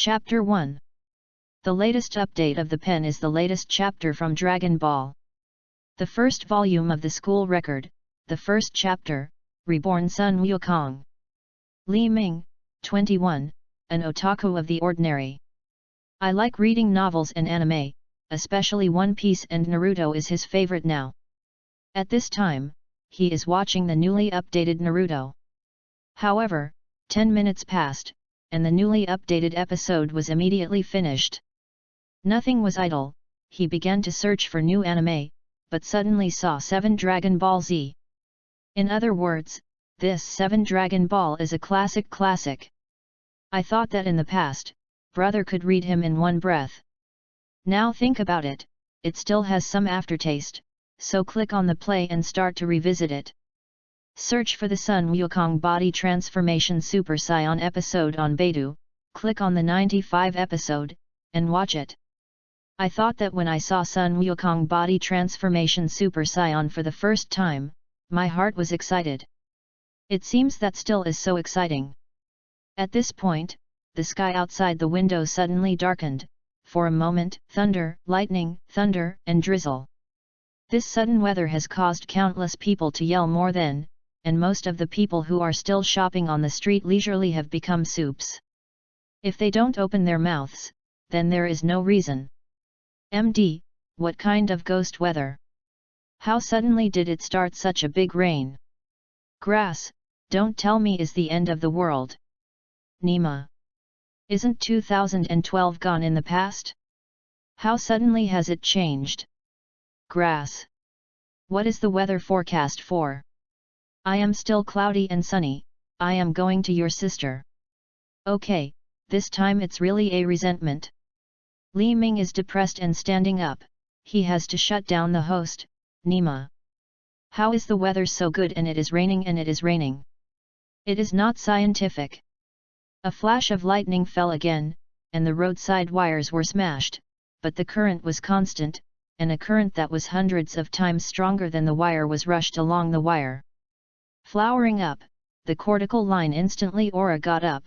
Chapter 1. The latest update of the pen is the latest chapter from Dragon Ball. The first volume of the school record, the first chapter, Reborn Sun Wukong. Li Ming, 21, an otaku of the ordinary. I like reading novels and anime, especially One Piece, and Naruto is his favorite now. At this time, he is watching the newly updated Naruto. However, 10 minutes passed, and the newly updated episode was immediately finished. Nothing was idle, he began to search for new anime, but suddenly saw 7 Dragon Ball Z. In other words, this 7 Dragon Ball is a classic. I thought that in the past, brother could read him in one breath. Now think about it, it still has some aftertaste, so click on the play and start to revisit it. Search for the Sun Wukong Body Transformation Super Saiyan episode on Baidu, click on the 95 episode, and watch it. I thought that when I saw Sun Wukong Body Transformation Super Saiyan for the first time, my heart was excited. It seems that still is so exciting. At this point, the sky outside the window suddenly darkened, for a moment, thunder, lightning, thunder, and drizzle. This sudden weather has caused countless people to yell more than, and most of the people who are still shopping on the street leisurely have become soups. If they don't open their mouths, then there is no reason. MD, what kind of ghost weather? How suddenly did it start such a big rain? Grass, don't tell me is the end of the world. Nima. Isn't 2012 gone in the past? How suddenly has it changed? Grass. What is the weather forecast for? I am still cloudy and sunny, I am going to your sister. Okay, this time it's really a resentment. Li Ming is depressed and standing up, he has to shut down the host, Nima. How is the weather so good and it is raining and it is raining? It is not scientific. A flash of lightning fell again, and the roadside wires were smashed, but the current was constant, and a current that was hundreds of times stronger than the wire was rushed along the wire. Flowering up, the cortical line instantly Aura got up.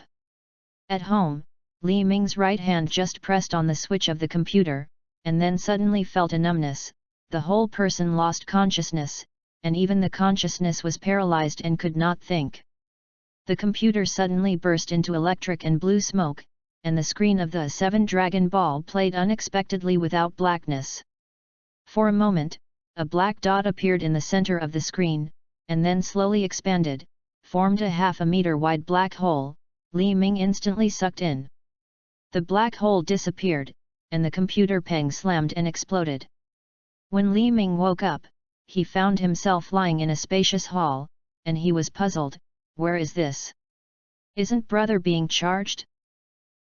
At home, Li Ming's right hand just pressed on the switch of the computer, and then suddenly felt a numbness, the whole person lost consciousness, and even the consciousness was paralyzed and could not think. The computer suddenly burst into electric and blue smoke, and the screen of the 7 Dragon Ball played unexpectedly without blackness. For a moment, a black dot appeared in the center of the screen, and then slowly expanded, formed a half-a-meter wide black hole. Li Ming instantly sucked in. The black hole disappeared, and the computer peng slammed and exploded. When Li Ming woke up, he found himself lying in a spacious hall, and he was puzzled, where is this? Isn't brother being charged?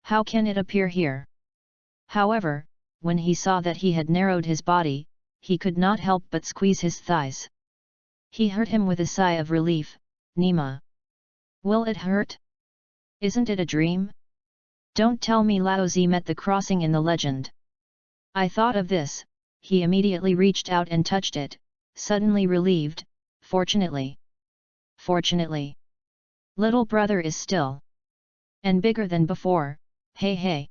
How can it appear here? However, when he saw that he had narrowed his body, he could not help but squeeze his thighs. He heard him with a sigh of relief, Nima. Will it hurt? Isn't it a dream? Don't tell me Lao Zi met the crossing in the legend. I thought of this, he immediately reached out and touched it, suddenly relieved, fortunately. Fortunately. Little brother is still. And bigger than before, hey.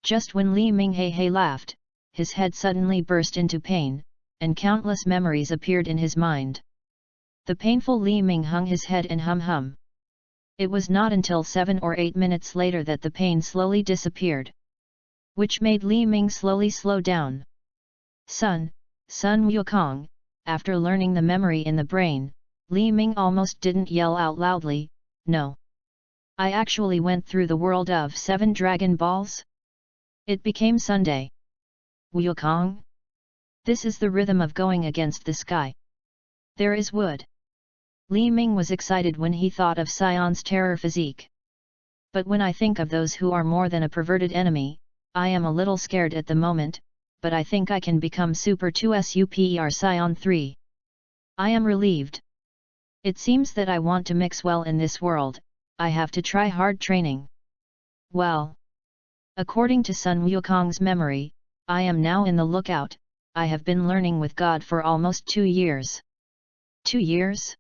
Just when Li Ming hey laughed, his head suddenly burst into pain, and countless memories appeared in his mind. The painful Li Ming hung his head and hum. It was not until 7 or 8 minutes later that the pain slowly disappeared. Which made Li Ming slowly slow down. Sun Wukong, after learning the memory in the brain, Li Ming almost didn't yell out loudly, no. I actually went through the world of 7 Dragon Balls? It became Sunday. Wukong? This is the rhythm of going against the sky. There is wood. Li Ming was excited when he thought of Sion's terror physique. But when I think of those who are more than a perverted enemy, I am a little scared at the moment, but I think I can become Super 2 Super Sion 3. I am relieved. It seems that I want to mix well in this world, I have to try hard training. Well. According to Sun Wukong's memory, I am now in the lookout, I have been learning with God for almost 2 years. 2 years?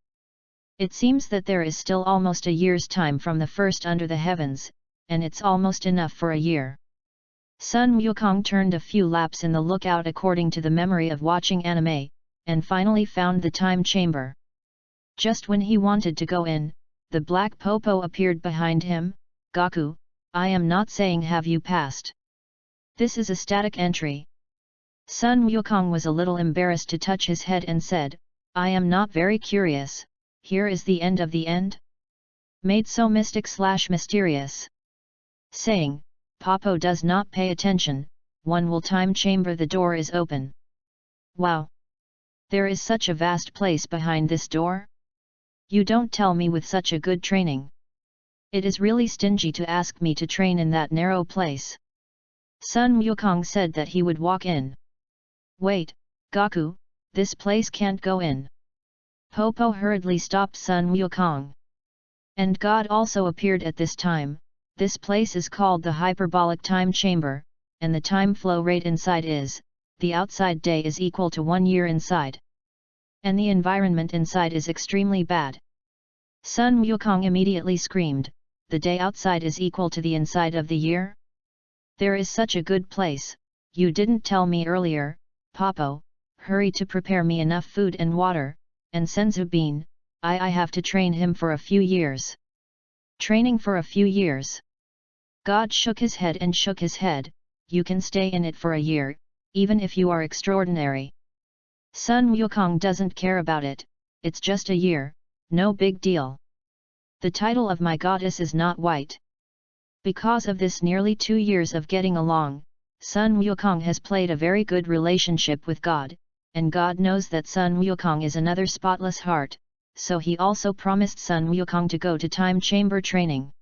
It seems that there is still almost a year's time from the first under the heavens, and it's almost enough for a year. Sun Wukong turned a few laps in the lookout according to the memory of watching anime, and finally found the time chamber. Just when he wanted to go in, the black popo appeared behind him. Gaku, I am not saying have you passed. This is a static entry. Sun Wukong was a little embarrassed to touch his head and said, I am not very curious, here is the end of the end? Made so mystic/mysterious. Saying, Popo does not pay attention, one will time chamber the door is open. Wow! There is such a vast place behind this door? You don't tell me with such a good training. It is really stingy to ask me to train in that narrow place. Sun Wukong said that he would walk in. Wait, Gaku, this place can't go in. Popo hurriedly stopped Sun Wukong. And God also appeared at this time. This place is called the hyperbolic time chamber, and the time flow rate inside is, the outside day is equal to 1 year inside. And the environment inside is extremely bad. Sun Wukong immediately screamed, the day outside is equal to the inside of the year? There is such a good place, you didn't tell me earlier, Popo, hurry to prepare me enough food and water, and Senzu Bean, I have to train him for a few years. Training for a few years. God shook his head and shook his head, you can stay in it for a year, even if you are extraordinary. Sun Wukong doesn't care about it, it's just a year, no big deal. The title of my goddess is not white. Because of this nearly 2 years of getting along, Sun Wukong has played a very good relationship with God, and God knows that Sun Wukong is another spotless heart, so he also promised Sun Wukong to go to time chamber training.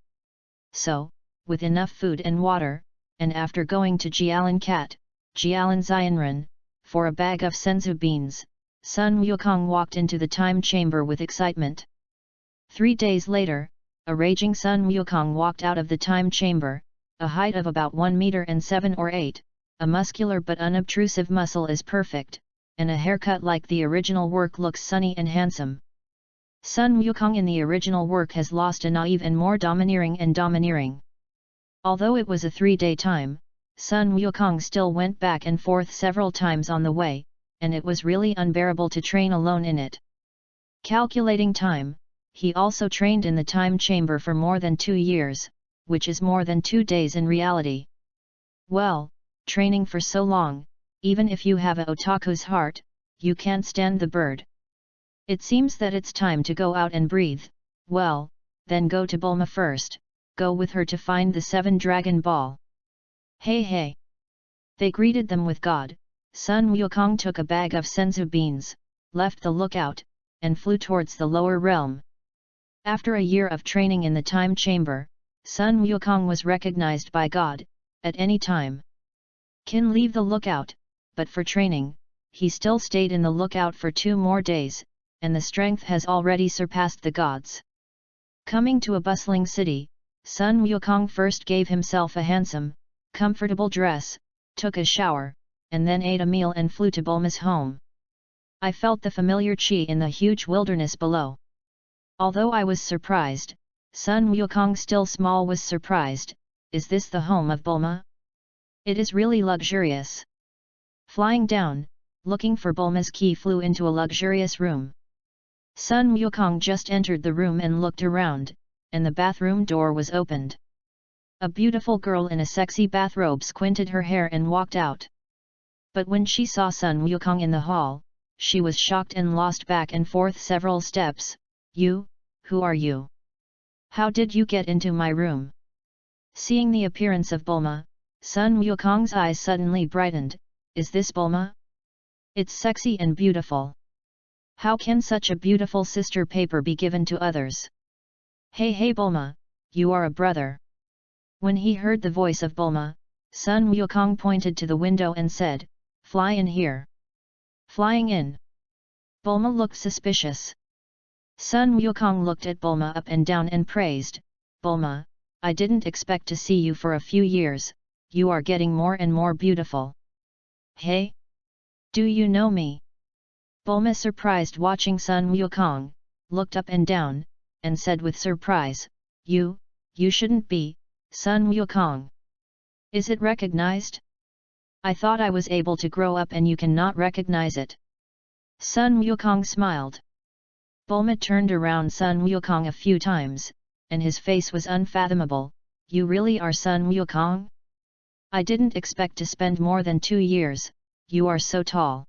So, with enough food and water, and after going to Jialan Cat, Jialan Xianren, for a bag of senzu beans, Sun Wukong walked into the time chamber with excitement. 3 days later, a raging Sun Wukong walked out of the time chamber, a height of about 1 meter and 7 or 8, a muscular but unobtrusive muscle is perfect, and a haircut like the original work looks sunny and handsome. Sun Wukong in the original work has lost a naive and more domineering. Although it was a 3-day time, Sun Wukong still went back and forth several times on the way, and it was really unbearable to train alone in it. Calculating time, he also trained in the time chamber for more than 2 years, which is more than 2 days in reality. Well, training for so long, even if you have a otaku's heart, you can't stand the bird. It seems that it's time to go out and breathe. Well, then go to Bulma first, go with her to find the 7 Dragon Ball. Hey! They greeted them with God. Sun Wukong took a bag of senzu beans, left the lookout, and flew towards the lower realm. After a year of training in the time chamber, Sun Wukong was recognized by God, at any time. Can leave the lookout, but for training, he still stayed in the lookout for 2 more days, and the strength has already surpassed the gods. Coming to a bustling city, Sun Wukong first gave himself a handsome, comfortable dress, took a shower, and then ate a meal and flew to Bulma's home. I felt the familiar chi in the huge wilderness below. Although I was surprised, Sun Wukong still small was surprised, is this the home of Bulma? It is really luxurious. Flying down, looking for Bulma's key flew into a luxurious room. Sun Wukong just entered the room and looked around, and the bathroom door was opened. A beautiful girl in a sexy bathrobe squinted her hair and walked out. But when she saw Sun Wukong in the hall, she was shocked and lost back and forth several steps. You, who are you? How did you get into my room? Seeing the appearance of Bulma, Sun Wukong's eyes suddenly brightened. Is this Bulma? It's sexy and beautiful. How can such a beautiful sister paper be given to others? Hey Bulma, you are a brother. When he heard the voice of Bulma, Sun Wukong pointed to the window and said, fly in here. Flying in. Bulma looked suspicious. Sun Wukong looked at Bulma up and down and praised, Bulma, I didn't expect to see you for a few years, you are getting more and more beautiful. Hey? Do you know me? Bulma, surprised watching Sun Wukong, looked up and down, and said with surprise, You shouldn't be, Sun Wukong. Is it recognized? I thought I was able to grow up and you cannot recognize it. Sun Wukong smiled. Bulma turned around Sun Wukong a few times, and his face was unfathomable. You really are Sun Wukong? I didn't expect to spend more than 2 years, you are so tall.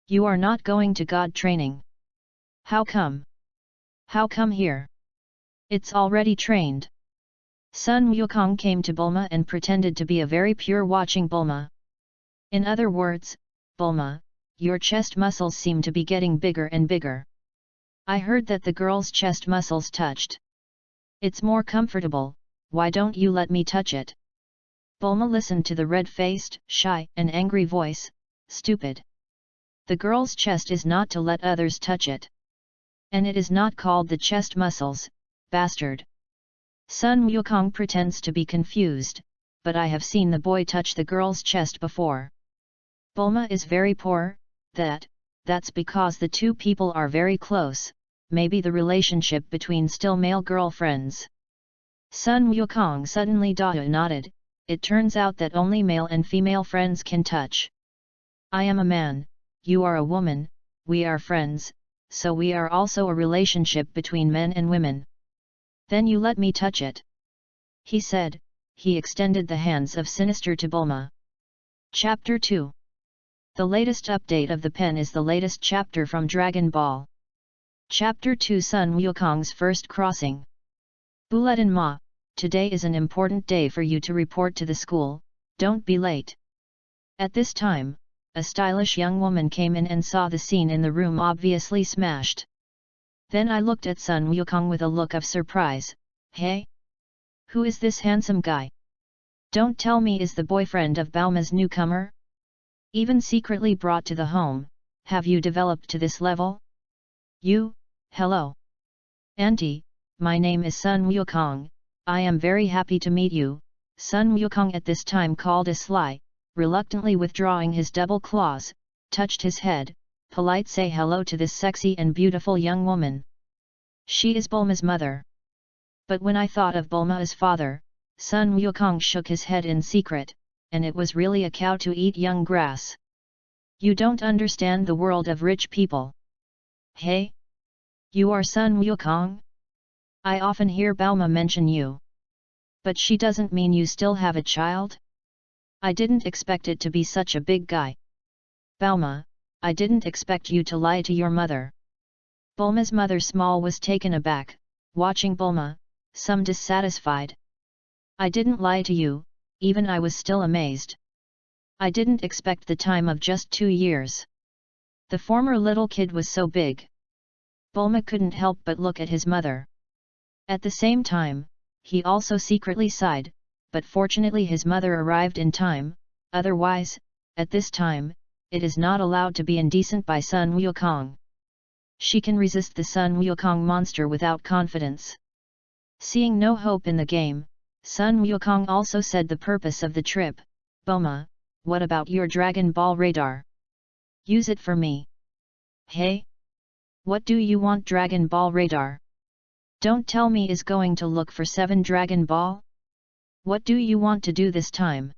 You are not going to God training. How come? How come here? It's already trained. Sun Wukong came to Bulma and pretended to be a very pure watching Bulma. In other words, Bulma, your chest muscles seem to be getting bigger and bigger. I heard that the girl's chest muscles touched. It's more comfortable, why don't you let me touch it? Bulma listened to the red-faced, shy, and angry voice. Stupid. The girl's chest is not to let others touch it. And it is not called the chest muscles, bastard. Sun Wukong pretends to be confused, but I have seen the boy touch the girl's chest before. Bulma is very poor, that's because the two people are very close, maybe the relationship between still male girlfriends. Sun Wukong suddenly nodded, it turns out that only male and female friends can touch. I am a man, you are a woman, we are friends, so we are also a relationship between men and women. Then you let me touch it. He said, he extended the hands of Sinister to Bulma. Chapter 2. The latest update of the pen is the latest chapter from Dragon Ball. Chapter 2 Sun Wukong's First Crossing. Bulletin Ma, today is an important day for you to report to the school, don't be late. At this time, a stylish young woman came in and saw the scene in the room obviously smashed. Then I looked at Sun Wukong with a look of surprise. Hey? Who is this handsome guy? Don't tell me is the boyfriend of Balma's newcomer? Even secretly brought to the home, have you developed to this level? You, hello. Auntie, my name is Sun Wukong, I am very happy to meet you. Sun Wukong at this time called a sly, reluctantly withdrawing his double claws, touched his head, polite say hello to this sexy and beautiful young woman. She is Bulma's mother. But when I thought of Bulma as father, Sun Wukong shook his head in secret, and it was really a cow to eat young grass. You don't understand the world of rich people. Hey? You are Sun Wukong? I often hear Balma mention you. But she doesn't mean you still have a child? I didn't expect it to be such a big guy. Balma, I didn't expect you to lie to your mother. Bulma's mother Small was taken aback, watching Bulma, some dissatisfied. I didn't lie to you, even I was still amazed. I didn't expect the time of just 2 years. The former little kid was so big. Bulma couldn't help but look at his mother. At the same time, he also secretly sighed, but fortunately his mother arrived in time, otherwise, at this time, it is not allowed to be indecent by Sun Wukong. She can resist the Sun Wukong monster without confidence. Seeing no hope in the game, Sun Wukong also said the purpose of the trip. Bulma, what about your Dragon Ball radar? Use it for me. Hey? What do you want Dragon Ball radar? Don't tell me is going to look for 7 Dragon Ball? What do you want to do this time?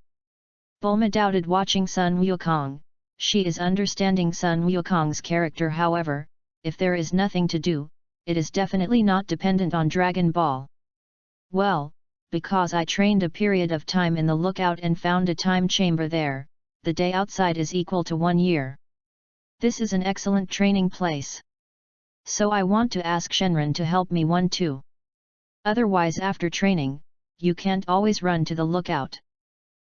Bulma doubted watching Sun Wukong. She is understanding Sun Wukong's character, however, if there is nothing to do, it is definitely not dependent on Dragon Ball. Well, because I trained a period of time in the lookout and found a time chamber there, the day outside is equal to 1 year. This is an excellent training place. So I want to ask Shenron to help me 1 too. Otherwise after training, you can't always run to the lookout.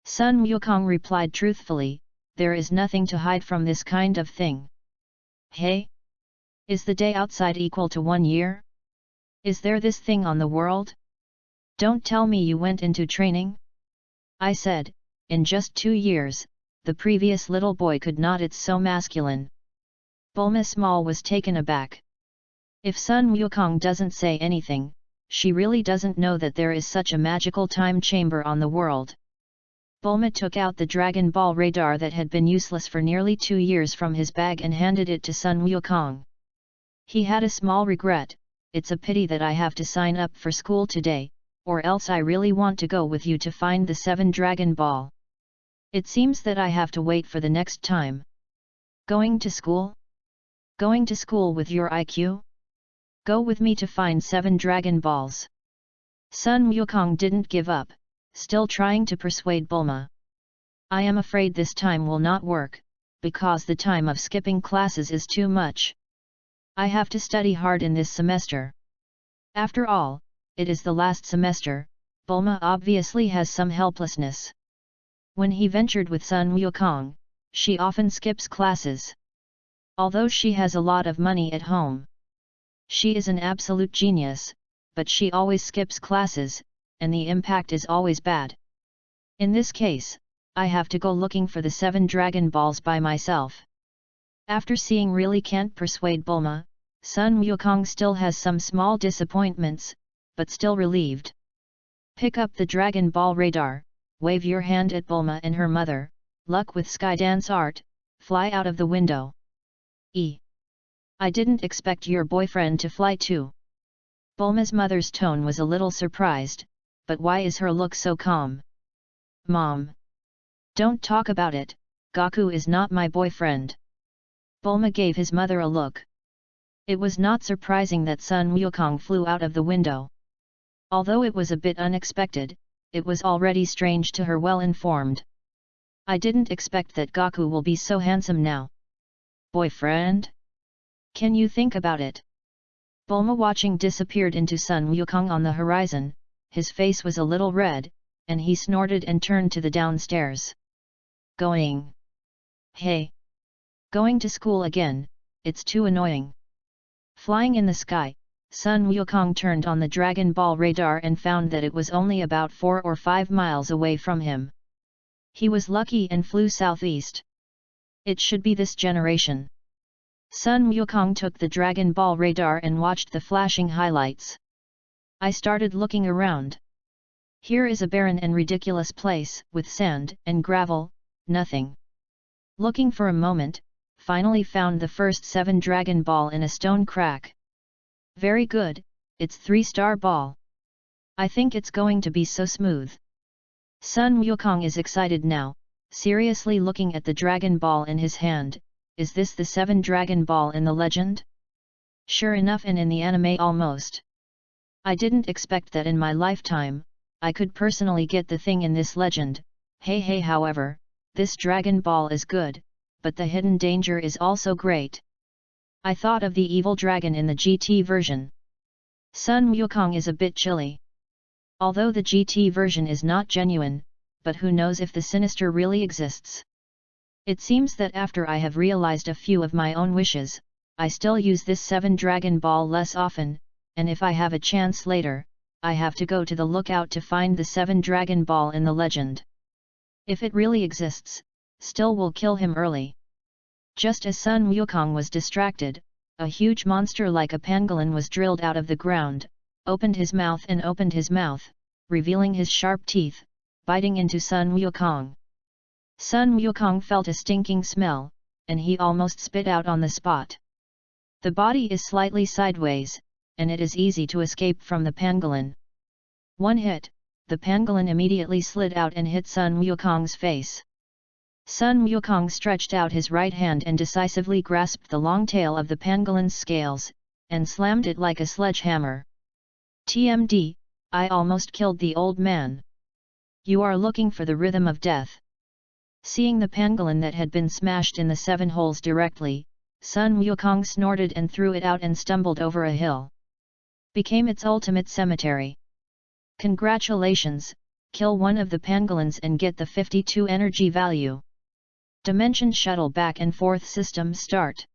Sun Wukong replied truthfully, there is nothing to hide from this kind of thing. Hey? Is the day outside equal to 1 year? Is there this thing on the world? Don't tell me you went into training? I said, in just 2 years, the previous little boy could not, it's so masculine. Bulma Small was taken aback. If Sun Wukong doesn't say anything, she really doesn't know that there is such a magical time chamber on the world. Bulma took out the Dragon Ball radar that had been useless for nearly 2 years from his bag and handed it to Sun Wukong. He had a small regret, it's a pity that I have to sign up for school today, or else I really want to go with you to find the 7 Dragon Ball. It seems that I have to wait for the next time. Going to school? Going to school with your IQ? Go with me to find 7 Dragon Balls. Sun Wukong didn't give up, still trying to persuade Bulma. I am afraid this time will not work, because the time of skipping classes is too much. I have to study hard in this semester. After all, it is the last semester. Bulma obviously has some helplessness. When he ventured with Sun Wukong, she often skips classes. Although she has a lot of money at home. She is an absolute genius, but she always skips classes, and the impact is always bad. In this case, I have to go looking for the 7 Dragon Balls by myself. After seeing really can't persuade Bulma, Sun Wukong still has some small disappointments, but still relieved. Pick up the Dragon Ball radar, wave your hand at Bulma and her mother, luck with Skydance art, fly out of the window. I didn't expect your boyfriend to fly too. Bulma's mother's tone was a little surprised, but why is her look so calm? Mom! Don't talk about it, Goku is not my boyfriend. Bulma gave his mother a look. It was not surprising that Sun Wukong flew out of the window. Although it was a bit unexpected, it was already strange to her well-informed. I didn't expect that Goku will be so handsome now. Boyfriend? Can you think about it? Bulma watching disappeared into Sun Wukong on the horizon, his face was a little red, and he snorted and turned to the downstairs. Going. Hey! Going to school again, it's too annoying. Flying in the sky, Sun Wukong turned on the Dragon Ball radar and found that it was only about 4 or 5 miles away from him. He was lucky and flew southeast. It should be this generation. Sun Wukong took the Dragon Ball radar and watched the flashing highlights. I started looking around. Here is a barren and ridiculous place, with sand and gravel, nothing. Looking for a moment, finally found the first 7 Dragon Ball in a stone crack. Very good, it's 3-star ball. I think it's going to be so smooth. Sun Wukong is excited now, seriously looking at the Dragon Ball in his hand. Is this the 7 Dragon Ball in the legend? Sure enough, and in the anime almost. I didn't expect that in my lifetime, I could personally get the thing in this legend. Hey, however, this Dragon Ball is good, but the hidden danger is also great. I thought of the evil dragon in the GT version. Sun Wukong is a bit chilly. Although the GT version is not genuine, but who knows if the sinister really exists. It seems that after I have realized a few of my own wishes, I still use this 7 Dragon Ball less often, and if I have a chance later, I have to go to the lookout to find the 7 Dragon Ball in the legend. If it really exists, still will kill him early. Just as Sun Wukong was distracted, a huge monster like a pangolin was drilled out of the ground, opened his mouth, revealing his sharp teeth, biting into Sun Wukong. Sun Wukong felt a stinking smell, and he almost spit out on the spot. The body is slightly sideways, and it is easy to escape from the pangolin. One hit, the pangolin immediately slid out and hit Sun Wukong's face. Sun Wukong stretched out his right hand and decisively grasped the long tail of the pangolin's scales, and slammed it like a sledgehammer. TMD, I almost killed the old man. You are looking for the rhythm of death. Seeing the pangolin that had been smashed in the 7 holes directly, Sun Wukong snorted and threw it out and stumbled over a hill. Became its ultimate cemetery. Congratulations, kill one of the pangolins and get the 52 energy value. Dimension shuttle back and forth system start.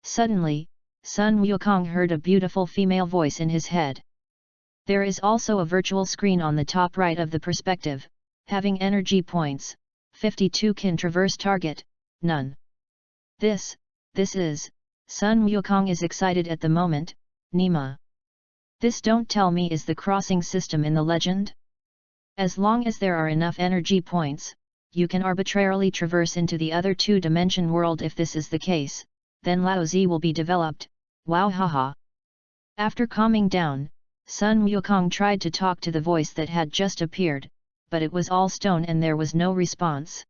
Suddenly, Sun Wukong heard a beautiful female voice in his head. There is also a virtual screen on the top right of the perspective, having energy points, 52 can traverse target, none. This is, Sun Wukong is excited at the moment, Nima. This don't tell me is the crossing system in the legend? As long as there are enough energy points, you can arbitrarily traverse into the other 2-dimension world. If this is the case, then Lao Z will be developed, wow haha. After calming down, Sun Wukong tried to talk to the voice that had just appeared, but it was all stone and there was no response.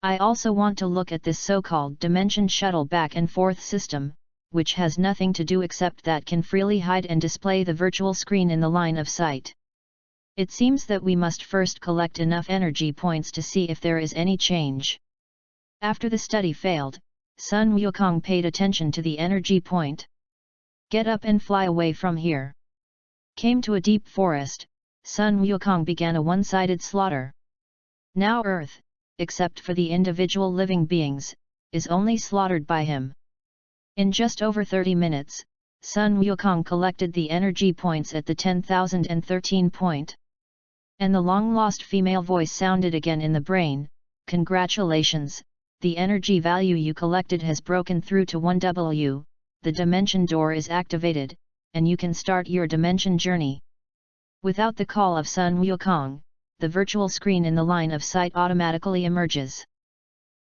I also want to look at this so-called dimension shuttle back and forth system, which has nothing to do except that can freely hide and display the virtual screen in the line of sight. It seems that we must first collect enough energy points to see if there is any change. After the study failed, Sun Wukong paid attention to the energy point. Get up and fly away from here. Came to a deep forest, Sun Wukong began a one-sided slaughter. Now Earth, except for the individual living beings, is only slaughtered by him. In just over 30 minutes, Sun Wukong collected the energy points at the 10,013 point. And the long-lost female voice sounded again in the brain, "Congratulations, the energy value you collected has broken through to 1W, the dimension door is activated, and you can start your dimension journey." Without the call of Sun Wukong, the virtual screen in the line of sight automatically emerges.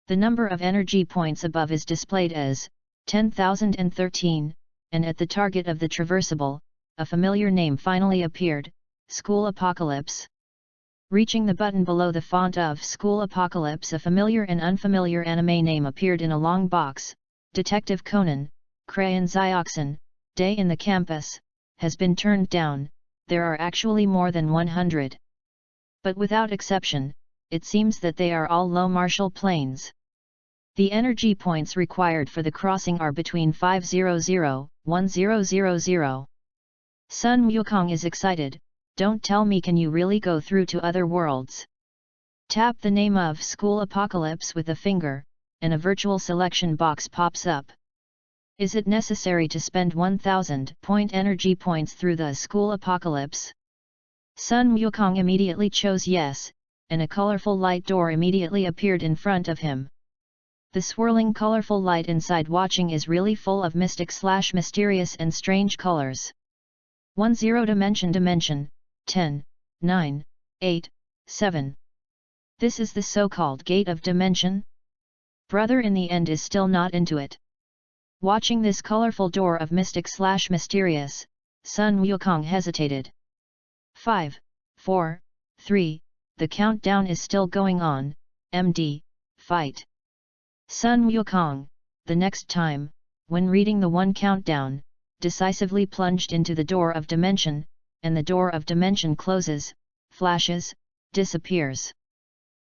The number of energy points above is displayed as 10,013, and at the target of the traversable, a familiar name finally appeared, School Apocalypse. Reaching the button below the font of School Apocalypse, a familiar and unfamiliar anime name appeared in a long box, Detective Conan, Crayon Zioxin, Day in the Campus, has been turned down. There are actually more than 100. But without exception, it seems that they are all low Marshall planes. The energy points required for the crossing are between 500–1000. Sun Wukong is excited. Don't tell me, can you really go through to other worlds? Tap the name of School Apocalypse with a finger, and a virtual selection box pops up. Is it necessary to spend 1000 point energy points through the School Apocalypse? Sun Wukong immediately chose yes, and a colorful light door immediately appeared in front of him. The swirling colorful light inside watching is really full of mysterious and strange colors. 10 dimension, 10, 9, 8, 7. This is the so-called gate of dimension? Brother in the end is still not into it. Watching this colorful door of mysterious, Sun Wukong hesitated. 5, 4, 3, the countdown is still going on, MD, fight. Sun Wukong, the next time, when reading the 1 countdown, decisively plunged into the door of dimension, and the door of dimension closes, flashes, disappears.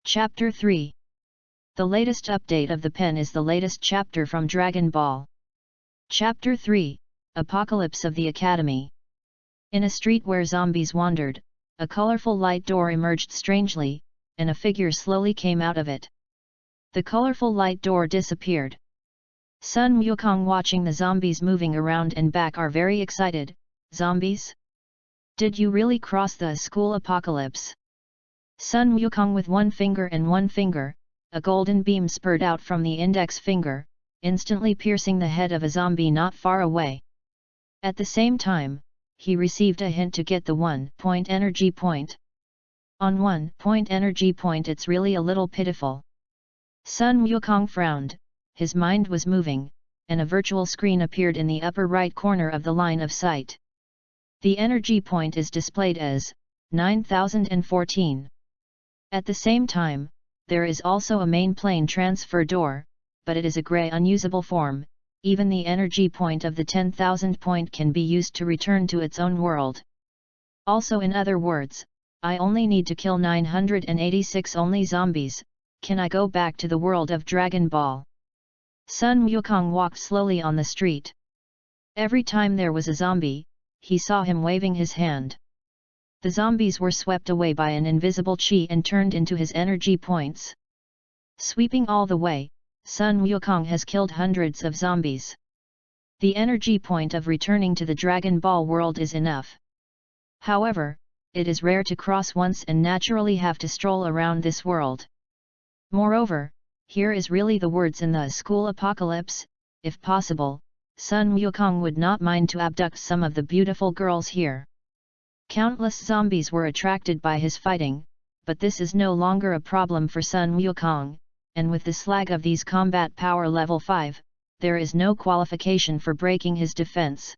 Chapter 3. The latest update of the pen is the latest chapter from Dragon Ball. Chapter 3, Apocalypse of the Academy. In a street where zombies wandered, a colorful light door emerged strangely, and a figure slowly came out of it. The colorful light door disappeared. Sun Wukong watching the zombies moving around and back are very excited. Zombies? Did you really cross the School Apocalypse? Sun Wukong with one finger, a golden beam spurred out from the index finger, instantly piercing the head of a zombie not far away. At the same time, he received a hint to get the 1 point energy point. On 1 point energy point it's really a little pitiful. Sun Wukong frowned, his mind was moving, and a virtual screen appeared in the upper right corner of the line of sight. The energy point is displayed as 9014. At the same time, there is also a main plane transfer door, but it is a gray unusable form. Even the energy point of the 10,000 point can be used to return to its own world. Also, in other words, I only need to kill 986 only zombies. Can I go back to the world of Dragon Ball? Sun Wukong walked slowly on the street. Every time there was a zombie, he saw him waving his hand. The zombies were swept away by an invisible chi and turned into his energy points. Sweeping all the way, Sun Wukong has killed hundreds of zombies. The energy point of returning to the Dragon Ball world is enough. However, it is rare to cross once and naturally have to stroll around this world. Moreover, here is really the words in the School Apocalypse. If possible, Sun Wukong would not mind to abduct some of the beautiful girls here. Countless zombies were attracted by his fighting, but this is no longer a problem for Sun Wukong, and with the slag of these combat power level 5, there is no qualification for breaking his defense.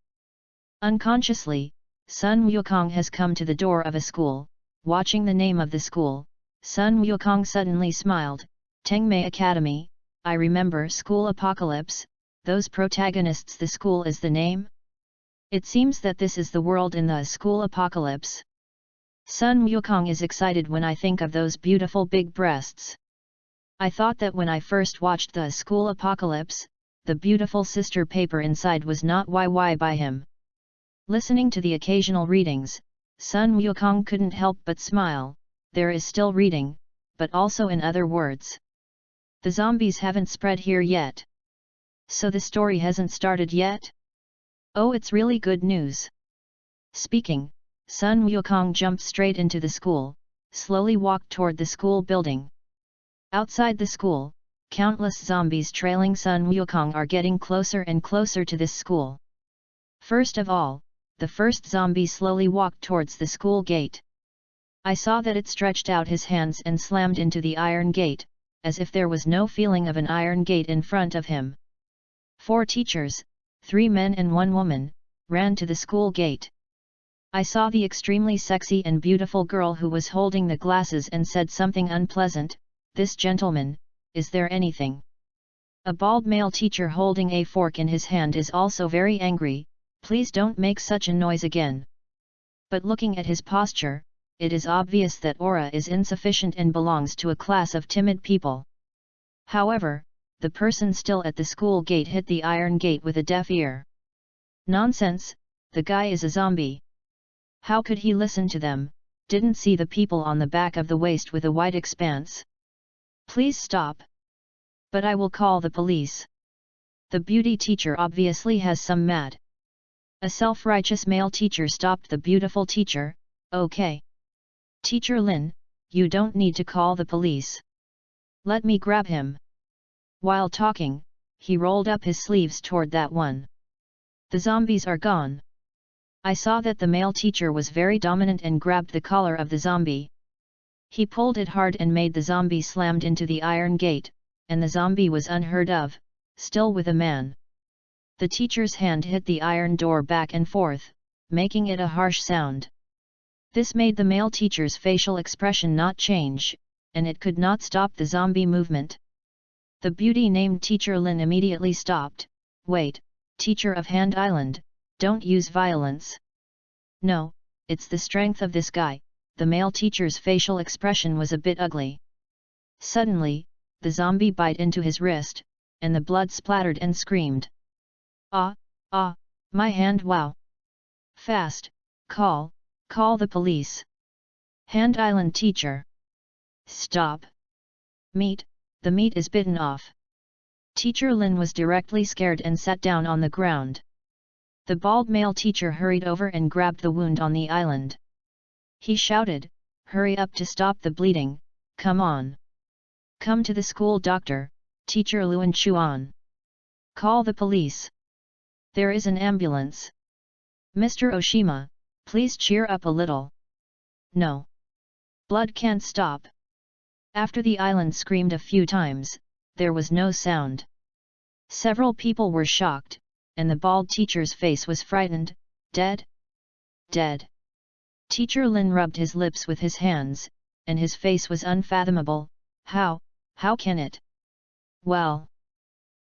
Unconsciously, Sun Wukong has come to the door of a school. Watching the name of the school, Sun Wukong suddenly smiled. Tengmei Academy, I remember School Apocalypse, those protagonists. The school is the name? It seems that this is the world in the School Apocalypse. Sun Wukong is excited when I think of those beautiful big breasts. I thought that when I first watched the School Apocalypse, the beautiful sister paper inside was not YY by him. Listening to the occasional readings, Sun Wukong couldn't help but smile. There is still reading, but also in other words. The zombies haven't spread here yet. So the story hasn't started yet? Oh, it's really good news. Speaking, Sun Wukong jumped straight into the school, slowly walked toward the school building. Outside the school, countless zombies trailing Sun Wukong are getting closer and closer to this school. First of all, the first zombie slowly walked towards the school gate. I saw that it stretched out his hands and slammed into the iron gate, as if there was no feeling of an iron gate in front of him. 4 teachers, 3 men and 1 woman, ran to the school gate. I saw the extremely sexy and beautiful girl who was holding the glasses and said something unpleasant. This gentleman, is there anything? A bald male teacher holding a fork in his hand is also very angry. Please don't make such a noise again. But looking at his posture, it is obvious that aura is insufficient and belongs to a class of timid people. However, the person still at the school gate hit the iron gate with a deaf ear. Nonsense, the guy is a zombie. How could he listen to them? Didn't see the people on the back of the waist with a white expanse? Please stop. But I will call the police. The beauty teacher obviously has some mad. A self-righteous male teacher stopped the beautiful teacher. Okay. Teacher Lin, you don't need to call the police. Let me grab him. While talking, he rolled up his sleeves toward that one. The zombies are gone. I saw that the male teacher was very dominant and grabbed the collar of the zombie. He pulled it hard and made the zombie slammed into the iron gate, and the zombie was unheard of, still with a man. The teacher's hand hit the iron door back and forth, making it a harsh sound. This made the male teacher's facial expression not change, and it could not stop the zombie movement. The beauty named Teacher Lin immediately stopped. Wait, Teacher of Hand Island, don't use violence. No, it's the strength of this guy. The male teacher's facial expression was a bit ugly. Suddenly, the zombie bit into his wrist, and the blood splattered and screamed. My hand, wow! Fast, call the police. Hand Island teacher. Stop. The meat is bitten off. Teacher Lin was directly scared and sat down on the ground. The bald male teacher hurried over and grabbed the wound on the island. He shouted, hurry up to stop the bleeding, come on. Come to the school doctor, Teacher Luan Chuan. Call the police. There is an ambulance. Mr. Oshima, please cheer up a little. No. Blood can't stop. After the island screamed a few times, there was no sound. Several people were shocked, and the bald teacher's face was frightened. Dead? Dead. Teacher Lin rubbed his lips with his hands, and his face was unfathomable. How can it? Well.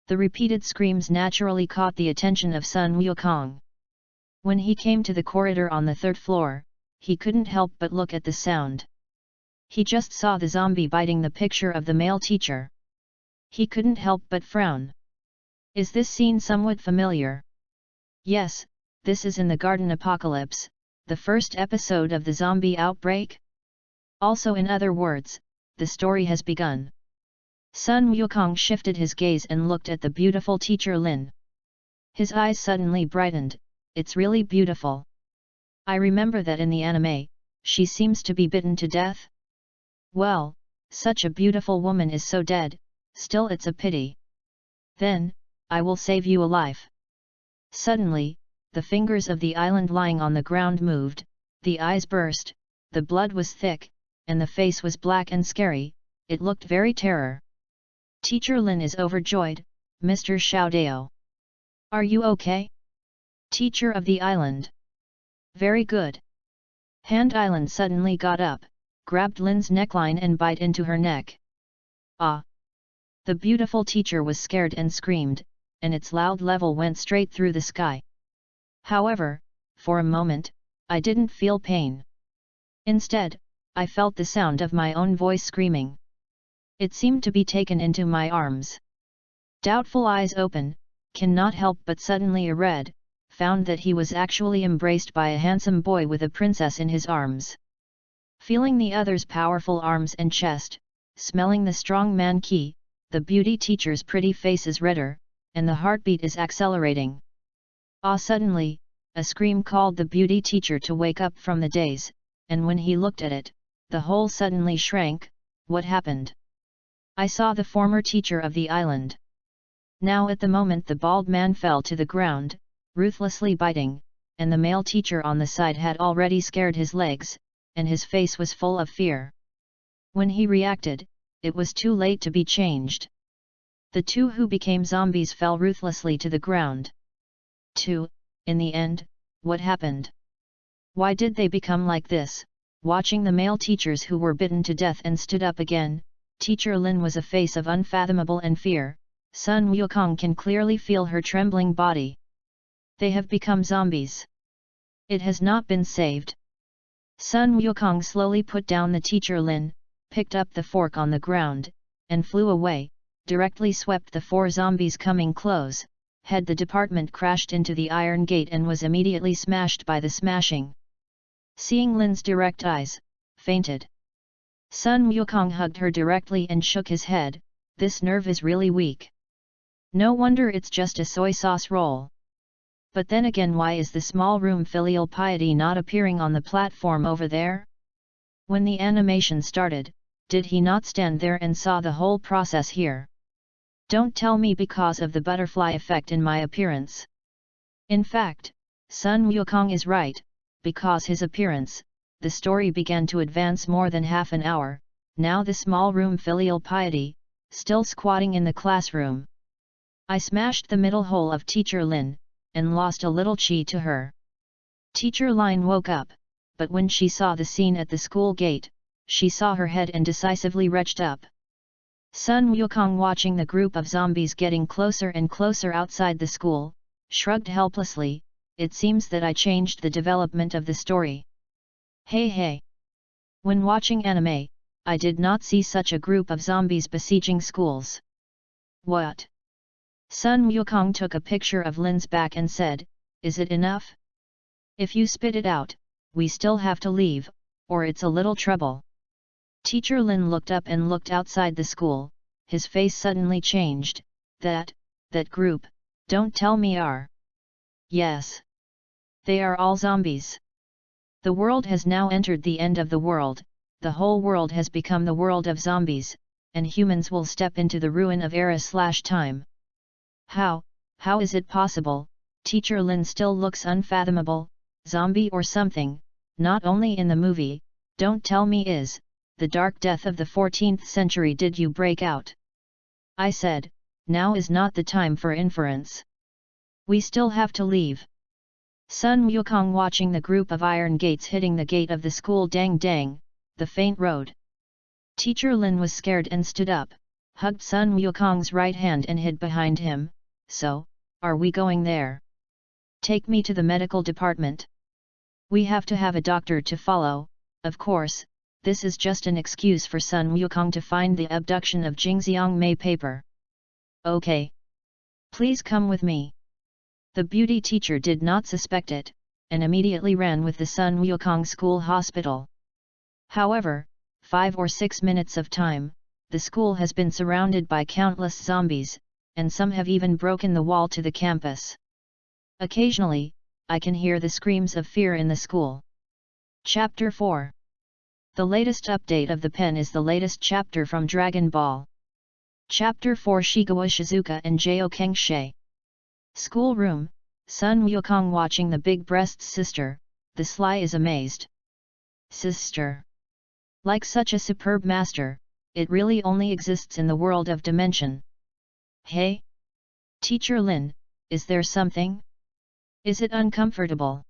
The repeated screams naturally caught the attention of Sun Wukong. When he came to the corridor on the 3rd floor, he couldn't help but look at the sound. He just saw the zombie biting the picture of the male teacher. He couldn't help but frown. Is this scene somewhat familiar? Yes, this is in the Garden Apocalypse, the first episode of the zombie outbreak. Also, in other words, the story has begun. Sun Wukong shifted his gaze and looked at the beautiful Teacher Lin. His eyes suddenly brightened. It's really beautiful. I remember that in the anime, she seems to be bitten to death. Well, such a beautiful woman is so dead, still it's a pity. Then, I will save you a life. Suddenly, the fingers of the island lying on the ground moved, the eyes burst, the blood was thick, and the face was black and scary. It looked very terror. Teacher Lin is overjoyed. Mr. Xiaodao. Are you okay? Teacher of the island. Very good. Hand Island suddenly got up, grabbed Lin's neckline and bite into her neck. Ah! The beautiful teacher was scared and screamed, and its loud level went straight through the sky. However, for a moment, I didn't feel pain. Instead, I felt the sound of my own voice screaming. It seemed to be taken into my arms. Doubtful eyes open, cannot help but suddenly read, found that he was actually embraced by a handsome boy with a princess in his arms. Feeling the other's powerful arms and chest, smelling the strong man ki, the beauty teacher's pretty face is redder, and the heartbeat is accelerating. Ah! Suddenly, a scream called the beauty teacher to wake up from the daze, and when he looked at it, the hole suddenly shrank. What happened? I saw the former teacher of the island. Now at the moment the bald man fell to the ground, ruthlessly biting, and the male teacher on the side had already scared his legs, and his face was full of fear. When he reacted, it was too late to be changed. The two who became zombies fell ruthlessly to the ground. In the end, what happened? Why did they become like this? Watching the male teachers who were bitten to death and stood up again, Teacher Lin was a face of unfathomable and fear. Sun Wukong can clearly feel her trembling body. They have become zombies. It has not been saved. Sun Wukong slowly put down the Teacher Lin, picked up the fork on the ground, and flew away, directly swept the four zombies coming close. Had the department crashed into the iron gate and was immediately smashed by the smashing. Seeing Lin's direct eyes, fainted. Sun Wukong hugged her directly and shook his head. This nerve is really weak. No wonder it's just a soy sauce roll. But then again, why is the small room filial piety not appearing on the platform over there? When the animation started, did he not stand there and saw the whole process here? Don't tell me because of the butterfly effect in my appearance. In fact, Sun Wukong is right, because his appearance. The story began to advance more than half an hour. Now the small room filial piety, still squatting in the classroom. I smashed the middle hole of Teacher Lin, and lost a little chi to her. Teacher Lin woke up, but when she saw the scene at the school gate, she saw her head and decisively retched up. Sun Wukong, watching the group of zombies getting closer and closer outside the school, shrugged helplessly. It seems that I changed the development of the story. Hey! When watching anime, I did not see such a group of zombies besieging schools. What? Sun Wukong took a picture of Lin's back and said, "Is it enough? If you spit it out, we still have to leave, or it's a little trouble." Teacher Lin looked up and looked outside the school. His face suddenly changed. That group, don't tell me are. Yes. They are all zombies. The world has now entered the end of the world. The whole world has become the world of zombies, and humans will step into the ruin of era/time. How is it possible? Teacher Lin still looks unfathomable. Zombie or something, not only in the movie. Don't tell me is the dark death of the 14th century did you break out? I said, now is not the time for inference. We still have to leave. Sun Wukong watching the group of iron gates hitting the gate of the school. Dang, the faint road. Teacher Lin was scared and stood up, hugged Sun Wukong's right hand and hid behind him. So, are we going there? Take me to the medical department. We have to have a doctor to follow. Of course, this is just an excuse for Sun Wukong to find the abduction of Jingxiang Mei paper. Okay. Please come with me. The beauty teacher did not suspect it, and immediately ran with the Sun Wukong school hospital. However, 5 or 6 minutes of time, the school has been surrounded by countless zombies, and some have even broken the wall to the campus. Occasionally, I can hear the screams of fear in the school. Chapter 4. The latest update of the pen is the latest chapter from Dragon Ball. Chapter 4. Shigawa Shizuka and Jo Kengshe. Schoolroom, Sun Wukong watching the big breasts sister. The sly is amazed. Sister. Like such a superb master, it really only exists in the world of dimension. Hey? Teacher Lin, is there something? Is it uncomfortable?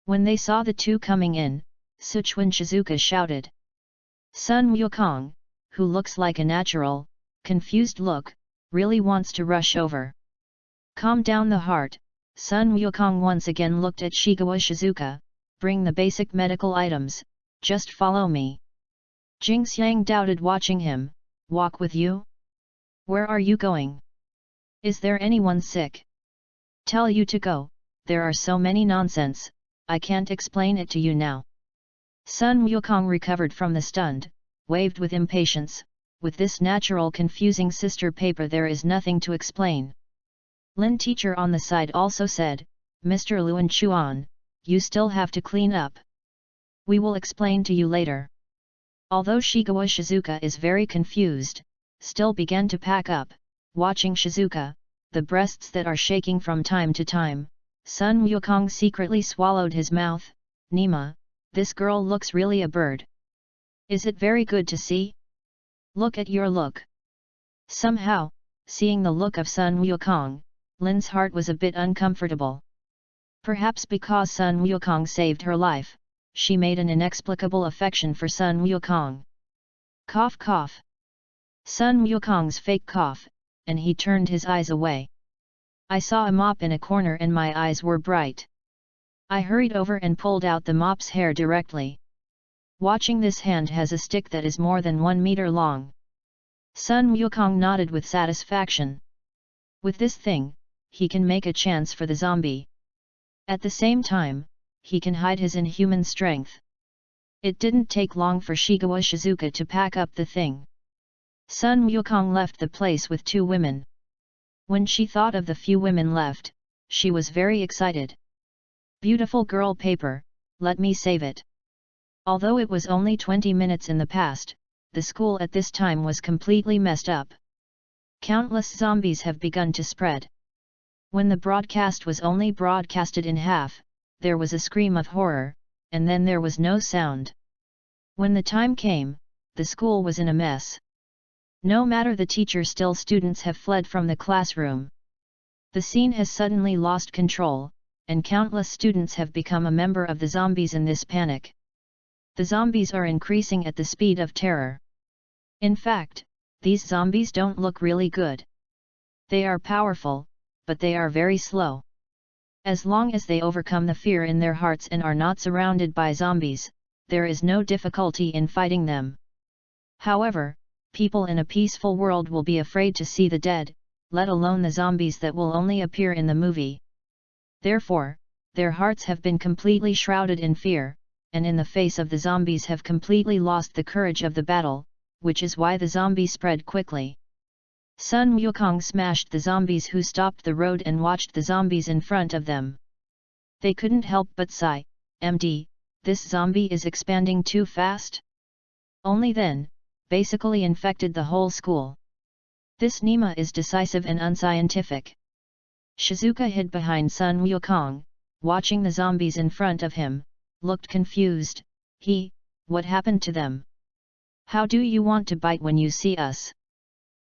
When they saw the two coming in, Sichuan Shizuka shouted. Sun Wukong, who looks like a natural, confused look, really wants to rush over. Calm down the heart, Sun Wukong once again looked at Shigawa Shizuka, bring the basic medical items, just follow me. Jingxiang doubted watching him, walk with you? Where are you going? Is there anyone sick? Tell you to go, there are so many nonsense, I can't explain it to you now. Sun Wukong recovered from the stunned, waved with impatience, with this natural confusing sister paper there is nothing to explain. Lin teacher on the side also said, Mr. Luan Chuan, you still have to clean up. We will explain to you later. Although Shigawa Shizuka is very confused, still began to pack up, watching Shizuka, the breasts that are shaking from time to time, Sun Wukong secretly swallowed his mouth. Nima, this girl looks really a bird. Is it very good to see? Look at your look. Somehow, seeing the look of Sun Wukong, Lin's heart was a bit uncomfortable. Perhaps because Sun Wukong saved her life, she made an inexplicable affection for Sun Wukong. Cough cough. Sun Wukong's fake cough, and he turned his eyes away. I saw a mop in a corner and my eyes were bright. I hurried over and pulled out the mop's hair directly. Watching this hand has a stick that is more than 1 meter long. Sun Wukong nodded with satisfaction. With this thing, he can make a chance for the zombie. At the same time, he can hide his inhuman strength. It didn't take long for Shigawa Shizuka to pack up the thing. Sun Wukong left the place with 2 women. When she thought of the few women left, she was very excited. Beautiful girl paper, let me save it. Although it was only 20 minutes in the past, the school at this time was completely messed up. Countless zombies have begun to spread. When the broadcast was only broadcasted in half, there was a scream of horror, and then there was no sound. When the time came, the school was in a mess. No matter the teacher, still students have fled from the classroom. The scene has suddenly lost control, and countless students have become a member of the zombies in this panic. The zombies are increasing at the speed of terror. In fact, these zombies don't look really good. They are powerful, but they are very slow. As long as they overcome the fear in their hearts and are not surrounded by zombies, there is no difficulty in fighting them. However, people in a peaceful world will be afraid to see the dead, let alone the zombies that will only appear in the movie. Therefore, their hearts have been completely shrouded in fear, and in the face of the zombies have completely lost the courage of the battle, which is why the zombie spread quickly. Sun Wukong smashed the zombies who stopped the road and watched the zombies in front of them. They couldn't help but sigh, MD, this zombie is expanding too fast? Only then, basically infected the whole school. This Nima is decisive and unscientific. Shizuka hid behind Sun Wukong, watching the zombies in front of him, looked confused. What happened to them? How do you want to bite when you see us?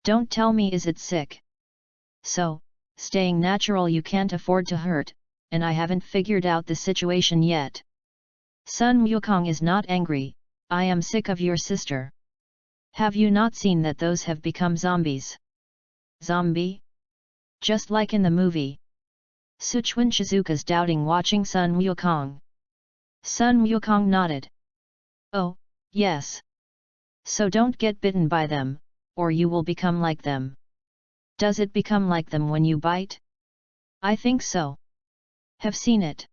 Don't tell me is it sick? So, staying natural you can't afford to hurt, and I haven't figured out the situation yet. Sun Wukong is not angry, I am sick of your sister. Have you not seen that those have become zombies? Zombie? Just like in the movie. Sichuan Shizuka's doubting watching Sun Wukong. Sun Wukong nodded. Oh, yes. So don't get bitten by them, or you will become like them. Does it become like them when you bite? I think so. Have seen it.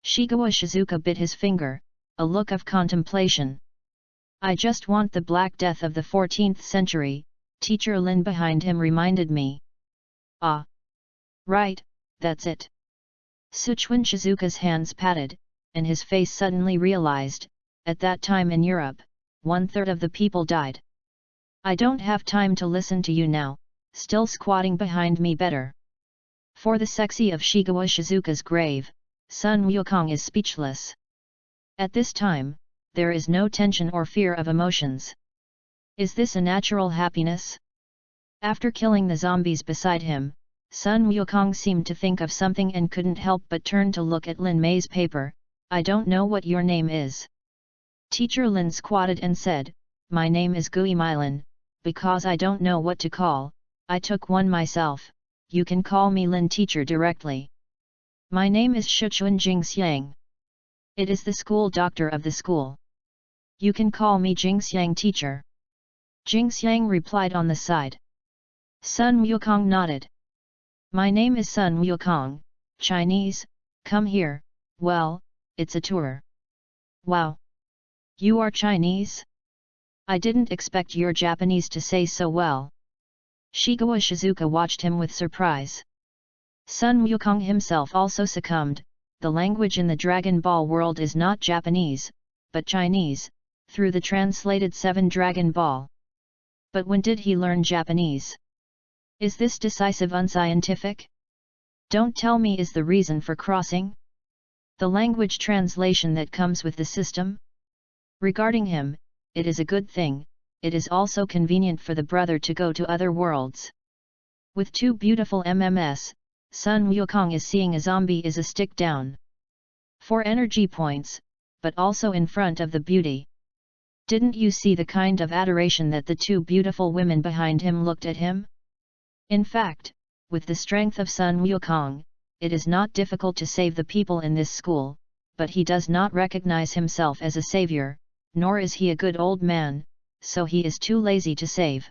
Shigawa Shizuka bit his finger, a look of contemplation. I just want the Black Death of the 14th century, Teacher Lin behind him reminded me. Ah. Right, that's it. Sichuan Shizuka's hands patted, and his face suddenly realized, at that time in Europe, 1/3 of the people died. I don't have time to listen to you now, still squatting behind me better. For the sexy of Shigawa Shizuka's grave, Sun Wukong is speechless. At this time, there is no tension or fear of emotions. Is this a natural happiness? After killing the zombies beside him, Sun Wukong seemed to think of something and couldn't help but turn to look at Lin Mei's paper, I don't know what your name is. Teacher Lin squatted and said, my name is Gui Milan, because I don't know what to call, I took one myself, you can call me Lin teacher directly. My name is Shichuan Jingxiang. It is the school doctor of the school. You can call me Jingxiang teacher. Jingxiang replied on the side. Sun Wukong nodded. My name is Sun Wukong, Chinese, come here, well, it's a tour. Wow! You are Chinese? I didn't expect your Japanese to say so well. Shigawa Shizuka watched him with surprise. Sun Wukong himself also succumbed, the language in the Dragon Ball world is not Japanese, but Chinese, through the translated 7 Dragon Ball. But when did he learn Japanese? Is this decisive unscientific? Don't tell me is the reason for crossing? The language translation that comes with the system? Regarding him, it is a good thing, it is also convenient for the brother to go to other worlds. With 2 beautiful MMS, Sun Wukong is seeing a zombie is a stick down. 4 energy points, but also in front of the beauty. Didn't you see the kind of adoration that the 2 beautiful women behind him looked at him? In fact, with the strength of Sun Wukong, it is not difficult to save the people in this school, but he does not recognize himself as a savior, nor is he a good old man, so he is too lazy to save.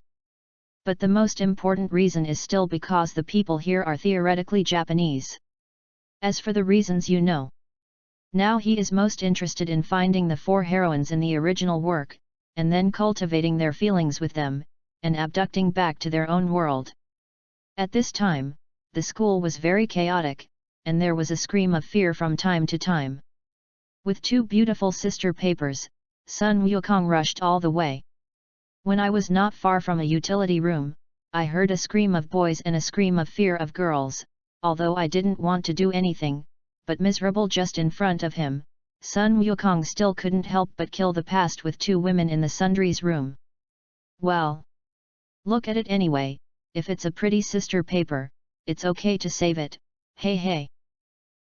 But the most important reason is still because the people here are theoretically Japanese. As for the reasons you know. Now he is most interested in finding the 4 heroines in the original work, and then cultivating their feelings with them, and abducting back to their own world. At this time, the school was very chaotic, and there was a scream of fear from time to time. With 2 beautiful sister papers, Sun Wukong rushed all the way. When I was not far from a utility room, I heard a scream of boys and a scream of fear of girls, although I didn't want to do anything, but miserable just in front of him, Sun Wukong still couldn't help but kill the past with 2 women in the sundries room. Well, look at it anyway, if it's a pretty sister paper, it's okay to save it, hey hey.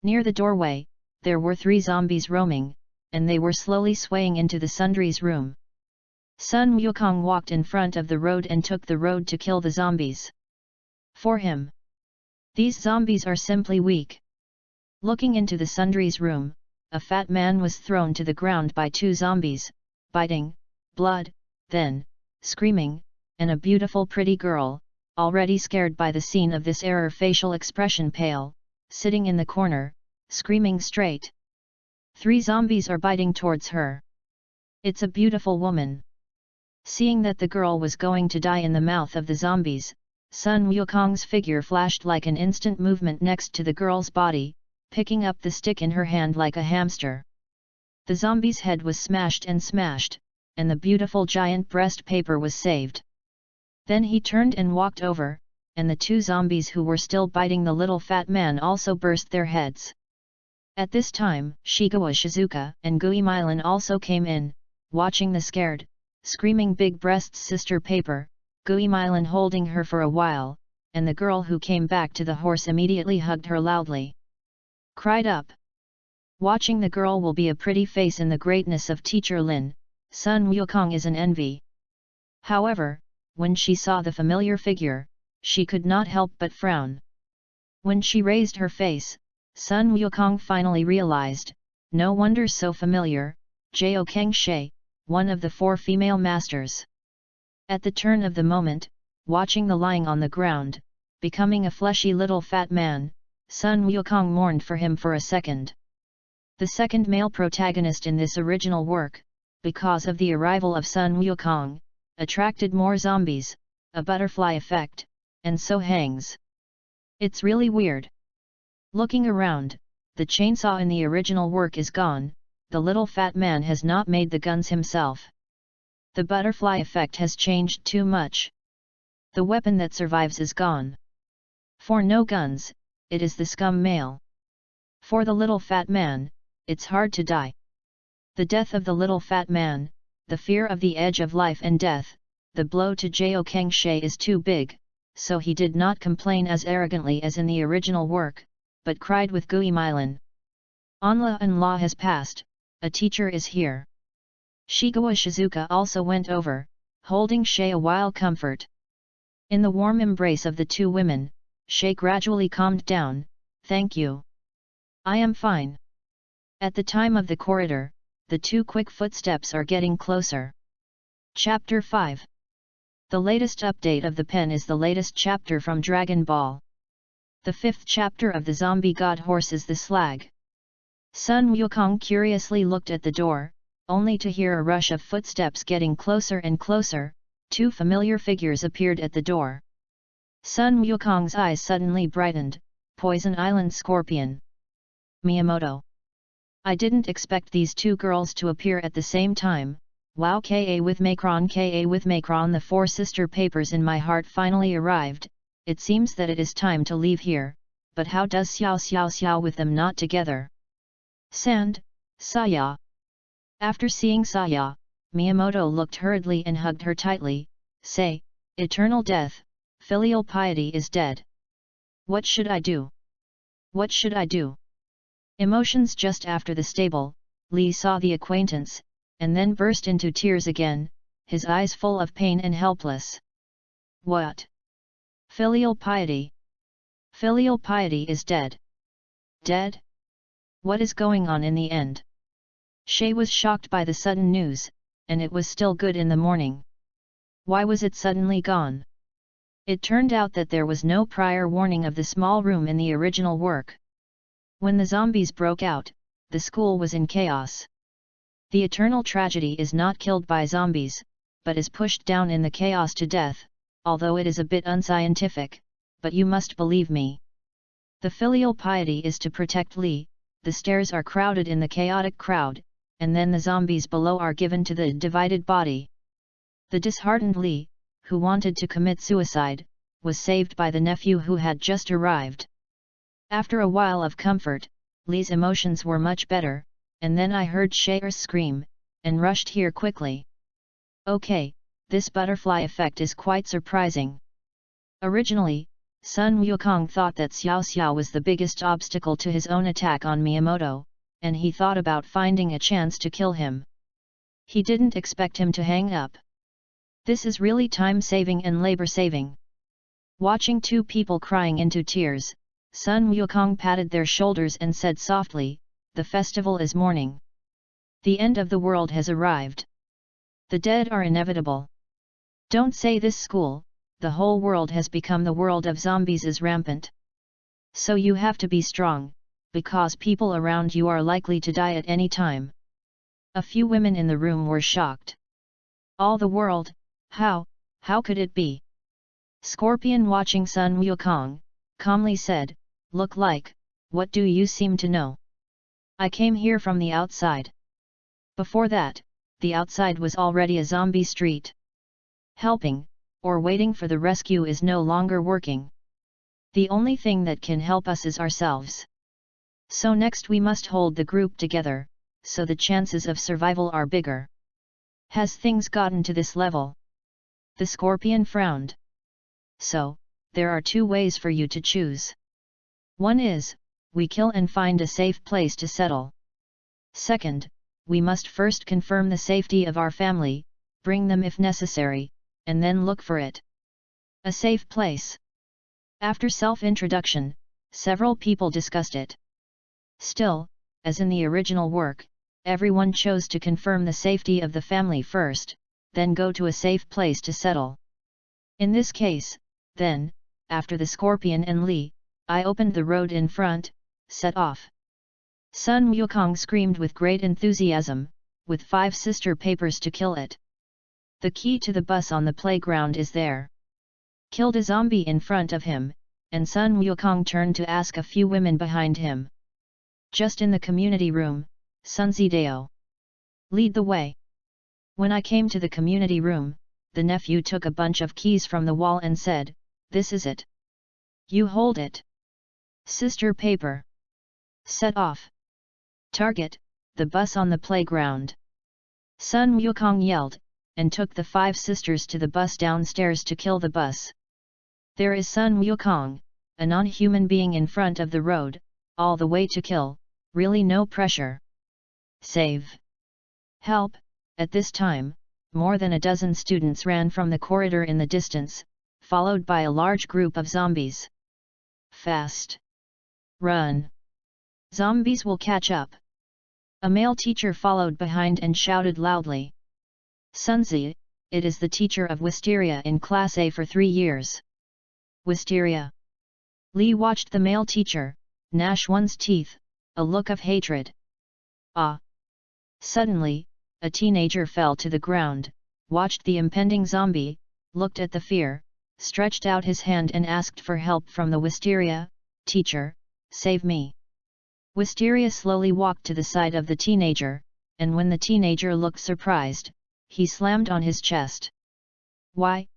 Near the doorway, there were 3 zombies roaming, and they were slowly swaying into the sundries room. Sun Wukong walked in front of the road and took the road to kill the zombies. For him, these zombies are simply weak. Looking into the sundries room, a fat man was thrown to the ground by 2 zombies, biting, blood, then, screaming, and a beautiful pretty girl, already scared by the scene of this error facial expression pale, sitting in the corner, screaming straight. 3 zombies are biting towards her. It's a beautiful woman. Seeing that the girl was going to die in the mouth of the zombies, Sun Wukong's figure flashed like an instant movement next to the girl's body, picking up the stick in her hand like a hamster. The zombie's head was smashed, and the beautiful giant breast paper was saved. Then he turned and walked over, and the 2 zombies who were still biting the little fat man also burst their heads. At this time, Shigawa Shizuka and Gui Milan also came in, watching the scared, screaming big breasts sister paper, Gui Milan holding her for a while, and the girl who came back to the horse immediately hugged her loudly. Cried up. Watching the girl will be a pretty face in the greatness of Teacher Lin, Sun Wukong is an envy. However, when she saw the familiar figure, she could not help but frown. When she raised her face, Sun Wukong finally realized, no wonder so familiar, Jiao Kengshe, one of the 4 female masters. At the turn of the moment, watching the lying on the ground, becoming a fleshy little fat man, Sun Wukong mourned for him for a second. The second male protagonist in this original work, because of the arrival of Sun Wukong, attracted more zombies, a butterfly effect, and so hangs. It's really weird. Looking around, the chainsaw in the original work is gone, the little fat man has not made the guns himself. The butterfly effect has changed too much. The weapon that survives is gone. For no guns, it is the scum male. For the little fat man, it's hard to die. The death of the little fat man, the fear of the edge of life and death, the blow to Jiao Kengshe is too big, so he did not complain as arrogantly as in the original work, but cried with Gui Milan. Onla and law has passed, a teacher is here. Shigawa Shizuka also went over, holding Shay a while comfort. In the warm embrace of the two women, Shay gradually calmed down. Thank you. I am fine. At the time of the corridor, the two quick footsteps are getting closer. Chapter 5. The latest update of the pen is the latest chapter from Dragon Ball. The 5th chapter of the zombie god horse is the slag. Sun Wukong curiously looked at the door, only to hear a rush of footsteps getting closer and closer. Two familiar figures appeared at the door. Sun Wukong's eyes suddenly brightened. Poison Island Scorpion. Miyamoto. I didn't expect these two girls to appear at the same time. Wow, Ka with Macron, the four sister papers in my heart finally arrived. It seems that it is time to leave here, but how does Xiao with them not together? Sand, Saya. After seeing Saya, Miyamoto looked hurriedly and hugged her tightly. Say, eternal death, filial piety is dead. What should I do? What should I do? Emotions. Just after the stable, Lee saw the acquaintance, and then burst into tears again, his eyes full of pain and helpless. What? Filial piety? Filial piety is dead. Dead? What is going on in the end? Shay was shocked by the sudden news, and it was still good in the morning. Why was it suddenly gone? It turned out that there was no prior warning of the small room in the original work. When the zombies broke out, the school was in chaos. The eternal tragedy is not killed by zombies, but is pushed down in the chaos to death, although it is a bit unscientific, but you must believe me. The filial piety is to protect Lee. The stairs are crowded in the chaotic crowd, and then the zombies below are given to the divided body. The disheartened Lee, who wanted to commit suicide, was saved by the nephew who had just arrived. After a while of comfort, Lee's emotions were much better, and then I heard Shay's scream, and rushed here quickly. Okay, this butterfly effect is quite surprising. Originally, Sun Wukong thought that Xiao was the biggest obstacle to his own attack on Miyamoto, and he thought about finding a chance to kill him. He didn't expect him to hang up. This is really time-saving and labor-saving. Watching two people crying into tears, Sun Wukong patted their shoulders and said softly, "The festival is morning. The end of the world has arrived. The dead are inevitable. Don't say this, school, the whole world has become the world of zombies is rampant. So you have to be strong, because people around you are likely to die at any time." A few women in the room were shocked. All the world, how could it be? Scorpion, watching Sun Wukong, calmly said, "Look like, what do you seem to know? I came here from the outside." Before that, the outside was already a zombie street. Helping, or waiting for the rescue is no longer working. The only thing that can help us is ourselves. So next we must hold the group together, so the chances of survival are bigger. Has things gotten to this level? The Scorpion frowned. So, there are two ways for you to choose. One is, we kill and find a safe place to settle. Second, we must first confirm the safety of our family, bring them if necessary, and then look for it. A safe place. After self-introduction, several people discussed it. Still, as in the original work, everyone chose to confirm the safety of the family first, then go to a safe place to settle. In this case, then, after the Scorpion and Lee, I opened the road in front, set off. Sun Wukong screamed with great enthusiasm, with 5 sister papers to kill it. The key to the bus on the playground is there. Killed a zombie in front of him, and Sun Wukong turned to ask a few women behind him. Just in the community room, Sunzideo. Lead the way. When I came to the community room, the nephew took a bunch of keys from the wall and said, "This is it. You hold it. Sister paper. Set off. Target, the bus on the playground." Sun Wukong yelled, and took the 5 sisters to the bus downstairs to kill the bus. There is Sun Wukong, a non-human being in front of the road, all the way to kill, really no pressure. Save. Help. At this time, more than a dozen students ran from the corridor in the distance, followed by a large group of zombies. Fast. Run. Zombies will catch up. A male teacher followed behind and shouted loudly. Sunzi, it is the teacher of Wisteria in Class A for 3 years. Wisteria. Li watched the male teacher, gnash one's teeth, a look of hatred. Ah! Suddenly, a teenager fell to the ground, watched the impending zombie, looked at the fear, stretched out his hand and asked for help from the Wisteria. Teacher, save me. Wisteria slowly walked to the side of the teenager, and when the teenager looked surprised, he slammed on his chest. Why?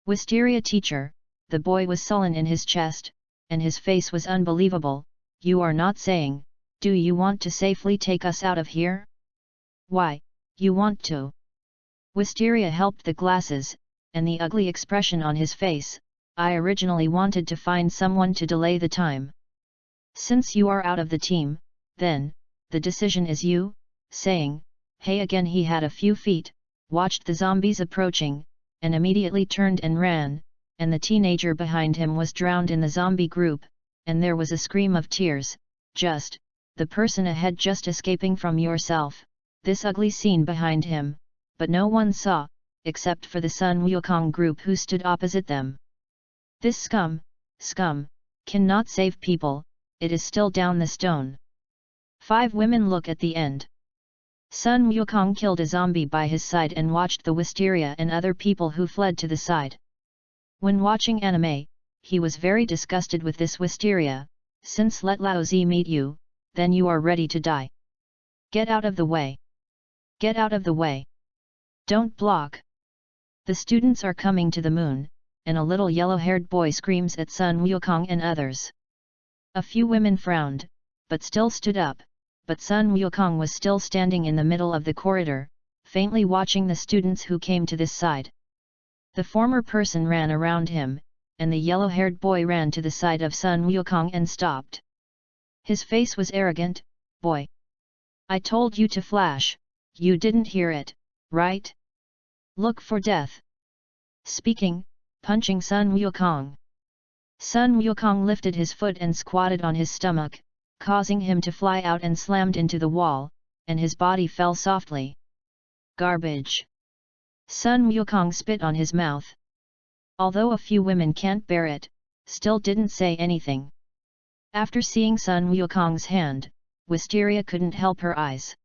Wisteria teacher, the boy was sullen in his chest, and his face was unbelievable. You are not saying, do you want to safely take us out of here? Why, you want to? Wisteria helped the glasses, and the ugly expression on his face. I originally wanted to find someone to delay the time. Since you are out of the team, then, the decision is you, saying, hey again. He had a few feet, watched the zombies approaching, and immediately turned and ran, and the teenager behind him was drowned in the zombie group, and there was a scream of tears, just, the person ahead just escaping from yourself, this ugly scene behind him, but no one saw, except for the Sun Wukong group who stood opposite them. This scum, cannot save people. It is still down the stone. 5 women look at the end. Sun Wukong killed a zombie by his side and watched the Wisteria and other people who fled to the side. When watching anime, he was very disgusted with this Wisteria. Since let Lao Zi meet you, then you are ready to die. Get out of the way. Get out of the way. Don't block. The students are coming to the moon, and a little yellow-haired boy screams at Sun Wukong and others. A few women frowned, but still stood up, but Sun Wukong was still standing in the middle of the corridor, faintly watching the students who came to this side. The former person ran around him, and the yellow-haired boy ran to the side of Sun Wukong and stopped. His face was arrogant. Boy! I told you to flash, you didn't hear it, right? Look for death. Speaking, punching Sun Wukong. Sun Wukong lifted his foot and squatted on his stomach, causing him to fly out and slammed into the wall, and his body fell softly. Garbage! Sun Wukong spit on his mouth. Although a few women can't bear it, still didn't say anything. After seeing Sun Wukong's hand, Wisteria couldn't help her eyes.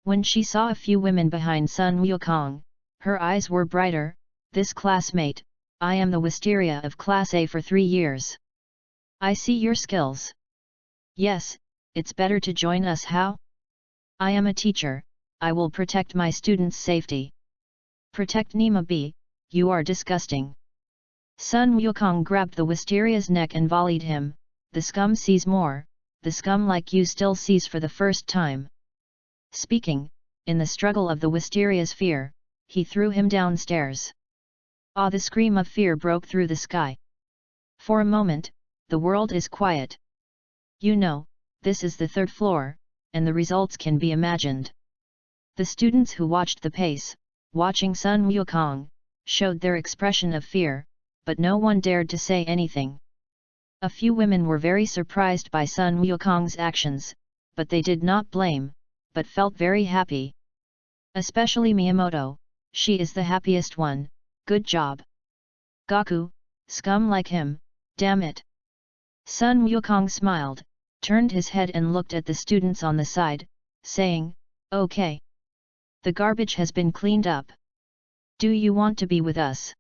When she saw a few women behind Sun Wukong, her eyes were brighter. This classmate, I am the Wisteria of Class A for 3 years. I see your skills. Yes, it's better to join us. How? I am a teacher, I will protect my students' safety. Protect Nima B, you are disgusting. Sun Wukong grabbed the Wisteria's neck and volleyed him. The scum sees more, the scum like you still sees for the first time. Speaking, in the struggle of the Wisteria's fear, he threw him downstairs. Ah! The scream of fear broke through the sky. For a moment, the world is quiet. You know, this is the 3rd floor, and the results can be imagined. The students who watched the pace, watching Sun Wukong, showed their expression of fear, but no one dared to say anything. A few women were very surprised by Sun Wukong's actions, but they did not blame, but felt very happy. Especially Miyamoto, she is the happiest one. Good job. Gaku, scum like him, damn it. Sun Wukong smiled, turned his head and looked at the students on the side, saying, okay. The garbage has been cleaned up. Do you want to be with us?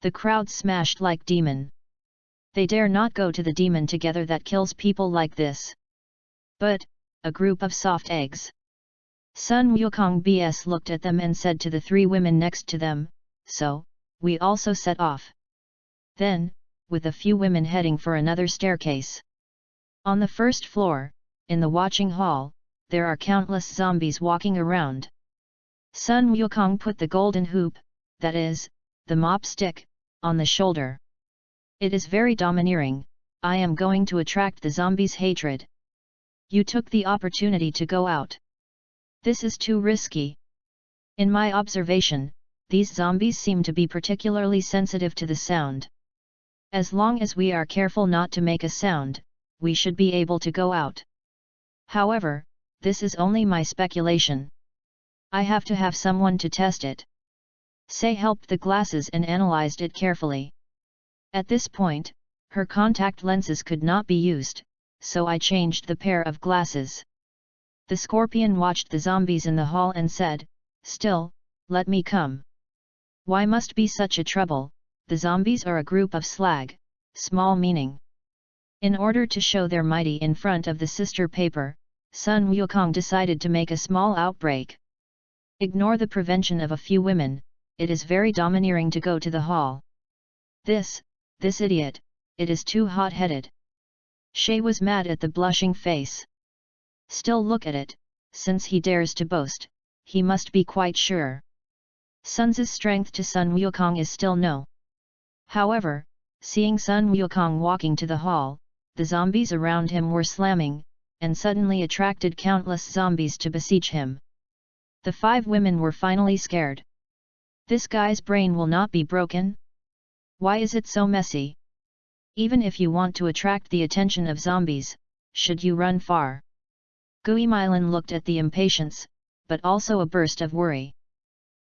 The crowd smashed like demon. They dare not go to the demon together that kills people like this. But, a group of soft eggs. Sun Wukong BS looked at them and said to the 3 women next to them, so, we also set off. Then, with a few women heading for another staircase. On the 1st floor, in the watching hall, there are countless zombies walking around. Sun Wukong put the golden hoop, that is, the mop stick, on the shoulder. It is very domineering. I am going to attract the zombies' hatred. You took the opportunity to go out. This is too risky. In my observation, these zombies seem to be particularly sensitive to the sound. As long as we are careful not to make a sound, we should be able to go out. However, this is only my speculation. I have to have someone to test it. Say helped the glasses and analyzed it carefully. At this point, her contact lenses could not be used, so I changed the pair of glasses. The scorpion watched the zombies in the hall and said, "Still, let me come. Why must be such a trouble? The zombies are a group of slag, small meaning." In order to show their mighty in front of the sister paper, Sun Wukong decided to make a small outbreak. Ignore the prevention of a few women, it is very domineering to go to the hall. This idiot, it is too hot-headed. Shay was mad at the blushing face. Still look at it, since he dares to boast, he must be quite sure. Sun's strength to Sun Wukong is still no. However, seeing Sun Wukong walking to the hall, the zombies around him were slamming, and suddenly attracted countless zombies to besiege him. The 5 women were finally scared. This guy's brain will not be broken? Why is it so messy? Even if you want to attract the attention of zombies, should you run far? Guimilin looked at the impatience, but also a burst of worry.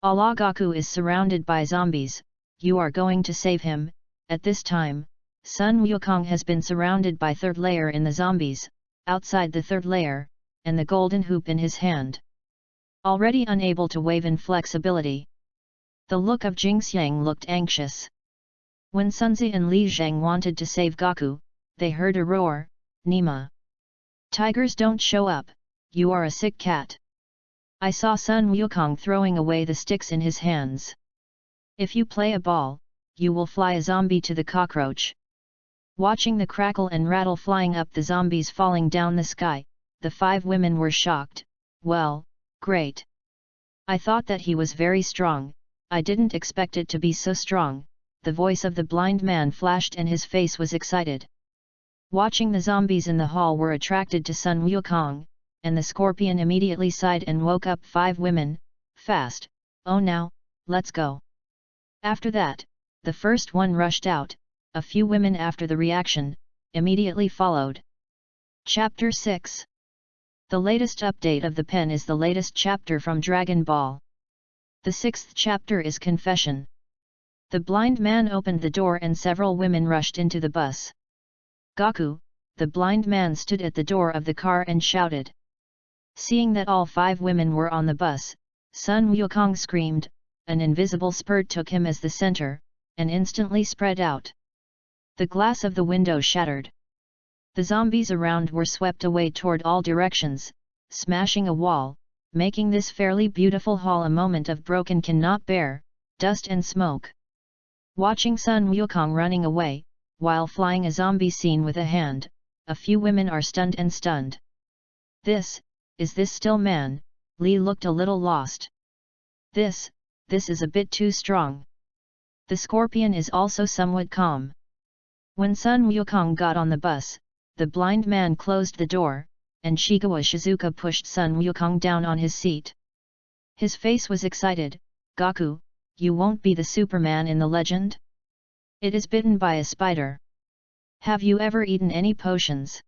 Allah Gaku is surrounded by zombies, you are going to save him. At this time, Sun Wukong has been surrounded by 3rd layer in the zombies, outside the 3rd layer, and the golden hoop in his hand. Already unable to wave in flexibility. The look of Jingxiang looked anxious. When Sunzi and Li Zhang wanted to save Gaku, they heard a roar, "Nima! Tigers don't show up, you are a sick cat." I saw Sun Wukong throwing away the sticks in his hands. If you play a ball, you will fly a zombie to the cockroach. Watching the crackle and rattle flying up the zombies falling down the sky, the 5 women were shocked. Well, great. I thought that he was very strong, I didn't expect it to be so strong. The voice of the blind man flashed and his face was excited. Watching the zombies in the hall were attracted to Sun Wukong, and the scorpion immediately sighed and woke up 5 women, fast. "Oh now, let's go." After that, the first one rushed out, a few women after the reaction, immediately followed. Chapter 6. The latest update of the pen is the latest chapter from Dragon Ball. The 6th chapter is Confession. The blind man opened the door and several women rushed into the bus. "Gaku!" The blind man stood at the door of the car and shouted. Seeing that all 5 women were on the bus, Sun Wukong screamed, an invisible spurt took him as the center, and instantly spread out. The glass of the window shattered. The zombies around were swept away toward all directions, smashing a wall, making this fairly beautiful hall a moment of broken cannot bear, dust and smoke. Watching Sun Wukong running away, while flying a zombie scene with a hand, a few women are stunned and stunned. Is this still man? Li looked a little lost. This is a bit too strong. The scorpion is also somewhat calm. When Sun Wukong got on the bus, the blind man closed the door, and Shigawa Shizuka pushed Sun Wukong down on his seat. His face was excited. "Gaku, you won't be the Superman in the legend? It is bitten by a spider. Have you ever eaten any potions?"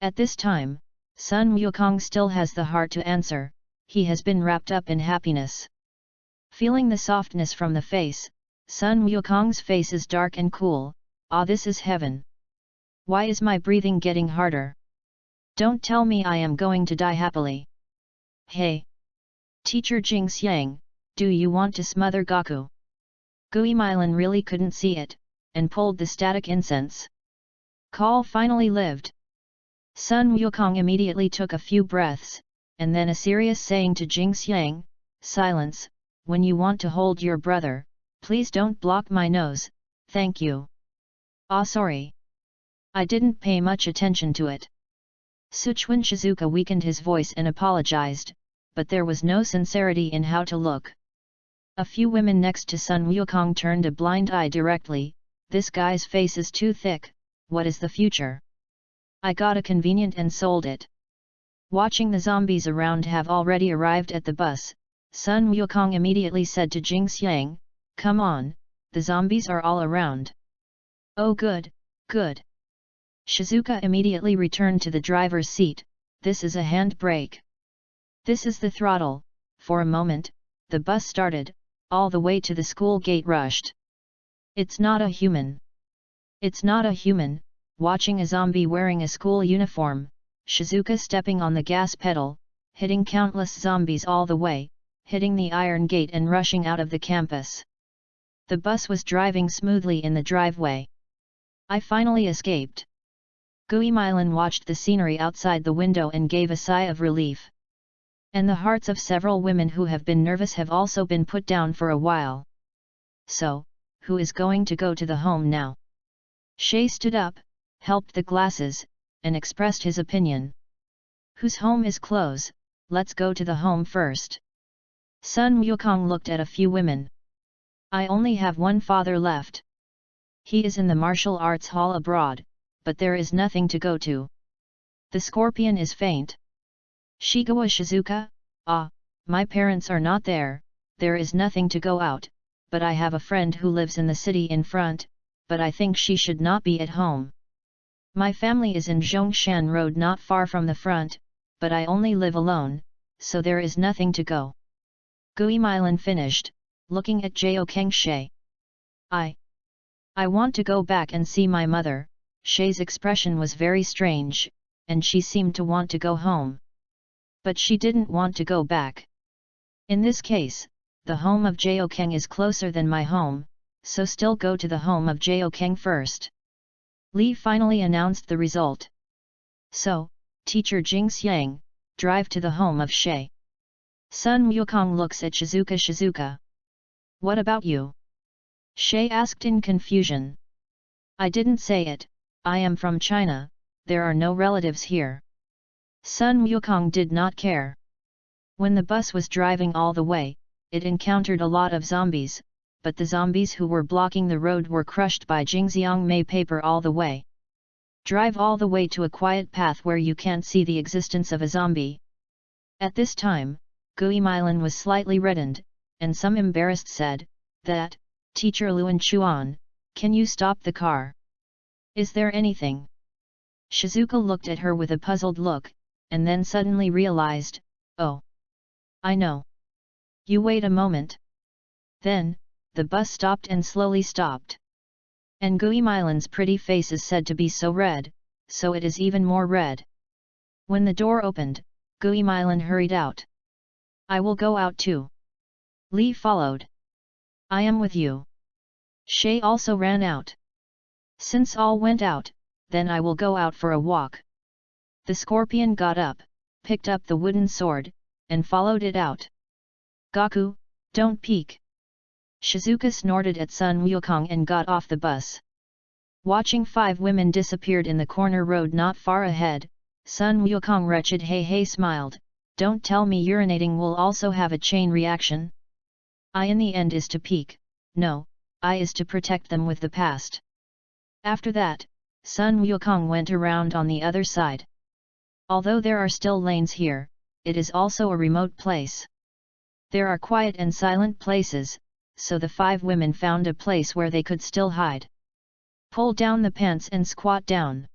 At this time, Sun Wukong still has the heart to answer, he has been wrapped up in happiness. Feeling the softness from the face, Sun Wukong's face is dark and cool. "Ah, this is heaven. Why is my breathing getting harder? Don't tell me I am going to die happily. Hey! Teacher Jingxiang, do you want to smother Gaku?" Guimilin really couldn't see it, and pulled the static incense. Call finally lived. Sun Wukong immediately took a few breaths, and then a serious saying to Jingxiang, "Silence, when you want to hold your brother, please don't block my nose, thank you." "Ah, sorry. I didn't pay much attention to it." Suchuan Shizuka weakened his voice and apologized, but there was no sincerity in how to look. A few women next to Sun Wukong turned a blind eye directly. "This guy's face is too thick, what is the future? I got a convenient and sold it. Watching the zombies around have already arrived at the bus, Sun Wukong immediately said to Jing Xiang, "Come on, the zombies are all around." "Oh good, good." Shizuka immediately returned to the driver's seat. "This is a handbrake. This is the throttle." For a moment, the bus started, all the way to the school gate rushed. "It's not a human. It's not a human." Watching a zombie wearing a school uniform, Shizuka stepping on the gas pedal, hitting countless zombies all the way, hitting the iron gate and rushing out of the campus. The bus was driving smoothly in the driveway. "I finally escaped." Guimilin watched the scenery outside the window and gave a sigh of relief. And the hearts of several women who have been nervous have also been put down for a while. "So, who is going to go to the home now?" Shay stood up, helped the glasses, and expressed his opinion. "Whose home is close, let's go to the home first." Sun Wukong looked at a few women. "I only have one father left. He is in the martial arts hall abroad, but there is nothing to go to. The scorpion is faint." Shigawa Shizuka, "Ah, my parents are not there, there is nothing to go out, but I have a friend who lives in the city in front, but I think she should not be at home. My family is in Zhongshan Road not far from the front, but I only live alone, so there is nothing to go." Guimilin finished, looking at Jiao Kengshe. I want to go back and see my mother." Shay's expression was very strange, and she seemed to want to go home. But she didn't want to go back. "In this case, the home of Jiao Keng is closer than my home, so still go to the home of Jiao Keng first." Li finally announced the result. "So, teacher Jing Xiang, drive to the home of Shay." Sun Wukong looks at Shizuka. "What about you?" Shay asked in confusion. "I didn't say it, I am from China, there are no relatives here." Sun Wukong did not care. When the bus was driving all the way, it encountered a lot of zombies, but the zombies who were blocking the road were crushed by Jingxiang Mei paper all the way. Drive all the way to a quiet path where you can't see the existence of a zombie. At this time, Guimilin was slightly reddened, and some embarrassed said, "That, Teacher Luan Chuan, can you stop the car? Is there anything?" Shizuka looked at her with a puzzled look, and then suddenly realized, "Oh, I know. You wait a moment." Then, the bus stopped and slowly stopped. And Guimilin's pretty face is said to be so red, so it is even more red. When the door opened, Guimilin hurried out. "I will go out too." Li followed. "I am with you." Shay also ran out. "Since all went out, then I will go out for a walk." The scorpion got up, picked up the wooden sword, and followed it out. "Gaku, don't peek." Shizuka snorted at Sun Wukong and got off the bus. Watching 5 women disappeared in the corner road not far ahead, Sun Wukong wretched hey smiled, "Don't tell me urinating will also have a chain reaction. I in the end is to peek, no, I is to protect them with the past." After that, Sun Wukong went around on the other side. Although there are still lanes here, it is also a remote place. There are quiet and silent places, so the 5 women found a place where they could still hide. Pull down the pants and squat down.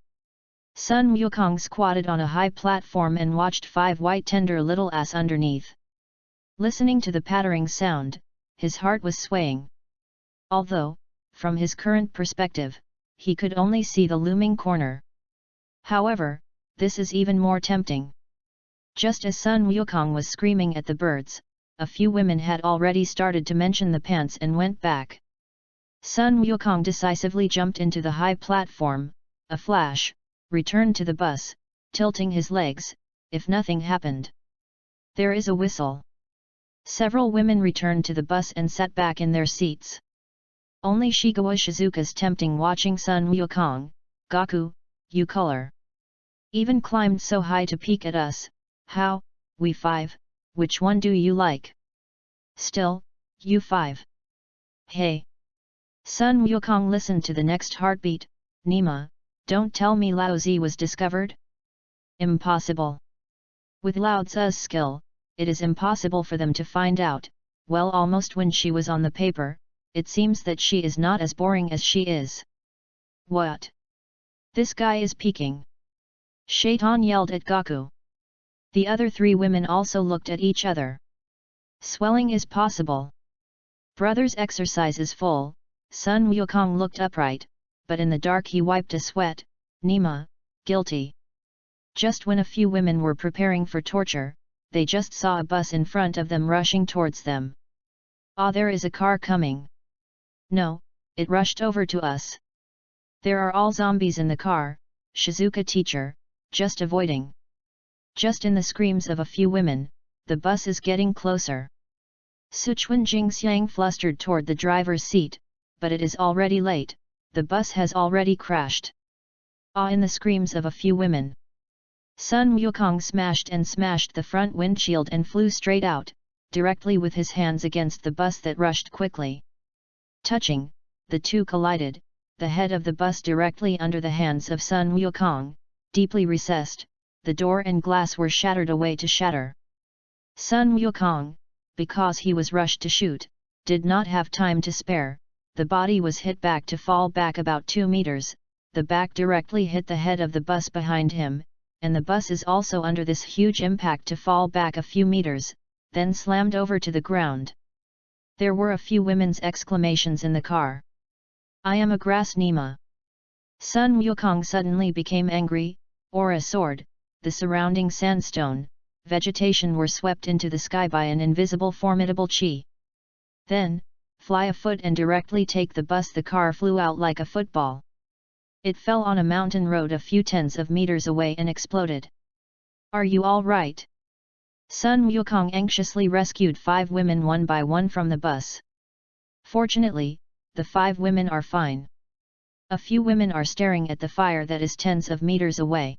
Sun Wukong squatted on a high platform and watched 5 white tender little ass underneath. Listening to the pattering sound, his heart was swaying. Although, from his current perspective, he could only see the looming corner. However, this is even more tempting. Just as Sun Wukong was screaming at the birds, a few women had already started to mention the pants and went back. Sun Wukong decisively jumped into the high platform, a flash, returned to the bus, tilting his legs, if nothing happened. There is a whistle. Several women returned to the bus and sat back in their seats. Only Shigawa Shizuka's tempting watching Sun Wukong. "Gaku, you color. Even climbed so high to peek at us, how, we 5, which one do you like? Still, you 5. Hey!" Sun Wukong listened to the next heartbeat. "Nima, don't tell me Lao Zi was discovered? Impossible. With Lao Tzu's skill, it is impossible for them to find out. Well, almost when she was on the paper, it seems that she is not as boring as she is. What? This guy is peeking! Shaitan yelled at Gaku. The other three women also looked at each other. Swelling is possible. Brother's exercise is full. Sun Wukong looked upright, but in the dark he wiped a sweat. Nima, guilty. Just when a few women were preparing for torture, they just saw a bus in front of them rushing towards them. Ah, there is a car coming. No, it rushed over to us. There are all zombies in the car, Shizuka teacher, just avoiding. Just in the screams of a few women, the bus is getting closer. Sichuan Jingxiang flustered toward the driver's seat, but it is already late, the bus has already crashed. Ah, in the screams of a few women. Sun Wukong smashed the front windshield and flew straight out, directly with his hands against the bus that rushed quickly. Touching, the two collided, the head of the bus directly under the hands of Sun Wukong, deeply recessed, the door and glass were shattered away to shatter. Sun Wukong, because he was rushed to shoot, did not have time to spare, the body was hit back to fall back about 2 meters, the back directly hit the head of the bus behind him, and the bus is also under this huge impact to fall back a few meters, then slammed over to the ground. There were a few women's exclamations in the car. I am a grass Nima. Sun Wukong suddenly became angry, or a sword, the surrounding sandstone, vegetation were swept into the sky by an invisible formidable chi. Then, fly a foot and directly take the bus. The car flew out like a football. It fell on a mountain road a few tens of meters away and exploded. Are you all right? Sun Wukong anxiously rescued 5 women one by one from the bus. Fortunately, the 5 women are fine. A few women are staring at the fire that is tens of meters away.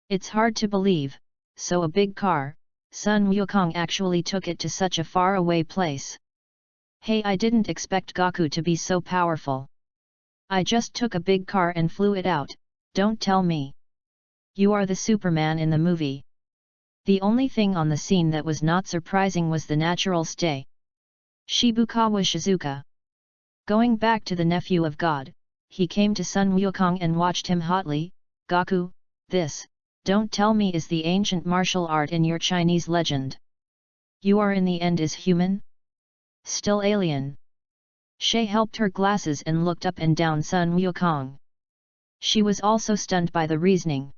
It's hard to believe, so a big car, Sun Wukong actually took it to such a far away place. Hey, I didn't expect Gaku to be so powerful. I just took a big car and flew it out, don't tell me. You are the Superman in the movie. The only thing on the scene that was not surprising was the natural stay. Shibukawa Shizuka. Going back to the nephew of God, he came to Sun Wukong and watched him hotly. Gaku, this, don't tell me, is the ancient martial art in your Chinese legend. You are in the end is human? Still alien? Shay helped her glasses and looked up and down Sun Wukong. She was also stunned by the reasoning.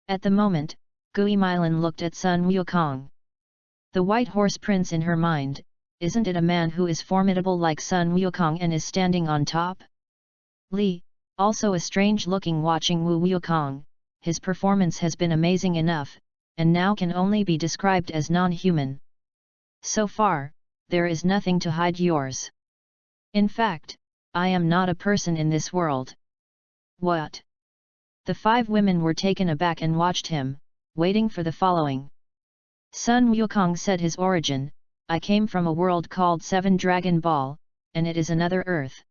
At the moment, Gui Milan looked at Sun Wukong. The white horse prince in her mind, isn't it a man who is formidable like Sun Wukong and is standing on top? Li, also a strange-looking watching Wu Wukong, his performance has been amazing enough, and now can only be described as non-human. So far, there is nothing to hide yours. In fact, I am not a person in this world. What? The 5 women were taken aback and watched him, waiting for the following. Sun Wukong said his origin, I came from a world called 7 Dragon Ball, and it is another Earth.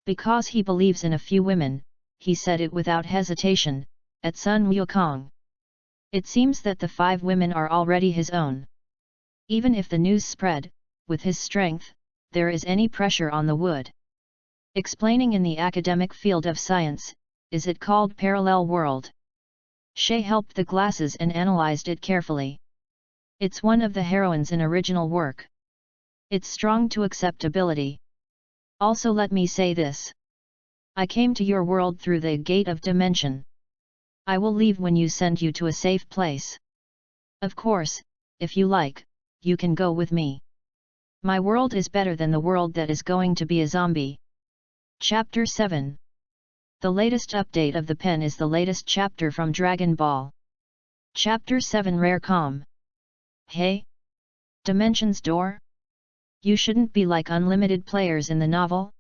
Because he believes in a few women, he said it without hesitation, at Sun Wukong. It seems that the 5 women are already his own. Even if the news spread, with his strength, there is any pressure on the wood. Explaining in the academic field of science, is it called parallel world? Shay helped the glasses and analyzed it carefully. It's one of the heroines in original work. It's strong to acceptability. Also let me say this. I came to your world through the gate of dimension. I will leave when you send you to a safe place. Of course, if you like, you can go with me. My world is better than the world that is going to be a zombie. Chapter 7. The latest update of the pen is the latest chapter from Dragon Ball. Chapter 7 Rare Calm. Hey? Dimensions door? You shouldn't be like unlimited players in the novel?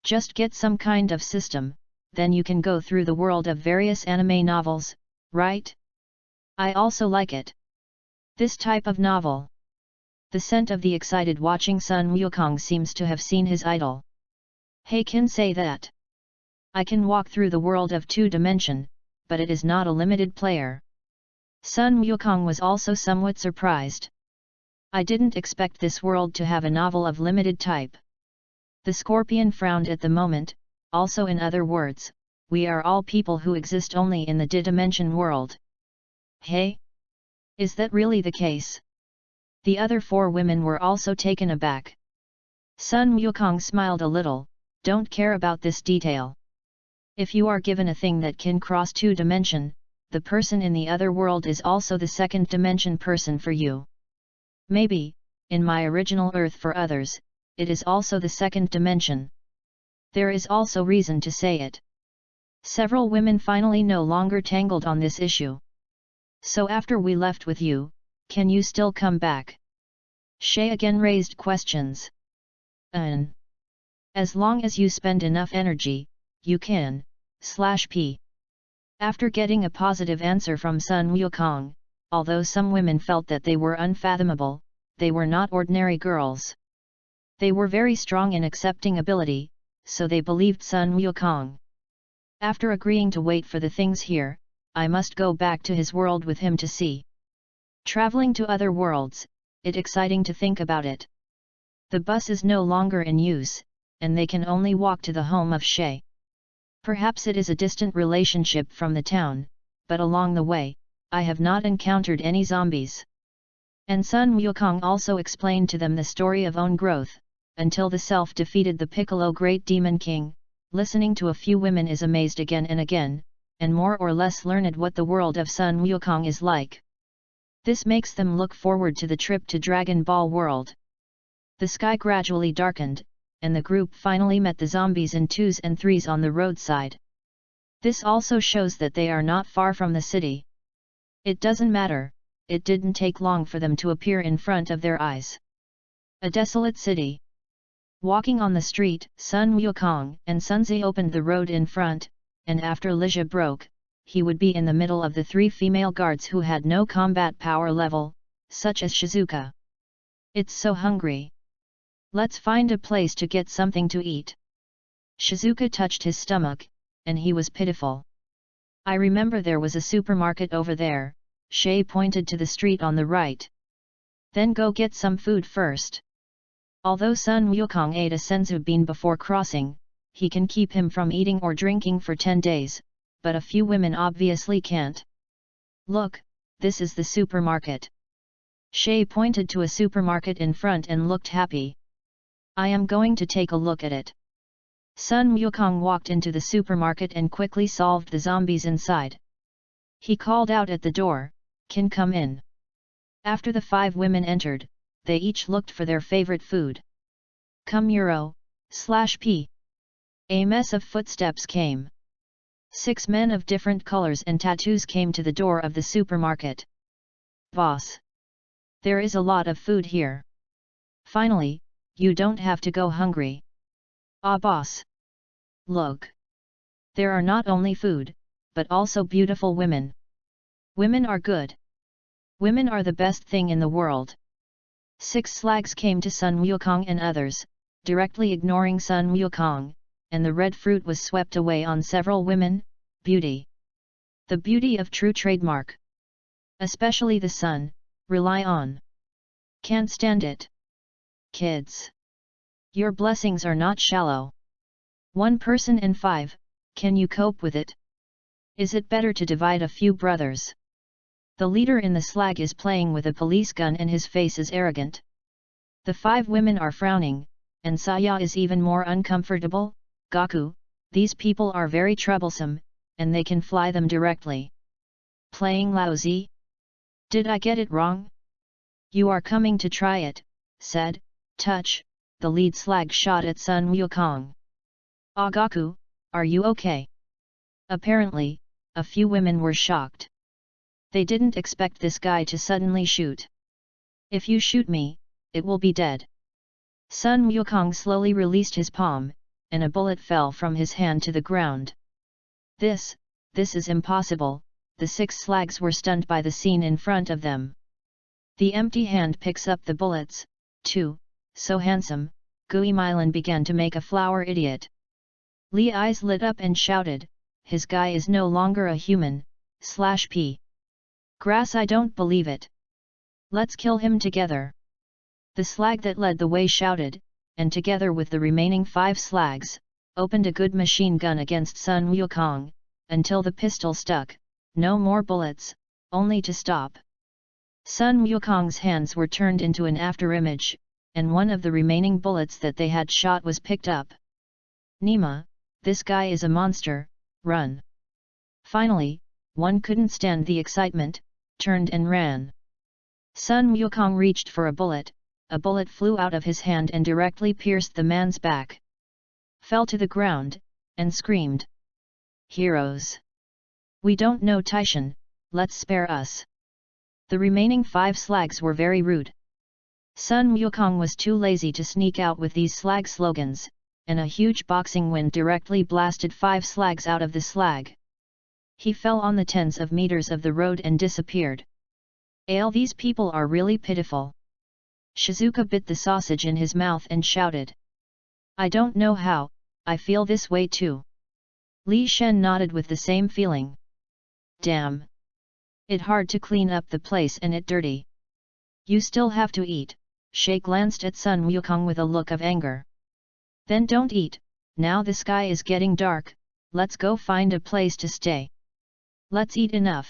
Just get some kind of system, then you can go through the world of various anime novels, right? I also like it. This type of novel. The scent of the excited watching Sun Wukong seems to have seen his idol. Hey, can say that. I can walk through the world of 2 dimension, but it is not a limited player. Sun Wukong was also somewhat surprised. I didn't expect this world to have a novel of limited type. The scorpion frowned at the moment. Also, in other words, we are all people who exist only in the D-dimension world. Hey? Is that really the case? The other 4 women were also taken aback. Sun Wukong smiled a little. Don't care about this detail. If you are given a thing that can cross 2 dimension, the person in the other world is also the 2nd dimension person for you. Maybe, in my original Earth for others, it is also the 2nd dimension. There is also reason to say it. Several women finally no longer tangled on this issue. So after we left with you, can you still come back? Shay again raised questions. As long as you spend enough energy, you can, /p. After getting a positive answer from Sun Wukong, although some women felt that they were unfathomable, they were not ordinary girls. They were very strong in accepting ability, so they believed Sun Wukong. After agreeing to wait for the things here, I must go back to his world with him to see. Traveling to other worlds, it's exciting to think about it. The bus is no longer in use, and they can only walk to the home of Shay. Perhaps it is a distant relationship from the town, but along the way, I have not encountered any zombies. And Sun Wukong also explained to them the story of own growth, until the self defeated the Piccolo Great Demon King. Listening to a few women is amazed again and again, and more or less learned what the world of Sun Wukong is like. This makes them look forward to the trip to Dragon Ball World. The sky gradually darkened, and the group finally met the zombies in 2s and 3s on the roadside. This also shows that they are not far from the city. It doesn't matter, it didn't take long for them to appear in front of their eyes. A desolate city. Walking on the street, Sun Wukong and Sunzi opened the road in front, and after Lizha broke, he would be in the middle of the 3 female guards who had no combat power level, such as Shizuka. It's so hungry. Let's find a place to get something to eat. Shizuka touched his stomach, and he was pitiful. I remember there was a supermarket over there. Shay pointed to the street on the right. Then go get some food first. Although Sun Wukong ate a senzu bean before crossing, he can keep him from eating or drinking for 10 days, but a few women obviously can't. Look, this is the supermarket. Shay pointed to a supermarket in front and looked happy. I am going to take a look at it. Sun Wukong walked into the supermarket and quickly solved the zombies inside. He called out at the door, "Can come in." After the 5 women entered, they each looked for their favorite food. Come /p. A mess of footsteps came. 6 men of different colors and tattoos came to the door of the supermarket. Boss. There is a lot of food here. Finally, you don't have to go hungry. Ah boss. Look. There are not only food, but also beautiful women. Women are good. Women are the best thing in the world. 6 slags came to Sun Wukong and others, directly ignoring Sun Wukong, and the red fruit was swept away on several women. Beauty. The beauty of true trademark. Especially the sun, rely on. Can't stand it. Kids. Your blessings are not shallow. 1 person in 5, can you cope with it? Is it better to divide a few brothers? The leader in the slag is playing with a police gun and his face is arrogant. The 5 women are frowning, and Saya is even more uncomfortable. Gaku, these people are very troublesome, and they can fly them directly. Playing lousy? Did I get it wrong? You are coming to try it, said, touch, the lead slag shot at Sun Wukong. Ah Gaku, are you okay? Apparently, a few women were shocked. They didn't expect this guy to suddenly shoot. If you shoot me, it will be dead. Sun Wukong slowly released his palm, and a bullet fell from his hand to the ground. This is impossible, the 6 slags were stunned by the scene in front of them. The empty hand picks up the bullets, too, so handsome, Gui Milan began to make a flower idiot. Li eyes lit up and shouted, his guy is no longer a human, /p. Grass, I don't believe it. Let's kill him together. The slag that led the way shouted, and together with the remaining 5 slags, opened a good machine gun against Sun Wukong, until the pistol stuck, no more bullets, only to stop. Sun Wukong's hands were turned into an afterimage, and one of the remaining bullets that they had shot was picked up. Nima, this guy is a monster, run. Finally, one couldn't stand the excitement, turned and ran. Sun Wukong reached for a bullet flew out of his hand and directly pierced the man's back. Fell to the ground, and screamed. Heroes! We don't know Taishan, let's spare us. The remaining 5 slags were very rude. Sun Wukong was too lazy to sneak out with these slag slogans, and a huge boxing wind directly blasted 5 slags out of the slag. He fell on the tens of meters of the road and disappeared. These people are really pitiful. Shizuka bit the sausage in his mouth and shouted. I don't know how, I feel this way too. Li Shen nodded with the same feeling. Damn! It hard to clean up the place and it dirty. You still have to eat, Shay glanced at Sun Wukong with a look of anger. Then don't eat, now the sky is getting dark, let's go find a place to stay. Let's eat enough.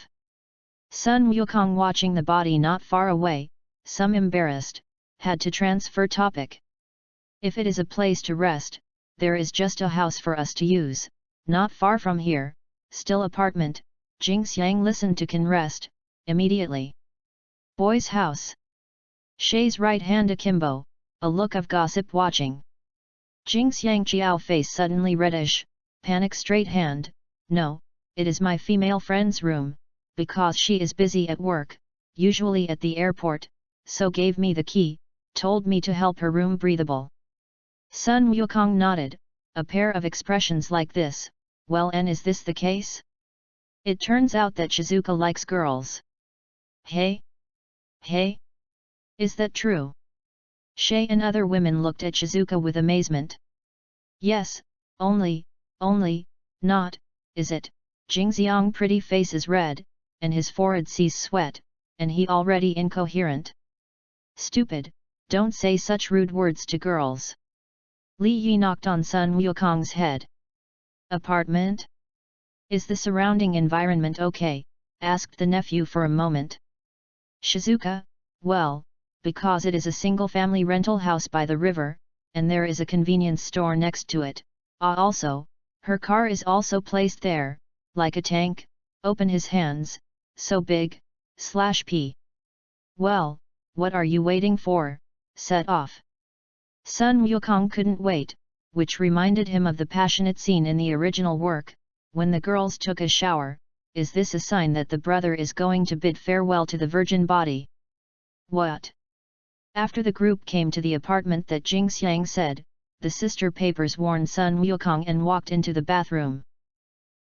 Sun Wukong, watching the body not far away, some embarrassed, had to transfer topic. If it is a place to rest, there is just a house for us to use, not far from here, still apartment. Jing Xiang listened to can rest, immediately. Boy's house. Shay's right hand akimbo, a look of gossip watching. Jing Xiang Chiao face suddenly reddish, panic straight hand, no, it is my female friend's room, because she is busy at work, usually at the airport, so gave me the key, told me to help her room breathable. Sun Wukong nodded, a pair of expressions like this, well, and is this the case? It turns out that Shizuka likes girls. Hey? Hey? Is that true? Shay and other women looked at Shizuka with amazement. Yes, only, not, is it? Jingxiang pretty face is red, and his forehead sees sweat, and he already incoherent. Stupid, don't say such rude words to girls. Li Yi knocked on Sun Wukong's head. Apartment? Is the surrounding environment okay? Asked the nephew for a moment. Shizuka, well, because it is a single-family rental house by the river, and there is a convenience store next to it. Also, her car is also placed there, like a tank, open his hands, so big, /p. Well, what are you waiting for, set off. Sun Wukong couldn't wait, which reminded him of the passionate scene in the original work, when the girls took a shower. Is this a sign that the brother is going to bid farewell to the virgin body? What? After the group came to the apartment that Jing Xiang said, the sister papers warned Sun Wukong and walked into the bathroom.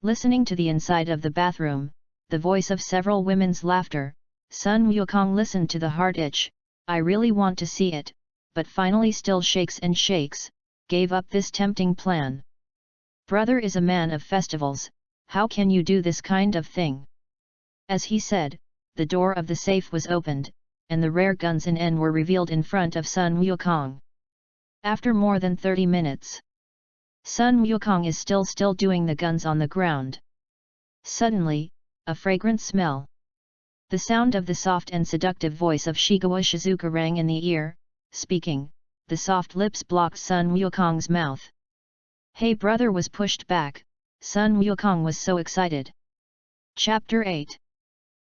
Listening to the inside of the bathroom, the voice of several women's laughter, Sun Wukong listened to the heart itch. I really want to see it, but finally still shakes, gave up this tempting plan. Brother is a man of festivals, how can you do this kind of thing? As he said, the door of the safe was opened, and the rare guns in N were revealed in front of Sun Wukong. After more than 30 minutes, Sun Wukong is still doing the guns on the ground. Suddenly, a fragrant smell. The sound of the soft and seductive voice of Shigawa Shizuka rang in the ear, speaking, the soft lips blocked Sun Wukong's mouth. Hey brother was pushed back, Sun Wukong was so excited. Chapter 8.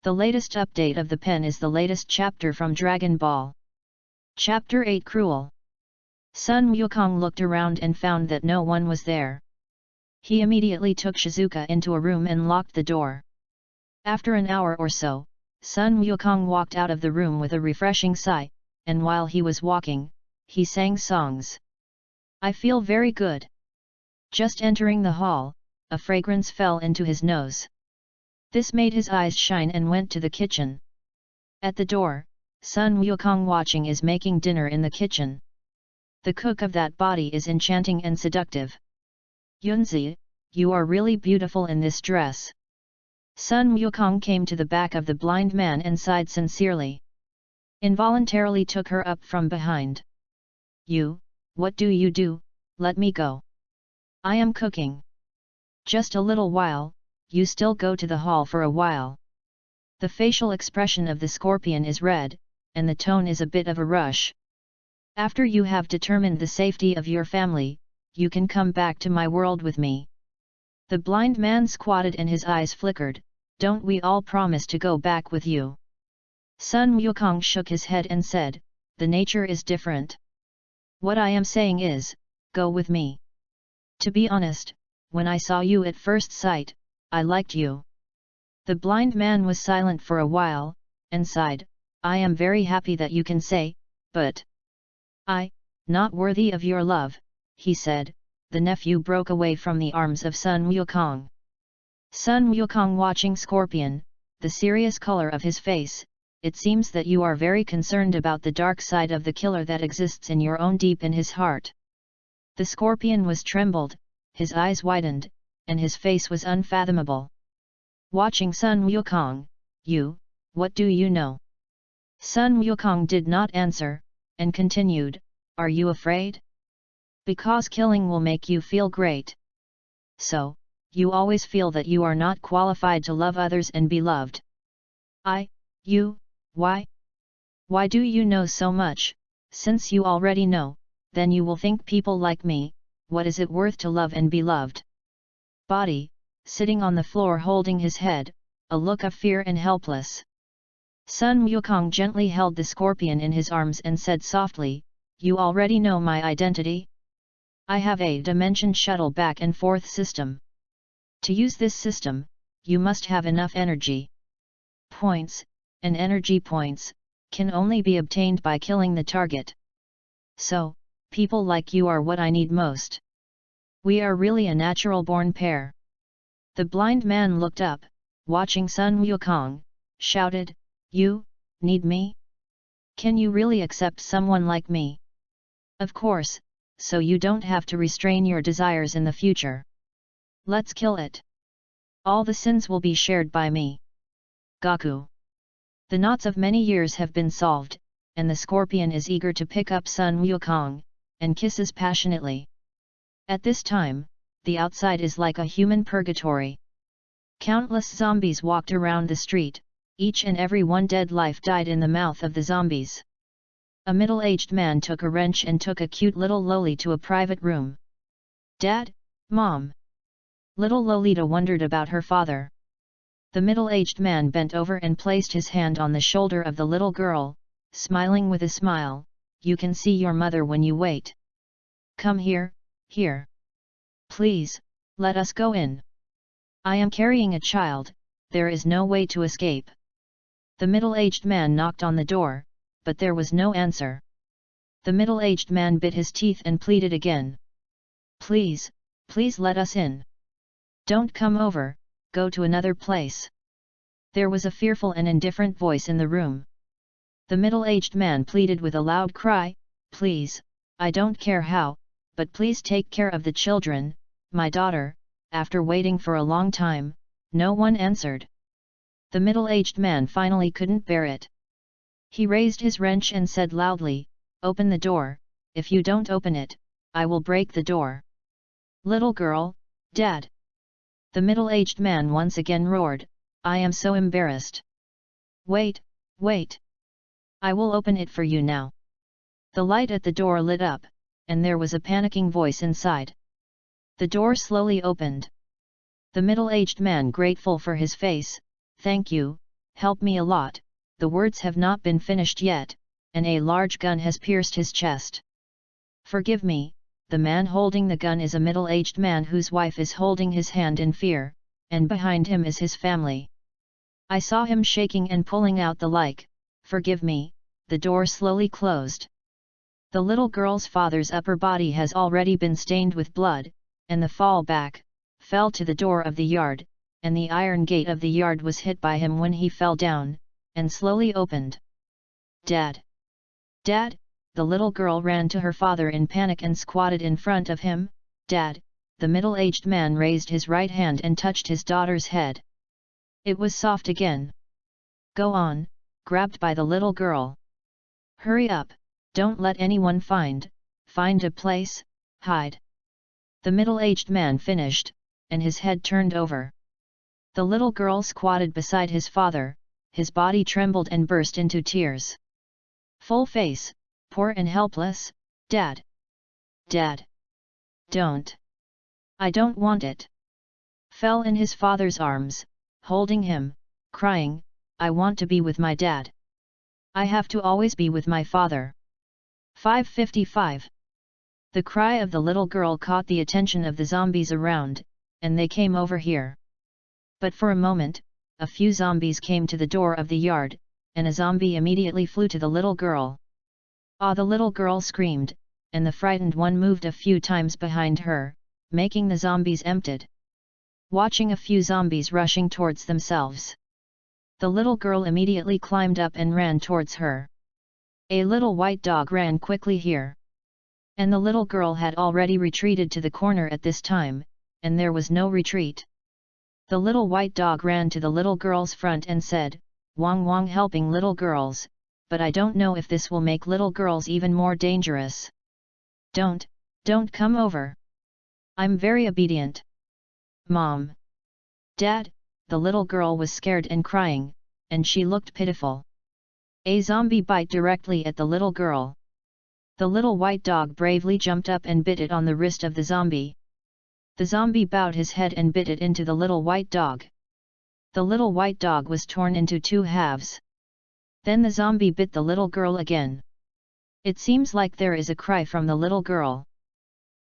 The latest update of the pen is the latest chapter from Dragon Ball. Chapter 8 Cruel. Sun Wukong looked around and found that no one was there. He immediately took Shizuka into a room and locked the door. After an hour or so, Sun Wukong walked out of the room with a refreshing sigh, and while he was walking, he sang songs. I feel very good. Just entering the hall, a fragrance fell into his nose. This made his eyes shine and went to the kitchen. At the door, Sun Wukong watching is making dinner in the kitchen. The cook of that body is enchanting and seductive. Yunzi, you are really beautiful in this dress. Sun Wukong came to the back of the blind man and sighed sincerely. Involuntarily took her up from behind. You, what do you do? Let me go. I am cooking. Just a little while, you still go to the hall for a while. The facial expression of the scorpion is red, and the tone is a bit of a rush. After you have determined the safety of your family, you can come back to my world with me. The blind man squatted and his eyes flickered. Don't we all promise to go back with you? Sun Wukong shook his head and said, the nature is different. What I am saying is, go with me. To be honest, when I saw you at first sight, I liked you. The blind man was silent for a while, and sighed, I am very happy that you can say, but not worthy of your love, he said. The nephew broke away from the arms of Sun Wukong. Sun Wukong watching Scorpion, the serious color of his face, it seems that you are very concerned about the dark side of the killer that exists in your own deep in his heart. The Scorpion was trembled, his eyes widened, and his face was unfathomable. Watching Sun Wukong, you, what do you know? Sun Wukong did not answer, and continued, are you afraid? Because killing will make you feel great. So, you always feel that you are not qualified to love others and be loved. Why? Why do you know so much? Since you already know, then you will think people like me, what is it worth to love and be loved? Body, sitting on the floor holding his head, a look of fear and helpless. Sun Wukong gently held the scorpion in his arms and said softly, you already know my identity? I have a dimension shuttle back and forth system. To use this system, you must have enough energy points, and energy points can only be obtained by killing the target. So, people like you are what I need most. We are really a natural-born pair. The blind man looked up, watching Sun Wukong, shouted, you need me? Can you really accept someone like me? Of course, so you don't have to restrain your desires in the future. Let's kill it. All the sins will be shared by me. Gaku. The knots of many years have been solved, and the scorpion is eager to pick up Sun Wukong, and kisses passionately. At this time, the outside is like a human purgatory. Countless zombies walked around the street, each and every one dead life died in the mouth of the zombies. A middle-aged man took a wrench and took a cute little Loli to a private room. Dad, Mom. Little Lolita wondered about her father. The middle-aged man bent over and placed his hand on the shoulder of the little girl, smiling with a smile, you can see your mother when you wait. Come here, here. Please, let us go in. I am carrying a child, there is no way to escape. The middle-aged man knocked on the door, but there was no answer. The middle-aged man bit his teeth and pleaded again. Please, please let us in. Don't come over, go to another place. There was a fearful and indifferent voice in the room. The middle-aged man pleaded with a loud cry, please, I don't care how, but please take care of the children, my daughter. After waiting for a long time, no one answered. The middle-aged man finally couldn't bear it. He raised his wrench and said loudly, open the door, if you don't open it, I will break the door. Little girl, Dad. The middle-aged man once again roared, I am so embarrassed. Wait, wait. I will open it for you now. The light at the door lit up, and there was a panicking voice inside. The door slowly opened. The middle-aged man, grateful for his face, thank you, help me a lot, the words have not been finished yet, and a large gun has pierced his chest. Forgive me, the man holding the gun is a middle-aged man whose wife is holding his hand in fear, and behind him is his family. I saw him shaking and pulling out the like, forgive me, the door slowly closed. The little girl's father's upper body has already been stained with blood, and the fall back, fell to the door of the yard, and the iron gate of the yard was hit by him when he fell down, and slowly opened. Dad! Dad! The little girl ran to her father in panic and squatted in front of him. Dad! The middle-aged man raised his right hand and touched his daughter's head. It was soft again. Go on, grabbed by the little girl. Hurry up, don't let anyone find a place, hide. The middle-aged man finished, and his head turned over. The little girl squatted beside his father, his body trembled and burst into tears. Full face, poor and helpless, Dad. Dad. Don't. I don't want it. Fell in his father's arms, holding him, crying, I want to be with my dad. I have to always be with my father. 555. The cry of the little girl caught the attention of the zombies around, and they came over here. But for a moment, a few zombies came to the door of the yard, and a zombie immediately flew to the little girl. Ah! The little girl screamed, and the frightened one moved a few times behind her, making the zombies emptied. Watching a few zombies rushing towards themselves, the little girl immediately climbed up and ran towards her. A little white dog ran quickly here. And the little girl had already retreated to the corner at this time, and there was no retreat. The little white dog ran to the little girl's front and said, Wong Wong, helping little girls, but I don't know if this will make little girls even more dangerous. Don't come over. I'm very obedient. Mom. Dad, the little girl was scared and crying, and she looked pitiful. A zombie bit directly at the little girl. The little white dog bravely jumped up and bit it on the wrist of the zombie. The zombie bowed his head and bit it into the little white dog. The little white dog was torn into two halves. Then the zombie bit the little girl again. It seems like there is a cry from the little girl.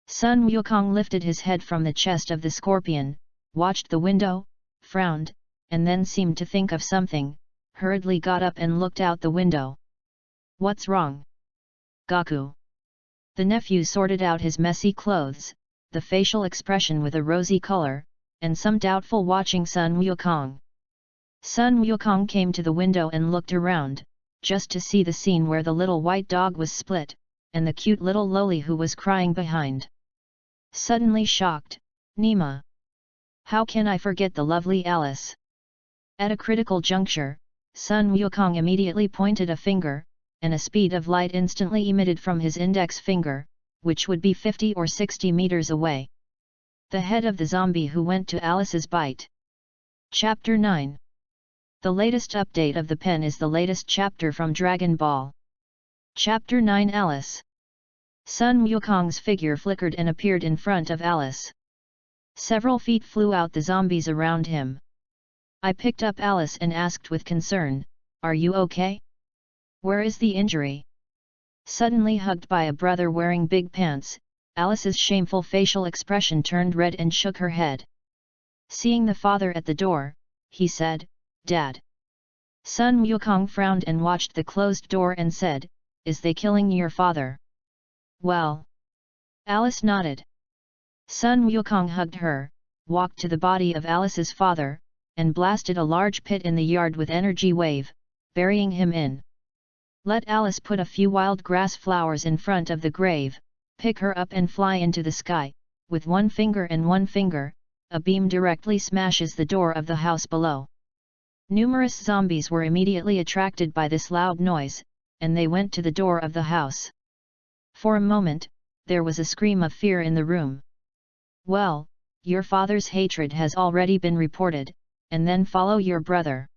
Sun Wukong lifted his head from the chest of the scorpion, watched the window, frowned, and then seemed to think of something, hurriedly got up and looked out the window. What's wrong? Gaku. The nephew sorted out his messy clothes, the facial expression with a rosy color, and some doubtful watching Sun Wukong. Sun Wukong came to the window and looked around, just to see the scene where the little white dog was split, and the cute little loli who was crying behind. Suddenly shocked, Nima. How can I forget the lovely Alice? At a critical juncture, Sun Wukong immediately pointed a finger, and a speed of light instantly emitted from his index finger, which would be 50 or 60 meters away. The head of the zombie who went to Alice's bite. Chapter 9. The latest update of the pen is the latest chapter from Dragon Ball. Chapter 9. Alice. Sun Wukong's figure flickered and appeared in front of Alice. Several feet flew out the zombies around him. I picked up Alice and asked with concern, Are you okay? Where is the injury? Suddenly hugged by a brother wearing big pants, Alice's shameful facial expression turned red and shook her head. Seeing the father at the door, he said, Dad. Sun Wukong frowned and watched the closed door and said, Is they killing your father? Well. Alice nodded. Sun Wukong hugged her, walked to the body of Alice's father, and blasted a large pit in the yard with energy wave, burying him in. Let Alice put a few wild grass flowers in front of the grave, pick her up and fly into the sky. With one finger, a beam directly smashes the door of the house below. Numerous zombies were immediately attracted by this loud noise, and they went to the door of the house. For a moment, there was a scream of fear in the room. Well, your father's hatred has already been reported, and then follow your brother.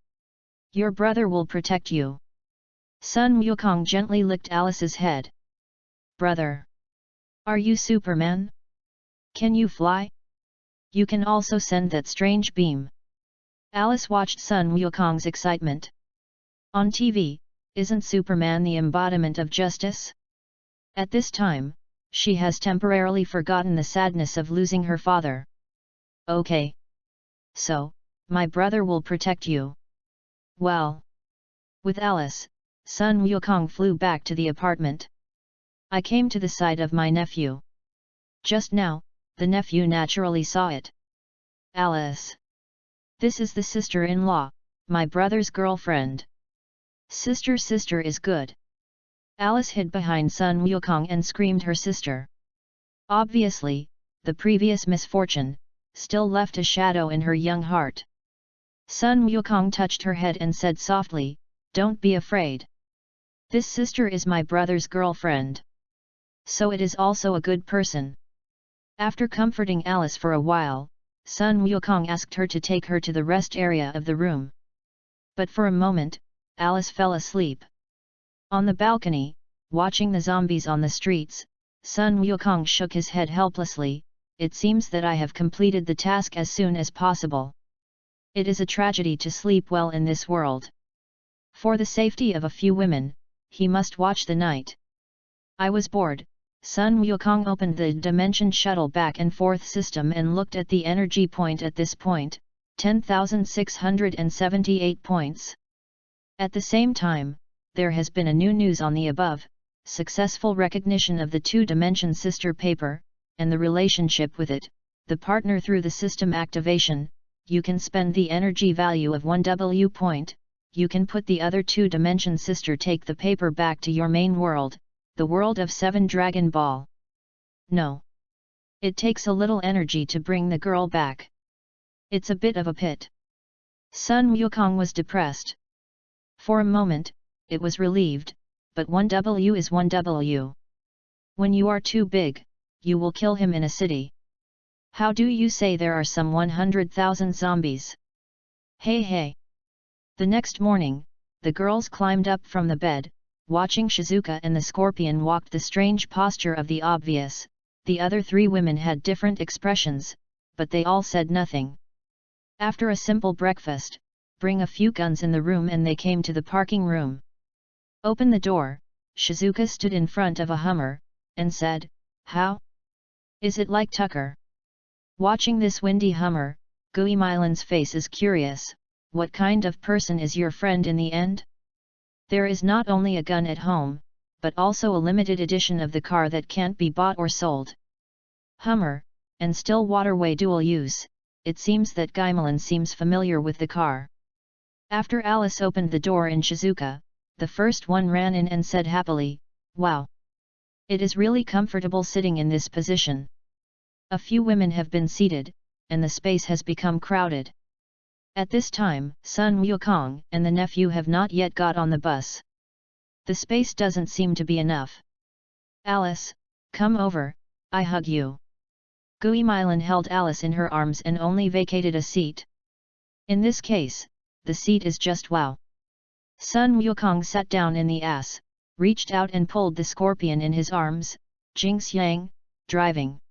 Your brother will protect you. Sun Wukong gently licked Alice's head. Brother. Are you Superman? Can you fly? You can also send that strange beam. Alice watched Sun Wukong's excitement. On TV, isn't Superman the embodiment of justice? At this time, she has temporarily forgotten the sadness of losing her father. Okay. So, my brother will protect you. Well. With Alice, Sun Wukong flew back to the apartment. I came to the side of my nephew. Just now, the nephew naturally saw it. Alice. This is the sister-in-law, my brother's girlfriend. Sister is good. Alice hid behind Sun Wukong and screamed her sister. Obviously, the previous misfortune still left a shadow in her young heart. Sun Wukong touched her head and said softly, "Don't be afraid. This sister is my brother's girlfriend. So it is also a good person." After comforting Alice for a while, Sun Wukong asked her to take her to the rest area of the room. But for a moment, Alice fell asleep. On the balcony, watching the zombies on the streets, Sun Wukong shook his head helplessly. "It seems that I have completed the task as soon as possible. It is a tragedy to sleep well in this world. For the safety of a few women, he must watch the night. I was bored." Sun Wukong opened the dimension shuttle back and forth system and looked at the energy point at this point, 10,678 points. At the same time, there has been a new news on the above, successful recognition of the two-dimension sister paper, and the relationship with it, the partner through the system activation. You can spend the energy value of 1 W point, you can put the other two-dimension sister take the paper back to your main world, the world of 7 Dragon Ball. No. It takes a little energy to bring the girl back. It's a bit of a pit. Sun Wukong was depressed. For a moment, it was relieved, but 1 W is 1 W. When you are too big, you will kill him in a city. How do you say there are some 100,000 zombies? Hey! The next morning, the girls climbed up from the bed, watching Shizuka and the scorpion walked the strange posture of the obvious. The other 3 women had different expressions, but they all said nothing. After a simple breakfast, bring a few guns in the room and they came to the parking room. Open the door. Shizuka stood in front of a Hummer, and said, "How? Is it like Tucker?" Watching this windy Hummer, Guimilan's face is curious. "What kind of person is your friend in the end? There is not only a gun at home, but also a limited edition of the car that can't be bought or sold. Hummer, and still waterway dual use." It seems that Guimilan seems familiar with the car. After Alice opened the door in Shizuka, the first one ran in and said happily, "Wow! It is really comfortable sitting in this position." A few women have been seated, and the space has become crowded. At this time, Sun Wukong and the nephew have not yet got on the bus. The space doesn't seem to be enough. "Alice, come over, I hug you." Guimilan held Alice in her arms and only vacated a seat. In this case, the seat is just wow. Sun Wukong sat down in the ass, reached out and pulled the scorpion in his arms. Jingxiang, driving.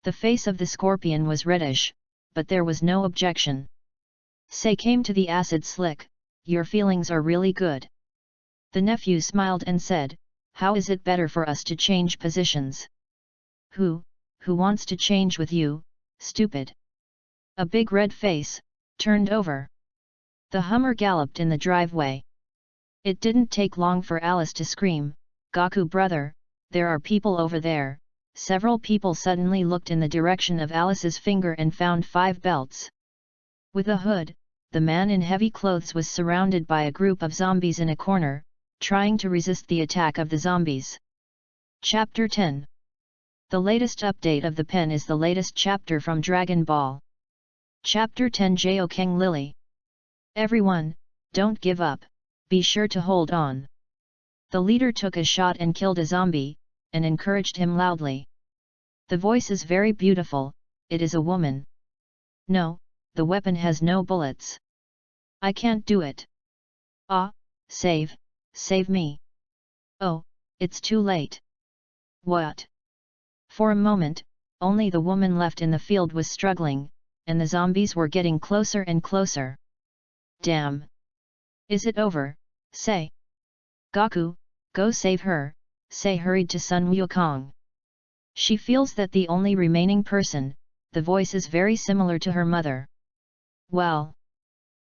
The face of the scorpion was reddish, but there was no objection. Say came to the acid slick, "Your feelings are really good." The nephew smiled and said, "How is it better for us to change positions?" Who wants to change with you, stupid?" A big red face, turned over. The Hummer galloped in the driveway. It didn't take long for Alice to scream, "Goku brother, there are people over there." Several people suddenly looked in the direction of Alice's finger and found 5 belts. With a hood, the man in heavy clothes was surrounded by a group of zombies in a corner, trying to resist the attack of the zombies. Chapter 10. The latest update of the pen is the latest chapter from Dragon Ball. Chapter 10 Jeokeng Lily. Everyone, don't give up, be sure to hold on. The leader took a shot and killed a zombie, and encouraged him loudly. The voice is very beautiful, it is a woman. No, the weapon has no bullets. I can't do it. Ah, save me. Oh, it's too late. What? For a moment, only the woman left in the field was struggling, and the zombies were getting closer and closer. Damn! Is it over, Say? Goku, go save her, Say hurried to Sun Wukong. She feels that the only remaining person, the voice is very similar to her mother. Well,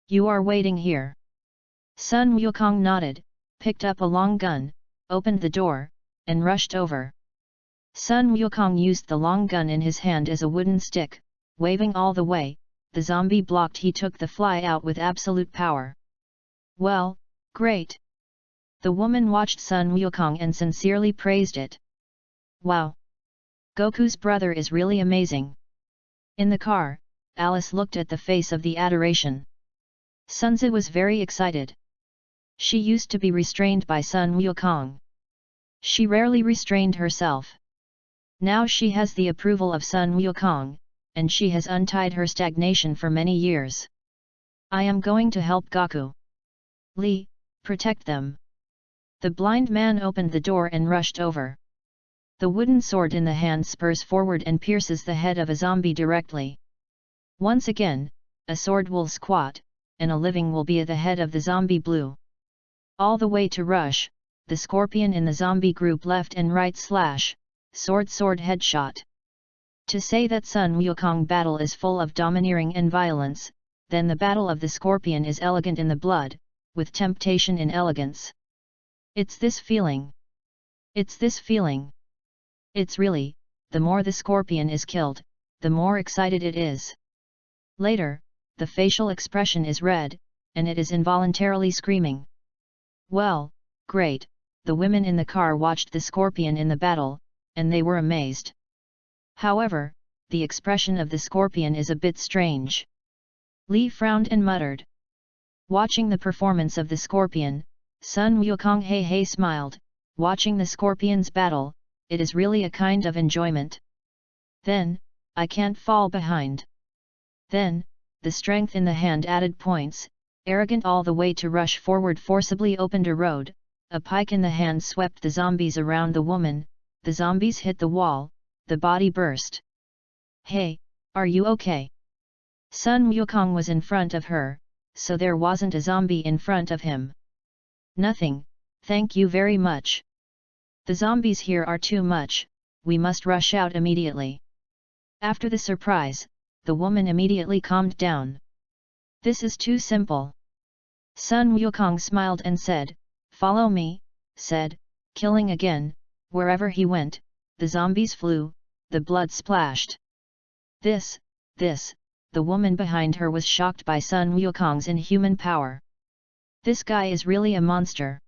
you are waiting here. Sun Wukong nodded, picked up a long gun, opened the door, and rushed over. Sun Wukong used the long gun in his hand as a wooden stick, waving all the way. The zombie blocked. He took the fly out with absolute power. Well, great! The woman watched Sun Wukong and sincerely praised it. Wow! Goku's brother is really amazing. In the car, Alice looked at the face of the adoration. Sunzi was very excited. She used to be restrained by Sun Wukong. She rarely restrained herself. Now she has the approval of Sun Wukong, and she has untied her stagnation for many years. I am going to help Gaku. Li, protect them. The blind man opened the door and rushed over. The wooden sword in the hand spurs forward and pierces the head of a zombie directly. Once again, a sword will squat, and a living will be at the head of the zombie blue. All the way to rush, the scorpion in the zombie group left and right slash, sword headshot. To say that Sun Wukong battle is full of domineering and violence, then the battle of the scorpion is elegant in the blood, with temptation in elegance. It's this feeling. It's this feeling. It's really, the more the scorpion is killed, the more excited it is. Later, the facial expression is red, and it is involuntarily screaming. Well, great, the women in the car watched the scorpion in the battle, and they were amazed. However, the expression of the scorpion is a bit strange. Li frowned and muttered. Watching the performance of the scorpion, Sun Wukong hey smiled. Watching the scorpion's battle, it is really a kind of enjoyment. Then, I can't fall behind. Then, the strength in the hand added points, arrogant all the way to rush forward forcibly opened a road, a pike in the hand swept the zombies around the woman, the zombies hit the wall, the body burst. Hey, are you okay? Sun Wukong was in front of her, so there wasn't a zombie in front of him. Nothing, thank you very much. The zombies here are too much, we must rush out immediately. After the surprise, the woman immediately calmed down. This is too simple. Sun Wukong smiled and said, follow me, killing again, wherever he went, the zombies flew, the blood splashed. This, the woman behind her was shocked by Sun Wukong's inhuman power. This guy is really a monster.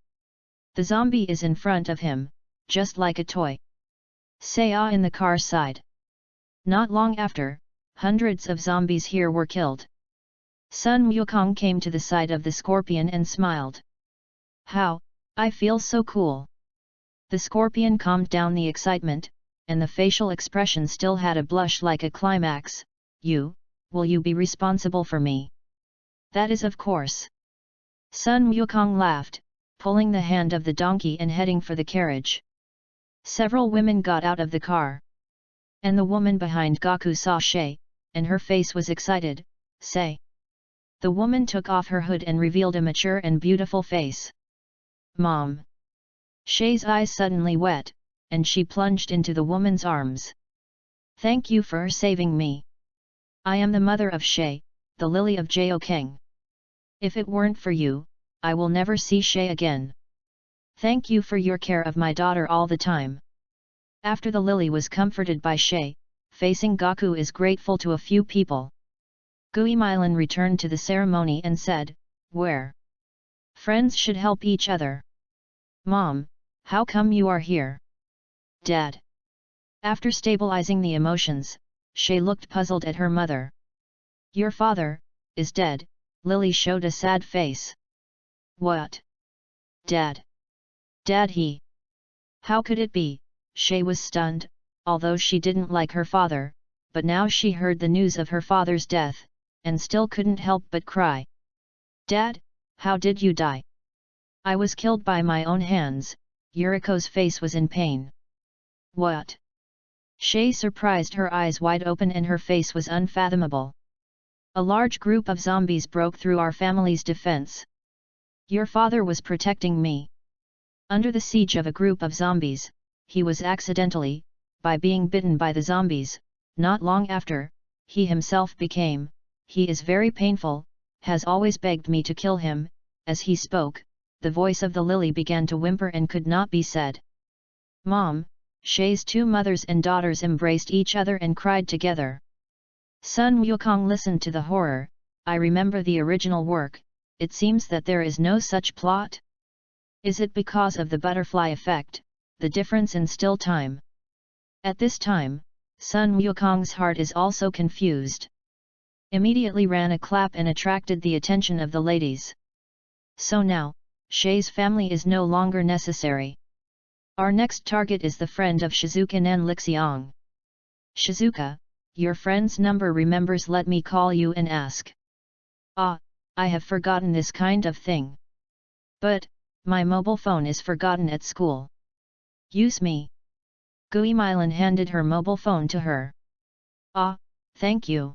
The zombie is in front of him, just like a toy. Saya in the car sighed. Not long after, hundreds of zombies here were killed. Sun Wukong came to the side of the scorpion and smiled. How, I feel so cool. The scorpion calmed down the excitement, and the facial expression still had a blush like a climax. Will you be responsible for me? That is of course. Sun Wukong laughed, pulling the hand of the donkey and heading for the carriage. Several women got out of the car. And the woman behind Gaku saw Shay, and her face was excited. Say. The woman took off her hood and revealed a mature and beautiful face. Mom. Shay's eyes suddenly wet, and she plunged into the woman's arms. Thank you for saving me. I am the mother of Shay, the lily of Jiaokeng. If it weren't for you, I will never see Shay again. Thank you for your care of my daughter all the time. After the lily was comforted by Shay, facing Gaku is grateful to a few people. Guimilan returned to the ceremony and said, where? Friends should help each other. Mom, how come you are here? Dad. After stabilizing the emotions, Shay looked puzzled at her mother. Your father is dead, Lily showed a sad face. What? Dad. Dad he. How could it be? Shay was stunned, although she didn't like her father, but now she heard the news of her father's death, and still couldn't help but cry. Dad, how did you die? I was killed by my own hands. Yuriko's face was in pain. What? Shay surprised, her eyes wide open and her face was unfathomable. A large group of zombies broke through our family's defense. Your father was protecting me. Under the siege of a group of zombies, he was accidentally, by being bitten by the zombies, not long after, he himself became, he is very painful, has always begged me to kill him. As he spoke, the voice of the lily began to whimper and could not be said. Mom, Shay's two mothers and daughters embraced each other and cried together. Sun Wukong listened to the horror. I remember the original work, it seems that there is no such plot. Is it because of the butterfly effect, the difference in still time? At this time, Sun Wukong's heart is also confused. immediately ran a clap and attracted the attention of the ladies. So now, Shei's family is no longer necessary. Our next target is the friend of Shizuka Nan Lixiang. Shizuka, your friend's number remembers, let me call you and ask. Ah, I have forgotten this kind of thing. But, my mobile phone is forgotten at school. Use me. Guimilan handed her mobile phone to her. Ah, thank you.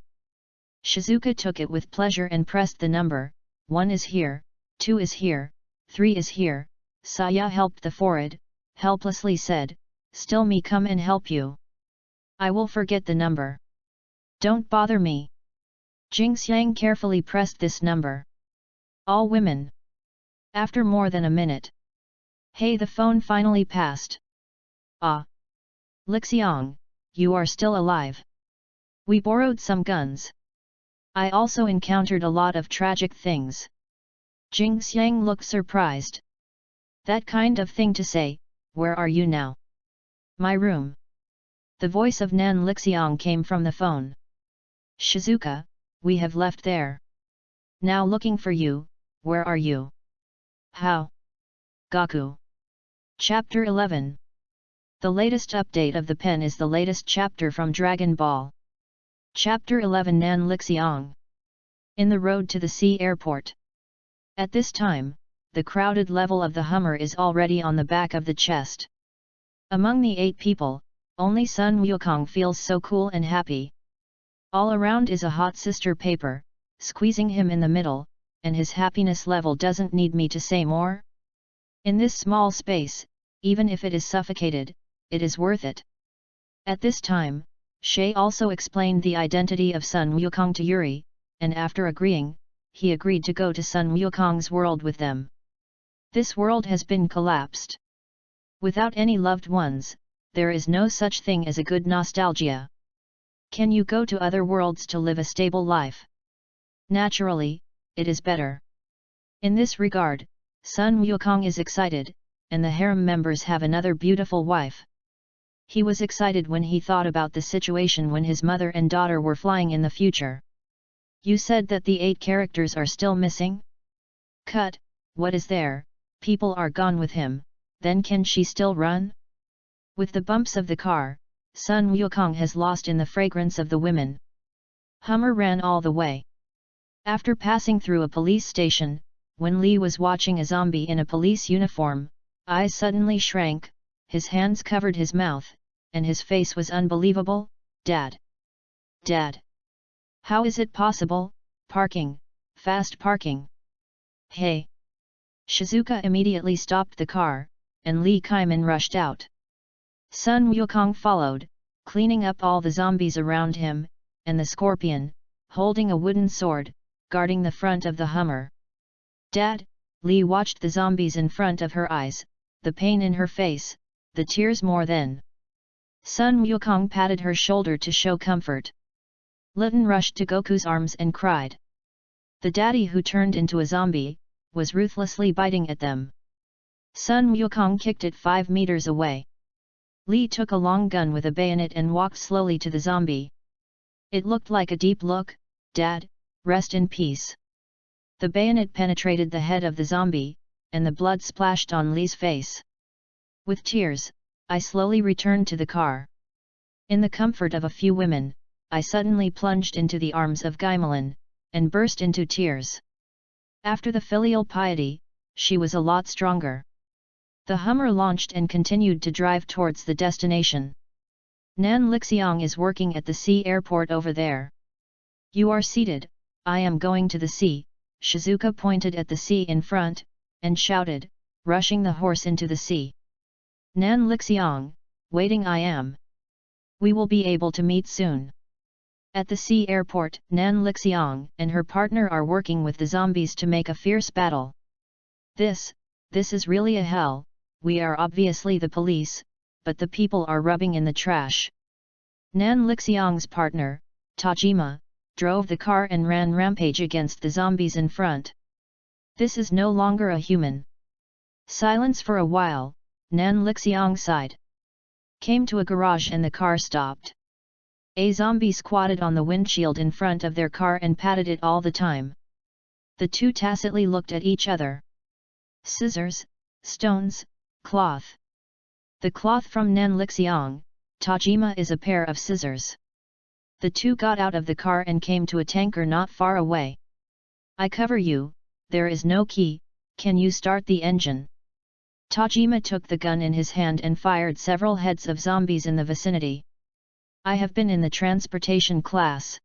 Shizuka took it with pleasure and pressed the number. 1 is here, 2 is here, 3 is here. Saya helped the forehead, helplessly said, still me come and help you. I will forget the number. Don't bother me. Jingxiang carefully pressed this number. All women. After more than a minute. Hey, the phone finally passed. Ah. Lixiang, you are still alive. We borrowed some guns. I also encountered a lot of tragic things. Jingxiang looked surprised. That kind of thing to say, where are you now? My room. The voice of Nan Lixiang came from the phone. Shizuka, we have left there. Now looking for you, where are you? How? Gaku. Chapter 11. The latest update of the pen is the latest chapter from Dragon Ball. Chapter 11 Nan Lixiang. In the road to the sea airport. At this time, the crowded level of the Hummer is already on the back of the chest. Among the 8 people, only Sun Wukong feels so cool and happy. All around is a hot sister paper, squeezing him in the middle, and his happiness level doesn't need me to say more. In this small space, even if it is suffocated, it is worth it. At this time, Shei also explained the identity of Sun Wukong to Yuri, and after agreeing, he agreed to go to Sun Wukong's world with them. This world has been collapsed. Without any loved ones, there is no such thing as a good nostalgia. Can you go to other worlds to live a stable life? Naturally, it is better. In this regard, Sun Wukong is excited, and the harem members have another beautiful wife. He was excited when he thought about the situation when his mother and daughter were flying in the future. You said that the 8 characters are still missing? Cut, what is there? People are gone with him, then can she still run? With the bumps of the car, Sun Wukong has lost in the fragrance of the women. Hummer ran all the way. After passing through a police station, when Li was watching a zombie in a police uniform, eyes suddenly shrank, his hands covered his mouth, and his face was unbelievable. Dad! Dad! How is it possible? Parking, fast parking. Hey! Shizuka immediately stopped the car, and Li Kaiman rushed out. Sun Wukong followed, cleaning up all the zombies around him, and the scorpion, holding a wooden sword, guarding the front of the Hummer. Dad, Li watched the zombies in front of her eyes, the pain in her face, the tears more than. Sun Wukong patted her shoulder to show comfort. Litten rushed to Goku's arms and cried. The daddy who turned into a zombie, was ruthlessly biting at them. Sun Wukong kicked it 5 meters away. Li took a long gun with a bayonet and walked slowly to the zombie. It looked like a deep look. Dad, rest in peace. The bayonet penetrated the head of the zombie, and the blood splashed on Li's face. With tears, I slowly returned to the car. In the comfort of a few women, I suddenly plunged into the arms of Guimilan, and burst into tears. After the filial piety, she was a lot stronger. The Hummer launched and continued to drive towards the destination. Nan Lixiang is working at the sea airport over there. You are seated, I am going to the sea. Shizuka pointed at the sea in front, and shouted, rushing the horse into the sea. Nan Lixiang, waiting I am. We will be able to meet soon. At the sea airport, Nan Lixiang and her partner are working with the zombies to make a fierce battle. This is really a hell. We are obviously the police, but the people are rubbing in the trash. Nan Lixiang's partner, Tajima, drove the car and ran rampage against the zombies in front. This is no longer a human. Silence for a while. Nan Lixiang sighed. Came to a garage and the car stopped. A zombie squatted on the windshield in front of their car and patted it all the time. The two tacitly looked at each other. Scissors, stones, cloth. The cloth from Nanlixiang, Tajima is a pair of scissors. The two got out of the car and came to a tanker not far away. I cover you, there is no key, can you start the engine? Tajima took the gun in his hand and fired several heads of zombies in the vicinity. I have been in the transportation class.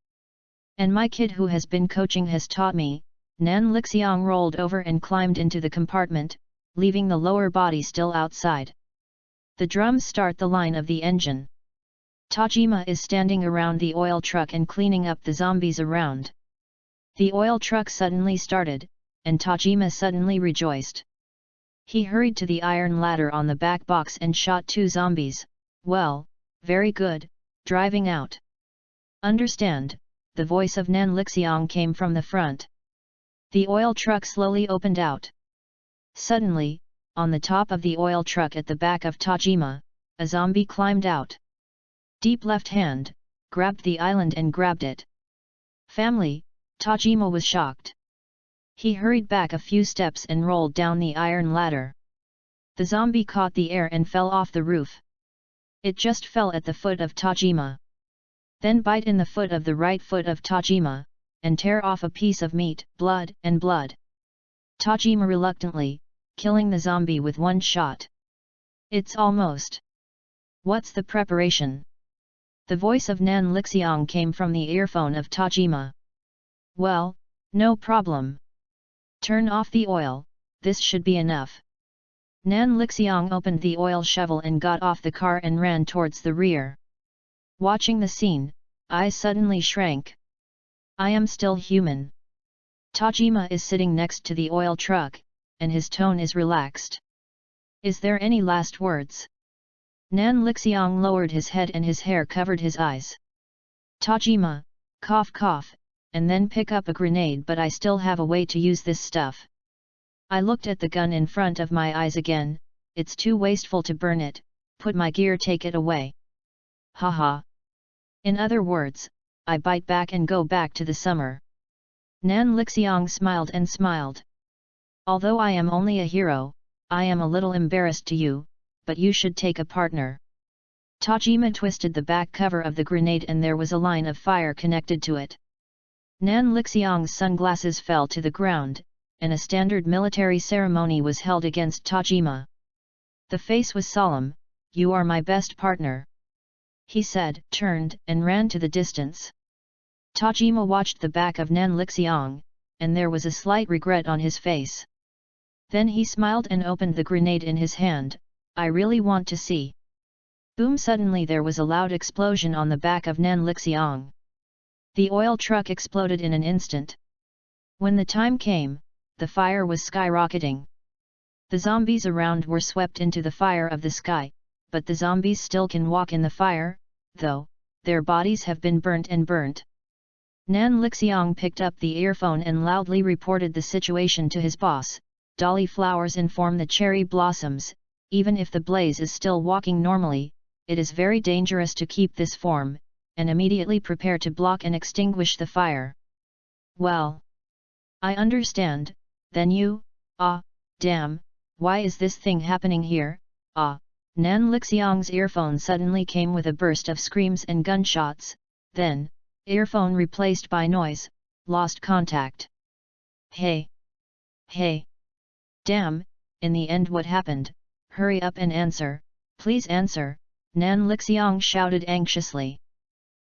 And my kid who has been coaching has taught me. Nanlixiang rolled over and climbed into the compartment, leaving the lower body still outside. The drums start the line of the engine. Tajima is standing around the oil truck and cleaning up the zombies around. The oil truck suddenly started, and Tajima suddenly rejoiced. He hurried to the iron ladder on the back box and shot 2 zombies. Well, very good, driving out. Understand, the voice of Nanlixiang came from the front. The oil truck slowly opened out. Suddenly, on the top of the oil truck at the back of Tajima, a zombie climbed out. Deep left hand, grabbed the island and grabbed it. Family, Tajima was shocked. He hurried back a few steps and rolled down the iron ladder. The zombie caught the air and fell off the roof. It just fell at the foot of Tajima. Then bite in the foot of the right foot of Tajima, and tear off a piece of meat, blood. Tajima reluctantly, killing the zombie with 1 shot. It's almost. What's the preparation? The voice of Nanlixiang came from the earphone of Tajima. Well, no problem. Turn off the oil, this should be enough. Nanlixiang opened the oil shovel and got off the car and ran towards the rear. Watching the scene, I suddenly shrank. I am still human. Tajima is sitting next to the oil truck, and his tone is relaxed. Is there any last words? Nanlixiang lowered his head and his hair covered his eyes. Tajima, cough, and then pick up a grenade, but I still have a way to use this stuff. I looked at the gun in front of my eyes again, it's too wasteful to burn it, put my gear, take it away. Haha. In other words, I bite back and go back to the summer. Nanlixiang smiled and smiled. Although I am only a hero, I am a little embarrassed to you, but you should take a partner. Tajima twisted the back cover of the grenade and there was a line of fire connected to it. Nanlixiang's sunglasses fell to the ground, and a standard military ceremony was held against Tajima. The face was solemn. You are my best partner, he said, turned and ran to the distance. Tajima watched the back of Nanlixiang, and there was a slight regret on his face. Then he smiled and opened the grenade in his hand. I really want to see. Boom! Suddenly there was a loud explosion on the back of Nanlixiang. The oil truck exploded in an instant. When the time came, the fire was skyrocketing. The zombies around were swept into the fire of the sky, but the zombies still can walk in the fire, though their bodies have been burnt and burnt. Nanlixiang picked up the earphone and loudly reported the situation to his boss. Dolly flowers inform the cherry blossoms, even if the blaze is still walking normally, it is very dangerous to keep this form, and immediately prepare to block and extinguish the fire. Well, I understand, then you, damn, why is this thing happening here, Nanlixiang's earphone suddenly came with a burst of screams and gunshots, then, earphone replaced by noise, lost contact. Hey! Damn, in the end what happened? Hurry up and answer, please answer, Nanlixiang shouted anxiously.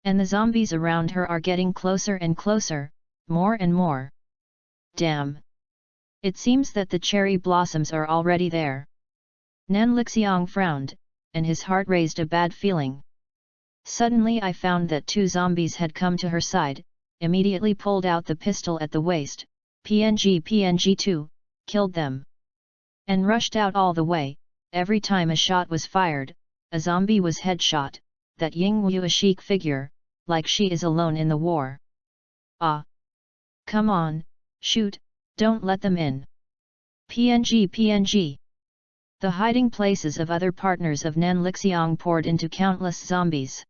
And the zombies around her are getting closer and closer, more and more. Damn! It seems that the cherry blossoms are already there. Nanlixiang frowned, and his heart raised a bad feeling. Suddenly I found that 2 zombies had come to her side, immediately pulled out the pistol at the waist, PNG 2, killed them. And rushed out all the way. Every time a shot was fired, a zombie was headshot, that Yingwu a chic figure, like she is alone in the war. Come on, shoot, don't let them in. PNG. The hiding places of other partners of Nanlixiang poured into countless zombies.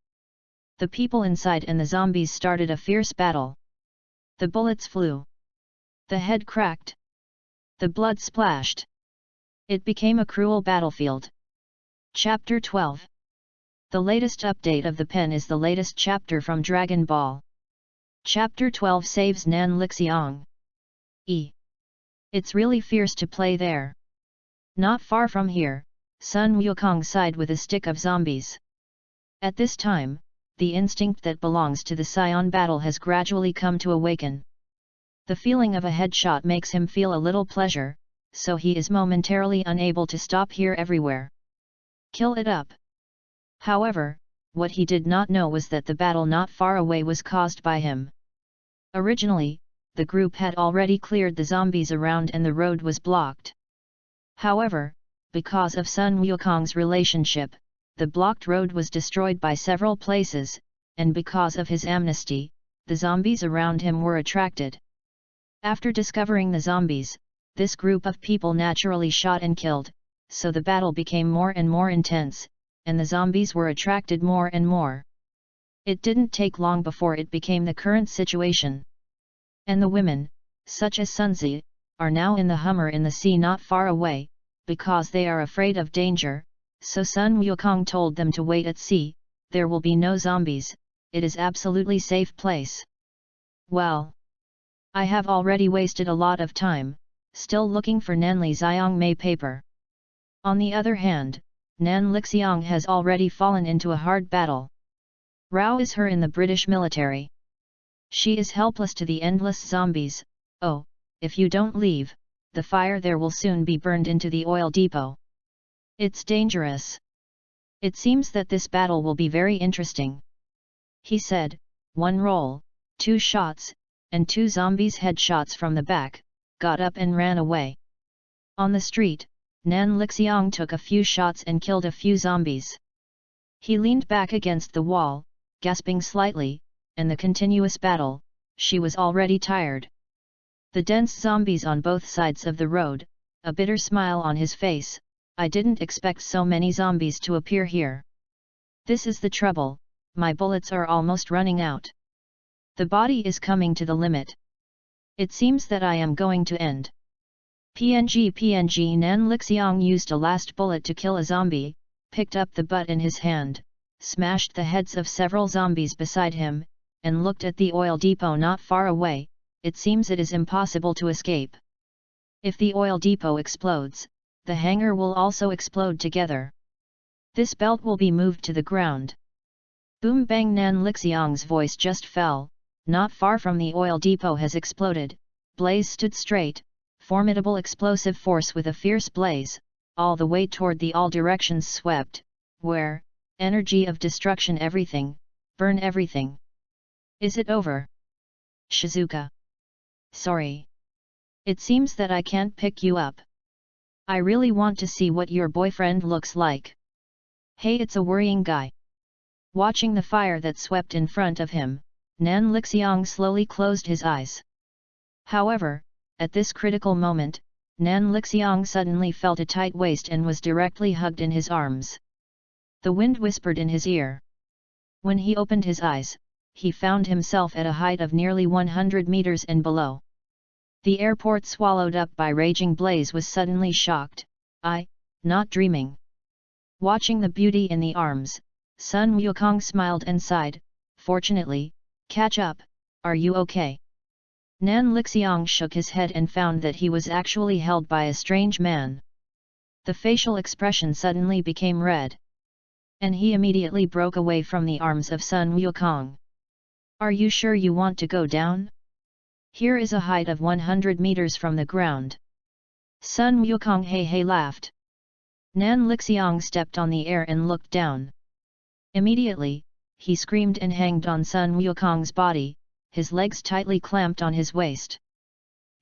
The people inside and the zombies started a fierce battle. The bullets flew. The head cracked. The blood splashed. It became a cruel battlefield. Chapter 12. The latest update of the pen is the latest chapter from Dragon Ball. Chapter 12 saves Nan Lixiang. It's really fierce to play there. Not far from here, Sun Wukong sighed with a stick of zombies. At this time, the instinct that belongs to the Scion battle has gradually come to awaken. The feeling of a headshot makes him feel a little pleasure, so he is momentarily unable to stop here everywhere. Kill it up. However, what he did not know was that the battle not far away was caused by him. Originally, the group had already cleared the zombies around and the road was blocked. However, because of Sun Wukong's relationship, the blocked road was destroyed by several places, and because of his amnesty, the zombies around him were attracted. After discovering the zombies, this group of people naturally shot and killed, so the battle became more and more intense, and the zombies were attracted more and more. It didn't take long before it became the current situation. And the women, such as Sunzi, are now in the Hummer in the sea not far away, because they are afraid of danger, so Sun Wukong told them to wait at sea, there will be no zombies, it is absolutely safe place. Well, I have already wasted a lot of time, still looking for Nanli Xiang Mei paper. On the other hand, Nan Lixiang has already fallen into a hard battle. Rao is her in the British military. She is helpless to the endless zombies. Oh, if you don't leave, the fire there will soon be burned into the oil depot. It's dangerous. It seems that this battle will be very interesting. He said, one roll, 2 shots, and 2 zombies headshots from the back, got up and ran away. On the street, Nan Lixiang took a few shots and killed a few zombies. He leaned back against the wall, gasping slightly, and the continuous battle, she was already tired. The dense zombies on both sides of the road, a bitter smile on his face, I didn't expect so many zombies to appear here. This is the trouble, my bullets are almost running out. The body is coming to the limit. It seems that I am going to end. PNG Nan Lixiang used a last bullet to kill a zombie, picked up the butt in his hand, smashed the heads of several zombies beside him, and looked at the oil depot not far away. It seems it is impossible to escape. If the oil depot explodes, the hangar will also explode together. This belt will be moved to the ground. Boom bang, Nan Lixiang's voice just fell, not far from the oil depot has exploded. Blaze stood straight, formidable explosive force with a fierce blaze, all the way toward the all directions swept, where, energy of destruction everything, burn everything. Is it over? Shizuka. Sorry. It seems that I can't pick you up. I really want to see what your boyfriend looks like. Hey, it's a worrying guy. Watching the fire that swept in front of him, Nan Lixiang slowly closed his eyes. However, at this critical moment, Nan Lixiang suddenly felt a tight waist and was directly hugged in his arms. The wind whispered in his ear. When he opened his eyes, he found himself at a height of nearly 100 meters and below. The airport swallowed up by raging blaze was suddenly shocked. Not dreaming. Watching the beauty in the arms, Sun Wukong smiled and sighed, fortunately, catch up, are you okay? Nan Lixiang shook his head and found that he was actually held by a strange man. The facial expression suddenly became red. And he immediately broke away from the arms of Sun Wukong. Are you sure you want to go down? Here is a height of 100 meters from the ground. Sun Wukong hey laughed. Nan Lixiang stepped on the air and looked down. Immediately, he screamed and hanged on Sun Wukong's body, his legs tightly clamped on his waist.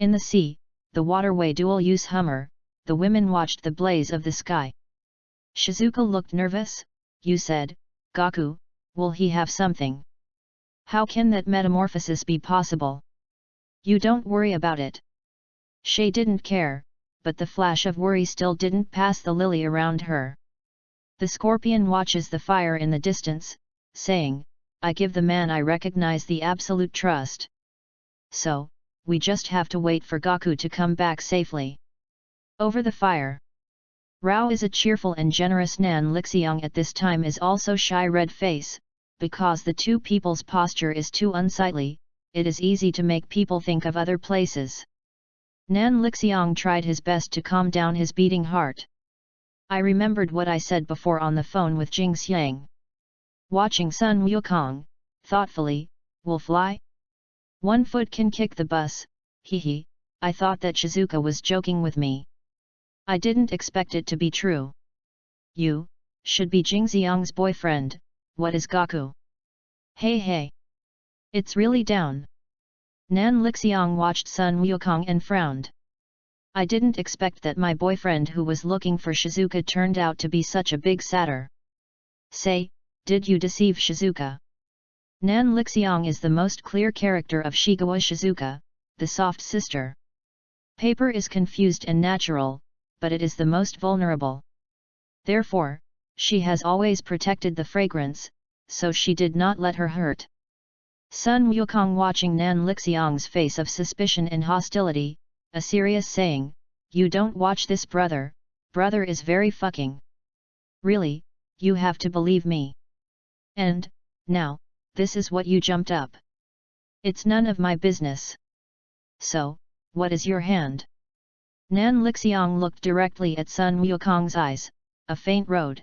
In the sea, the waterway dual-use Hummer, the women watched the blaze of the sky. Shizuka looked nervous. You said, Gaku, will he have something? How can that metamorphosis be possible? You don't worry about it. Shay didn't care, but the flash of worry still didn't pass the lily around her. The scorpion watches the fire in the distance, saying, I give the man I recognize the absolute trust. So, we just have to wait for Gaku to come back safely. Over the fire. Rao is a cheerful and generous Nan Lixiang at this time is also shy red face, because the two people's posture is too unsightly, it is easy to make people think of other places. Nan Lixiang tried his best to calm down his beating heart. I remembered what I said before on the phone with Jing Xiang. Watching Sun Wukong, thoughtfully, will fly? One foot can kick the bus, hee. I thought that Shizuka was joking with me. I didn't expect it to be true. You should be Jing Xiang's boyfriend. What is Gaku? Hey. It's really down. Nan Lixiang watched Sun Wukong and frowned. I didn't expect that my boyfriend who was looking for Shizuka turned out to be such a big satyr. Say, did you deceive Shizuka? Nan Lixiang is the most clear character of Shigawa Shizuka, the soft sister. Paper is confused and natural, but it is the most vulnerable. Therefore, she has always protected the fragrance, so she did not let her hurt. Sun Wukong watching Nan Lixiang's face of suspicion and hostility, a serious saying, you don't watch this brother is very fucking. Really, you have to believe me. And, now, this is what you jumped up. It's none of my business. So, what is your hand? Nan Lixiang looked directly at Sun Wukong's eyes, a faint road.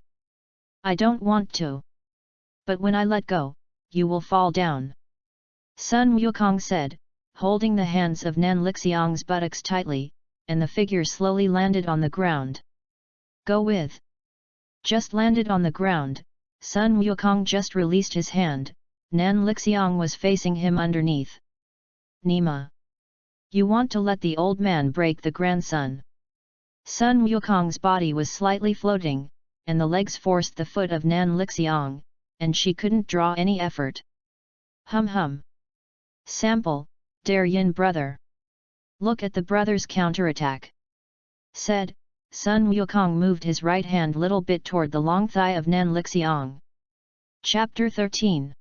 I don't want to. But when I let go, you will fall down. Sun Wukong said, holding the hands of Nan Lixiang's buttocks tightly, and the figure slowly landed on the ground. Go with. Just landed on the ground, Sun Wukong just released his hand, Nan Lixiang was facing him underneath. Nima. You want to let the old man break the grandson. Sun Wukong's body was slightly floating, and the legs forced the foot of Nan Lixiang, and she couldn't draw any effort. Hum. Sample, dare yin brother. Look at the brother's counterattack. Said, Sun Wukong moved his right hand little bit toward the long thigh of Nan Lixiang. Chapter 13.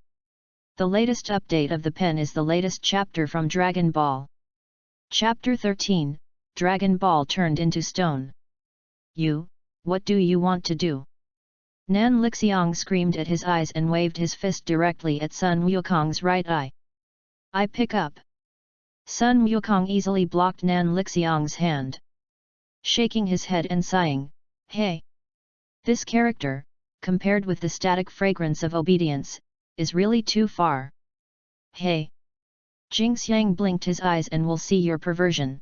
The latest update of the pen is the latest chapter from Dragon Ball. Chapter 13, Dragon Ball turned into stone. What do you want to do? Nan Lixiang screamed at his eyes and waved his fist directly at Sun Wukong's right eye. I pick up. Sun Wukong easily blocked Nan Lixiang's hand. Shaking his head and sighing, hey! This character, compared with the static fragrance of obedience, is really too far. Hey! Jing Xiang blinked his eyes and will see your perversion.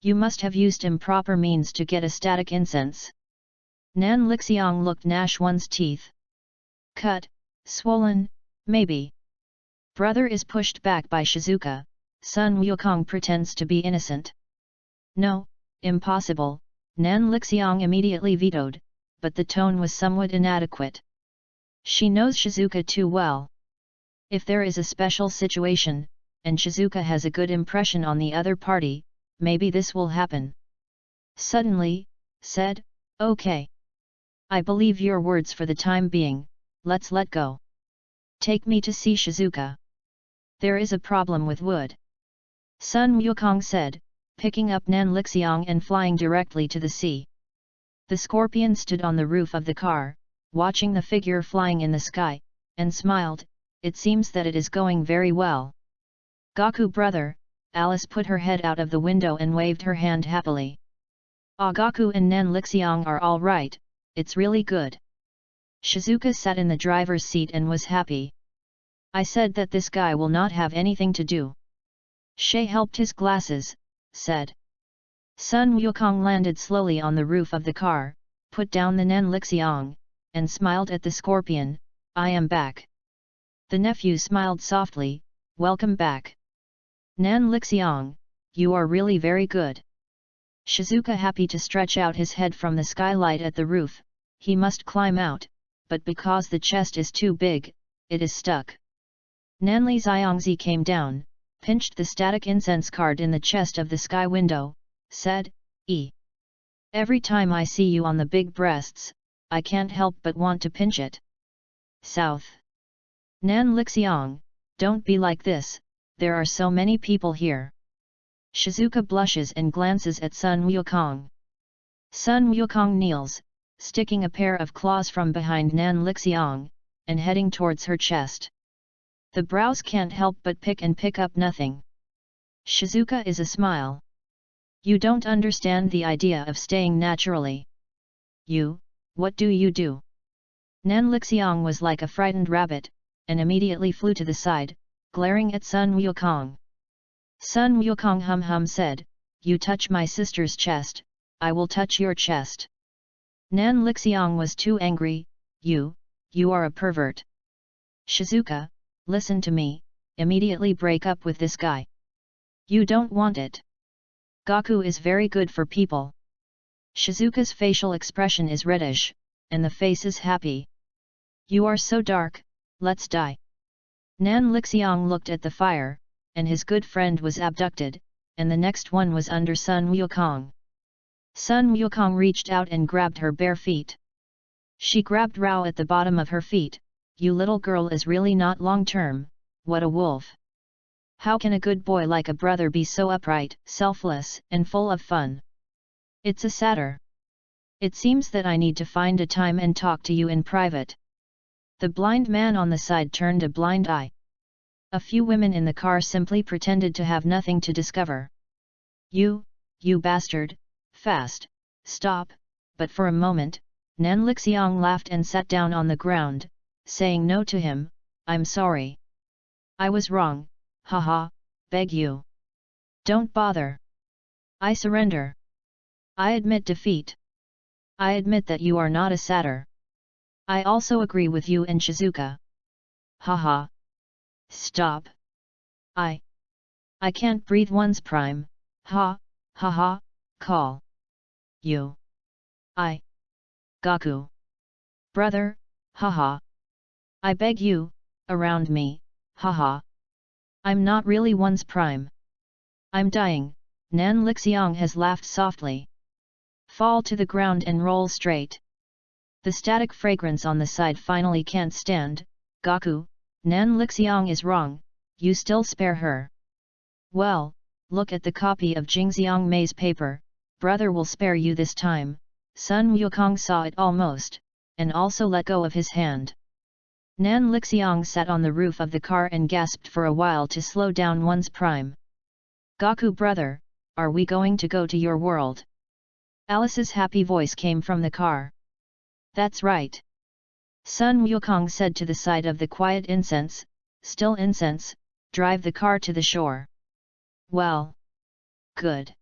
You must have used improper means to get a static incense. Nan Lixiang looked gnash one's teeth. Cut, swollen, maybe. Brother is pushed back by Shizuka, Sun Wukong pretends to be innocent. No, impossible, Nan Lixiang immediately vetoed, but the tone was somewhat inadequate. She knows Shizuka too well. If there is a special situation, and Shizuka has a good impression on the other party, maybe this will happen. Suddenly, said, okay. I believe your words for the time being, let's let go. Take me to see Shizuka. There is a problem with wood. Sun Wukong said, picking up Nan Lixiang and flying directly to the sea. The scorpion stood on the roof of the car, watching the figure flying in the sky, and smiled, it seems that it is going very well. Gaku brother, Alice put her head out of the window and waved her hand happily. Ah, Gaku and Nan Lixiang are all right, it's really good. Shizuka sat in the driver's seat and was happy. I said that this guy will not have anything to do. Shay helped his glasses, said. Sun Wukong landed slowly on the roof of the car, put down the Nan Lixiang, and smiled at the scorpion, I am back. The nephew smiled softly, welcome back. Nan Lixiang, you are really very good. Shizuka happy to stretch out his head from the skylight at the roof, he must climb out, but because the chest is too big, it is stuck. Nanli Xiangzi came down, pinched the static incense card in the chest of the sky window, said, Every time I see you on the big breasts, I can't help but want to pinch it. South. Nan Lixiang, don't be like this, there are so many people here. Shizuka blushes and glances at Sun Wukong. Sun Wukong kneels, sticking a pair of claws from behind Nan Lixiang, and heading towards her chest. The brows can't help but pick up nothing. Shizuka is a smile. You don't understand the idea of staying naturally. You, what do you do? Nan Lixiang was like a frightened rabbit, and immediately flew to the side, glaring at Sun Wukong. Sun Wukong hum said, you touch my sister's chest, I will touch your chest. Nan Lixiang was too angry, you are a pervert. Shizuka, listen to me, immediately break up with this guy. You don't want it. Gaku is very good for people. Shizuka's facial expression is reddish, and the face is happy. You are so dark, let's die. Nan Lixiang looked at the fire, and his good friend was abducted, and the next one was under Sun Wukong. Sun Wukong reached out and grabbed her bare feet. She grabbed Rao at the bottom of her feet. You little girl is really not long-term, what a wolf. How can a good boy like a brother be so upright, selfless, and full of fun? It's a satyr. It seems that I need to find a time and talk to you in private. The blind man on the side turned a blind eye. A few women in the car simply pretended to have nothing to discover. You bastard, fast, stop, but for a moment, Nan Lixiang laughed and sat down on the ground, saying no to him, I'm sorry. I was wrong, haha, beg you. Don't bother. I surrender. I admit defeat. I admit that you are not a satyr. I also agree with you and Shizuka. Haha. Stop. I can't breathe once prime, ha, haha, call. You. Gaku. Brother, haha. I beg you, around me, haha. I'm not really one's prime. I'm dying, Nan Lixiang has laughed softly. Fall to the ground and roll straight. The static fragrance on the side finally can't stand, Gaku, Nan Lixiang is wrong, you still spare her. Well, look at the copy of Jingxiang Mei's paper, brother will spare you this time. Sun Wukong saw it almost, and also let go of his hand. Nan Lixiang sat on the roof of the car and gasped for a while to slow down one's prime. Gaku brother, are we going to go to your world? Alice's happy voice came from the car. That's right. Sun Wukong said to the side of the quiet incense, still incense, drive the car to the shore. Well. Good.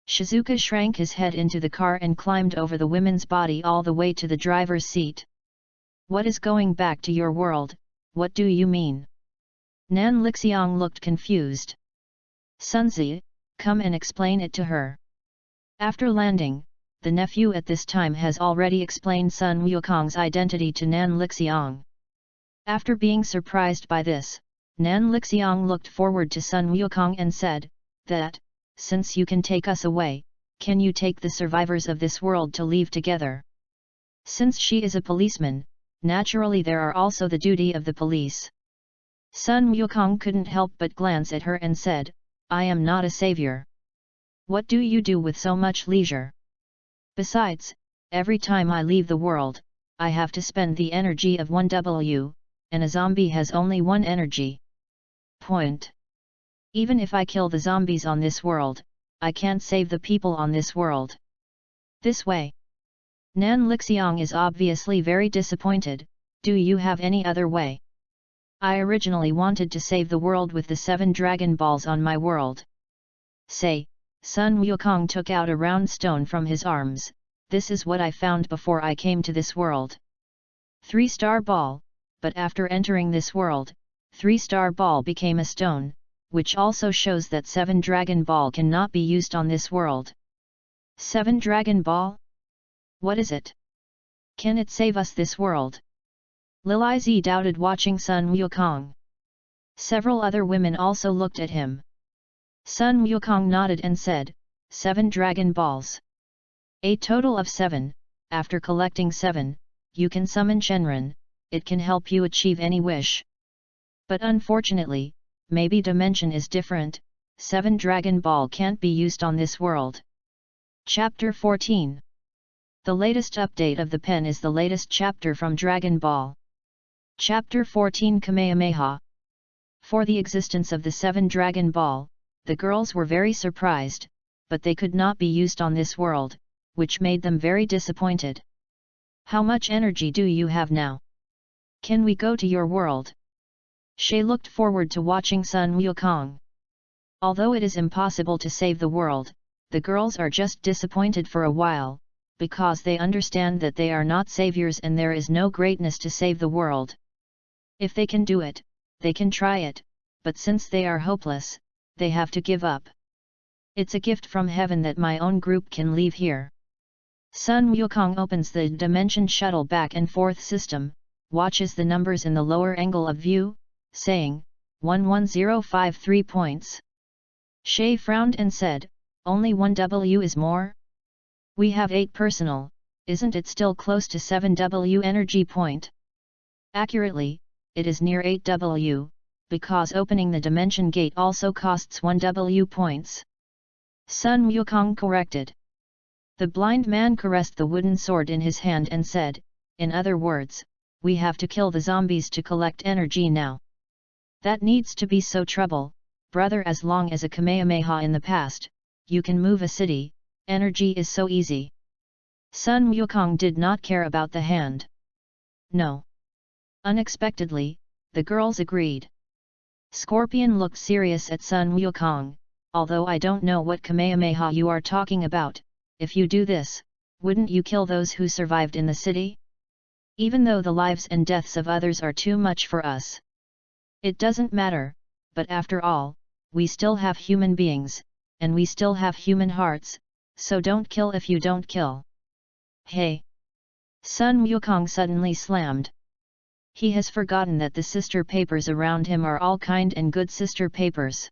Shizuka shrank his head into the car and climbed over the women's body all the way to the driver's seat. What is going back to your world, what do you mean? Nan Lixiang looked confused. Sunzi, come and explain it to her. After landing, the nephew at this time has already explained Sun Wukong's identity to Nan Lixiang. After being surprised by this, Nan Lixiang looked forward to Sun Wukong and said, that, since you can take us away, can you take the survivors of this world to leave together? Since she is a policeman, naturally there are also the duty of the police. Sun Wukong couldn't help but glance at her and said, I am not a savior. What do you do with so much leisure? Besides, every time I leave the world, I have to spend the energy of 1W, and a zombie has only one energy. Point. Even if I kill the zombies on this world, I can't save the people on this world. This way. Nan Lixiang is obviously very disappointed, do you have any other way? I originally wanted to save the world with the 7 Dragon Balls on my world. Say, Sun Wukong took out a round stone from his arms, this is what I found before I came to this world. 3-star ball, but after entering this world, 3-star ball became a stone, which also shows that 7 Dragon Ball cannot be used on this world. 7 Dragon Ball? What is it? Can it save us this world? Lil Z doubted watching Sun Wukong. Several other women also looked at him. Sun Wukong nodded and said, 7 Dragon Balls. A total of 7, after collecting 7, you can summon Shenron, it can help you achieve any wish, But unfortunately, maybe dimension is different, 7 Dragon Ball can't be used on this world. Chapter 14. The latest update of the pen is the latest chapter from Dragon Ball. Chapter 14 Kamehameha. For the existence of the 7 Dragon Ball, the girls were very surprised, but they could not be used on this world, which made them very disappointed. How much energy do you have now? Can we go to your world? She looked forward to watching Sun Wukong. Although it is impossible to save the world, the girls are just disappointed for a while, because they understand that they are not saviors and there is no greatness to save the world. If they can do it, they can try it, but since they are hopeless, they have to give up. It's a gift from heaven that my own group can leave here. Sun Wukong opens the dimension shuttle back and forth system, watches the numbers in the lower angle of view, saying, 11053 points. Shay frowned and said, only 1W is more? We have 8 personal, isn't it still close to 7W energy point? Accurately, it is near 8W, because opening the dimension gate also costs 1W points. Sun Wukong corrected. The blind man caressed the wooden sword in his hand and said, in other words, we have to kill the zombies to collect energy now. That needs to be so trouble, brother. As long as a Kamehameha in the past, you can move a city, energy is so easy. Sun Wukong did not care about the hand. No. Unexpectedly, the girls agreed. Scorpion looked serious at Sun Wukong, although I don't know what Kamehameha you are talking about. If you do this, wouldn't you kill those who survived in the city? Even though the lives and deaths of others are too much for us. It doesn't matter, but after all, we still have human beings, and we still have human hearts, so don't kill if you don't kill. Hey! Sun Wukong suddenly slammed. He has forgotten that the sister papers around him are all kind and good sister papers.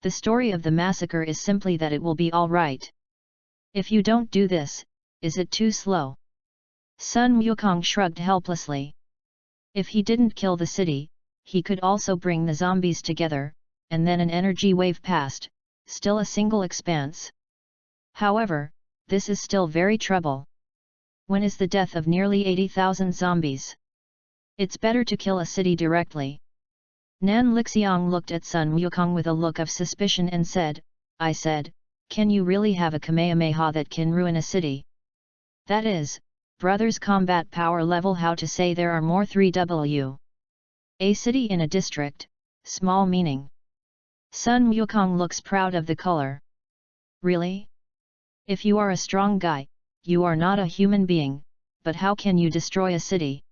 The story of the massacre is simply that it will be all right. If you don't do this, is it too slow? Sun Wukong shrugged helplessly. If he didn't kill the city, he could also bring the zombies together, and then an energy wave passed, still a single expanse. However, this is still very trouble. When is the death of nearly 80,000 zombies? It's better to kill a city directly. Nan Lixiang looked at Sun Wukong with a look of suspicion and said, I said, can you really have a Kamehameha that can ruin a city? That is, brother's combat power level. How to say there are more 3W. A city in a district, small meaning. Sun Wukong looks proud of the color. Really? If you are a strong guy, you are not a human being, but how can you destroy a city?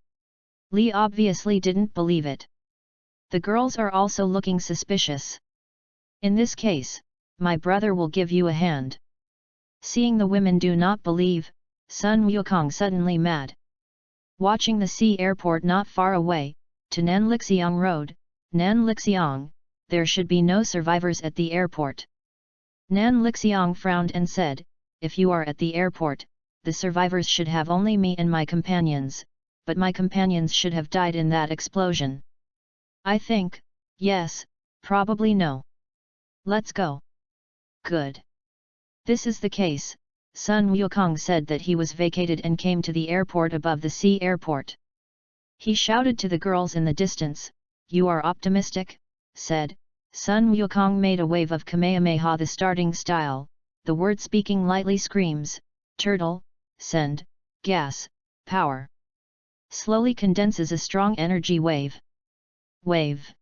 Li obviously didn't believe it. The girls are also looking suspicious. In this case, my brother will give you a hand. Seeing the women do not believe, Sun Wukong suddenly mad. Watching the sea airport not far away, to Nanlixiang Road, Nanlixiang, there should be no survivors at the airport. Nanlixiang frowned and said, if you are at the airport, the survivors should have only me and my companions, but my companions should have died in that explosion. I think, yes, probably no. Let's go. Good. This is the case, Sun Wukong said that he was vacated and came to the airport above the sea airport. He shouted to the girls in the distance, you are optimistic, said. Sun Wukong made a wave of Kamehameha the starting style, the word speaking lightly screams, turtle, send, gas, power. Slowly condenses a strong energy wave. Wave.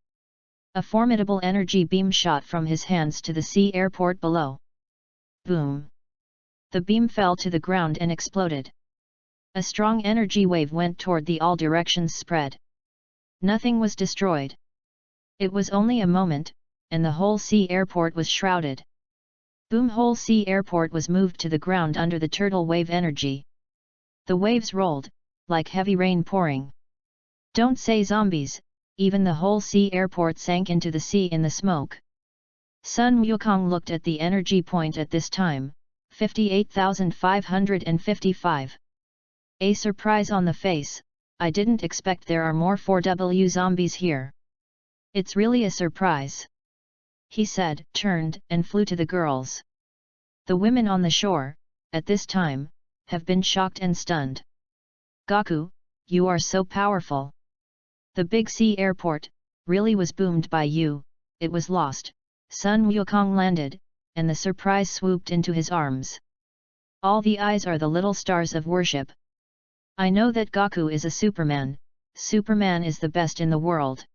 A formidable energy beam shot from his hands to the sea airport below. Boom. The beam fell to the ground and exploded. A strong energy wave went toward the all directions spread. Nothing was destroyed. It was only a moment, and the whole sea airport was shrouded. Boom! Whole sea airport was moved to the ground under the turtle wave energy. The waves rolled, like heavy rain pouring. Don't say zombies, even the whole sea airport sank into the sea in the smoke. Sun Wukong looked at the energy point at this time, 58,555. A surprise on the face, I didn't expect there are more 4W zombies here. It's really a surprise," he said, turned and flew to the girls. The women on the shore, at this time, have been shocked and stunned. "Gaku, you are so powerful. The big sea airport really was boomed by you." It was lost. Sun Wukong landed, and the surprise swooped into his arms. All the eyes are the little stars of worship. "I know that Gaku is a Superman. Superman is the best in the world."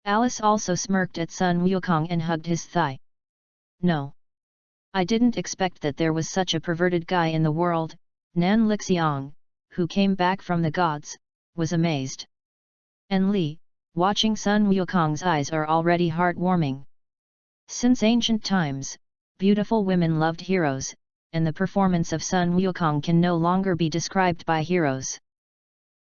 Alice also smirked at Sun Wukong and hugged his thigh. "No. I didn't expect that there was such a perverted guy in the world." Nan Lixiang, who came back from the gods, was amazed. And Li, watching Sun Wukong's eyes are already heartwarming. Since ancient times, beautiful women loved heroes, and the performance of Sun Wukong can no longer be described by heroes.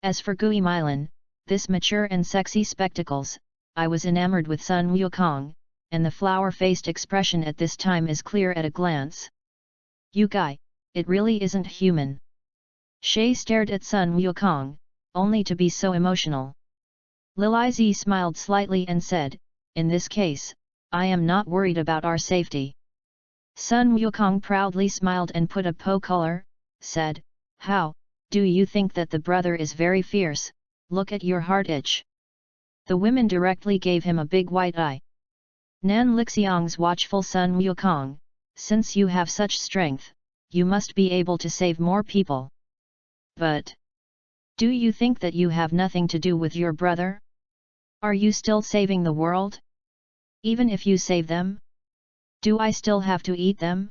As for Gui Milan, this mature and sexy spectacles, I was enamored with Sun Wukong, and the flower-faced expression at this time is clear at a glance. "You guy, it really isn't human." Shay stared at Sun Wukong, only to be so emotional. Lilizi smiled slightly and said, "In this case, I am not worried about our safety." Sun Wukong proudly smiled and put a color, said, "How, do you think that the brother is very fierce? Look at your heart itch." The women directly gave him a big white eye. Nan Lixiang's watchful Sun Wukong, "Since you have such strength, you must be able to save more people. But do you think that you have nothing to do with your brother? Are you still saving the world? Even if you save them? Do I still have to eat them?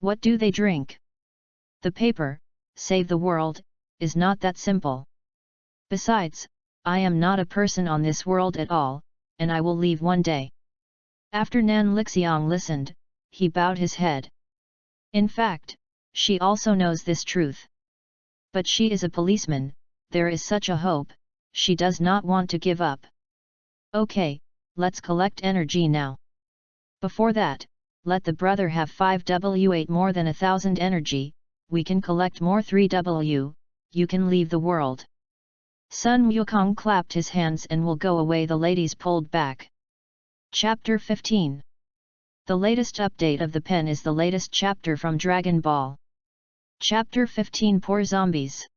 What do they drink? The paper, save the world, is not that simple. Besides, I am not a person on this world at all, and I will leave one day." After Nan Lixiang listened, he bowed his head. In fact, she also knows this truth. But she is a policeman, there is such a hope, she does not want to give up. "Okay, let's collect energy now. Before that, let the brother have 5W8 more than 1,000 energy, we can collect more 3W, you can leave the world." Sun Wukong clapped his hands and will go away. The ladies pulled back. Chapter 15. The latest update of the pen is the latest chapter from Dragon Ball. Chapter 15. Poor Zombies.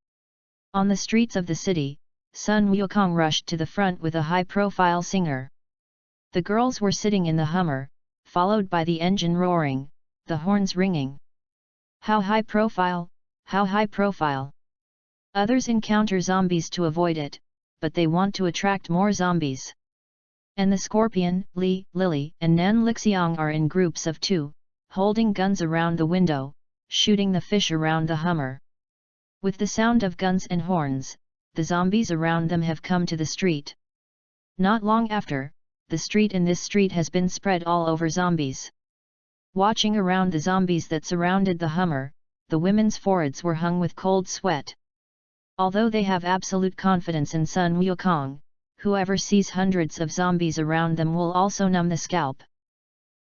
On the streets of the city, Sun Wukong rushed to the front with a high-profile singer. The girls were sitting in the Hummer, followed by the engine roaring, the horns ringing. How high profile, how high profile! Others encounter zombies to avoid it, but they want to attract more zombies. And the Scorpion, Li, Lily and Nan Lixiang are in groups of 2, holding guns around the window, shooting the fish around the Hummer. With the sound of guns and horns, the zombies around them have come to the street. Not long after, the street in this street has been spread all over zombies. Watching around the zombies that surrounded the Hummer, the women's foreheads were hung with cold sweat. Although they have absolute confidence in Sun Wukong, whoever sees hundreds of zombies around them will also numb the scalp.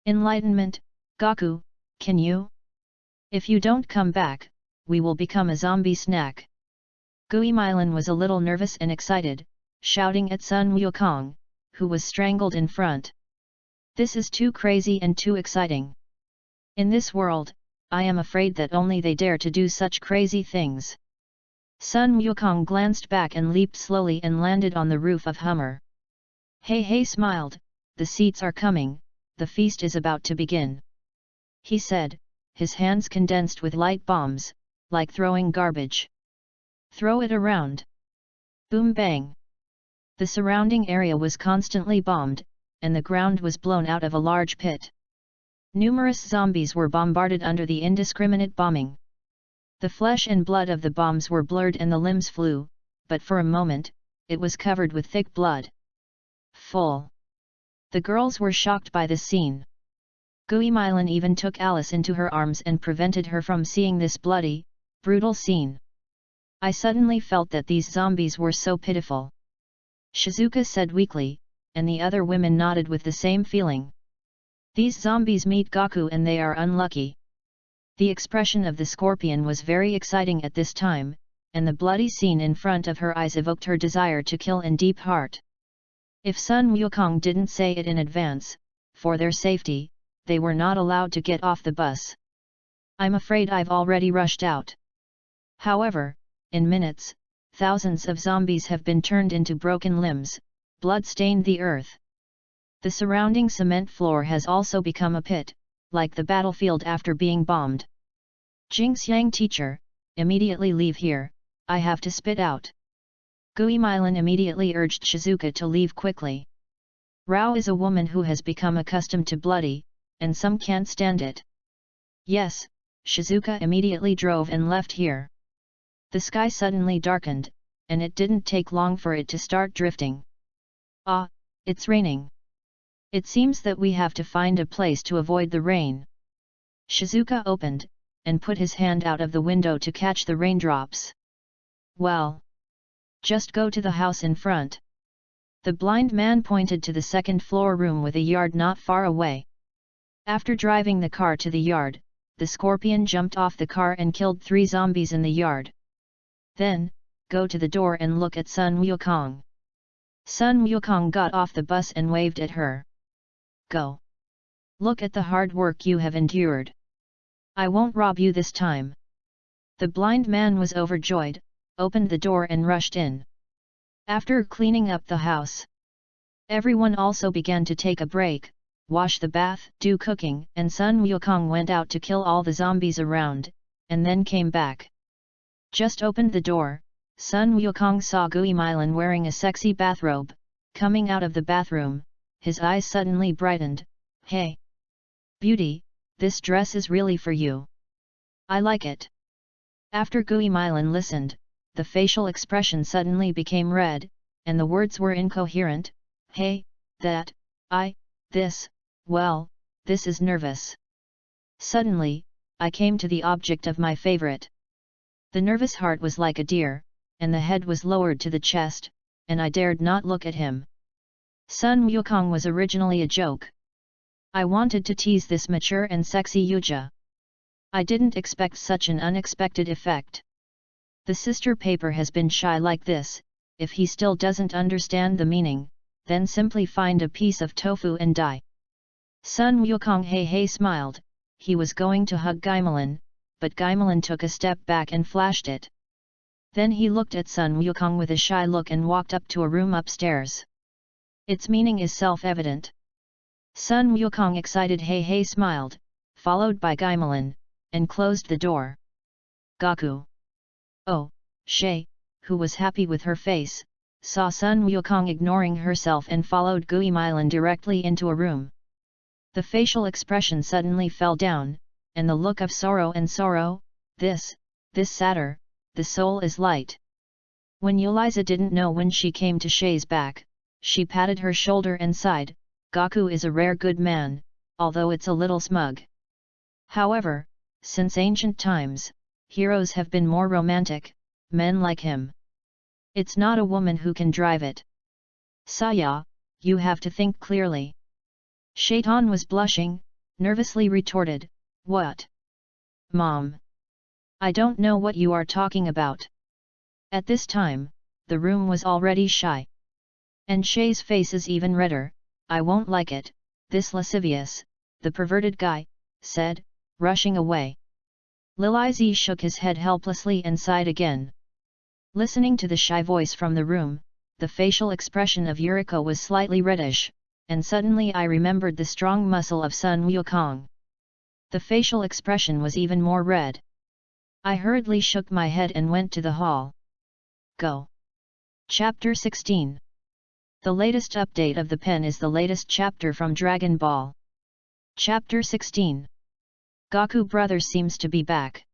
Enlightenment, Gaku, can you? If you don't come back, we will become a zombie snack. Gui Milan was a little nervous and excited, shouting at Sun Wukong, who was strangled in front. This is too crazy and too exciting. In this world, I am afraid that only they dare to do such crazy things. Sun Wukong glanced back and leaped slowly and landed on the roof of Hummer. Hey smiled, the seats are coming, the feast is about to begin. He said, his hands condensed with light bombs, like throwing garbage. Throw it around. Boom bang. The surrounding area was constantly bombed, and the ground was blown out of a large pit. Numerous zombies were bombarded under the indiscriminate bombing. The flesh and blood of the bombs were blurred and the limbs flew, but for a moment, it was covered with thick blood. Full. The girls were shocked by this scene. Gui Milan even took Alice into her arms and prevented her from seeing this bloody, brutal scene. I suddenly felt that these zombies were so pitiful. Shizuka said weakly, and the other women nodded with the same feeling. These zombies meet Gaku and they are unlucky. The expression of the Scorpion was very exciting at this time, and the bloody scene in front of her eyes evoked her desire to kill in deep heart. If Sun Wukong didn't say it in advance, for their safety, they were not allowed to get off the bus. I'm afraid I've already rushed out. However, in minutes, thousands of zombies have been turned into broken limbs, blood stained the earth. The surrounding cement floor has also become a pit, like the battlefield after being bombed. Jingxiang teacher, immediately leave here, I have to spit out. Guimilin immediately urged Shizuka to leave quickly. Rao is a woman who has become accustomed to bloody, and some can't stand it. Yes, Shizuka immediately drove and left here. The sky suddenly darkened, and it didn't take long for it to start drifting. Ah, it's raining. It seems that we have to find a place to avoid the rain. Shizuka opened, and put his hand out of the window to catch the raindrops. Well, just go to the house in front. The blind man pointed to the second-floor room with a yard not far away. After driving the car to the yard, the scorpion jumped off the car and killed 3 zombies in the yard. Then, go to the door and look at Sun Wukong. Sun Wukong got off the bus and waved at her. Go. Look at the hard work you have endured. I won't rob you this time. The blind man was overjoyed, opened the door and rushed in. After cleaning up the house, everyone also began to take a break, wash the bath, do cooking, and Sun Wukong went out to kill all the zombies around, and then came back. Just opened the door, Sun Wukong saw Guimilin wearing a sexy bathrobe, coming out of the bathroom, his eyes suddenly brightened. Hey! Beauty, this dress is really for you. I like it. After Guimilin listened, the facial expression suddenly became red, and the words were incoherent. Hey, that, this, well, this is nervous. Suddenly, I came to the object of my favorite. The nervous heart was like a deer, and the head was lowered to the chest, and I dared not look at him. Sun Wukong was originally a joke. I wanted to tease this mature and sexy Yuja. I didn't expect such an unexpected effect. The sister paper has been shy like this. If he still doesn't understand the meaning, then simply find a piece of tofu and die. Sun Wukong hey smiled. He was going to hug Guimilin, but Guimilin took a step back and flashed it. Then he looked at Sun Wukong with a shy look and walked up to a room upstairs. Its meaning is self-evident. Sun Wukong excited hey smiled, followed by Guimilin, and closed the door. Gaku. Oh, Shay, who was happy with her face, saw Sun Wukong ignoring herself and followed Guimilin directly into a room. The facial expression suddenly fell down, and the look of sorrow, this sadder, the soul is light. When Yuliza didn't know when she came to Shay's back, she patted her shoulder and sighed. Gaku is a rare good man, although it's a little smug. However, since ancient times, heroes have been more romantic, men like him. It's not a woman who can drive it. Saya, you have to think clearly. Shaitan was blushing, nervously retorted, What? Mom? I don't know what you are talking about. At this time, the room was already shy. And Shay's face is even redder. I won't like it, this lascivious, the perverted guy, said, rushing away. Lilizi shook his head helplessly and sighed again. Listening to the shy voice from the room, the facial expression of Yuriko was slightly reddish, and suddenly I remembered the strong muscle of Sun Wukong. The facial expression was even more red. I hurriedly shook my head and went to the hall. Go. Chapter 16. The latest update of the pen is the latest chapter from Dragon Ball. Chapter 16. Gaku brother seems to be back.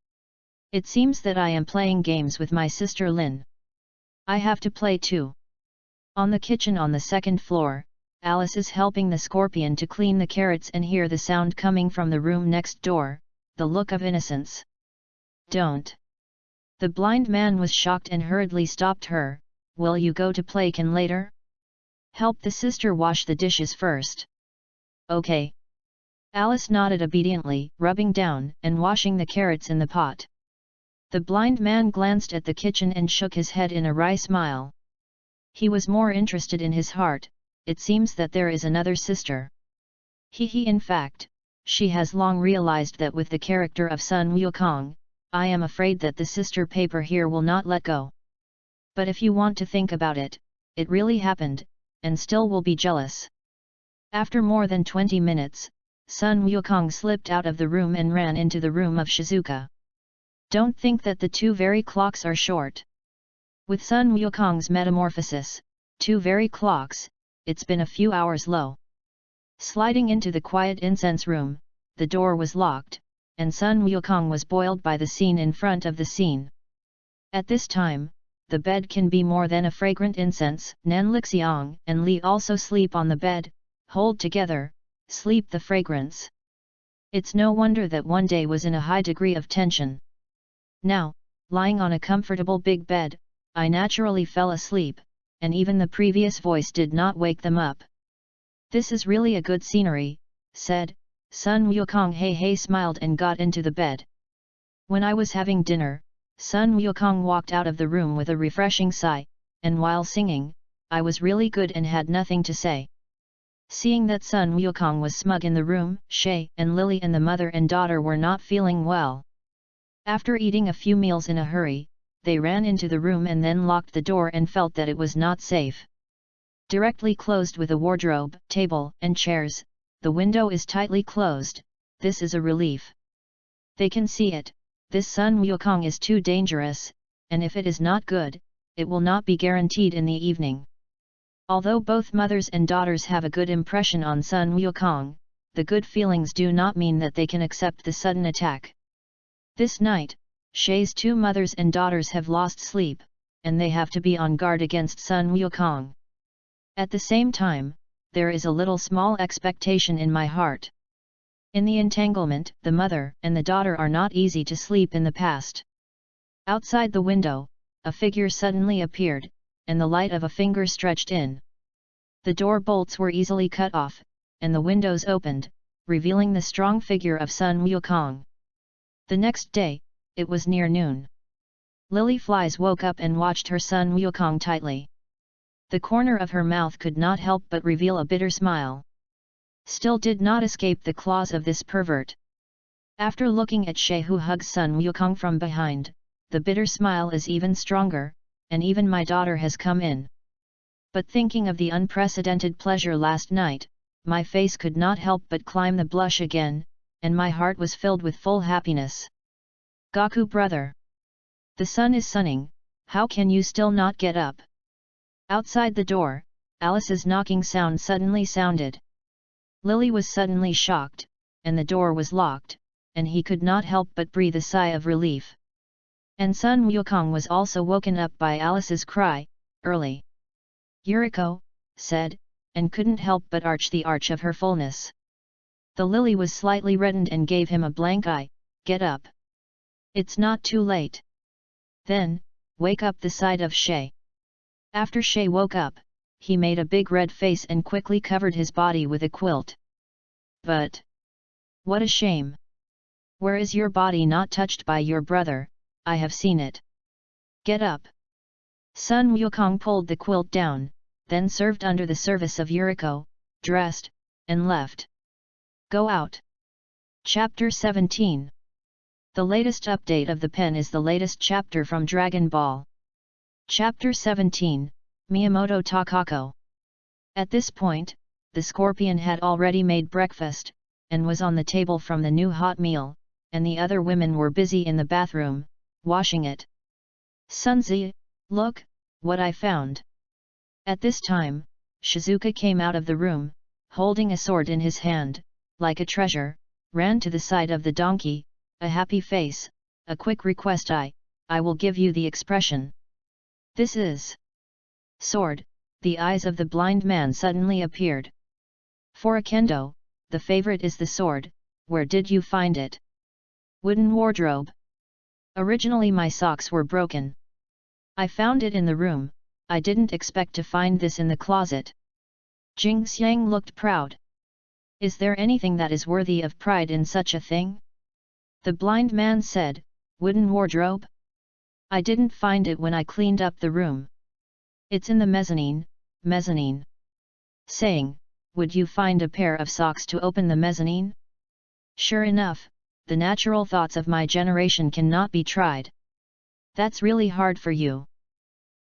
It seems that I am playing games with my sister Lin. I have to play too. On the kitchen on the second floor, Alice is helping the scorpion to clean the carrots and hear the sound coming from the room next door, the look of innocence. Don't. The blind man was shocked and hurriedly stopped her. Will you go to play can later? Help the sister wash the dishes first. Okay. Alice nodded obediently, rubbing down and washing the carrots in the pot. The blind man glanced at the kitchen and shook his head in a wry smile. He was more interested in his heart. it seems that there is another sister. In fact, she has long realized that with the character of Sun Wukong, I am afraid that the sister paper here will not let go. But if you want to think about it, it really happened, and still will be jealous. After more than 20 minutes, Sun Wukong slipped out of the room and ran into the room of Shizuka. Don't think that the two very clocks are short. With Sun Wukong's metamorphosis, two very clocks, it's been a few hours low. Sliding into the quiet incense room, the door was locked, and Sun Wukong was boiled by the scene in front of the scene. At this time, the bed can be more than a fragrant incense. Nan Lixiang and Li also sleep on the bed, hold together, sleep the fragrance. It's no wonder that one day was in a high degree of tension. Now, lying on a comfortable big bed, I naturally fell asleep, and even the previous voice did not wake them up. This is really a good scenery, said Sun Wukong. Hey smiled and got into the bed. When I was having dinner, Sun Wukong walked out of the room with a refreshing sigh, and while singing, I was really good and had nothing to say. Seeing that Sun Wukong was smug in the room, Shay and Lily and the mother and daughter were not feeling well. After eating a few meals in a hurry, they ran into the room and then locked the door and felt that it was not safe. Directly closed with a wardrobe, table, and chairs, the window is tightly closed. This is a relief. They can see it. This Sun Wukong is too dangerous, and if it is not good, it will not be guaranteed in the evening. Although both mothers and daughters have a good impression on Sun Wukong, the good feelings do not mean that they can accept the sudden attack. This night, Shay's two mothers and daughters have lost sleep, and they have to be on guard against Sun Wukong. At the same time, there is a little small expectation in my heart. In the entanglement, the mother and the daughter are not easy to sleep in the past. Outside the window, a figure suddenly appeared, and the light of a finger stretched in. The door bolts were easily cut off, and the windows opened, revealing the strong figure of Sun Wukong. The next day, it was near noon. Lily Flies woke up and watched her Sun Wukong tightly. The corner of her mouth could not help but reveal a bitter smile. Still did not escape the claws of this pervert. After looking at Shay who hugs Sun Wukong from behind, the bitter smile is even stronger, and even my daughter has come in. But thinking of the unprecedented pleasure last night, my face could not help but climb the blush again, and my heart was filled with full happiness. Gaku brother! The sun is sunning, how can you still not get up? Outside the door, Alice's knocking sound suddenly sounded. Lily was suddenly shocked, and the door was locked, and he could not help but breathe a sigh of relief. And Sun Wukong was also woken up by Alice's cry, early. Yuriko, said, and couldn't help but arch the arch of her fullness. The lily was slightly reddened and gave him a blank eye. Get up. It's not too late. Then, wake up the side of Shay. After Shay woke up, he made a big red face and quickly covered his body with a quilt. But what a shame! Where is your body not touched by your brother? I have seen it. Get up. Sun Wukong pulled the quilt down, then served under the service of Yuriko, dressed, and left. Go out. Chapter 17. The latest update of the pen is the latest chapter from Dragon Ball. Chapter 17, Miyamoto Takako. At this point, the scorpion had already made breakfast, and was on the table from the new hot meal, and the other women were busy in the bathroom, washing it. Sunzi, look, what I found. At this time, Shizuka came out of the room, holding a sword in his hand, like a treasure, ran to the side of the donkey, a happy face, a quick request. I will give you the expression. This is sword. The eyes of the blind man suddenly appeared. For a kendo, the favorite is the sword. Where did you find it? Wooden wardrobe. Originally my socks were broken. I found it in the room. I didn't expect to find this in the closet. Jing Xiang looked proud. Is there anything that is worthy of pride in such a thing? The blind man said, wooden wardrobe? I didn't find it when I cleaned up the room. It's in the mezzanine. saying, "Would you find a pair of socks to open the mezzanine?" Sure enough, the natural thoughts of my generation cannot be tried. That's really hard for you.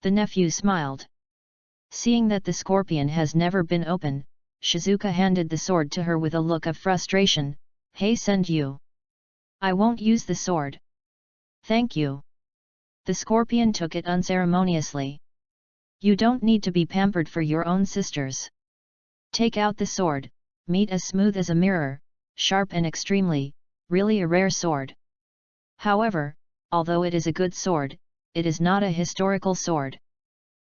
The nephew smiled. Seeing that the scorpion has never been open, Shizuka handed the sword to her with a look of frustration. "Hey, send you. I won't use the sword." "Thank you." The scorpion took it unceremoniously. "You don't need to be pampered for your own sisters. Take out the sword, meat as smooth as a mirror, sharp and extremely, really a rare sword. However, although it is a good sword, it is not a historical sword.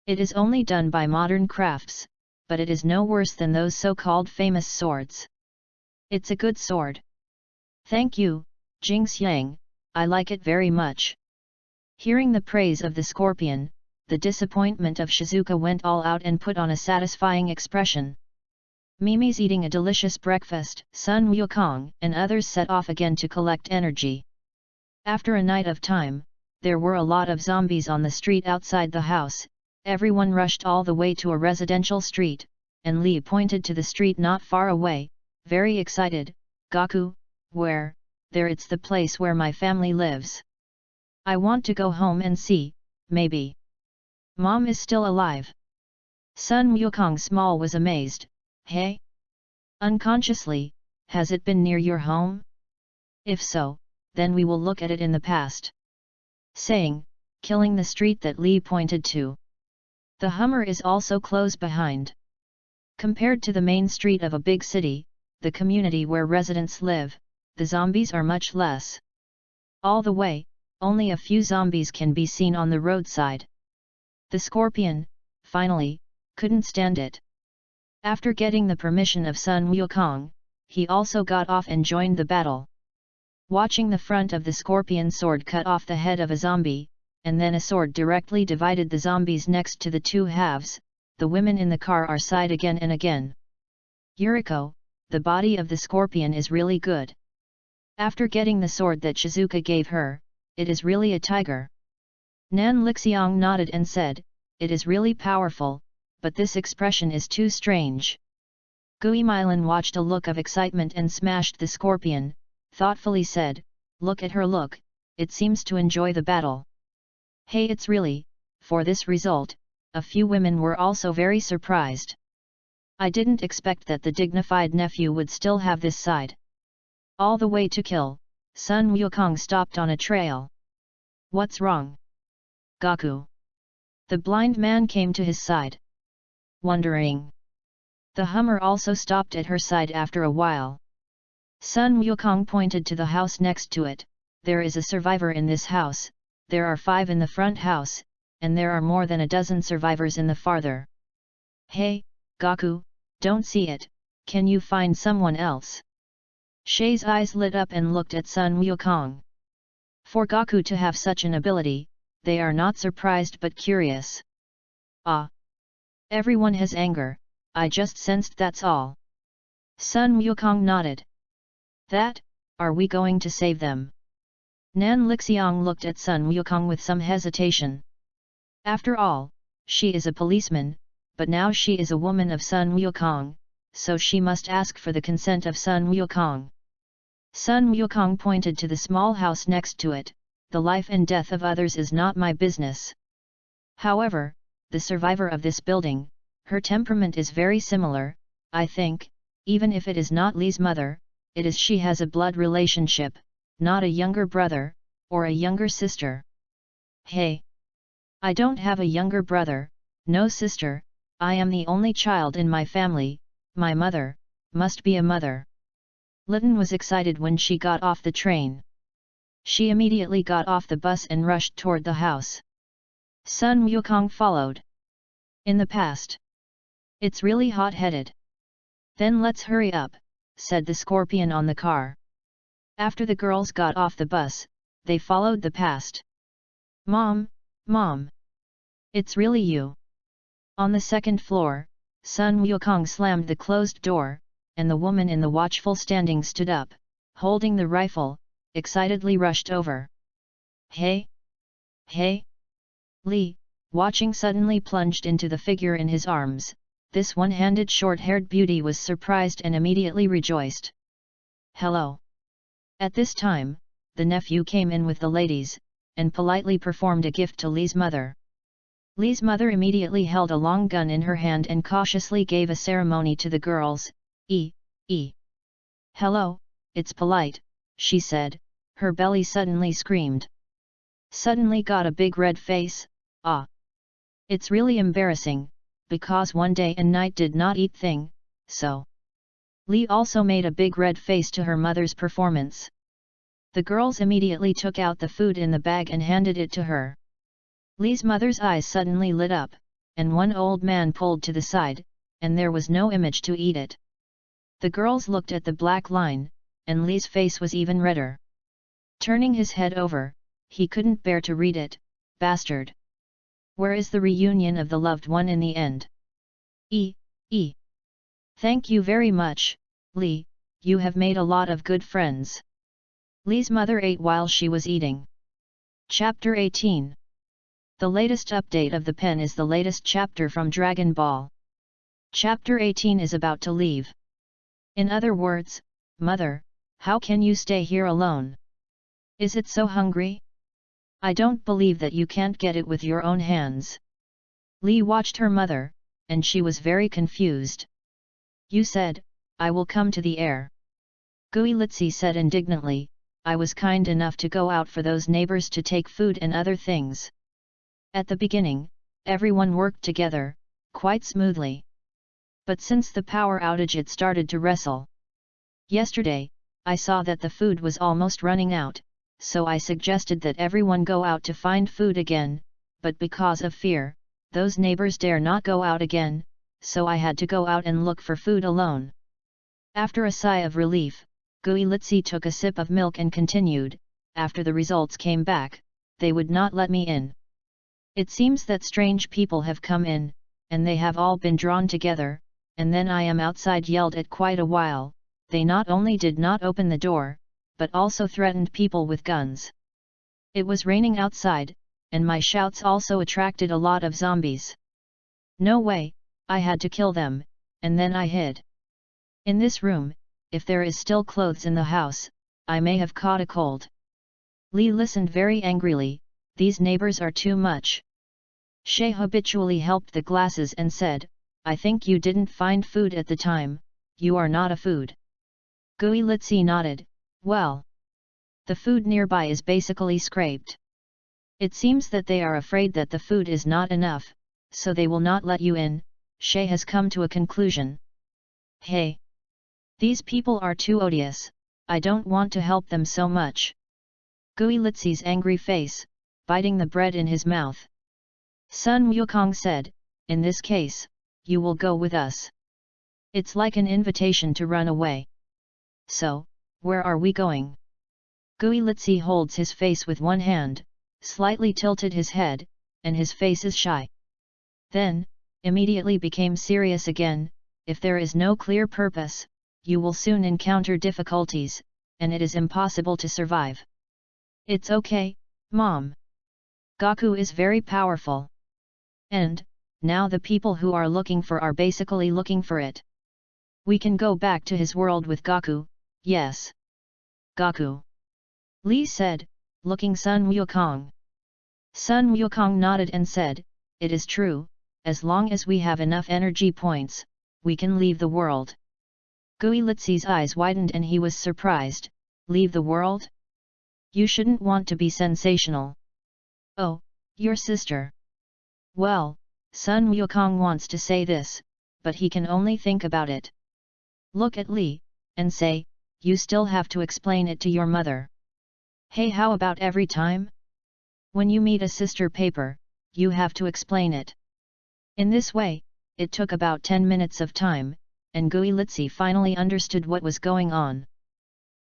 It is only done by modern crafts, but it is no worse than those so-called famous swords. It's a good sword." "Thank you, Jingxiang, I like it very much." Hearing the praise of the scorpion, the disappointment of Shizuka went all out and put on a satisfying expression. Mimi's eating a delicious breakfast, Sun Wukong and others set off again to collect energy. After a night of time, there were a lot of zombies on the street outside the house. Everyone rushed all the way to a residential street, and Li pointed to the street not far away, very excited. "Gaku, where? There, it's the place where my family lives. I want to go home and see, maybe Mom is still alive." Sun Wukong Small was amazed. "Hey? Unconsciously, has it been near your home? If so, then we will look at it in the past." Saying, killing the street that Li pointed to. The Hummer is also close behind. Compared to the main street of a big city, the community where residents live, the zombies are much less. All the way, only a few zombies can be seen on the roadside. The scorpion, finally, couldn't stand it. After getting the permission of Sun Wukong, he also got off and joined the battle. Watching the front of the scorpion sword cut off the head of a zombie, and then a sword directly divided the zombies next to the two halves, the women in the car are sighed again and again. "Yuriko, the body of the scorpion is really good." After getting the sword that Shizuka gave her, "It is really a tiger." Nan Lixiang nodded and said, "It is really powerful, but this expression is too strange." Gui Milan watched a look of excitement and smashed the scorpion, thoughtfully said, "Look at her look, it seems to enjoy the battle." Hey, it's really, for this result, a few women were also very surprised. "I didn't expect that the dignified nephew would still have this side." All the way to kill, Sun Wukong stopped on a trail. "What's wrong, Gaku?" The blind man came to his side. Wondering. The Hummer also stopped at her side after a while. Sun Wukong pointed to the house next to it. "There is a survivor in this house, there are 5 in the front house, and there are more than a dozen survivors in the farther." "Hey, Gaku, don't see it, can you find someone else?" Shei's eyes lit up and looked at Sun Wukong. For Gaku to have such an ability, they are not surprised but curious. "Ah! Everyone has anger, I just sensed, that's all." Sun Wukong nodded. "That, are we going to save them?" Nan Lixiang looked at Sun Wukong with some hesitation. After all, she is a policeman, but now she is a woman of Sun Wukong, so she must ask for the consent of Sun Wukong. Sun Wukong pointed to the small house next to it. "The life and death of others is not my business. However, the survivor of this building, her temperament is very similar, I think, even if it is not Li's mother, it is she has a blood relationship, not a younger brother, or a younger sister." "Hey! I don't have a younger brother, no sister, I am the only child in my family, my mother, must be a mother." Litten was excited when she got off the train. She immediately got off the bus and rushed toward the house. Sun Wukong followed. "In the past. It's really hot-headed." "Then let's hurry up," said the scorpion on the car. After the girls got off the bus, they followed the past. "Mom, Mom! It's really you!" On the second floor, Sun Wukong slammed the closed door, and the woman in the watchful standing stood up, holding the rifle, excitedly rushed over. "Hey! Hey!" Li, watching, suddenly plunged into the figure in his arms. This one-handed short-haired beauty was surprised and immediately rejoiced. Hello. At this time, the nephew came in with the ladies, and politely performed a gift to Li's mother. Li's mother immediately held a long gun in her hand and cautiously gave a ceremony to the girls. Hello, it's polite, she said, her belly suddenly screamed. Suddenly got a big red face, ah. It's really embarrassing, because one day and night did not eat thing, so. Li also made a big red face to her mother's performance. The girls immediately took out the food in the bag and handed it to her. Li's mother's eyes suddenly lit up, and one old man pulled to the side, and there was no image to eat it. The girls looked at the black line, and Li's face was even redder. Turning his head over, he couldn't bear to read it. Bastard! Where is the reunion of the loved one in the end? Thank you very much, Li, you have made a lot of good friends. Li's mother ate while she was eating. Chapter 18. The latest update of the pen is the latest chapter from Dragon Ball. Chapter 18 is about to leave. In other words, Mother, how can you stay here alone? Is it so hungry? I don't believe that you can't get it with your own hands. Li watched her mother, and she was very confused. You said, I will come to the air. Gui Litsi said indignantly, I was kind enough to go out for those neighbors to take food and other things. At the beginning, everyone worked together, quite smoothly. But since the power outage it started to wrestle. Yesterday, I saw that the food was almost running out, so I suggested that everyone go out to find food again, but because of fear, those neighbors dare not go out again, so I had to go out and look for food alone. After a sigh of relief, Gui Litsi took a sip of milk and continued, after the results came back, they would not let me in. It seems that strange people have come in, and they have all been drawn together, and then I am outside yelled at quite a while. They not only did not open the door, but also threatened people with guns. It was raining outside, and my shouts also attracted a lot of zombies. No way, I had to kill them, and then I hid. In this room, if there is still clothes in the house, I may have caught a cold. Li listened very angrily, these neighbors are too much. She habitually helped the glasses and said, I think you didn't find food at the time, you are not a food. Gui Litsi nodded, well. The food nearby is basically scraped. It seems that they are afraid that the food is not enough, so they will not let you in, She has come to a conclusion. Hey! These people are too odious, I don't want to help them so much. Gui Litsi's angry face, biting the bread in his mouth. Sun Wukong said, in this case, you will go with us. It's like an invitation to run away. So, where are we going? Gui Litsi holds his face with one hand, slightly tilted his head, and his face is shy. Then, immediately became serious again, if there is no clear purpose, you will soon encounter difficulties, and it is impossible to survive. It's okay, Mom. Gaku is very powerful. And, now the people who are looking for are basically looking for it. We can go back to his world with Gaku, yes. Gaku. Li said, looking Sun Wukong. Sun Wukong nodded and said, it is true, as long as we have enough energy points, we can leave the world. Gui Litsi's eyes widened and he was surprised, leave the world? You shouldn't want to be sensational. Oh, your sister. Well, Sun Wukong wants to say this, but he can only think about it. Look at Li, and say, you still have to explain it to your mother. Hey, how about every time? When you meet a sister paper, you have to explain it. In this way, it took about 10 minutes of time, and Gui Litsi finally understood what was going on.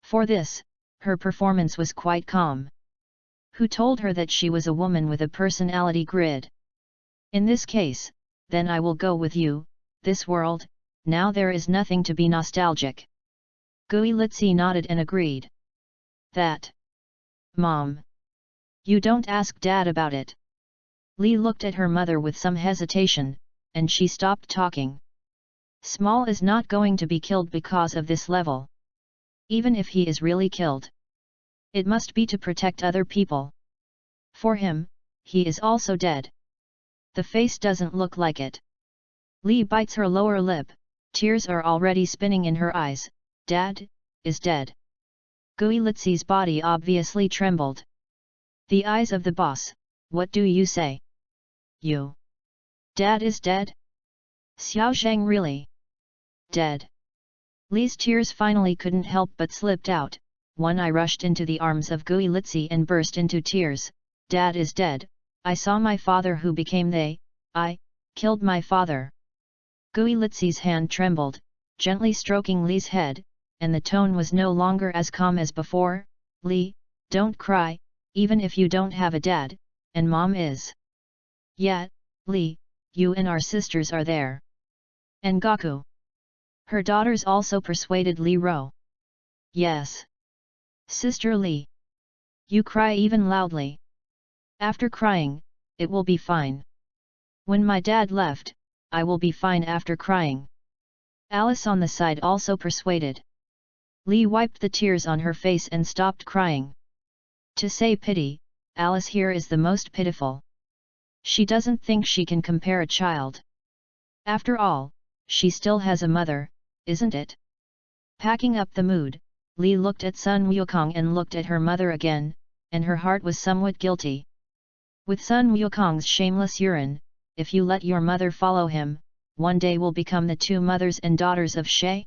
For this, her performance was quite calm. Who told her that she was a woman with a personality grid? In this case, then I will go with you, this world, now there is nothing to be nostalgic. Gui Litsi nodded and agreed. That. Mom. You don't ask Dad about it. Li looked at her mother with some hesitation, and she stopped talking. Small is not going to be killed because of this level. Even if he is really killed, it must be to protect other people. For him, he is also dead. The face doesn't look like it. Lee bites her lower lip, tears are already spinning in her eyes. Dad is dead. Guilitzi's body obviously trembled. The eyes of the boss, what do you say? You. Dad is dead? Xiao Zhang really? Dead. Li's tears finally couldn't help but slipped out. One eye rushed into the arms of Guilitzi and burst into tears. Dad is dead. I saw my father who became I killed my father. Guilitzi's hand trembled, gently stroking Li's head, and the tone was no longer as calm as before. Li, don't cry, even if you don't have a dad, and mom is. Yeah, Li, you and our sisters are there. And Gaku. Her daughters also persuaded Li Ro. Yes. Sister Li. You cry even loudly. After crying, it will be fine. When my dad left, I will be fine after crying. Alice on the side also persuaded. Li wiped the tears on her face and stopped crying. To say pity, Alice here is the most pitiful. She doesn't think she can compare a child. After all, she still has a mother, isn't it? Packing up the mood, Li looked at Sun Wukong and looked at her mother again, and her heart was somewhat guilty. With Sun Wukong's shameless urine, if you let your mother follow him, one day will become the two mothers and daughters of Shay.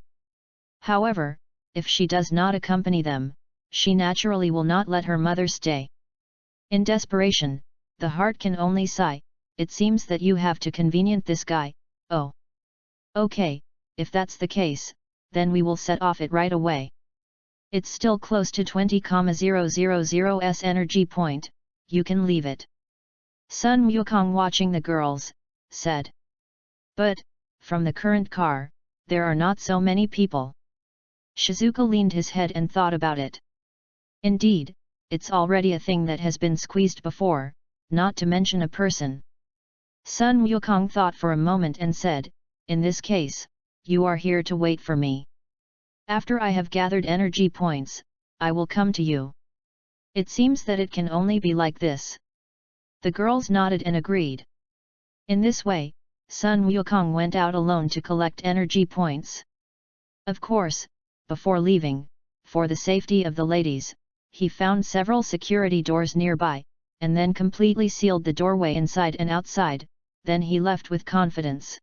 However, if she does not accompany them, she naturally will not let her mother stay. In desperation, the heart can only sigh. It seems that you have to convenient this guy. Oh. Okay, if that's the case, then we will set off it right away. It's still close to 20,000's energy point, you can leave it. Sun Wukong, watching the girls, said. But, from the current car, there are not so many people. Shizuka leaned his head and thought about it. Indeed, it's already a thing that has been squeezed before, not to mention a person. Sun Wukong thought for a moment and said, in this case, you are here to wait for me. After I have gathered energy points, I will come to you. It seems that it can only be like this. The girls nodded and agreed. In this way, Sun Wukong went out alone to collect energy points. Of course, before leaving, for the safety of the ladies, he found several security doors nearby, and then completely sealed the doorway inside and outside, then he left with confidence.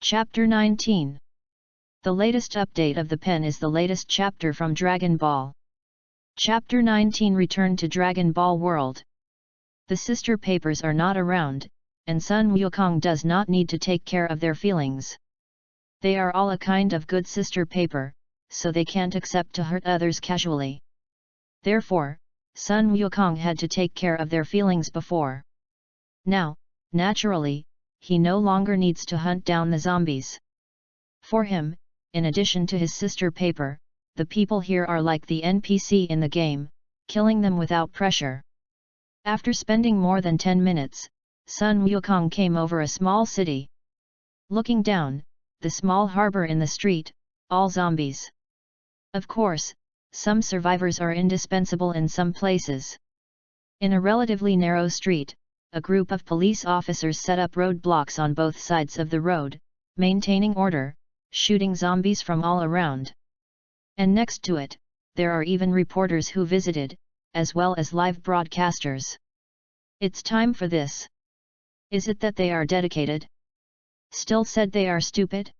Chapter 19. The latest update of the pen is the latest chapter from Dragon Ball. Chapter 19. Return to Dragon Ball World. The sister papers are not around, and Sun Wukong does not need to take care of their feelings. They are all a kind of good sister paper, so they can't accept to hurt others casually. Therefore, Sun Wukong had to take care of their feelings before. Now, naturally, he no longer needs to hunt down the zombies. For him, in addition to his sister paper, the people here are like the NPC in the game, killing them without pressure. After spending more than 10 minutes, Sun Wukong came over a small city. Looking down, the small harbor in the street, all zombies. Of course, some survivors are indispensable in some places. In a relatively narrow street, a group of police officers set up roadblocks on both sides of the road, maintaining order, shooting zombies from all around. And next to it, there are even reporters who visited, as well as live broadcasters. It's time for this. Is it that they are dedicated? Still said they are stupid?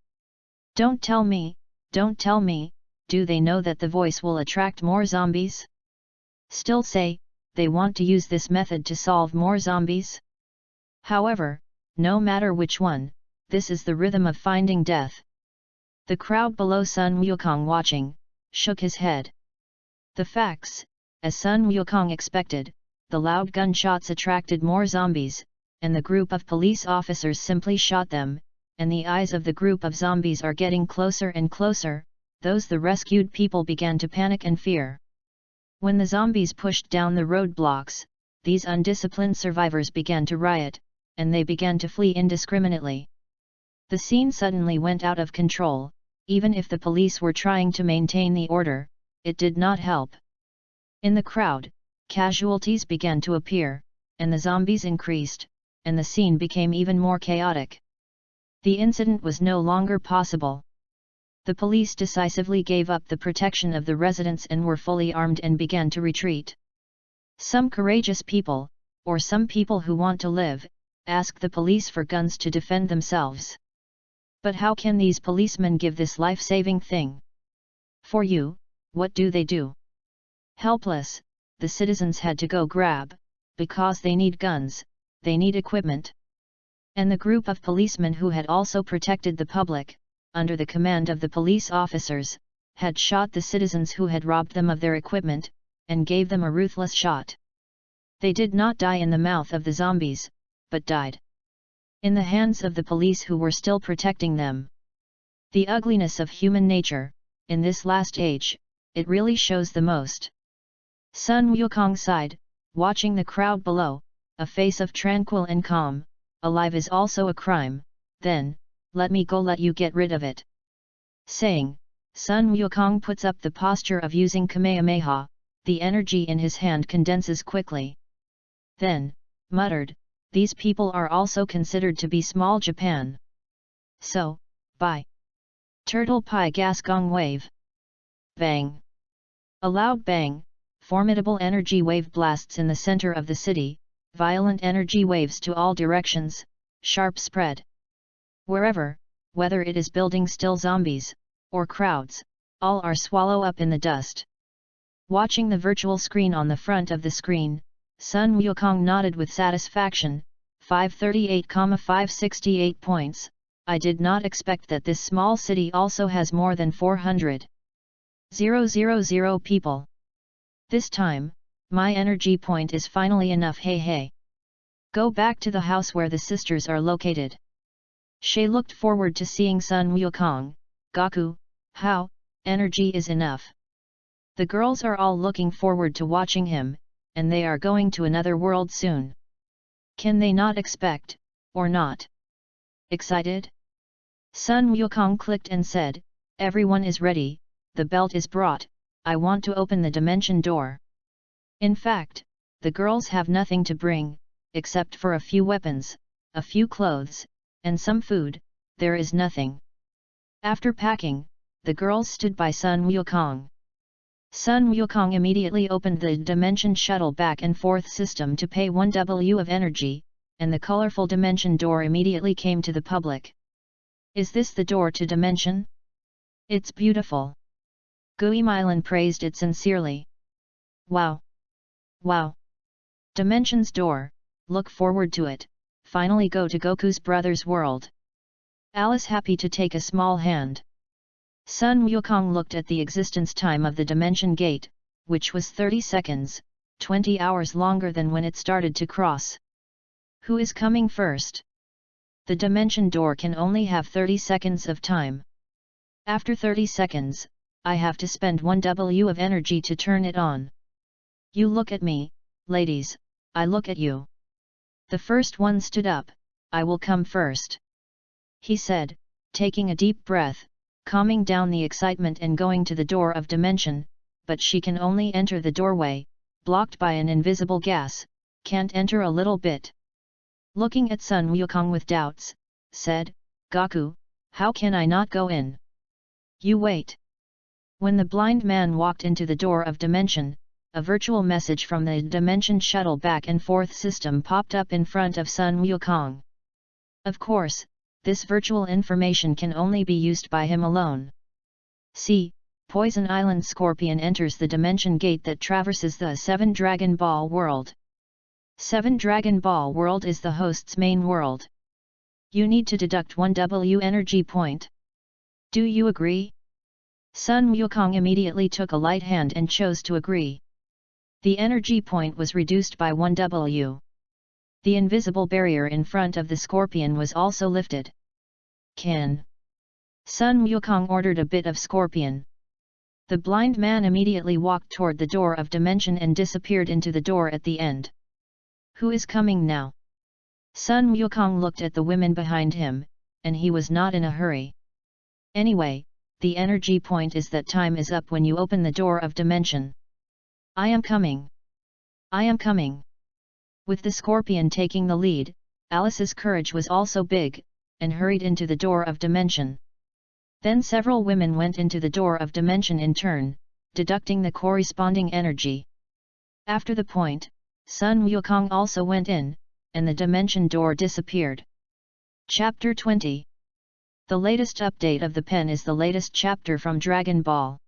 Don't tell me, do they know that the voice will attract more zombies? Still say, they want to use this method to solve more zombies? However, no matter which one, this is the rhythm of finding death. The crowd below Sun Wukong watching, shook his head. The facts, as Sun Wukong expected, the loud gunshots attracted more zombies, and the group of police officers simply shot them, and the eyes of the group of zombies are getting closer and closer. Those the rescued people began to panic and fear. When the zombies pushed down the roadblocks, these undisciplined survivors began to riot, and they began to flee indiscriminately. The scene suddenly went out of control. Even if the police were trying to maintain the order, it did not help. In the crowd, casualties began to appear, and the zombies increased, and the scene became even more chaotic. The incident was no longer possible. The police decisively gave up the protection of the residents and were fully armed and began to retreat. Some courageous people, or some people who want to live, ask the police for guns to defend themselves. But how can these policemen give this life-saving thing? For you, what do they do? Helpless, the citizens had to go grab, because they need guns, they need equipment. And the group of policemen who had also protected the public, under the command of the police officers, had shot the citizens who had robbed them of their equipment, and gave them a ruthless shot. They did not die in the mouth of the zombies, but died in the hands of the police who were still protecting them. The ugliness of human nature, in this last age, it really shows the most. Sun Wukong sighed, watching the crowd below, a face of tranquil and calm. Alive is also a crime, then, let me go let you get rid of it. Saying, Sun Wukong puts up the posture of using Kamehameha, the energy in his hand condenses quickly. Then, muttered, these people are also considered to be small Japan. So, bye. Turtle Pie Gas Gong Wave. Bang. A loud bang, formidable energy wave blasts in the center of the city, violent energy waves to all directions, sharp spread. Wherever, whether it is building still zombies, or crowds, all are swallow up in the dust. Watching the virtual screen on the front of the screen, Sun Wukong nodded with satisfaction, 538,568 points, I did not expect that this small city also has more than 400,000 people. This time, my energy point is finally enough. Hey. Go back to the house where the sisters are located. She looked forward to seeing Sun Wukong. Gaku, how, energy is enough. The girls are all looking forward to watching him, and they are going to another world soon. Can they not expect, or not? Excited? Sun Wukong clicked and said, everyone is ready, the belt is brought, I want to open the dimension door. In fact, the girls have nothing to bring, except for a few weapons, a few clothes, and some food, there is nothing. After packing, the girls stood by Sun Wukong. Sun Wukong immediately opened the dimension shuttle back and forth system to pay 1 W of energy, and the colorful dimension door immediately came to the public. Is this the door to dimension? It's beautiful. Guimilin praised it sincerely. Wow! Wow! Dimension's door, look forward to it, finally go to Goku's brother's world. Alice happy to take a small hand. Sun Wukong looked at the existence time of the dimension gate, which was 30 seconds, 20 hours longer than when it started to cross. Who is coming first? The dimension door can only have 30 seconds of time. After 30 seconds, I have to spend 1 W of energy to turn it on. You look at me, ladies, I look at you. The first one stood up, I will come first. He said, taking a deep breath, calming down the excitement and going to the door of dimension, but she can only enter the doorway, blocked by an invisible gas, can't enter a little bit. Looking at Sun Wukong with doubts, said, Gaku, how can I not go in? You wait. When the blind man walked into the door of dimension, a virtual message from the dimension shuttle back and forth system popped up in front of Sun Wukong. Of course, this virtual information can only be used by him alone. See, Poison Island Scorpion enters the dimension gate that traverses the 7 Dragon Ball world. 7 Dragon Ball world is the host's main world. You need to deduct 1 W energy point. Do you agree? Sun Wukong immediately took a light hand and chose to agree. The energy point was reduced by 1 W. The invisible barrier in front of the scorpion was also lifted. Can. Sun Wukong ordered a bit of scorpion. The blind man immediately walked toward the door of dimension and disappeared into the door at the end. Who is coming now? Sun Wukong looked at the women behind him, and he was not in a hurry. Anyway, the energy point is that time is up when you open the door of dimension. I am coming. I am coming. With the scorpion taking the lead, Alice's courage was also big, and hurried into the door of dimension. Then several women went into the door of dimension in turn, deducting the corresponding energy. After the point, Sun Wukong also went in, and the dimension door disappeared. Chapter 20. The latest update of the pen is the latest chapter from Dragon Ball.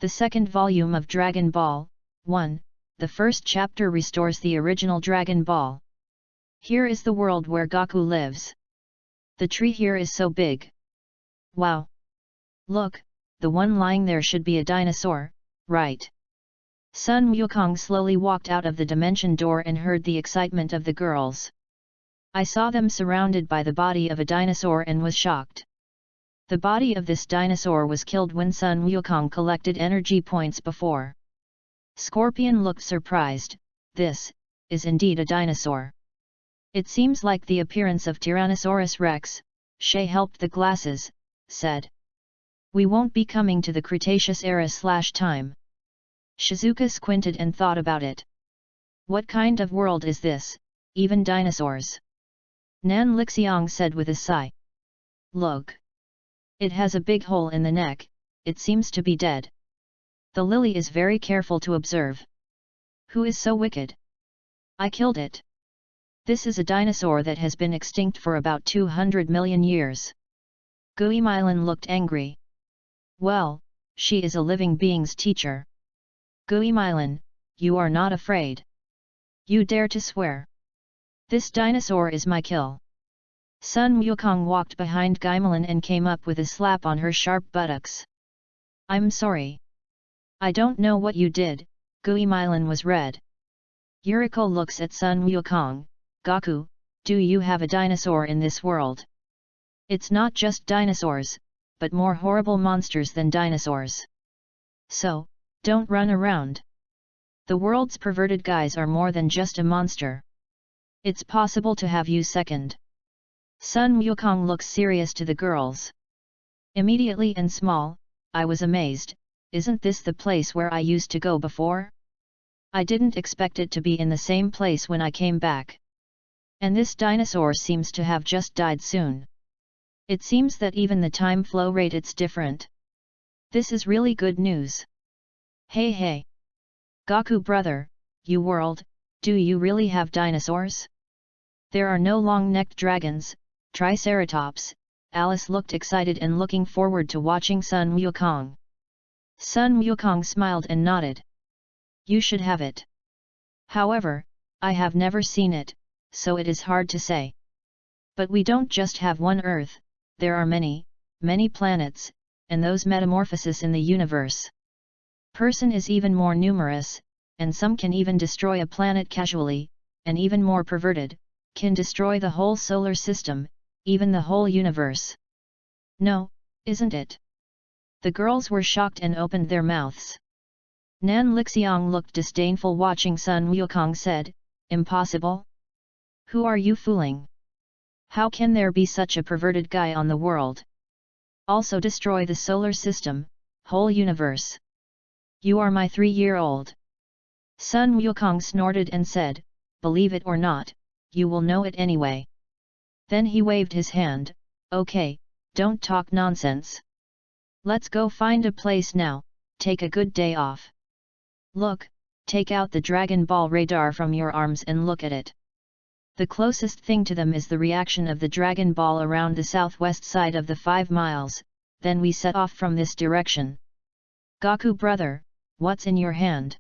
The second volume of Dragon Ball, 1, the first chapter restores the original Dragon Ball. Here is the world where Goku lives. The tree here is so big. Wow! Look, the one lying there should be a dinosaur, right? Sun Wukong slowly walked out of the dimension door and heard the excitement of the girls. I saw them surrounded by the body of a dinosaur and was shocked. The body of this dinosaur was killed when Sun Wukong collected energy points before. Scorpion looked surprised. This is indeed a dinosaur. It seems like the appearance of Tyrannosaurus Rex. Shay helped the glasses, said. We won't be coming to the Cretaceous era/time. Shizuka squinted and thought about it. What kind of world is this, even dinosaurs? Nan Lixiang said with a sigh. Look. It has a big hole in the neck, it seems to be dead. The lily is very careful to observe. Who is so wicked? I killed it. This is a dinosaur that has been extinct for about 200 million years. Guimilin looked angry. Well, she is a living being's teacher. Guimilin, you are not afraid. You dare to swear. This dinosaur is my kill. Sun Wukong walked behind Guimilin and came up with a slap on her sharp buttocks. I'm sorry. I don't know what you did. Guimilin was red. Yuriko looks at Sun Wukong. Goku, do you have a dinosaur in this world? It's not just dinosaurs, but more horrible monsters than dinosaurs. So, don't run around. The world's perverted guys are more than just a monster. It's possible to have you second. Sun Wukong looks serious to the girls. Immediately and small, I was amazed. Isn't this the place where I used to go before? I didn't expect it to be in the same place when I came back. And this dinosaur seems to have just died soon. It seems that even the time flow rate it's different. This is really good news. Hey hey! Goku brother, you world, do you really have dinosaurs? There are no long-necked dragons, triceratops. Alice looked excited and looking forward to watching Sun Wukong. Sun Wukong smiled and nodded. You should have it. However, I have never seen it, so it is hard to say. But we don't just have one Earth, there are many, many planets, and those metamorphoses in the universe. Person is even more numerous, and some can even destroy a planet casually, and even more perverted, can destroy the whole solar system, even the whole universe. No, isn't it? The girls were shocked and opened their mouths. Nan Lixiang looked disdainful watching Sun Wukong said, Impossible? Who are you fooling? How can there be such a perverted guy on the world? Also destroy the solar system, whole universe. You are my 3-year-old. Sun Wukong snorted and said, Believe it or not, you will know it anyway. Then he waved his hand, Okay, don't talk nonsense. Let's go find a place now, take a good day off. Look, take out the Dragon Ball radar from your arms and look at it. The closest thing to them is the reaction of the Dragon Ball around the southwest side of the 5 miles, then we set off from this direction. Goku brother, what's in your hand?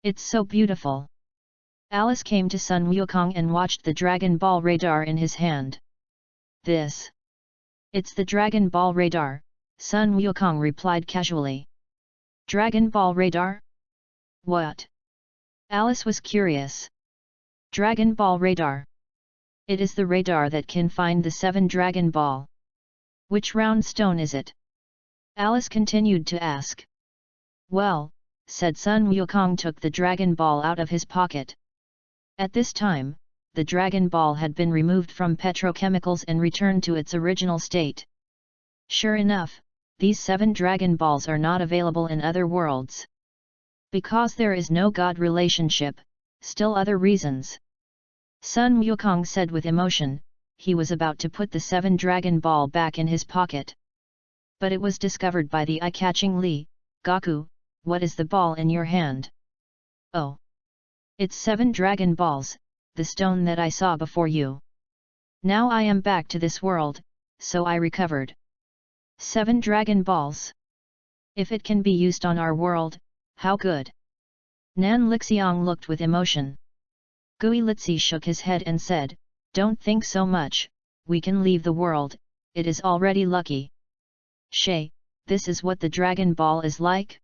It's so beautiful. Alice came to Sun Wukong and watched the Dragon Ball radar in his hand. This. It's the Dragon Ball radar, Sun Wukong replied casually. Dragon Ball radar? What? Alice was curious. Dragon Ball radar. It is the radar that can find the 7 Dragon Ball. Which round stone is it? Alice continued to ask. Well, said Sun Wukong took the Dragon Ball out of his pocket. At this time, the Dragon Ball had been removed from petrochemicals and returned to its original state. Sure enough, these 7 Dragon Balls are not available in other worlds. Because there is no God relationship, still other reasons. Sun Wukong said with emotion. He was about to put the 7 Dragon Ball back in his pocket. But it was discovered by the eye-catching Li. Gaku, what is the ball in your hand? Oh! It's 7 Dragon Balls, the stone that I saw before you. Now I am back to this world, so I recovered. 7 Dragon Balls. If it can be used on our world, how good? Nan Lixiang looked with emotion. Gui Litsi shook his head and said, don't think so much, we can leave the world, it is already lucky. Shay, this is what the Dragon Ball is like?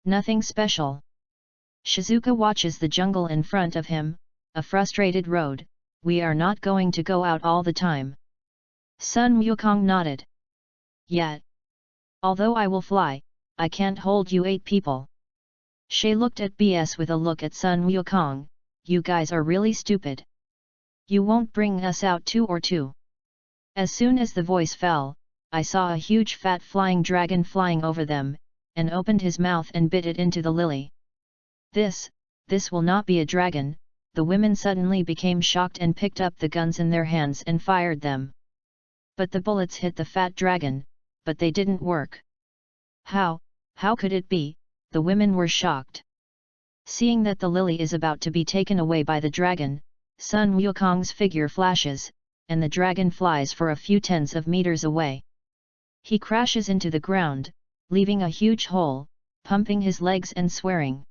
Nothing special. Shizuka watches the jungle in front of him, a frustrated road, we are not going to go out all the time. Sun Wukong nodded. Yet. Although I will fly, I can't hold you 8 people. Shay looked at BS with a look at Sun Wukong, you guys are really stupid. You won't bring us out 2 or 2. As soon as the voice fell, I saw a huge fat flying dragon flying over them, and opened his mouth and bit it into the lily. This will not be a dragon, the women suddenly became shocked and picked up the guns in their hands and fired them. But the bullets hit the fat dragon, but they didn't work. How could it be? The women were shocked. Seeing that the lily is about to be taken away by the dragon, Sun Wukong's figure flashes, and the dragon flies for a few tens of meters away. He crashes into the ground, leaving a huge hole, pumping his legs and swearing.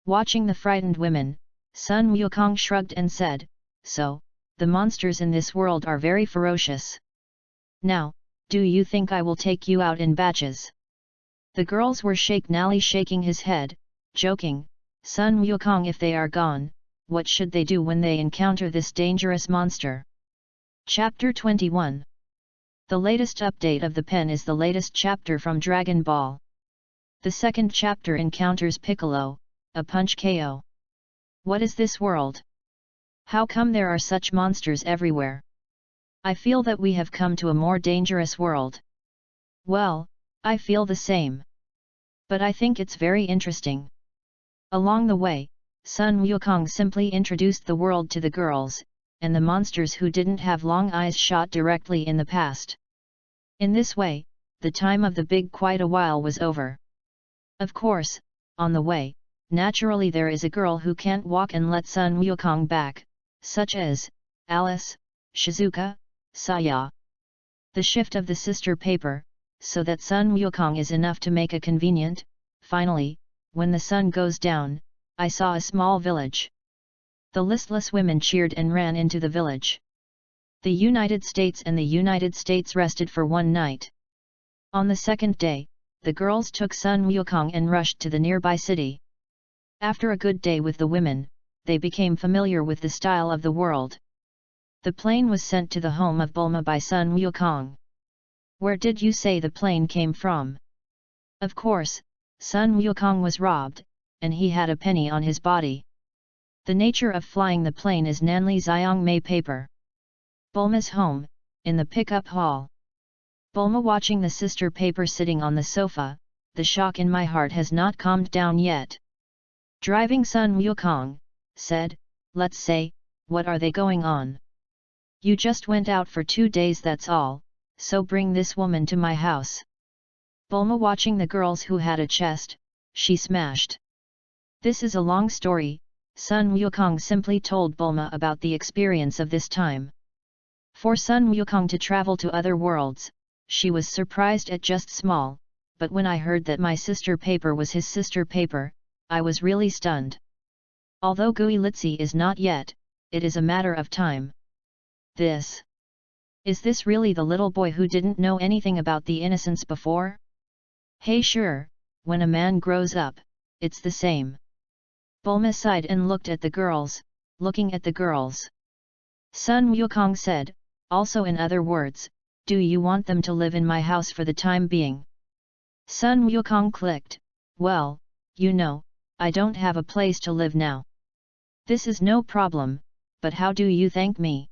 Watching the frightened women, Sun Wukong shrugged and said, so, the monsters in this world are very ferocious. Now, do you think I will take you out in batches? The girls were shaking his head, joking, Sun Wukong, if they are gone, what should they do when they encounter this dangerous monster? Chapter 21. The latest update of the pen is the latest chapter from Dragon Ball. The second chapter encounters Piccolo, a punch KO. What is this world? How come there are such monsters everywhere? I feel that we have come to a more dangerous world. Well, I feel the same. But I think it's very interesting. Along the way, Sun Wukong simply introduced the world to the girls, and the monsters who didn't have long eyes shot directly in the past. In this way, the time of the big quite a while was over. Of course, on the way, naturally there is a girl who can't walk and let Sun Wukong back, such as Alice, Shizuka, Saya. The shift of the sister paper, so that Sun Wukong is enough to make a convenient. Finally, when the sun goes down, I saw a small village. The listless women cheered and ran into the village. The United States and the United States rested for one night. On the second day, the girls took Sun Wukong and rushed to the nearby city. After a good day with the women, they became familiar with the style of the world. The plane was sent to the home of Bulma by Sun Wukong. Where did you say the plane came from? Of course, Sun Wukong was robbed, and he had a penny on his body. The nature of flying the plane is Nanli Xiong Mei paper. Bulma's home, in the pickup hall. Bulma watching the sister paper sitting on the sofa, the shock in my heart has not calmed down yet. Driving Sun Wukong, said, let's say, what are they going on? You just went out for 2 days, that's all, so bring this woman to my house. Bulma watching the girls who had a chest, she smashed. This is a long story, Sun Wukong simply told Bulma about the experience of this time. For Sun Wukong to travel to other worlds, she was surprised at just small, but when I heard that my sister paper was his sister paper, I was really stunned. Although Gui Litsi is not yet, it is a matter of time. Is this really the little boy who didn't know anything about the innocence before? Hey, sure, when a man grows up, it's the same. Bulma sighed and looked at the girls, looking at the girls. Sun Wukong said, also in other words, do you want them to live in my house for the time being? Sun Wukong clicked, well, you know, I don't have a place to live now. This is no problem, but how do you thank me?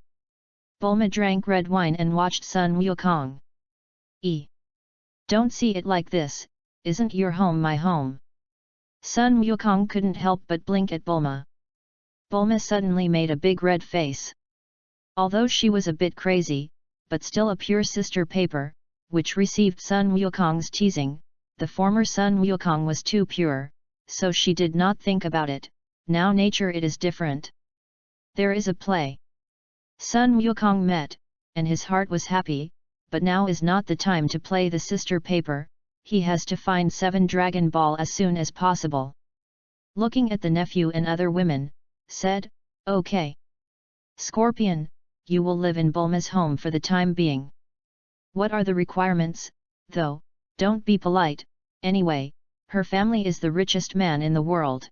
Bulma drank red wine and watched Sun Wukong. Don't see it like this, isn't your home my home? Sun Wukong couldn't help but blink at Bulma. Bulma suddenly made a big red face. Although she was a bit crazy, but still a pure sister paper, which received Sun Wukong's teasing, the former Sun Wukong was too pure, so she did not think about it. Now nature it is different. There is a play. Sun Wukong met, and his heart was happy, but now is not the time to play the sister paper, he has to find 7 Dragon Ball as soon as possible. Looking at the nephew and other women, said, okay. Scorpion, you will live in Bulma's home for the time being. What are the requirements, though? Don't be polite, anyway, her family is the richest man in the world.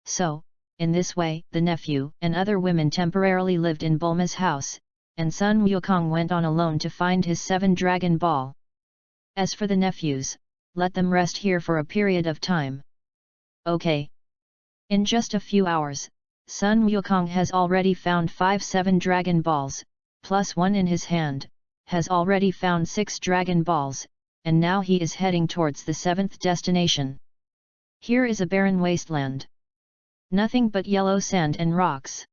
So, in this way, the nephew and other women temporarily lived in Bulma's house, and Sun Wukong went on alone to find his 7 Dragon Ball. As for the nephews, let them rest here for a period of time. Okay. In just a few hours, Sun Wukong has already found 7 Dragon Balls, plus 1 in his hand, has already found 6 Dragon Balls, and now he is heading towards the 7th destination. Here is a barren wasteland. Nothing but yellow sand and rocks.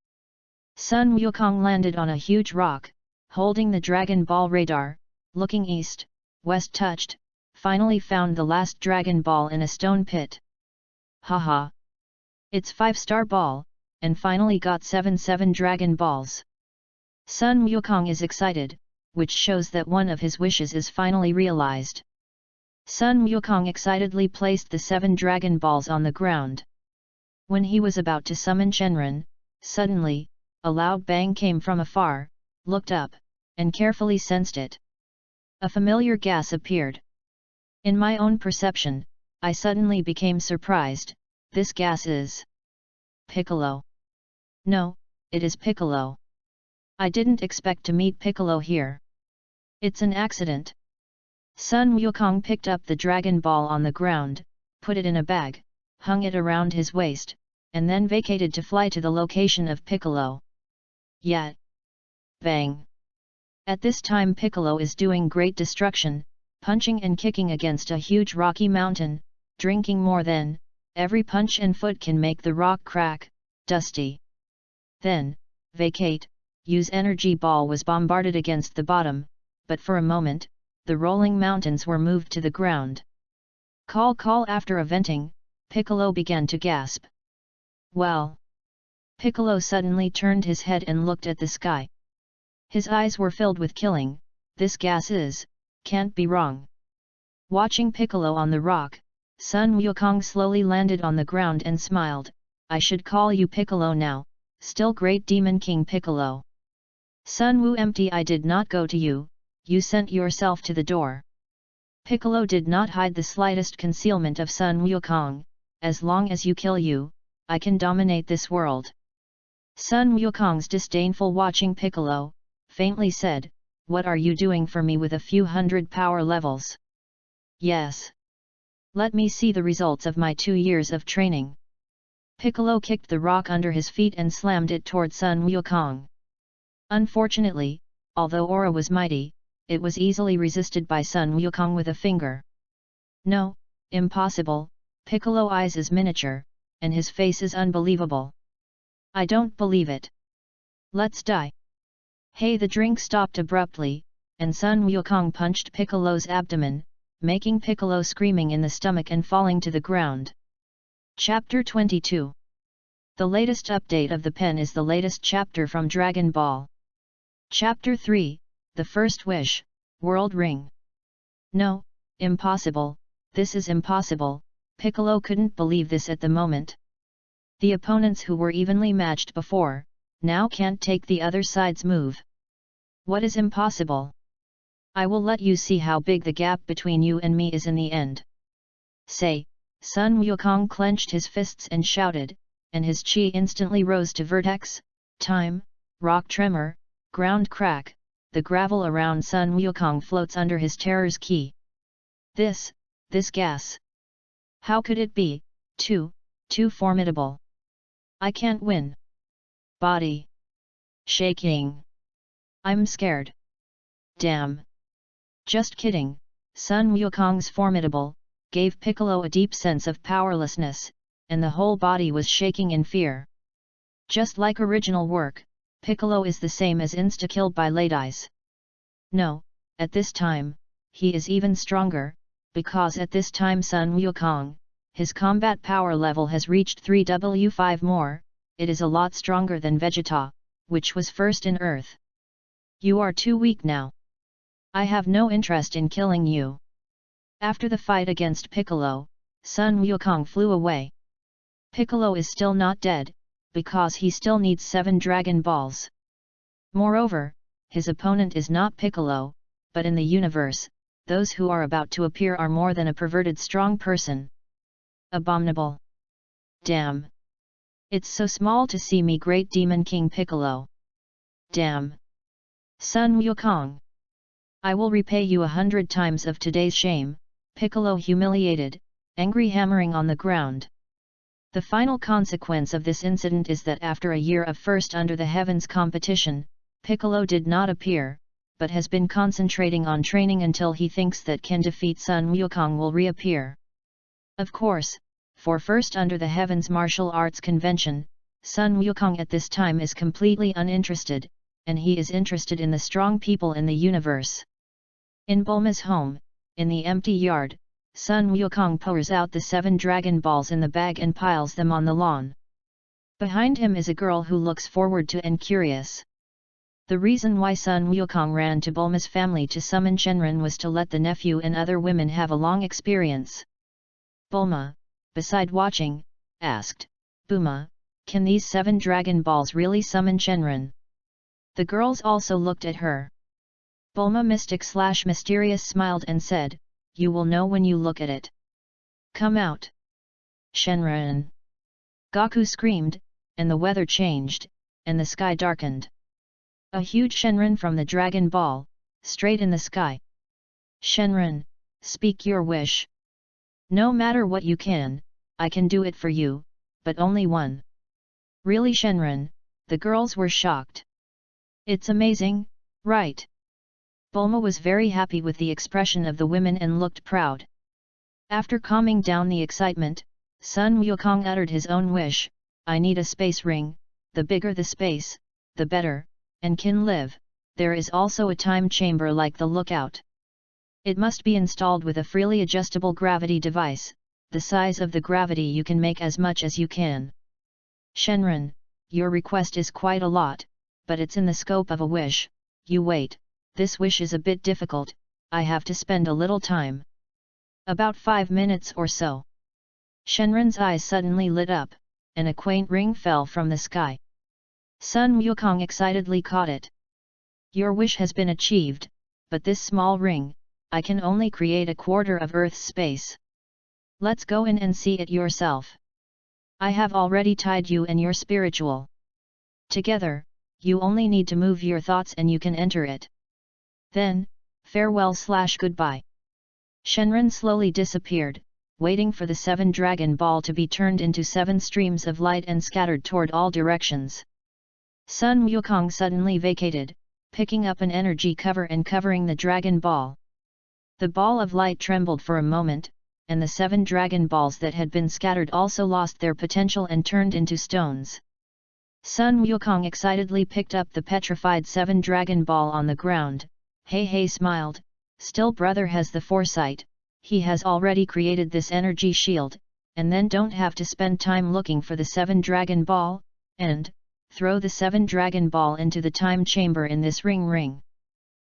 Sun Wukong landed on a huge rock, holding the Dragon Ball radar, looking east, west touched, finally found the last Dragon Ball in a stone pit. Haha! It's 5-star ball, and finally got 7 Dragon Balls. Sun Wukong is excited, which shows that one of his wishes is finally realized. Sun Wukong excitedly placed the 7 Dragon Balls on the ground. When he was about to summon Shenron, suddenly, a loud bang came from afar, looked up, and carefully sensed it. A familiar gas appeared. In my own perception, I suddenly became surprised. This gas is Piccolo. No, it is Piccolo. I didn't expect to meet Piccolo here. It's an accident. Sun Wukong picked up the Dragon Ball on the ground, put it in a bag, hung it around his waist, and then vacated to fly to the location of Piccolo. Yet! Bang! At this time Piccolo is doing great destruction, punching and kicking against a huge rocky mountain, drinking more than every punch and foot can make the rock crack, dusty. Then, vacate, use energy ball was bombarded against the bottom, but for a moment, the rolling mountains were moved to the ground. Call after a venting, Piccolo began to gasp. Well! Piccolo suddenly turned his head and looked at the sky. His eyes were filled with killing. This gas can't be wrong. Watching Piccolo on the rock, Sun Wukong slowly landed on the ground and smiled. I should call you Piccolo now, still great Demon King Piccolo. Sun Wu empty I did not go to you, you sent yourself to the door. Piccolo did not hide the slightest concealment of Sun Wukong. As long as you kill you, I can dominate this world. Sun Wukong's disdainful watching Piccolo, faintly said, what are you doing for me with a few hundred power levels? Yes. Let me see the results of my 2 years of training. Piccolo kicked the rock under his feet and slammed it toward Sun Wukong. Unfortunately, although aura was mighty, it was easily resisted by Sun Wukong with a finger. No, impossible, Piccolo eyes is miniature, and his face is unbelievable. I don't believe it. Let's die. Hey, the drink stopped abruptly, and Sun Wukong punched Piccolo's abdomen, making Piccolo screaming in the stomach and falling to the ground. Chapter 22. The latest update of the pen is the latest chapter from Dragon Ball. Chapter 3, The First Wish, World Ring. No, impossible, this is impossible, Piccolo couldn't believe this at the moment. The opponents who were evenly matched before, now can't take the other side's move. What is impossible? I will let you see how big the gap between you and me is in the end. Say, Sun Wukong clenched his fists and shouted, and his chi instantly rose to vertex, time, rock tremor, ground crack, the gravel around Sun Wukong floats under his terror's ki. This gas. How could it be, too formidable? I can't win. Body. Shaking. I'm scared. Damn. Just kidding. Sun Wukong's formidable, gave Piccolo a deep sense of powerlessness, and the whole body was shaking in fear. Just like original work, Piccolo is the same as insta-killed by ladies. No, at this time, he is even stronger, because at this time Sun Wukong, his combat power level has reached 3W5 more, it is a lot stronger than Vegeta, which was first in Earth. You are too weak now. I have no interest in killing you. After the fight against Piccolo, Sun Wukong flew away. Piccolo is still not dead, because he still needs 7 Dragon Balls. Moreover, his opponent is not Piccolo, but in the universe, those who are about to appear are more than a perverted strong person. Abominable. Damn. It's so small to see me, Great Demon King Piccolo. Damn. Sun Wukong. I will repay you 100 times of today's shame, Piccolo humiliated, angry, hammering on the ground. The final consequence of this incident is that after a year of First Under the Heavens competition, Piccolo did not appear, but has been concentrating on training until he thinks that can defeat Sun Wukong will reappear. Of course, for First Under the Heavens martial arts convention, Sun Wukong at this time is completely uninterested, and he is interested in the strong people in the universe. In Bulma's home, in the empty yard, Sun Wukong pours out the 7 Dragon Balls in the bag and piles them on the lawn. Behind him is a girl who looks forward to and curious. The reason why Sun Wukong ran to Bulma's family to summon Shenron was to let the nephew and other women have a long experience. Bulma, beside watching, asked, Buma, can these 7 Dragon Balls really summon Shenron? The girls also looked at her. Bulma mysterious smiled and said, you will know when you look at it. Come out. Shenron. Goku screamed, and the weather changed, and the sky darkened. A huge Shenron from the Dragon Ball, straight in the sky. Shenron, speak your wish. No matter what you can, I can do it for you, but only one. Really Shenron, the girls were shocked. It's amazing, right? Bulma was very happy with the expression of the women and looked proud. After calming down the excitement, Sun Wukong uttered his own wish, I need a space ring, the bigger the space, the better, and can live. There is also a time chamber like the lookout. It must be installed with a freely adjustable gravity device, the size of the gravity you can make as much as you can. Shenron, your request is quite a lot, but it's in the scope of a wish. You wait, this wish is a bit difficult, I have to spend a little time. About 5 minutes or so. Shenron's eyes suddenly lit up, and a quaint ring fell from the sky. Sun Wukong excitedly caught it. Your wish has been achieved, but this small ring, I can only create a quarter of Earth's space. Let's go in and see it yourself. I have already tied you and your spiritual. Together, you only need to move your thoughts and you can enter it. Then, farewell/goodbye. Shenron slowly disappeared, waiting for the 7 Dragon Ball to be turned into 7 streams of light and scattered toward all directions. Sun Wukong suddenly vacated, picking up an energy cover and covering the Dragon Ball. The ball of light trembled for a moment, and the 7 Dragon Balls that had been scattered also lost their potential and turned into stones. Sun Wukong excitedly picked up the petrified 7 Dragon Ball on the ground. Hey smiled, still brother has the foresight, he has already created this energy shield, and then don't have to spend time looking for the 7 Dragon Ball, and throw the 7 Dragon Ball into the time chamber in this ring.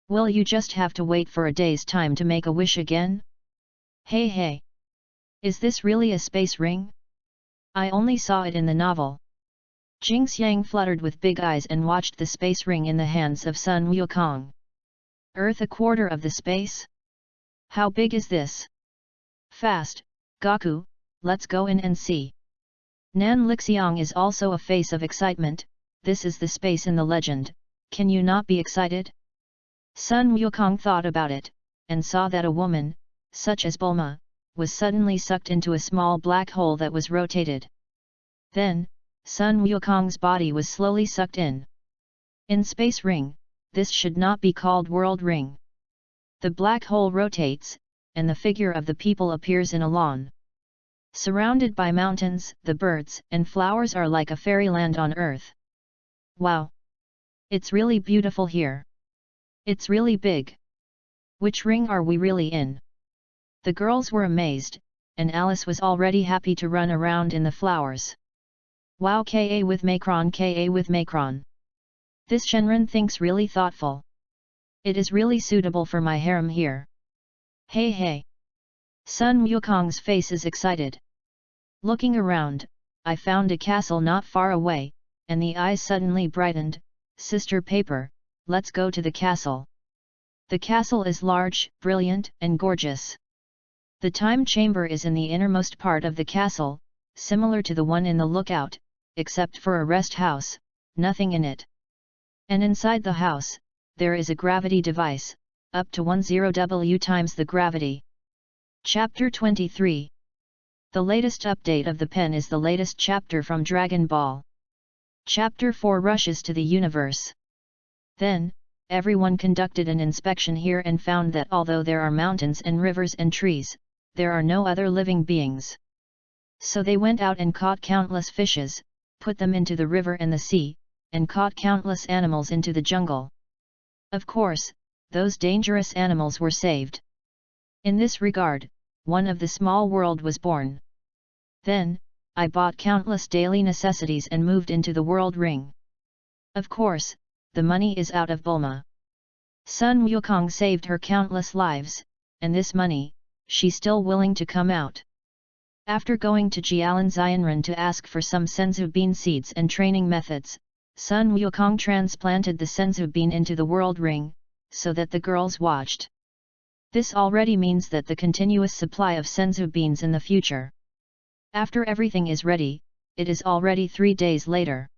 Will you just have to wait for a day's time to make a wish again? Hey. Is this really a space ring? I only saw it in the novel. Jingxiang fluttered with big eyes and watched the space ring in the hands of Sun Wukong. Earth a quarter of the space? How big is this? Fast, Goku, let's go in and see. Nan Lixiang is also a face of excitement, this is the space in the legend, can you not be excited? Sun Wukong thought about it, and saw that a woman, such as Bulma, was suddenly sucked into a small black hole that was rotated. Then, Sun Wukong's body was slowly sucked in. In Space Ring, this should not be called World Ring. The black hole rotates, and the figure of the people appears in a lawn. Surrounded by mountains, the birds and flowers are like a fairyland on Earth. Wow! It's really beautiful here. It's really big. Which ring are we really in? The girls were amazed, and Alice was already happy to run around in the flowers. Wow, ka with Macron, ka with Macron. This Shenron thinks really thoughtful. It is really suitable for my harem here. Hey hey! Sun Wukong's face is excited. Looking around, I found a castle not far away, and the eyes suddenly brightened. Sister Paper, let's go to the castle. The castle is large, brilliant, and gorgeous. The time chamber is in the innermost part of the castle, similar to the one in the lookout, except for a rest house, nothing in it. And inside the house, there is a gravity device, up to 10W times the gravity. Chapter 23. The latest update of the pen is the latest chapter from Dragon Ball. Chapter 4 rushes to the universe. Then, everyone conducted an inspection here and found that although there are mountains and rivers and trees, there are no other living beings. So they went out and caught countless fishes, put them into the river and the sea, and caught countless animals into the jungle. Of course, those dangerous animals were saved. In this regard, one of the small world was born. Then, I bought countless daily necessities and moved into the world ring. Of course, the money is out of Bulma. Sun Wukong saved her countless lives, and this money, she's still willing to come out. After going to Jialan Xianren to ask for some senzu bean seeds and training methods, Sun Wukong transplanted the senzu bean into the world ring, so that the girls watched. This already means that the continuous supply of senzu beans in the future. After everything is ready, it is already 3 days later.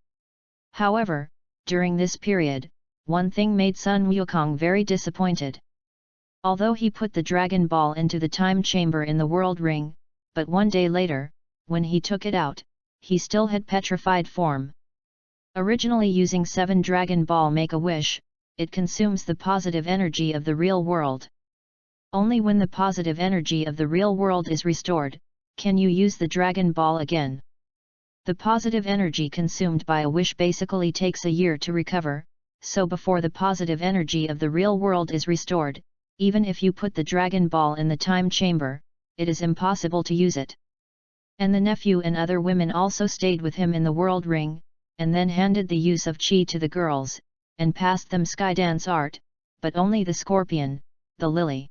However, during this period, one thing made Sun Wukong very disappointed. Although he put the Dragon Ball into the time chamber in the world ring, but 1 day later, when he took it out, he still had petrified form. Originally using 7 Dragon Ball Make-A-Wish, it consumes the positive energy of the real world. Only when the positive energy of the real world is restored, can you use the Dragon Ball again. The positive energy consumed by a wish basically takes a year to recover, so before the positive energy of the real world is restored, even if you put the Dragon Ball in the time chamber, it is impossible to use it. And the nephew and other women also stayed with him in the world ring, and then handed the use of Qi to the girls, and passed them sky dance art, but only the scorpion, the lily.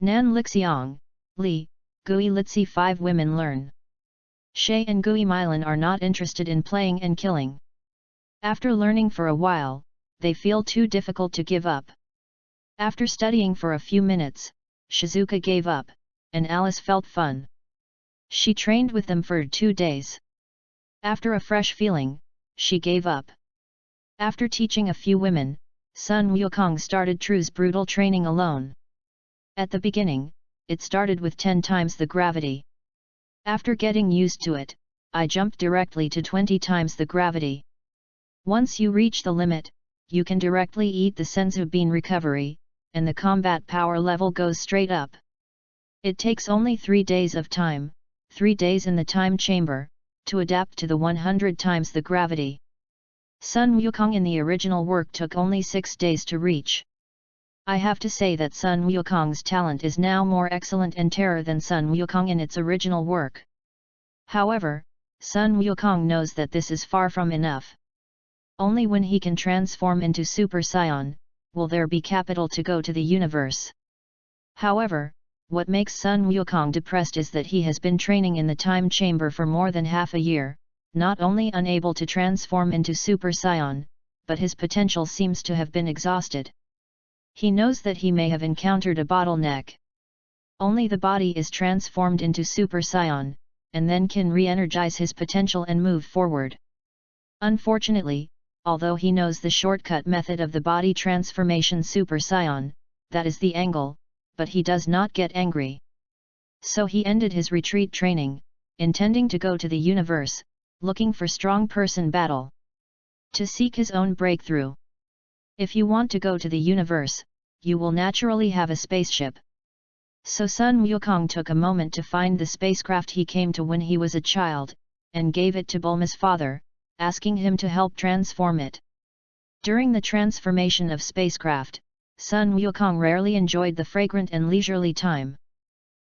Nan Lixiang, Li, Gui Litsi 5 women learn. Shay and Gui Milan are not interested in playing and killing. After learning for a while, they feel too difficult to give up. After studying for a few minutes, Shizuka gave up, and Alice felt fun. She trained with them for 2 days. After a fresh feeling, she gave up. After teaching a few women, Sun Wukong started True's brutal training alone. At the beginning, it started with 10 times the gravity. After getting used to it, I jumped directly to 20 times the gravity. Once you reach the limit, you can directly eat the senzu bean recovery, and the combat power level goes straight up. It takes only 3 days of time, 3 days in the time chamber, to adapt to the 100 times the gravity. Sun Wukong in the original work took only 6 days to reach. I have to say that Sun Wukong's talent is now more excellent and terror than Sun Wukong in its original work. However, Sun Wukong knows that this is far from enough. Only when he can transform into Super Saiyan, will there be capital to go to the universe. However, what makes Sun Wukong depressed is that he has been training in the time chamber for more than half a year, not only unable to transform into Super Saiyan, but his potential seems to have been exhausted. He knows that he may have encountered a bottleneck. Only the body is transformed into Super Saiyan, and then can re-energize his potential and move forward. Unfortunately, although he knows the shortcut method of the body transformation Super Saiyan, that is the angle, but he does not get angry. So he ended his retreat training, intending to go to the universe, looking for strong person battle. To seek his own breakthrough. If you want to go to the universe, you will naturally have a spaceship. So Sun Wukong took a moment to find the spacecraft he came to when he was a child, and gave it to Bulma's father, asking him to help transform it. During the transformation of spacecraft, Sun Wukong rarely enjoyed the fragrant and leisurely time.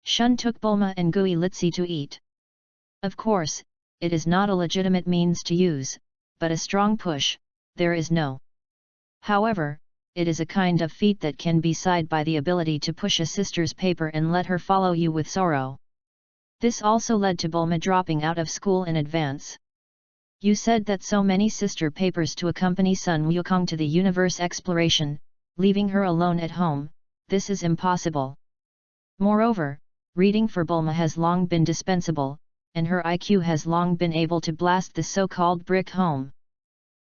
Shun took Bulma and Gui Litsi to eat. Of course, it is not a legitimate means to use, but a strong push, there is no. However, it is a kind of feat that can be sighed by the ability to push a sister's paper and let her follow you with sorrow. This also led to Bulma dropping out of school in advance. You said that so many sister papers to accompany Sun Wukong to the universe exploration, leaving her alone at home, this is impossible. Moreover, reading for Bulma has long been dispensable, and her IQ has long been able to blast the so-called brick home.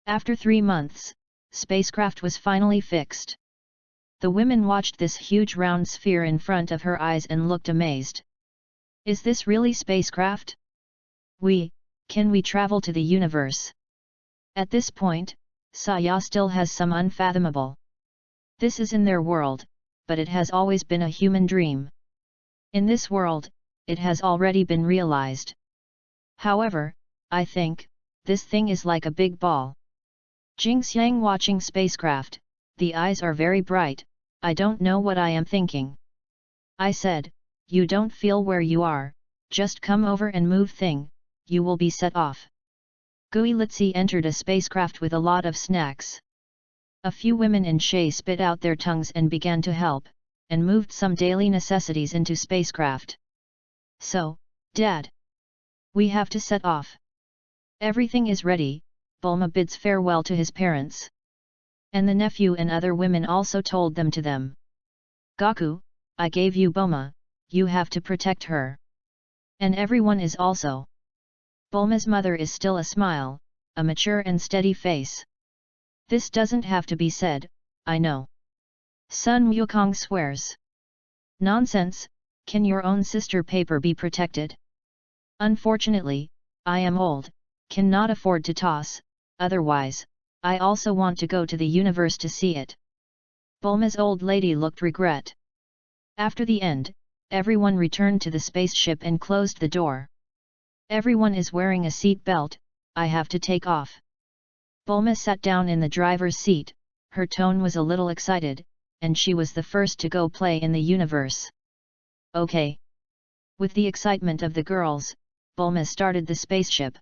After 3 months, spacecraft was finally fixed. The women watched this huge round sphere in front of her eyes and looked amazed. Is this really spacecraft? Can we travel to the universe? At this point, Saya still has some unfathomable. This is in their world, but it has always been a human dream. In this world, it has already been realized. However, I think, this thing is like a big ball. Jingxiang watching spacecraft, the eyes are very bright, I don't know what I am thinking. I said, you don't feel where you are, just come over and move thing, you will be set off. Gui Litsi entered a spacecraft with a lot of snacks. A few women in Shay spit out their tongues and began to help, and moved some daily necessities into spacecraft. So, Dad, we have to set off. Everything is ready, Bulma bids farewell to his parents. And the nephew and other women also told them to them. Gaku, I gave you Bulma, you have to protect her. And everyone is also. Bulma's mother is still a smile, a mature and steady face. This doesn't have to be said, I know. Sun Wukong swears. Nonsense, can your own sister paper be protected? Unfortunately, I am old, cannot afford to toss, otherwise, I also want to go to the universe to see it. Bulma's old lady looked regret. After the end, everyone returned to the spaceship and closed the door. Everyone is wearing a seat belt, I have to take off. Bulma sat down in the driver's seat, her tone was a little excited, and she was the first to go play in the universe. Okay. With the excitement of the girls, Bulma started the spaceship.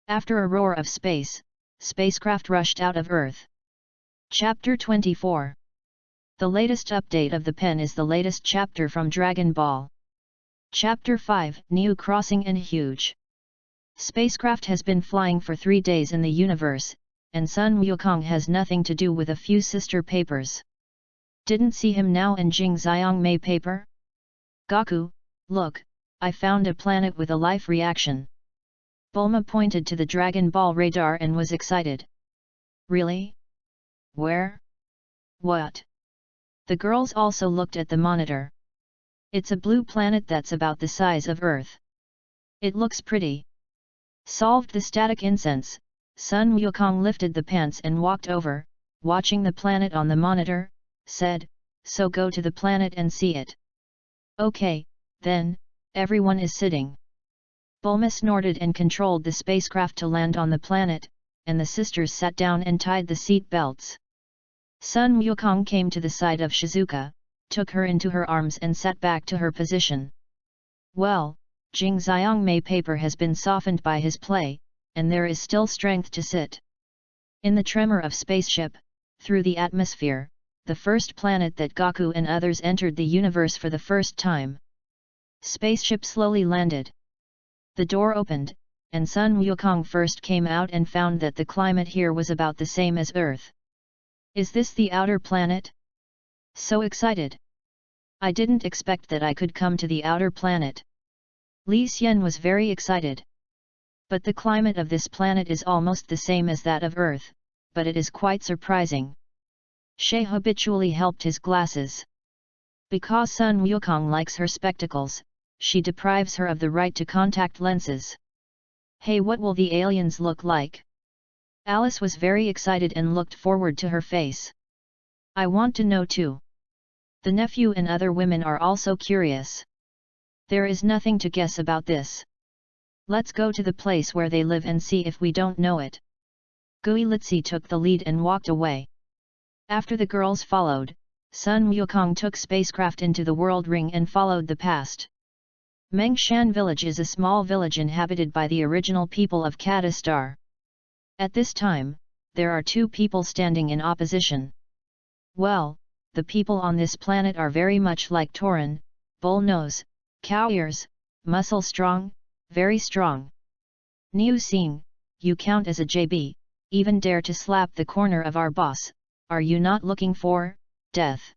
After a roar of space, spacecraft rushed out of Earth. Chapter 24. The latest update of the pen is the latest chapter from Dragon Ball. Chapter 5, New Crossing and Huge. Spacecraft has been flying for 3 days in the universe, and Sun Wukong has nothing to do with a few sister papers. Didn't see him now and Jing Xiang Mei paper? Gaku, look, I found a planet with a life reaction. Bulma pointed to the Dragon Ball radar and was excited. Really? Where? What? The girls also looked at the monitor. It's a blue planet that's about the size of Earth. It looks pretty. Solved the static incense, Sun Wukong lifted the pants and walked over, watching the planet on the monitor, said, so go to the planet and see it. Okay, then, everyone is sitting. Bulma snorted and controlled the spacecraft to land on the planet, and the sisters sat down and tied the seat belts. Sun Wukong came to the side of Shizuka, took her into her arms and sat back to her position. Well, Jing Xiang Mei paper has been softened by his play, and there is still strength to sit. In the tremor of spaceship, through the atmosphere, the first planet that Gaku and others entered the universe for the first time. Spaceship slowly landed. The door opened, and Sun Wukong first came out and found that the climate here was about the same as Earth. Is this the outer planet? So excited! I didn't expect that I could come to the outer planet. Li Xian was very excited. But the climate of this planet is almost the same as that of Earth, but it is quite surprising. Shay habitually helped his glasses. Because Sun Wukong likes her spectacles, she deprives her of the right to contact lenses. Hey, what will the aliens look like? Alice was very excited and looked forward to her face. I want to know too. The nephew and other women are also curious. There is nothing to guess about this. Let's go to the place where they live and see if we don't know it. Gui Litsi took the lead and walked away. After the girls followed, Sun Wukong took spacecraft into the world ring and followed the past. Mengshan village is a small village inhabited by the original people of Kadastar. At this time, there are two people standing in opposition. Well, the people on this planet are very much like Tauren, bull nose, cow ears, muscle strong, very strong. Niu Xing, you count as a JB, even dare to slap the corner of our boss, are you not looking for death?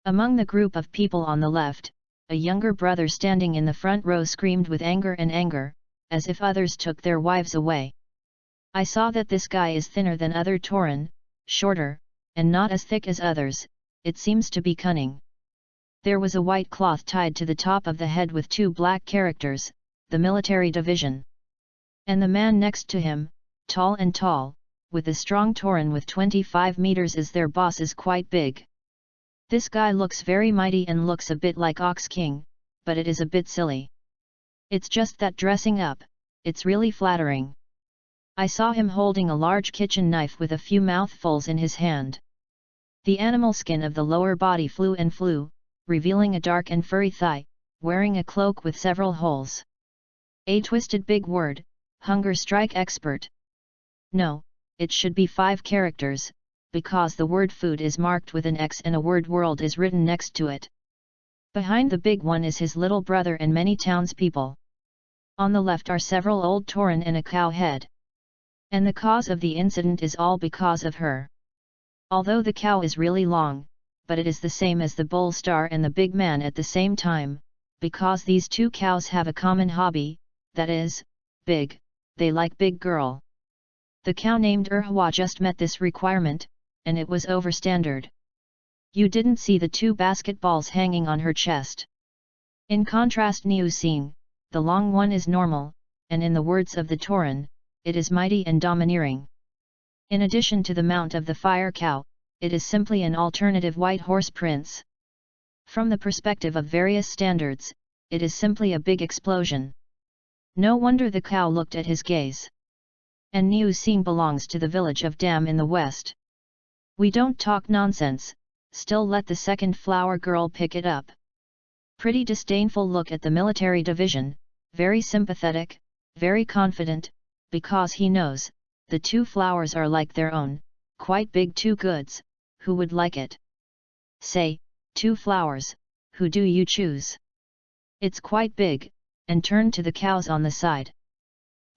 Among the group of people on the left, a younger brother standing in the front row screamed with anger, as if others took their wives away. I saw that this guy is thinner than other Tauren, shorter, and not as thick as others, it seems to be cunning. There was a white cloth tied to the top of the head with two black characters, the military division. And the man next to him, tall, with a strong Tauren with 25 meters as their boss is quite big. This guy looks very mighty and looks a bit like Ox King, but it is a bit silly. It's just that dressing up, it's really flattering. I saw him holding a large kitchen knife with a few mouthfuls in his hand. The animal skin of the lower body flew, revealing a dark and furry thigh, wearing a cloak with several holes. A twisted big word, hunger strike expert. No, it should be 5 characters, because the word food is marked with an X and a word world is written next to it. Behind the big one is his little brother and many townspeople. On the left are several old Tauren and a cow head. And the cause of the incident is all because of her. Although the cow is really long, but it is the same as the bull star and the big man at the same time, because these two cows have a common hobby, that is, big, they like big girl. The cow named Erhua just met this requirement, and it was over standard. You didn't see the 2 basketballs hanging on her chest. In contrast, Niu Xing, the long one is normal, and in the words of the Tauren, it is mighty and domineering. In addition to the mount of the fire cow, it is simply an alternative white horse prince. From the perspective of various standards, it is simply a big explosion. No wonder the cow looked at his gaze. And Niu Xing belongs to the village of Dam in the west. We don't talk nonsense, still let the second flower girl pick it up. Pretty disdainful look at the military division, very sympathetic, very confident, because he knows, the 2 flowers are like their own, quite big 2 goods, who would like it? Say, 2 flowers, who do you choose? It's quite big, and turn to the cows on the side.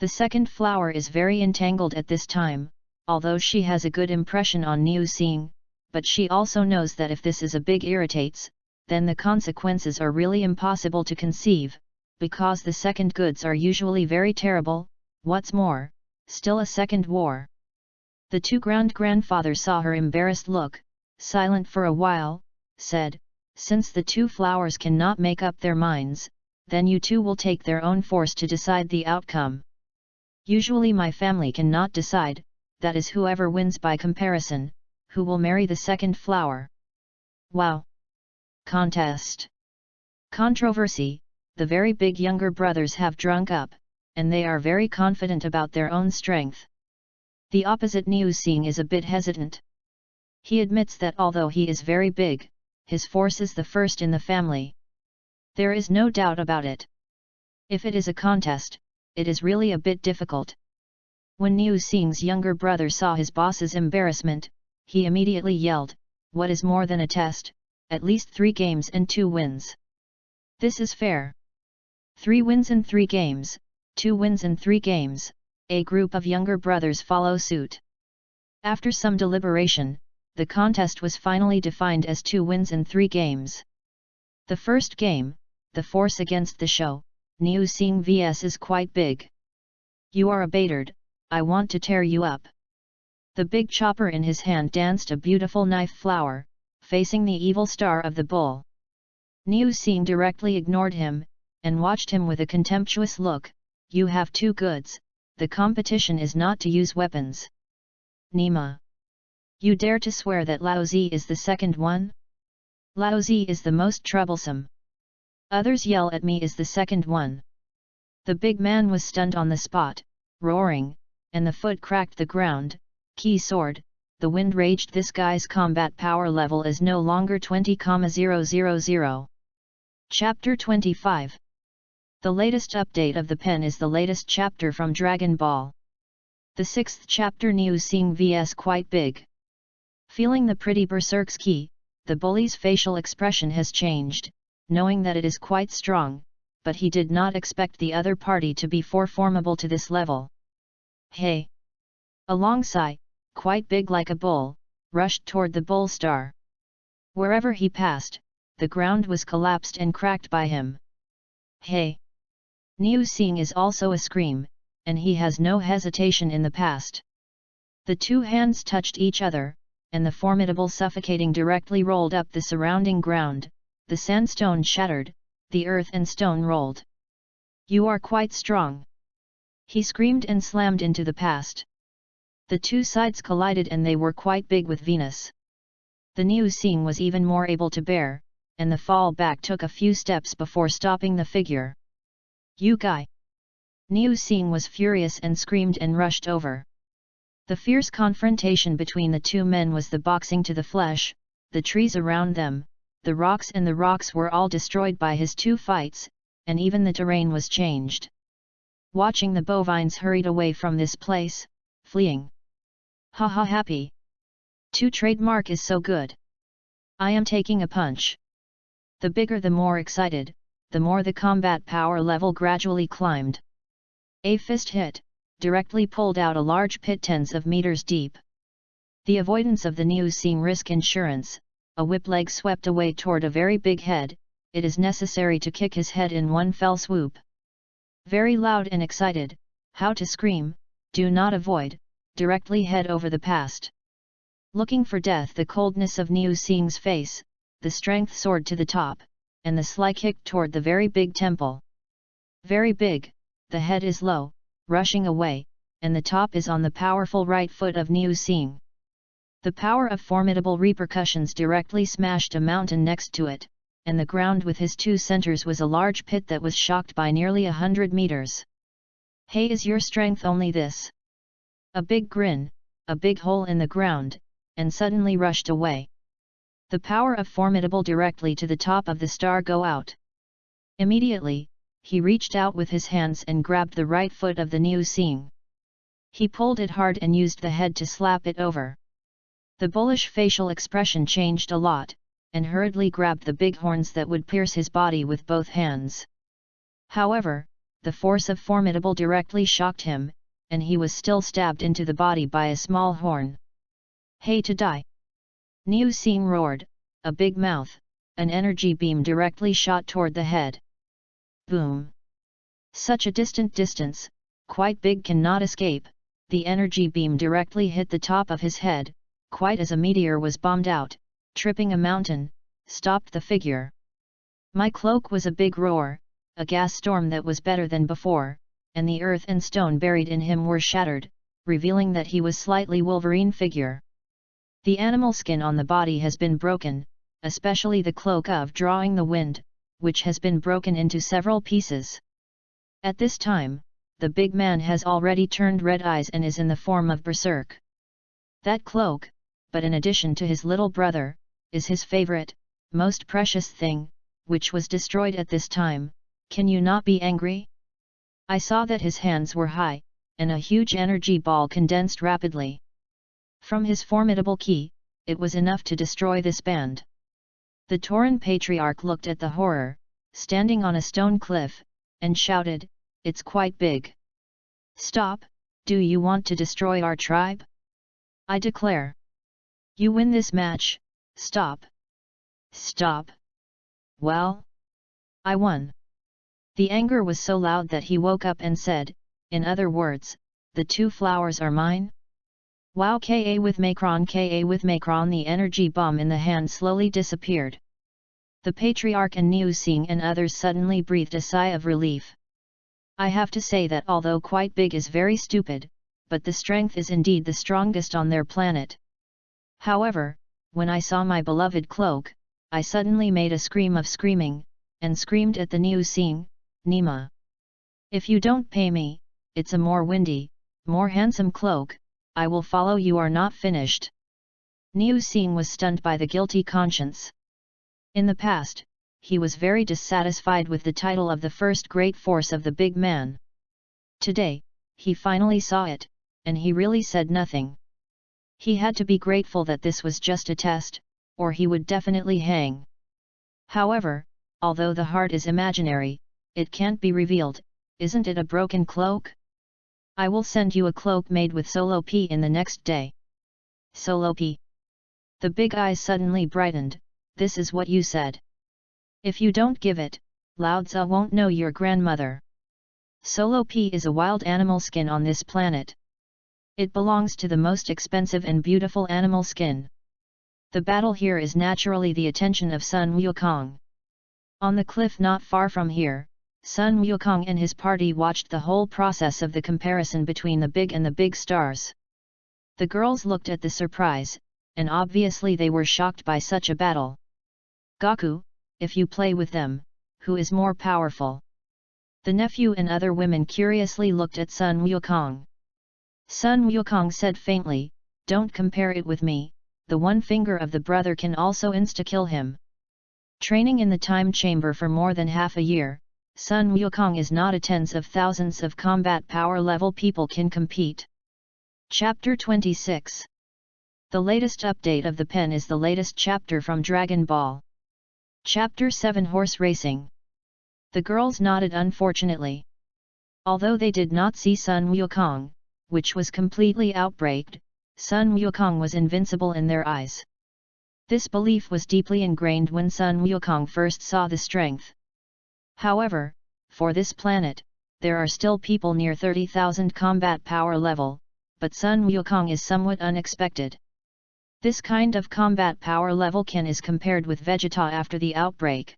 The second flower is very entangled at this time, although she has a good impression on Niu Xing, but she also knows that if this is a big irritates, then the consequences are really impossible to conceive, because the second goods are usually very terrible. What's more, still a second war. The 2 grandfathers saw her embarrassed look, silent for a while, said, since the 2 flowers cannot make up their minds, then you 2 will take their own force to decide the outcome. Usually my family cannot decide, that is whoever wins by comparison, who will marry the second flower. Wow! Contest! Controversy, the very big younger brothers have drunk up, and they are very confident about their own strength. The opposite Niu Xing is a bit hesitant. He admits that although he is very big, his force is the first in the family. There is no doubt about it. If it is a contest, it is really a bit difficult. When Niu Xing's younger brother saw his boss's embarrassment, he immediately yelled, what is more than a test, at least 3 games and 2 wins. This is fair. 3 wins and 3 games. 2 wins and 3 games, a group of younger brothers follow suit. After some deliberation, the contest was finally defined as 2 wins and 3 games. The first game, the force against the show, Niu Xing vs is quite big. You are a batard, I want to tear you up. The big chopper in his hand danced a beautiful knife flower, facing the evil star of the bull. Niu Xing directly ignored him, and watched him with a contemptuous look. You have 2 goods, the competition is not to use weapons. Nima. You dare to swear that Laozi is the second one? Laozi is the most troublesome. Others yell at me is the second one. The big man was stunned on the spot, roaring, and the foot cracked the ground. Key sword, the wind raged. This guy's combat power level is no longer 20,000. Chapter 25. The latest update of the pen is the latest chapter from Dragon Ball. The 6th chapter, New Seeing vs Quite Big. Feeling the pretty berserk's ki, the bully's facial expression has changed, knowing that it is quite strong, but he did not expect the other party to be formidable to this level. Hey! Alongside, Quite Big like a bull, rushed toward the bull star. Wherever he passed, the ground was collapsed and cracked by him. Hey! New Seeing is also a scream, and he has no hesitation in the past. The two hands touched each other, and the formidable suffocating directly rolled up the surrounding ground. The sandstone shattered, the earth and stone rolled. You are quite strong! He screamed and slammed into the past. The two sides collided and they were quite big with Venus. The New Seeing was even more able to bear, and the fall back took a few steps before stopping the figure. You guy! New Seeing was furious and screamed and rushed over. The fierce confrontation between the two men was the boxing to the flesh. The trees around them, the rocks were all destroyed by his two fights, and even the terrain was changed. Watching the bovines hurried away from this place, fleeing. Haha, happy! 2 trademark is so good. I am taking a punch. The bigger the more excited, the more the combat power level gradually climbed. A fist hit, directly pulled out a large pit tens of meters deep. The avoidance of the New Seeing risk insurance, a whip leg swept away toward a very big head. It is necessary to kick his head in one fell swoop. Very loud and excited, how to scream, do not avoid, directly head over the past. Looking for death, the coldness of New Seeing's face, the strength soared to the top, and the sly kick toward the very big temple. Very big, the head is low, rushing away, and the top is on the powerful right foot of New Seeing. The power of formidable repercussions directly smashed a mountain next to it, and the ground with his two centers was a large pit that was shocked by nearly 100 meters. Hey, is your strength only this? A big grin, a big hole in the ground, and suddenly rushed away. The power of formidable directly to the top of the star go out. Immediately, he reached out with his hands and grabbed the right foot of the New Seeing. He pulled it hard and used the head to slap it over. The bullish facial expression changed a lot, and hurriedly grabbed the big horns that would pierce his body with both hands. However, the force of formidable directly shocked him, and he was still stabbed into the body by a small horn. Hey, to die! New Seeing roared, a big mouth, an energy beam directly shot toward the head. Boom! Such a distant distance, Quite Big cannot escape. The energy beam directly hit the top of his head, quite as a meteor was bombed out, tripping a mountain, stopped the figure. My cloak was a big roar, a gas storm that was better than before, and the earth and stone buried in him were shattered, revealing that he was slightly Wolverine figure. The animal skin on the body has been broken, especially the cloak of drawing the wind, which has been broken into several pieces. At this time, the big man has already turned red eyes and is in the form of berserk. That cloak, but in addition to his little brother, is his favorite, most precious thing, which was destroyed at this time. Can you not be angry? I saw that his hands were high, and a huge energy ball condensed rapidly. From his formidable ki, it was enough to destroy this band. The Tauran Patriarch looked at the horror, standing on a stone cliff, and shouted, "It's quite big. Stop, do you want to destroy our tribe? I declare. You win this match, stop. Stop. Well? I won." The anger was so loud that he woke up and said, in other words, the 2 flowers are mine? Wow, ka with Macron, the energy bomb in the hand slowly disappeared. The Patriarch and New Seeing and others suddenly breathed a sigh of relief. I have to say that although Quite Big is very stupid, but the strength is indeed the strongest on their planet. However, when I saw my beloved cloak, I suddenly made a scream of screaming, and screamed at the new seeing, Nima. If you don't pay me, it's a more windy, more handsome cloak, I will follow you are not finished. Niu Xing was stunned by the guilty conscience. In the past, he was very dissatisfied with the title of the first great force of the big man. Today, he finally saw it, and he really said nothing. He had to be grateful that this was just a test, or he would definitely hang. However, although the heart is imaginary, it can't be revealed, isn't it a broken cloak? I will send you a cloak made with Solo P in the next day. Solo P. The big eyes suddenly brightened, this is what you said. If you don't give it, Lao Tzu won't know your grandmother. Solo P is a wild animal skin on this planet. It belongs to the most expensive and beautiful animal skin. The battle here is naturally the attention of Sun Wukong. On the cliff not far from here, Sun Wukong and his party watched the whole process of the comparison between the big and the big stars. The girls looked at the surprise, and obviously they were shocked by such a battle. Gaku, if you play with them, who is more powerful? The nephew and other women curiously looked at Sun Wukong. Sun Wukong said faintly, don't compare it with me, the one finger of the brother can also insta-kill him. Training in the time chamber for more than half a year, Sun Wukong is not a tens of thousands of combat power level people can compete. Chapter 26. The latest update of the pen is the latest chapter from Dragon Ball. Chapter 7 Horse Racing. The girls nodded unfortunately. Although they did not see Sun Wukong, which was completely outbreaked, Sun Wukong was invincible in their eyes. This belief was deeply ingrained when Sun Wukong first saw the strength. However, for this planet, there are still people near 30,000 combat power level, but Sun Wukong is somewhat unexpected. This kind of combat power level is compared with Vegeta after the outbreak.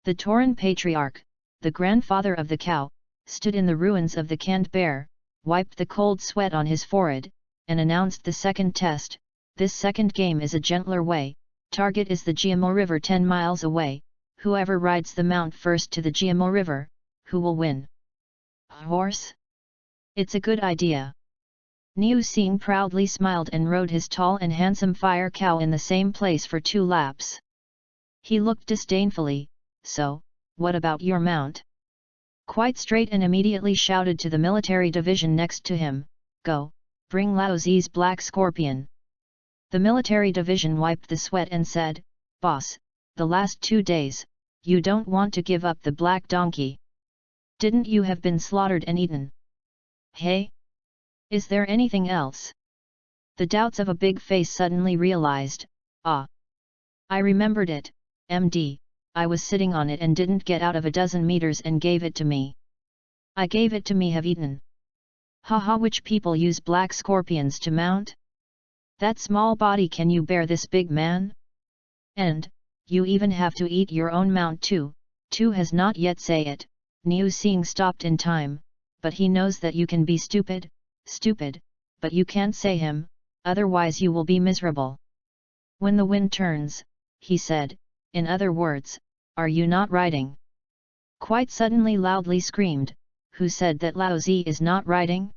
The Tauran Patriarch, the grandfather of the cow, stood in the ruins of the canned bear, wiped the cold sweat on his forehead, and announced the second test. This second game is a gentler way, target is the Jiamo River 10 miles away, whoever rides the mount first to the Jiamo River, who will win? Horse? It's a good idea. Niu Xing proudly smiled and rode his tall and handsome fire cow in the same place for 2 laps. He looked disdainfully, so, what about your mount? Quite straight, and immediately shouted to the military division next to him, go, bring Lao Zi's black scorpion. The military division wiped the sweat and said, boss, the last 2 days, you don't want to give up the black donkey. Didn't you have been slaughtered and eaten? Hey? Is there anything else? The doubts of a big face suddenly realized, ah. I remembered it, MD, I was sitting on it and didn't get out of a dozen meters and gave it to me. I gave it to me have eaten. Haha, which people use black scorpions to mount? That small body, can you bear this big man? And, you even have to eat your own mount too, has not yet say it. Niu Xing stopped in time, but he knows that you can be stupid, but you can't say him, otherwise you will be miserable. When the wind turns, he said, in other words, are you not riding? Quite suddenly loudly screamed, who said that Lao Zi is not riding?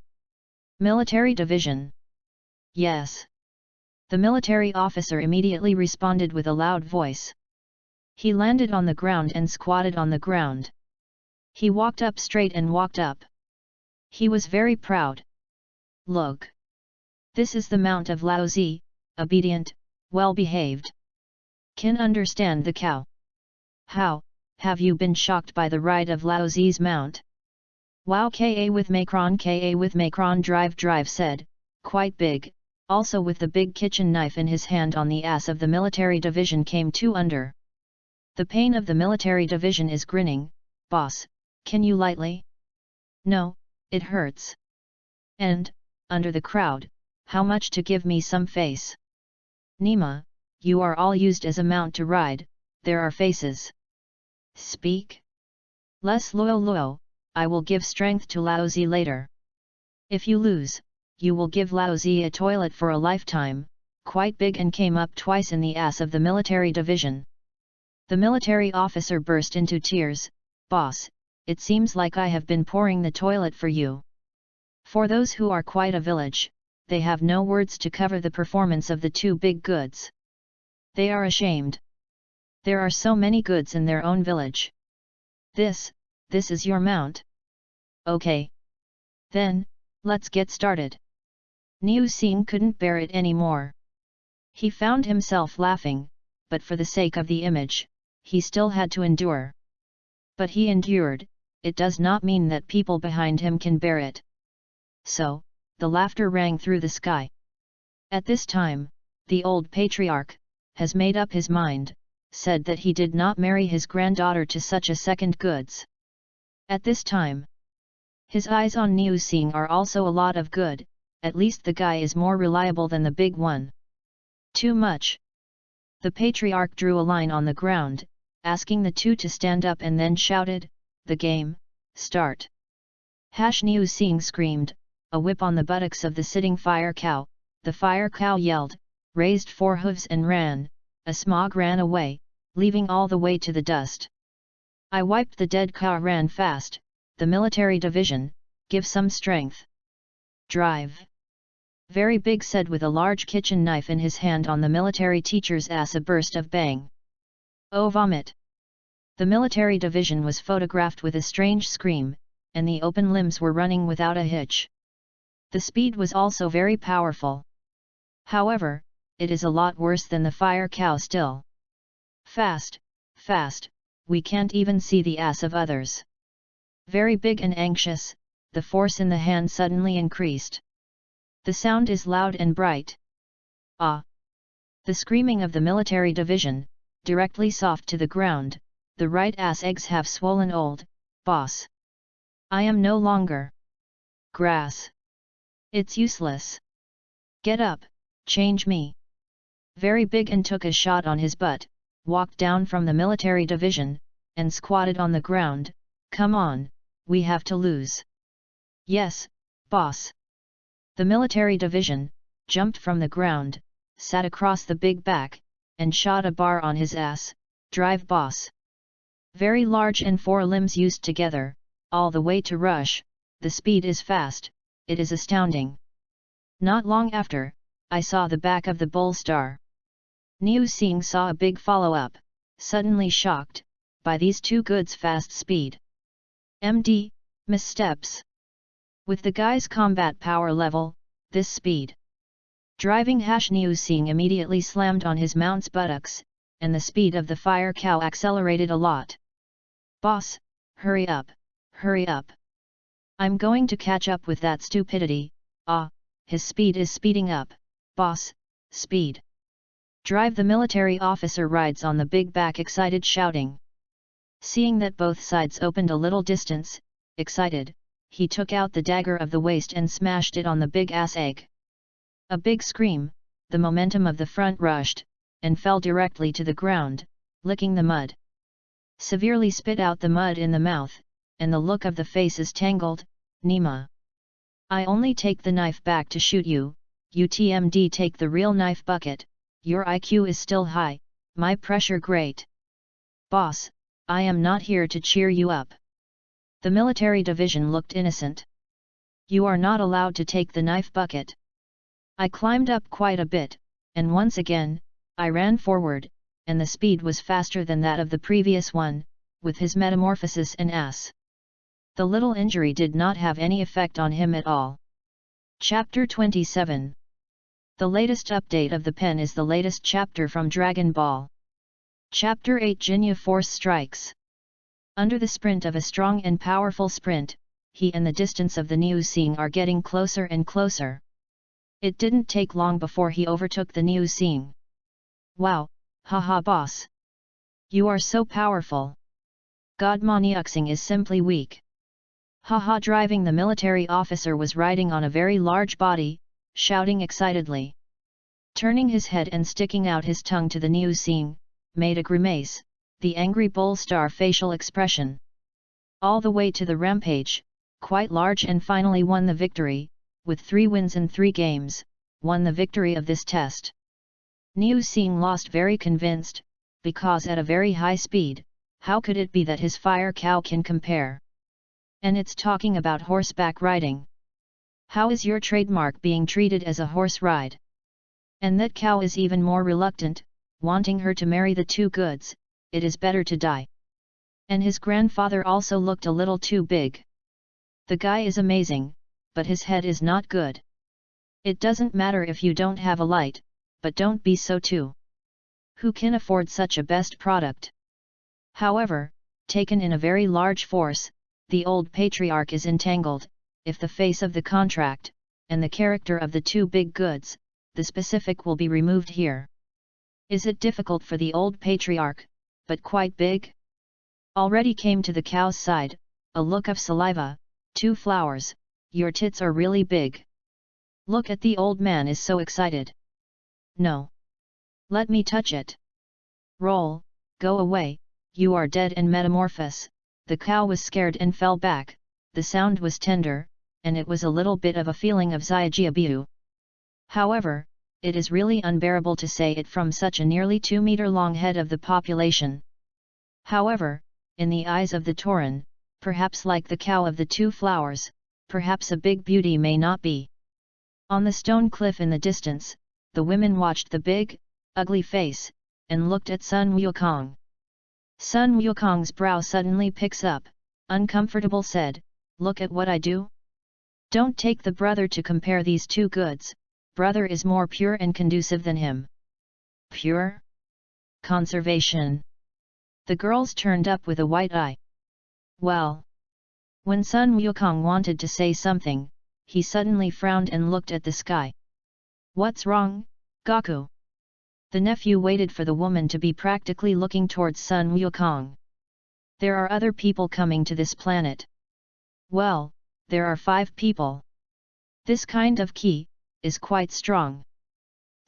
Military division. Yes. The military officer immediately responded with a loud voice. He landed on the ground and squatted on the ground. He walked up straight and walked up. He was very proud. Look. This is the mount of Lao Zi, obedient, well-behaved. Can understand the cow. How, have you been shocked by the ride of Lao Zi's mount? Wow, ka with Macron drive said, quite big, also with the big kitchen knife in his hand on the ass of the military division came 2 under. The pain of the military division is grinning, boss, can you lightly? No, it hurts. And, under the crowd, how much to give me some face? Nima, you are all used as a mount to ride, there are faces. Speak. Less loyal, I will give strength to Lao Zi later. If you lose, you will give Lao Zi a toilet for a lifetime, quite big, and came up twice in the ass of the military division. The military officer burst into tears. Boss, it seems like I have been pouring the toilet for you. For those who are quite a village, they have no words to cover the performance of the two big goods. They are ashamed. There are so many goods in their own village. This is your mount. Okay. Then, let's get started. Niu Xing couldn't bear it anymore. He found himself laughing, but for the sake of the image, he still had to endure. But he endured, it does not mean that people behind him can bear it. So, the laughter rang through the sky. At this time, the old patriarch has made up his mind, said that he did not marry his granddaughter to such a second goods. At this time, his eyes on Niu Xing are also a lot of good, at least the guy is more reliable than the big one. Too much. The patriarch drew a line on the ground, asking the two to stand up, and then shouted, "The game, start!" Niu Xing screamed, a whip on the buttocks of the sitting fire cow. The fire cow yelled, raised four hooves and ran. A smog ran away, leaving all the way to the dust. I wiped the dead cow, ran fast. The military division, give some strength. Drive. Very big said with a large kitchen knife in his hand on the military teacher's ass. A burst of bang. Oh, vomit! The military division was photographed with a strange scream, and the open limbs were running without a hitch. The speed was also very powerful. However, it is a lot worse than the fire cow still. Fast, fast, we can't even see the ass of others. Very big and anxious, the force in the hand suddenly increased. The sound is loud and bright. Ah! The screaming of the military division, directly soft to the ground, the right ass eggs have swollen. Old, boss. I am no longer grass. It's useless. Get up, change me. Very big and took a shot on his butt, walked down from the military division, and squatted on the ground. Come on, we have to lose. Yes, boss. The military division jumped from the ground, sat across the big back, and shot a bar on his ass. Drive, boss. Very large and four limbs used together, all the way to rush. The speed is fast, it is astounding. Not long after, I saw the back of the bull star. Niu Xing saw a big follow-up, suddenly shocked by these two goods' fast speed. MD, missteps. With the guy's combat power level, this speed. Driving Niu Xing immediately slammed on his mount's buttocks, and the speed of the fire cow accelerated a lot. Boss, hurry up, hurry up. I'm going to catch up with that stupidity. Ah, his speed is speeding up, boss, speed. Drive. The military officer rides on the big back, excited, shouting. Seeing that both sides opened a little distance, excited, he took out the dagger of the waist and smashed it on the big ass egg. A big scream, the momentum of the front rushed, and fell directly to the ground, licking the mud. Severely spit out the mud in the mouth, and the look of the face is tangled. Nima. I only take the knife back to shoot you, UTMD take the real knife bucket, your IQ is still high, my pressure great. Boss, I am not here to cheer you up. The military division looked innocent. You are not allowed to take the knife bucket. I climbed up quite a bit, and once again, I ran forward, and the speed was faster than that of the previous one, with his metamorphosis and ass. The little injury did not have any effect on him at all. Chapter 27. The latest update of the pen is the latest chapter from Dragon Ball. Chapter 8. Jinya Force Strikes. Under the sprint of a strong and powerful sprint, he and the distance of the Niu Xing are getting closer and closer. It didn't take long before he overtook the Niu Xing. Wow, haha boss! You are so powerful! God, Ma Niu Xing is simply weak. Haha. Driving the military officer was riding on a very large body, shouting excitedly. Turning his head and sticking out his tongue to the Niu Xing, made a grimace, the angry bull star facial expression. All the way to the rampage, quite large, and finally won the victory, with 3 wins in 3 games, won the victory of this test. Niu Xing lost very convinced, because at a very high speed, how could it be that his fire cow can compare? And it's talking about horseback riding. How is your trademark being treated as a horse ride? And that cow is even more reluctant, wanting her to marry the 2 goods, it is better to die. And his grandfather also looked a little too big. The guy is amazing, but his head is not good. It doesn't matter if you don't have a light, but don't be so too. Who can afford such a best product? However, taken in a very large force, the old patriarch is entangled, if the face of the contract, and the character of the 2 big goods, the specific will be removed here. Is it difficult for the old patriarch, but quite big? Already came to the cow's side, a look of saliva, 2 flowers, your tits are really big. Look at the old man is so excited. No. Let me touch it. Roll, go away, you are dead and metamorphose. The cow was scared and fell back, the sound was tender, and it was a little bit of a feeling of Xiajiabiu. However, it is really unbearable to say it from such a nearly 2-meter long head of the population. However, in the eyes of the Tauren, perhaps like the cow of the 2 flowers, perhaps a big beauty may not be. On the stone cliff in the distance, the women watched the big, ugly face, and looked at Sun Wukong. Sun Wukong's brow suddenly picks up, uncomfortable said, look at what I do? Don't take the brother to compare these 2 goods, brother is more pure and conducive than him. Pure? Conservation. The girls turned up with a white eye. Well. When Sun Wukong wanted to say something, he suddenly frowned and looked at the sky. What's wrong, Gaku? The nephew waited for the woman to be practically looking towards Sun Wukong. There are other people coming to this planet. Well, there are 5 people. This kind of key is quite strong.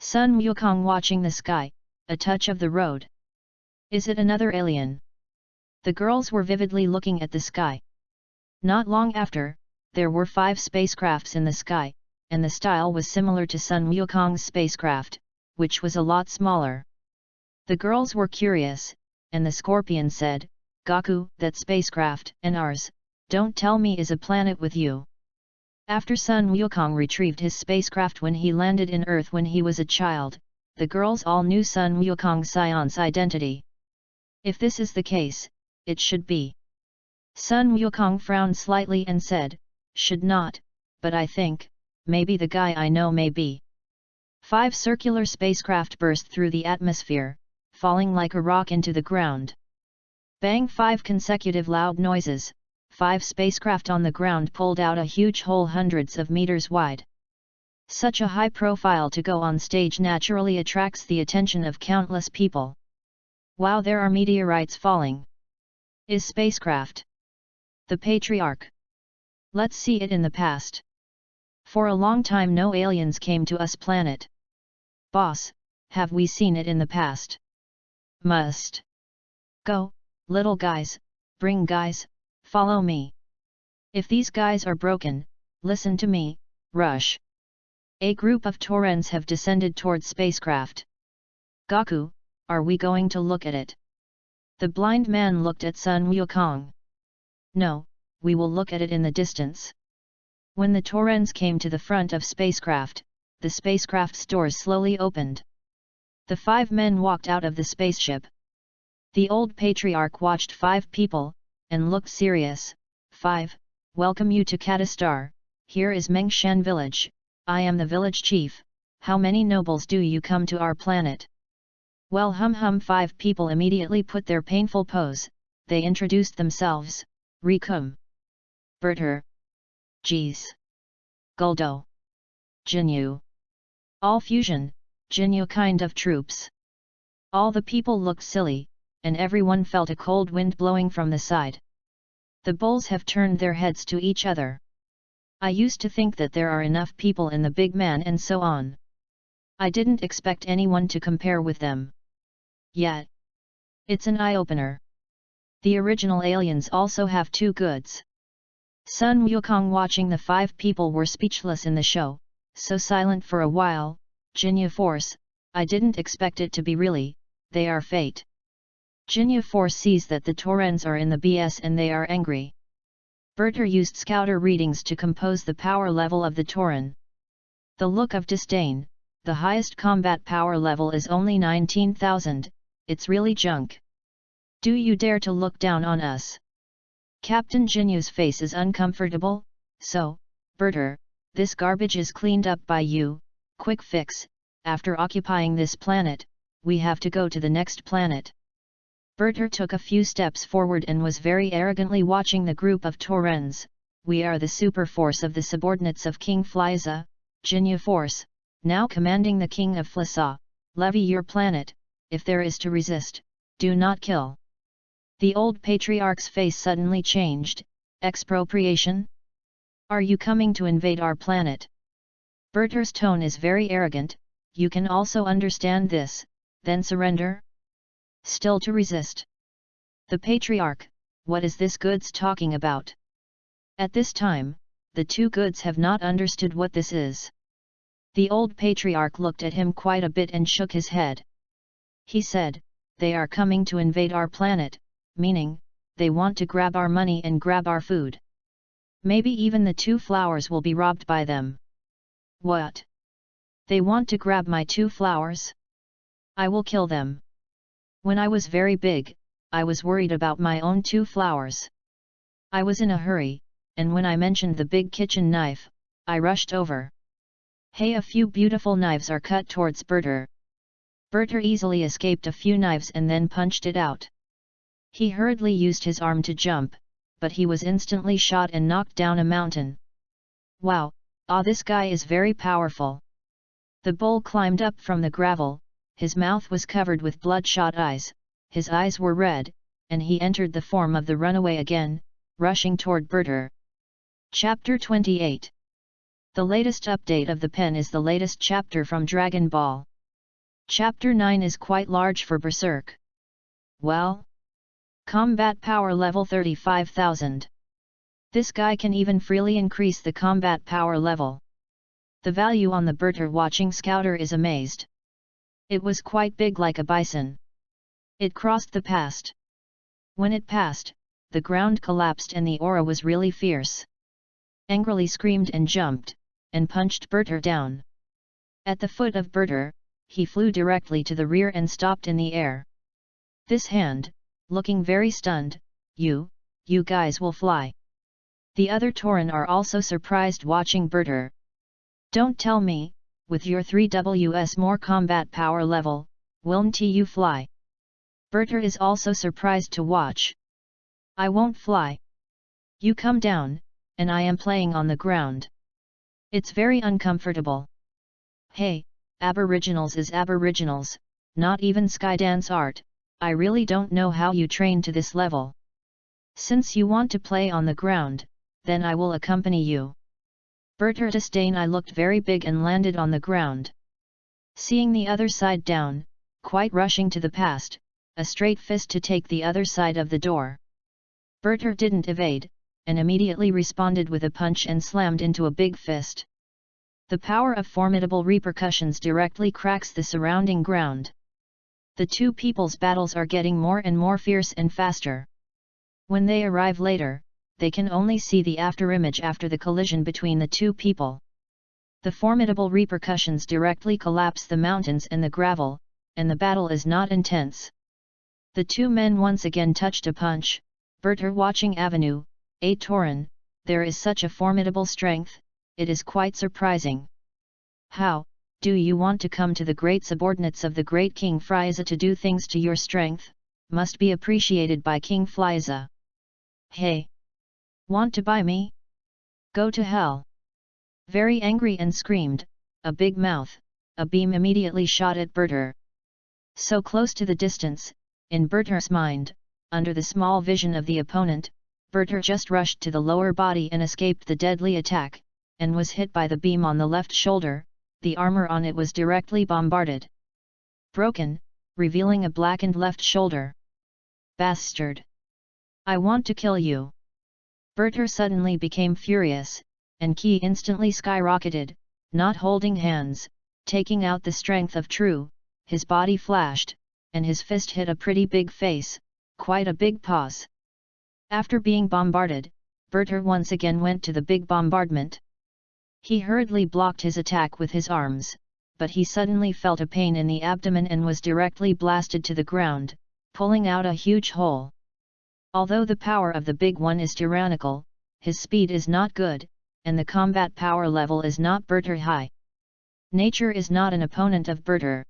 Sun Wukong watching the sky, a touch of the road. Is it another alien? The girls were vividly looking at the sky. Not long after, there were 5 spacecrafts in the sky, and the style was similar to Sun Wukong's spacecraft, which was a lot smaller. The girls were curious, and the scorpion said, Gaku, that spacecraft, and ours, don't tell me is a planet with you. After Sun Wukong retrieved his spacecraft when he landed in Earth when he was a child, the girls all knew Sun Wukong Sion's identity. If this is the case, it should be. Sun Wukong frowned slightly and said, should not, but I think, maybe the guy I know may be. 5 circular spacecraft burst through the atmosphere, falling like a rock into the ground. Bang! 5 consecutive loud noises, 5 spacecraft on the ground pulled out a huge hole hundreds of meters wide. Such a high profile to go on stage naturally attracts the attention of countless people. Wow, there are meteorites falling. Is spacecraft the patriarch? Let's see it in the past. For a long time no aliens came to us planet. Boss, have we seen it in the past? Must. Go, little guys, bring guys, follow me. If these guys are broken, listen to me, rush. A group of Taurens have descended towards spacecraft. Gaku, are we going to look at it? The blind man looked at Sun Wukong. No, we will look at it in the distance. When the Taurens came to the front of spacecraft, the spacecraft's doors slowly opened. The 5 men walked out of the spaceship. The old patriarch watched 5 people, and looked serious. 5, welcome you to Katastar, here is Mengshan village, I am the village chief, how many nobles do you come to our planet? Well 5 people immediately put their painful pose, they introduced themselves, Rikum. Berter. Jeez. Guldo. Jinyu. All fusion, Jinyu kind of troops. All the people looked silly, and everyone felt a cold wind blowing from the side. The bulls have turned their heads to each other. I used to think that there are enough people in the big man and so on. I didn't expect anyone to compare with them. Yet. It's an eye-opener. The original aliens also have 2 goods. Sun Wukong watching the 5 people were speechless in the show, so silent for a while. Jinya Force, I didn't expect it to be really, they are fate. Jinya Force sees that the Torrens are in the BS and they are angry. Berter used scouter readings to compose the power level of the Torren. The look of disdain, the highest combat power level is only 19,000, it's really junk. Do you dare to look down on us? Captain Jinyu's face is uncomfortable, so, Berter, this garbage is cleaned up by you, quick fix, after occupying this planet, we have to go to the next planet. Berter took a few steps forward and was very arrogantly watching the group of Torrens. We are the super force of the subordinates of King Fliza, Jinya Force, now commanding the King of Flisa, levy your planet, if there is to resist, do not kill. The old patriarch's face suddenly changed. Expropriation? Are you coming to invade our planet? Berter's tone is very arrogant. You can also understand this, then surrender? Still to resist. The patriarch, what is this goods talking about? At this time, the 2 goods have not understood what this is. The old patriarch looked at him quite a bit and shook his head. He said, they are coming to invade our planet, meaning, they want to grab our money and grab our food. Maybe even the 2 flowers will be robbed by them. What? They want to grab my 2 flowers? I will kill them. When I was very big, I was worried about my own 2 flowers. I was in a hurry, and when I mentioned the big kitchen knife, I rushed over. Hey, a few beautiful knives are cut towards Berter. Berter easily escaped a few knives and then punched it out. He hurriedly used his arm to jump, but he was instantly shot and knocked down a mountain. Wow, this guy is very powerful. The bull climbed up from the gravel, his mouth was covered with bloodshot eyes, his eyes were red, and he entered the form of the runaway again, rushing toward Berter. Chapter 28. The latest update of the pen is the latest chapter from Dragon Ball. Chapter 9 is quite large for Berserk. Well? Combat power level 35,000. This guy can even freely increase the combat power level. The value on the Berter watching scouter is amazed. It was quite big like a bison. It crossed the past. When it passed, the ground collapsed and the aura was really fierce. Angrily screamed and jumped, and punched Berter down. At the foot of Berter, he flew directly to the rear and stopped in the air. This hand, looking very stunned, you guys will fly. The other Tauren are also surprised watching Berter. Don't tell me, with your 3Ws more combat power level, won't you fly? Berter is also surprised to watch. I won't fly. You come down, and I am playing on the ground. It's very uncomfortable. Hey, Aboriginals is Aboriginals, not even Skydance art, I really don't know how you train to this level. Since you want to play on the ground, then I will accompany you. Berter disdain I looked very big and landed on the ground. Seeing the other side down, quite rushing to the past, a straight fist to take the other side of the door. Berter didn't evade, and immediately responded with a punch and slammed into a big fist. The power of formidable repercussions directly cracks the surrounding ground. The 2 people's battles are getting more and more fierce and faster. When they arrive later, they can only see the afterimage after the collision between the 2 people. The formidable repercussions directly collapse the mountains and the gravel, and the battle is not intense. The 2 men once again touched a punch. Berter watching Avenue, a Tauren, there is such a formidable strength, it is quite surprising. How, do you want to come to the great subordinates of the great King Fliza to do things to your strength, must be appreciated by King Fliza. Hey! Want to buy me? Go to hell! Very angry and screamed, a big mouth, a beam immediately shot at Berter. So close to the distance, in Berter's mind, under the small vision of the opponent, Berter just rushed to the lower body and escaped the deadly attack, and was hit by the beam on the left shoulder, the armor on it was directly bombarded. Broken, revealing a blackened left shoulder. Bastard! I want to kill you! Berter suddenly became furious, and Qi instantly skyrocketed, not holding hands, taking out the strength of True, his body flashed, and his fist hit a pretty big face, quite a big pause. After being bombarded, Berter once again went to the big bombardment. He hurriedly blocked his attack with his arms, but he suddenly felt a pain in the abdomen and was directly blasted to the ground, pulling out a huge hole. Although the power of the big one is tyrannical, his speed is not good, and the combat power level is not Berter high. Nature is not an opponent of Berter.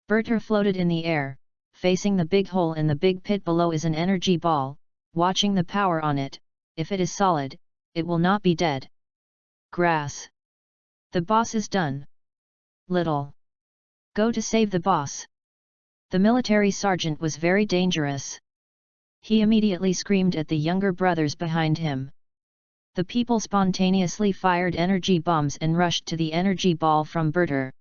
Berter floated in the air, facing the big hole in the big pit below is an energy ball, watching the power on it. If it is solid, it will not be dead. Grass. The boss is done. Little. Go to save the boss. The military sergeant was very dangerous. He immediately screamed at the younger brothers behind him. The people spontaneously fired energy bombs and rushed to the energy ball from Berter.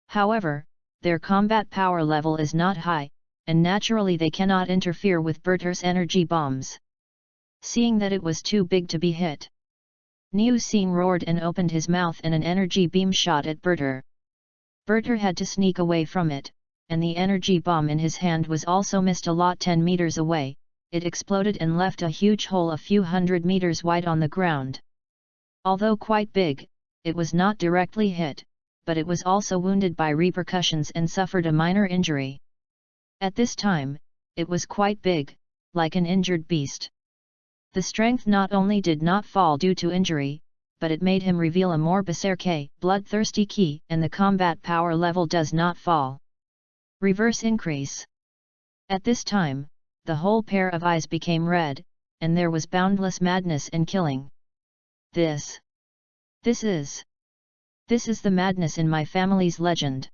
However, their combat power level is not high, and naturally they cannot interfere with Berter's energy bombs. Seeing that it was too big to be hit, Niu Xin roared and opened his mouth and an energy beam shot at Berter. Berter had to sneak away from it, and the energy bomb in his hand was also missed a lot 10 meters away. It exploded and left a huge hole a few hundred meters wide on the ground. Although quite big, it was not directly hit, but it was also wounded by repercussions and suffered a minor injury. At this time, it was quite big, like an injured beast. The strength not only did not fall due to injury, but it made him reveal a more berserk, bloodthirsty Qi, and the combat power level does not fall. Reverse increase. At this time, the whole pair of eyes became red, and there was boundless madness and killing. This is the madness in my family's legend.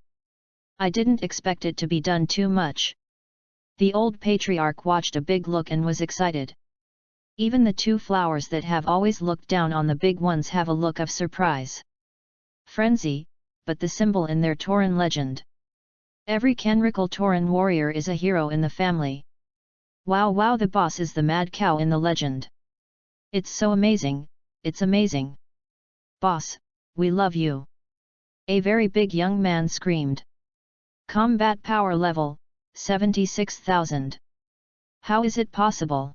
I didn't expect it to be done too much. The old patriarch watched a big look and was excited. Even the two flowers that have always looked down on the big ones have a look of surprise. Frenzy, but the symbol in their Tauran legend. Every Kenrical Tauran warrior is a hero in the family. Wow, the boss is the mad cow in the legend. It's so amazing, it's amazing. Boss, we love you. A very big young man screamed. Combat power level, 76,000. How is it possible?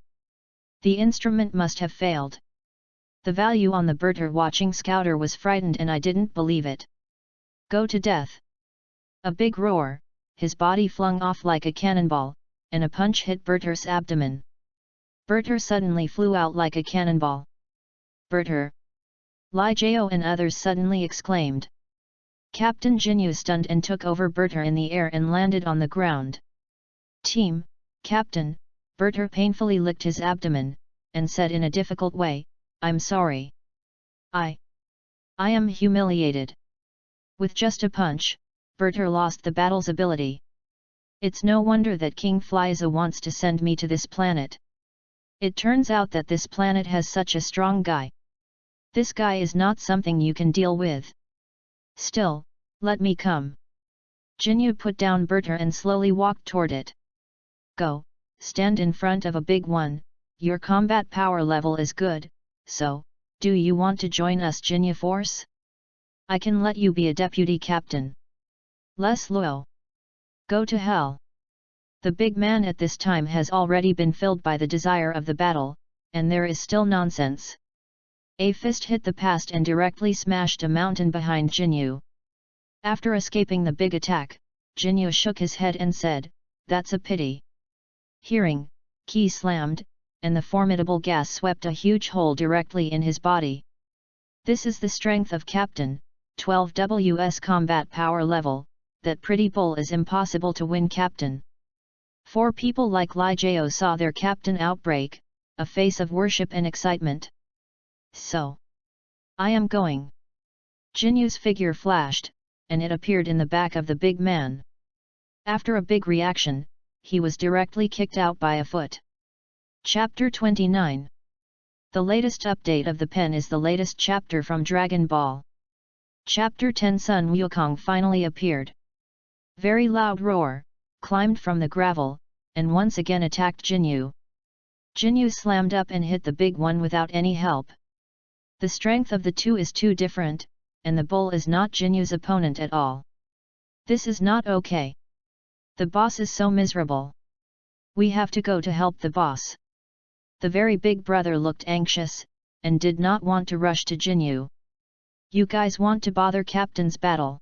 The instrument must have failed. The value on the Berter watching scouter was frightened and I didn't believe it. Go to death. A big roar, his body flung off like a cannonball, and a punch hit Berter's abdomen. Berter suddenly flew out like a cannonball. Berter! Li Jiao and others suddenly exclaimed. Captain Jinyu stunned and took over Berter in the air and landed on the ground. Team, Captain, Berter painfully licked his abdomen, and said in a difficult way, I'm sorry. I am humiliated. With just a punch, Berter lost the battle's ability. It's no wonder that King Fliza wants to send me to this planet. It turns out that this planet has such a strong guy. This guy is not something you can deal with. Still, let me come. Jinyu put down Berter and slowly walked toward it. Go, stand in front of a big one, your combat power level is good, so, do you want to join us Jinyu force? I can let you be a deputy captain. Les Luo. Go to hell. The big man at this time has already been filled by the desire of the battle, and there is still nonsense. A fist hit the past and directly smashed a mountain behind Jinyu. After escaping the big attack, Jinyu shook his head and said, that's a pity. Hearing, Qi slammed, and the formidable gas swept a huge hole directly in his body. This is the strength of Captain, 12 Ws combat power level, that pretty bull is impossible to win Captain. 4 people like Li Jiao saw their captain outbreak, a face of worship and excitement. So. I am going. Jinyu's figure flashed, and it appeared in the back of the big man. After a big reaction, he was directly kicked out by a foot. Chapter 29. The latest update of the pen is the latest chapter from Dragon Ball. Chapter 10 Sun Wukong finally appeared. Very loud roar, climbed from the gravel, and once again attacked Jinyu. Jinyu slammed up and hit the big one without any help. The strength of the two is too different, and the bull is not Jinyu's opponent at all. This is not okay. The boss is so miserable. We have to go to help the boss. The very big brother looked anxious, and did not want to rush to Jinyu. You guys want to bother Captain's battle?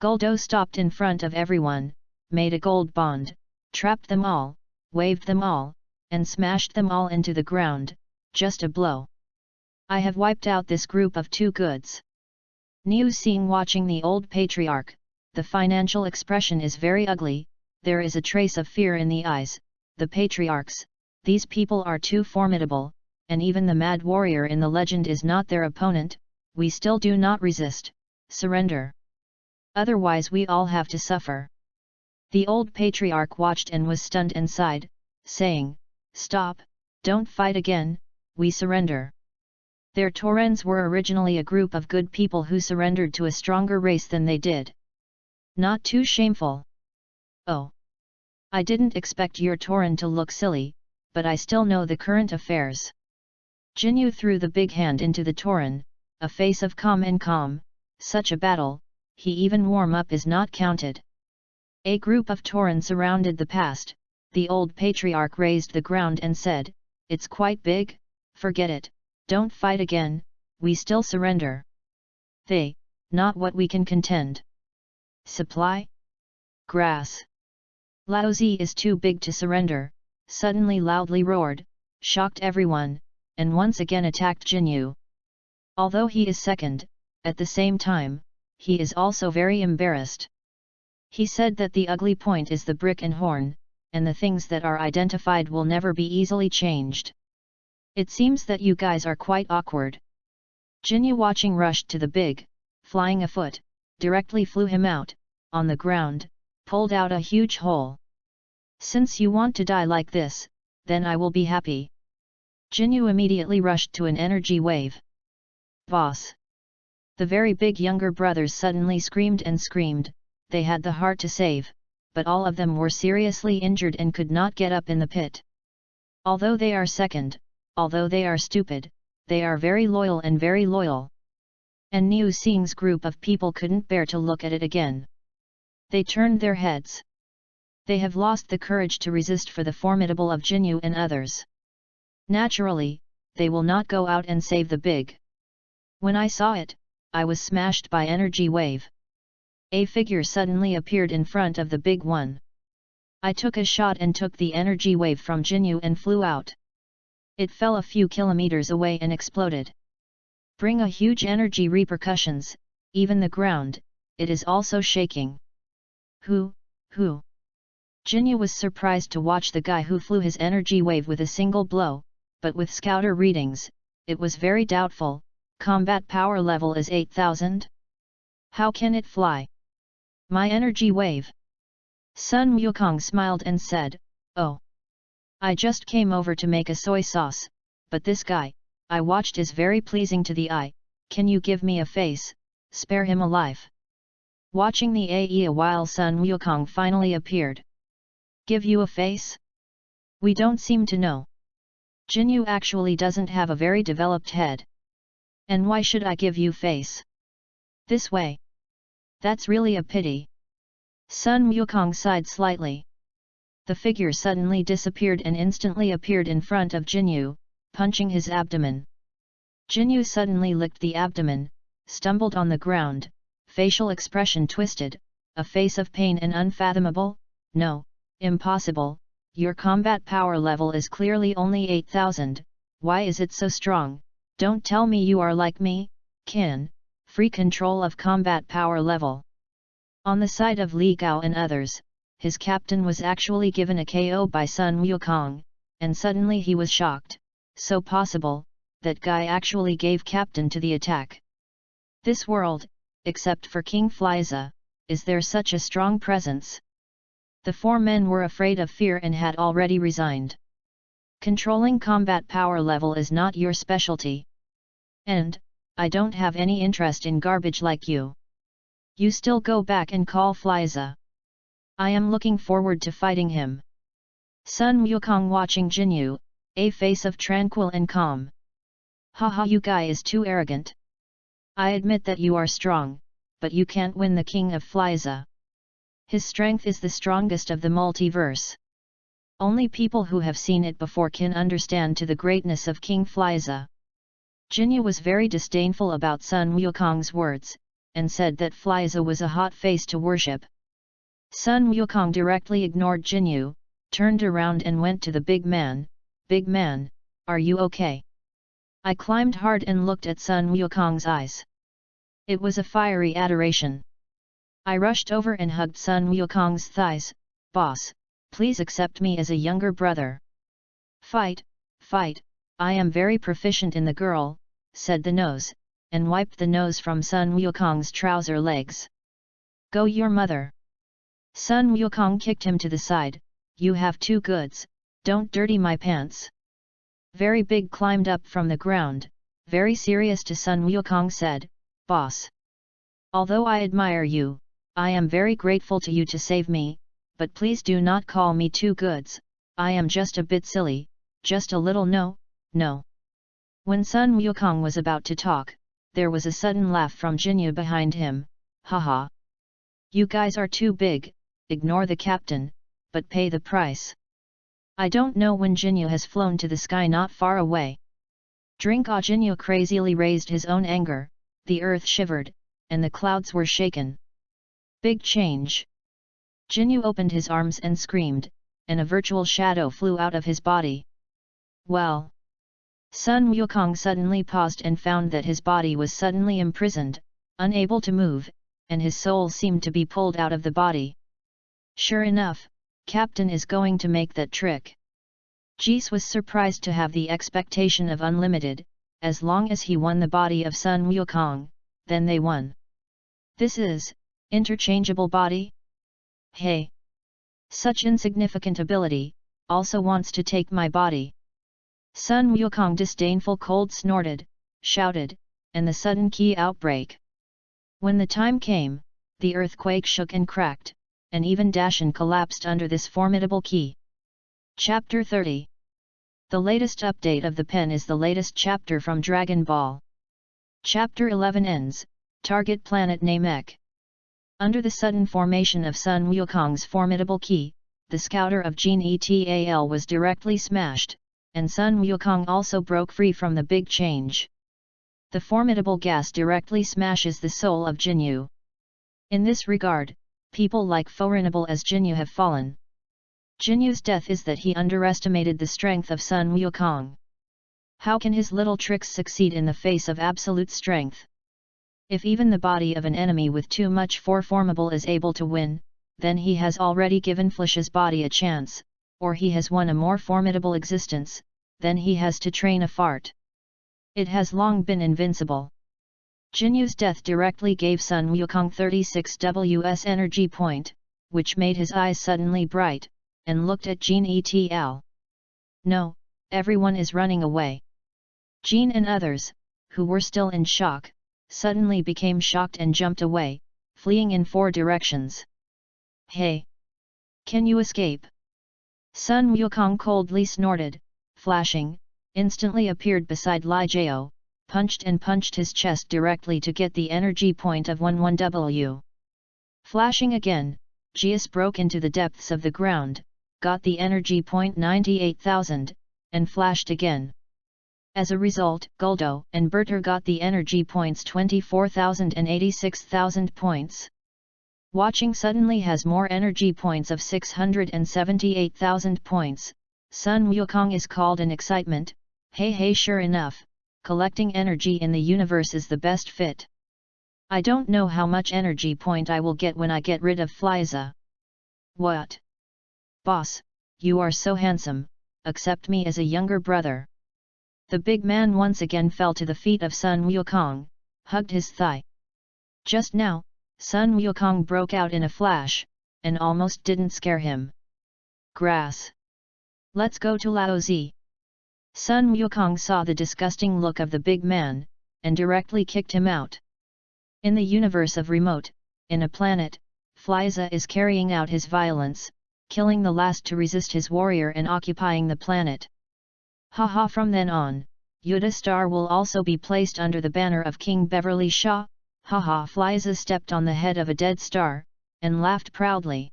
Guldo stopped in front of everyone, made a gold bond, trapped them all, waved them all, and smashed them all into the ground, just a blow. I have wiped out this group of two goods. Niu Xing watching the old patriarch, the financial expression is very ugly, there is a trace of fear in the eyes, the patriarchs, these people are too formidable, and even the mad warrior in the legend is not their opponent, we still do not resist, surrender. Otherwise we all have to suffer. The old patriarch watched and was stunned and sighed, saying, Stop, don't fight again, we surrender. Their Torrens were originally a group of good people who surrendered to a stronger race than they did. Not too shameful. Oh. I didn't expect your Torren to look silly, but I still know the current affairs. Jinyu threw the big hand into the Torren, a face of calm and calm, such a battle, he even warm up is not counted. A group of Torren surrounded the past, the old patriarch raised the ground and said, It's quite big, forget it, don't fight again, we still surrender. They, not what we can contend. Supply? Grass. Laozi is too big to surrender, suddenly loudly roared, shocked everyone, and once again attacked Jinyu. Although he is second, at the same time, he is also very embarrassed. He said that the ugly point is the brick and horn, and the things that are identified will never be easily changed. It seems that you guys are quite awkward. Jinyu watching rushed to the big, flying a foot, directly flew him out, on the ground, pulled out a huge hole. Since you want to die like this, then I will be happy. Jinyu immediately rushed to an energy wave. Boss! The very big younger brothers suddenly screamed and screamed, they had the heart to save, but all of them were seriously injured and could not get up in the pit. Although they are second, although they are stupid, they are very loyal and very loyal. And Niu Xing's group of people couldn't bear to look at it again. They turned their heads. They have lost the courage to resist for the formidable of Jinyu and others. Naturally, they will not go out and save the big. When I saw it, I was smashed by energy wave. A figure suddenly appeared in front of the big one. I took a shot and took the energy wave from Jinyu and flew out. It fell a few kilometers away and exploded. Bring a huge energy repercussions, even the ground, it is also shaking. Who? Jinyu was surprised to watch the guy who flew his energy wave with a single blow, but with scouter readings, it was very doubtful, combat power level is 8000? How can it fly? My energy wave? Sun Wukong smiled and said, Oh. I just came over to make a soy sauce, but this guy, I watched is very pleasing to the eye, can you give me a face, spare him alive? Watching the AE a while Sun Wukong finally appeared. Give you a face? We don't seem to know. Jinyu actually doesn't have a very developed head. And why should I give you face? This way. That's really a pity. Sun Wukong sighed slightly. The figure suddenly disappeared and instantly appeared in front of Jinyu, punching his abdomen. Jinyu suddenly licked the abdomen, stumbled on the ground, facial expression twisted, a face of pain and unfathomable, no, impossible, your combat power level is clearly only 8000, why is it so strong, don't tell me you are like me, Qin, free control of combat power level. On the side of Li Gao and others, his captain was actually given a KO by Sun Wukong, and suddenly he was shocked, so possible, that guy actually gave captain to the attack. This world, except for King Fliza, is there such a strong presence? The four men were afraid of fear and had already resigned. Controlling combat power level is not your specialty. And, I don't have any interest in garbage like you. You still go back and call Fliza. I am looking forward to fighting him. Sun Wukong watching Jinyu, a face of tranquil and calm. Haha, you guy is too arrogant. I admit that you are strong, but you can't win the King of Flyza. His strength is the strongest of the multiverse. Only people who have seen it before can understand to the greatness of King Flyza. Jinyu was very disdainful about Sun Wukong's words, and said that Flyza was a hot face to worship. Sun Wukong directly ignored Jinyu, turned around and went to the big man. Big man, are you okay? I climbed hard and looked at Sun Wukong's eyes. It was a fiery adoration. I rushed over and hugged Sun Wukong's thighs. Boss, please accept me as a younger brother. Fight, fight, I am very proficient in the girl, said the nose, and wiped the nose from Sun Wukong's trouser legs. Go your mother. Sun Wukong kicked him to the side. You have two goods, don't dirty my pants. Very Big climbed up from the ground, very serious to Sun Wukong said, Boss. Although I admire you, I am very grateful to you to save me, but please do not call me two goods, I am just a bit silly, just a little no. When Sun Wukong was about to talk, there was a sudden laugh from Jinyu behind him. Haha. You guys are too big, ignore the captain, but pay the price. I don't know when Jinyu has flown to the sky not far away. Drink. Jinyu crazily raised his own anger, the earth shivered, and the clouds were shaken. Big change. Jinyu opened his arms and screamed, and a virtual shadow flew out of his body. Well. Sun Wukong suddenly paused and found that his body was suddenly imprisoned, unable to move, and his soul seemed to be pulled out of the body. Sure enough, Captain is going to make that trick. Jis was surprised to have the expectation of unlimited, as long as he won the body of Sun Wukong, then they won. This is, interchangeable body? Hey! Such insignificant ability, also wants to take my body. Sun Wukong disdainful cold snorted, shouted, and the sudden key outbreak. When the time came, the earthquake shook and cracked, and even Dashan collapsed under this formidable key. Chapter 30. The latest update of the pen is the latest chapter from Dragon Ball. Chapter 11 ends, target planet Namek. Under the sudden formation of Sun Wukong's formidable key, the scouter of Gene Etal was directly smashed, and Sun Wukong also broke free from the big change. The formidable gas directly smashes the soul of Jinyu. In this regard, people like formidable as Jinyu have fallen. Jinyu's death is that he underestimated the strength of Sun Wukong. How can his little tricks succeed in the face of absolute strength? If even the body of an enemy with too much formidable is able to win, then he has already given Flesh's body a chance, or he has won a more formidable existence, then he has to train a fart. It has long been invincible. Jinyu's death directly gave Sun Wukong 36 Ws energy point, which made his eyes suddenly bright, and looked at Gene Etal. No, everyone is running away. Gene and others, who were still in shock, suddenly became shocked and jumped away, fleeing in 4 directions. Hey! Can you escape? Sun Wukong coldly snorted, flashing, instantly appeared beside Li Jiao, punched his chest directly to get the energy point of 11W. Flashing again, Jias broke into the depths of the ground, got the energy point 98,000, and flashed again. As a result, Guldo and Berter got the energy points 24,000 and 86,000 points. Watching suddenly has more energy points of 678,000 points, Sun Wukong is called in excitement. Hey, sure enough, collecting energy in the universe is the best fit. I don't know how much energy point I will get when I get rid of Flyza. What? Boss, you are so handsome, accept me as a younger brother. The big man once again fell to the feet of Sun Wukong, hugged his thigh. Just now, Sun Wukong broke out in a flash, and almost didn't scare him. Grass. Let's go to Laozi. Sun Wukong saw the disgusting look of the big man, and directly kicked him out. In the universe of Remote, in a planet, Flyza is carrying out his violence, killing the last to resist his warrior and occupying the planet. Haha, from then on, Yuta Star will also be placed under the banner of King Beverly Shaw. Haha, Fliza stepped on the head of a dead star, and laughed proudly.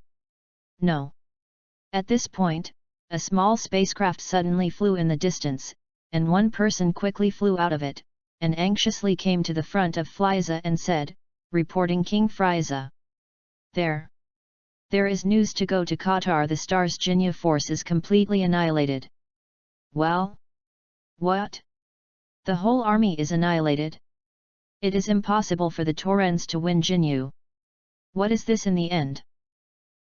No. At this point, a small spacecraft suddenly flew in the distance, and one person quickly flew out of it, and anxiously came to the front of Fliza and said, reporting King Frieza. There is news to go to Qatar. The star's Jinya force is completely annihilated. Well? What? The whole army is annihilated? It is impossible for the Torrens to win Jinyu. What is this in the end?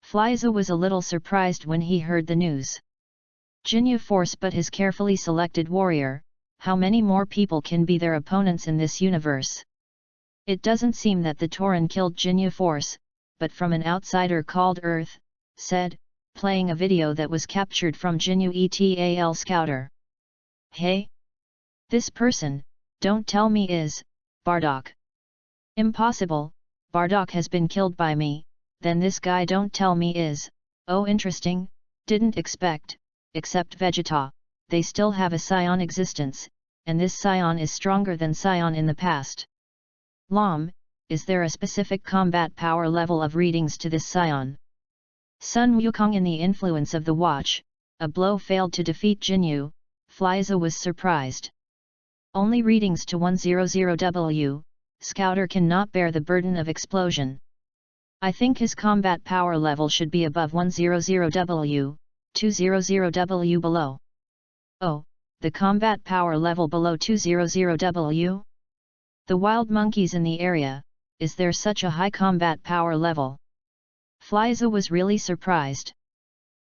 Fliza was a little surprised when he heard the news. Jinyu force, but his carefully selected warrior, how many more people can be their opponents in this universe? It doesn't seem that the Torren killed Jinyu force, but from an outsider called Earth, said, playing a video that was captured from Jinyu ETAL Scouter. Hey? This person, don't tell me is, Bardock. Impossible, Bardock has been killed by me. Then this guy don't tell me is, oh interesting, didn't expect, except Vegeta, they still have a Scion existence, and this Scion is stronger than Scion in the past. Lom, is there a specific combat power level of readings to this Scion? Sun Wukong, in the influence of the watch, a blow failed to defeat Jinyu. Fliza was surprised. Only readings to 100W, Scouter cannot bear the burden of explosion. I think his combat power level should be above 100W, 200W below. Oh, the combat power level below 200W? The wild monkeys in the area, is there such a high combat power level? Fliza was really surprised.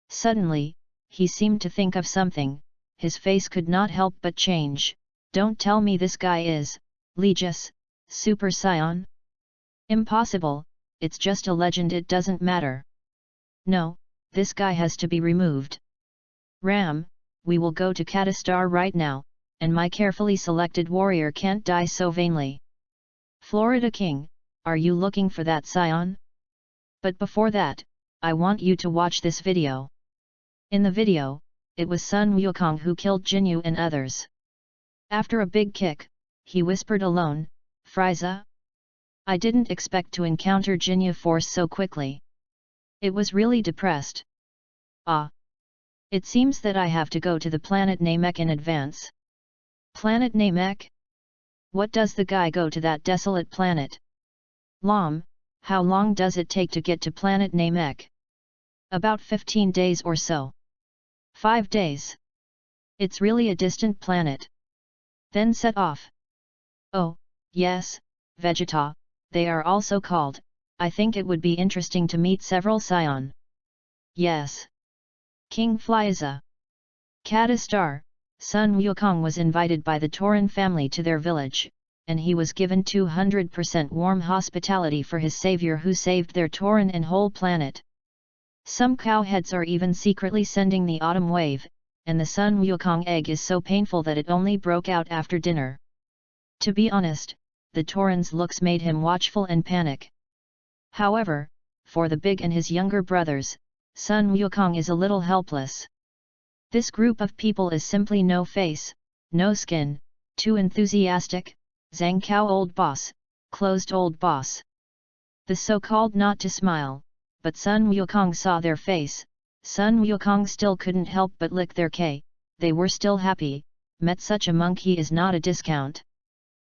Suddenly, he seemed to think of something, his face could not help but change. Don't tell me this guy is, Legis, Super Scion? Impossible, it's just a legend, it doesn't matter. No, this guy has to be removed. Ram, we will go to Katastar right now, and my carefully selected warrior can't die so vainly. Florida King, are you looking for that Scion? But before that, I want you to watch this video. In the video, it was Sun Wukong who killed Jinyu and others. After a big kick, he whispered alone, Frieza? I didn't expect to encounter Jinyu force so quickly. It was really depressed. Ah. It seems that I have to go to the planet Namek in advance. Planet Namek? What does the guy go to that desolate planet? Lom, how long does it take to get to planet Namek? About 15 days or so. 5 days. It's really a distant planet. Then set off. Oh, yes, Vegeta, they are also called. I think it would be interesting to meet several Scion. Yes. King Flieza. Katastar, Sun Wukong was invited by the Torren family to their village, and he was given 200% warm hospitality for his savior who saved their Torren and whole planet. Some cowheads are even secretly sending the autumn wave, and the Sun Wukong egg is so painful that it only broke out after dinner. To be honest, the Torren's looks made him watchful and panic. However, for the big and his younger brothers, Sun Wukong is a little helpless. This group of people is simply no face, no skin, too enthusiastic, Zhang Cao old boss, closed old boss. The so-called not to smile, but Sun Wukong saw their face. Sun Wukong still couldn't help but lick their K, they were still happy, met such a monkey is not a discount.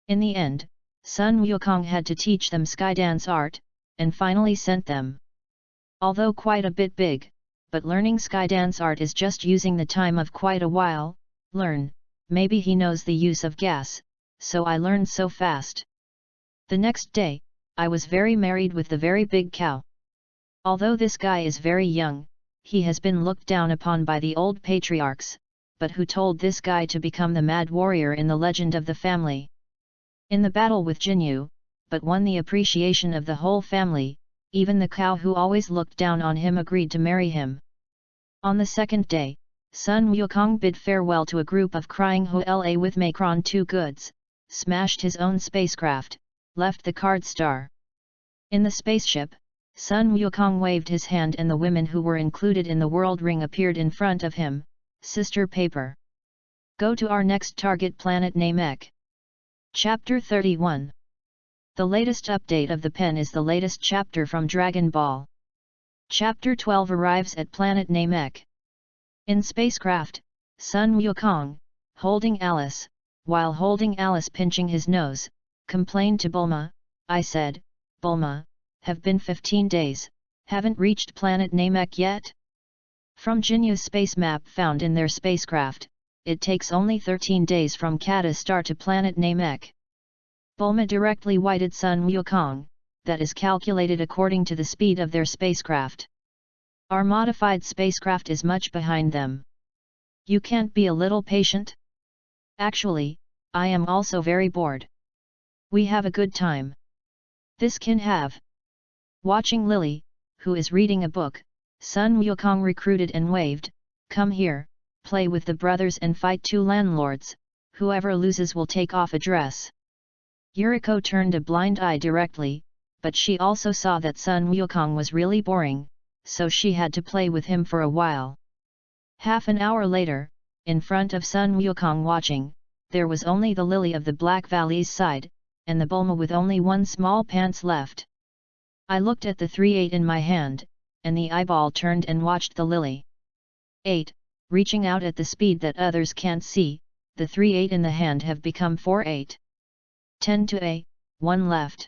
In the end, Sun Wukong had to teach them skydance art, and finally sent them. Although quite a bit big, but learning skydance art is just using the time of quite a while, learn, maybe he knows the use of gas, so I learned so fast. The next day, I was very married with the very big cow. Although this guy is very young, he has been looked down upon by the old patriarchs, but who told this guy to become the mad warrior in the legend of the family. In the battle with Jinyu, but won the appreciation of the whole family, even the cow who always looked down on him agreed to marry him. On the second day, Sun Wukong bid farewell to a group of crying Hola with Macron 2 goods, smashed his own spacecraft, left the card star. In the spaceship, Sun Wukong waved his hand and the women who were included in the world ring appeared in front of him, sister paper. Go to our next target planet Namek. Chapter 31. The latest update of the pen is the latest chapter from Dragon Ball. Chapter 12 arrives at planet Namek. In spacecraft, Sun Wukong, holding Alice, while holding Alice pinching his nose, complained to Bulma. I said, Bulma, have been 15 days, haven't reached planet Namek yet? From Jinyu's space map found in their spacecraft, it takes only 13 days from Kata star to planet Namek. Bulma directly wighted Sun Wukong, that is calculated according to the speed of their spacecraft. Our modified spacecraft is much behind them. You can't be a little patient? Actually, I am also very bored. We have a good time. This can have. Watching Lily, who is reading a book, Sun Wukong recruited and waved, come here, play with the brothers and fight 2 landlords, whoever loses will take off a dress. Yuriko turned a blind eye directly, but she also saw that Sun Wukong was really boring, so she had to play with him for a while. Half an hour later, in front of Sun Wukong watching, there was only the Lily of the Black Valley's side, and the Bulma with only 1 small pants left. I looked at the 3-8 in my hand, and the eyeball turned and watched the Lily. 8, reaching out at the speed that others can't see, the 3-8 in the hand have become 4-8. 10 to a, 1 left.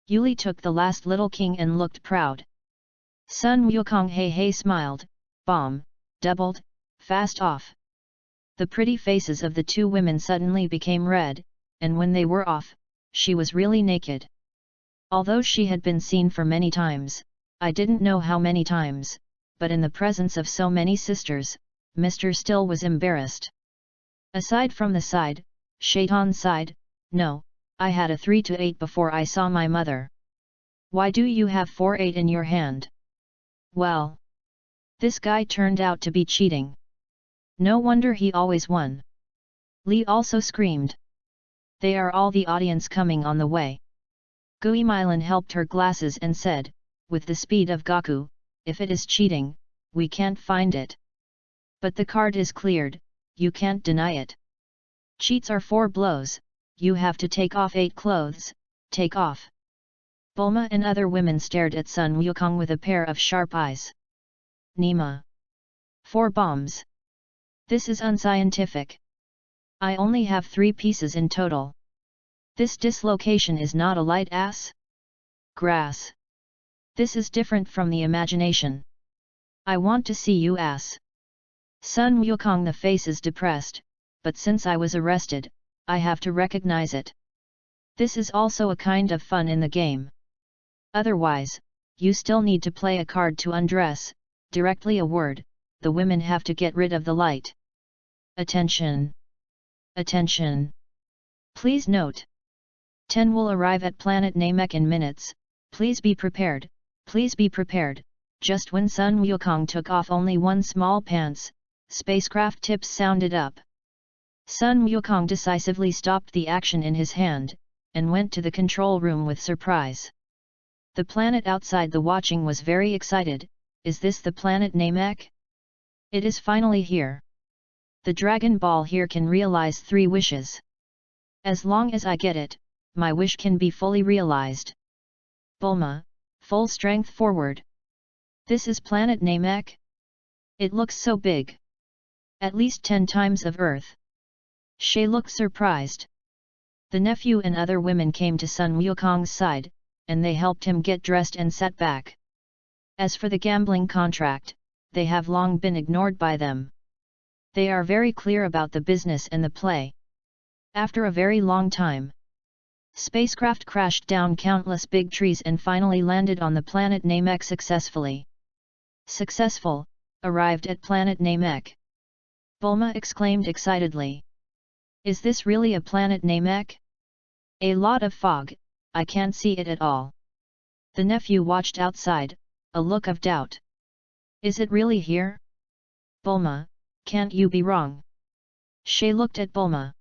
Yuli took the last little king and looked proud. Sun Wukong hey smiled, bomb, doubled, fast off. The pretty faces of the 2 women suddenly became red, and when they were off, she was really naked. Although she had been seen for many times, I didn't know how many times, but in the presence of so many sisters, Mr. Still was embarrassed. Aside from the side, Shaitan's side, no, I had a 3 to 8 before I saw my mother. Why do you have 4-8 in your hand? Well, this guy turned out to be cheating. No wonder he always won. Lee also screamed. They are all the audience coming on the way. Guimilan helped her glasses and said, with the speed of Goku, if it is cheating, we can't find it. But the card is cleared, you can't deny it. Cheats are 4 blows, you have to take off 8 clothes, take off. Bulma and other women stared at Sun Wukong with a pair of sharp eyes. Nima. 4 bombs. This is unscientific. I only have 3 pieces in total. This dislocation is not a light ass? Grass. This is different from the imagination. I want to see you ass. Sun Wukong, the face is depressed, but since I was arrested, I have to recognize it. This is also a kind of fun in the game. Otherwise, you still need to play a card to undress, directly a word, the women have to get rid of the light. Attention! Attention! Please note. 10 will arrive at planet Namek in minutes, please be prepared, please be prepared. Just when Sun Wukong took off only 1 small pants, spacecraft tips sounded up. Sun Wukong decisively stopped the action in his hand, and went to the control room with surprise. The planet outside the watching was very excited. Is this the planet Namek? It is finally here. The Dragon Ball here can realize 3 wishes. As long as I get it, my wish can be fully realized. Bulma, full strength forward. This is planet Namek? It looks so big. At least 10 times of Earth. She looked surprised. The nephew and other women came to Sun Wukong's side, and they helped him get dressed and sat back. As for the gambling contract, they have long been ignored by them. They are very clear about the business and the play. After a very long time, spacecraft crashed down countless big trees and finally landed on the planet Namek successfully. Successful, arrived at planet Namek. Bulma exclaimed excitedly. Is this really a planet Namek? A lot of fog, I can't see it at all. The nephew watched outside, a look of doubt. Is it really here? Bulma, can't you be wrong? She looked at Bulma.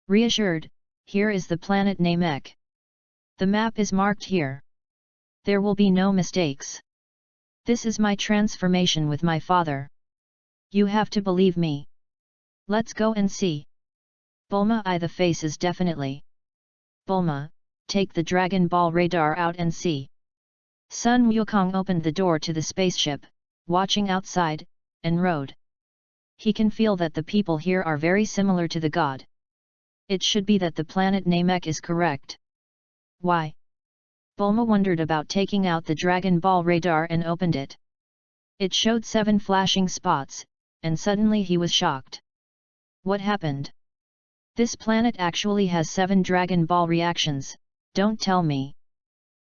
Reassured, here is the planet Namek. The map is marked here. There will be no mistakes. This is my transformation with my father. You have to believe me. Let's go and see. Bulma, the faces definitely. Bulma, take the Dragon Ball radar out and see. Sun Wukong opened the door to the spaceship, watching outside, and rode. He can feel that the people here are very similar to the god. It should be that the planet Namek is correct. Why? Bulma wondered about taking out the Dragon Ball radar and opened it. It showed 7 flashing spots, and suddenly he was shocked. What happened? This planet actually has 7 Dragon Ball reactions, don't tell me.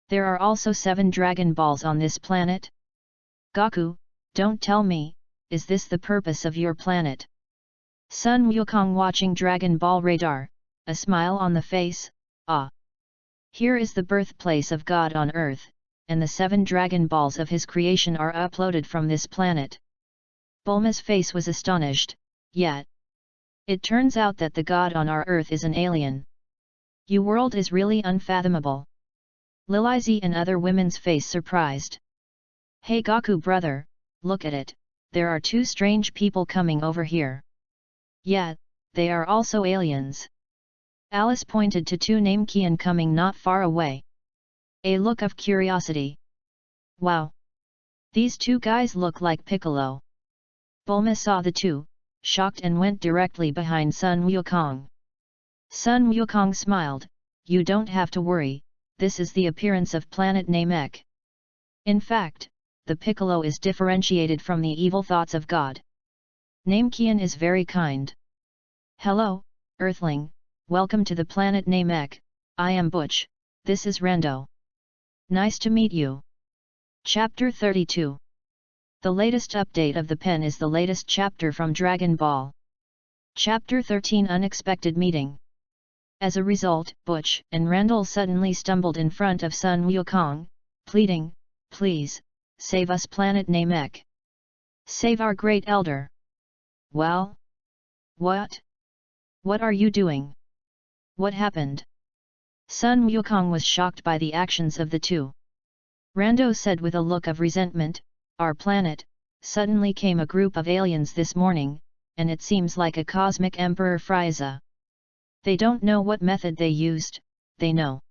There are also 7 Dragon Balls on this planet? Goku, don't tell me, is this the purpose of your planet? Sun Wukong watching Dragon Ball radar, a smile on the face, ah. Here is the birthplace of God on Earth, and the 7 Dragon Balls of his creation are uploaded from this planet. Bulma's face was astonished, yet. It turns out that the God on our Earth is an alien. Your world is really unfathomable. Lilizy and other women's face surprised. Hey Goku brother, look at it, there are 2 strange people coming over here. Yeah, they are also aliens. Alice pointed to 2 Namekian coming not far away. A look of curiosity. Wow! These 2 guys look like Piccolo. Bulma saw the 2, shocked and went directly behind Sun Wukong. Sun Wukong smiled, you don't have to worry, this is the appearance of planet Namek. In fact, the Piccolo is differentiated from the evil thoughts of God. Namekian is very kind. Hello, Earthling, welcome to the planet Namek, I am Butch, this is Rando. Nice to meet you. Chapter 32. The latest update of the pen is the latest chapter from Dragon Ball. Chapter 13 Unexpected Meeting. As a result, Butch and Randall suddenly stumbled in front of Sun Wukong, pleading, please, save us planet Namek. Save our great elder. Well? What? What are you doing? What happened? Sun Wukong was shocked by the actions of the 2. Rando said with a look of resentment, our planet, suddenly came a group of aliens this morning, and it seems like a cosmic Emperor Frieza. They don't know what method they used, they know.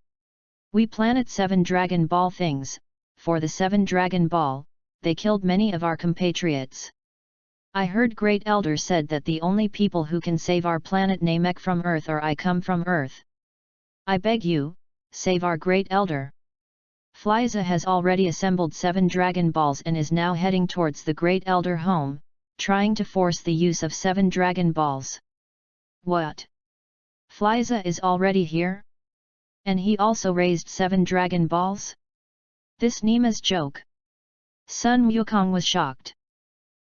We planet 7 Dragon Ball things, for the 7 Dragon Ball, they killed many of our compatriots. I heard Great Elder said that the only people who can save our planet Namek from Earth are I come from Earth. I beg you, save our Great Elder. Frieza has already assembled 7 Dragon Balls and is now heading towards the Great Elder home, trying to force the use of 7 Dragon Balls. What? Frieza is already here? And he also raised 7 Dragon Balls? This Nima's joke. Sun Wukong was shocked.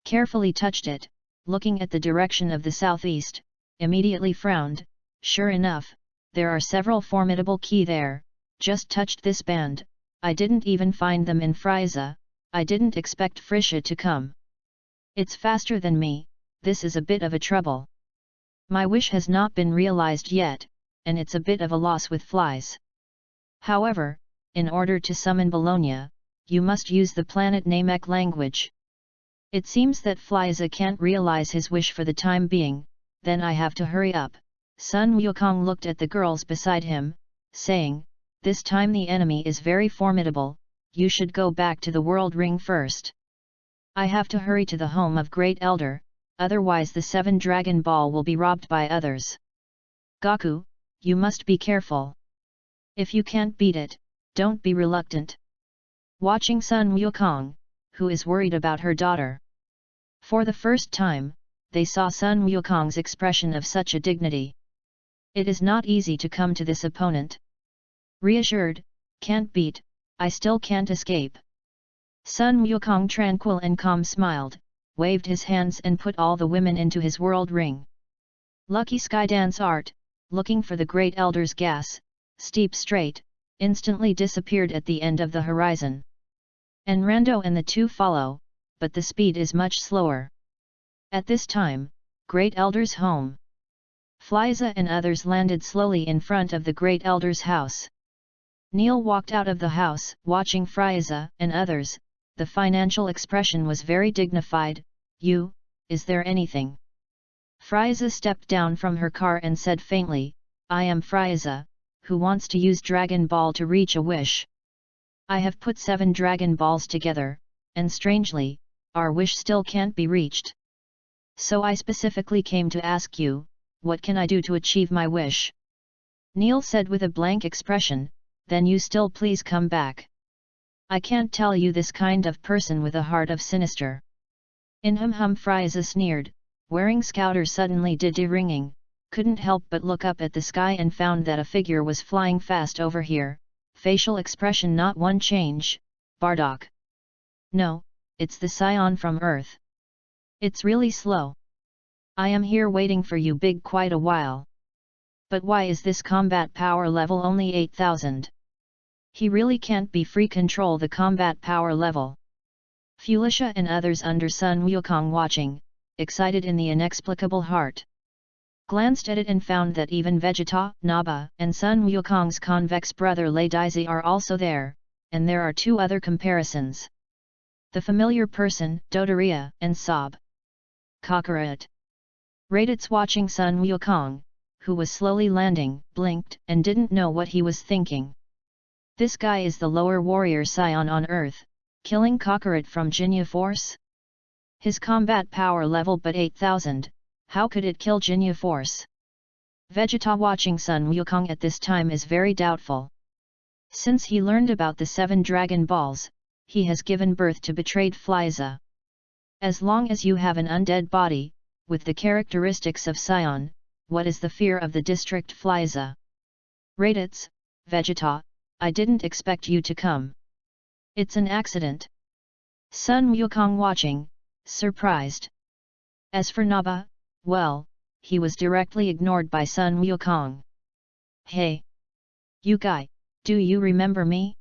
Carefully touched it, looking at the direction of the southeast, immediately frowned, sure enough, there are several formidable ki there, just touched this band, I didn't even find them in Frieza, I didn't expect Frisha to come. It's faster than me, this is a bit of a trouble. My wish has not been realized yet, and it's a bit of a loss with flies. However, in order to summon Bologna, you must use the planet Namek language. It seems that Frieza can't realize his wish for the time being, then I have to hurry up. Sun Wukong looked at the girls beside him, saying, this time the enemy is very formidable, you should go back to the World Ring first. I have to hurry to the home of Great Elder, otherwise the 7 Dragon Ball will be robbed by others. Goku, you must be careful. If you can't beat it, don't be reluctant. Watching Sun Wukong, who is worried about her daughter. For the first time, they saw Sun Wukong's expression of such a dignity. It is not easy to come to this opponent. Reassured, can't beat, I still can't escape. Sun Wukong tranquil and calm smiled, waved his hands and put all the women into his world ring. Lucky Skydance Art, looking for the Great Elder's gas, steep straight, instantly disappeared at the end of the horizon. And Rando and the 2 follow, but the speed is much slower. At this time, Great Elder's home. Frieza and others landed slowly in front of the Great Elder's house. Neil walked out of the house, watching Frieza and others, the financial expression was very dignified, is there anything? Frieza stepped down from her car and said faintly, I am Frieza, who wants to use Dragon Ball to reach a wish. I have put 7 Dragon Balls together, and strangely, our wish still can't be reached. So I specifically came to ask you, what can I do to achieve my wish? Neil said with a blank expression, then you still please come back. I can't tell you this kind of person with a heart of sinister. Frieza sneered, wearing Scouter suddenly did ringing, couldn't help but look up at the sky and found that a figure was flying fast over here, facial expression not one change, Bardock. No, it's the scion from Earth. It's really slow. I am here waiting for you big quite a while. But why is this combat power level only 8000? He really can't be free control the combat power level. Felicia and others under Sun Wukong watching, excited in the inexplicable heart. Glanced at it and found that even Vegeta, Nappa, and Sun Wukong's convex brother Lei Daizi are also there, and there are 2 other comparisons. The familiar person, Dodoria, and Sob. Kakarot. Raditz watching Sun Wukong, who was slowly landing, blinked, and didn't know what he was thinking. This guy is the lower warrior scion on Earth, killing Kakarot from Jinya Force? His combat power level but 8000, how could it kill Jinya Force? Vegeta watching Sun Wukong at this time is very doubtful. Since he learned about the 7 Dragon Balls, he has given birth to betrayed Frieza. As long as you have an undead body, with the characteristics of Scion, what is the fear of the district Frieza? Raditz, Vegeta, I didn't expect you to come. It's an accident. Sun Wukong watching, surprised. As for Nappa, well, he was directly ignored by Sun Wukong. Hey! You guy, do you remember me?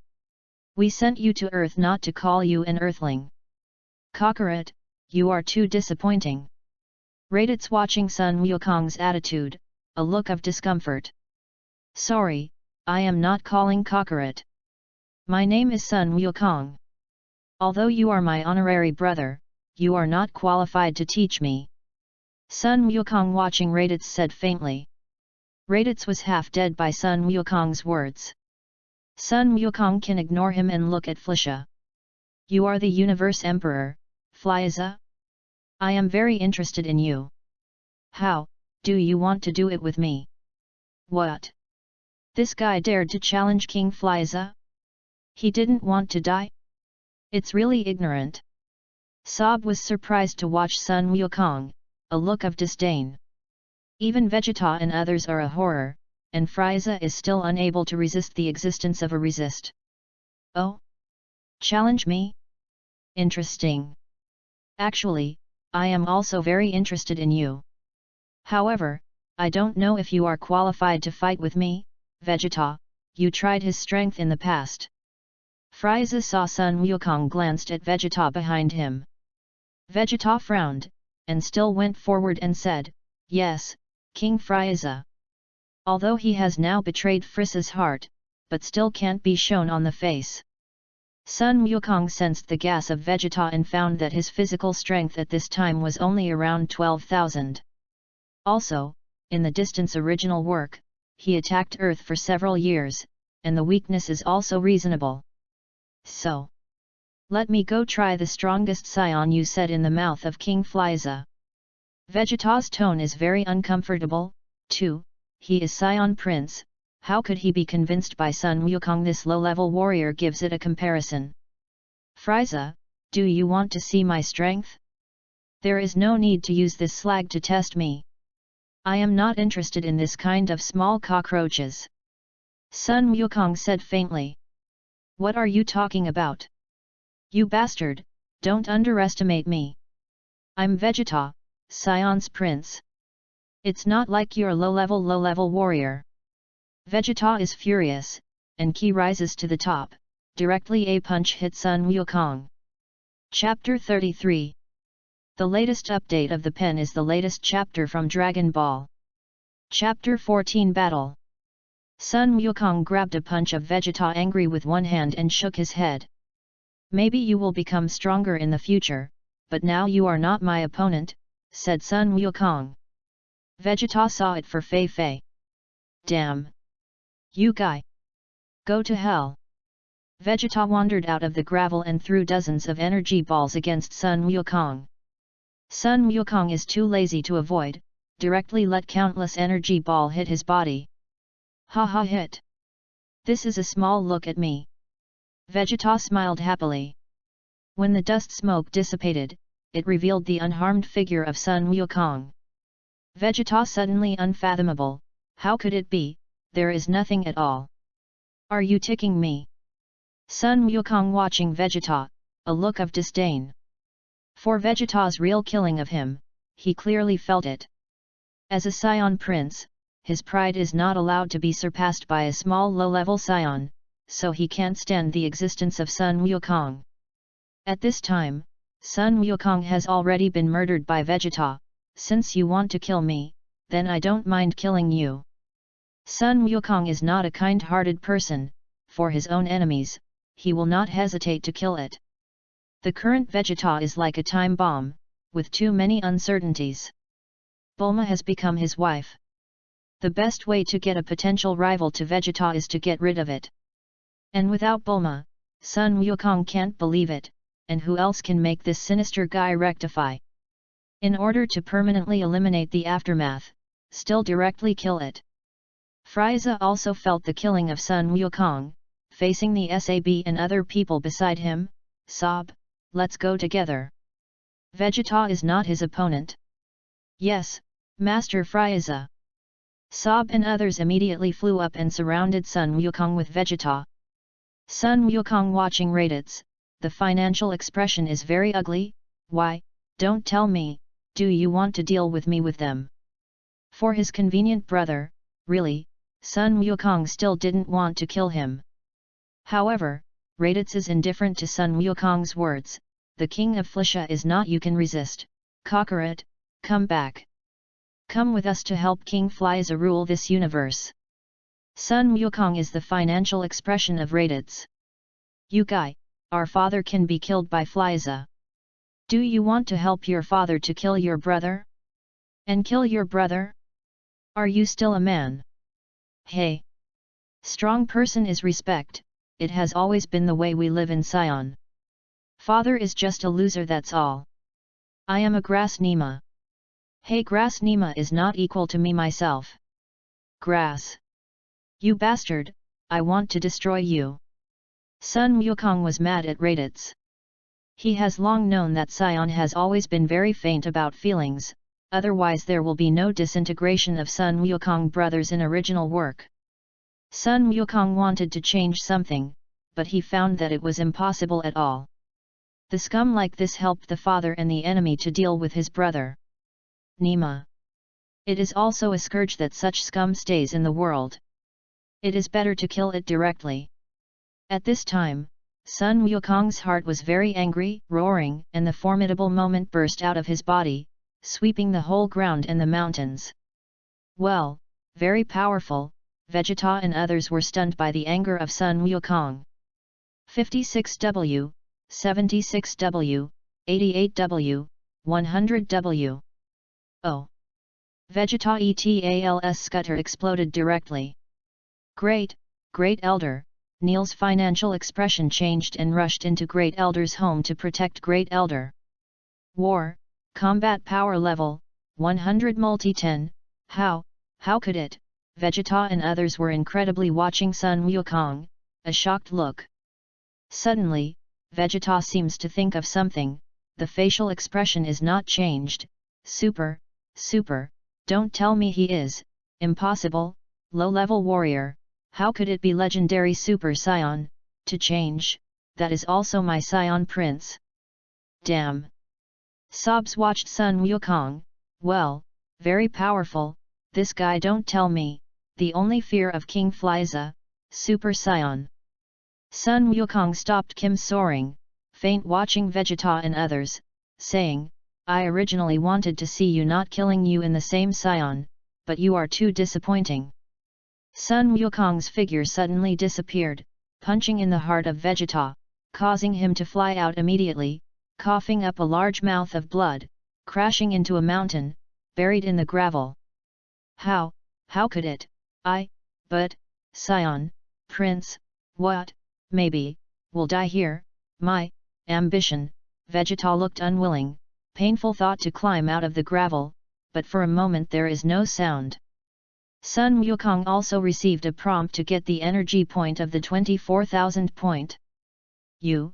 We sent you to Earth not to call you an Earthling. Kakarot, you are too disappointing. Raditz watching Sun Wukong's attitude, a look of discomfort. Sorry, I am not calling Kakarot. My name is Sun Wukong. Although you are my honorary brother, you are not qualified to teach me. Sun Wukong watching Raditz said faintly. Raditz was half dead by Sun Wukong's words. Sun Wukong can ignore him and look at Felicia. You are the Universe Emperor, Frieza? I am very interested in you. How, do you want to do it with me? What? This guy dared to challenge King Frieza? He didn't want to die? It's really ignorant. Sob was surprised to watch Sun Wukong, a look of disdain. Even Vegeta and others are a horror, and Frieza is still unable to resist the existence of a resist. Oh? Challenge me? Interesting. Actually, I am also very interested in you. However, I don't know if you are qualified to fight with me, Vegeta, you tried his strength in the past. Frieza saw Sun Wukong glanced at Vegeta behind him. Vegeta frowned, and still went forward and said, Yes, King Frieza. Although he has now betrayed Frieza's heart, but still can't be shown on the face. Sun Wukong sensed the gas of Vegeta and found that his physical strength at this time was only around 12,000. Also, in the distance original work, he attacked Earth for several years, and the weakness is also reasonable. So, let me go try the strongest scion you said in the mouth of King Frieza. Vegeta's tone is very uncomfortable, too. He is Scion Prince, how could he be convinced by Sun Wukong? This low-level warrior gives it a comparison. Frieza, do you want to see my strength? There is no need to use this slag to test me. I am not interested in this kind of small cockroaches. Sun Wukong said faintly. What are you talking about? You bastard, don't underestimate me. I'm Vegeta, Scion's prince. It's not like you're low-level warrior. Vegeta is furious, and ki rises to the top, directly a punch hit Sun Wukong. Chapter 33. The latest update of the pen is the latest chapter from Dragon Ball. Chapter 14 Battle. Sun Wukong grabbed a punch of Vegeta angry with one hand and shook his head. Maybe you will become stronger in the future, but now you are not my opponent, said Sun Wukong. Vegeta saw it for Fei Fei. Damn! You guy! Go to hell! Vegeta wandered out of the gravel and threw dozens of energy balls against Sun Wukong. Sun Wukong is too lazy to avoid, directly let countless energy ball hit his body. Ha ha hit! This is a small look at me. Vegeta smiled happily. When the dust smoke dissipated, it revealed the unharmed figure of Sun Wukong. Vegeta suddenly unfathomable, how could it be, there is nothing at all. Are you ticking me? Sun Wukong watching Vegeta, a look of disdain. For Vegeta's real killing of him, he clearly felt it. As a Scion Prince, his pride is not allowed to be surpassed by a small low-level Scion, so he can't stand the existence of Sun Wukong. At this time, Sun Wukong has already been murdered by Vegeta. Since you want to kill me, then I don't mind killing you. Sun Wukong is not a kind-hearted person, for his own enemies, he will not hesitate to kill it. The current Vegeta is like a time bomb, with too many uncertainties. Bulma has become his wife. The best way to get a potential rival to Vegeta is to get rid of it. And without Bulma, Sun Wukong can't believe it, and who else can make this sinister guy rectify? In order to permanently eliminate the aftermath, still directly kill it. Frieza also felt the killing of Sun Wukong, facing the SAB and other people beside him. Sob, let's go together. Vegeta is not his opponent. Yes, Master Frieza. Sob and others immediately flew up and surrounded Sun Wukong with Vegeta. Sun Wukong watching Raditz, the financial expression is very ugly. Why, don't tell me, do you want to deal with me with them? For his convenient brother, really, Sun Wukong still didn't want to kill him. However, Raditz is indifferent to Sun Wukong's words. The king of Flisha is not you can resist. Kakarot, come back. Come with us to help King Frieza rule this universe. Sun Wukong is the financial expression of Raditz. You guy, our father can be killed by Frieza. Do you want to help your father to kill your brother? And kill your brother? Are you still a man? Hey! Strong person is respect, it has always been the way we live in Sion. Father is just a loser, that's all. I am a grass Nima. Hey, grass Nima is not equal to me myself. Grass! You bastard, I want to destroy you. Sun Wukong was mad at Raditz. He has long known that Sion has always been very faint about feelings, otherwise there will be no disintegration of Sun Wukong brothers in original work. Sun Wukong wanted to change something, but he found that it was impossible at all. The scum like this helped the father and the enemy to deal with his brother. Nima. It is also a scourge that such scum stays in the world. It is better to kill it directly. At this time, Sun Wukong's heart was very angry, roaring, and the formidable moment burst out of his body, sweeping the whole ground and the mountains. Well, very powerful, Vegeta and others were stunned by the anger of Sun Wukong. 56W, 76W, 88W, 100W. Oh! Vegeta ETAL's scutter exploded directly. Great Elder, Neil's financial expression changed and rushed into Great Elder's home to protect Great Elder. War, combat power level, 100 multi-10, how could it? Vegeta and others were incredibly watching Sun Wukong, a shocked look. Suddenly, Vegeta seems to think of something, the facial expression is not changed. Super, don't tell me he is, impossible, low-level warrior, how could it be legendary Super Saiyan, to change, that is also my Saiyan Prince. Damn! Sobs watched Sun Wukong, well, very powerful, this guy don't tell me, the only fear of King Frieza, Super Saiyan. Sun Wukong stopped Kim soaring, faint watching Vegeta and others, saying, I originally wanted to see you not killing you in the same Saiyan, but you are too disappointing. Sun Wukong's figure suddenly disappeared, punching in the heart of Vegeta, causing him to fly out immediately, coughing up a large mouth of blood, crashing into a mountain, buried in the gravel. How could it? But, Scion, Prince, what, maybe, will die here, my ambition. Vegeta looked unwilling, painful thought to climb out of the gravel, but for a moment there is no sound. Sun Wukong also received a prompt to get the energy point of the 24,000 point. You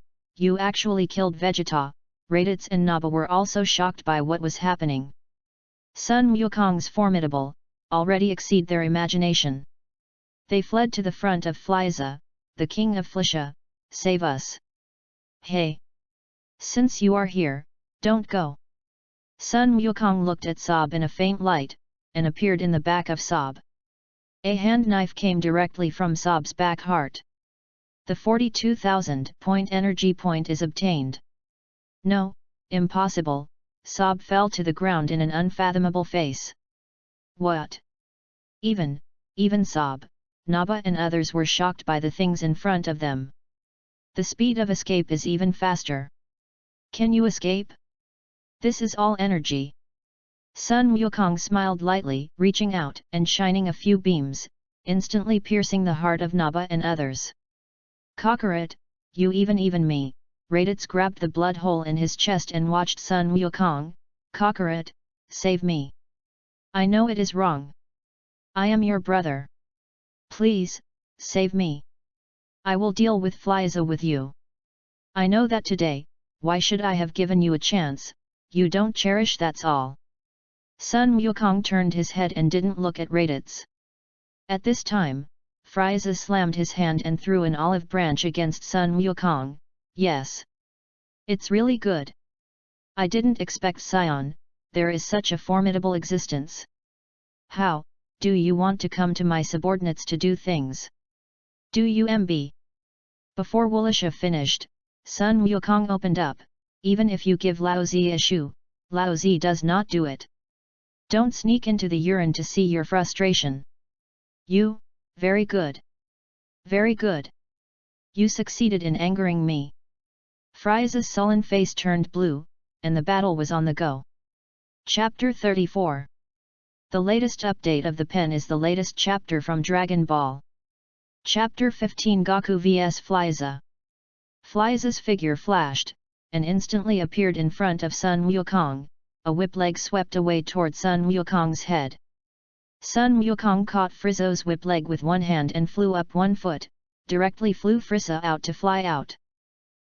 actually killed Vegeta. Raditz and Naba were also shocked by what was happening. Sun Wukong's formidable, already exceed their imagination. They fled to the front of Fliza, the king of Flisha. Save us! Hey! Since you are here, don't go! Sun Wukong looked at Sob in a faint light, and appeared in the back of Sob. A hand knife came directly from Sob's back heart. The 42,000 point energy point is obtained. No, impossible. Sob fell to the ground in an unfathomable face. What? Even Sob, Naba and others were shocked by the things in front of them. The speed of escape is even faster. Can you escape? This is all energy. Sun Wukong smiled lightly, reaching out and shining a few beams, instantly piercing the heart of Naba and others. Kakarot, you even me. Raditz grabbed the blood hole in his chest and watched Sun Wukong. Kakarot, save me. I know it is wrong. I am your brother. Please, save me. I will deal with Fliza with you. I know that today, why should I have given you a chance? You don't cherish, that's all. Sun Wukong turned his head and didn't look at Raditz. At this time, Fliza slammed his hand and threw an olive branch against Sun Wukong. Yes. It's really good. I didn't expect Scion, there is such a formidable existence. How, do you want to come to my subordinates to do things? Do you MB? Before Wulisha finished, Sun Wukong opened up, even if you give Laozi a shoe, Laozi does not do it. Don't sneak into the urine to see your frustration. You, very good. Very good. You succeeded in angering me. Friza's sullen face turned blue, and the battle was on the go. Chapter 34. The latest update of the pen is the latest chapter from Dragon Ball. Chapter 15 Goku vs Fliza. Fliza's figure flashed, and instantly appeared in front of Sun Wukong. A whip leg swept away toward Sun Wukong's head. Sun Wukong caught Frizzo's whip leg with one hand and flew up 1 foot, directly flew Frizzo out to fly out.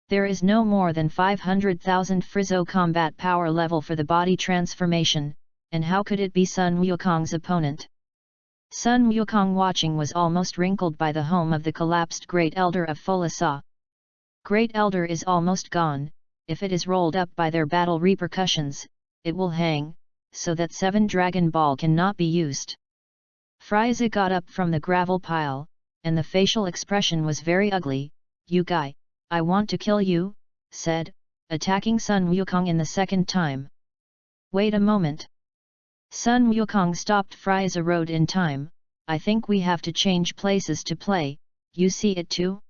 There is no more than 500,000 Frizzo combat power level for the body transformation, and how could it be Sun Wukong's opponent? Sun Wukong watching was almost wrinkled by the home of the collapsed Great Elder of Folasa. Great Elder is almost gone. If it is rolled up by their battle repercussions, it will hang, so that 7 Dragon Ball cannot be used. Frieza got up from the gravel pile, and the facial expression was very ugly. You guy, I want to kill you, said, attacking Sun Wukong in the second time. Wait a moment. Sun Wukong stopped Frieza road in time. I think we have to change places to play, you see it too?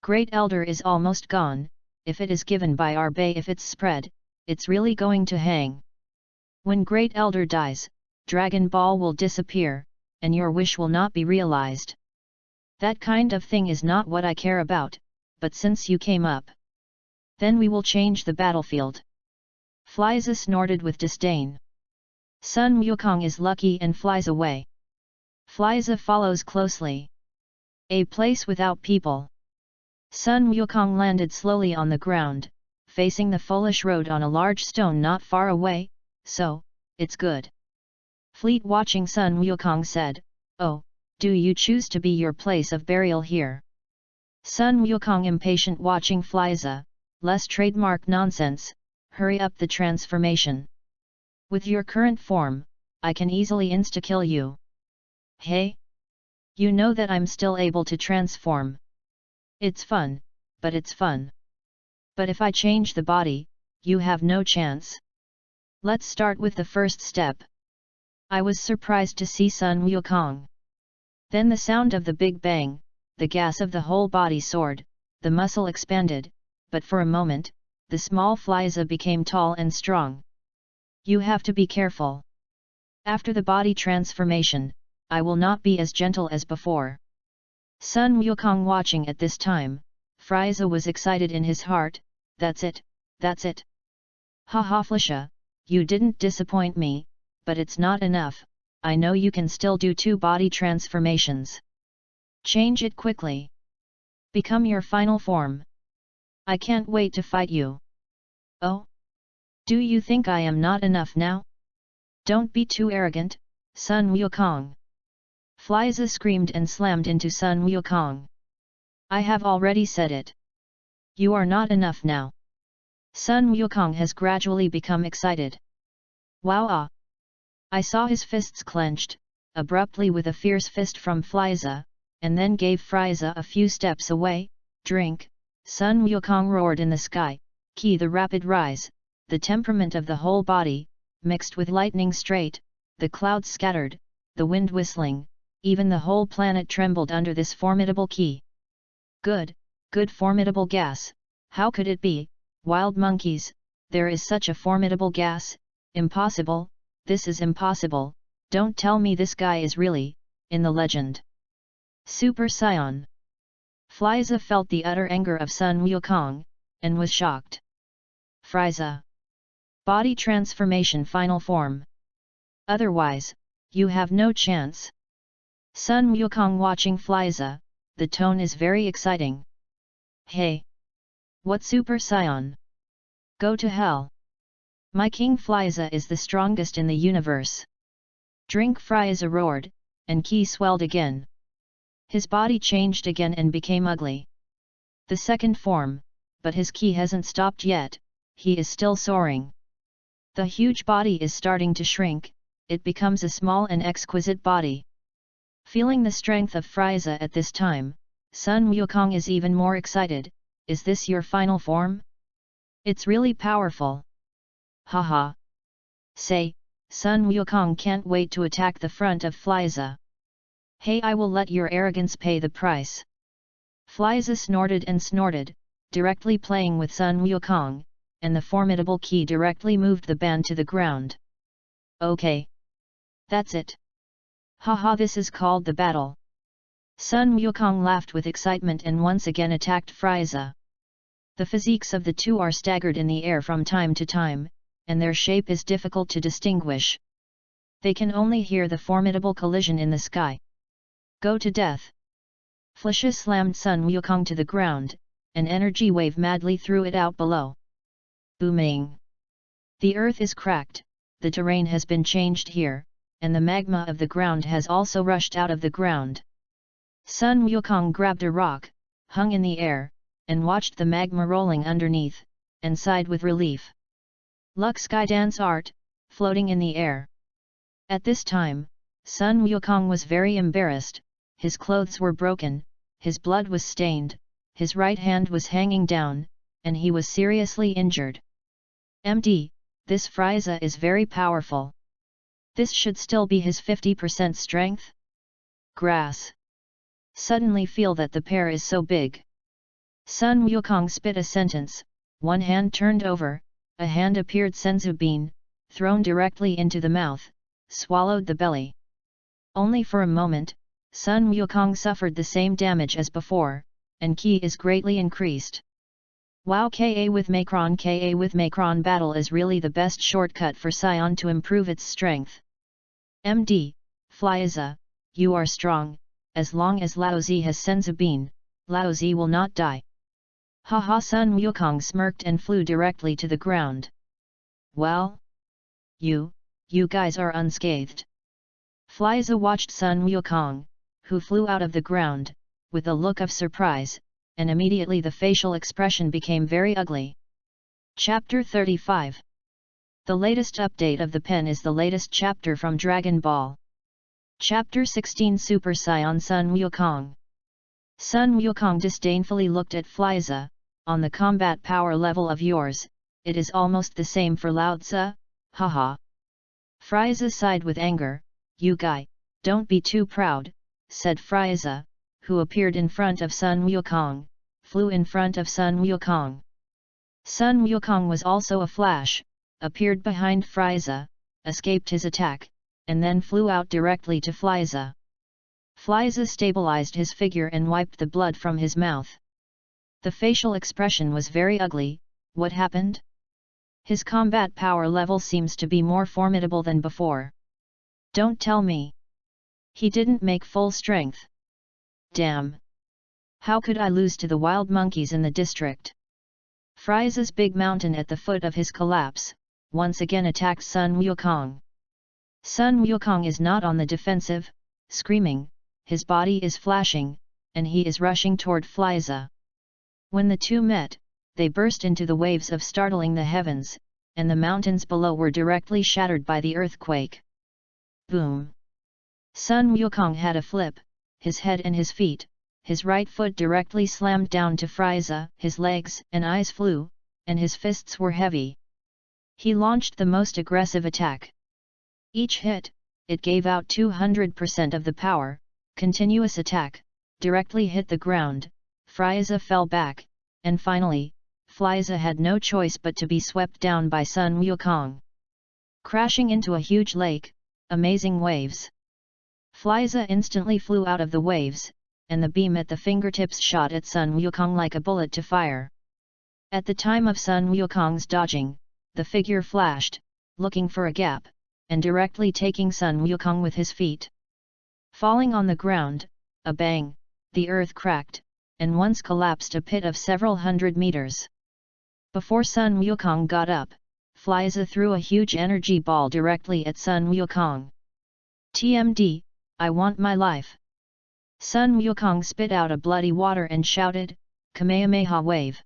Great Elder is almost gone. If it is given by our bay, if it's spread, it's really going to hang. When Great Elder dies, Dragon Ball will disappear, and your wish will not be realized. That kind of thing is not what I care about, but since you came up, then we will change the battlefield. Fliza snorted with disdain. Sun Wukong is lucky and flies away. Fliza follows closely. A place without people. Sun Wukong landed slowly on the ground, facing the Folish Road on a large stone not far away, so, it's good. Fleet watching Sun Wukong said, oh, do you choose to be your place of burial here? Sun Wukong impatient watching Fliza, less trademark nonsense, hurry up the transformation. With your current form, I can easily insta-kill you. Hey? You know that I'm still able to transform. It's fun, but it's fun. But if I change the body, you have no chance. Let's start with the first step. I was surprised to see Sun Wukong. Then the sound of the big bang, the gas of the whole body soared, the muscle expanded, but for a moment, the small Fliza became tall and strong. You have to be careful. After the body transformation, I will not be as gentle as before. Sun Wukong watching at this time, Frieza was excited in his heart. That's it, that's it. Ha ha Felicia, you didn't disappoint me, but it's not enough. I know you can still do 2 body transformations. Change it quickly. Become your final form. I can't wait to fight you. Oh? Do you think I am not enough now? Don't be too arrogant, Sun Wukong. Frieza screamed and slammed into Sun Wukong. I have already said it. You are not enough now. Sun Wukong has gradually become excited. Wow ah! I saw his fists clenched, abruptly with a fierce fist from Frieza, and then gave Frieza a few steps away. Drink! Sun Wukong roared in the sky, Ki the rapid rise, the temperament of the whole body, mixed with lightning straight, the clouds scattered, the wind whistling, even the whole planet trembled under this formidable Ki. Good, good formidable gas, how could it be, wild monkeys, there is such a formidable gas, impossible, this is impossible, don't tell me this guy is really, in the legend. Super Saiyan. Frieza felt the utter anger of Sun Wukong, and was shocked. Frieza. Body transformation final form. Otherwise, you have no chance. Sun Wukong watching Frieza, the tone is very exciting. Hey! What Super Saiyan? Go to hell! My King Frieza is the strongest in the universe. Drink Frieza roared, and Ki swelled again. His body changed again and became ugly. The second form, but his Ki hasn't stopped yet, he is still soaring. The huge body is starting to shrink, it becomes a small and exquisite body. Feeling the strength of Frieza at this time, Sun Wukong is even more excited. Is this your final form? It's really powerful. Haha. Say, Sun Wukong can't wait to attack the front of Frieza. Hey, I will let your arrogance pay the price. Frieza snorted and snorted, directly playing with Sun Wukong, and the formidable Ki directly moved the band to the ground. Okay. That's it. Haha, this is called the battle. Sun Wukong laughed with excitement and once again attacked Frieza. The physiques of the two are staggered in the air from time to time, and their shape is difficult to distinguish. They can only hear the formidable collision in the sky. Go to death! Felicia slammed Sun Wukong to the ground, an energy wave madly threw it out below. Booming! The earth is cracked, the terrain has been changed here, and the magma of the ground has also rushed out of the ground. Sun Wukong grabbed a rock, hung in the air, and watched the magma rolling underneath, and sighed with relief. Luck Sky Dance Art, floating in the air. At this time, Sun Wukong was very embarrassed, his clothes were broken, his blood was stained, his right hand was hanging down, and he was seriously injured. MD, this Frieza is very powerful. This should still be his 50% strength? Grass. Suddenly feel that the pear is so big. Sun Wukong spit a sentence, one hand turned over, a hand appeared senzu bean, thrown directly into the mouth, swallowed the belly. Only for a moment, Sun Wukong suffered the same damage as before, and Ki is greatly increased. Wow, Ka with Macron battle is really the best shortcut for Saiyan to improve its strength. MD, Frieza, you are strong, as long as Laozi has senzu bean, Laozi will not die. Haha, Sun Wukong smirked and flew directly to the ground. Well? You guys are unscathed. Frieza watched Sun Wukong, who flew out of the ground, with a look of surprise, and immediately the facial expression became very ugly. Chapter 35. The latest update of the pen is the latest chapter from Dragon Ball. Chapter 16 Super Saiyan Sun Wukong. Sun Wukong disdainfully looked at Frieza. On the combat power level of yours, it is almost the same for Lao Tzu, haha. Frieza sighed with anger. You guy, don't be too proud, said Frieza, who appeared in front of Sun Wukong, flew in front of Sun Wukong. Sun Wukong was also a flash, appeared behind Frieza, escaped his attack, and then flew out directly to Fliza. Fliza stabilized his figure and wiped the blood from his mouth. The facial expression was very ugly. What happened? His combat power level seems to be more formidable than before. Don't tell me. He didn't make full strength. Damn. How could I lose to the wild monkeys in the district? Friza's big mountain at the foot of his collapse, once again attacked Sun Wukong. Sun Wukong is not on the defensive, screaming, his body is flashing, and he is rushing toward Fliza. When the two met, they burst into the waves of startling the heavens, and the mountains below were directly shattered by the earthquake. Boom! Sun Wukong had a flip, his head and his feet, his right foot directly slammed down to Fliza, his legs and eyes flew, and his fists were heavy. He launched the most aggressive attack. Each hit, it gave out 200% of the power. Continuous attack, directly hit the ground, Fliza fell back, and finally, Fliza had no choice but to be swept down by Sun Wukong. Crashing into a huge lake, amazing waves. Fliza instantly flew out of the waves, and the beam at the fingertips shot at Sun Wukong like a bullet to fire. At the time of Sun Wukong's dodging, the figure flashed, looking for a gap, and directly taking Sun Wukong with his feet. Falling on the ground, a bang, the earth cracked, and once collapsed a pit of several hundred meters. Before Sun Wukong got up, Fliza threw a huge energy ball directly at Sun Wukong. TMD, I want my life. Sun Wukong spit out a bloody water and shouted, Kamehameha wave.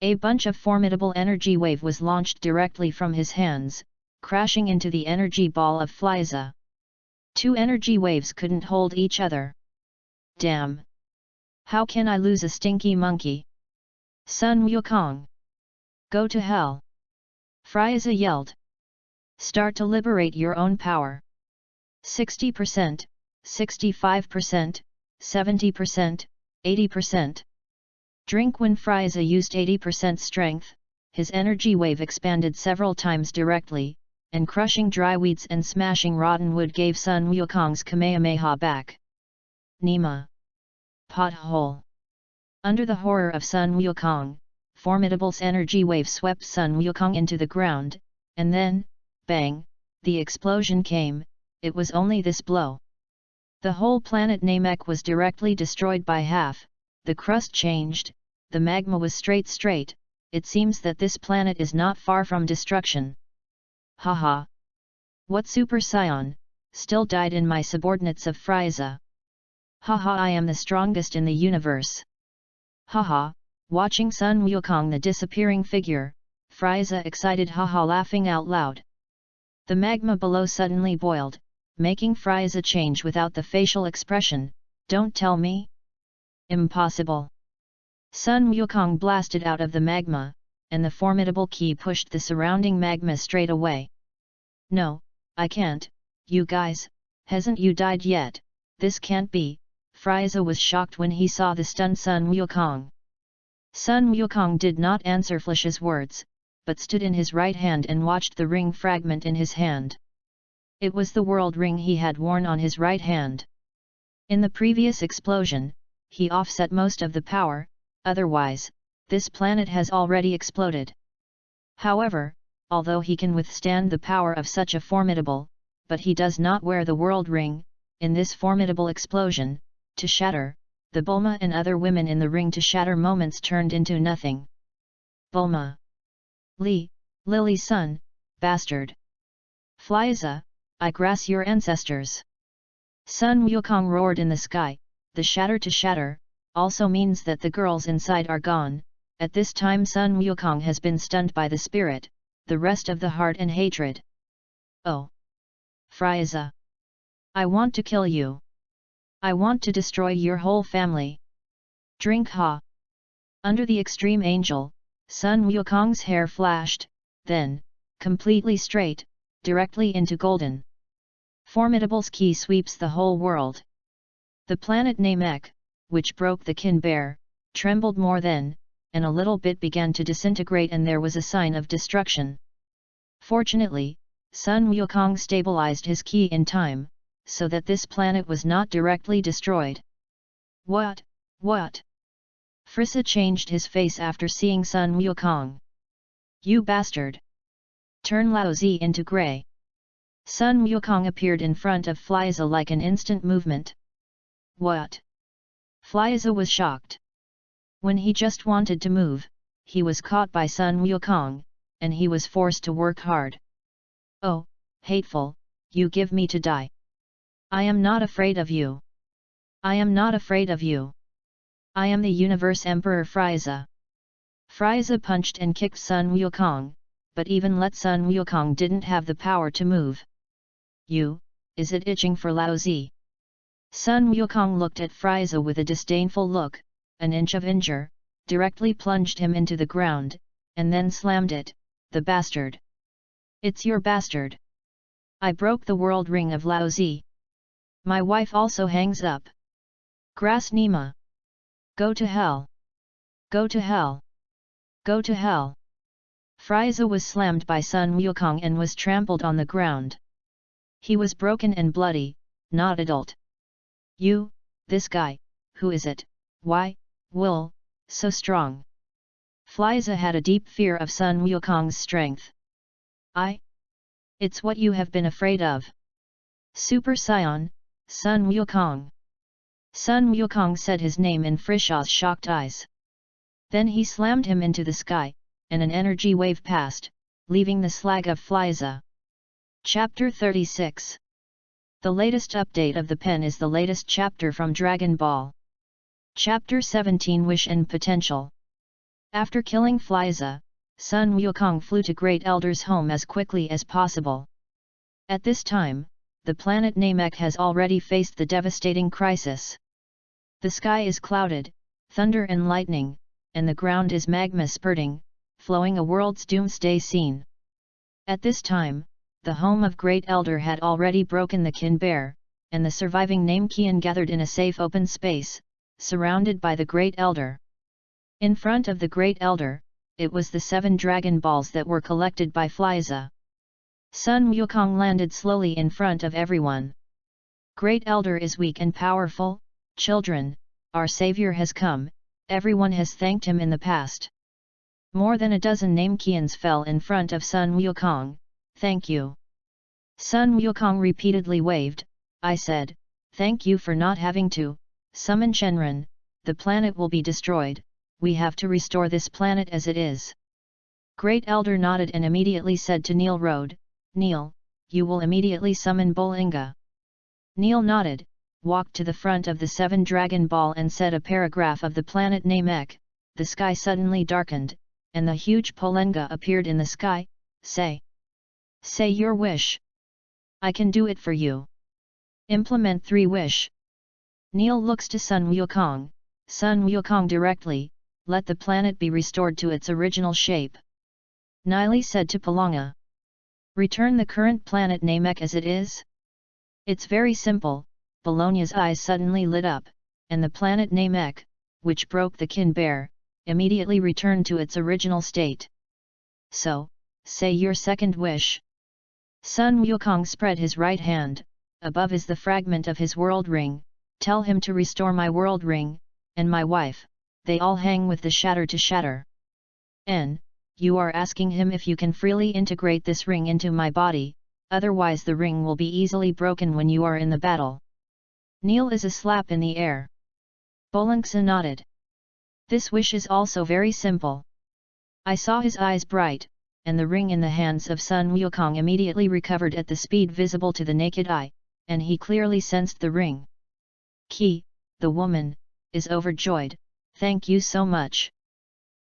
A bunch of formidable energy wave was launched directly from his hands, crashing into the energy ball of Fliza. Two energy waves couldn't hold each other. Damn! How can I lose a stinky monkey? Sun Wukong! Go to hell! Fliza yelled. Start to liberate your own power. 60%, 65%, 70%, 80%. Drink. When Fliza used 80% strength, his energy wave expanded several times directly, and crushing dry weeds and smashing rotten wood gave Sun Wukong's Kamehameha back. Nima. Pothole. Under the horror of Sun Wukong, Formidable's energy wave swept Sun Wukong into the ground, and then, bang, the explosion came. It was only this blow. The whole planet Namek was directly destroyed by half, the crust changed, the magma was straight, it seems that this planet is not far from destruction. Haha! What Super Saiyan, still died in my subordinates of Fliza. Haha, I am the strongest in the universe. Haha, watching Sun Wukong the disappearing figure, Fliza excited haha laughing out loud. The magma below suddenly boiled, making Fliza change without the facial expression. Don't tell me? Impossible. Sun Wukong blasted out of the magma, and the formidable key pushed the surrounding magma straight away. No, I can't, you guys, hasn't you died yet? This can't be. Fliza was shocked when he saw the stunned Sun Wukong. Sun Wukong did not answer Flish's words, but stood in his right hand and watched the ring fragment in his hand. It was the world ring he had worn on his right hand. In the previous explosion, he offset most of the power, otherwise, this planet has already exploded. However, although he can withstand the power of such a formidable, but he does not wear the world ring, in this formidable explosion, to shatter, the Bulma and other women in the ring to shatter moments turned into nothing. Bulma. Lily's son, bastard. Fliza, I grass your ancestors. Sun Wukong roared in the sky. The shatter to shatter, also means that the girls inside are gone. At this time Sun Wukong has been stunned by the spirit, the rest of the heart and hatred. Oh! Fliza! I want to kill you. I want to destroy your whole family. Drink ha! Under the extreme angel, Sun Wukong's hair flashed, then, completely straight, directly into golden. Formidable's key sweeps the whole world. The planet Namek, which broke the kin bear, trembled more then, and a little bit began to disintegrate and there was a sign of destruction. Fortunately, Sun Wukong stabilized his ki in time, so that this planet was not directly destroyed. What? Frisa changed his face after seeing Sun Wukong. You bastard! Turn Laozi into grey. Sun Wukong appeared in front of Fliza like an instant movement. What? Fliza was shocked. When he just wanted to move, he was caught by Sun Wukong, and he was forced to work hard. Oh, hateful, you give me to die. I am not afraid of you. I am not afraid of you. I am the Universe Emperor Fliza. Fliza punched and kicked Sun Wukong, but even let Sun Wukong didn't have the power to move. You, is it itching for Laozi? Sun Wukong looked at Fliza with a disdainful look, an inch of injure, directly plunged him into the ground, and then slammed it, the bastard. It's your bastard. I broke the world ring of Laozi. My wife also hangs up. Grass Nima. Go to hell. Go to hell. Go to hell. Fliza was slammed by Sun Wukong and was trampled on the ground. He was broken and bloody, not adult. You, this guy, who is it, why, will, so strong? Fliza had a deep fear of Sun Wukong's strength. It's what you have been afraid of. Super Saiyan, Sun Wukong. Sun Wukong said his name in Frisha's shocked eyes. Then he slammed him into the sky, and an energy wave passed, leaving the slag of Fliza. Chapter 36. The latest update of the pen is the latest chapter from Dragon Ball. Chapter 17 Wish and Potential. After killing Fliza, Sun Wukong flew to Great Elder's home as quickly as possible. At this time, the planet Namek has already faced the devastating crisis. The sky is clouded, thunder and lightning, and the ground is magma spurting, flowing a world's doomsday scene. At this time, the home of Great Elder had already broken the kin bear, and the surviving Namekian gathered in a safe open space, surrounded by the Great Elder. In front of the Great Elder, it was the 7 Dragon Balls that were collected by Fliza. Sun Wukong landed slowly in front of everyone. Great Elder is weak and powerful, children, our savior has come, everyone has thanked him in the past. More than a dozen Namekians fell in front of Sun Wukong, thank you. Sun Wukong repeatedly waved, I said, thank you for not having to summon Shenron, the planet will be destroyed, we have to restore this planet as it is. Great Elder nodded and immediately said to Neil Road, Neil, you will immediately summon Bolinga. Neil nodded, walked to the front of the 7 Dragon Ball and said a paragraph of the planet Namek. The sky suddenly darkened, and the huge Polenga appeared in the sky. Say your wish. I can do it for you. Implement 3 wish. Neil looks to Sun Wukong. Sun Wukong directly, let the planet be restored to its original shape. Nili said to Palanga. Return the current planet Namek as it is? It's very simple. Bologna's eyes suddenly lit up, and the planet Namek, which broke the kin bear, immediately returned to its original state. So, say your second wish. Sun Wukong spread his right hand, above is the fragment of his world ring, tell him to restore my world ring, and my wife, they all hang with the shatter to shatter. You are asking him if you can freely integrate this ring into my body, otherwise the ring will be easily broken when you are in the battle. Neil is a slap in the air. Bolangsa nodded. This wish is also very simple. I saw his eyes bright, and the ring in the hands of Sun Wukong immediately recovered at the speed visible to the naked eye, and he clearly sensed the ring. Ki, the woman, is overjoyed, thank you so much.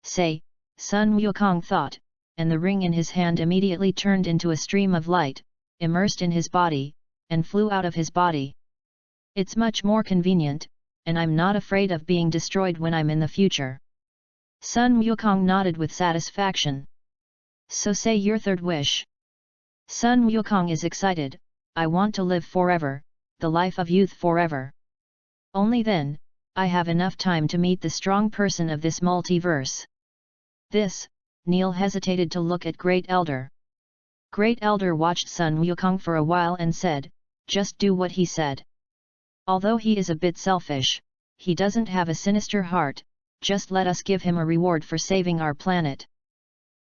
Say, Sun Wukong thought, and the ring in his hand immediately turned into a stream of light, immersed in his body, and flew out of his body. It's much more convenient, and I'm not afraid of being destroyed when I'm in the future. Sun Wukong nodded with satisfaction. So say your third wish. Sun Wukong is excited, I want to live forever, the life of youth forever. Only then, I have enough time to meet the strong person of this multiverse. This, Neil hesitated to look at Great Elder. Great Elder watched Sun Wukong for a while and said, "Just do what he said. Although he is a bit selfish, he doesn't have a sinister heart, just let us give him a reward for saving our planet."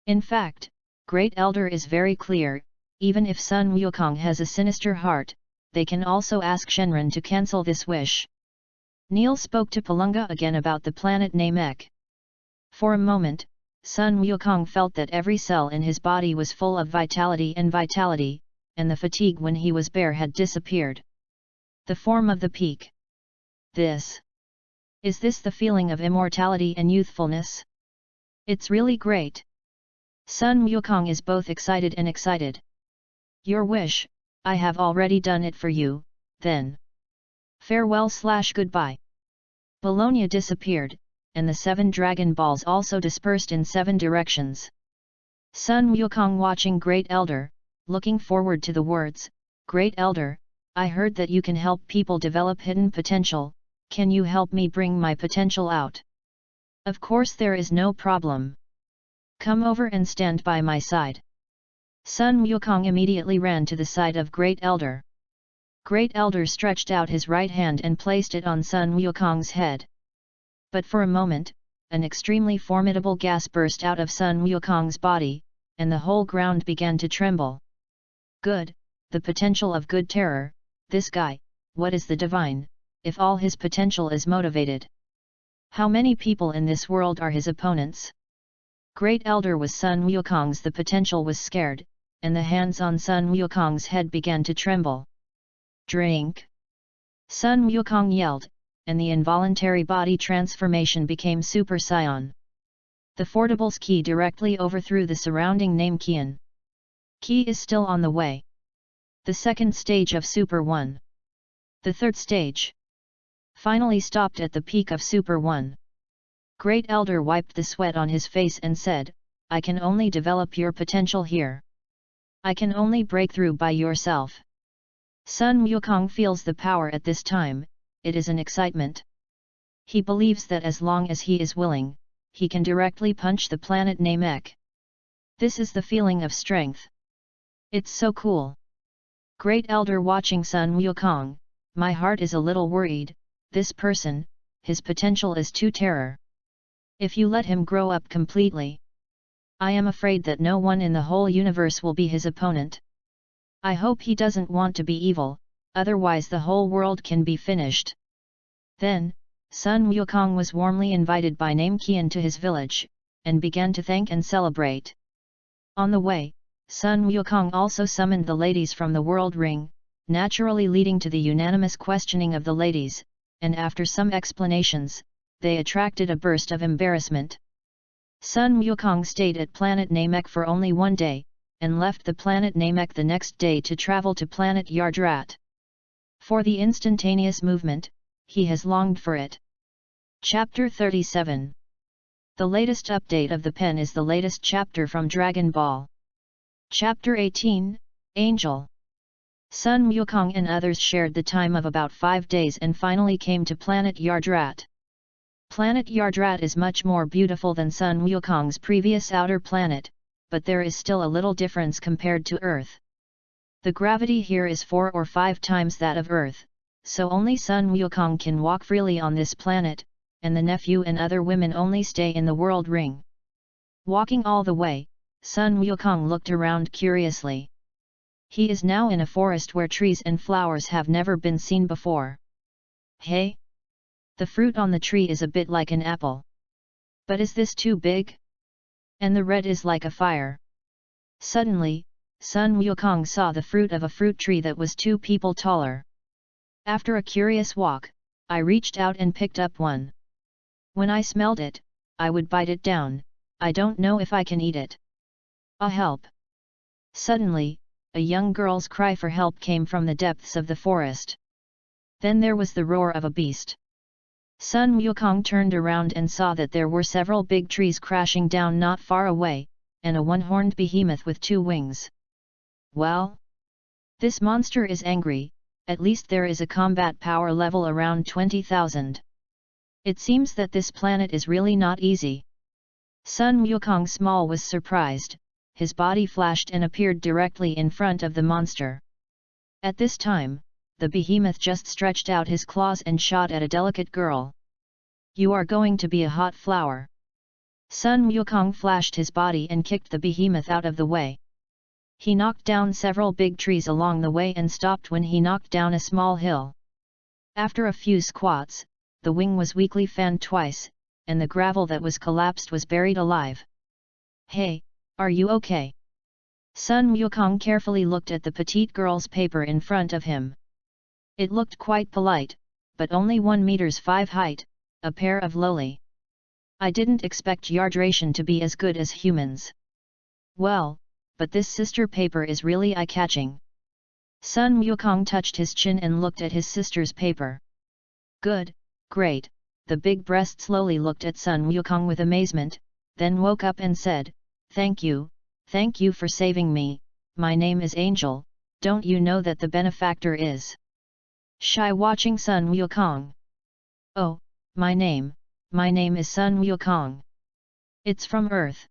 In fact, Great Elder is very clear, even if Sun Wukong has a sinister heart, they can also ask Shenron to cancel this wish. Neil spoke to Palunga again about the planet Namek. For a moment, Sun Wukong felt that every cell in his body was full of vitality, and the fatigue when he was bare had disappeared. The form of the peak. Is this the feeling of immortality and youthfulness? It's really great. Sun Wukong is both excited and excited. Your wish, I have already done it for you, then. Farewell/goodbye. Bologna disappeared, and the 7 Dragon Balls also dispersed in 7 directions. Sun Wukong watching Great Elder, looking forward to the words, "Great Elder, I heard that you can help people develop hidden potential, can you help me bring my potential out?" "Of course, there is no problem. Come over and stand by my side." Sun Wukong immediately ran to the side of Great Elder. Great Elder stretched out his right hand and placed it on Sun Wukong's head. But for a moment, an extremely formidable gas burst out of Sun Wukong's body, and the whole ground began to tremble. Good, the potential of good terror, this guy, what is the divine, if all his potential is motivated? How many people in this world are his opponents? Great Elder was Sun Wukong's, the potential was scared, and the hands on Sun Wukong's head began to tremble. "Drink!" Sun Wukong yelled, and the involuntary body transformation became Super Saiyan. The Fortible's Ki directly overthrew the surrounding Name Qian. Ki is still on the way. The second stage of Super 1. The third stage. Finally stopped at the peak of Super 1. Great Elder wiped the sweat on his face and said, "I can only develop your potential here. I can only break through by yourself." Sun Wukong feels the power at this time, it is an excitement. He believes that as long as he is willing, he can directly punch the planet Namek. This is the feeling of strength. It's so cool. Great Elder watching Sun Wukong, "My heart is a little worried, this person, his potential is too terror. If you let him grow up completely, I am afraid that no one in the whole universe will be his opponent. I hope he doesn't want to be evil, otherwise the whole world can be finished." Then, Sun Wukong was warmly invited by Name Qian to his village, and began to thank and celebrate. On the way, Sun Wukong also summoned the ladies from the World Ring, naturally leading to the unanimous questioning of the ladies, and after some explanations, they attracted a burst of embarrassment. Sun Wukong stayed at planet Namek for only 1 day, and left the planet Namek the next day to travel to planet Yardrat. For the instantaneous movement, he has longed for it. Chapter 37. The latest update of the pen is the latest chapter from Dragon Ball. Chapter 18, Angel. Sun Wukong and others shared the time of about 5 days and finally came to planet Yardrat. Planet Yardrat is much more beautiful than Sun Wukong's previous outer planet, but there is still a little difference compared to Earth. The gravity here is 4 or 5 times that of Earth, so only Sun Wukong can walk freely on this planet, and the nephew and other women only stay in the World Ring. Walking all the way, Sun Wukong looked around curiously. He is now in a forest where trees and flowers have never been seen before. Hey! The fruit on the tree is a bit like an apple. But is this too big? And the red is like a fire. Suddenly, Sun Wukong saw the fruit of a fruit tree that was 2 people taller. After a curious walk, I reached out and picked up one. When I smelled it, I would bite it down, I don't know if I can eat it. Ah, help! Suddenly, a young girl's cry for help came from the depths of the forest. Then there was the roar of a beast. Sun Wukong turned around and saw that there were several big trees crashing down not far away, and a one-horned behemoth with 2 wings. Well? This monster is angry, at least there is a combat power level around 20,000. It seems that this planet is really not easy. Sun Wukong Small was surprised, his body flashed and appeared directly in front of the monster. At this time, the behemoth just stretched out his claws and shot at a delicate girl. "You are going to be a hot flower." Sun Wukong flashed his body and kicked the behemoth out of the way. He knocked down several big trees along the way and stopped when he knocked down a small hill. After a few squats, the wing was weakly fanned twice, and the gravel that was collapsed was buried alive. "Hey, are you okay?" Sun Wukong carefully looked at the petite girl's paper in front of him. It looked quite polite, but only 1 meters 5 height, a pair of lowly. "I didn't expect yardration to be as good as humans." "Well, but this sister paper is really eye-catching." Sun Wukong touched his chin and looked at his sister's paper. "Good, great." The big breast slowly looked at Sun Wukong with amazement, then woke up and said, thank you for saving me. My name is Angel, don't you know that the benefactor is shy?" Watching Sun Wukong. "Oh, my name is Sun Wukong. It's from Earth."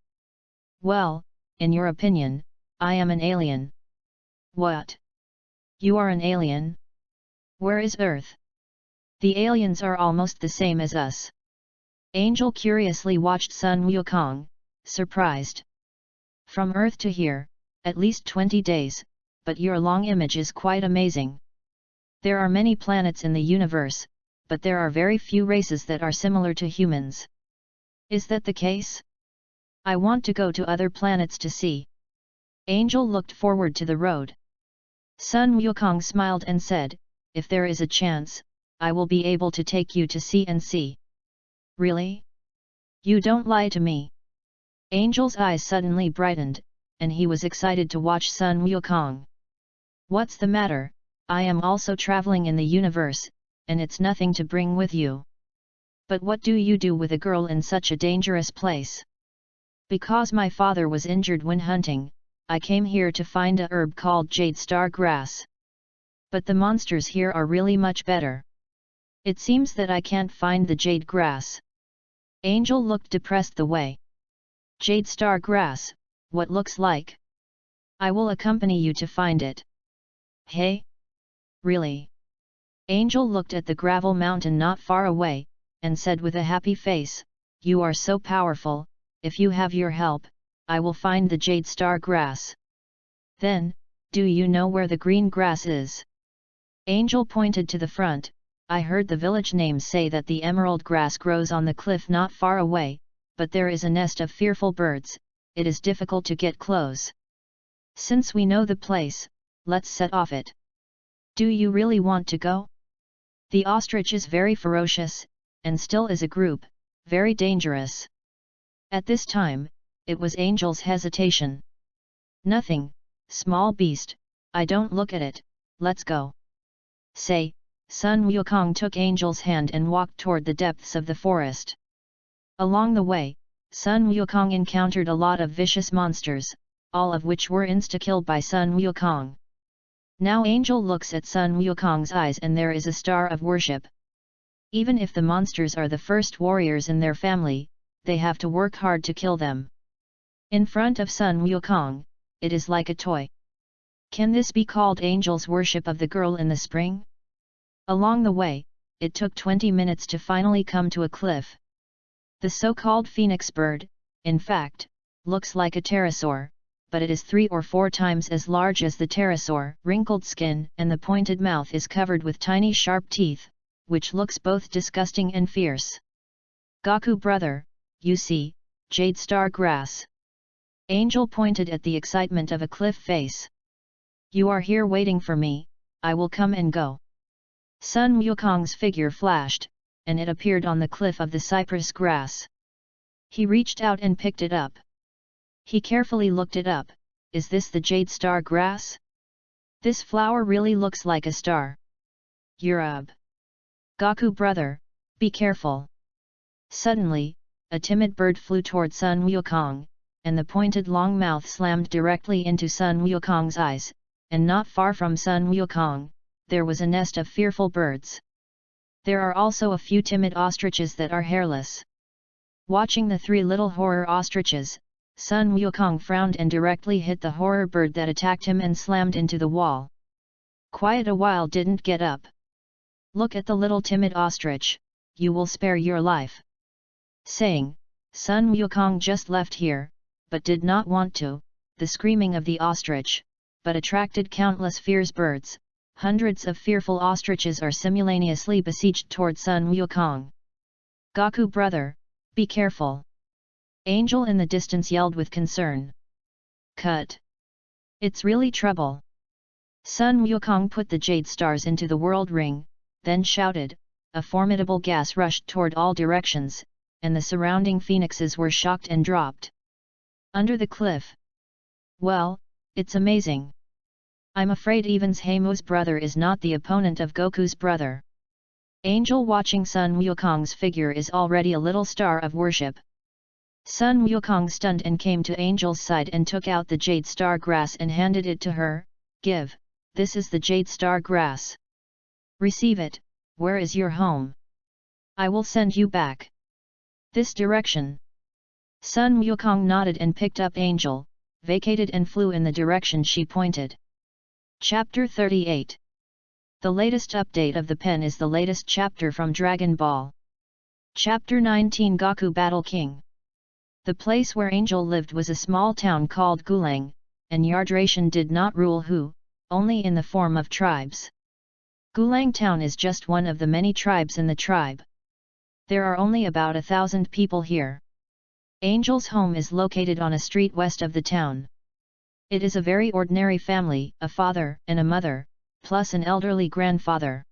"Well, in your opinion, I am an alien." "What? You are an alien? Where is Earth?" "The aliens are almost the same as us." Angel curiously watched Sun Wukong, surprised. "From Earth to here, at least 20 days, but your long image is quite amazing. There are many planets in the universe, but there are very few races that are similar to humans. Is that the case? I want to go to other planets to see." Angel looked forward to the road. Sun Wukong smiled and said, "If there is a chance, I will be able to take you to see and see." "Really? You don't lie to me." Angel's eyes suddenly brightened, and he was excited to watch Sun Wukong. "What's the matter? I am also traveling in the universe, and it's nothing to bring with you." "But what do you do with a girl in such a dangerous place?" "Because my father was injured when hunting, I came here to find a herb called jade star grass. But the monsters here are really much better. It seems that I can't find the jade grass." Angel looked depressed the way. "Jade star grass, what looks like? I will accompany you to find it." "Hey? Really?" Angel looked at the gravel mountain not far away, and said with a happy face, "You are so powerful, if you have your help, I will find the jade star grass." "Then, do you know where the green grass is?" Angel pointed to the front. "I heard the village names say that the emerald grass grows on the cliff not far away, but there is a nest of fearful birds, it is difficult to get close. Since we know the place, let's set off it." "Do you really want to go?" "The ostrich is very ferocious, and still is a group, very dangerous." At this time, it was Angel's hesitation. "Nothing, small beast, I don't look at it, let's go." Say, Sun Wukong took Angel's hand and walked toward the depths of the forest. Along the way, Sun Wukong encountered a lot of vicious monsters, all of which were insta-killed by Sun Wukong. Now Angel looks at Sun Wukong's eyes and there is a star of worship. Even if the monsters are the first warriors in their family, they have to work hard to kill them. In front of Sun Wukong, it is like a toy. Can this be called Angel's worship of the girl in the spring? Along the way, it took 20 minutes to finally come to a cliff. The so-called phoenix bird, in fact, looks like a pterosaur, but it is 3 or 4 times as large as the pterosaur. Wrinkled skin and the pointed mouth is covered with tiny sharp teeth, which looks both disgusting and fierce. "Gaku brother, you see, jade star grass." Angel pointed at the excitement of a cliff face. "You are here waiting for me, I will come and go." Sun Wukong's figure flashed, and it appeared on the cliff of the cypress grass. He reached out and picked it up. He carefully looked it up. Is this the jade star grass? This flower really looks like a star. Yurub. Gaku brother, be careful. Suddenly, a timid bird flew toward Sun Wukong, and the pointed long mouth slammed directly into Sun Wukong's eyes, and not far from Sun Wukong, there was a nest of fearful birds. There are also a few timid ostriches that are hairless. Watching the 3 little horror ostriches, Sun Wukong frowned and directly hit the horror bird that attacked him and slammed into the wall. Quiet a while, didn't get up. Look at the little timid ostrich, you will spare your life. Saying, Sun Wukong just left here, but did not want to. The screaming of the ostrich, but attracted countless fierce birds. Hundreds of fearful ostriches are simultaneously besieged toward Sun Wukong. Gaku brother, be careful. Angel in the distance yelled with concern. Cut. It's really trouble. Sun Wukong put the jade stars into the world ring, then shouted. A formidable gas rushed toward all directions, and the surrounding phoenixes were shocked and dropped under the cliff. Well, it's amazing. I'm afraid even Heimu's brother is not the opponent of Goku's brother. Angel watching Sun Wukong's figure is already a little star of worship. Sun Wukong stunned and came to Angel's side and took out the jade star grass and handed it to her. Give, this is the jade star grass. Receive it, where is your home? I will send you back. This direction. Sun Wukong nodded and picked up Angel, vacated and flew in the direction she pointed. Chapter 38. The latest update of the pen is the latest chapter from Dragon Ball. Chapter 19 Goku Battle King. The place where Angel lived was a small town called Gulang, and Yardration did not rule Hu, only in the form of tribes. Gulang town is just one of the many tribes in the tribe. There are only about 1,000 people here. Angel's home is located on a street west of the town. It is a very ordinary family, a father and a mother, plus an elderly grandfather.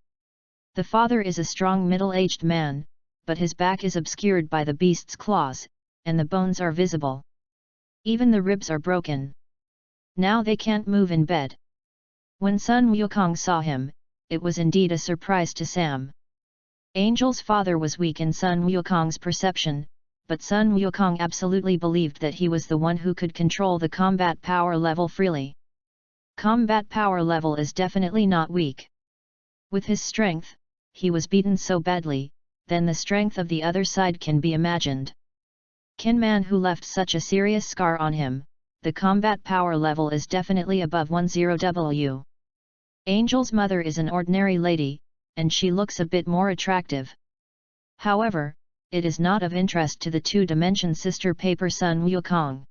The father is a strong middle-aged man, but his back is obscured by the beast's claws, and the bones are visible. Even the ribs are broken. Now they can't move in bed. When Sun Wukong saw him, it was indeed a surprise to Sam. Angel's father was weak in Sun Wukong's perception, but Sun Wukong absolutely believed that he was the one who could control the combat power level freely. Combat power level is definitely not weak. With his strength, he was beaten so badly, then the strength of the other side can be imagined. Kin man who left such a serious scar on him, the combat power level is definitely above 10W. Angel's mother is an ordinary lady, and she looks a bit more attractive. However, it is not of interest to the two-dimension sister paper Sun Wukong.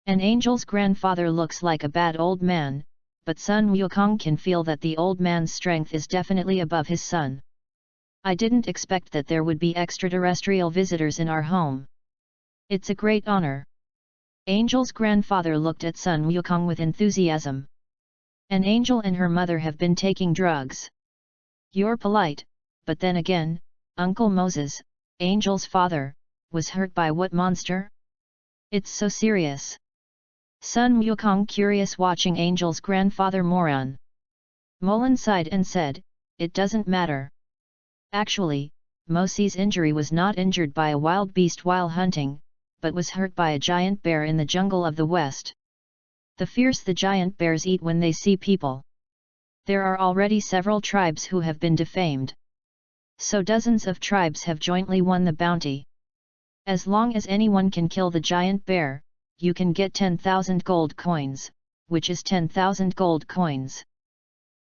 And Angel's grandfather looks like a bad old man, but Sun Wukong can feel that the old man's strength is definitely above his son. I didn't expect that there would be extraterrestrial visitors in our home. It's a great honor. Angel's grandfather looked at Sun Wukong with enthusiasm. An Angel and her mother have been taking drugs. You're polite, but then again, Uncle Moses, Angel's father, was hurt by what monster? It's so serious. Sun Wukong curious watching Angel's grandfather moron. Molan sighed and said, it doesn't matter. Actually, Mosie's injury was not injured by a wild beast while hunting, but was hurt by a giant bear in the jungle of the west. The fierce the giant bears eat when they see people. There are already several tribes who have been defamed. So dozens of tribes have jointly won the bounty. As long as anyone can kill the giant bear, you can get 10,000 gold coins, which is 10,000 gold coins.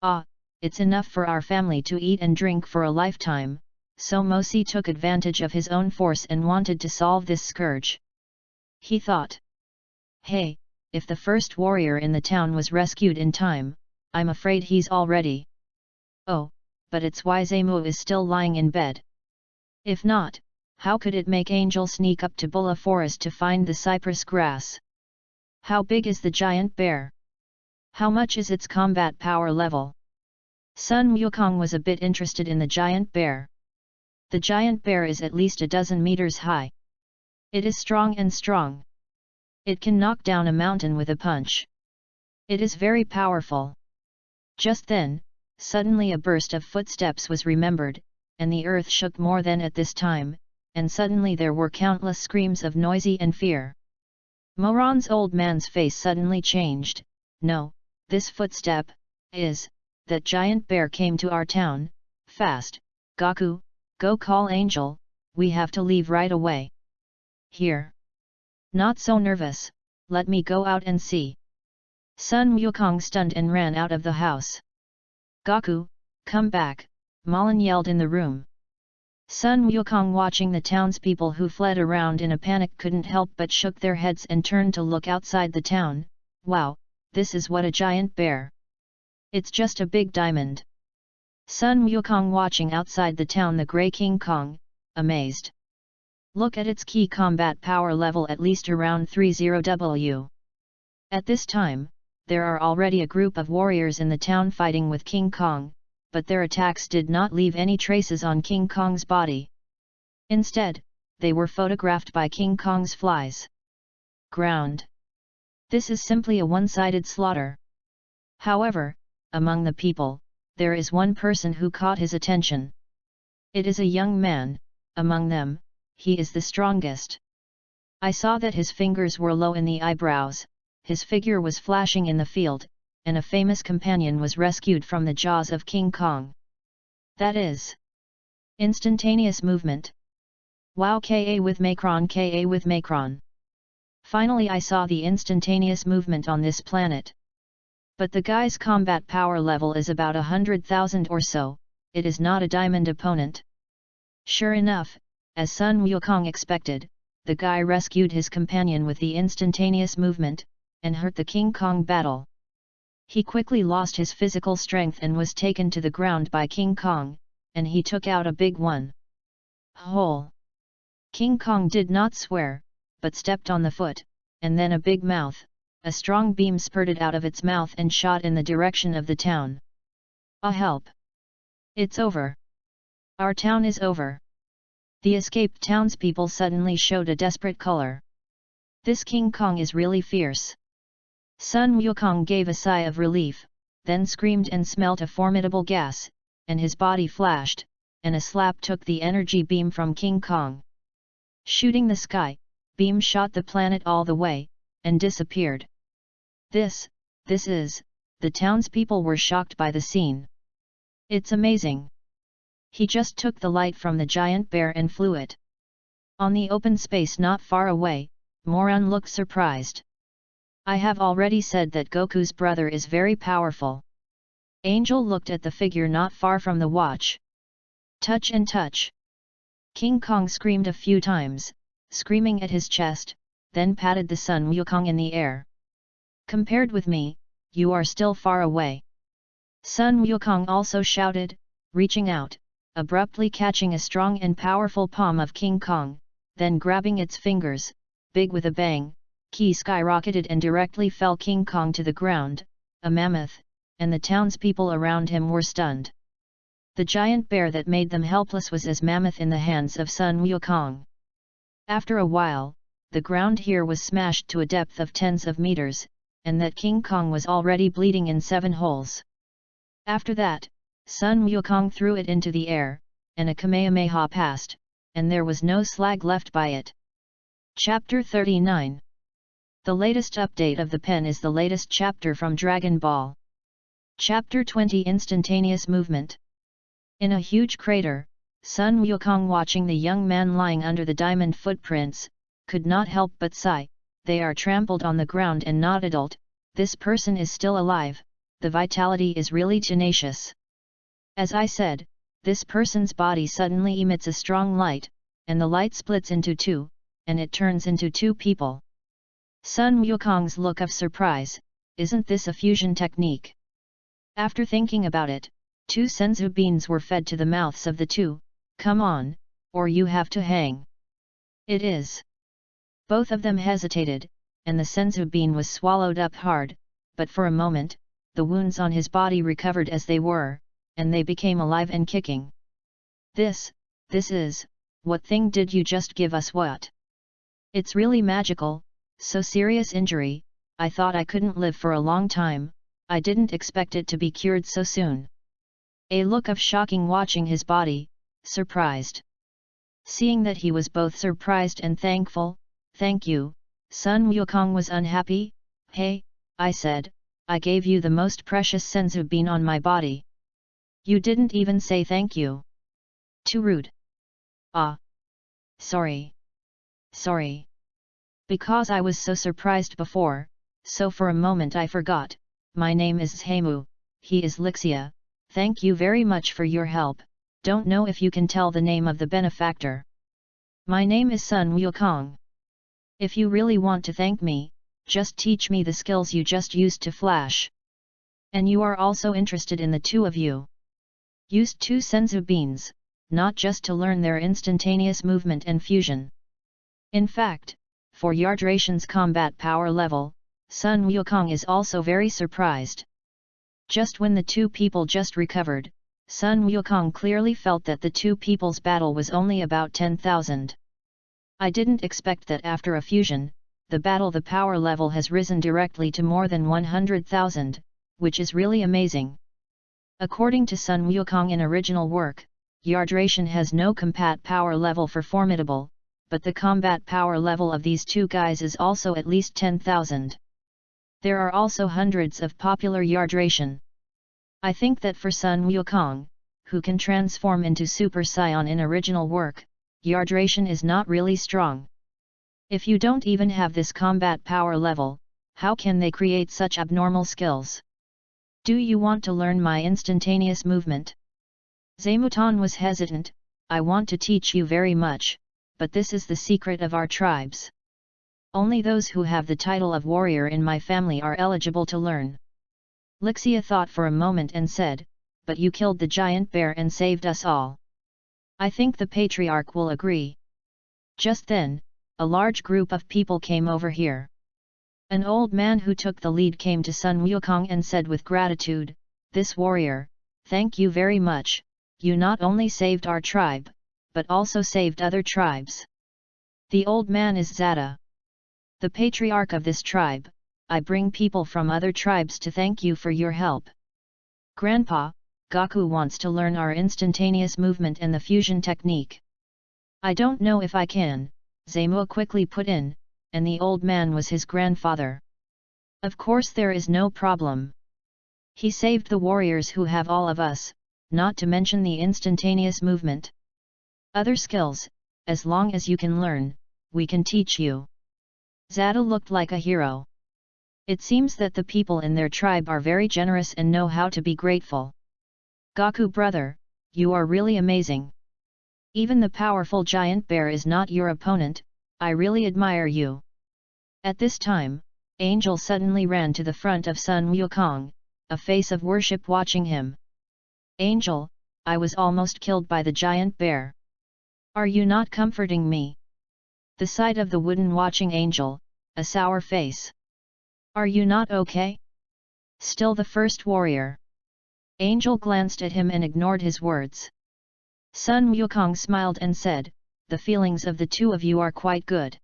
Ah, it's enough for our family to eat and drink for a lifetime, so Mosi took advantage of his own force and wanted to solve this scourge. He thought. Hey, if the first warrior in the town was rescued in time, I'm afraid he's already. Oh, but it's why Zemu is still lying in bed. If not, how could it make Angel sneak up to Bulla Forest to find the cypress grass? How big is the giant bear? How much is its combat power level? Sun Wukong was a bit interested in the giant bear. The giant bear is at least a dozen meters high. It is strong and strong. It can knock down a mountain with a punch. It is very powerful. Just then, suddenly a burst of footsteps was remembered, and the earth shook more than at this time, and suddenly there were countless screams of noisy and fear. Moran's old man's face suddenly changed. No, this footstep, is, that giant bear came to our town, fast. Gaku, go call Angel, we have to leave right away. Here. Not so nervous, let me go out and see. Sun Wukong stunned and ran out of the house. Goku, come back, Malin yelled in the room. Sun Wukong, watching the townspeople who fled around in a panic, couldn't help but shook their heads and turned to look outside the town. Wow, this is what a giant bear. It's just a big diamond. Sun Wukong, watching outside the town the Grey King Kong, amazed. Look at its key combat power level, at least around 30W. At this time, there are already a group of warriors in the town fighting with King Kong, but their attacks did not leave any traces on King Kong's body. Instead, they were photographed by King Kong's flies. Ground. This is simply a one-sided slaughter. However, among the people, there is one person who caught his attention. It is a young man, among them, he is the strongest. I saw that his fingers were low in the eyebrows, his figure was flashing in the field, and a famous companion was rescued from the jaws of King Kong. That is instantaneous movement. Wow, Ka with Macron. Finally I saw the instantaneous movement on this planet. But the guy's combat power level is about 100,000 or so, it is not a diamond opponent. Sure enough, as Sun Wukong expected, the guy rescued his companion with the instantaneous movement, and hurt the King Kong battle. He quickly lost his physical strength and was taken to the ground by King Kong, and he took out a big one. Hole. King Kong did not swear, but stepped on the foot, and then a big mouth, a strong beam spurted out of its mouth and shot in the direction of the town. Ah, help! It's over. Our town is over. The escaped townspeople suddenly showed a desperate color. This King Kong is really fierce. Sun Wukong gave a sigh of relief, then screamed and smelt a formidable gas, and his body flashed, and a slap took the energy beam from King Kong. Shooting the sky, beam shot the planet all the way, and disappeared. This is, the townspeople were shocked by the scene. It's amazing. He just took the light from the giant bear and flew it. On the open space not far away, Moran looked surprised. I have already said that Goku's brother is very powerful. Angel looked at the figure not far from the watch. Touch and touch. King Kong screamed a few times, screaming at his chest, then patted the Sun Wukong in the air. Compared with me, you are still far away. Sun Wukong also shouted, reaching out, abruptly catching a strong and powerful palm of King Kong, then grabbing its fingers, big with a bang, Ki skyrocketed and directly fell King Kong to the ground, a mammoth, and the townspeople around him were stunned. The giant bear that made them helpless was as mammoth in the hands of Sun Wukong. After a while, the ground here was smashed to a depth of tens of meters, and that King Kong was already bleeding in 7 holes. After that, Sun Wukong threw it into the air, and a Kamehameha passed, and there was no slag left by it. Chapter 39. The latest update of the pen is the latest chapter from Dragon Ball. Chapter 20, Instantaneous Movement. In a huge crater, Sun Wukong, watching the young man lying under the diamond footprints, could not help but sigh. They are trampled on the ground and not adult, this person is still alive, the vitality is really tenacious. As I said, this person's body suddenly emits a strong light, and the light splits into 2, and it turns into 2 people. Sun Wukong's look of surprise, isn't this a fusion technique? After thinking about it, 2 senzu beans were fed to the mouths of the 2, come on, or you have to hang. It is. Both of them hesitated, and the senzu bean was swallowed up hard, but for a moment, the wounds on his body recovered as they were, and they became alive and kicking. This is, what thing did you just give us? What? It's really magical, so serious injury, I thought I couldn't live for a long time, I didn't expect it to be cured so soon. A look of shocking watching his body, surprised. Seeing that he was both surprised and thankful, thank you, Sun Wukong was unhappy. Hey, I said, I gave you the most precious senzu bean on my body. You didn't even say thank you. Too rude. Ah. Sorry. because I was so surprised before, so for a moment I forgot. My name is Zhemu, he is Lixia, thank you very much for your help, don't know if you can tell the name of the benefactor. My name is Sun Wukong. If you really want to thank me, just teach me the skills you just used to flash. And you are also interested in the two of you. Used 2 senzu beans, not just to learn their instantaneous movement and fusion. In fact, for Yardration's combat power level, Sun Wukong is also very surprised. Just when the two people just recovered, Sun Wukong clearly felt that the two people's battle was only about 10,000. I didn't expect that after a fusion, the power level has risen directly to more than 100,000, which is really amazing. According to Sun Wukong in original work, Yardration has no combat power level for formidable, but the combat power level of these two guys is also at least 10,000. There are also hundreds of popular Yardration. I think that for Sun Wukong, who can transform into Super Saiyan in original work, Yardration is not really strong. If you don't even have this combat power level, how can they create such abnormal skills? Do you want to learn my instantaneous movement? Zaimutan was hesitant. I want to teach you very much, but this is the secret of our tribes. Only those who have the title of warrior in my family are eligible to learn. Lixia thought for a moment and said, but you killed the giant bear and saved us all. I think the patriarch will agree. Just then, a large group of people came over here. An old man who took the lead came to Sun Wukong and said with gratitude, this warrior, thank you very much, you not only saved our tribe, but also saved other tribes. The old man is Zada. The patriarch of this tribe. I bring people from other tribes to thank you for your help. Grandpa, Gaku wants to learn our instantaneous movement and the fusion technique. I don't know if I can, Zaimu quickly put in, and the old man was his grandfather. Of course there is no problem. He saved the warriors who have all of us, not to mention the instantaneous movement. Other skills, as long as you can learn, we can teach you. Zada looked like a hero. It seems that the people in their tribe are very generous and know how to be grateful. Gaku brother, you are really amazing. Even the powerful giant bear is not your opponent, I really admire you. At this time, Angel suddenly ran to the front of Sun Wukong, a face of worship watching him. Angel, I was almost killed by the giant bear. Are you not comforting me? The sight of the wooden watching Angel, a sour face. Are you not okay? Still the first warrior. Angel glanced at him and ignored his words. Sun Wukong smiled and said, the feelings of the two of you are quite good.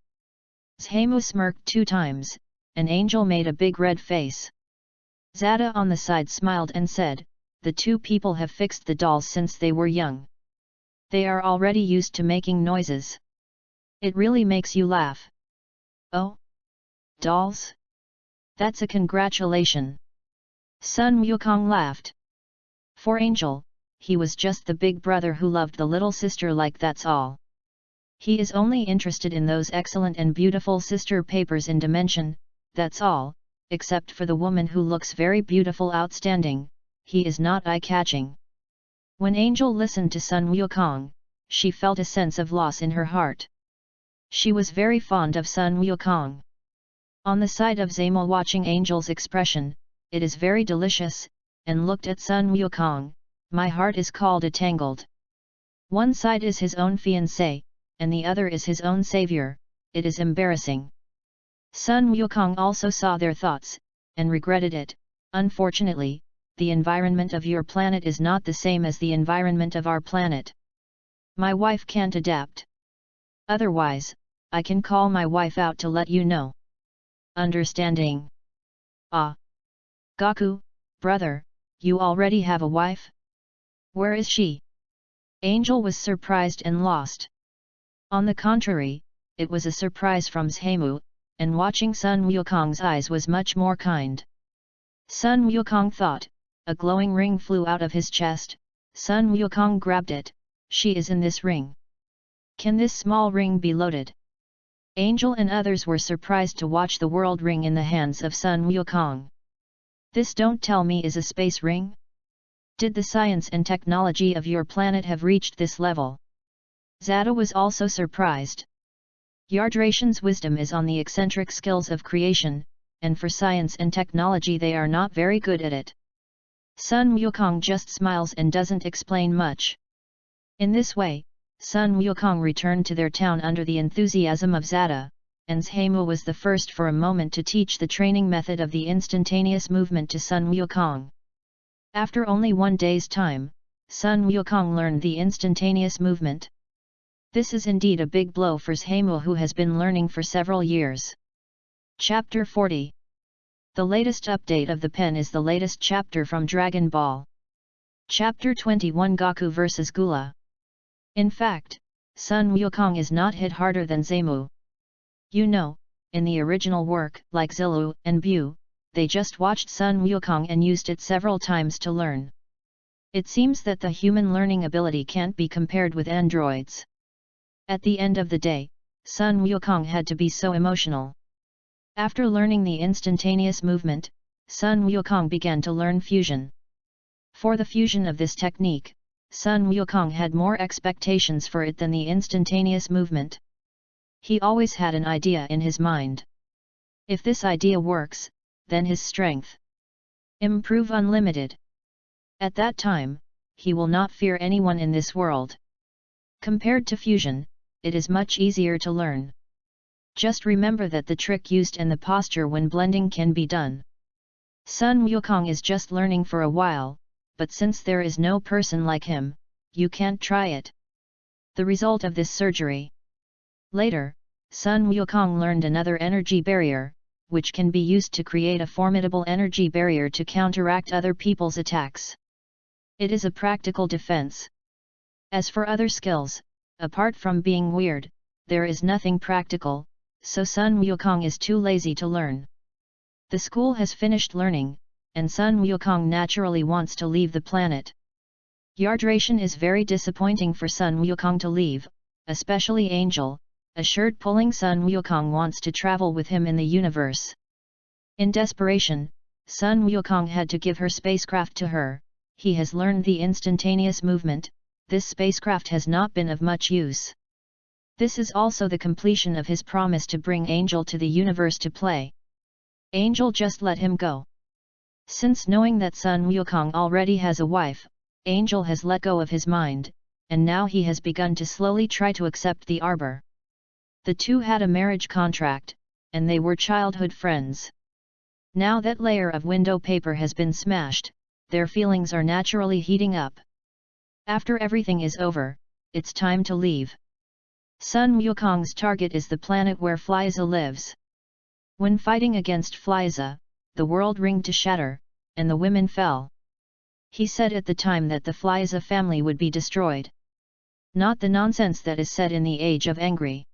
Zhemu smirked 2 times, and Angel made a big red face. Zada on the side smiled and said, the two people have fixed the dolls since they were young. They are already used to making noises. It really makes you laugh. Oh? Dolls? That's a congratulation. Sun Wukong laughed. For Angel, he was just the big brother who loved the little sister like that's all. He is only interested in those excellent and beautiful sister papers in dimension, that's all, except for the woman who looks very beautiful outstanding, he is not eye-catching. When Angel listened to Sun Wukong, she felt a sense of loss in her heart. She was very fond of Sun Wukong. On the side of Zamo watching Angel's expression, it is very delicious, and looked at Sun Wukong, my heart is called a tangled. One side is his own fiancé, and the other is his own savior, it is embarrassing. Sun Wukong also saw their thoughts, and regretted it. Unfortunately, the environment of your planet is not the same as the environment of our planet. My wife can't adapt. Otherwise, I can call my wife out to let you know. Understanding? Ah. Gaku, brother, you already have a wife? Where is she? Angel was surprised and lost. On the contrary, it was a surprise from Zhemu, and watching Sun Wukong's eyes was much more kind. Sun Wukong thought, a glowing ring flew out of his chest. Sun Wukong grabbed it, she is in this ring. Can this small ring be loaded? Angel and others were surprised to watch the world ring in the hands of Sun Wukong. This, don't tell me, is a space ring? Did the science and technology of your planet have reached this level? Zada was also surprised. Yardration's wisdom is on the eccentric skills of creation, and for science and technology they are not very good at it. Sun Wukong just smiles and doesn't explain much. In this way, Sun Wukong returned to their town under the enthusiasm of Zada, and Zhemu was the first for a moment to teach the training method of the instantaneous movement to Sun Wukong. After only 1 day's time, Sun Wukong learned the instantaneous movement. This is indeed a big blow for Zhemu, who has been learning for several years. Chapter 40. The latest update of the pen is the latest chapter from Dragon Ball. Chapter 21, Goku vs Gula. In fact, Sun Wukong is not hit harder than Zhemu. You know, in the original work, like Zilu and Bu, they just watched Sun Wukong and used it several times to learn. It seems that the human learning ability can't be compared with androids. At the end of the day, Sun Wukong had to be so emotional. After learning the instantaneous movement, Sun Wukong began to learn fusion. For the fusion of this technique, Sun Wukong had more expectations for it than the instantaneous movement. He always had an idea in his mind. If this idea works, then his strength improve unlimited. At that time, he will not fear anyone in this world. Compared to fusion, it is much easier to learn. Just remember that the trick used and the posture when blending can be done. Sun Wukong is just learning for a while, but since there is no person like him, you can't try it. The result of this surgery. Later, Sun Wukong learned another energy barrier, which can be used to create a formidable energy barrier to counteract other people's attacks. It is a practical defense. As for other skills, apart from being weird, there is nothing practical, so Sun Wukong is too lazy to learn. The school has finished learning, and Sun Wukong naturally wants to leave the planet. Yardration is very disappointing for Sun Wukong to leave, especially Angel, assured pulling Sun Wukong wants to travel with him in the universe. In desperation, Sun Wukong had to give her spacecraft to her. He has learned the instantaneous movement. This spacecraft has not been of much use. This is also the completion of his promise to bring Angel to the universe to play. Angel just let him go. Since knowing that Sun Wukong already has a wife, Angel has let go of his mind, and now he has begun to slowly try to accept the arbor. The two had a marriage contract, and they were childhood friends. Now that layer of window paper has been smashed, their feelings are naturally heating up. After everything is over, it's time to leave. Sun Wukong's target is the planet where Flyza lives. When fighting against Flyza, the world ringed to shatter, and the women fell. He said at the time that the Flyza family would be destroyed. Not the nonsense that is said in the Age of Angry.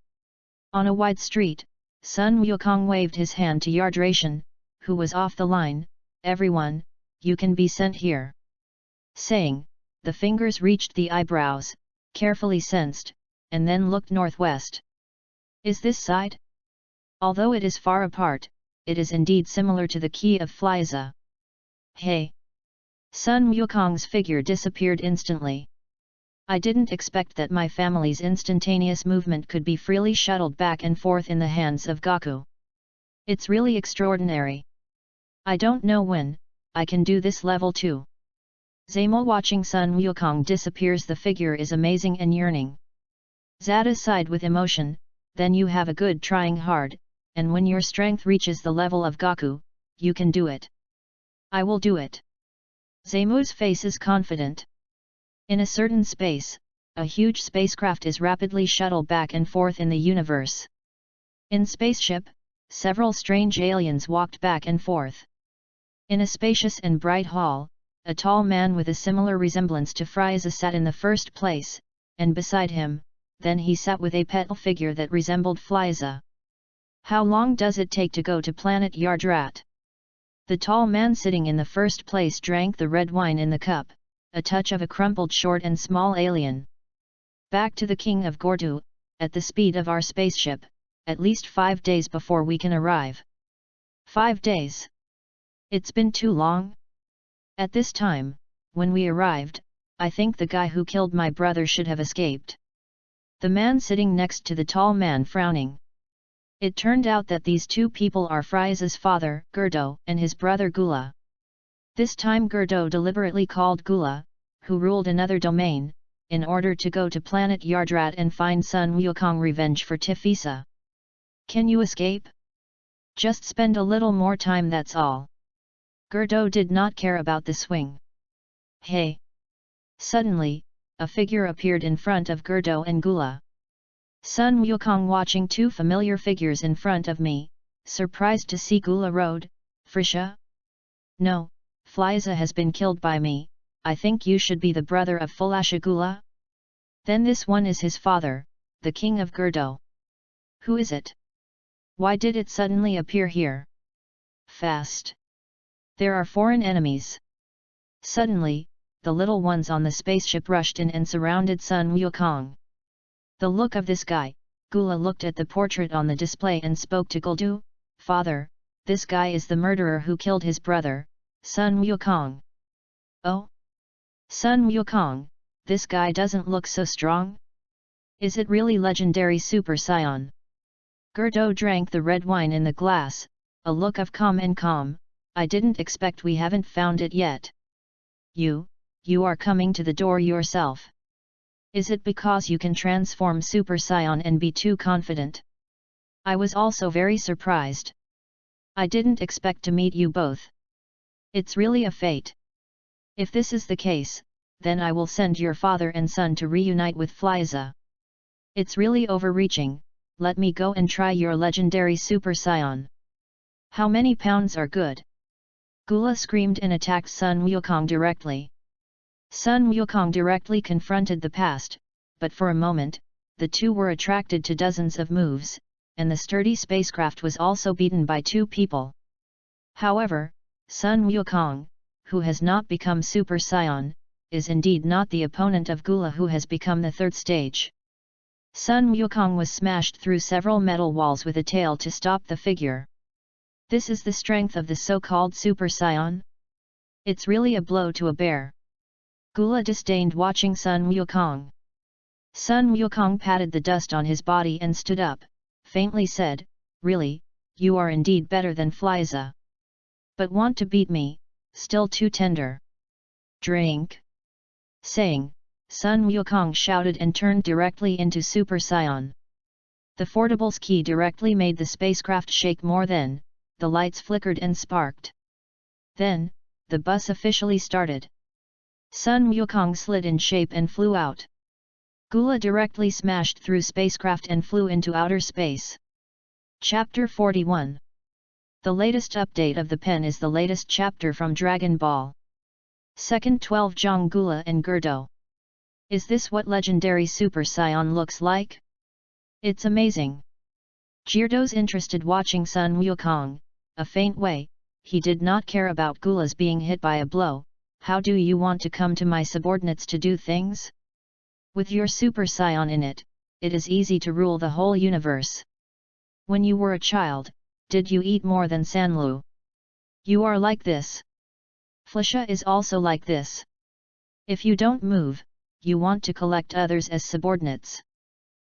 On a wide street, Sun Wukong waved his hand to Yardration, who was off the line. Everyone, you can be sent here. Saying, the fingers reached the eyebrows, carefully sensed, and then looked northwest. Is this side? Although it is far apart, it is indeed similar to the key of Flyza. Hey! Sun Wukong's figure disappeared instantly. I didn't expect that my family's instantaneous movement could be freely shuttled back and forth in the hands of Goku. It's really extraordinary. I don't know when I can do this level too. Zamo watching Sun Wukong disappears, the figure is amazing and yearning. Zada sighed with emotion, then you have a good trying hard, and when your strength reaches the level of Goku, you can do it. I will do it. Zamu's face is confident. In a certain space, a huge spacecraft is rapidly shuttled back and forth in the universe. In spaceship, several strange aliens walked back and forth. In a spacious and bright hall, a tall man with a similar resemblance to Fryza sat in the first place, and beside him, then he sat with a petal figure that resembled Flyza. How long does it take to go to planet Yardrat? The tall man sitting in the first place drank the red wine in the cup, a touch of a crumpled short and small alien. Back to the King of Gordu, at the speed of our spaceship, at least 5 days before we can arrive. 5 days? It's been too long? At this time, when we arrived, I think the guy who killed my brother should have escaped. The man sitting next to the tall man frowning. It turned out that these two people are Fries's father, Gerdo, and his brother Gula. This time Gerdo deliberately called Gula, who ruled another domain, in order to go to planet Yardrat and find Sun Wukong revenge for Tifisa. Can you escape? Just spend a little more time, that's all. Gerdo did not care about the swing. Hey! Suddenly, a figure appeared in front of Gerdo and Gula. Sun Wukong, watching two familiar figures in front of me, surprised to see Gula rode. Frisha? No, Fliza has been killed by me. I think you should be the brother of Fulasha Gula? Then this one is his father, the king of Gerdo. Who is it? Why did it suddenly appear here? Fast! There are foreign enemies. Suddenly, the little ones on the spaceship rushed in and surrounded Sun Wukong. The look of this guy. Gula looked at the portrait on the display and spoke to Guldu. Father, this guy is the murderer who killed his brother, Sun Wukong. Oh? Sun Wukong, this guy doesn't look so strong? Is it really legendary Super Saiyan? Gerdo drank the red wine in the glass, a look of calm. I didn't expect we haven't found it yet. You are coming to the door yourself. Is it because you can transform Super Saiyan and be too confident? I was also very surprised. I didn't expect to meet you both. It's really a fate. If this is the case, then I will send your father and son to reunite with Fliza. It's really overreaching. Let me go and try your legendary Super Saiyan. How many pounds are good? Gula screamed and attacked Sun Wukong directly. Sun Wukong directly confronted the past, but for a moment, the two were attracted to dozens of moves, and the sturdy spacecraft was also beaten by two people. However, Sun Wukong, who has not become Super Saiyan, is indeed not the opponent of Gula, who has become the third stage. Sun Wukong was smashed through several metal walls with a tail to stop the figure. This is the strength of the so-called Super Saiyan? It's really a blow to a bear. Gula disdained watching Sun Wukong. Sun Wukong patted the dust on his body and stood up, faintly said, Really, you are indeed better than Fliza. But want to beat me, still too tender. Drink. Saying, Sun Wukong shouted and turned directly into Super Saiyan. The Fortible's key directly made the spacecraft shake more than, the lights flickered and sparked. Then, the bus officially started. Sun Wukong slid in shape and flew out. Gula directly smashed through spacecraft and flew into outer space. Chapter 41. The latest update of the pen is the latest chapter from Dragon Ball. Second 12 Zhang Gula and Gerdo. Is this what legendary Super Saiyan looks like? It's amazing. Gerdo's interested watching Sun Wukong, a faint way, he did not care about Gula's being hit by a blow. How do you want to come to my subordinates to do things? With your Super Saiyan in it, it is easy to rule the whole universe. When you were a child, did you eat more than Sanlu? You are like this. Flisha is also like this. If you don't move, you want to collect others as subordinates.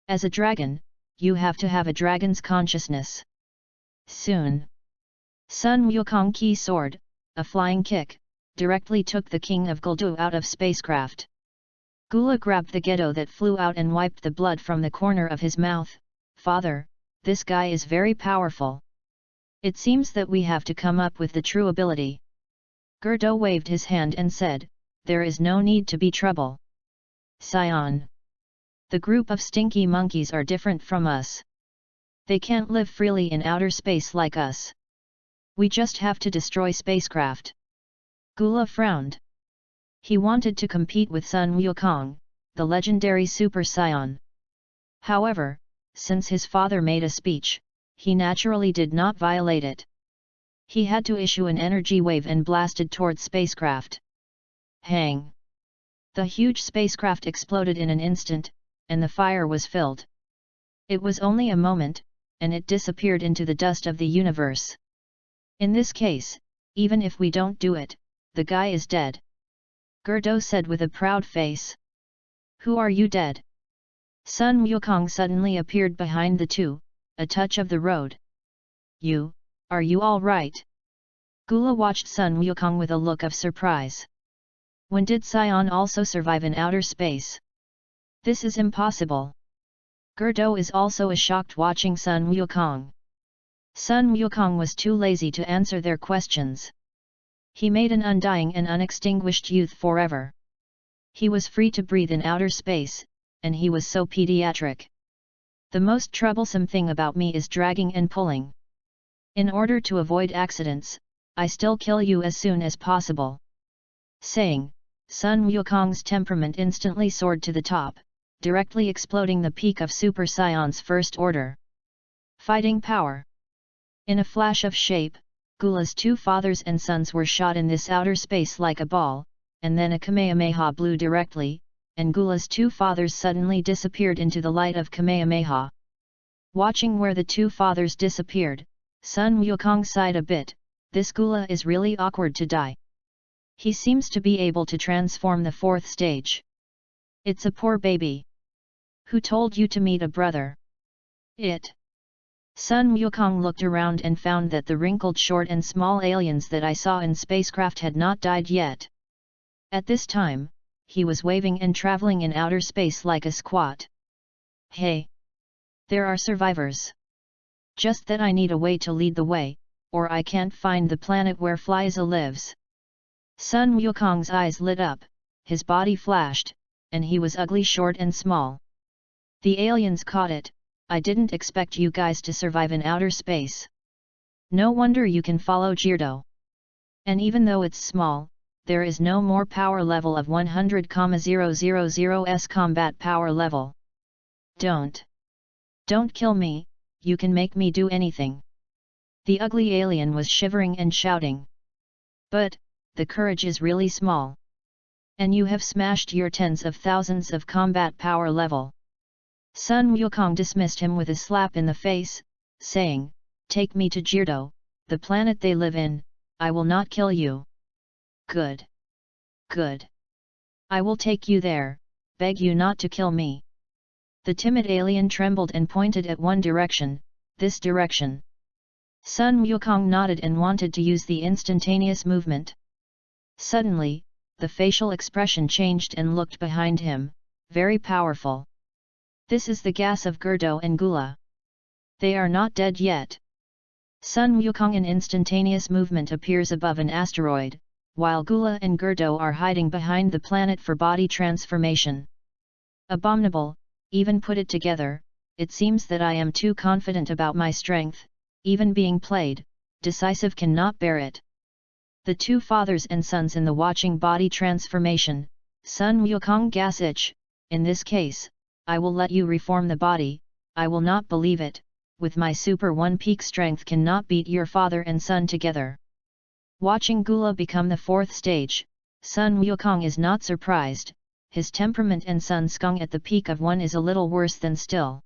As a dragon, you have to have a dragon's consciousness. Soon. Sun Wukong key sword, a flying kick, directly took the king of Guldu out of spacecraft. Gula grabbed the ghetto that flew out and wiped the blood from the corner of his mouth. Father, this guy is very powerful. It seems that we have to come up with the true ability. Gerdo waved his hand and said, There is no need to be trouble. Saiyan. The group of stinky monkeys are different from us. They can't live freely in outer space like us. We just have to destroy spacecraft. Gula frowned. He wanted to compete with Sun Wukong, the legendary Super Saiyan. However, since his father made a speech, he naturally did not violate it. He had to issue an energy wave and blasted towards spacecraft. Hang! The huge spacecraft exploded in an instant, and the fire was filled. It was only a moment, and it disappeared into the dust of the universe. In this case, even if we don't do it, the guy is dead. Gerdo said with a proud face. Who are you dead? Sun Wukong suddenly appeared behind the two, a touch of the road. Are you all right? Gula watched Sun Wukong with a look of surprise. When did Sion also survive in outer space? This is impossible. Gerdo is also as shocked watching Sun Wukong. Sun Wukong was too lazy to answer their questions. He made an undying and unextinguished youth forever. He was free to breathe in outer space, and he was so pediatric. The most troublesome thing about me is dragging and pulling. In order to avoid accidents, I still kill you as soon as possible. Saying, Sun Wukong's temperament instantly soared to the top, directly exploding the peak of Super Sion's first order. Fighting power. In a flash of shape, Gula's two fathers and sons were shot in this outer space like a ball, and then a Kamehameha blew directly, and Gula's two fathers suddenly disappeared into the light of Kamehameha. Watching where the two fathers disappeared, Sun Wukong sighed a bit. This Gula is really awkward to die. He seems to be able to transform the fourth stage. It's a poor baby. Who told you to meet a brother? Sun Wukong looked around and found that the wrinkled short and small aliens that I saw in spacecraft had not died yet. At this time, he was waving and traveling in outer space like a squat. Hey! There are survivors. Just that I need a way to lead the way, or I can't find the planet where Flyza lives. Sun Wukong's eyes lit up, his body flashed, and he was ugly, short and small. The aliens caught it. I didn't expect you guys to survive in outer space. No wonder you can follow Geardo. And even though it's small, there is no more power level of 100,000's combat power level. Don't kill me, you can make me do anything. The ugly alien was shivering and shouting. But, the courage is really small. And you have smashed your tens of thousands of combat power level. Sun Wukong dismissed him with a slap in the face, saying, Take me to Geardo, the planet they live in, I will not kill you. Good. I will take you there, beg you not to kill me. The timid alien trembled and pointed at one direction, this direction. Sun Wukong nodded and wanted to use the instantaneous movement. Suddenly, the facial expression changed and looked behind him, very powerful. This is the gas of Gerdo and Gula. They are not dead yet. Sun Wukong in instantaneous movement appears above an asteroid, while Gula and Gerdo are hiding behind the planet for body transformation. Abominable, even put it together, it seems that I am too confident about my strength, even being played, decisive cannot bear it. The two fathers and sons in the watching body transformation, Sun Wukong gas itch, in this case, I will let you reform the body, I will not believe it, with my Super 1 peak strength cannot beat your father and son together. Watching Gula become the fourth stage, Sun Wukong is not surprised, his temperament and Sun Skung at the peak of 1 is a little worse than still.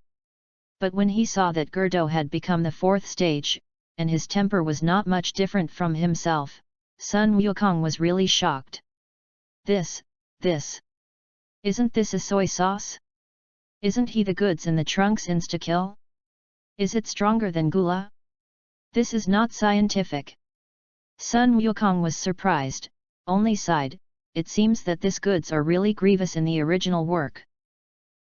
But when he saw that Gerdo had become the fourth stage, and his temper was not much different from himself, Sun Wukong was really shocked. This. Isn't this a soy sauce? Isn't he the goods in the trunks insta-kill? Is it stronger than Gula? This is not scientific. Sun Wukong was surprised, only sighed, it seems that this goods are really grievous in the original work.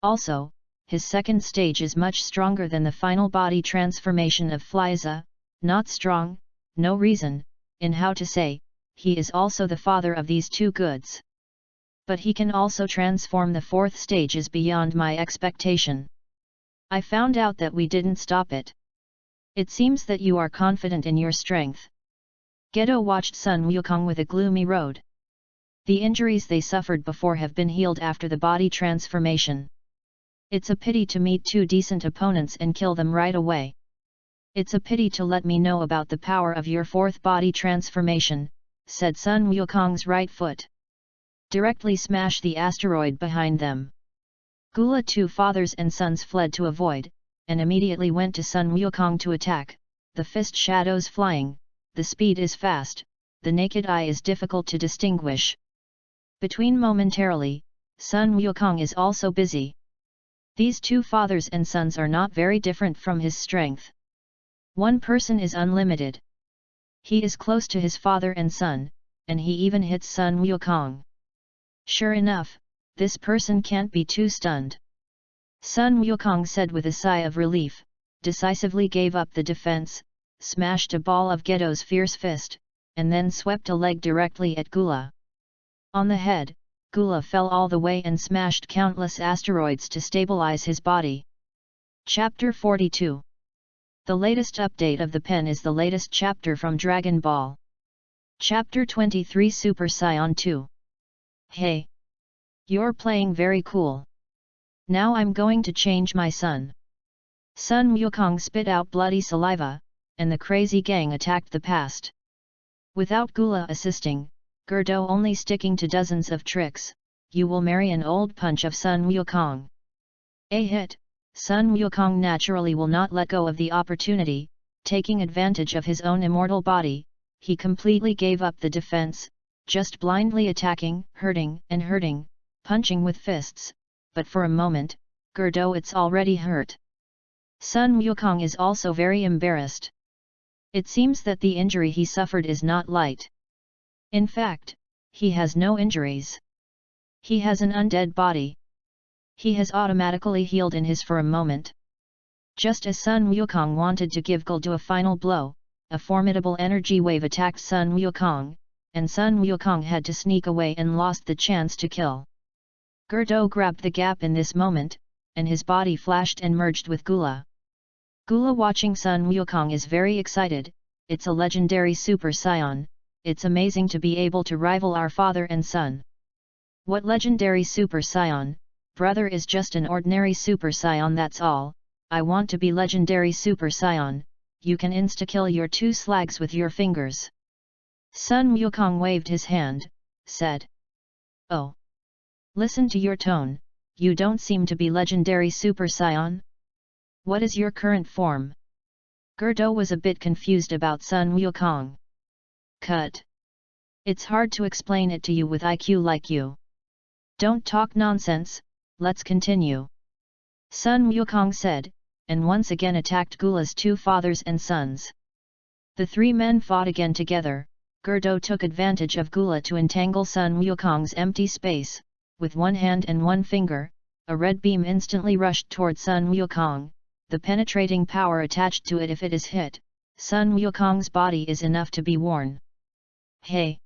Also, his second stage is much stronger than the final body transformation of Flyza, not strong, no reason, in how to say, he is also the father of these two goods. But he can also transform the fourth stage is beyond my expectation. I found out that we didn't stop it. It seems that you are confident in your strength. Gedo watched Sun Wukong with a gloomy road. The injuries they suffered before have been healed after the body transformation. It's a pity to meet two decent opponents and kill them right away. It's a pity to let me know about the power of your fourth body transformation, said Sun Wukong's right foot. Directly smash the asteroid behind them. Gula two fathers and sons fled to avoid, and immediately went to Sun Wukong to attack, the fist shadows flying, the speed is fast, the naked eye is difficult to distinguish. Between momentarily, Sun Wukong is also busy. These two fathers and sons are not very different from his strength. One person is unlimited. He is close to his father and son, and he even hits Sun Wukong. Sure enough, this person can't be too stunned. Sun Wukong said with a sigh of relief, decisively gave up the defense, smashed a ball of Geto's fierce fist, and then swept a leg directly at Gula. On the head, Gula fell all the way and smashed countless asteroids to stabilize his body. Chapter 42. The latest update of the pen is the latest chapter from Dragon Ball. Chapter 23 Super Saiyan 2. Hey! You're playing very cool. Now I'm going to change my son. Sun Wukong spit out bloody saliva, and the crazy gang attacked the past. Without Gula assisting, Gerdo only sticking to dozens of tricks, you will marry an old punch of Sun Wukong. A hit, Sun Wukong naturally will not let go of the opportunity, taking advantage of his own immortal body, he completely gave up the defense, just blindly attacking, hurting, punching with fists, but for a moment, Gerdo it's already hurt. Sun Wukong is also very embarrassed. It seems that the injury he suffered is not light. In fact, he has no injuries. He has an undead body. He has automatically healed in his for a moment. Just as Sun Wukong wanted to give Gerdo a final blow, a formidable energy wave attacked Sun Wukong, and Sun Wukong had to sneak away and lost the chance to kill. Gerdo grabbed the gap in this moment, and his body flashed and merged with Gula. Gula watching Sun Wukong is very excited, it's a legendary Super Saiyan, it's amazing to be able to rival our father and son. What legendary Super Saiyan, brother is just an ordinary Super Saiyan that's all, I want to be legendary Super Saiyan, you can insta-kill your two slags with your fingers. Sun Wukong waved his hand, said. Oh! Listen to your tone, you don't seem to be legendary Super Saiyan? What is your current form? Gerdo was a bit confused about Sun Wukong. Cut. It's hard to explain it to you with IQ like you. Don't talk nonsense, let's continue. Sun Wukong said, and once again attacked Gula's two fathers and sons. The three men fought again together. Gerdo took advantage of Gula to entangle Sun Wukong's empty space, with one hand and one finger, a red beam instantly rushed toward Sun Wukong, the penetrating power attached to it if it is hit, Sun Wukong's body is enough to be worn. Hey!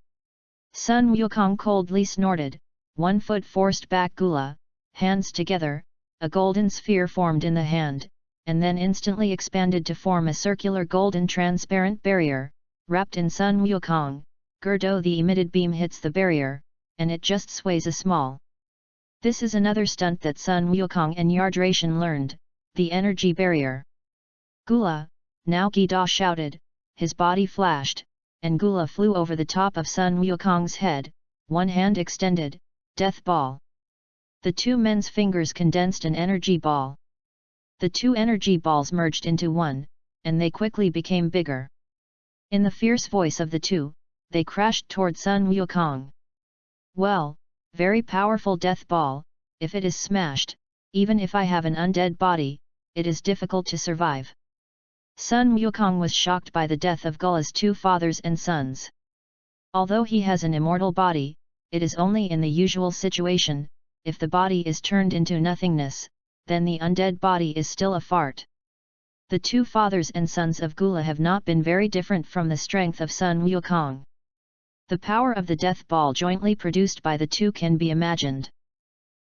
Sun Wukong coldly snorted, one foot forced back Gula, hands together, a golden sphere formed in the hand, and then instantly expanded to form a circular golden transparent barrier, wrapped in Sun Wukong. Gerdo the emitted beam hits the barrier, and it just sways a small. This is another stunt that Sun Wukong and Yardration learned, the energy barrier. Gula, now Gida shouted, his body flashed, and Gula flew over the top of Sun Wukong's head, one hand extended, death ball. The two men's fingers condensed an energy ball. The two energy balls merged into one, and they quickly became bigger. In the fierce voice of the two, they crashed toward Sun Wukong. Well, very powerful death ball, if it is smashed, even if I have an undead body, it is difficult to survive. Sun Wukong was shocked by the death of Gula's two fathers and sons. Although he has an immortal body, it is only in the usual situation, if the body is turned into nothingness, then the undead body is still a fart. The two fathers and sons of Gula have not been very different from the strength of Sun Wukong. The power of the death ball jointly produced by the two can be imagined.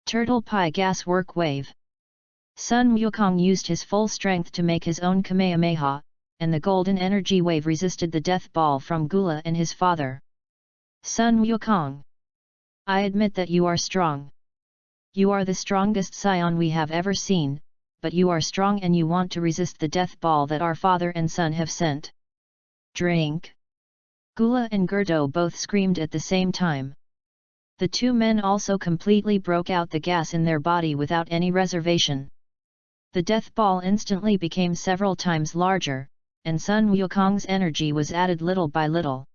Turtle Pie Gas Work Wave. Sun Wukong used his full strength to make his own Kamehameha, and the golden energy wave resisted the death ball from Gula and his father. Sun Wukong. I admit that you are strong. You are the strongest Saiyan we have ever seen, but you are strong and you want to resist the death ball that our father and son have sent. Drink! Gula and Gerdo both screamed at the same time. The two men also completely broke out the gas in their body without any reservation. The death ball instantly became several times larger, and Sun Wukong's energy was added little by little.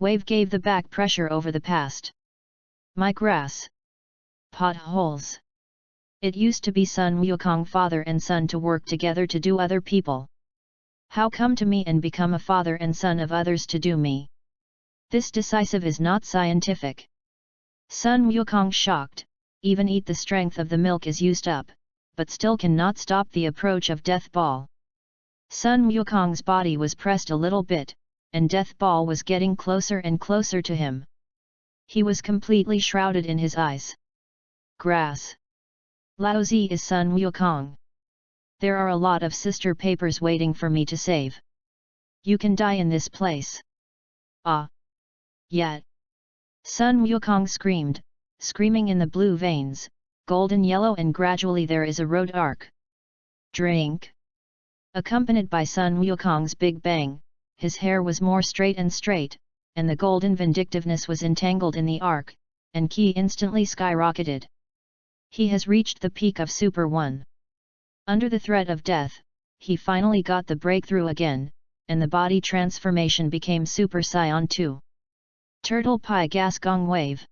Wave gave the back pressure over the past. My grass. Potholes. It used to be Sun Wukong father and son to work together to do other people. How come to me and become a father and son of others to do me? This decisive is not scientific. Sun Wukong shocked, even eat the strength of the milk is used up, but still cannot stop the approach of Death Ball. Sun Wukong's body was pressed a little bit, and Death Ball was getting closer and closer to him. He was completely shrouded in his eyes. Grass. Laozi is Sun Wukong. There are a lot of sister papers waiting for me to save. You can die in this place. Ah! Yet! Sun Wukong screamed, screaming in the blue veins, golden yellow, and gradually there is a road arc. Drink! Accompanied by Sun Wukong's big bang, his hair was more straight, and the golden vindictiveness was entangled in the arc, and Qi instantly skyrocketed. He has reached the peak of Super 1. Under the threat of death, he finally got the breakthrough again, and the body transformation became Super Saiyan 2. Turtle Pi Gas Gong Wave.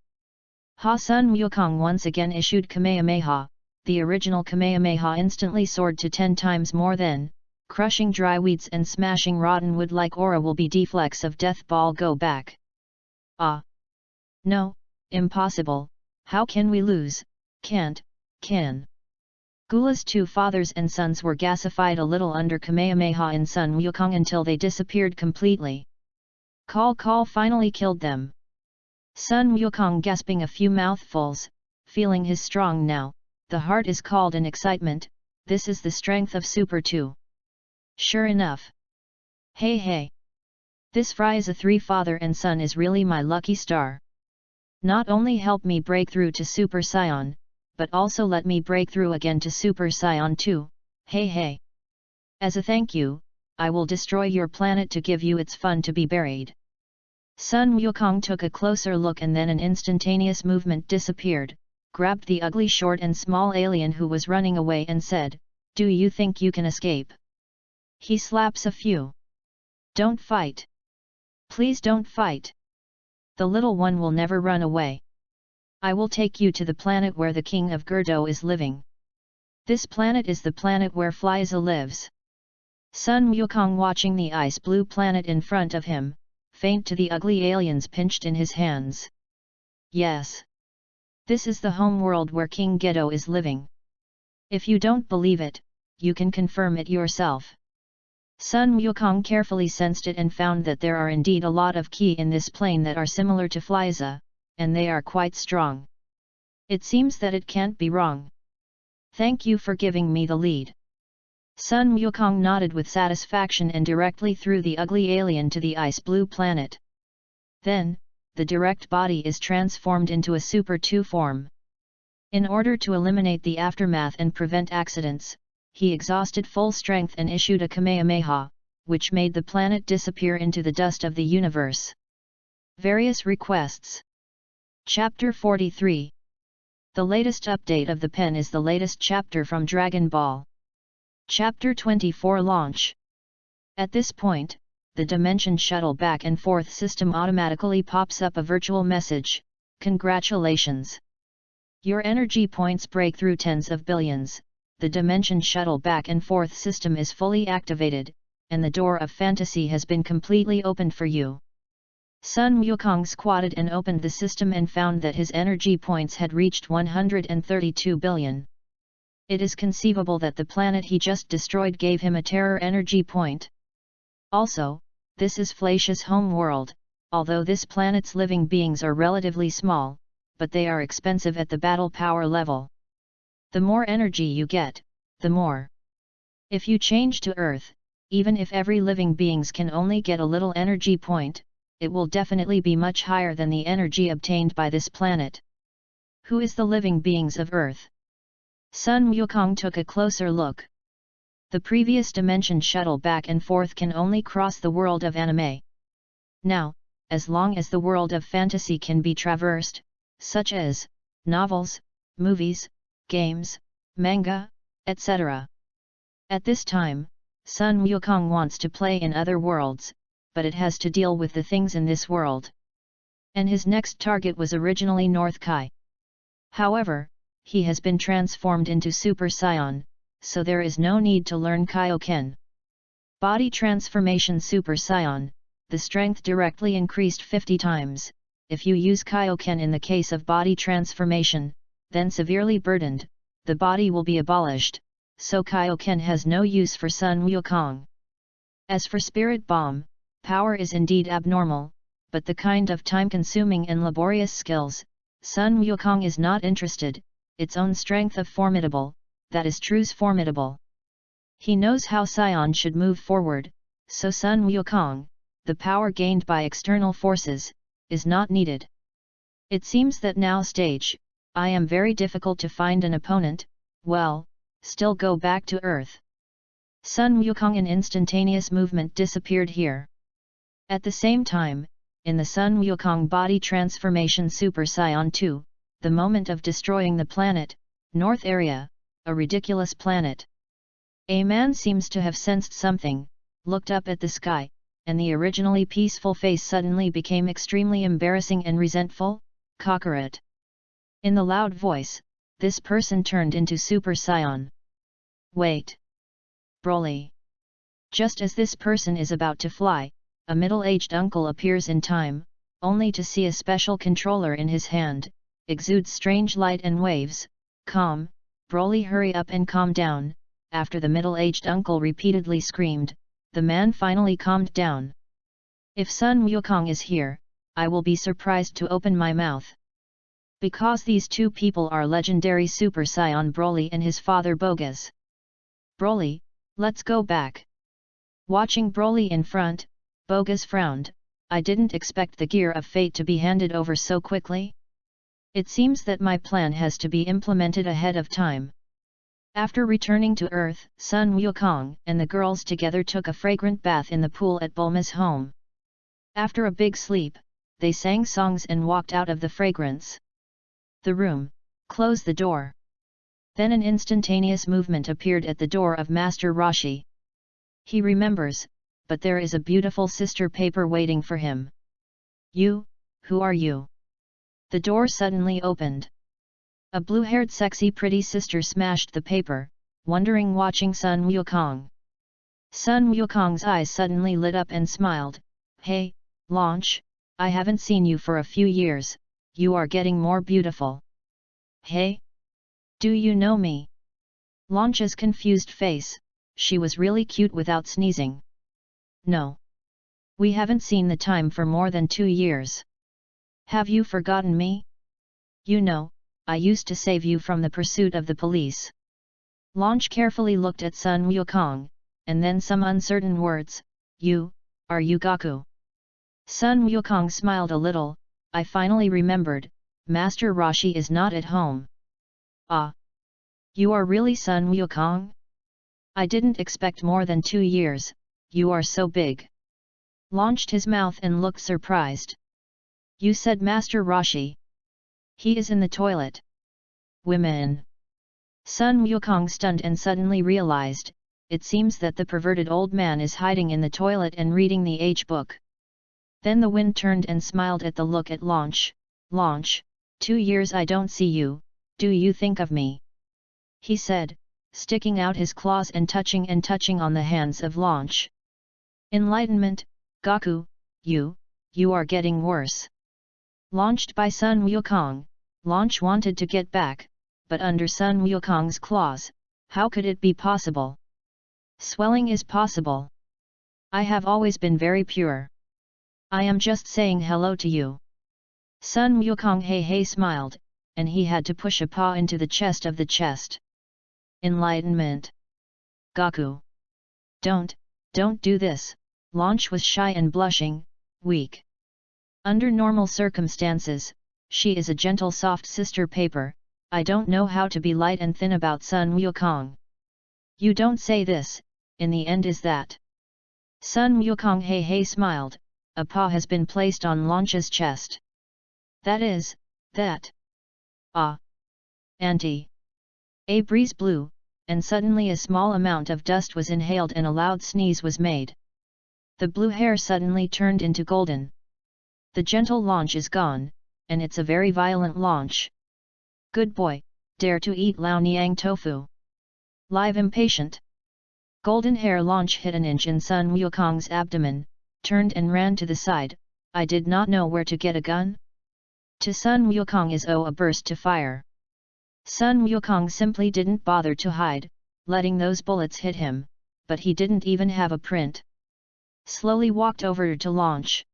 Ha! Sun Wukong once again issued Kamehameha. The original Kamehameha instantly soared to 10 times more than, crushing dry weeds and smashing rotten wood like aura will be deflex of Death Ball go back. Ah! No, impossible, how can we lose? Can't, can. Gula's two fathers and sons were gasified a little under Kamehameha in Sun Wukong until they disappeared completely. Call finally killed them. Sun Wukong gasping a few mouthfuls, feeling his strong now, the heart is called in excitement, this is the strength of Super 2. Sure enough. Hey! This Frieza 3 father and son is really my lucky star. Not only help me break through to Super Saiyan, but also let me break through again to Super Saiyan 2, hey! As a thank you, I will destroy your planet to give you its fun to be buried. Sun Wukong took a closer look and then an instantaneous movement disappeared, grabbed the ugly short and small alien who was running away and said, do you think you can escape? He slaps a few. Don't fight. Please don't fight. The little one will never run away. I will take you to the planet where the king of Gerdo is living. This planet is the planet where Frieza lives. Sun Wukong watching the ice blue planet in front of him, faint to the ugly aliens pinched in his hands. Yes. This is the home world where King Gedo is living. If you don't believe it, you can confirm it yourself. Sun Wukong carefully sensed it and found that there are indeed a lot of Qi in this plane that are similar to Frieza, and they are quite strong. It seems that it can't be wrong. Thank you for giving me the lead. Sun Wukong nodded with satisfaction and directly threw the ugly alien to the ice blue planet. Then, the direct body is transformed into a Super 2 form. In order to eliminate the aftermath and prevent accidents, he exhausted full strength and issued a Kamehameha, which made the planet disappear into the dust of the universe. Various requests. Chapter 43. The latest update of the pen is the latest chapter from Dragon Ball. Chapter 24 Launch. At this point, the Dimension Shuttle back and forth system automatically pops up a virtual message, congratulations! Your energy points break through tens of billions, the Dimension Shuttle back and forth system is fully activated, and the door of fantasy has been completely opened for you. Sun Wukong squatted and opened the system and found that his energy points had reached 132 billion. It is conceivable that the planet he just destroyed gave him a terror energy point. Also, this is Flacia's home world, although this planet's living beings are relatively small, but they are expensive at the battle power level. The more energy you get, the more. If you change to Earth, even if every living beings can only get a little energy point, it will definitely be much higher than the energy obtained by this planet. Who is the living beings of Earth? Sun Wukong took a closer look. The previous dimension shuttle back and forth can only cross the world of anime. Now, as long as the world of fantasy can be traversed, such as novels, movies, games, manga, etc., At this time, Sun Wukong wants to play in other worlds, but it has to deal with the things in this world. And his next target was originally North Kai. However, he has been transformed into Super Saiyan, so there is no need to learn Kaioken. Body transformation Super Saiyan, the strength directly increased 50 times. If you use Kaioken in the case of body transformation, then severely burdened, the body will be abolished, so Kaioken has no use for Sun Wukong. As for Spirit Bomb, power is indeed abnormal, but the kind of time-consuming and laborious skills, Sun Wukong is not interested. Its own strength of formidable, that is true's formidable. He knows how Saiyan should move forward, so Sun Wukong, the power gained by external forces, is not needed. It seems that now stage, I am very difficult to find an opponent, well, still go back to Earth. Sun Wukong in instantaneous movement disappeared here. At the same time, in the Sun Wukong body transformation Super Saiyan 2, the moment of destroying the planet, North Area, a ridiculous planet. A man seems to have sensed something, looked up at the sky, and the originally peaceful face suddenly became extremely embarrassing and resentful. Kakarot. In the loud voice, this person turned into Super Saiyan. Wait. Broly. Just as this person is about to fly, a middle-aged uncle appears in time, only to see a special controller in his hand, exudes strange light and waves. Calm, Broly, hurry up and calm down. After the middle-aged uncle repeatedly screamed, the man finally calmed down. If Sun Wukong is here, I will be surprised to open my mouth. Because these two people are legendary Super Saiyan Broly and his father Bogas. Broly, let's go back. Watching Broly in front, Bogas frowned. I didn't expect the gear of fate to be handed over so quickly. It seems that my plan has to be implemented ahead of time. After returning to Earth, Sun Wukong and the girls together took a fragrant bath in the pool at Bulma's home. After a big sleep, they sang songs and walked out of the fragrance. The room, close the door. Then an instantaneous movement appeared at the door of Master Roshi. He remembers, but there is a beautiful sister paper waiting for him. You, who are you? The door suddenly opened. A blue-haired sexy pretty sister smashed the paper, wondering watching Sun Wukong. Sun Wukong's eyes suddenly lit up and smiled. Hey, Launch, I haven't seen you for a few years, you are getting more beautiful. Hey? Do you know me? Launch's confused face, she was really cute without sneezing. No. We haven't seen the time for more than 2 years. Have you forgotten me? You know, I used to save you from the pursuit of the police. Launch carefully looked at Sun Wukong, and then some uncertain words. Are you Gaku? Sun Wukong smiled a little. I finally remembered, Master Roshi is not at home. Ah. You are really Sun Wukong? I didn't expect more than 2 years, you are so big. Launched his mouth and looked surprised. You said Master Roshi. He is in the toilet. Women. Sun Wukong stunned and suddenly realized, it seems that the perverted old man is hiding in the toilet and reading the H-book. Then the wind turned and smiled at the look at Launch. Launch, 2 years I don't see you, do you think of me? He said, sticking out his claws and touching on the hands of Launch. Enlightenment, Gaku, you are getting worse. Launched by Sun Wukong, Launch wanted to get back, but under Sun Wukong's claws, how could it be possible? Swelling is possible. I have always been very pure. I am just saying hello to you. Sun Wukong hey smiled, and he had to push a paw into the chest of the chest. Enlightenment. Gaku. Don't do this. Launch was shy and blushing, weak. Under normal circumstances, she is a gentle soft sister paper, I don't know how to be light and thin about Sun Wukong. You don't say this, in the end is that. Sun Wukong hey smiled, a paw has been placed on Launch's chest. That. Ah. Auntie. A breeze blew, and suddenly a small amount of dust was inhaled and a loud sneeze was made. The blue hair suddenly turned into golden. The gentle launch is gone, and it's a very violent launch. Good boy, dare to eat Lao Niang tofu. Live impatient. Golden hair launch hit an inch in Sun Wukong's abdomen, turned and ran to the side. I did not know where to get a gun. To Sun Wukong is a burst to fire. Sun Wukong simply didn't bother to hide, letting those bullets hit him, but he didn't even have a print. Slowly walked over to launch.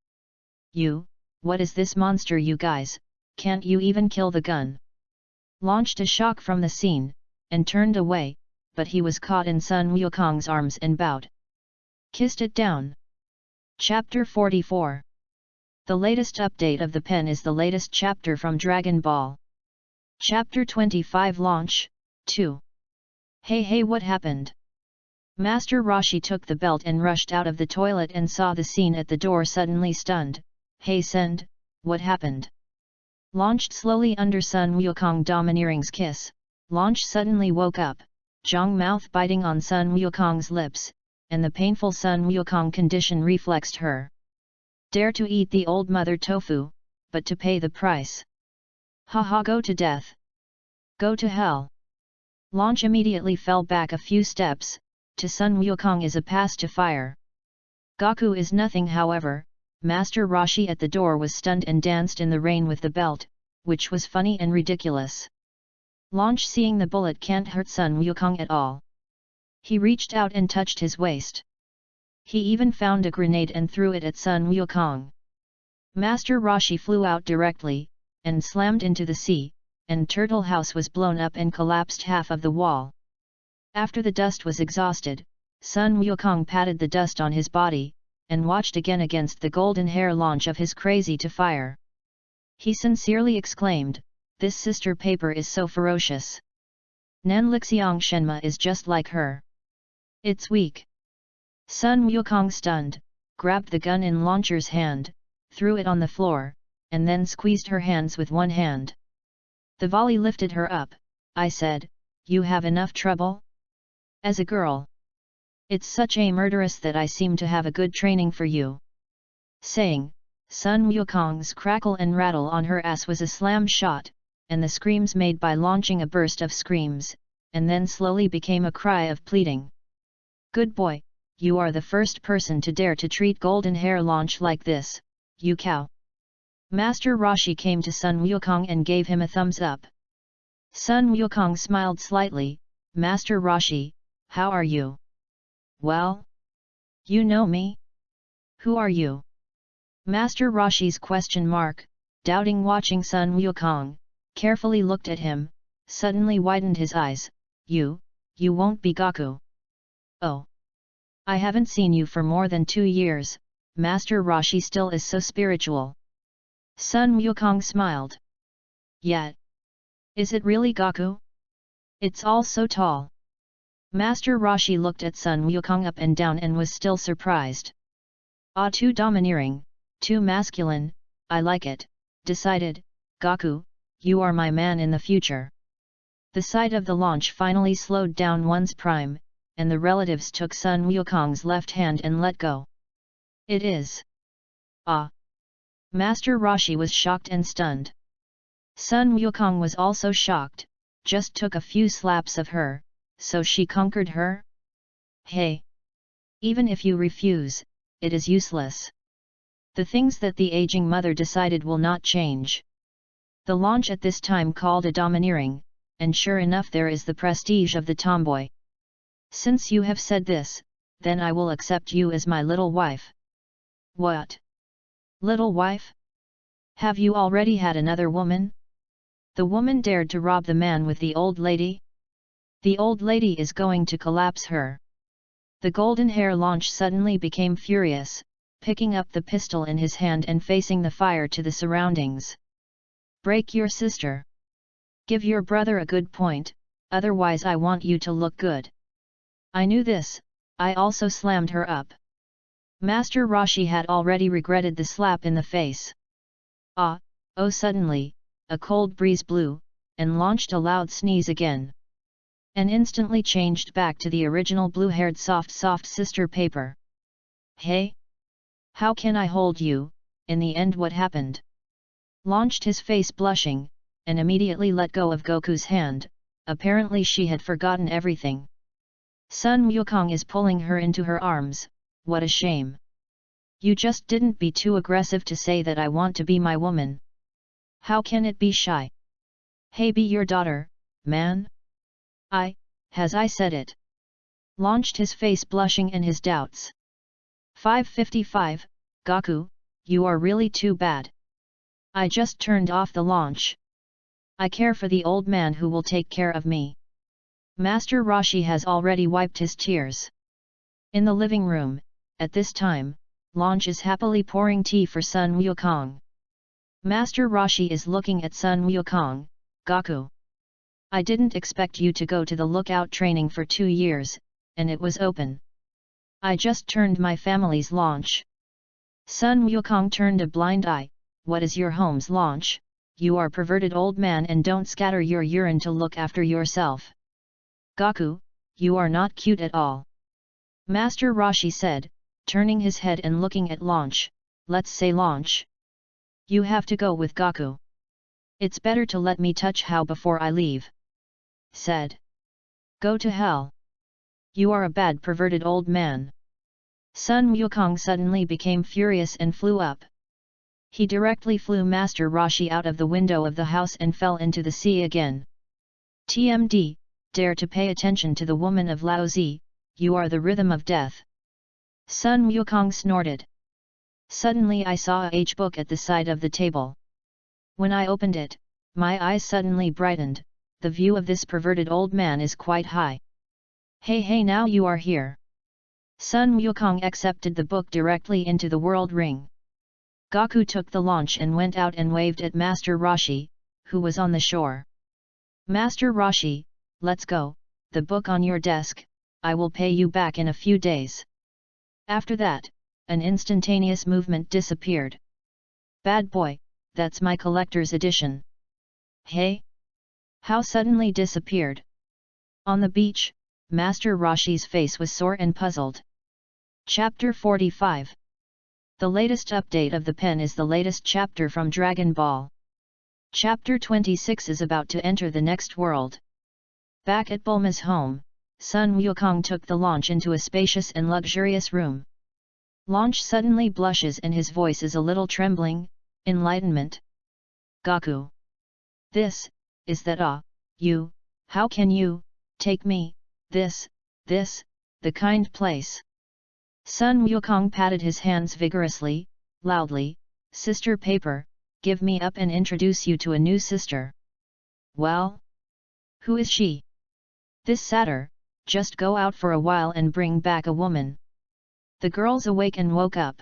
What is this monster, you guys? Can't you even kill the gun? Launched a shock from the scene, and turned away, but he was caught in Sun Wukong's arms and bowed. Kissed it down. Chapter 44. The latest update of the pen is the latest chapter from Dragon Ball. Chapter 25 Launch, 2. Hey, what happened? Master Roshi took the belt and rushed out of the toilet and saw the scene at the door, suddenly stunned. Hey Send, what happened? Launched slowly under Sun Wukong domineering's kiss. Launch suddenly woke up, Zhang mouth biting on Sun Wukong's lips, and the painful Sun Wukong condition reflexed her. Dare to eat the old mother tofu, but to pay the price. Haha, go to death. Go to hell. Launch immediately fell back a few steps. To Sun Wukong is a pass to fire. Gaku is nothing, however. Master Roshi at the door was stunned and danced in the rain with the belt, which was funny and ridiculous. Launch, seeing the bullet can't hurt Sun Wukong at all. He reached out and touched his waist. He even found a grenade and threw it at Sun Wukong. Master Roshi flew out directly, and slammed into the sea, and Turtle House was blown up and collapsed half of the wall. After the dust was exhausted, Sun Wukong patted the dust on his body, and watched again against the golden hair launch of his crazy to fire. He sincerely exclaimed, "This sister paper is so ferocious. Nanlixiang Shenma is just like her. It's weak." Sun Wukong, stunned, grabbed the gun in launcher's hand, threw it on the floor, and then squeezed her hands with one hand. The volley lifted her up. I said, "You have enough trouble? As a girl. It's such a murderess that I seem to have a good training for you." Saying, Sun Wukong's crackle and rattle on her ass was a slam shot, and the screams made by launching a burst of screams, and then slowly became a cry of pleading. "Good boy, you are the first person to dare to treat golden hair launch like this, you cow." Master Roshi came to Sun Wukong and gave him a thumbs up. Sun Wukong smiled slightly. "Master Roshi, how are you?" "Well? You know me? Who are you?" Master Roshi's question mark, doubting, watching Sun Wukong, carefully looked at him, suddenly widened his eyes. You won't be Gaku." "Oh. I haven't seen you for more than 2 years, Master Roshi still is so spiritual." Sun Wukong smiled. "Yet. Is it really Gaku? It's all so tall." Master Roshi looked at Sun Wukong up and down and was still surprised. "Ah, too domineering, too masculine, I like it," decided. "Gaku, you are my man in the future." The sight of the launch finally slowed down one's prime, and the relatives took Sun Wukong's left hand and let go. "It is." "Ah." Master Roshi was shocked and stunned. Sun Wukong was also shocked, just took a few slaps of her, so she conquered her? Hey! Even if you refuse, it is useless. The things that the aging mother decided will not change. The launch at this time called a domineering, and sure enough there is the prestige of the tomboy. "Since you have said this, then I will accept you as my little wife." "What? Little wife? Have you already had another woman?" The woman dared to rob the man with the old lady? The old lady is going to collapse her. The golden hair launch suddenly became furious, picking up the pistol in his hand and facing the fire to the surroundings. "Break your sister. Give your brother a good point, otherwise I want you to look good." I knew this, I also slammed her up. Master Roshi had already regretted the slap in the face. Suddenly, a cold breeze blew, and launched a loud sneeze again. and instantly changed back to the original blue-haired soft sister paper. Hey? How can I hold you? In the end what happened? Launched his face blushing, and immediately let go of Goku's hand. Apparently she had forgotten everything. Sun Wukong is pulling her into her arms. What a shame. You just didn't be too aggressive to say that I want to be my woman. How can it be shy? Hey, be your daughter, man? Has I said it? Launched his face blushing and his doubts. 555, Goku, you are really too bad. I just turned off the launch. I care for the old man who will take care of me. Master Roshi has already wiped his tears. In the living room, at this time, Launch is happily pouring tea for Sun Wukong. Master Roshi is looking at Sun Wukong. Goku, I didn't expect you to go to the lookout training for 2 years, and it was open. I just turned my family's launch. Sun Wukong turned a blind eye. What is your home's launch? You are perverted old man and don't scatter your urine to look after yourself. Goku, you are not cute at all. Master Roshi said, turning his head and looking at Launch. Let's say Launch. You have to go with Goku. It's better to let me touch how before I leave. Said. Go to hell. You are a bad perverted old man. Sun Wukong suddenly became furious and flew up. He directly flew Master Roshi out of the window of the house and fell into the sea again. TMD, dare to pay attention to the woman of Laozi, you are the rhythm of death. Sun Wukong snorted. Suddenly I saw a H-book at the side of the table. When I opened it, my eyes suddenly brightened. The view of this perverted old man is quite high. Hey, now you are here. Sun Wukong accepted the book directly into the world ring. Goku took the launch and went out and waved at Master Roshi, who was on the shore. Master Roshi, let's go, the book on your desk, I will pay you back in a few days. After that, an instantaneous movement disappeared. Bad boy, that's my collector's edition. Hey? How suddenly disappeared? On the beach, Master Roshi's face was sore and puzzled. Chapter 45. The latest update of the pen is the latest chapter from Dragon Ball. Chapter 26 is about to enter the next world. Back at Bulma's home, Sun Wukong took the launch into a spacious and luxurious room. Launch suddenly blushes and his voice is a little trembling. Enlightenment. Goku. Is that you, how can you, take me, this, the kind place? Sun Wukong patted his hands vigorously, loudly, Sister Paper, give me up and introduce you to a new sister. Well? Who is she? This satyr, just go out for a while and bring back a woman. The girls awake and woke up.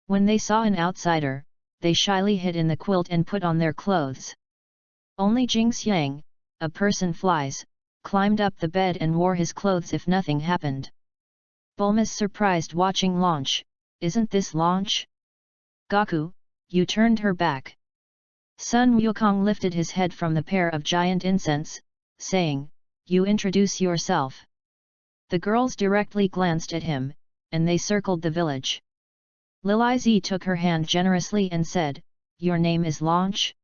When they saw an outsider, they shyly hid in the quilt and put on their clothes. Only Jing Xiang, a person flies, climbed up the bed and wore his clothes if nothing happened. Bulma's surprised watching Launch. Isn't this Launch? Goku, you turned her back. Sun Wukong lifted his head from the pair of giant incense, saying, you introduce yourself. The girls directly glanced at him, and they circled the village. Lil Zi took her hand generously and said, your name is Launch?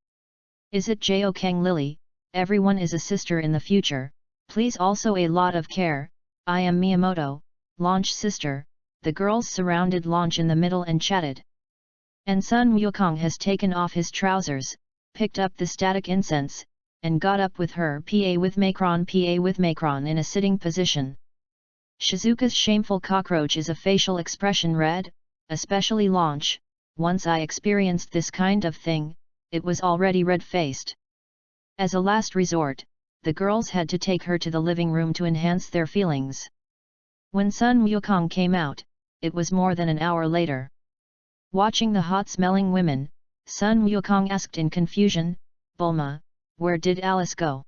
Is it Joking Lily? Everyone is a sister in the future, please also a lot of care. I am Miyamoto, Launch sister. The girls surrounded Launch in the middle and chatted. And Sun Wukong has taken off his trousers, picked up the static incense, and got up with her PA with Macron in a sitting position. Shizuka's shameful cockroach is a facial expression red, especially Launch. Once I experienced this kind of thing, it was already red-faced. As a last resort, the girls had to take her to the living room to enhance their feelings. When Sun Wukong came out, it was more than an hour later. Watching the hot-smelling women, Sun Wukong asked in confusion, Bulma, where did Alice go?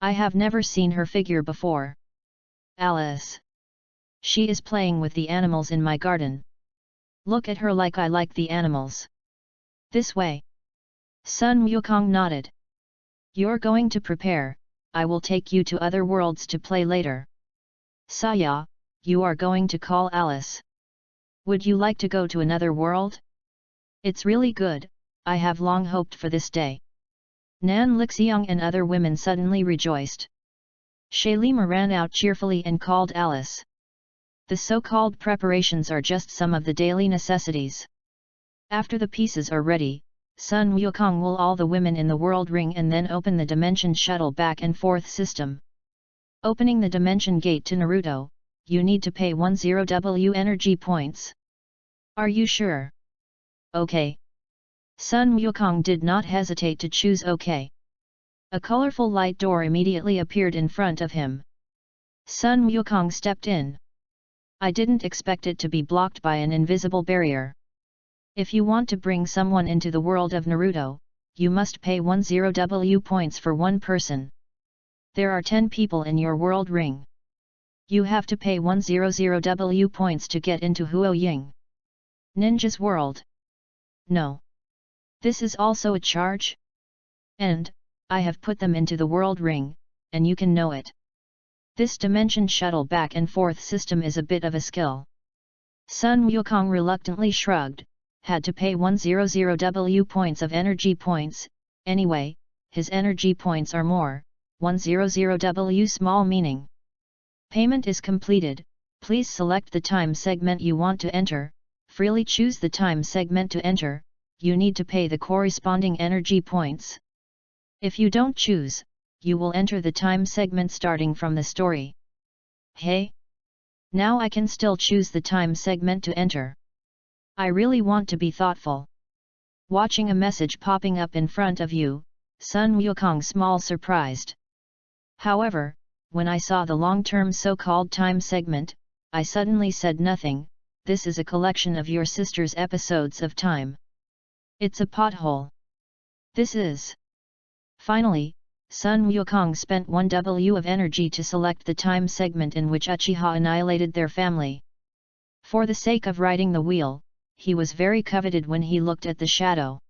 I have never seen her figure before. Alice. She is playing with the animals in my garden. Look at her like I like the animals. This way. Sun Wukong nodded. You're going to prepare, I will take you to other worlds to play later. Saya, you are going to call Alice. Would you like to go to another world? It's really good, I have long hoped for this day. Nan Lixiang and other women suddenly rejoiced. Shailima ran out cheerfully and called Alice. The so-called preparations are just some of the daily necessities. After the pieces are ready, Sun Wukong will all the women in the world ring and then open the dimension shuttle back and forth system. Opening the dimension gate to Naruto, you need to pay 10W energy points. Are you sure? Okay. Sun Wukong did not hesitate to choose OK. A colorful light door immediately appeared in front of him. Sun Wukong stepped in. I didn't expect it to be blocked by an invisible barrier. If you want to bring someone into the world of Naruto, you must pay 10W points for one person. There are 10 people in your world ring. You have to pay 100W points to get into Huo Ying Ninja's world. No. This is also a charge? And, I have put them into the world ring, and you can know it. This dimension shuttle back and forth system is a bit of a skill. Sun Wukong reluctantly shrugged, had to pay 100W points of energy points, anyway, his energy points are more, 100W small meaning. Payment is completed, please select the time segment you want to enter, freely choose the time segment to enter, you need to pay the corresponding energy points. If you don't choose, you will enter the time segment starting from the story. Hey? Now I can still choose the time segment to enter. I really want to be thoughtful. Watching a message popping up in front of you, Sun Wukong small surprised. However, when I saw the long-term so-called time segment, I suddenly said nothing, this is a collection of your sister's episodes of time. It's a pothole. This is. Finally, Sun Wukong spent 1W of energy to select the time segment in which Uchiha annihilated their family. For the sake of riding the wheel, he was very coveted when he looked at the shadow.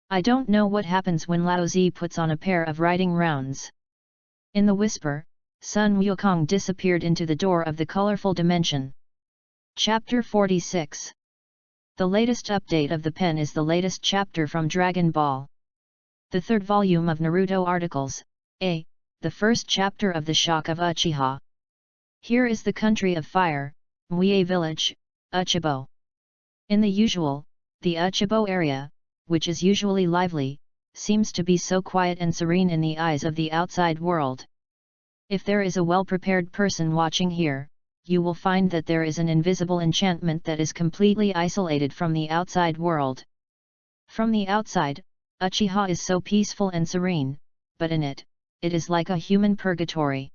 I don't know what happens when Lao Zi puts on a pair of riding rounds. In the whisper, Sun Wukong disappeared into the door of the colorful dimension. Chapter 46. The latest update of the pen is the latest chapter from Dragon Ball. The third volume of Naruto articles, the first chapter of the Shock of Uchiha. Here is the country of fire, Mue village, Uchibo. In the usual, the Uchibo area, which is usually lively, seems to be so quiet and serene in the eyes of the outside world. If there is a well-prepared person watching here, you will find that there is an invisible enchantment that is completely isolated from the outside world. From the outside, Uchiha is so peaceful and serene, but in it, it is like a human purgatory.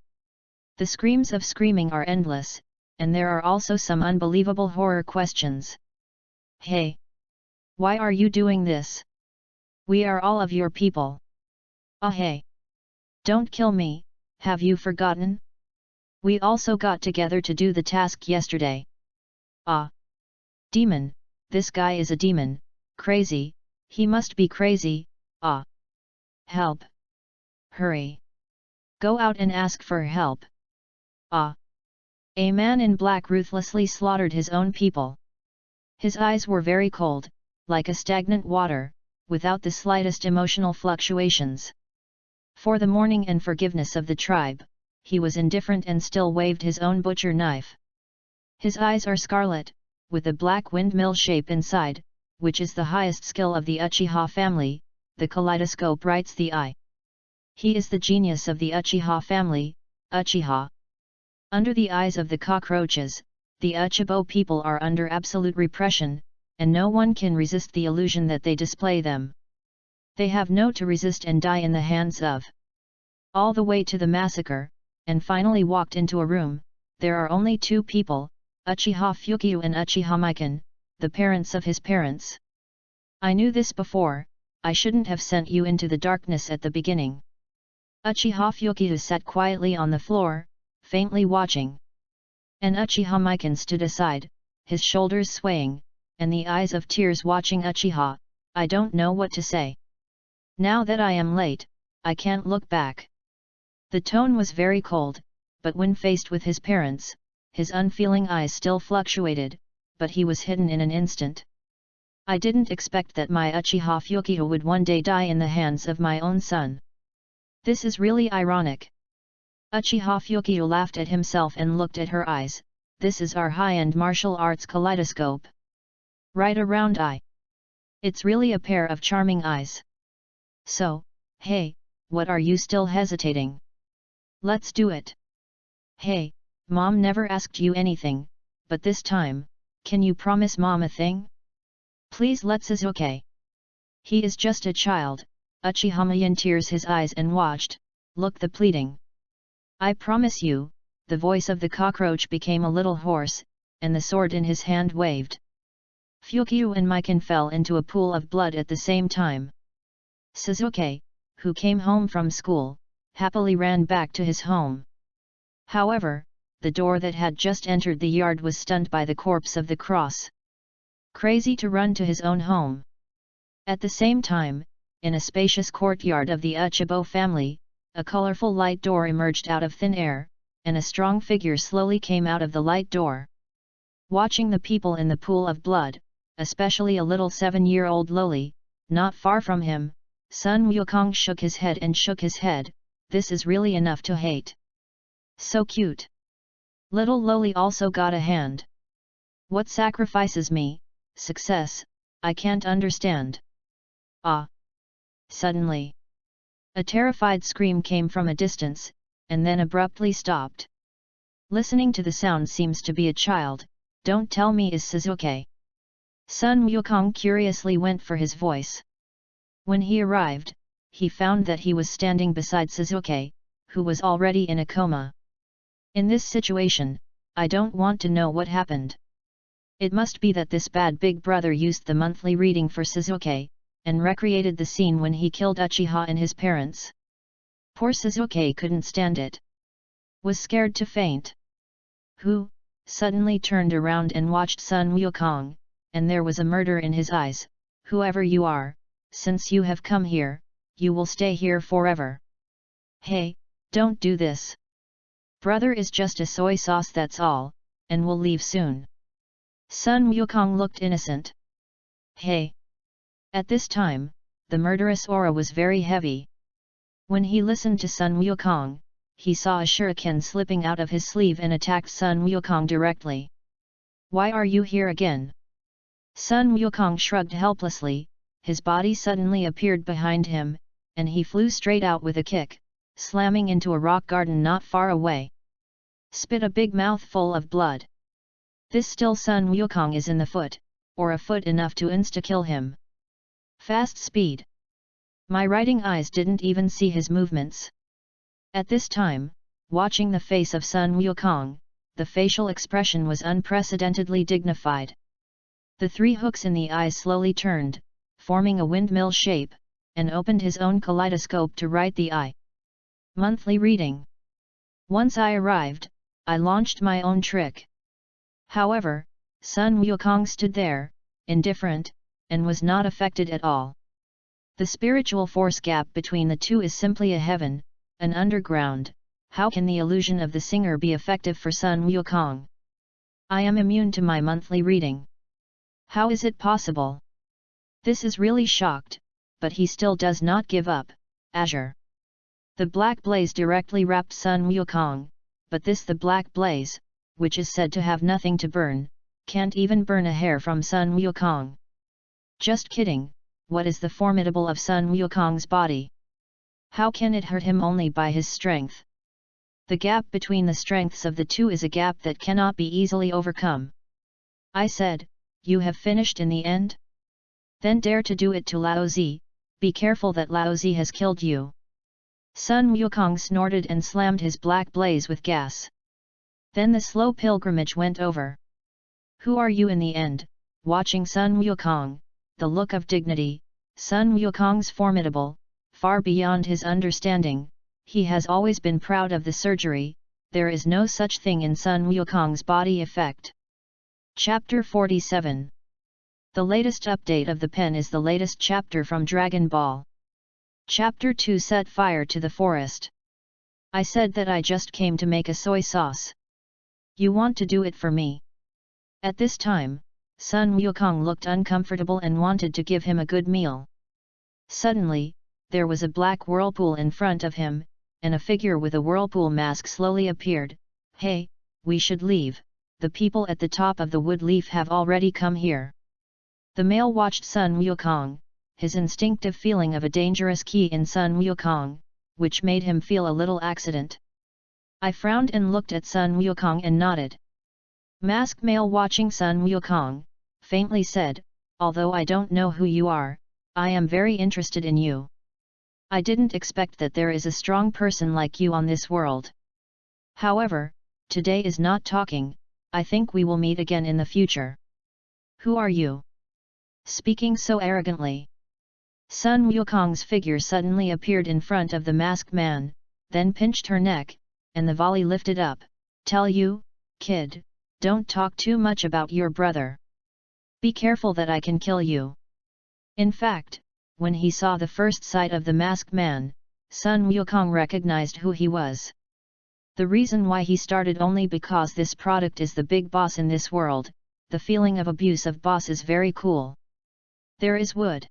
The screams of screaming are endless, and there are also some unbelievable horror questions. Hey! Why are you doing this? We are all of your people. Ah hey! Don't kill me, have you forgotten? We also got together to do the task yesterday. Ah! Demon, this guy is a demon, crazy, he must be crazy, ah! Help! Hurry! Go out and ask for help. Ah! A man in black ruthlessly slaughtered his own people. His eyes were very cold, like a stagnant water, without the slightest emotional fluctuations. For the mourning and forgiveness of the tribe, he was indifferent and still waved his own butcher knife. His eyes are scarlet, with a black windmill shape inside, which is the highest skill of the Uchiha family, the kaleidoscope writes the eye. He is the genius of the Uchiha family, Uchiha. Under the eyes of the cockroaches, the Uchibo people are under absolute repression, and no one can resist the illusion that they display them. They have no to resist and die in the hands of. All the way to the massacre, and finally walked into a room, there are only two people, Uchiha Fukyu and Uchiha Mikan, the parents of his parents. I knew this before, I shouldn't have sent you into the darkness at the beginning. Uchiha Fukyu sat quietly on the floor, faintly watching. And Uchiha Mikan stood aside, his shoulders swaying, and the eyes of tears watching Uchiha. I don't know what to say. Now that I am late, I can't look back. The tone was very cold, but when faced with his parents, his unfeeling eyes still fluctuated, but he was hidden in an instant. I didn't expect that my Uchiha Fukiyo would one day die in the hands of my own son. This is really ironic. Uchiha Fukiyo laughed at himself and looked at her eyes. This is our high-end martial arts kaleidoscope. Right around eye. It's really a pair of charming eyes. So, hey, what are you still hesitating? Let's do it. Hey, Mom never asked you anything, but this time, can you promise Mom a thing? Please let Suzuki. He is just a child. Uchiha Mayan tears his eyes and watched, look the pleading. I promise you. The voice of the cockroach became a little hoarse, and the sword in his hand waved. Fukiyo and Mikan fell into a pool of blood at the same time. Suzuki, who came home from school, happily ran back to his home. However, the door that had just entered the yard was stunned by the corpse of the cross. Crazy to run to his own home. At the same time, in a spacious courtyard of the Uchibo family, a colorful light door emerged out of thin air, and a strong figure slowly came out of the light door. Watching the people in the pool of blood, especially a little 7-year-old Loli, not far from him, Sun Wukong shook his head and shook his head. This is really enough to hate. So cute. Little Loli also got a hand. What sacrifices me? Success, I can't understand. Ah! Suddenly, a terrified scream came from a distance, and then abruptly stopped. Listening to the sound seems to be a child. Don't tell me is Suzuki. Sun Wukong curiously went for his voice. When he arrived, he found that he was standing beside Suzuki, who was already in a coma. In this situation, I don't want to know what happened. It must be that this bad big brother used the monthly reading for Suzuki, and recreated the scene when he killed Uchiha and his parents. Poor Suzuki couldn't stand it. Was scared to faint. Who? Suddenly turned around and watched Sun Wukong, and there was a murder in his eyes. Whoever you are, since you have come here, you will stay here forever. Hey, don't do this. Brother is just a soy sauce, that's all, and will leave soon. Sun Wukong looked innocent. Hey! At this time, the murderous aura was very heavy. When he listened to Sun Wukong, he saw a shuriken slipping out of his sleeve and attacked Sun Wukong directly. Why are you here again? Sun Wukong shrugged helplessly, his body suddenly appeared behind him, and he flew straight out with a kick, slamming into a rock garden not far away. Spit a big mouthful of blood. This still Sun Wukong is in the foot, or a foot enough to insta-kill him. Fast speed. My writing eyes didn't even see his movements. At this time, watching the face of Sun Wukong, the facial expression was unprecedentedly dignified. The 3 hooks in the eyes slowly turned, forming a windmill shape, and opened his own kaleidoscope to write the eye. Monthly reading. Once I arrived, I launched my own trick. However, Sun Wukong stood there, indifferent, and was not affected at all. The spiritual force gap between the two is simply a heaven, an underground. How can the illusion of the singer be effective for Sun Wukong? I am immune to my monthly reading. How is it possible? This is really shocked, but he still does not give up. Azure. The black blaze directly wrapped Sun Wukong, but the black blaze, which is said to have nothing to burn, can't even burn a hair from Sun Wukong. Just kidding, what is the formidable of Sun Wukong's body? How can it hurt him only by his strength? The gap between the strengths of the two is a gap that cannot be easily overcome. I said, you have finished in the end? Then dare to do it to Laozi, be careful that Laozi has killed you. Sun Wukong snorted and slammed his black blaze with gas. Then the slow pilgrimage went over. Who are you in the end? Watching Sun Wukong, the look of dignity, Sun Wukong's formidable, far beyond his understanding. He has always been proud of the surgery. There is no such thing in Sun Wukong's body effect. Chapter 47. The latest update of the pen is the latest chapter from Dragon Ball. Chapter 2 Set fire to the forest. I said that I just came to make a soy sauce. You want to do it for me? At this time, Sun Wukong looked uncomfortable and wanted to give him a good meal. Suddenly, there was a black whirlpool in front of him, and a figure with a whirlpool mask slowly appeared. Hey, we should leave, the people at the top of the wood leaf have already come here. The male watched Sun Wukong, his instinctive feeling of a dangerous key in Sun Wukong, which made him feel a little accident. I frowned and looked at Sun Wukong and nodded. Masked male watching Sun Wukong, faintly said, although I don't know who you are, I am very interested in you. I didn't expect that there is a strong person like you on this world. However, today is not talking, I think we will meet again in the future. Who are you? Speaking so arrogantly. Sun Wukong's figure suddenly appeared in front of the masked man, then pinched her neck, and the volley lifted up. Tell you, kid, don't talk too much about your brother. Be careful that I can kill you. In fact, when he saw the first sight of the masked man, Sun Wukong recognized who he was. The reason why he started only because this product is the big boss in this world, the feeling of abuse of boss is very cool. There is wood.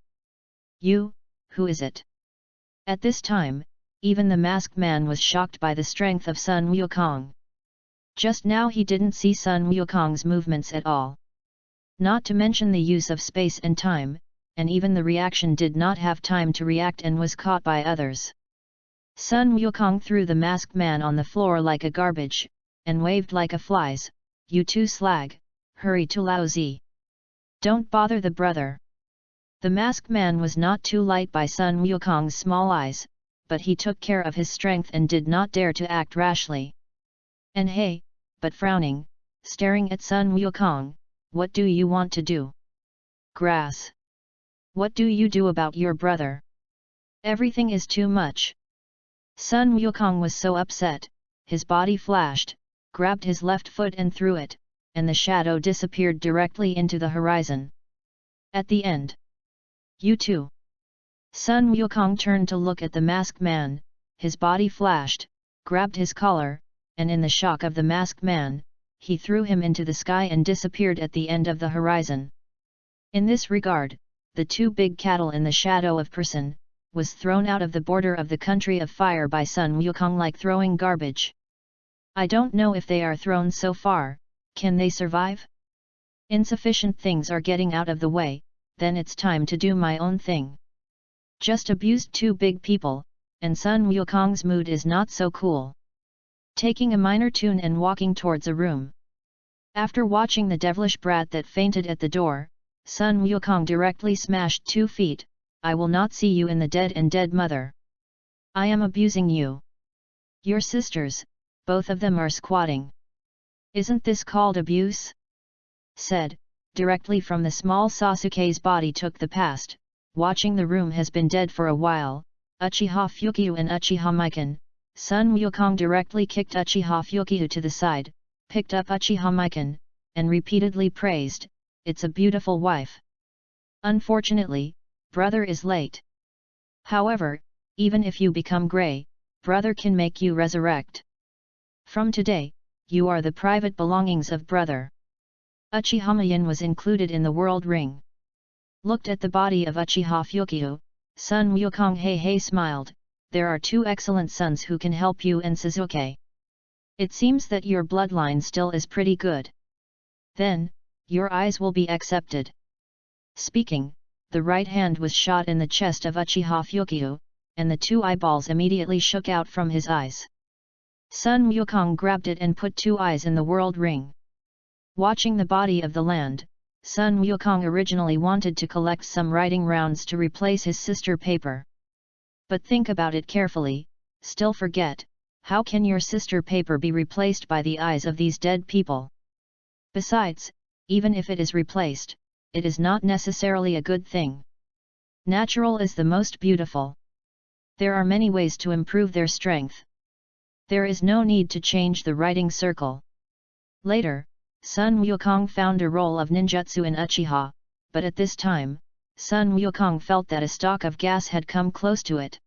You, who is it? At this time, even the masked man was shocked by the strength of Sun Wukong. Just now he didn't see Sun Wukong's movements at all. Not to mention the use of space and time, and even the reaction did not have time to react and was caught by others. Sun Wukong threw the masked man on the floor like a garbage, and waved like a flies, you two slag, hurry to Laozi. Don't bother the brother. The masked man was not too light by Sun Wukong's small eyes, but he took care of his strength and did not dare to act rashly. And hey, but frowning, staring at Sun Wukong, what do you want to do? Grass. What do you do about your brother? Everything is too much. Sun Wukong was so upset, his body flashed, grabbed his left foot and threw it, and the shadow disappeared directly into the horizon. At the end. You too. Sun Wukong turned to look at the masked man, his body flashed, grabbed his collar, and in the shock of the masked man, he threw him into the sky and disappeared at the end of the horizon. In this regard, the two big cattle in the shadow of person, was thrown out of the border of the country of fire by Sun Wukong like throwing garbage. I don't know if they are thrown so far, can they survive? Insufficient things are getting out of the way, then it's time to do my own thing. Just abused two big people, and Sun Wukong's mood is not so cool. Taking a minor tune and walking towards a room. After watching the devilish brat that fainted at the door, Sun Wukong directly smashed 2 feet, I will not see you in the dead and dead mother. I am abusing you. Your sisters, both of them are squatting. Isn't this called abuse? Said, directly from the small Sasuke's body took the past, watching the room has been dead for a while, Uchiha Fukyu and Uchiha Mikan, Sun Wukong directly kicked Uchiha Fukyu to the side, picked up Uchiha Mikan, and repeatedly praised, it's a beautiful wife. Unfortunately, brother is late. However, even if you become grey, brother can make you resurrect. From today, you are the private belongings of brother. Uchiha Mikan was included in the world ring. Looked at the body of Uchiha Fukyu, Sun Wukong hey smiled, there are 2 excellent sons who can help you and Sasuke. It seems that your bloodline still is pretty good. Then, your eyes will be accepted. Speaking, the right hand was shot in the chest of Uchiha Fukyu, and the 2 eyeballs immediately shook out from his eyes. Sun Wukong grabbed it and put 2 eyes in the world ring. Watching the body of the land, Sun Wukong originally wanted to collect some writing rounds to replace his sister paper. But think about it carefully, still forget, how can your sister paper be replaced by the eyes of these dead people? Besides, even if it is replaced, it is not necessarily a good thing. Natural is the most beautiful. There are many ways to improve their strength. There is no need to change the writing circle. Later, Sun Wukong found a roll of ninjutsu in Uchiha, but at this time, Sun Wukong felt that a stalk of gas had come close to it.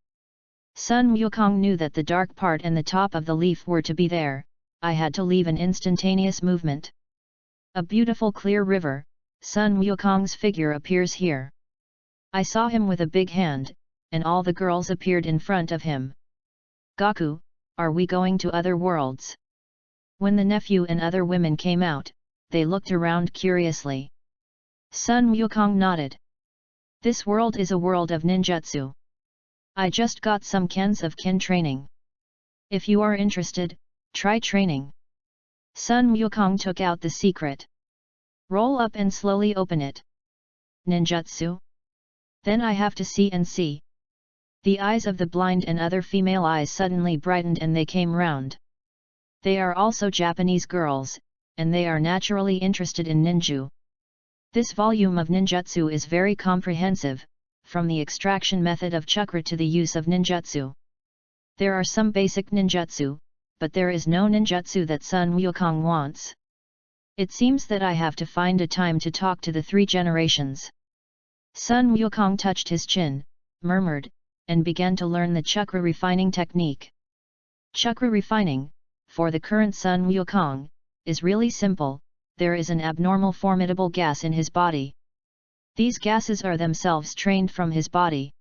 Sun Wukong knew that the dark part and the top of the leaf were to be there. I had to leave an instantaneous movement. A beautiful clear river, Sun Wukong's figure appears here. I saw him with a big hand, and all the girls appeared in front of him. Gaku, are we going to other worlds? When the nephew and other women came out, they looked around curiously. Sun Wukong nodded. This world is a world of ninjutsu. I just got some kens of ken training. If you are interested, try training. Sun Wukong took out the secret. Roll up and slowly open it. Ninjutsu? Then I have to see and see. The eyes of the blind and other female eyes suddenly brightened and they came round. They are also Japanese girls, and they are naturally interested in ninju. This volume of ninjutsu is very comprehensive, from the extraction method of chakra to the use of ninjutsu. There are some basic ninjutsu, but there is no ninjutsu that Sun Wukong wants. It seems that I have to find a time to talk to the 3 generations. Sun Wukong touched his chin, murmured, and began to learn the chakra refining technique. Chakra refining, for the current Sun Wukong, is really simple. There is an abnormal formidable gas in his body. These gases are themselves trained from his body.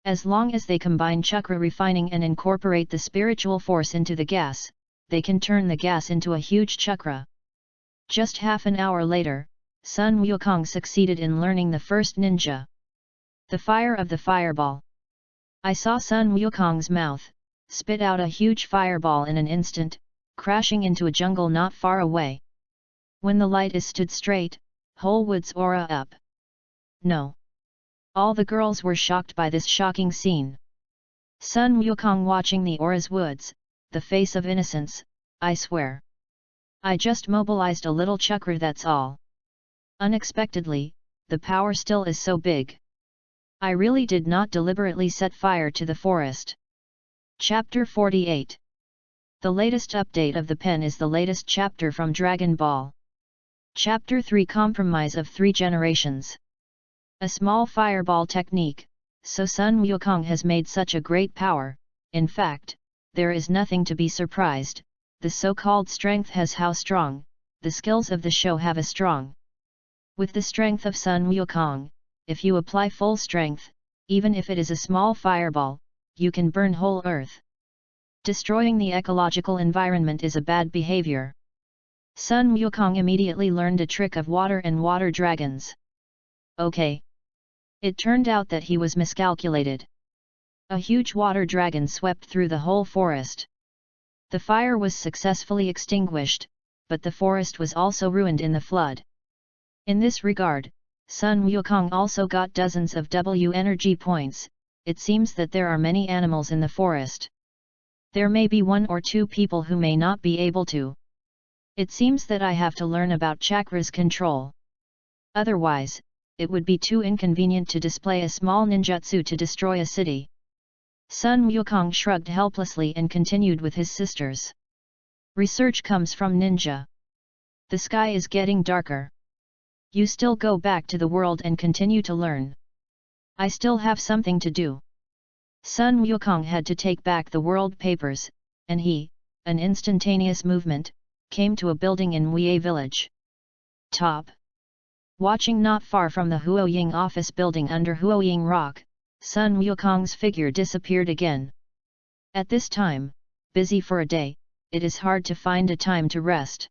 As long as they combine chakra refining and incorporate the spiritual force into the gas, they can turn the gas into a huge chakra. Just half an hour later, Sun Wukong succeeded in learning the first ninja. The fire of the fireball. I saw Sun Wukong's mouth spit out a huge fireball in an instant, crashing into a jungle not far away. When the light is stood straight, whole woods aura up. No. All the girls were shocked by this shocking scene. Sun Wukong watching the aura's woods, the face of innocence, I swear. I just mobilized a little chakra, that's all. Unexpectedly, the power still is so big. I really did not deliberately set fire to the forest. Chapter 48. The latest update of the pen is the latest chapter from Dragon Ball. Chapter 3 Compromise of 3 Generations. A small fireball technique, so Sun Wukong has made such a great power. In fact, there is nothing to be surprised. The so-called strength has how strong, the skills of the show have a strong. With the strength of Sun Wukong, if you apply full strength, even if it is a small fireball, you can burn whole earth. Destroying the ecological environment is a bad behavior. Sun Wukong immediately learned a trick of water and water dragons. Okay. It turned out that he was miscalculated. A huge water dragon swept through the whole forest. The fire was successfully extinguished, but the forest was also ruined in the flood. In this regard, Sun Wukong also got dozens of W energy points. It seems that there are many animals in the forest. There may be 1 or 2 people who may not be able to. It seems that I have to learn about chakras control. Otherwise, it would be too inconvenient to display a small ninjutsu to destroy a city. Sun Wukong shrugged helplessly and continued with his sisters. Research comes from ninja. The sky is getting darker. You still go back to the world and continue to learn. I still have something to do. Sun Wukong had to take back the world papers, and he, an instantaneous movement, came to a building in Wei village. Top. Watching not far from the Huoying office building under Huoying Rock, Sun Wukong's figure disappeared again. At this time, busy for a day, it is hard to find a time to rest.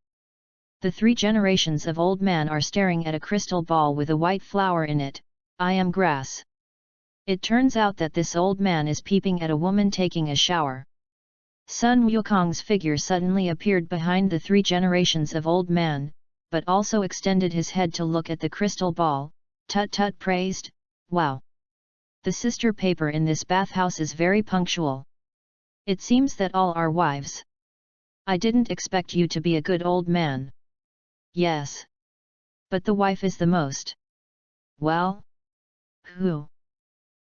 The 3 generations of old man are staring at a crystal ball with a white flower in it. I am grass. It turns out that this old man is peeping at a woman taking a shower. Sun Wukong's figure suddenly appeared behind the 3 generations of old man, but also extended his head to look at the crystal ball. Tut Tut praised, "Wow! The sister paper in this bathhouse is very punctual. It seems that all are wives. I didn't expect you to be a good old man." "Yes. But the wife is the most." "Well? Who?"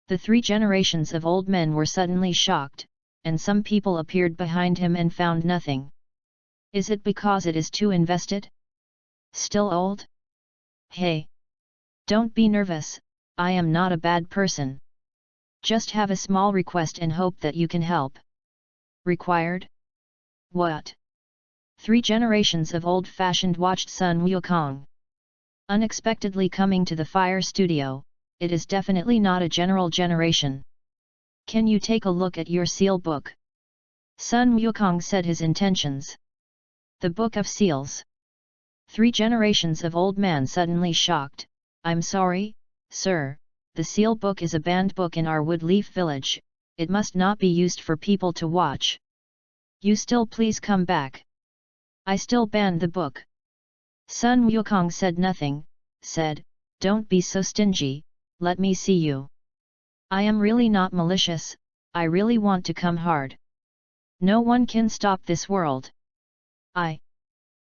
The 3 generations of old men were suddenly shocked, and some people appeared behind him and found nothing. Is it because it is too invested? Still old? Hey! Don't be nervous, I am not a bad person. Just have a small request and hope that you can help. Required? What? 3 generations of old-fashioned watched Sun Wukong. Unexpectedly coming to the fire studio, it is definitely not a general generation. Can you take a look at your seal book? Sun Wukong said his intentions. The Book of Seals. 3 generations of old man suddenly shocked. I'm sorry, sir, the seal book is a banned book in our Woodleaf village, it must not be used for people to watch. You still please come back. I still banned the book. Sun Wukong said nothing, said, don't be so stingy, let me see you. I am really not malicious, I really want to come hard. No one can stop this world.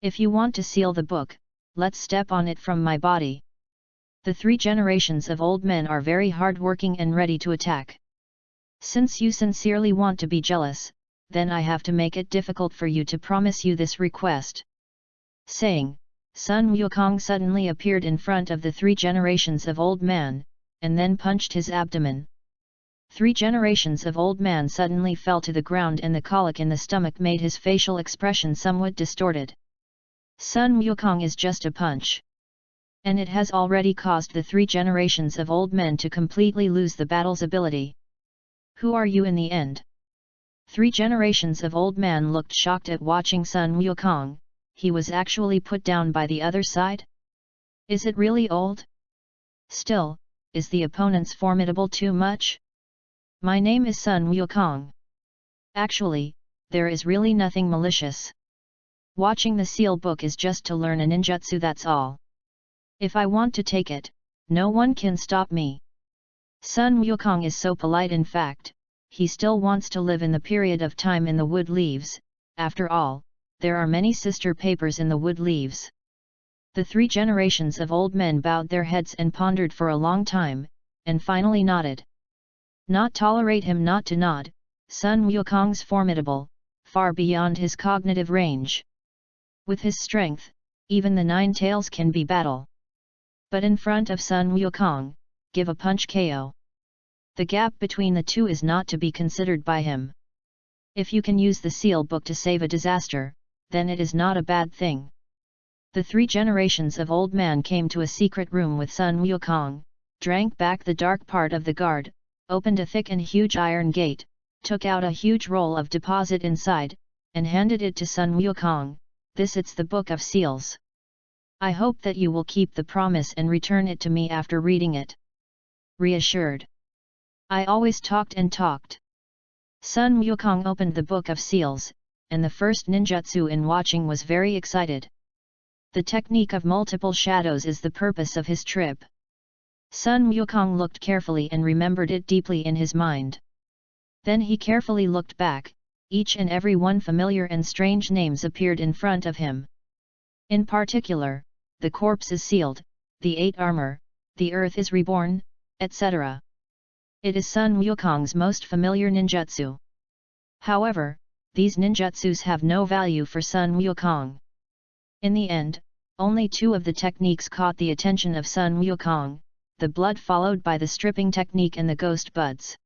If you want to seal the book, let's step on it from my body. The 3 generations of old men are very hard-working and ready to attack. Since you sincerely want to be jealous, then I have to make it difficult for you to promise you this request. Saying, Sun Wukong suddenly appeared in front of the 3 generations of old man, and then punched his abdomen. 3 generations of old man suddenly fell to the ground and the colic in the stomach made his facial expression somewhat distorted. Sun Wukong is just a punch. And it has already caused the 3 generations of old men to completely lose the battle's ability. Who are you in the end? 3 generations of old man looked shocked at watching Sun Wukong. He was actually put down by the other side? Is it really old? Still, is the opponent's formidable too much? My name is Sun Wukong. Actually, there is really nothing malicious. Watching the seal book is just to learn a ninjutsu, that's all. If I want to take it, no one can stop me. Sun Wukong is so polite, in fact, he still wants to live in the period of time in the wood leaves. After all, there are many sister papers in the wood leaves. The 3 generations of old men bowed their heads and pondered for a long time, and finally nodded. Not tolerate him not to nod, Sun Wukong's formidable, far beyond his cognitive range. With his strength, even the 9 tails can be battle. But in front of Sun Wukong, give a punch KO. The gap between the 2 is not to be considered by him. If you can use the seal book to save a disaster, then it is not a bad thing. The 3 generations of old man came to a secret room with Sun Wukong, drank back the dark part of the guard, opened a thick and huge iron gate, took out a huge roll of deposit inside, and handed it to Sun Wukong. This it's the Book of Seals. I hope that you will keep the promise and return it to me after reading it. Reassured. I always talked and talked. Sun Wukong opened the Book of Seals, and the first ninjutsu in watching was very excited. The technique of multiple shadows is the purpose of his trip. Sun Wukong looked carefully and remembered it deeply in his mind. Then he carefully looked back, each and every one familiar and strange names appeared in front of him. In particular, the corpse is sealed, the 8 armor, the earth is reborn, etc. It is Sun Wukong's most familiar ninjutsu. However, these ninjutsus have no value for Sun Wukong. In the end, only 2 of the techniques caught the attention of Sun Wukong, the blood followed by the stripping technique and the ghost buds.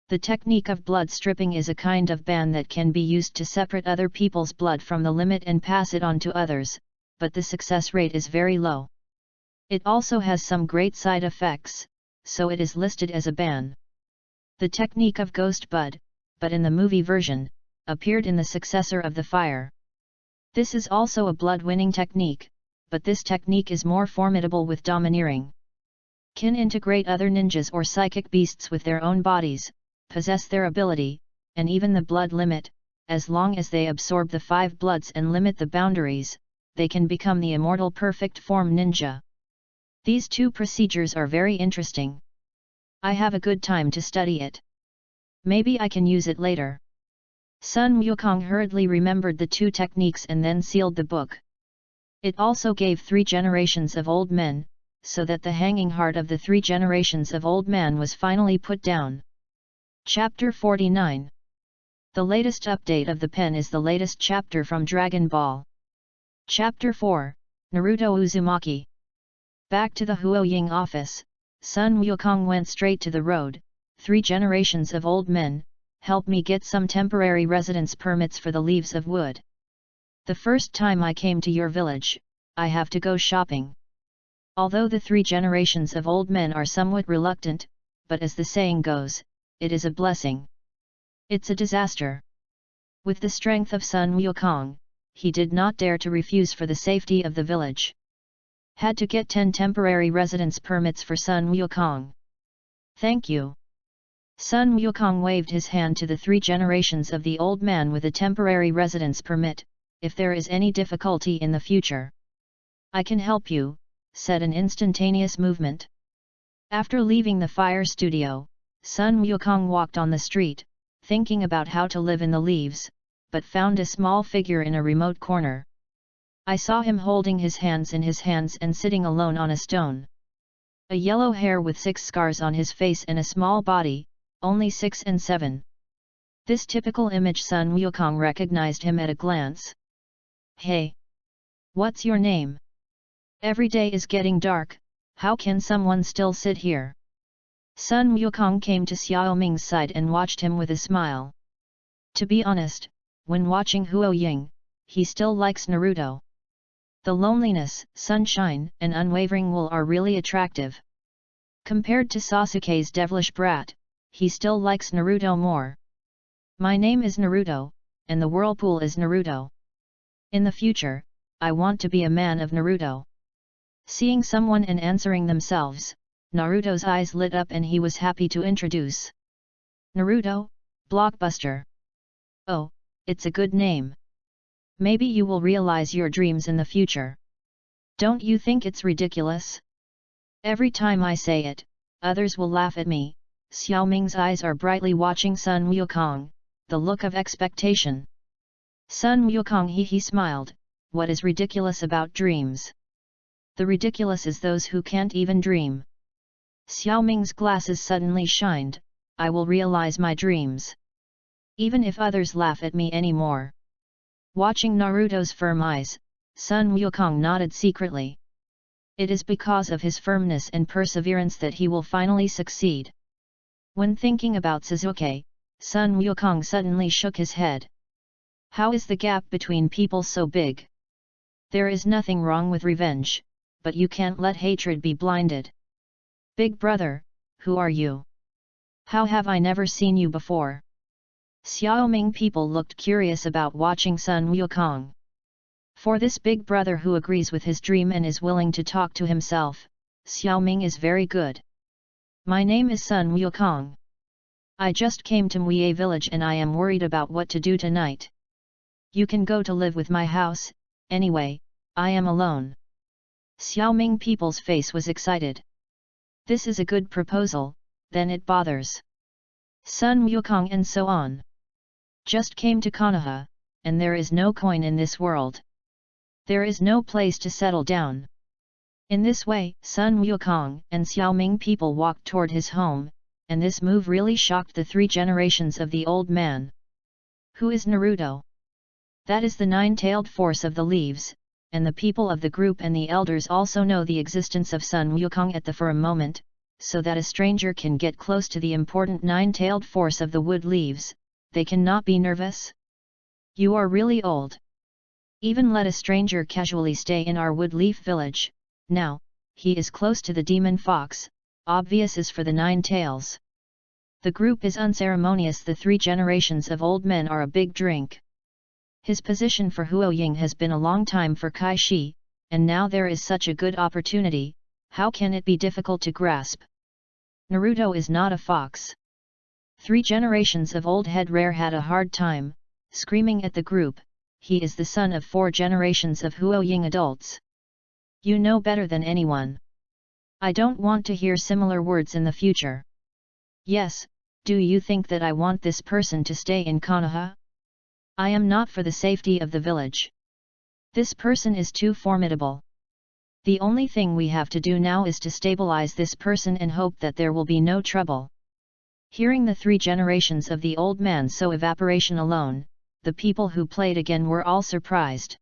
The technique of blood stripping is a kind of ban that can be used to separate other people's blood from the limit and pass it on to others, but the success rate is very low. It also has some great side effects, so it is listed as a ban. The technique of ghost bud, but in the movie version, appeared in the successor of the fire. This is also a blood-winning technique, but this technique is more formidable with domineering. Can integrate other ninjas or psychic beasts with their own bodies, possess their ability, and even the blood limit. As long as they absorb the 5 bloods and limit the boundaries, they can become the immortal perfect form ninja. These 2 procedures are very interesting. I have a good time to study it. Maybe I can use it later. Sun Wukong hurriedly remembered the 2 techniques and then sealed the book. It also gave 3 generations of old men, so that the hanging heart of the 3 generations of old man was finally put down. Chapter 49. The latest update of the pen is the latest chapter from Dragon Ball. Chapter 4, Naruto Uzumaki. Back to the Huoying office, Sun Wukong went straight to the road, 3 generations of old men, help me get some temporary residence permits for the leaves of wood. The first time I came to your village, I have to go shopping. Although the 3 generations of old men are somewhat reluctant, but as the saying goes, it is a blessing. It's a disaster. With the strength of Sun Wukong, he did not dare to refuse for the safety of the village. Had to get 10 temporary residence permits for Sun Wukong. Thank you. Sun Wukong waved his hand to the 3 generations of the old man with a temporary residence permit. If there is any difficulty in the future, I can help you, said an instantaneous movement. After leaving the fire studio, Sun Wukong walked on the street, thinking about how to live in the leaves, but found a small figure in a remote corner. I saw him holding his hands in his hands and sitting alone on a stone. A yellow hair with 6 scars on his face and a small body, only 6 and 7. This typical image Sun Wukong recognized him at a glance. Hey! What's your name? Every day is getting dark, how can someone still sit here? Sun Wukong came to Xiao Ming's side and watched him with a smile. To be honest, when watching Huo Ying, he still likes Naruto. The loneliness, sunshine, and unwavering will are really attractive. Compared to Sasuke's devilish brat, he still likes Naruto more. My name is Naruto, and the whirlpool is Naruto. In the future, I want to be a man of Naruto. Seeing someone and answering themselves, Naruto's eyes lit up and he was happy to introduce. Naruto, Blockbuster. Oh, it's a good name. Maybe you will realize your dreams in the future. Don't you think it's ridiculous? Every time I say it, others will laugh at me. Xiao Ming's eyes are brightly watching Sun Wukong, the look of expectation. Sun Wukong he smiled, what is ridiculous about dreams? The ridiculous is those who can't even dream. Xiao Ming's glasses suddenly shined, I will realize my dreams. Even if others laugh at me anymore. Watching Naruto's firm eyes, Sun Wukong nodded secretly. It is because of his firmness and perseverance that he will finally succeed. When thinking about Sasuke, Sun Wukong suddenly shook his head. How is the gap between people so big? There is nothing wrong with revenge, but you can't let hatred be blinded. Big brother, who are you? How have I never seen you before? Xiaoming people looked curious about watching Sun Wukong. For this big brother who agrees with his dream and is willing to talk to himself, Xiaoming is very good. My name is Sun Wukong. I just came to Muye village and I am worried about what to do tonight. You can go to live with my house, anyway, I am alone. Xiaoming people's face was excited. This is a good proposal, then it bothers. Sun Wukong and so on. Just came to Konoha, and there is no coin in this world. There is no place to settle down. In this way, Sun Wukong and Xiaoming people walked toward his home, and this move really shocked the 3 generations of the old man. Who is Naruto? That is the 9-tailed force of the leaves, and the people of the group and the elders also know the existence of Sun Wukong at the for a moment, so that a stranger can get close to the important 9-tailed force of the wood leaves, they cannot be nervous. You are really old. Even let a stranger casually stay in our wood leaf village, now, he is close to the demon fox, obvious is for the 9 tails. The group is unceremonious, the 3 generations of old men are a big drink. His position for Huo Ying has been a long time for Kai Shi, and now there is such a good opportunity, how can it be difficult to grasp? Naruto is not a fox. 3 generations of old head rare had a hard time, screaming at the group, he is the son of 4 generations of Huo Ying adults. You know better than anyone. I don't want to hear similar words in the future. Yes, do you think that I want this person to stay in Konoha? I am not for the safety of the village. This person is too formidable. The only thing we have to do now is to stabilize this person and hope that there will be no trouble. Hearing the 3 generations of the old man so evaporation alone, the people who played again were all surprised.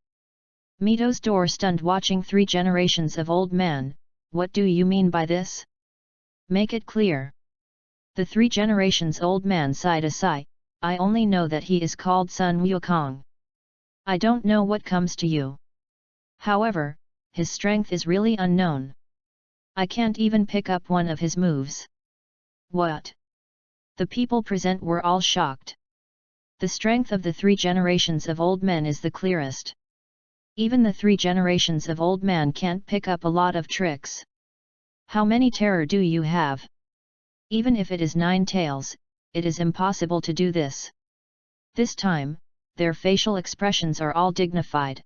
Mito's door stunned watching 3 generations of old man, what do you mean by this? Make it clear. The 3 generations old man sighed a sigh. I only know that he is called Sun Wukong. I don't know what comes to you. However, his strength is really unknown. I can't even pick up one of his moves. What? The people present were all shocked. The strength of the 3 generations of old men is the clearest. Even the 3 generations of old man can't pick up a lot of tricks. How many terror do you have? Even if it is 9 tails, it is impossible to do this. This time, their facial expressions are all dignified.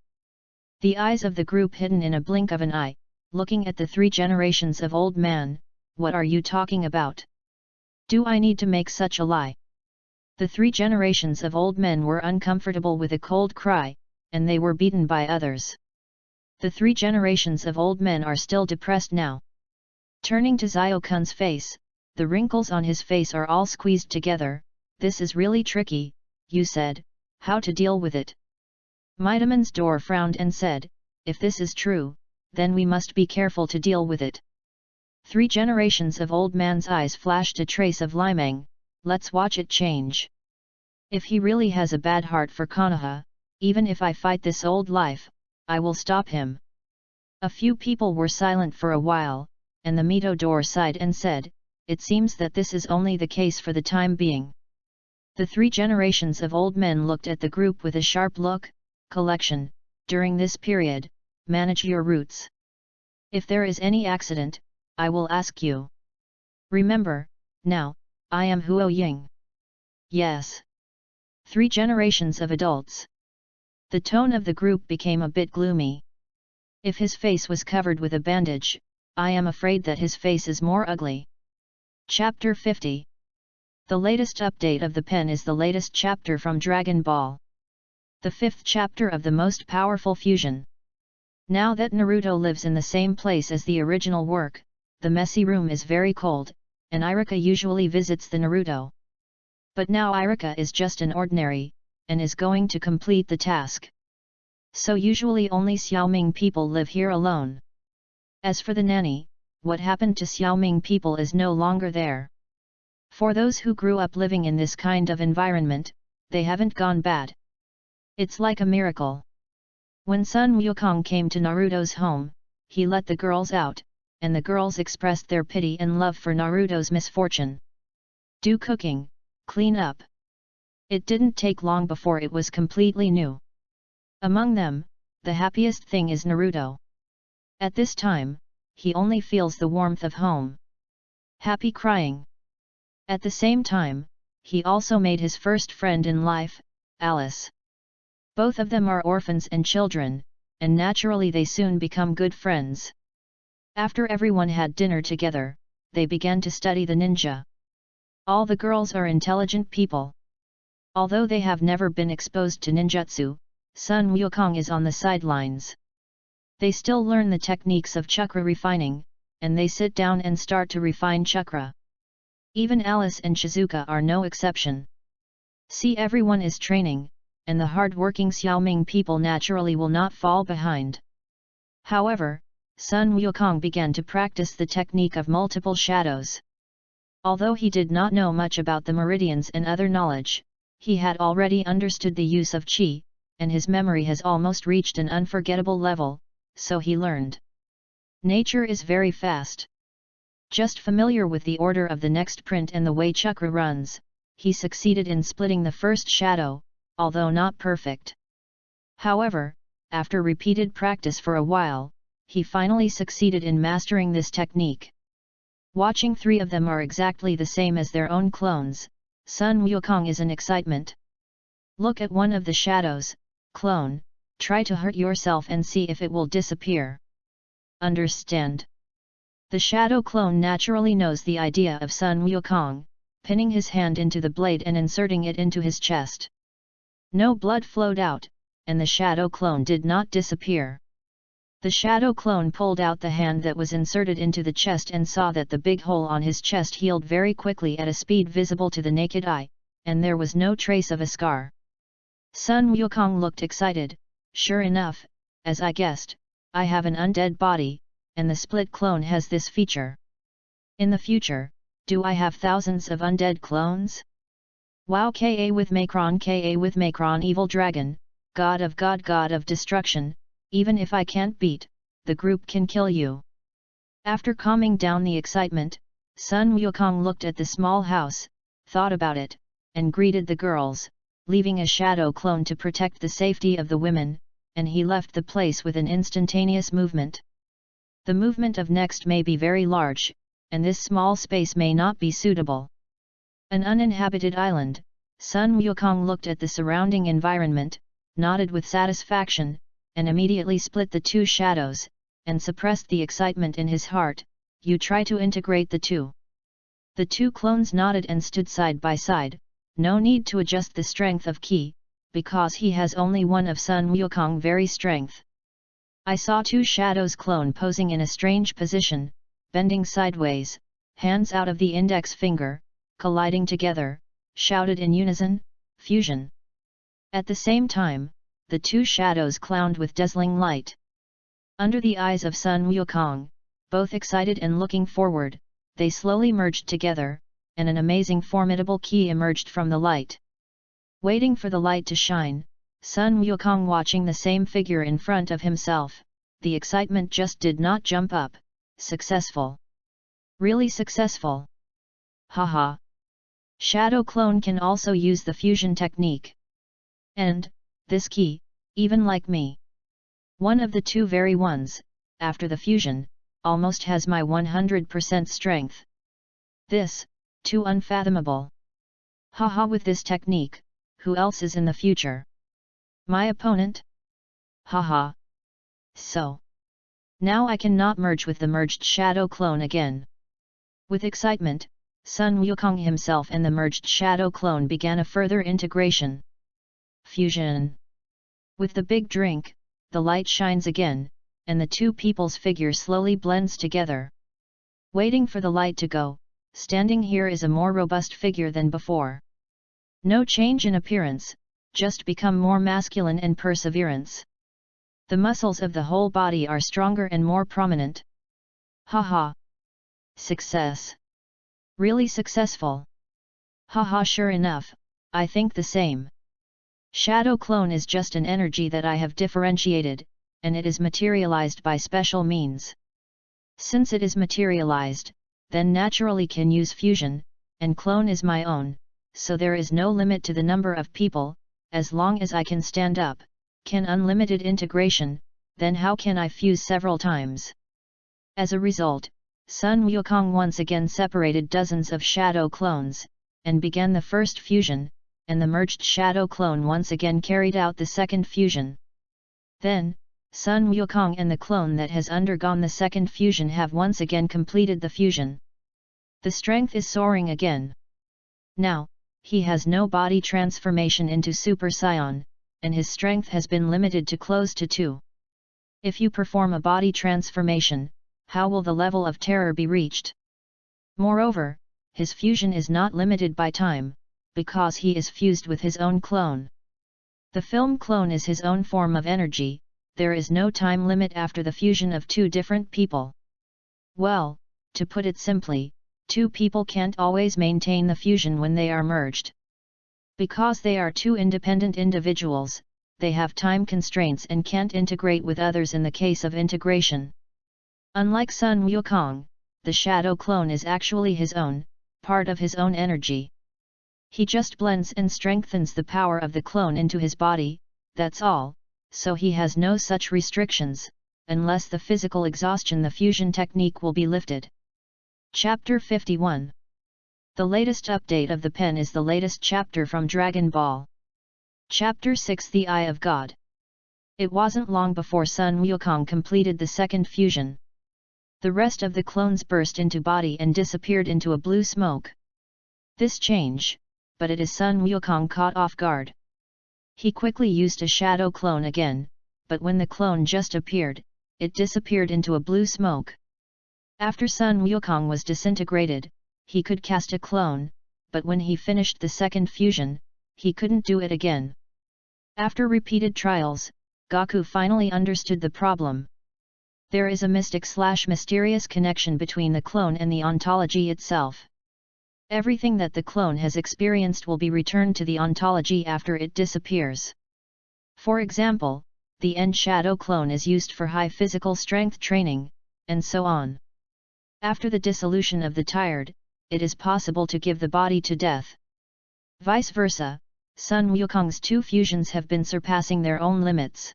The eyes of the group hidden in a blink of an eye, looking at the 3 generations of old man. What are you talking about? Do I need to make such a lie? The 3 generations of old men were uncomfortable with a cold cry, and they were beaten by others. The 3 generations of old men are still depressed now. Turning to Xiao-kun's face, the wrinkles on his face are all squeezed together. This is really tricky, you said. How to deal with it? Midamon's door frowned and said, if this is true, then we must be careful to deal with it. 3 generations of old man's eyes flashed a trace of limang. Let's watch it change. If he really has a bad heart for Konoha, even if I fight this old life, I will stop him. A few people were silent for a while, and the Mito door sighed and said, it seems that this is only the case for the time being. The 3 generations of old men looked at the group with a sharp look. Collection, during this period, manage your routes. If there is any accident, I will ask you. Remember, now, I am Huo Ying. Yes. 3 generations of adults. The tone of the group became a bit gloomy. If his face was covered with a bandage, I am afraid that his face is more ugly. Chapter 50. The latest update of the pen is the latest chapter from Dragon Ball. The 5th chapter of the most powerful fusion. Now that Naruto lives in the same place as the original work, the messy room is very cold, and Iruka usually visits the Naruto. But now Iruka is just an ordinary, and is going to complete the task. So usually only Xiaoming people live here alone. As for the nanny, what happened to Xiaoming people is no longer there. For those who grew up living in this kind of environment, they haven't gone bad. It's like a miracle. When Sun Wukong came to Naruto's home, he let the girls out, and the girls expressed their pity and love for Naruto's misfortune. Do cooking, clean up. It didn't take long before it was completely new. Among them, the happiest thing is Naruto. At this time, he only feels the warmth of home. Happy crying. At the same time, he also made his first friend in life, Alice. Both of them are orphans and children, and naturally they soon become good friends. After everyone had dinner together, they began to study the ninja. All the girls are intelligent people. Although they have never been exposed to ninjutsu, Sun Wukong is on the sidelines. They still learn the techniques of chakra refining, and they sit down and start to refine chakra. Even Alice and Shizuka are no exception. See, everyone is training, and the hard-working Xiaoming people naturally will not fall behind. However, Sun Wukong began to practice the technique of multiple shadows. Although he did not know much about the meridians and other knowledge, he had already understood the use of qi, and his memory has almost reached an unforgettable level, so he learned. Nature is very fast. Just familiar with the order of the next print and the way chakra runs, he succeeded in splitting the first shadow, although not perfect. However, after repeated practice for a while, he finally succeeded in mastering this technique. Watching 3 of them are exactly the same as their own clones, Sun Wukong is in excitement. Look at one of the shadows, clone, try to hurt yourself and see if it will disappear. Understand? The shadow clone naturally knows the idea of Sun Wukong, pinning his hand into the blade and inserting it into his chest. No blood flowed out, and the shadow clone did not disappear. The shadow clone pulled out the hand that was inserted into the chest and saw that the big hole on his chest healed very quickly at a speed visible to the naked eye, and there was no trace of a scar. Sun Wukong looked excited. Sure enough, as I guessed, I have an undead body, and the split clone has this feature. In the future, Do I have thousands of undead clones? Wow, ka with Macron evil dragon, god of destruction, even if I can't beat, the group can kill you. After calming down the excitement, Sun Wukong looked at the small house, thought about it, and greeted the girls, leaving a shadow clone to protect the safety of the women, and he left the place with an instantaneous movement. The movement of next may be very large, and this small space may not be suitable. An uninhabited island. Sun Wukong looked at the surrounding environment, nodded with satisfaction, and immediately split the two shadows, and suppressed the excitement in his heart. You try to integrate the two. The two clones nodded and stood side by side. No need to adjust the strength of Qi, because he has only one of Sun Wukong very strength. I saw two shadows clone posing in a strange position, bending sideways, hands out of the index finger, colliding together, shouted in unison, fusion. At the same time, the two shadows clowned with dazzling light. Under the eyes of Sun Wukong, both excited and looking forward, they slowly merged together, and an amazing formidable Qi emerged from the light. Waiting for the light to shine, Sun Wukong watching the same figure in front of himself, the excitement just did not jump up. Successful. Really successful. Haha. Shadow clone can also use the fusion technique. And, this Qi, even like me. One of the two very ones, after the fusion, almost has my 100% strength. This, too unfathomable. Haha, with this technique, who else is in the future? My opponent? Haha. So. Now I cannot merge with the merged shadow clone again. With excitement, Sun Wukong himself and the merged shadow clone began a further integration. Fusion. With the big drink, the light shines again, and the two people's figure slowly blends together. Waiting for the light to go, standing here is a more robust figure than before. No change in appearance, just become more masculine and perseverance. The muscles of the whole body are stronger and more prominent. Haha. Success. Really successful. Haha, sure enough, I think the same. Shadow clone is just an energy that I have differentiated, and it is materialized by special means. Since it is materialized, then naturally can use fusion, and clone is my own, so there is no limit to the number of people, as long as I can stand up, can unlimited integration, then how can I fuse several times? As a result, Sun Wukong once again separated dozens of shadow clones, and began the first fusion, and the merged shadow clone once again carried out the second fusion. Then, Sun Wukong and the clone that has undergone the second fusion have once again completed the fusion. The strength is soaring again. Now, he has no body transformation into Super Saiyan, and his strength has been limited to close to 2. If you perform a body transformation, how will the level of terror be reached? Moreover, his fusion is not limited by time, because he is fused with his own clone. The film clone is his own form of energy, there is no time limit after the fusion of two different people. Well, to put it simply, two people can't always maintain the fusion when they are merged. Because they are two independent individuals, they have time constraints and can't integrate with others in the case of integration. Unlike Sun Wukong, the shadow clone is actually his own, part of his own energy. He just blends and strengthens the power of the clone into his body, that's all, so he has no such restrictions, unless the physical exhaustion the fusion technique will be lifted. Chapter 51. The latest update of the pen is the latest chapter from Dragon Ball. Chapter 6, The Eye of God. It wasn't long before Sun Wukong completed the second fusion. The rest of the clones burst into body and disappeared into a blue smoke. This change, but it is Sun Wukong caught off guard. He quickly used a shadow clone again, but when the clone just appeared, it disappeared into a blue smoke. After Sun Wukong was disintegrated, he could cast a clone, but when he finished the second fusion, he couldn't do it again. After repeated trials, Goku finally understood the problem. There is a mystic/mysterious connection between the clone and the ontology itself. Everything that the clone has experienced will be returned to the ontology after it disappears. For example, the end shadow clone is used for high physical strength training, and so on. After the dissolution of the tired, it is possible to give the body to death. Vice versa, Sun Wukong's two fusions have been surpassing their own limits.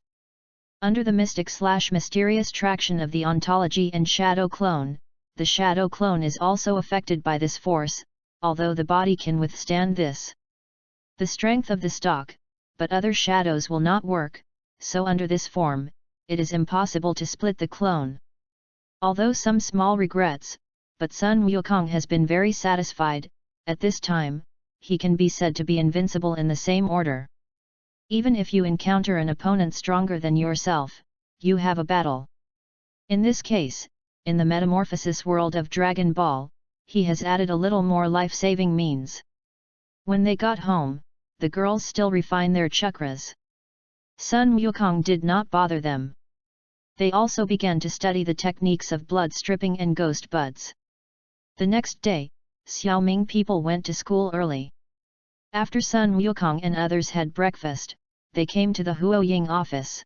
Under the mystic/mysterious traction of the ontology and shadow clone, the shadow clone is also affected by this force, although the body can withstand this. The strength of the stock, but other shadows will not work, so under this form, it is impossible to split the clone. Although some small regrets, but Sun Wukong has been very satisfied. At this time, he can be said to be invincible in the same order. Even if you encounter an opponent stronger than yourself, you have a battle. In this case, in the metamorphosis world of Dragon Ball, he has added a little more life-saving means. When they got home, the girls still refine their chakras. Sun Wukong did not bother them. They also began to study the techniques of blood stripping and ghost buds. The next day, Xiaoming people went to school early. After Sun Wukong and others had breakfast, they came to the Huoying office.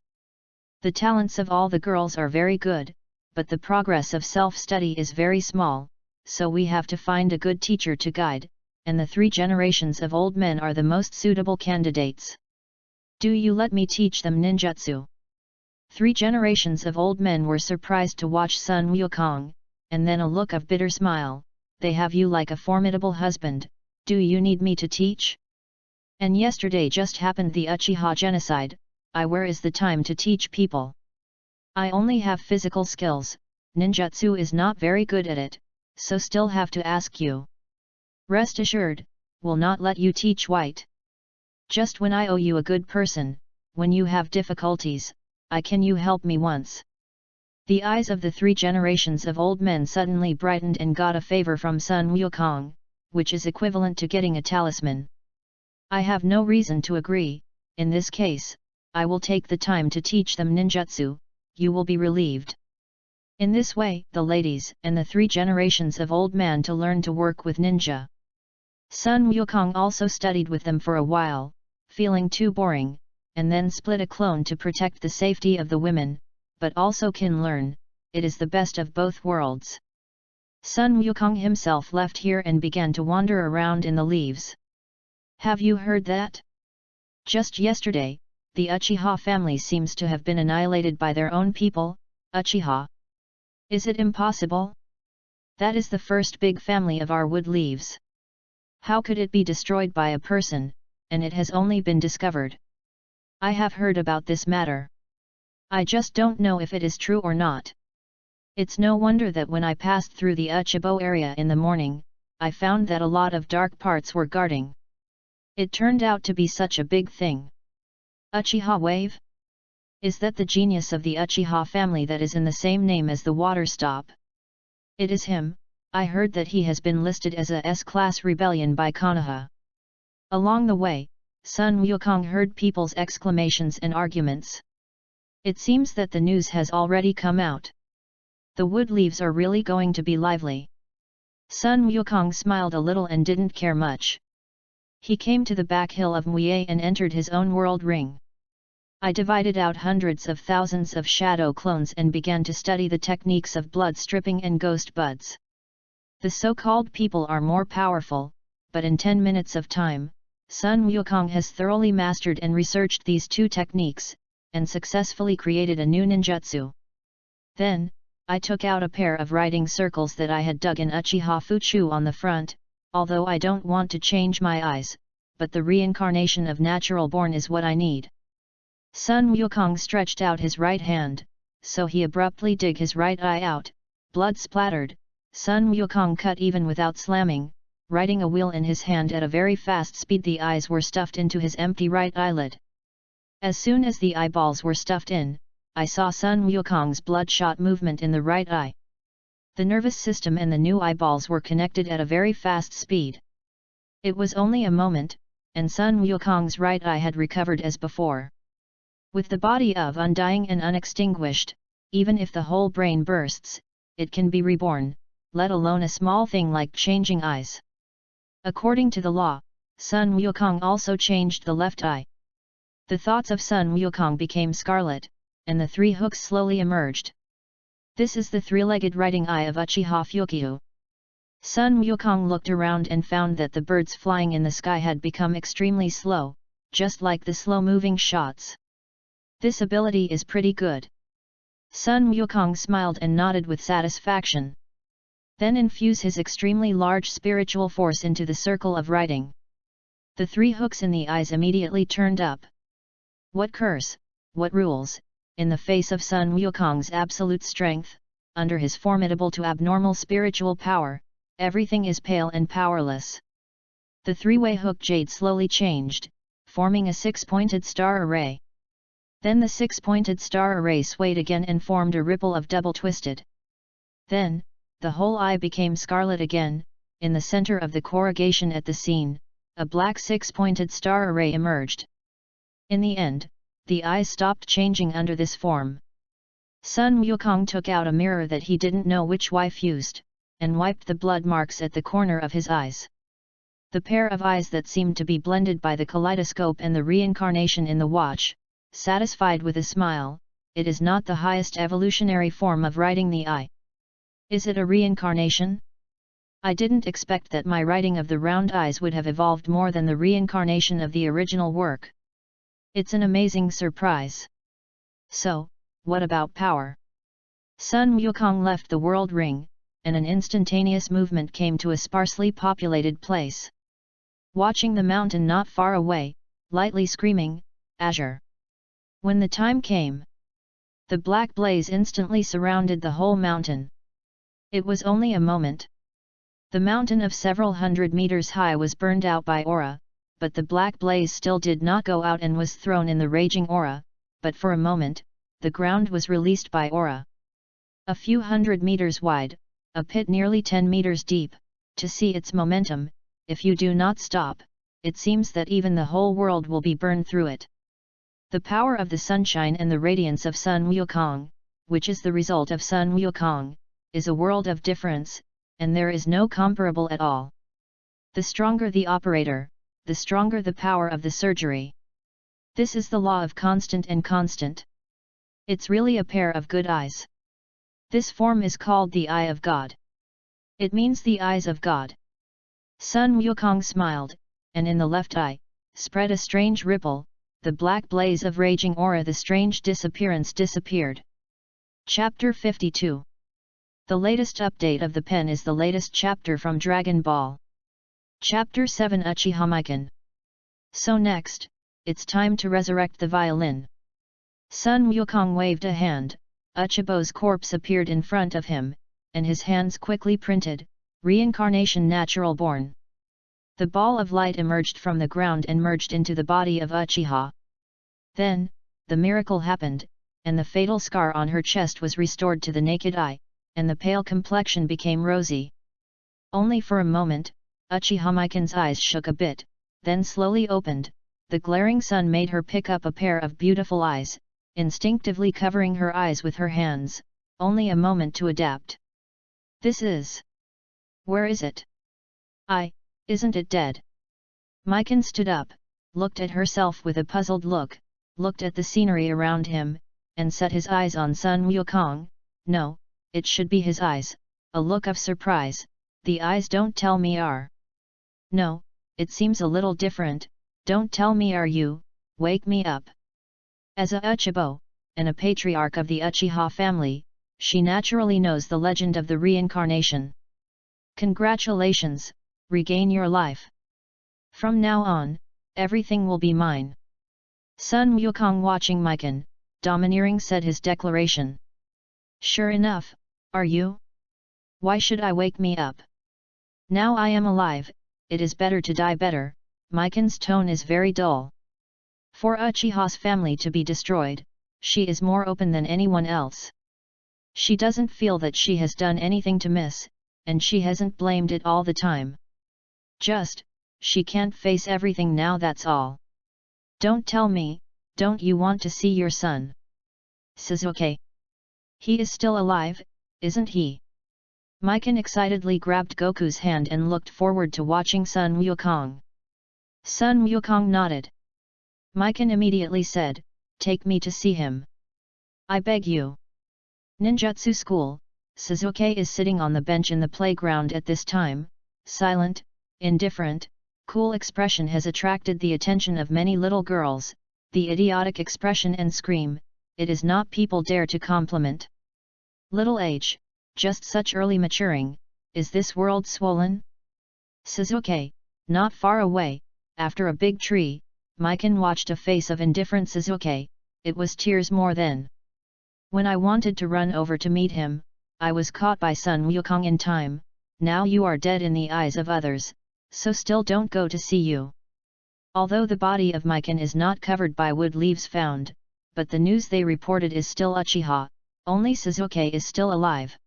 The talents of all the girls are very good, but the progress of self-study is very small, so we have to find a good teacher to guide, and the 3 generations of old men are the most suitable candidates. Do you let me teach them ninjutsu? 3 generations of old men were surprised to watch Sun Wukong, and then a look of bitter smile. They have you like a formidable husband, do you need me to teach? And yesterday just happened the Uchiha genocide, where is the time to teach people? I only have physical skills, ninjutsu is not very good at it, so still have to ask you. Rest assured, will not let you teach white. Just when I owe you a good person, when you have difficulties, can you help me once? The eyes of the 3 generations of old men suddenly brightened and got a favor from Sun Wukong, which is equivalent to getting a talisman. I have no reason to agree. In this case, I will take the time to teach them ninjutsu, you will be relieved. In this way, the ladies and the 3 generations of old men to learn to work with ninja. Sun Wukong also studied with them for a while, feeling too boring, and then split a clone to protect the safety of the women, but also can learn, it is the best of both worlds. Sun Wukong himself left here and began to wander around in the leaves. Have you heard that? Just yesterday, the Uchiha family seems to have been annihilated by their own people, Uchiha. Is it impossible? That is the first big family of our wood leaves. How could it be destroyed by a person, and it has only been discovered? I have heard about this matter. I just don't know if it is true or not. It's no wonder that when I passed through the Uchibo area in the morning, I found that a lot of dark parts were guarding. It turned out to be such a big thing. Uchiha wave? Is that the genius of the Uchiha family that is in the same name as the water stop? It is him. I heard that he has been listed as a S-class rebellion by Konoha. Along the way, Sun Wukong heard people's exclamations and arguments. It seems that the news has already come out. The wood leaves are really going to be lively. Sun Wukong smiled a little and didn't care much. He came to the back hill of Muye and entered his own world ring. I divided out hundreds of thousands of shadow clones and began to study the techniques of blood stripping and ghost buds. The so-called people are more powerful, but in 10 minutes of time, Sun Wukong has thoroughly mastered and researched these 2 techniques, and successfully created a new ninjutsu. Then, I took out a pair of writing circles that I had dug in Uchiha Fuchu on the front, although I don't want to change my eyes, but the reincarnation of natural born is what I need. Sun Wukong stretched out his right hand, so he abruptly dig his right eye out, blood splattered. Sun Wukong cut even without slamming, riding a wheel in his hand at a very fast speed. The eyes were stuffed into his empty right eyelid. As soon as the eyeballs were stuffed in, I saw Sun Wukong's bloodshot movement in the right eye. The nervous system and the new eyeballs were connected at a very fast speed. It was only a moment, and Sun Wukong's right eye had recovered as before. With the body of undying and unextinguished, even if the whole brain bursts, it can be reborn, let alone a small thing like changing eyes. According to the law, Sun Wukong also changed the left eye. The thoughts of Sun Wukong became scarlet, and the 3 hooks slowly emerged. This is the 3-legged writing eye of Uchiha Fukiu. Sun Wukong looked around and found that the birds flying in the sky had become extremely slow, just like the slow-moving shots. This ability is pretty good. Sun Wukong smiled and nodded with satisfaction. Then infuse his extremely large spiritual force into the circle of writing. The 3 hooks in the eyes immediately turned up. What curse, what rules, in the face of Sun Wukong's absolute strength, under his formidable to abnormal spiritual power, everything is pale and powerless. The 3-way hook jade slowly changed, forming a 6-pointed star array. Then the 6-pointed star array swayed again and formed a ripple of double twisted. Then, the whole eye became scarlet again. In the center of the corrugation at the scene, a black 6-pointed star array emerged. In the end, the eyes stopped changing under this form. Sun Wukong took out a mirror that he didn't know which way fused, and wiped the blood marks at the corner of his eyes. The pair of eyes that seemed to be blended by the kaleidoscope and the reincarnation in the watch, satisfied with a smile, it is not the highest evolutionary form of writing the eye. Is it a reincarnation? I didn't expect that my writing of the round eyes would have evolved more than the reincarnation of the original work. It's an amazing surprise. So, what about power? Sun Wukong left the world ring, and an instantaneous movement came to a sparsely populated place. Watching the mountain not far away, lightly screaming, "Azure!" When the time came, the black blaze instantly surrounded the whole mountain. It was only a moment. The mountain of several hundred meters high was burned out by aura, but the black blaze still did not go out and was thrown in the raging aura, but for a moment, the ground was released by aura. A few hundred meters wide, a pit nearly 10 meters deep, to see its momentum, if you do not stop, it seems that even the whole world will be burned through it. The power of the sunshine and the radiance of Sun Wukong, which is the result of Sun Wukong, is a world of difference, and there is no comparable at all. The stronger the operator, the stronger the power of the surgery. This is the law of constant and constant. It's really a pair of good eyes. This form is called the Eye of God. It means the eyes of God. Sun Wukong smiled, and in the left eye, spread a strange ripple, the black blaze of raging aura. The strange disappearance disappeared. Chapter 52. The latest update of the pen is the latest chapter from Dragon Ball. Chapter 7 Uchiha Mikan. So next, it's time to resurrect the violin. Sun Wukong waved a hand, Uchibo's corpse appeared in front of him, and his hands quickly printed, "Reincarnation Natural Born." The ball of light emerged from the ground and merged into the body of Uchiha. Then, the miracle happened, and the fatal scar on her chest was restored to the naked eye, and the pale complexion became rosy. Only for a moment, Uchiha Mikan's eyes shook a bit, then slowly opened. The glaring sun made her pick up a pair of beautiful eyes, instinctively covering her eyes with her hands, only a moment to adapt. This is... Where is it? Isn't it dead? Mikan stood up, looked at herself with a puzzled look, looked at the scenery around him, and set his eyes on Sun Wukong. No, it should be his eyes. A look of surprise. The eyes don't tell me are. No, it seems a little different. Don't tell me are you, wake me up. As a Uchibo, and a patriarch of the Uchiha family, she naturally knows the legend of the reincarnation. Congratulations, regain your life. From now on, everything will be mine. Sun Wukong, watching Mikan, domineering, said his declaration. Sure enough, are you? Why should I wake me up? Now I am alive, it is better to die better. Mikan's tone is very dull. For Uchiha's family to be destroyed, she is more open than anyone else. She doesn't feel that she has done anything to miss, and she hasn't blamed it all the time. Just, she can't face everything now, that's all. Don't tell me, don't you want to see your son? Sasuke. He is still alive, isn't he? Mikan excitedly grabbed Goku's hand and looked forward to watching Sun Wukong. Sun Wukong nodded. Mikan immediately said, "Take me to see him. I beg you." Ninjutsu School. Sasuke is sitting on the bench in the playground at this time. Silent, indifferent, cool expression has attracted the attention of many little girls. The idiotic expression and scream, "It is not people dare to compliment. Little age, just such early maturing, is this world swollen?" Sasuke, not far away, after a big tree, Mikan watched a face of indifferent Sasuke. It was tears more than. "When I wanted to run over to meet him, I was caught by Sun Wukong in time. Now you are dead in the eyes of others, so still don't go to see you." Although the body of Mikan is not covered by wood leaves found, but the news they reported is still Uchiha, only Sasuke is still alive.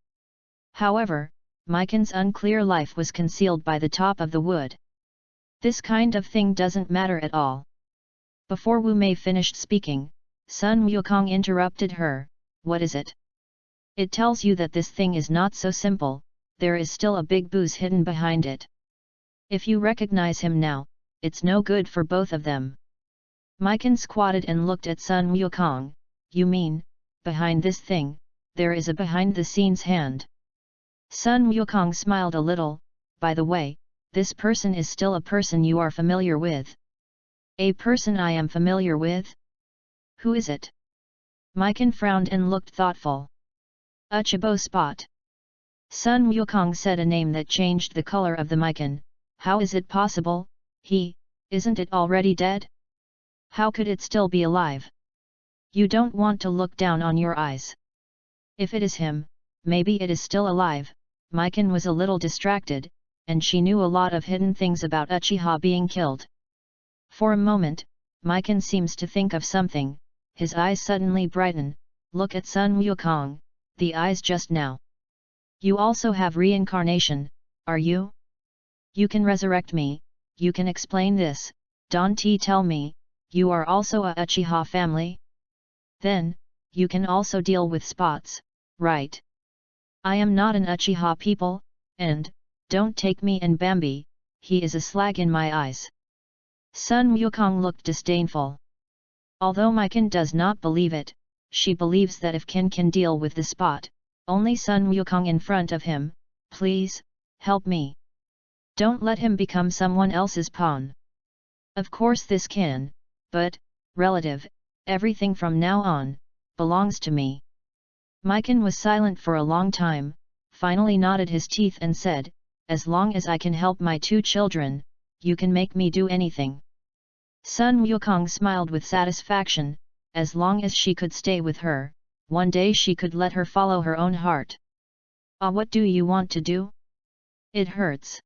However, Mikan's unclear life was concealed by the top of the wood. This kind of thing doesn't matter at all. Before Wu Mei finished speaking, Sun Wukong interrupted her. "What is it? It tells you that this thing is not so simple, there is still a big booze hidden behind it. If you recognize him now, it's no good for both of them." Mikan squatted and looked at Sun Wukong. "You mean, behind this thing, there is a behind-the-scenes hand?" Sun Wukong smiled a little. "By the way, this person is still a person you are familiar with." "A person I am familiar with? Who is it?" Mikan frowned and looked thoughtful. "Uchibo Spot." Sun Wukong said a name that changed the color of the Mikan. "How is it possible? Isn't it already dead? How could it still be alive? You don't want to look down on your eyes. If it is him, maybe it is still alive." Mikan was a little distracted, and she knew a lot of hidden things about Uchiha being killed. For a moment, Mikan seems to think of something. His eyes suddenly brighten. "Look at Sun Wukong, the eyes just now. You also have reincarnation, are you? You can resurrect me, you can explain this. Don't tell me, you are also a Uchiha family? Then, you can also deal with spots, right? I am not an Uchiha people, and, don't take me and Bambi, he is a slag in my eyes." Sun Wukong looked disdainful. Although Mikan does not believe it, she believes that if Ken can deal with the spot, only Sun Wukong in front of him. "Please, help me. Don't let him become someone else's pawn." "Of course this can, but, relative, everything from now on, belongs to me." Mikan was silent for a long time, finally nodded his teeth and said, "As long as I can help my two children, you can make me do anything." Sun Wukong smiled with satisfaction. As long as she could stay with her, one day she could let her follow her own heart. "Ah, what do you want to do? It hurts."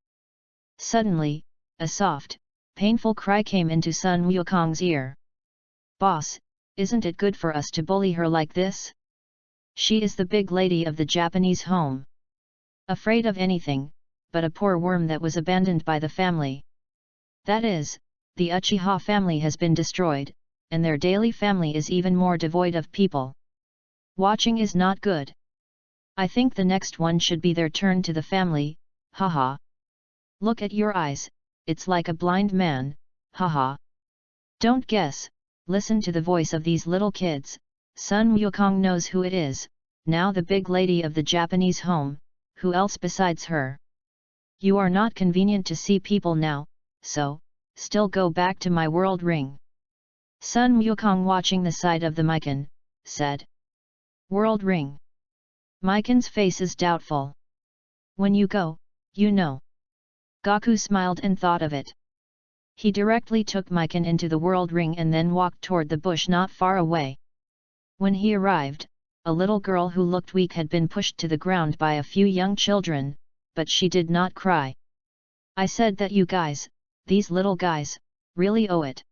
Suddenly, a soft, painful cry came into Sun Wukong's ear. "Boss, isn't it good for us to bully her like this? She is the big lady of the Japanese home. Afraid of anything, but a poor worm that was abandoned by the family. That is, the Uchiha family has been destroyed, and their daily family is even more devoid of people. Watching is not good. I think the next one should be their turn to the family, haha. Look at your eyes, it's like a blind man, haha. Don't guess, listen to the voice of these little kids. Sun Wukong knows who it is, now the big lady of the Japanese home, who else besides her? You are not convenient to see people now, so, still go back to my world ring." Sun Wukong, watching the side of the Mikan, said. "World ring?" Mikan's face is doubtful. "When you go, you know." Goku smiled and thought of it. He directly took Mikan into the world ring and then walked toward the bush not far away. When he arrived, a little girl who looked weak had been pushed to the ground by a few young children, but she did not cry. "I said that you guys, these little guys, really owe it.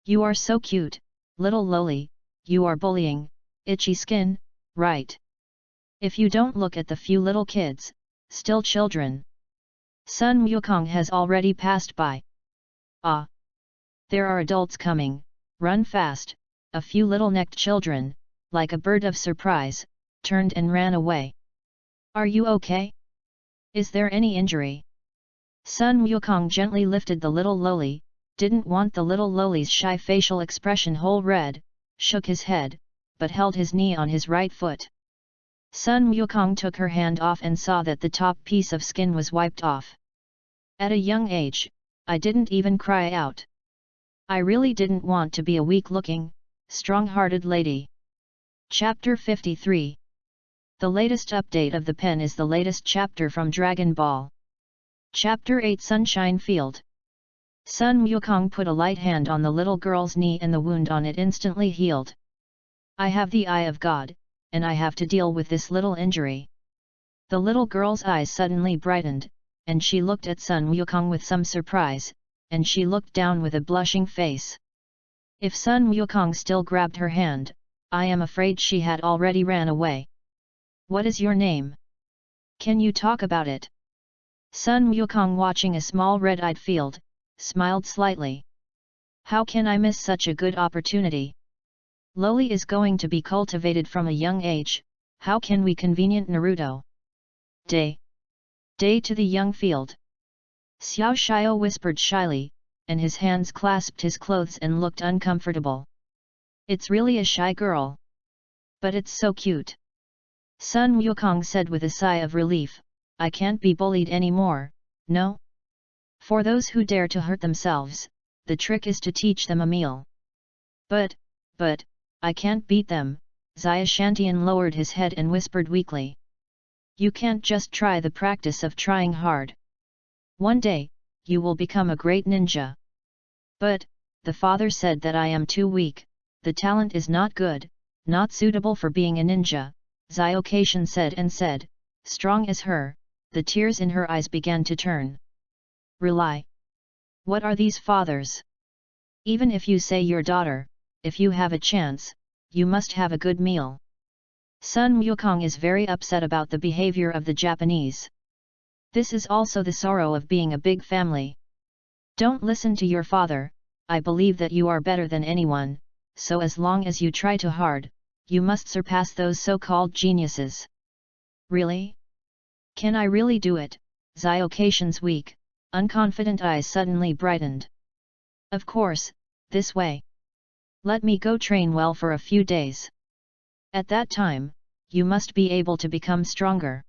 You are so cute, little lowly, you are bullying, itchy skin, right? If you don't look at the few little kids, still children. Sun Wukong has already passed by. Ah! There are adults coming, run fast." A few little-necked children, like a bird of surprise, turned and ran away. "Are you okay?" Is there any injury? Sun Wukong gently lifted the little loli, didn't want the little loli's shy facial expression whole red, shook his head, but held his knee on his right foot. Sun Wukong took her hand off and saw that the top piece of skin was wiped off. At a young age, I didn't even cry out. I really didn't want to be a weak-looking, strong-hearted lady. Chapter 53. The latest update of the pen is the latest chapter from Dragon Ball. Chapter 8 Sunshine Field. Sun Wukong put a light hand on the little girl's knee and the wound on it instantly healed. I have the eye of God, and I have to deal with this little injury. The little girl's eyes suddenly brightened, and she looked at Sun Wukong with some surprise, and she looked down with a blushing face. If Sun Wukong still grabbed her hand, I am afraid she had already ran away. What is your name? Can you talk about it? Sun Wukong, watching a small red-eyed field, smiled slightly. How can I miss such a good opportunity? Loli is going to be cultivated from a young age, how can we convenient Naruto? Day to the young field. Xiao Xiao whispered shyly, and his hands clasped his clothes and looked uncomfortable. It's really a shy girl. But it's so cute. Sun Wukong said with a sigh of relief, I can't be bullied anymore, no? For those who dare to hurt themselves, the trick is to teach them a meal. But, I can't beat them, Xia Shantian lowered his head and whispered weakly. You can't just try the practice of trying hard. One day, you will become a great ninja. But, the father said that I am too weak, the talent is not good, not suitable for being a ninja, Xiao said, strong as her, the tears in her eyes began to turn. Rely. What are these fathers? Even if you say your daughter, if you have a chance, you must have a good meal. Sun Wukong is very upset about the behavior of the Japanese. This is also the sorrow of being a big family. Don't listen to your father, I believe that you are better than anyone, so as long as you try too hard, you must surpass those so-called geniuses. Really? Can I really do it? Xiao weak, unconfident eyes suddenly brightened. Of course, this way. Let me go train well for a few days. At that time, you must be able to become stronger.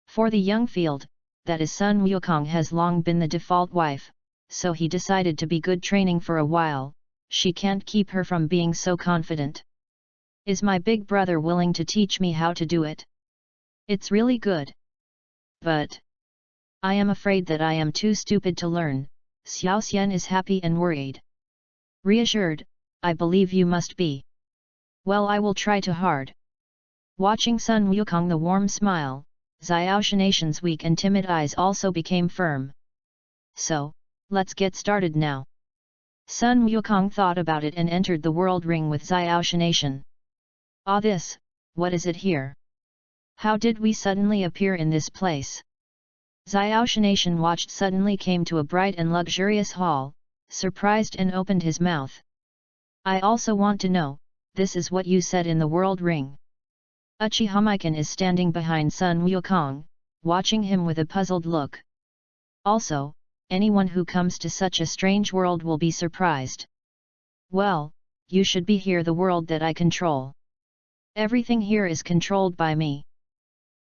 For the young field, that is Sun Wukong has long been the default wife, so he decided to be good training for a while, she can't keep her from being so confident. Is my big brother willing to teach me how to do it? It's really good. But I am afraid that I am too stupid to learn, Xiao Xian is happy and worried. Reassured, I believe you must be. Well, I will try too hard. Watching Sun Wukong the warm smile, Xiao Shanatian's weak and timid eyes also became firm. So, let's get started now. Sun Wukong thought about it and entered the world ring with Xiao Shanatian. Ah, what is it here? How did we suddenly appear in this place? Xiao Shanatian watched suddenly came to a bright and luxurious hall, surprised and opened his mouth. I also want to know, this is what you said in the world ring. Uchiha Mikan is standing behind Sun Wukong, watching him with a puzzled look. Also, anyone who comes to such a strange world will be surprised. Well, you should be here, the world that I control. Everything here is controlled by me.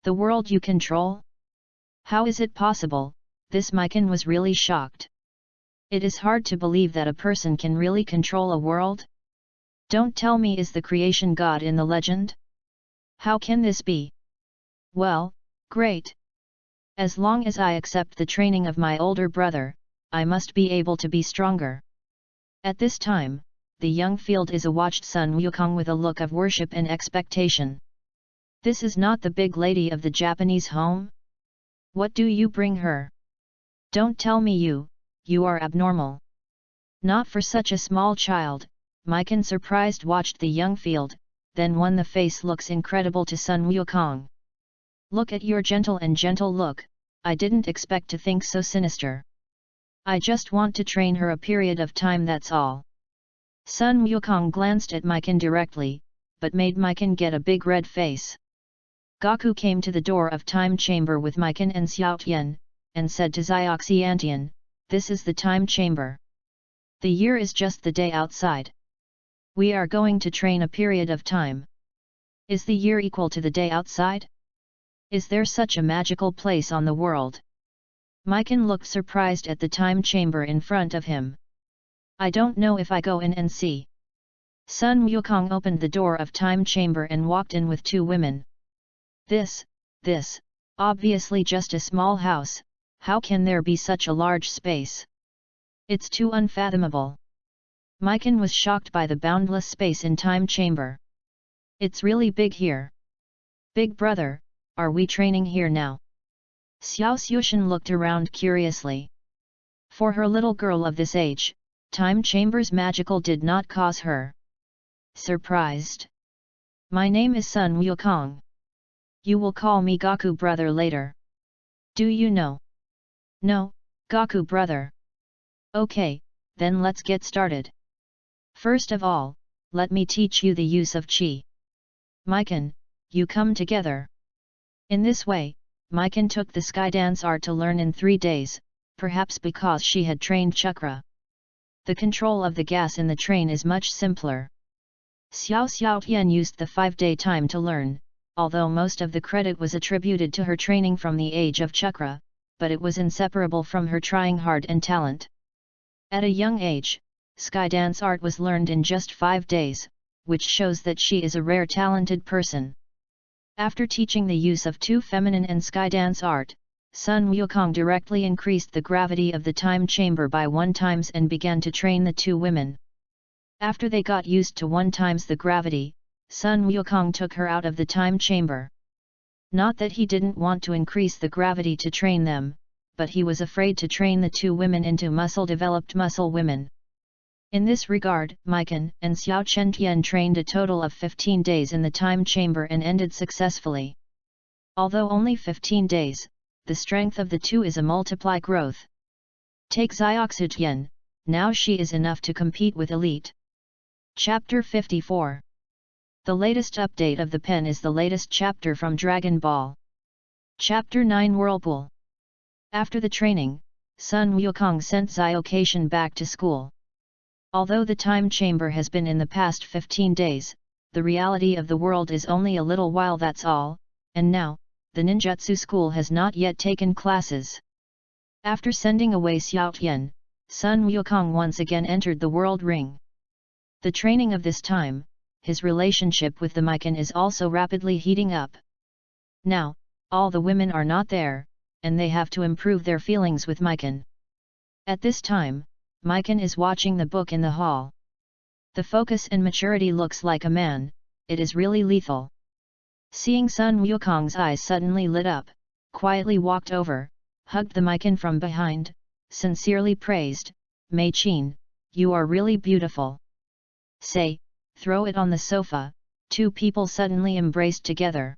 The world you control? How is it possible? This Mikan was really shocked. It is hard to believe that a person can really control a world? Don't tell me, is the creation god in the legend? How can this be? Well, great. As long as I accept the training of my older brother, I must be able to be stronger. At this time, the young field is watched Sun Wukong with a look of worship and expectation. This is not the big lady of the Japanese home? What do you bring her? Don't tell me you are abnormal. Not for such a small child, Mikan surprised watched the young field, then the face looks incredible to Sun Wukong. Look at your gentle look, I didn't expect to think so sinister. I just want to train her a period of time, that's all. Sun Wukong glanced at Mikan directly, but made Mikan get a big red face. Gaku came to the door of time chamber with Mikan and Xiao Tian, and said to Xiaoxiantian, "This is the time chamber. The year is just the day outside. We are going to train a period of time. Is the year equal to the day outside? Is there such a magical place on the world?" Mikan looked surprised at the time chamber in front of him. "I don't know if I go in and see." Sun Wukong opened the door of time chamber and walked in with two women. This, obviously just a small house, how can there be such a large space? It's too unfathomable. Mikan was shocked by the boundless space in time chamber. It's really big here. Big brother, are we training here now? Xiao Xuxian looked around curiously. For her little girl of this age, time chamber's magical did not cause her surprised. "My name is Sun Wukong. You will call me Gaku brother later. Do you know?" "No, Gaku brother." "Okay, then let's get started. First of all, let me teach you the use of Qi. Mikan, you come together." In this way, Mikan took the sky dance art to learn in 3 days, perhaps because she had trained chakra. The control of the gas in the train is much simpler. Xiao Tian used the 5-day time to learn, although most of the credit was attributed to her training from the age of chakra, but it was inseparable from her trying hard and talent. At a young age, sky dance art was learned in just 5 days, which shows that she is a rare talented person. After teaching the use of 2 feminine and sky dance art, Sun Wukong directly increased the gravity of the time chamber by 1 times and began to train the 2 women. After they got used to 1 times the gravity, Sun Wukong took her out of the time chamber. Not that he didn't want to increase the gravity to train them, but he was afraid to train the 2 women into muscle-developed muscle women. In this regard, Mikan and Xiao Chenqian trained a total of 15 days in the time chamber and ended successfully. Although only 15 days, the strength of the 2 is a multiply growth. Take Xiaoxian, now she is enough to compete with elite. Chapter 54. The latest update of the pen is the latest chapter from Dragon Ball. Chapter 9 Whirlpool. After the training, Sun Wukong sent Xiaoxian back to school. Although the time chamber has been in the past 15 days, the reality of the world is only a little while, that's all, and now, the ninjutsu school has not yet taken classes. After sending away Xiao Tian, Sun Wukong once again entered the world ring. The training of this time, his relationship with the Mikan is also rapidly heating up. Now, all the women are not there, and they have to improve their feelings with Mikan. At this time, Mikan is watching the book in the hall. The focus and maturity looks like a man, it is really lethal. Seeing Sun Wukong's eyes suddenly lit up, quietly walked over, hugged the Mikan from behind, sincerely praised, "Mei Qin, you are really beautiful." Say, throw it on the sofa, 2 people suddenly embraced together.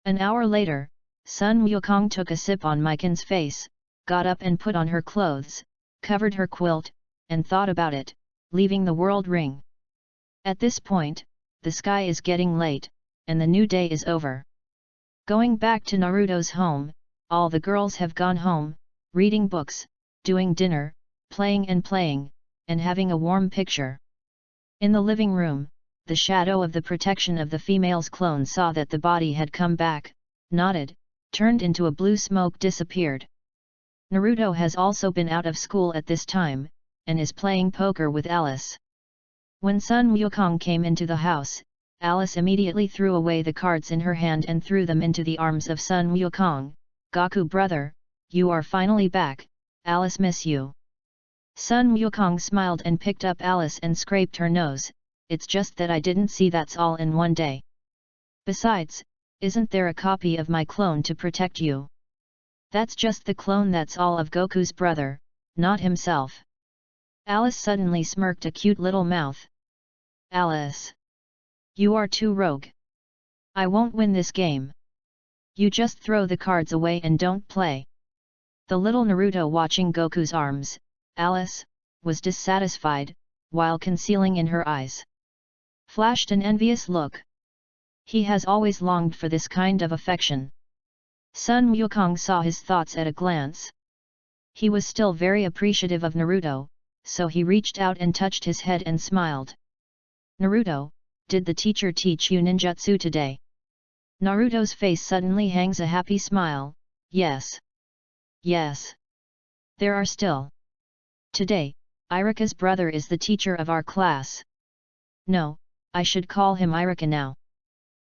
An hour later, Sun Wukong took a sip on Mikan's face, got up and put on her clothes, covered her quilt, and thought about it, leaving the world ring. At this point, the sky is getting late, and the new day is over. Going back to Naruto's home, all the girls have gone home, reading books, doing dinner, playing, and having a warm picture. In the living room, the shadow of the protection of the female's clone saw that the body had come back, nodded, turned into a blue smoke, disappeared. Naruto has also been out of school at this time, and is playing poker with Alice. When Sun Wukong came into the house, Alice immediately threw away the cards in her hand and threw them into the arms of Sun Wukong. "Gaku brother, you are finally back, Alice miss you." Sun Wukong smiled and picked up Alice and scraped her nose. "It's just that I didn't see, that's all, in one day. Besides, isn't there a copy of my clone to protect you?" "That's just the clone, that's all, of Goku's brother, not himself." Alice suddenly smirked a cute little mouth. "Alice, you are too rogue. I won't win this game. You just throw the cards away and don't play." The little Naruto, watching Goku's arms, Alice, was dissatisfied, while concealing in her eyes flashed an envious look. He has always longed for this kind of affection. Sun Wukong saw his thoughts at a glance. He was still very appreciative of Naruto, so he reached out and touched his head and smiled. Naruto, did the teacher teach you ninjutsu today? Naruto's face suddenly hangs a happy smile. Yes. Yes. There are still. Today, Irika's brother is the teacher of our class. No, I should call him Irika now.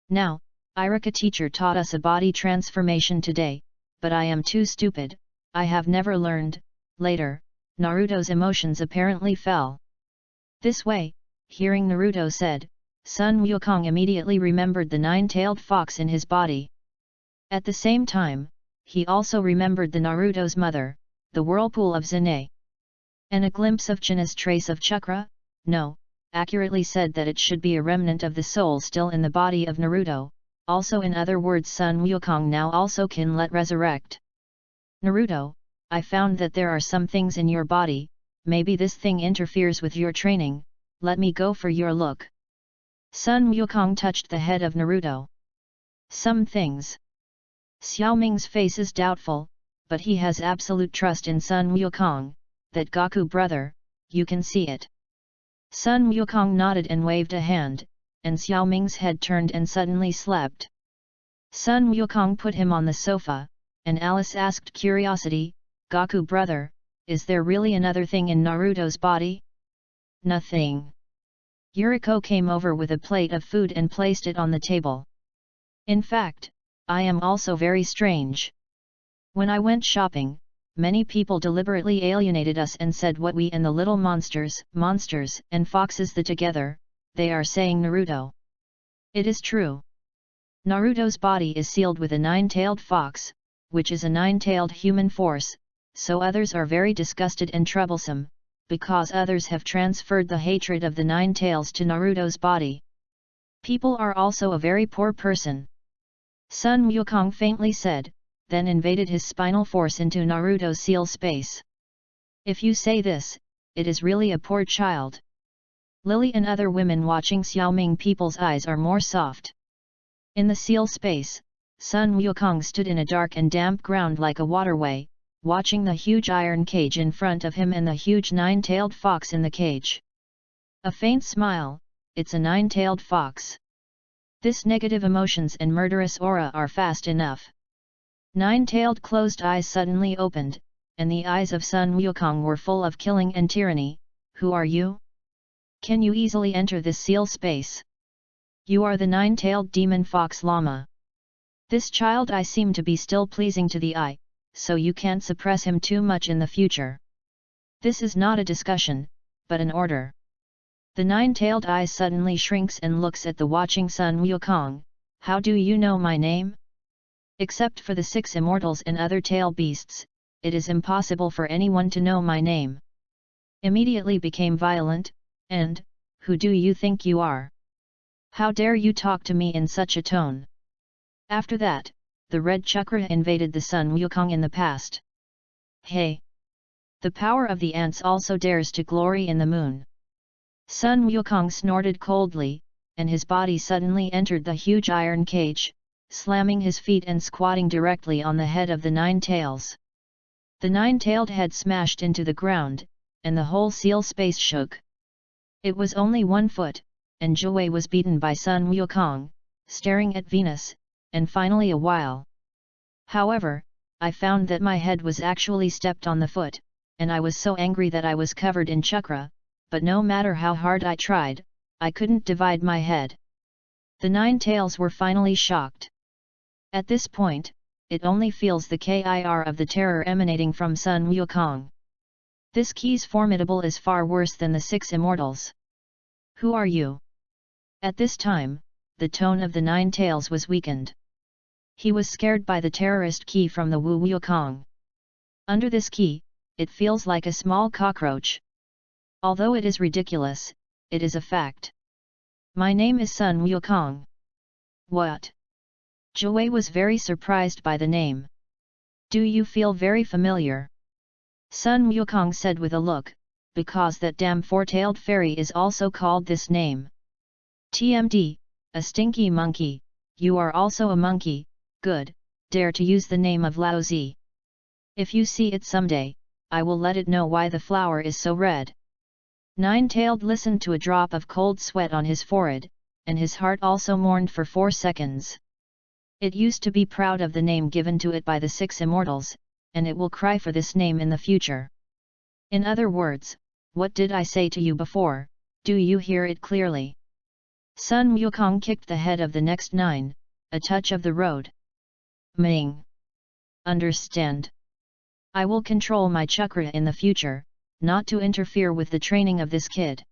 Now, Irika teacher taught us a body transformation today, but I am too stupid, I have never learned. Later, Naruto's emotions apparently fell. This way, hearing Naruto said, Sun Wukong immediately remembered the nine-tailed fox in his body. At the same time, he also remembered the Naruto's mother, the whirlpool of Zane. And a glimpse of China's trace of chakra? No, accurately said that it should be a remnant of the soul still in the body of Naruto, also in other words Sun Wukong now also can let resurrect. Naruto, I found that there are some things in your body, maybe this thing interferes with your training, let me go for your look. Sun Wukong touched the head of Naruto. Some things. Xiaoming's face is doubtful, but he has absolute trust in Sun Wukong, that Goku brother, you can see it. Sun Wukong nodded and waved a hand, and Xiaoming's head turned and suddenly slept. Sun Wukong put him on the sofa, and Alice asked curiosity, Goku brother, is there really another thing in Naruto's body? Nothing. Yuriko came over with a plate of food and placed it on the table. In fact, I am also very strange. When I went shopping, many people deliberately alienated us and said what we and the little monsters and foxes the together, they are saying Naruto. It is true. Naruto's body is sealed with a nine-tailed fox, which is a nine-tailed human force, so others are very disgusted and troublesome, because others have transferred the hatred of the nine tails to Naruto's body. People are also a very poor person. Sun Wukong faintly said, then invaded his spinal force into Naruto's seal space. If you say this, it is really a poor child. Lily and other women watching Xiaoming people's eyes are more soft. In the seal space, Sun Wukong stood in a dark and damp ground like a waterway, watching the huge iron cage in front of him and the huge nine-tailed fox in the cage. A faint smile, it's a nine-tailed fox. This negative emotions and murderous aura are fast enough. Nine-tailed closed eyes suddenly opened, and the eyes of Sun Wukong were full of killing and tyranny. Who are you? Can you easily enter this seal space? You are the nine-tailed demon fox llama. This child I seem to be still pleasing to the eye, so you can't suppress him too much in the future. This is not a discussion, but an order. The nine-tailed eye suddenly shrinks and looks at the watching Sun Wukong. How do you know my name? Except for the 6 immortals and other tail beasts, it is impossible for anyone to know my name. Immediately became violent, and, who do you think you are? How dare you talk to me in such a tone? After that, the red chakra invaded the Sun Wukong in the past. Hey! The power of the ants also dares to glory in the moon. Sun Wukong snorted coldly, and his body suddenly entered the huge iron cage, slamming his feet and squatting directly on the head of the nine tails. The nine-tailed head smashed into the ground, and the whole seal space shook. It was only 1 foot, and Jiwei was beaten by Sun Wukong, staring at Venus, and finally a while. However, I found that my head was actually stepped on the foot, and I was so angry that I was covered in chakra, but no matter how hard I tried, I couldn't divide my head. The nine tails were finally shocked. At this point, it only feels the kir of the terror emanating from Sun Wukong. This key's formidable is far worse than the 6 immortals. Who are you? At this time, the tone of the nine tails was weakened. He was scared by the terrorist key from the Wu Wukong. Under this key, it feels like a small cockroach. Although it is ridiculous, it is a fact. My name is Sun Wukong. What? Jiwei was very surprised by the name. Do you feel very familiar? Sun Wukong said with a look, because that damn four-tailed fairy is also called this name. TMD, a stinky monkey, you are also a monkey, good, dare to use the name of Laozi. If you see it someday, I will let it know why the flower is so red. Nine-tailed listened to a drop of cold sweat on his forehead, and his heart also mourned for 4 seconds. It used to be proud of the name given to it by the 6 immortals, and it will cry for this name in the future. In other words, what did I say to you before, do you hear it clearly? Sun Wukong kicked the head of the next 9, a touch of the road. Ming. Understand? I will control my chakra in the future, not to interfere with the training of this kid.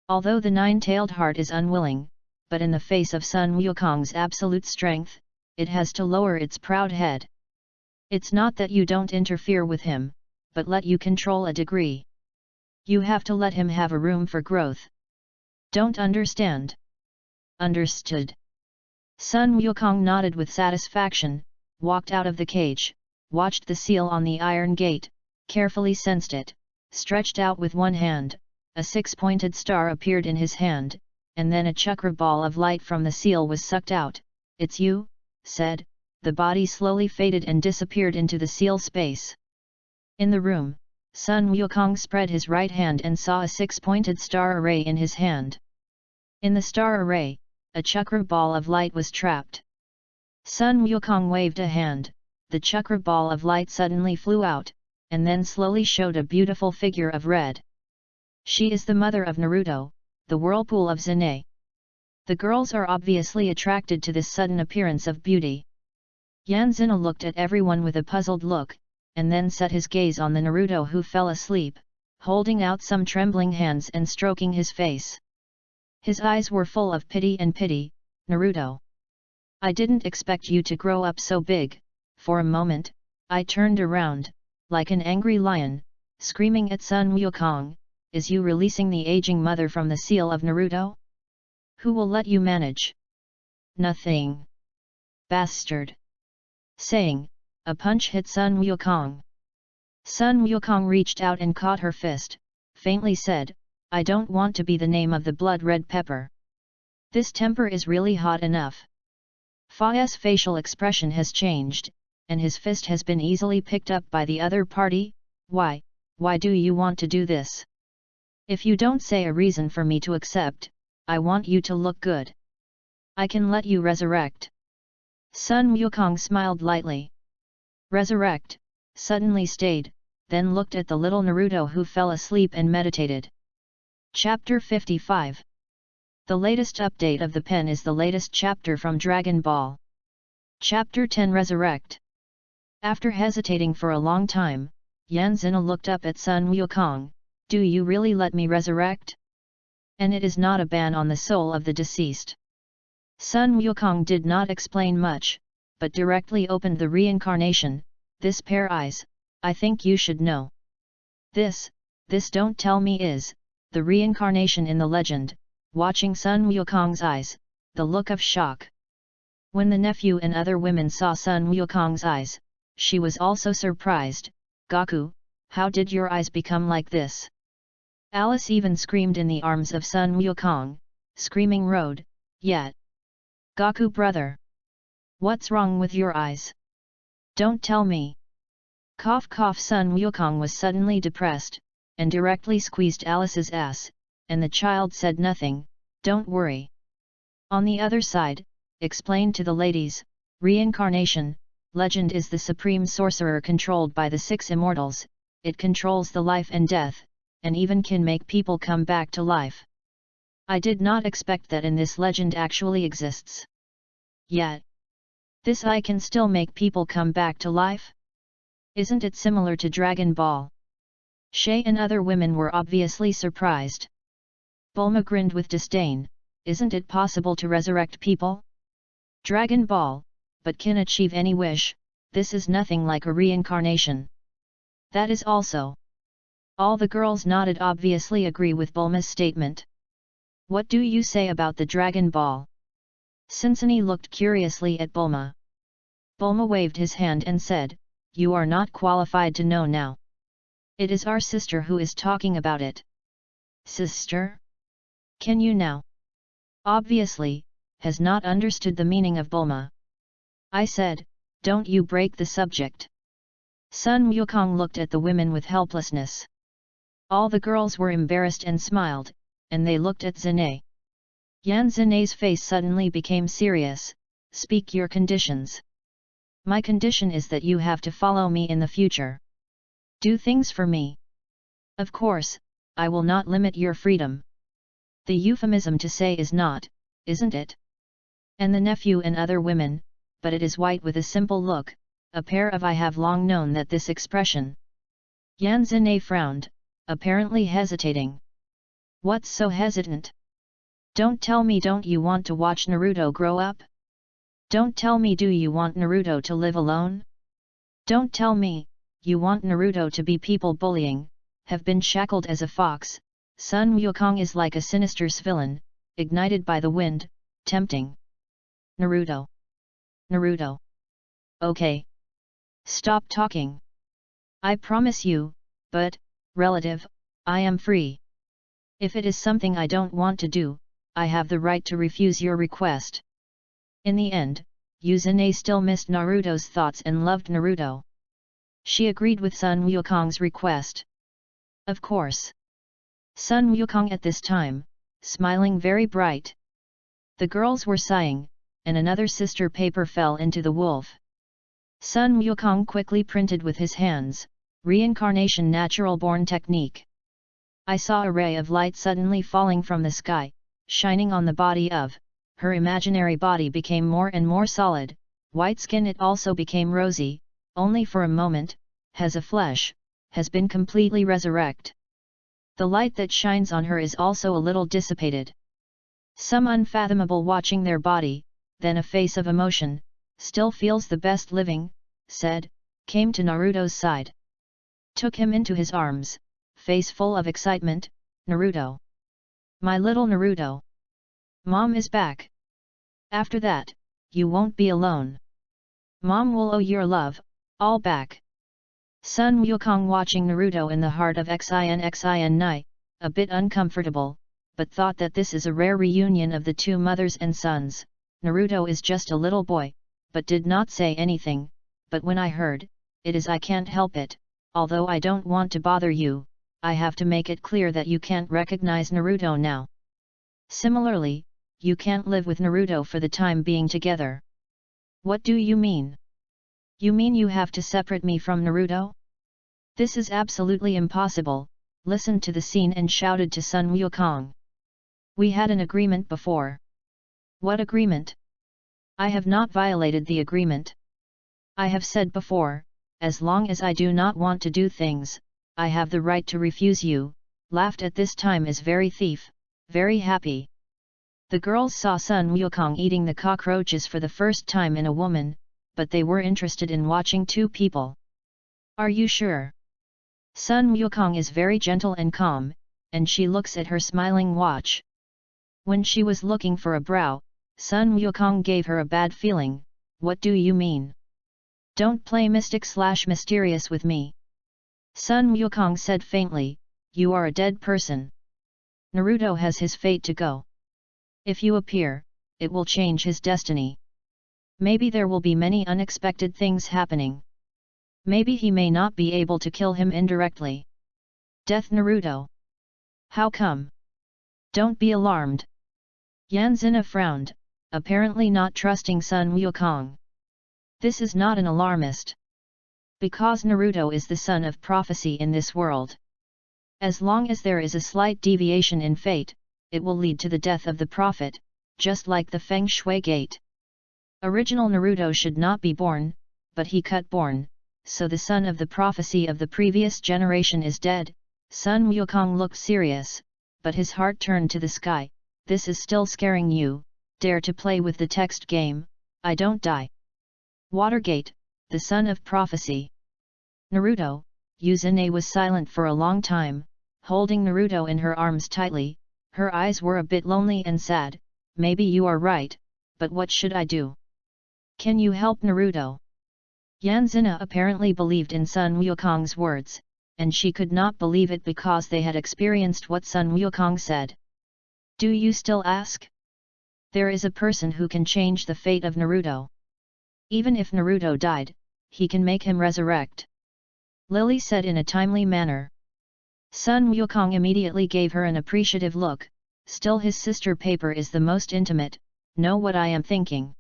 Although the 9-tailed heart is unwilling, but in the face of Sun Wukong's absolute strength, it has to lower its proud head. It's not that you don't interfere with him, but let you control a degree. You have to let him have a room for growth. Don't understand? Understood. Sun Wukong nodded with satisfaction, walked out of the cage, watched the seal on the iron gate, carefully sensed it, stretched out with one hand, a 6-pointed star appeared in his hand, and then a chakra ball of light from the seal was sucked out. It's you, said, the body slowly faded and disappeared into the seal space. In the room, Sun Wukong spread his right hand and saw a 6-pointed star array in his hand. In the star array, a chakra ball of light was trapped. Sun Wukong waved a hand, the chakra ball of light suddenly flew out, and then slowly showed a beautiful figure of red. She is the mother of Naruto, the whirlpool of Zane. The girls are obviously attracted to this sudden appearance of beauty. Yan Zina looked at everyone with a puzzled look, and then set his gaze on the Naruto who fell asleep, holding out some trembling hands and stroking his face. His eyes were full of pity and pity. Naruto, I didn't expect you to grow up so big. For a moment, I turned around, like an angry lion, screaming at Sun Wukong, is you releasing the aging mother from the seal of Naruto? Who will let you manage? Nothing. Bastard. Saying, a punch hit Sun Wukong. Sun Wukong reached out and caught her fist, faintly said, I don't want to be the name of the blood-red pepper. This temper is really hot enough. Fa's facial expression has changed, and his fist has been easily picked up by the other party. Why do you want to do this? If you don't say a reason for me to accept, I want you to look good. I can let you resurrect. Sun Wukong smiled lightly. Resurrect, suddenly stayed, then looked at the little Naruto who fell asleep and meditated. Chapter 55. The latest update of the pen is the latest chapter from Dragon Ball. Chapter 10 Resurrect. After hesitating for a long time, Yan Zina looked up at Sun Wukong, do you really let me resurrect? And it is not a ban on the soul of the deceased. Sun Wukong did not explain much, but directly opened the reincarnation, this pair eyes, I think you should know. This don't tell me is, the reincarnation in the legend, watching Sun Wukong's eyes, the look of shock. When the nephew and other women saw Sun Wukong's eyes, she was also surprised, Gaku, how did your eyes become like this? Alice even screamed in the arms of Sun Wukong, screaming road, yet. Gaku brother. What's wrong with your eyes? Don't tell me. Cough cough. Sun Wukong was suddenly depressed, and directly squeezed Alice's ass, and the child said nothing, don't worry. On the other side, explained to the ladies, reincarnation, legend is the supreme sorcerer controlled by the 6 immortals, it controls the life and death, and even can make people come back to life. I did not expect that in this legend actually exists. Yet, this eye can still make people come back to life? Isn't it similar to Dragon Ball? Shay and other women were obviously surprised. Bulma grinned with disdain, isn't it possible to resurrect people? Dragon Ball, but can achieve any wish, this is nothing like a reincarnation. That is also. All the girls nodded, obviously agree with Bulma's statement. What do you say about the Dragon Ball? Cincinnati looked curiously at Bulma. Bulma waved his hand and said, you are not qualified to know now. It is our sister who is talking about it. Sister? Can you now? Obviously, has not understood the meaning of Bulma. I said, don't you break the subject. Sun Wukong looked at the women with helplessness. All the girls were embarrassed and smiled, and they looked at Zane. Yan Zane's face suddenly became serious. Speak your conditions. My condition is that you have to follow me in the future. Do things for me. Of course, I will not limit your freedom. The euphemism to say is not, isn't it? And the nephew and other women, but it is white with a simple look, a pair of I have long known that this expression. Yan Zane frowned, apparently hesitating. What's so hesitant? Don't tell me don't you want to watch Naruto grow up? Don't tell me do you want Naruto to live alone? Don't tell me, you want Naruto to be people bullying, have been shackled as a fox. Sun Wukong is like a sinister villain, ignited by the wind, tempting. Naruto. Naruto. Okay. Stop talking. I promise you, but, relative, I am free. If it is something I don't want to do, I have the right to refuse your request. In the end, Yuzune still missed Naruto's thoughts and loved Naruto. She agreed with Sun Wukong's request. Of course. Sun Wukong at this time, smiling very bright. The girls were sighing, and another sister paper fell into the wolf. Sun Wukong quickly printed with his hands, reincarnation natural-born technique. I saw a ray of light suddenly falling from the sky, shining on the body of, her imaginary body became more and more solid, white skin it also became rosy, only for a moment, has a flesh, has been completely resurrected. The light that shines on her is also a little dissipated. Some unfathomable watching their body, then a face of emotion, still feels the best living, said, came to Naruto's side. Took him into his arms, face full of excitement, Naruto. My little Naruto. Mom is back. After that, you won't be alone. Mom will owe your love, all back. Sun Wukong watching Naruto in the heart of Xin, a bit uncomfortable, but thought that this is a rare reunion of the two mothers and sons. Naruto is just a little boy, but did not say anything, but when I heard, it is I can't help it, although I don't want to bother you, I have to make it clear that you can't recognize Naruto now. Similarly, you can't live with Naruto for the time being together. What do you mean? You mean you have to separate me from Naruto? This is absolutely impossible, listened to the scene and shouted to Sun Wukong. We had an agreement before. What agreement? I have not violated the agreement. I have said before, as long as I do not want to do things, I have the right to refuse you, laughed at this time is very thief, very happy. The girls saw Sun Wukong eating the cockroaches for the first time in a woman, but they were interested in watching two people. Are you sure? Sun Wukong is very gentle and calm, and she looks at her smiling watch. When she was looking for a brow, Sun Wukong gave her a bad feeling. What do you mean? Don't play mystic/mysterious with me. Sun Wukong said faintly, you are a dead person. Naruto has his fate to go. If you appear, it will change his destiny. Maybe there will be many unexpected things happening. Maybe he may not be able to kill him indirectly. Death Naruto. How come? Don't be alarmed. Yan Zina frowned, apparently not trusting Sun Wukong. This is not an alarmist. Because Naruto is the son of prophecy in this world. As long as there is a slight deviation in fate, it will lead to the death of the prophet, just like the Feng Shui gate. Original Naruto should not be born, but he got born, so the son of the prophecy of the previous generation is dead. Sun Wukong looked serious, but his heart turned to the sky. This is still scaring you, dare to play with the text game, I don't die. Watergate, the son of prophecy. Naruto, Yuzune was silent for a long time, holding Naruto in her arms tightly, her eyes were a bit lonely and sad. Maybe you are right, but what should I do? Can you help Naruto? Yan Zina apparently believed in Sun Wukong's words, and she could not believe it because they had experienced what Sun Wukong said. Do you still ask? There is a person who can change the fate of Naruto. Even if Naruto died, he can make him resurrect. Lily said in a timely manner. Sun Wukong immediately gave her an appreciative look. Still, his sister paper is the most intimate. Know what I am thinking?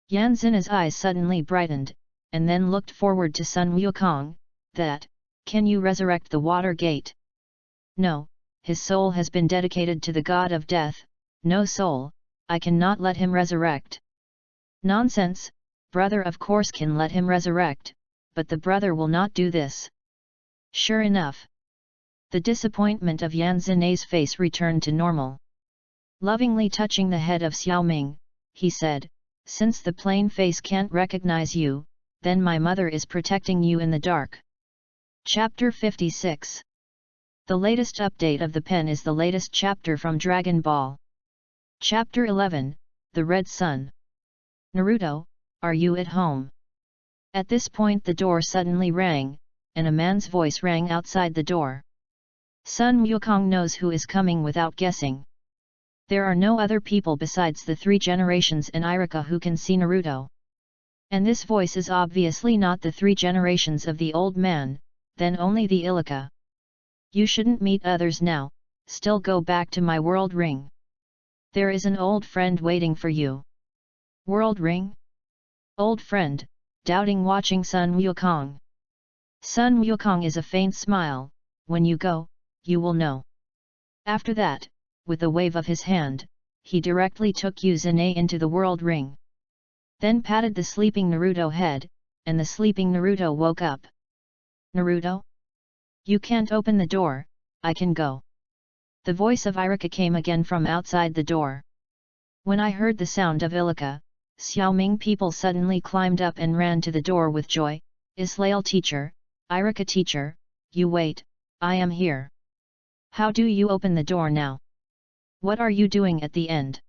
Yan Xina's eyes suddenly brightened, and then looked forward to Sun Wukong. That, can you resurrect the water gate? No, his soul has been dedicated to the god of death. No soul, I cannot let him resurrect. Nonsense, brother of course can let him resurrect, but the brother will not do this. Sure enough. The disappointment of Yan Xina's face returned to normal. Lovingly touching the head of Xiaoming, he said, since the plain face can't recognize you, then my mother is protecting you in the dark. Chapter 56. The latest update of the pen is the latest chapter from Dragon Ball. Chapter 11, The Red Sun. Naruto, are you at home? At this point the door suddenly rang, and a man's voice rang outside the door. Sun Wukong knows who is coming without guessing. There are no other people besides the 3 generations and Irika who can see Naruto. And this voice is obviously not the 3 generations of the old man, then only the Ilika. You shouldn't meet others now, still go back to my world ring. There is an old friend waiting for you. World ring? Old friend, doubting watching Sun Wukong. Sun Wukong is a faint smile, when you go, you will know. After that, with a wave of his hand, he directly took Yuzune into the world ring. Then patted the sleeping Naruto head, and the sleeping Naruto woke up. Naruto? You can't open the door, I can go. The voice of Irika came again from outside the door. When I heard the sound of Ilika, Xiaoming people suddenly climbed up and ran to the door with joy. Islail teacher, Irika teacher, you wait, I am here. How do you open the door now? What are you doing at the end?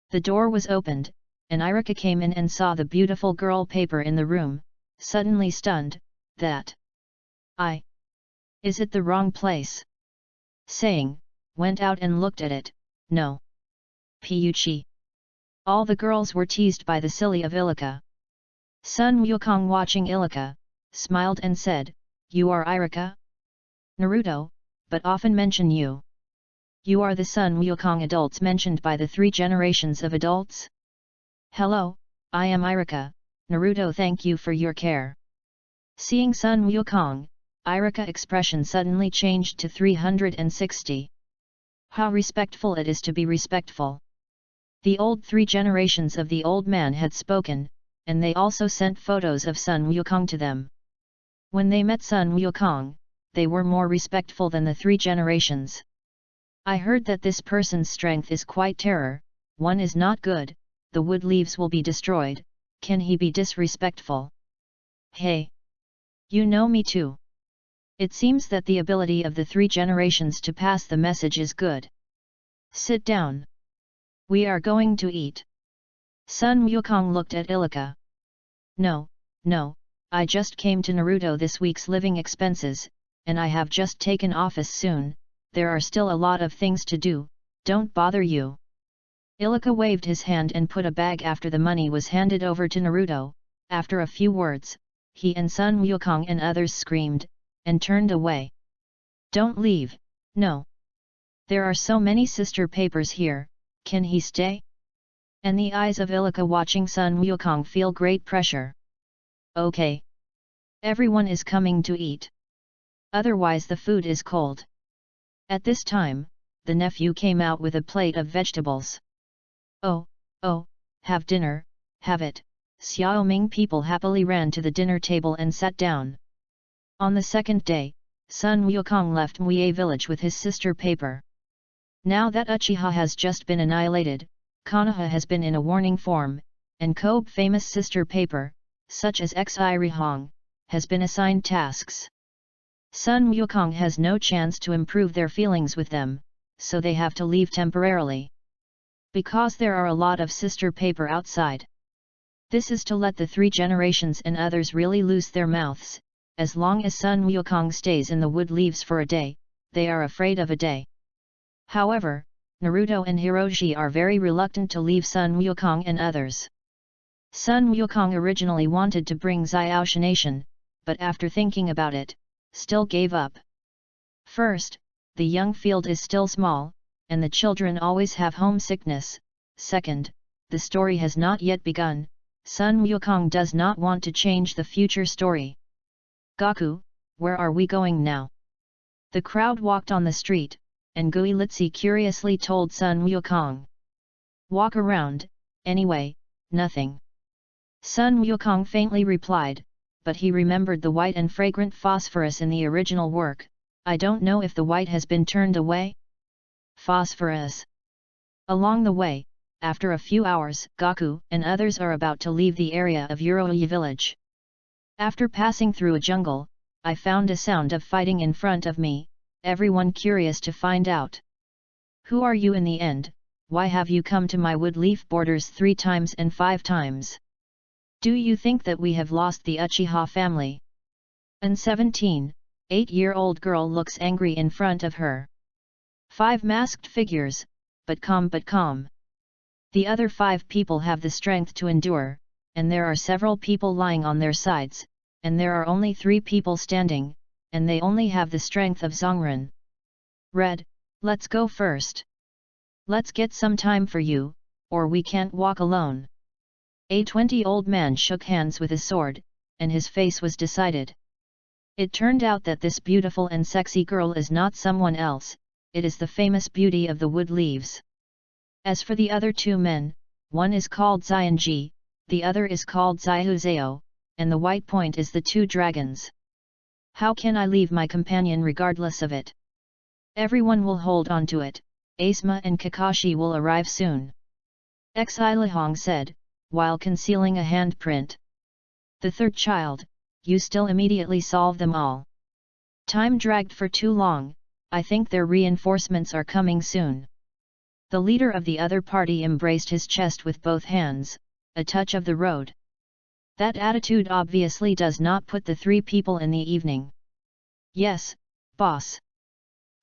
The door was opened, and Irika came in and saw the beautiful girl paper in the room, suddenly stunned, that. Is it the wrong place? Saying, went out and looked at it, no. Piuchi. All the girls were teased by the silly of Ilika. Sun Wukong watching Ilika, smiled and said, you are Irika? Naruto, but often mention you. You are the Sun Wukong adults mentioned by the 3 generations of adults? Hello, I am Irika, Naruto, thank you for your care. Seeing Sun Wukong, Irika expression suddenly changed to 360. How respectful it is to be respectful. The old 3 generations of the old man had spoken, and they also sent photos of Sun Wukong to them. When they met Sun Wukong, they were more respectful than the 3 generations. I heard that this person's strength is quite terror, one is not good, the wood leaves will be destroyed, can he be disrespectful? Hey! You know me too. It seems that the ability of the 3 generations to pass the message is good. Sit down. We are going to eat. Sun Wukong looked at Ilika. No, I just came to Naruto this week's living expenses, and I have just taken office soon, there are still a lot of things to do, don't bother you. Ilika waved his hand and put a bag after the money was handed over to Naruto. After a few words, he and Sun Wukong and others screamed, and turned away. Don't leave, no. There are so many sister papers here, can he stay? And the eyes of Ilika watching Sun Wukong feel great pressure. Okay. Everyone is coming to eat. Otherwise the food is cold. At this time, the nephew came out with a plate of vegetables. Oh, have dinner, have it. Xiaoming people happily ran to the dinner table and sat down. On the second day, Sun Wukong left Muye village with his sister paper. Now that Uchiha has just been annihilated, Konoha has been in a warning form, and Kobe famous sister paper, such as Xirihong, has been assigned tasks. Sun Wukong has no chance to improve their feelings with them, so they have to leave temporarily. Because there are a lot of sister paper outside. This is to let the 3 generations and others really loose their mouths. As long as Sun Wukong stays in the wood leaves for a day, they are afraid of a day. However, Naruto and Hiroji are very reluctant to leave Sun Wukong and others. Sun Wukong originally wanted to bring Xiaoxia Nation, but after thinking about it, still gave up. First, the young field is still small, and the children always have homesickness. Second, the story has not yet begun. Sun Wukong does not want to change the future story. Gaku, where are we going now? The crowd walked on the street, and Gui Litsi curiously told Sun Wukong. Walk around, anyway, nothing. Sun Wukong faintly replied, but he remembered the white and fragrant phosphorus in the original work. I don't know if the white has been turned away? Phosphorus. Along the way, after a few hours, Gaku and others are about to leave the area of Uroi village. After passing through a jungle, I found a sound of fighting in front of me, everyone curious to find out. Who are you in the end? Why have you come to my wood leaf borders 3 times and 5 times? Do you think that we have lost the Uchiha family? An 8-year-old girl looks angry in front of her. 5 masked figures, but calm. The other 5 people have the strength to endure, and there are several people lying on their sides, and there are only 3 people standing, and they only have the strength of Zongren. Red, let's go first. Let's get some time for you, or we can't walk alone. A 20-old man shook hands with his sword, and his face was decided. It turned out that this beautiful and sexy girl is not someone else, it is the famous beauty of the wood leaves. As for the other 2 men, one is called Xianji, the other is called Xiahuzao, and the white point is the 2 dragons. How can I leave my companion regardless of it? Everyone will hold on to it, Asuma and Kakashi will arrive soon. Xilahong said, while concealing a handprint. The 3rd child, you still immediately solve them all. Time dragged for too long, I think their reinforcements are coming soon. The leader of the other party embraced his chest with both hands, a touch of the road. That attitude obviously does not put the 3 people in the evening. Yes, boss.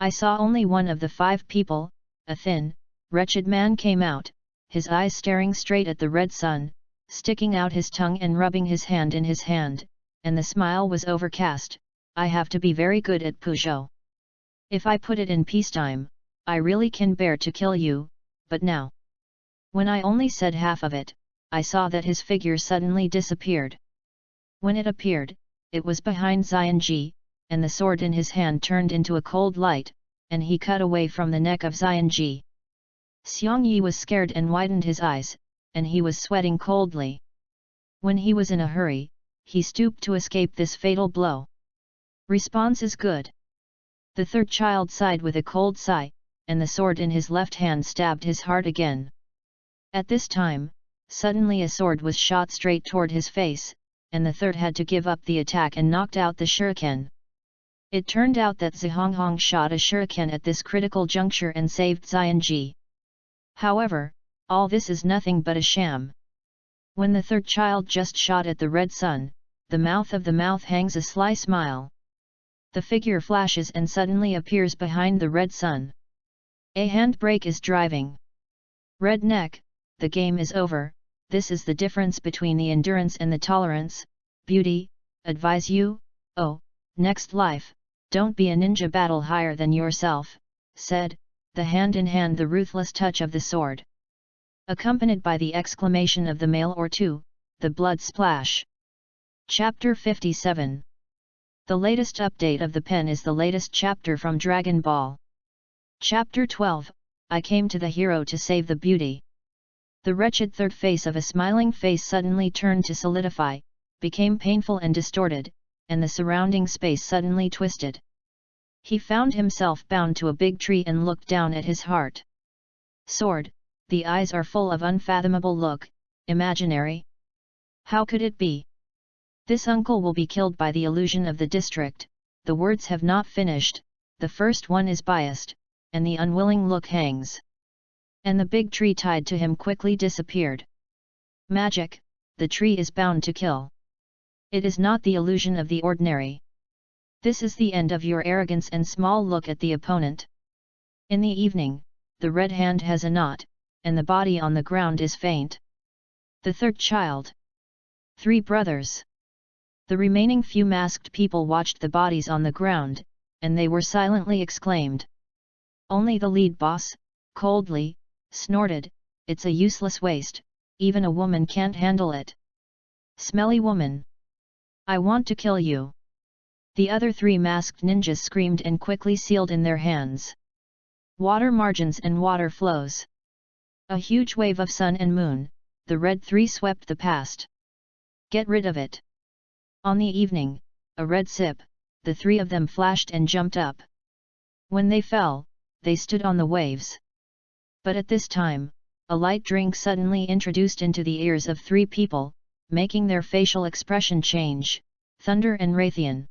I saw only one of the 5 people, a thin, wretched man came out, his eyes staring straight at the red sun, sticking out his tongue and rubbing his hand in his hand, and the smile was overcast. I have to be very good at Peugeot. If I put it in peacetime, I really can bear to kill you, but now. When I only said half of it, I saw that his figure suddenly disappeared. When it appeared, it was behind Xianji, and the sword in his hand turned into a cold light, and he cut away from the neck of Xianji. Xiangyi was scared and widened his eyes, and he was sweating coldly. When he was in a hurry, he stooped to escape this fatal blow. Response is good. The 3rd child sighed with a cold sigh, and the sword in his left hand stabbed his heart again. At this time, suddenly a sword was shot straight toward his face, and the 3rd had to give up the attack and knocked out the shuriken. It turned out that Zhonghong shot a shuriken at this critical juncture and saved Xianji. However, all this is nothing but a sham. When the 3rd child just shot at the red sun, the mouth of the mouth hangs a sly smile. The figure flashes and suddenly appears behind the red sun. A handbrake is driving. Red neck, the game is over. This is the difference between the endurance and the tolerance. Beauty, advise you, oh, next life, don't be a ninja battle higher than yourself, said, the hand in hand the ruthless touch of the sword. Accompanied by the exclamation of the male or 2, the blood splash. Chapter 57. The latest update of the pen is the latest chapter from Dragon Ball. Chapter 12, I came to the hero to save the beauty. The wretched 3rd face of a smiling face suddenly turned to solidify, became painful and distorted, and the surrounding space suddenly twisted. He found himself bound to a big tree and looked down at his heart. Sword, the eyes are full of unfathomable look, imaginary. How could it be? This uncle will be killed by the illusion of the district. The words have not finished, the first one is biased, and the unwilling look hangs. And the big tree tied to him quickly disappeared. Magic, the tree is bound to kill. It is not the illusion of the ordinary. This is the end of your arrogance and small look at the opponent. In the evening, the red hand has a knot, and the body on the ground is faint. The third child. 3 brothers. The remaining few masked people watched the bodies on the ground, and they were silently exclaimed. Only the lead boss, coldly, snorted, "It's a useless waste, even a woman can't handle it. Smelly woman! I want to kill you!" The other 3 masked ninjas screamed and quickly sealed in their hands. Water margins and water flows. A huge wave of sun and moon, the red 3 swept the past. Get rid of it. On the evening, a red sip, the 3 of them flashed and jumped up. When they fell, they stood on the waves. But at this time, a light drink suddenly introduced into the ears of 3 people, making their facial expression change, thunder and Raytheon.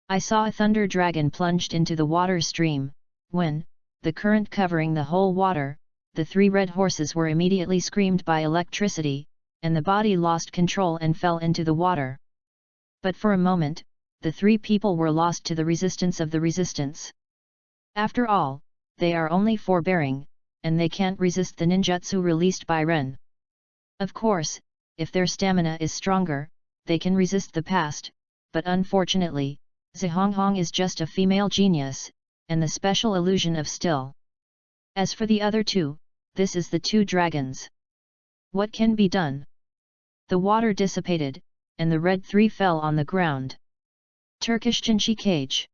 I saw a thunder dragon plunged into the water stream, when, the current covering the whole water, the 3 red horses were immediately screamed by electricity, and the body lost control and fell into the water. But for a moment, the 3 people were lost to the resistance of the resistance. After all, they are only forbearing, and they can't resist the ninjutsu released by Ren. Of course, if their stamina is stronger, they can resist the past, but unfortunately, Zhonghong is just a female genius, and the special illusion of still. As for the other 2, this is the 2 dragons. What can be done? The water dissipated, and the red 3 fell on the ground. Turkish Jinchi cage.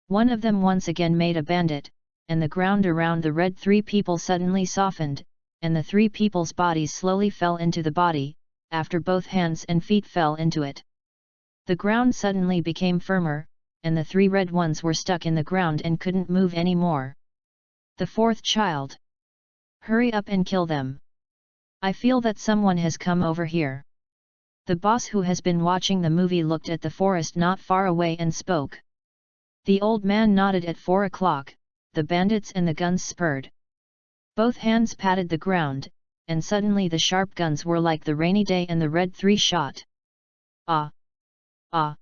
One of them once again made a bandit, and the ground around the red 3 people suddenly softened, and the 3 people's bodies slowly fell into the body, after both hands and feet fell into it. The ground suddenly became firmer, and the 3 red ones were stuck in the ground and couldn't move any more. The 4th child. Hurry up and kill them. I feel that someone has come over here. The boss who has been watching the movie looked at the forest not far away and spoke. The old man nodded at 4 o'clock, the bandits and the guns spurred. Both hands patted the ground, and suddenly the sharp guns were like the rainy day and the red 3 shot. Ah! Ah!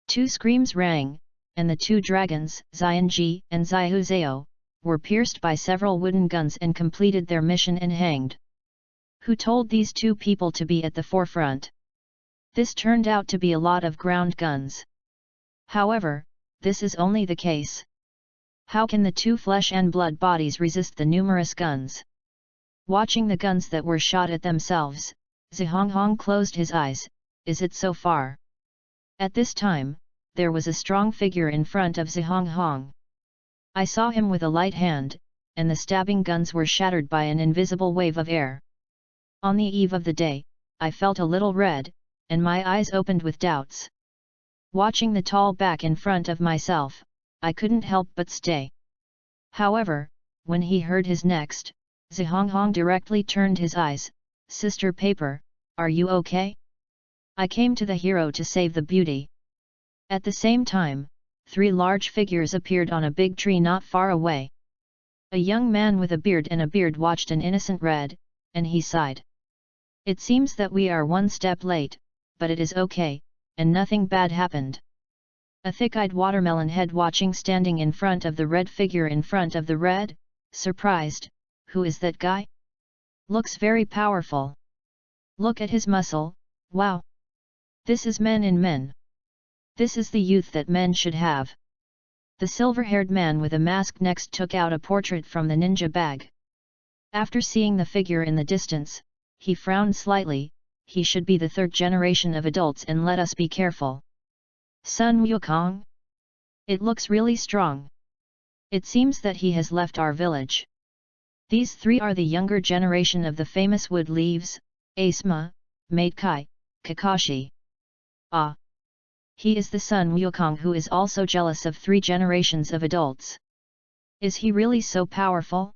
2 screams rang, and the 2 dragons, Xianji and Xiahuzeo, were pierced by several wooden guns and completed their mission and hanged. Who told these 2 people to be at the forefront? This turned out to be a lot of ground guns. However, this is only the case. How can the 2 flesh and blood bodies resist the numerous guns? Watching the guns that were shot at themselves, Zhonghong closed his eyes. Is it so far? At this time, there was a strong figure in front of Zhonghong. I saw him with a light hand, and the stabbing guns were shattered by an invisible wave of air. On the eve of the day, I felt a little red, and my eyes opened with doubts. Watching the tall back in front of myself, I couldn't help but stay. However, when he heard his next, Zhonghong directly turned his eyes. Sister Paper, are you okay? I came to the hero to save the beauty. At the same time, 3 large figures appeared on a big tree not far away. A young man with a beard watched an innocent red, and he sighed. It seems that we are 1 step late, but it is okay, and nothing bad happened. A thick-eyed watermelon head watching standing in front of the red figure in front of the red, surprised, who is that guy? Looks very powerful. Look at his muscle, wow! This is men in men. This is the youth that men should have. The silver-haired man with a mask next took out a portrait from the ninja bag. After seeing the figure in the distance, he frowned slightly. He should be the 3rd generation of adults, and let us be careful. Sun Wukong? It looks really strong. It seems that he has left our village. These 3 are the younger generation of the famous Wood Leaves, Asma, Maid Kai, Kakashi. Ah! He is the Sun Wukong who is also jealous of 3 generations of adults. Is he really so powerful?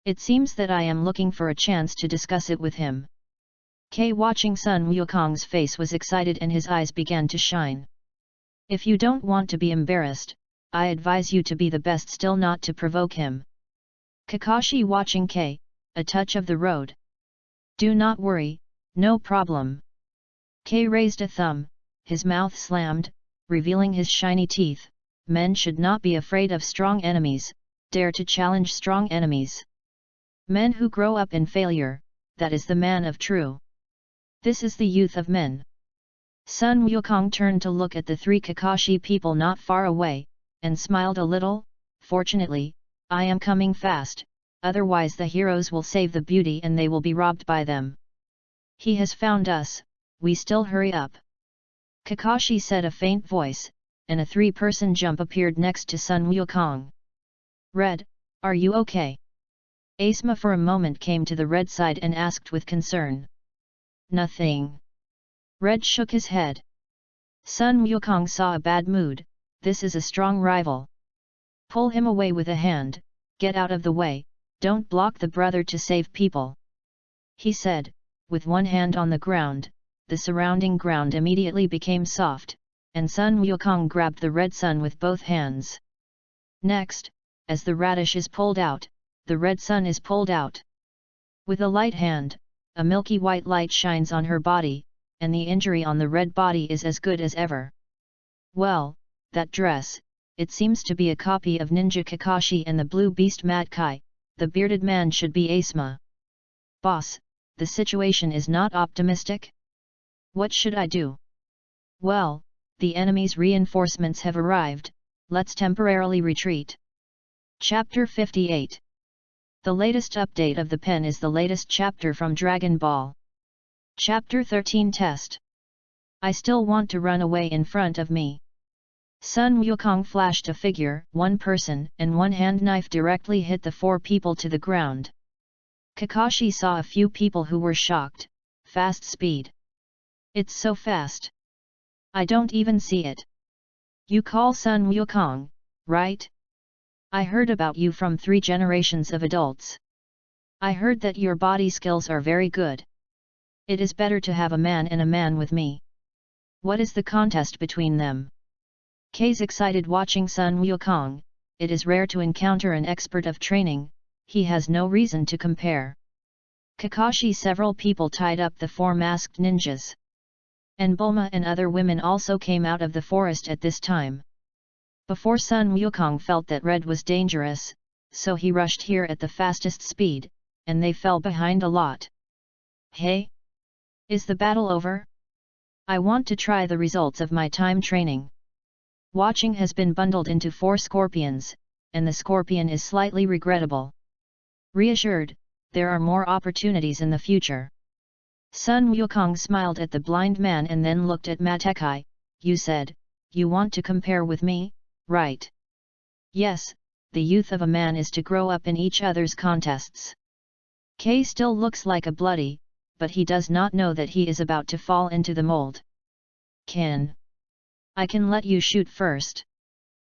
It seems that I am looking for a chance to discuss it with him. Watching Sun Wukong's face was excited and his eyes began to shine. If you don't want to be embarrassed, I advise you to be the best still not to provoke him. Kakashi watching a touch of the road. Do not worry, no problem. Raised a thumb, his mouth slammed, revealing his shiny teeth. Men should not be afraid of strong enemies, dare to challenge strong enemies. Men who grow up in failure, that is the man of true. This is the youth of men. Sun Wukong turned to look at the 3 Kakashi people not far away, and smiled a little. Fortunately, I am coming fast, otherwise the heroes will save the beauty and they will be robbed by them. He has found us, we still hurry up. Kakashi said a faint voice, and a 3-person jump appeared next to Sun Wukong. Red, are you okay? Asma for a moment came to the red side and asked with concern. Nothing. Red shook his head. Sun Wukong saw a bad mood, this is a strong rival. Pull him away with a hand, get out of the way, don't block the brother to save people. He said, with one hand on the ground, the surrounding ground immediately became soft, and Sun Wukong grabbed the red sun with both hands. Next, as the radish is pulled out, the red sun is pulled out. With a light hand, a milky white light shines on her body, and the injury on the red body is as good as ever. Well, that dress, it seems to be a copy of Ninja Kakashi and the blue beast Mad Kai, the bearded man should be Asma. Boss, the situation is not optimistic? What should I do? Well, the enemy's reinforcements have arrived, let's temporarily retreat. Chapter 58. The latest update of the pen is the latest chapter from Dragon Ball. Chapter 13 Test. I still want to run away in front of me. Sun Wukong flashed a figure, 1 person, and 1 hand knife directly hit the 4 people to the ground. Kakashi saw a few people who were shocked. Fast speed. It's so fast. I don't even see it. You call Sun Wukong, right? I heard about you from 3 generations of adults. I heard that your body skills are very good. It is better to have a man and a man with me. What is the contest between them? K's excited watching Sun Wukong. It is rare to encounter an expert of training, he has no reason to compare. Kakashi several people tied up the 4 masked ninjas. And Bulma and other women also came out of the forest at this time. Before Sun Wukong felt that Red was dangerous, so he rushed here at the fastest speed, and they fell behind a lot. Hey? Is the battle over? I want to try the results of my time training. Watching has been bundled into 4 scorpions, and the scorpion is slightly regrettable. Reassured, there are more opportunities in the future. Sun Wukong smiled at the blind man and then looked at Matekai. You said, you want to compare with me, right? Yes, the youth of a man is to grow up in each other's contests. K still looks like a bloody, but he does not know that he is about to fall into the mold. I can let you shoot first.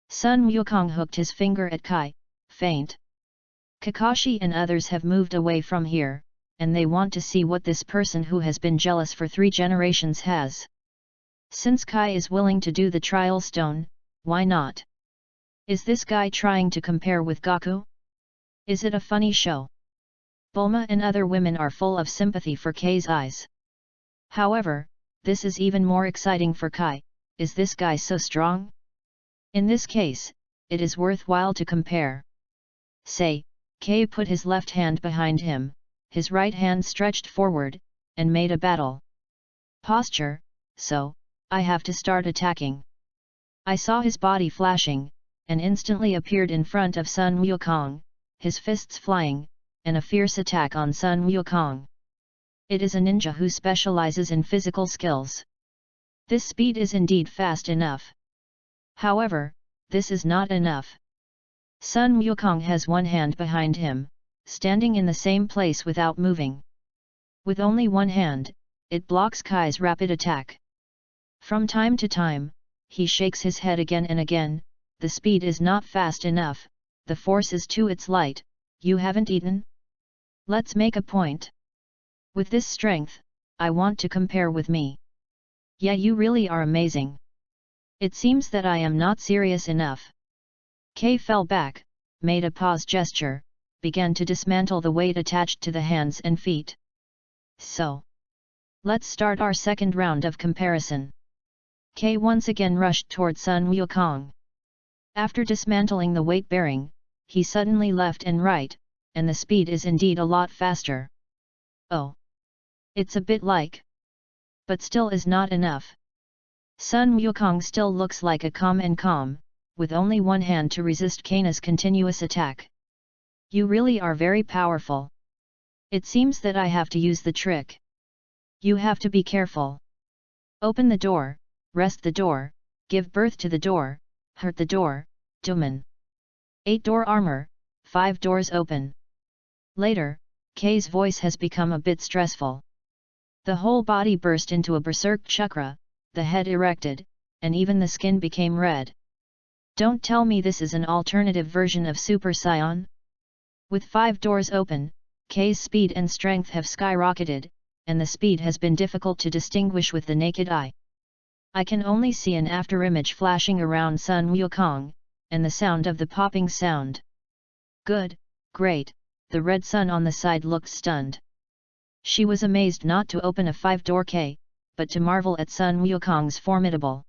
Sun Wukong hooked his finger at Kai, faint. Kakashi and others have moved away from here, and they want to see what this person who has been jealous for 3 generations has. Since Kai is willing to do the trial stone, why not? Is this guy trying to compare with Goku? Is it a funny show? Bulma and other women are full of sympathy for K's eyes. However, this is even more exciting for Kai. Is this guy so strong? In this case, it is worthwhile to compare. Say, K put his left hand behind him, his right hand stretched forward, and made a battle posture, so, I have to start attacking. I saw his body flashing, and instantly appeared in front of Sun Wukong, his fists flying, and a fierce attack on Sun Wukong. It is a ninja who specializes in physical skills. This speed is indeed fast enough. However, this is not enough. Sun Wukong has 1 hand behind him, standing in the same place without moving. With only 1 hand, it blocks Kai's rapid attack. From time to time, he shakes his head again and again. The speed is not fast enough, the force is too it's light. You haven't eaten? Let's make a point. With this strength, I want to compare with me. Yeah, you really are amazing. It seems that I am not serious enough. K fell back, made a pause gesture, began to dismantle the weight attached to the hands and feet. So, let's start our second round of comparison. K once again rushed toward Sun Wukong. After dismantling the weight-bearing, he suddenly left and right, and the speed is indeed a lot faster. Oh! It's a bit like. But still is not enough. Sun Wukong still looks like a calm, with only one hand to resist Kaina's continuous attack. You really are very powerful. It seems that I have to use the trick. You have to be careful. Open the door, rest the door, give birth to the door, hurt the door, Duman. 8-door armor, 5 doors open. Later, Kay's voice has become a bit stressful. The whole body burst into a berserk chakra, the head erected, and even the skin became red. Don't tell me this is an alternative version of Super Saiyan? With 5 doors open, Kay's speed and strength have skyrocketed, and the speed has been difficult to distinguish with the naked eye. I can only see an afterimage flashing around Sun Wukong, and the sound of the popping sound. Good, great, the red sun on the side looked stunned. She was amazed not to open a 5-door K, but to marvel at Sun Wukong's formidable.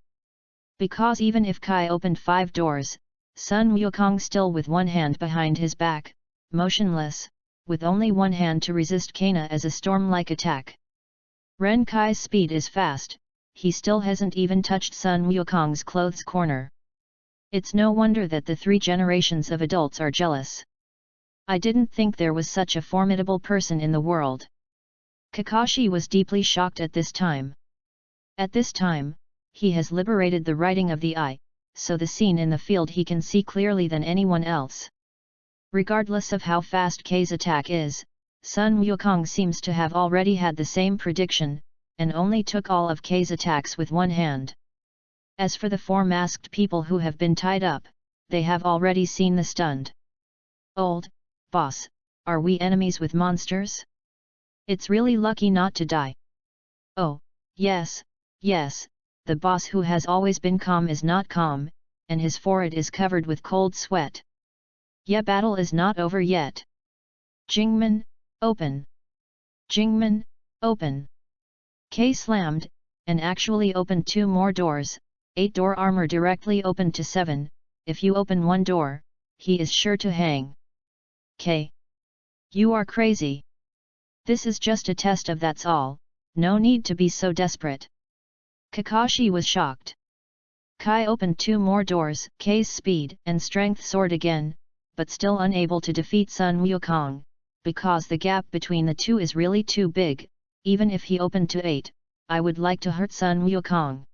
Because even if Kai opened 5 doors, Sun Wukong still with one hand behind his back, motionless, with only one hand to resist Kaina as a storm-like attack. Ren Kai's speed is fast, he still hasn't even touched Sun Wukong's clothes corner. It's no wonder that the 3 generations of adults are jealous. I didn't think there was such a formidable person in the world. Kakashi was deeply shocked at this time. At this time, he has liberated the writing of the eye, so the scene in the field he can see clearly than anyone else. Regardless of how fast Kay's attack is, Sun Wukong seems to have already had the same prediction, and only took all of Kay's attacks with one hand. As for the 4 masked people who have been tied up, they have already seen the stunned. Old boss, are we enemies with monsters? It's really lucky not to die. Oh, yes, the boss who has always been calm is not calm, and his forehead is covered with cold sweat. Yeah, battle is not over yet. Jingman, open. Jingman, open. Kay slammed, and actually opened 2 more doors, 8-door armor directly opened to 7, if you open 1 door, he is sure to hang. Kay. You are crazy. This is just a test of that's all, no need to be so desperate. Kakashi was shocked. Kai opened 2 more doors, Kay's speed and strength soared again, but still unable to defeat Sun Wukong, because the gap between the 2 is really too big. Even if he opened to 8, I would like to hurt Sun Wukong.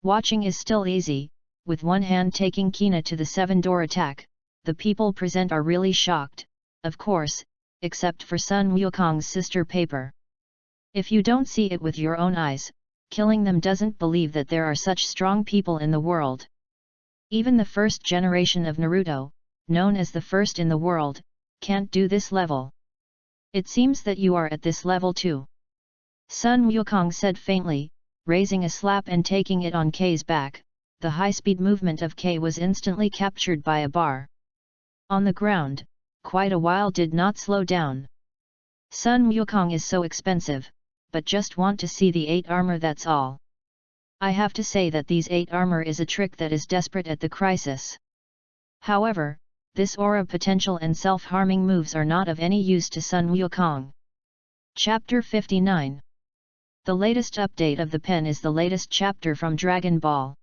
Watching is still easy, with one hand taking Kaina to the 7-door attack, the people present are really shocked, of course, except for Sun Wukong's sister Paper. If you don't see it with your own eyes, killing them doesn't believe that there are such strong people in the world. Even the first generation of Naruto, known as the first in the world, can't do this level. It seems that you are at this level too. Sun Wukong said faintly, raising a slap and taking it on Kay's back. The high-speed movement of Kay was instantly captured by a bar. On the ground, quite a while did not slow down. Sun Wukong is so expensive, but just want to see the 8 armor, that's all. I have to say that these 8 armor is a trick that is desperate at the crisis. However, this aura potential and self-harming moves are not of any use to Sun Wukong. Chapter 59. The latest update of the pen is the latest chapter from Dragon Ball.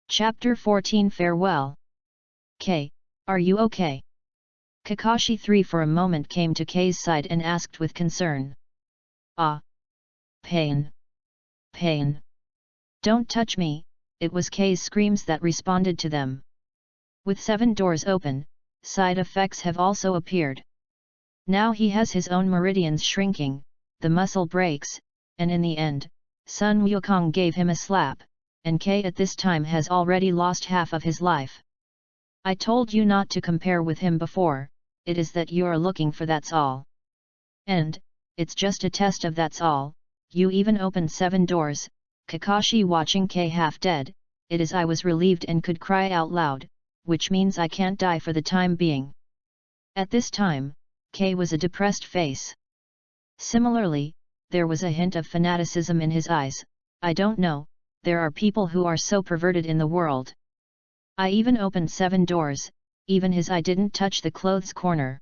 Chapter 14 Farewell. Kay, are you okay? Kakashi 3 for a moment came to Kay's side and asked with concern. Ah! Pain! Pain! Don't touch me, it was Kay's screams that responded to them. With 7 doors open, side effects have also appeared. Now he has his own meridians shrinking, the muscle breaks, and in the end, Sun Wukong gave him a slap, and Kay at this time has already lost half of his life. I told you not to compare with him before, it is that you are looking for, that's all. And, it's just a test of that's all, you even opened 7 doors, Kakashi watching Kay half dead, it is I was relieved and could cry out loud, which means I can't die for the time being. At this time, Kay was a depressed face. Similarly, there was a hint of fanaticism in his eyes. I don't know, there are people who are so perverted in the world. I even opened 7 doors, even his eye didn't touch the clothes corner.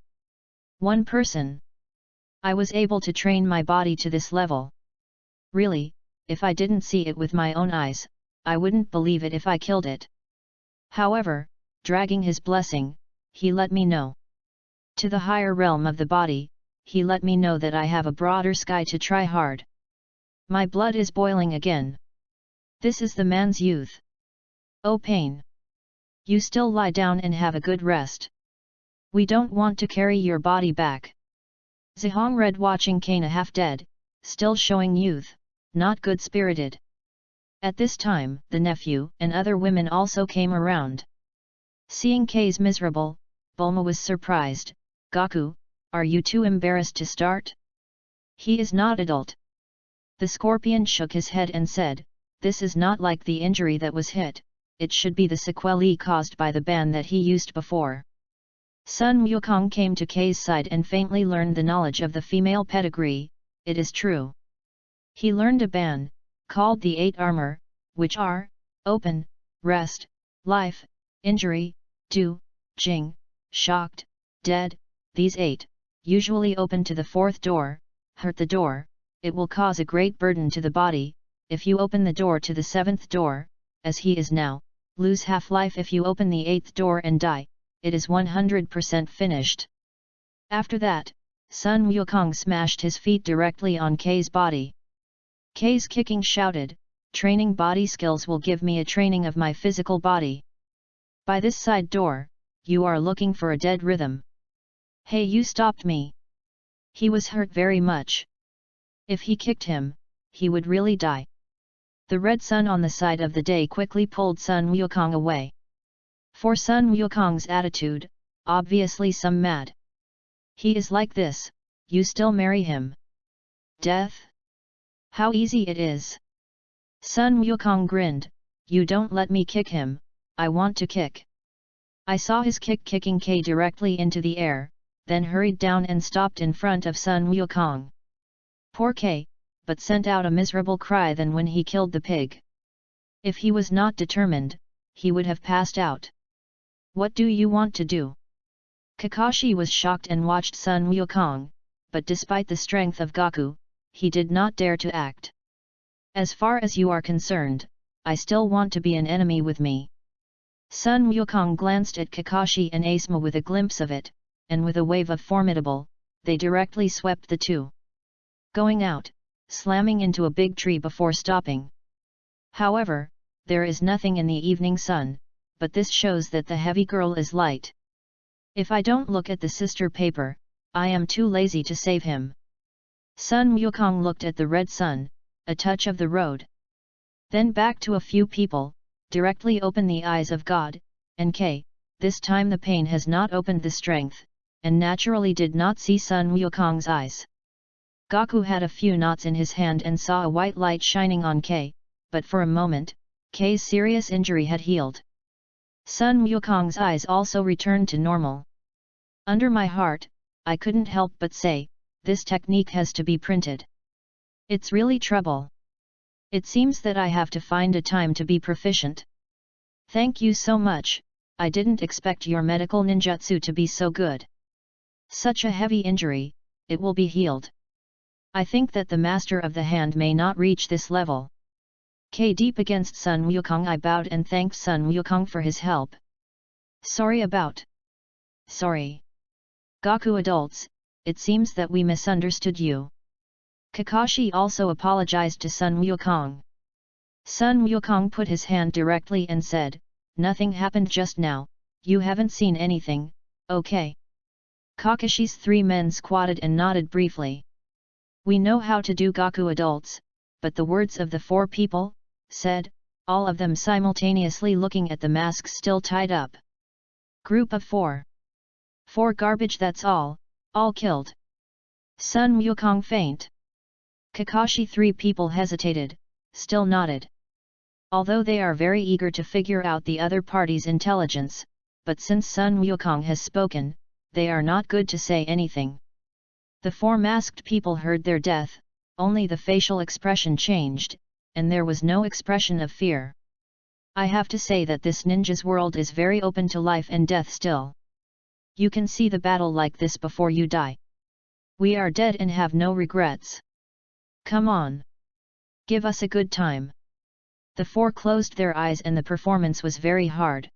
One person. I was able to train my body to this level. Really, if I didn't see it with my own eyes, I wouldn't believe it if I killed it. However, dragging his blessing, he let me know. To the higher realm of the body, he let me know that I have a broader sky to try hard. My blood is boiling again. This is the man's youth. Oh pain! You still lie down and have a good rest. We don't want to carry your body back. Zihong read watching Kana half dead, still showing youth, not good-spirited. At this time, the nephew and other women also came around. Seeing Kei's miserable, Bulma was surprised. Gaku, are you too embarrassed to start? He is not adult. The scorpion shook his head and said, this is not like the injury that was hit, it should be the sequelae caused by the ban that he used before. Sun Wukong came to Kei's side and faintly learned the knowledge of the female pedigree. It is true. He learned a ban, called the 8 armor, which are, open, rest, life, injury, do, jing, shocked, dead. These 8, usually open to the 4th door, hurt the door, it will cause a great burden to the body. If you open the door to the 7th door, as he is now, lose half life. If you open the 8th door and die, it is 100% finished. After that, Sun Wukong smashed his feet directly on Kei's body. Kei's kicking shouted, training body skills will give me a training of my physical body. By this side door, you are looking for a dead rhythm. Hey, you stopped me. He was hurt very much. If he kicked him, he would really die. The red sun on the side of the day quickly pulled Sun Wukong away. For Sun Wukong's attitude, obviously some mad. He is like this, you still marry him. Death? How easy it is. Sun Wukong grinned, you don't let me kick him, I want to kick. I saw his kicking Kei directly into the air, then hurried down and stopped in front of Sun Wukong. Poor Kei, but sent out a miserable cry than when he killed the pig. If he was not determined, he would have passed out. What do you want to do? Kakashi was shocked and watched Sun Wukong, but despite the strength of Gaku, he did not dare to act. As far as you are concerned, I still want to be an enemy with me. Sun Wukong glanced at Kakashi and Asuma with a glimpse of it, and with a wave of formidable, they directly swept the two. Going out, slamming into a big tree before stopping. However, there is nothing in the evening sun, but this shows that the heavy girl is light. If I don't look at the sister paper, I am too lazy to save him. Sun Wukong looked at the red sun, a touch of the road. Then back to a few people, directly open the eyes of God, and Kei, this time the pain has not opened the strength, and naturally did not see Sun Wukong's eyes. Gaku had a few knots in his hand and saw a white light shining on Kei, but for a moment, Kei's serious injury had healed. Sun Wukong's eyes also returned to normal. Under my heart, I couldn't help but say, this technique has to be printed. It's really trouble. It seems that I have to find a time to be proficient. Thank you so much, I didn't expect your medical ninjutsu to be so good. Such a heavy injury, it will be healed. I think that the master of the hand may not reach this level. Kei deep against Sun Wukong. I bowed and thanked Sun Wukong for his help. Sorry. Gaku adults, it seems that we misunderstood you. Kakashi also apologized to Sun Wukong. Sun Wukong put his hand directly and said, nothing happened just now, you haven't seen anything, okay? Kakashi's 3 men squatted and nodded briefly. We know how to do Gaku adults, but the words of the 4 people, said, all of them simultaneously looking at the masks still tied up. Group of 4. 4 garbage, that's all killed. Sun Wukong faint. Kakashi 3 people hesitated, still nodded. Although they are very eager to figure out the other party's intelligence, but since Sun Wukong has spoken, they are not good to say anything. The 4 masked people heard their death, only the facial expression changed, and there was no expression of fear. I have to say that this ninja's world is very open to life and death still. You can see the battle like this before you die. We are dead and have no regrets. Come on. Give us a good time. The four closed their eyes and the performance was very hard.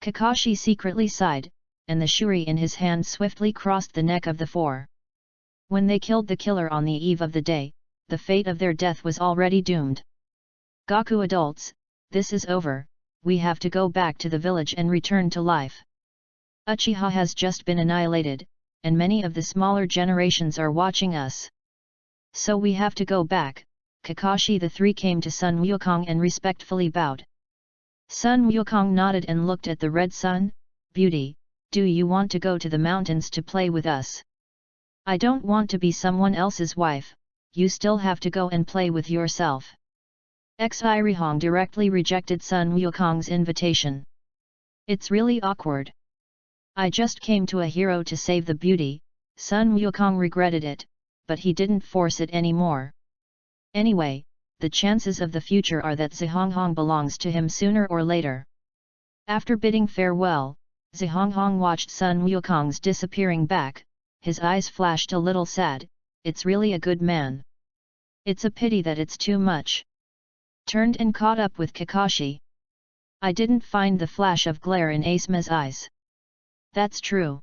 Kakashi secretly sighed, and the shuri in his hand swiftly crossed the neck of the four. When they killed the killer on the eve of the day, the fate of their death was already doomed. Gaku adults, this is over, we have to go back to the village and return to life. Uchiha has just been annihilated, and many of the smaller generations are watching us. So we have to go back. Kakashi the three came to Sun Wukong and respectfully bowed. Sun Wukong nodded and looked at the red sun. Beauty, do you want to go to the mountains to play with us? I don't want to be someone else's wife, you still have to go and play with yourself. Xirihong directly rejected Sun Wukong's invitation. It's really awkward. I just came to a hero to save the beauty. Sun Wukong regretted it, but he didn't force it anymore. Anyway, the chances of the future are that Zhonghong belongs to him sooner or later. After bidding farewell, Zhonghong watched Sun Wukong's disappearing back, his eyes flashed a little sad. It's really a good man. It's a pity that it's too much. Turned and caught up with Kakashi. I didn't find the flash of glare in Asema's eyes. That's true.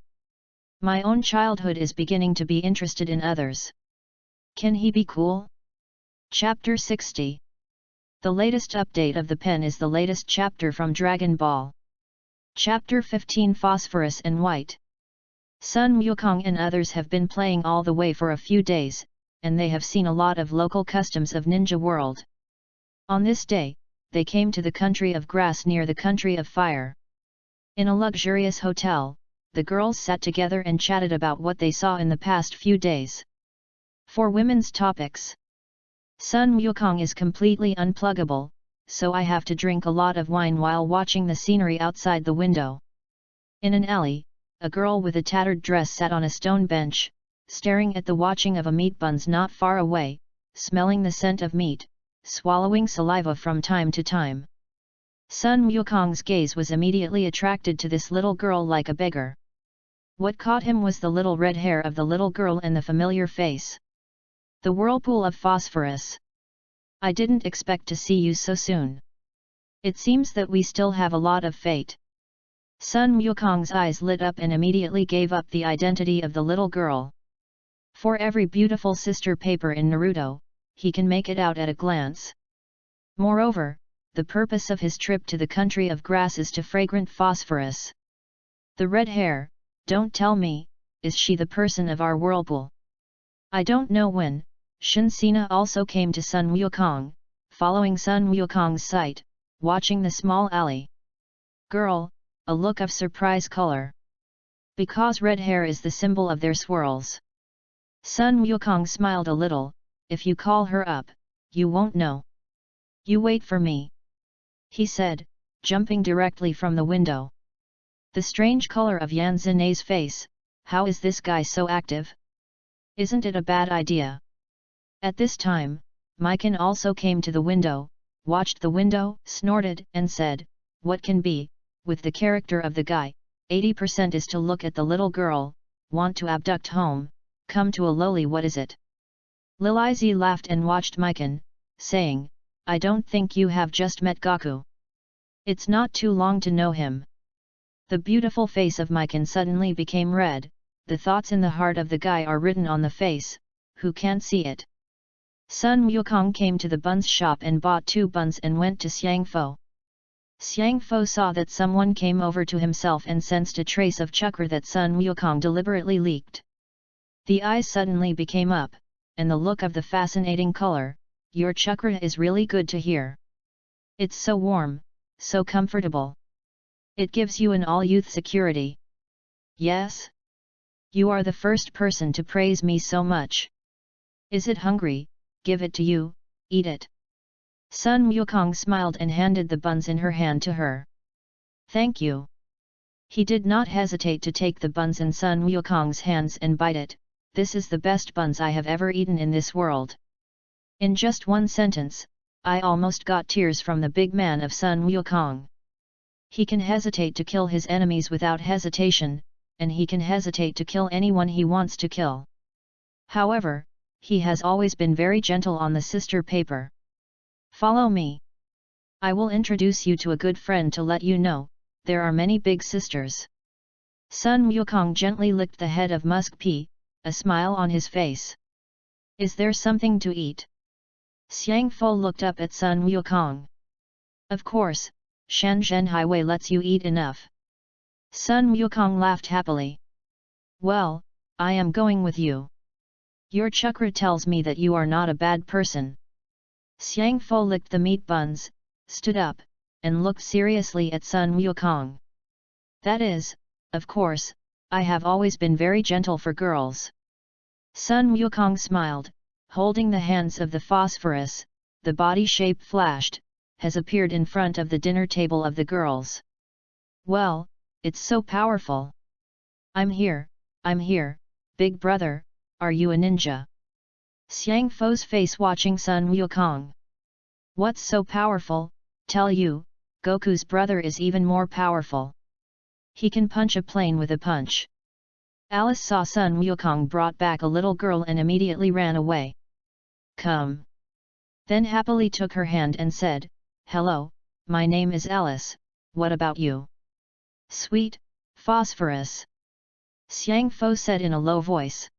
My own childhood is beginning to be interested in others. Can he be cool? Chapter 60. The latest update of the pen is the latest chapter from Dragon Ball. Chapter 15 Phosphorus and White. Sun Wukong and others have been playing all the way for a few days, and they have seen a lot of local customs of Ninja World. On this day, they came to the country of grass near the country of fire. In a luxurious hotel, the girls sat together and chatted about what they saw in the past few days. For women's topics. Sun Wukong is completely unpluggable, so I have to drink a lot of wine while watching the scenery outside the window. In an alley, a girl with a tattered dress sat on a stone bench, staring at the watching of a meat buns not far away, smelling the scent of meat, swallowing saliva from time to time. Sun Wukong's gaze was immediately attracted to this little girl like a beggar. What caught him was the little red hair of the little girl and the familiar face. The whirlpool of phosphorus. I didn't expect to see you so soon. It seems that we still have a lot of fate. Sun Wukong's eyes lit up and immediately gave up the identity of the little girl. For every beautiful sister paper in Naruto, he can make it out at a glance. Moreover, the purpose of his trip to the country of grass is to fragrant phosphorus. The red hair, don't tell me, is she the person of our whirlpool? I don't know when. Shunsina also came to Sun Wukong, following Sun Wukong's sight, watching the small alley. Girl, a look of surprise color. Because red hair is the symbol of their swirls. Sun Wukong smiled a little. If you call her up, you won't know. You wait for me, he said, jumping directly from the window. The strange color of Yan Zinei's face. How is this guy so active? Isn't it a bad idea? At this time, Mikan also came to the window, watched the window, snorted, and said, what can be, with the character of the guy, 80% is to look at the little girl, want to abduct home, come to a lowly what is it? Lilizi laughed and watched Mikan, saying, I don't think you have just met Gaku. It's not too long to know him. The beautiful face of Mikan suddenly became red. The thoughts in the heart of the guy are written on the face, who can't see it? Sun Wukong came to the buns shop and bought 2 buns and went to Xiangfo. Xiangfo saw that someone came over to himself and sensed a trace of chakra that Sun Wukong deliberately leaked. The eyes suddenly became up, and the look of the fascinating color, your chakra is really good to hear. It's so warm, so comfortable. It gives you an all-youth security. Yes? You are the first person to praise me so much. Is it hungry? Give it to you, eat it. Sun Wukong smiled and handed the buns in her hand to her. Thank you. He did not hesitate to take the buns in Sun Wukong's hands and bite it. This is the best buns I have ever eaten in this world. In just one sentence, I almost got tears from the big man of Sun Wukong. He can hesitate to kill his enemies without hesitation, and he can hesitate to kill anyone he wants to kill. However, he has always been very gentle on the sister paper. Follow me. I will introduce you to a good friend to let you know, there are many big sisters. Sun Wukong gently licked the head of Musk Pea, a smile on his face. Is there something to eat? Xiang Fo looked up at Sun Wukong. Of course, Shenzhen Highway lets you eat enough. Sun Wukong laughed happily. Well, I am going with you. Your chakra tells me that you are not a bad person. Xiang Fo licked the meat buns, stood up, and looked seriously at Sun Wukong. That is, of course, I have always been very gentle for girls. Sun Wukong smiled, holding the hands of the phosphorus, the body shape flashed, has appeared in front of the dinner table of the girls. Well, it's so powerful. I'm here, big brother, are you a ninja? Xiang Fo's face watching Sun Wukong. What's so powerful? Tell you, Goku's brother is even more powerful. He can punch a plane with a punch. Alice saw Sun Wukong brought back a little girl and immediately ran away. Come. Then happily took her hand and said, Hello, my name is Alice, what about you? Sweet, phosphorus. Xiang Fo said in a low voice.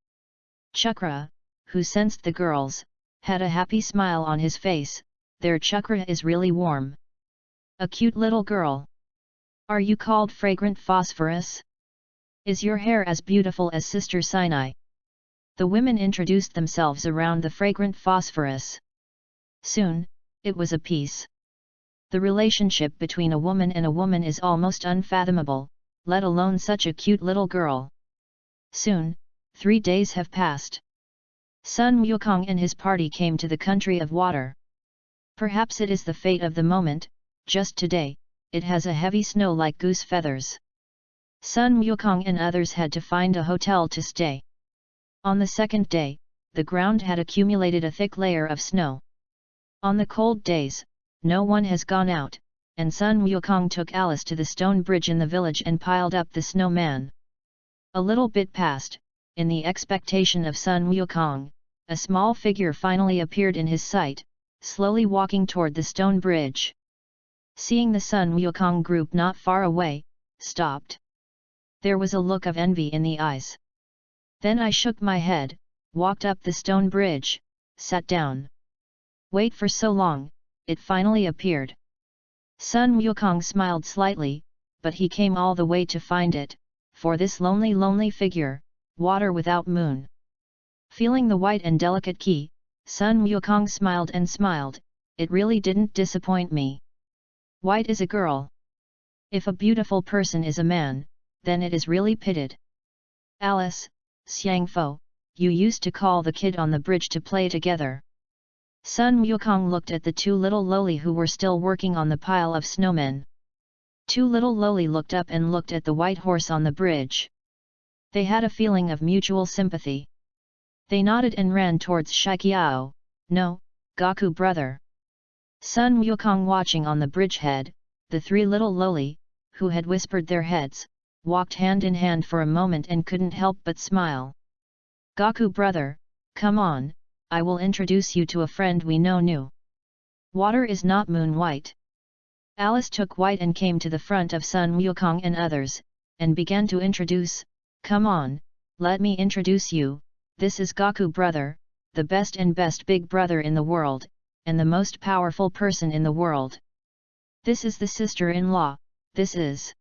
Chakra, who sensed the girls, had a happy smile on his face, their chakra is really warm. A cute little girl. Are you called fragrant phosphorus? Is your hair as beautiful as Sister Sinai? The women introduced themselves around the fragrant phosphorus. Soon, it was a peace. The relationship between a woman and a woman is almost unfathomable, let alone such a cute little girl. Soon, 3 days have passed. Sun Wukong and his party came to the country of water. Perhaps it is the fate of the moment, just today, it has a heavy snow like goose feathers. Sun Wukong and others had to find a hotel to stay. On the second day, the ground had accumulated a thick layer of snow. On the cold days, no one has gone out, and Sun Wukong took Alice to the stone bridge in the village and piled up the snowman. A little bit passed, in the expectation of Sun Wukong, a small figure finally appeared in his sight, slowly walking toward the stone bridge. Seeing the Sun Wukong group not far away, stopped. There was a look of envy in the eyes. Then I shook my head, walked up the stone bridge, sat down. Wait for so long, it finally appeared. Sun Wukong smiled slightly, but he came all the way to find it, for this lonely figure, water without moon. Feeling the white and delicate key, Sun Wukong smiled and smiled, it really didn't disappoint me. White is a girl. If a beautiful person is a man, then it is really pitted. Alice, Xiang Fo, you used to call the kid on the bridge to play together. Sun Wukong looked at the 2 little loli who were still working on the pile of snowmen. 2 little loli looked up and looked at the white horse on the bridge. They had a feeling of mutual sympathy. They nodded and ran towards Shikiao. No, Goku brother. Sun Wukong watching on the bridgehead, the 3 little loli, who had whispered their heads, walked hand in hand for a moment and couldn't help but smile. Goku brother, come on, I will introduce you to a friend we know new. Water is not moon white. Alice took White and came to the front of Sun Wukong and others, and began to introduce, come on, let me introduce you, this is Goku brother, the best big brother in the world, and the most powerful person in the world. This is the sister-in-law, this is.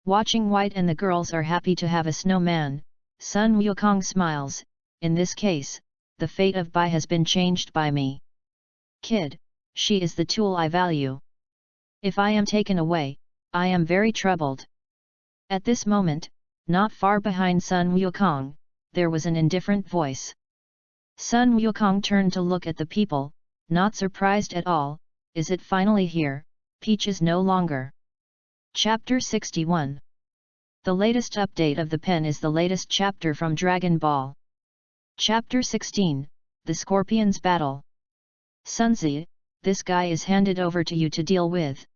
Watching White and the girls are happy to have a snowman, Sun Wukong smiles, in this case, the fate of Bai has been changed by me. Kid, she is the tool I value. If I am taken away, I am very troubled. At this moment, not far behind Sun Wukong, there was an indifferent voice. Sun Wukong turned to look at the people, not surprised at all, is it finally here, Peach is no longer. Chapter 61. The latest update of the pen is the latest chapter from Dragon Ball. Chapter 16, The Scorpion's Battle. Sunzi, this guy is handed over to you to deal with.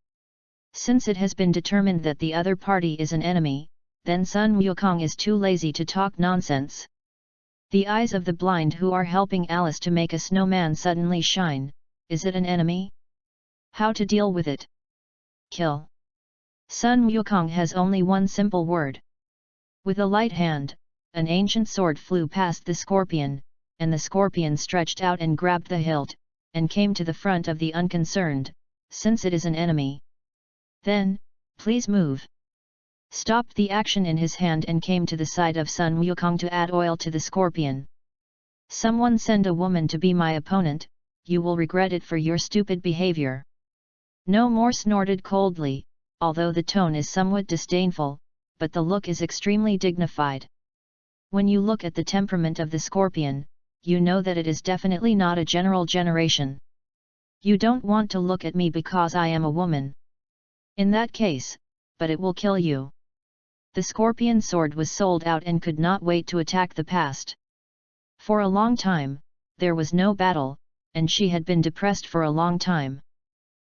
Since it has been determined that the other party is an enemy, then Sun Wukong is too lazy to talk nonsense. The eyes of the blind who are helping Alice to make a snowman suddenly shine. Is it an enemy? How to deal with it? Kill. Sun Wukong has only one simple word. With a light hand, an ancient sword flew past the scorpion, and the scorpion stretched out and grabbed the hilt, and came to the front of the unconcerned, since it is an enemy. Then, please move. Stopped the action in his hand and came to the side of Sun Wukong to add oil to the scorpion. Someone send a woman to be my opponent, you will regret it for your stupid behavior. No more, snorted coldly, although the tone is somewhat disdainful, but the look is extremely dignified. When you look at the temperament of the scorpion, you know that it is definitely not a general generation. You don't want to look at me because I am a woman. In that case, but it will kill you. The scorpion sword was sold out and could not wait to attack the past. For a long time, there was no battle, and she had been depressed for a long time.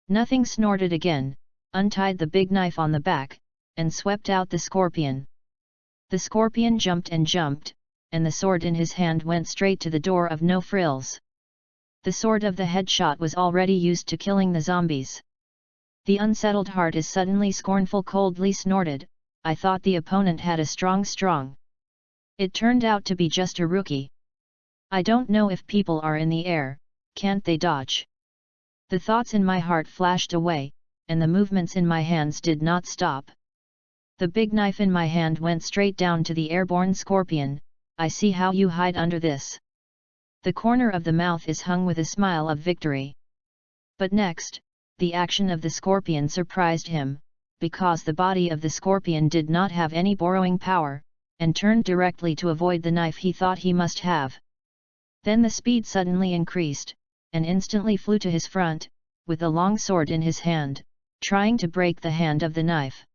Nothing, snorted again, untied the big knife on the back, and swept out the scorpion. The scorpion jumped and jumped, and the sword in his hand went straight to the door of No Frills. The sword of the headshot was already used to killing the zombies. The unsettled heart is suddenly scornful, coldly snorted, I thought the opponent had a strong. It turned out to be just a rookie. I don't know if people are in the air, can't they dodge? The thoughts in my heart flashed away, and the movements in my hands did not stop. The big knife in my hand went straight down to the airborne scorpion. I see how you hide under this. The corner of the mouth is hung with a smile of victory. But next, the action of the scorpion surprised him, because the body of the scorpion did not have any borrowing power, and turned directly to avoid the knife he thought he must have. Then the speed suddenly increased, and instantly flew to his front, with a long sword in his hand, trying to break the hand of the knife.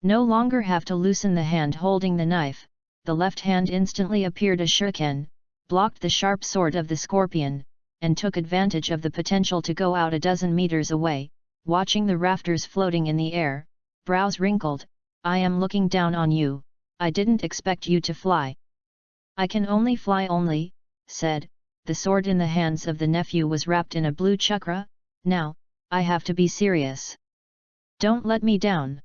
No longer have to loosen the hand holding the knife, the left hand instantly appeared a shuriken, blocked the sharp sword of the scorpion, and took advantage of the potential to go out a dozen meters away, watching the rafters floating in the air, brows wrinkled, I am looking down on you, I didn't expect you to fly. I can only fly only, said, the sword in the hands of the nephew was wrapped in a blue chakra, now, I have to be serious. Don't let me down.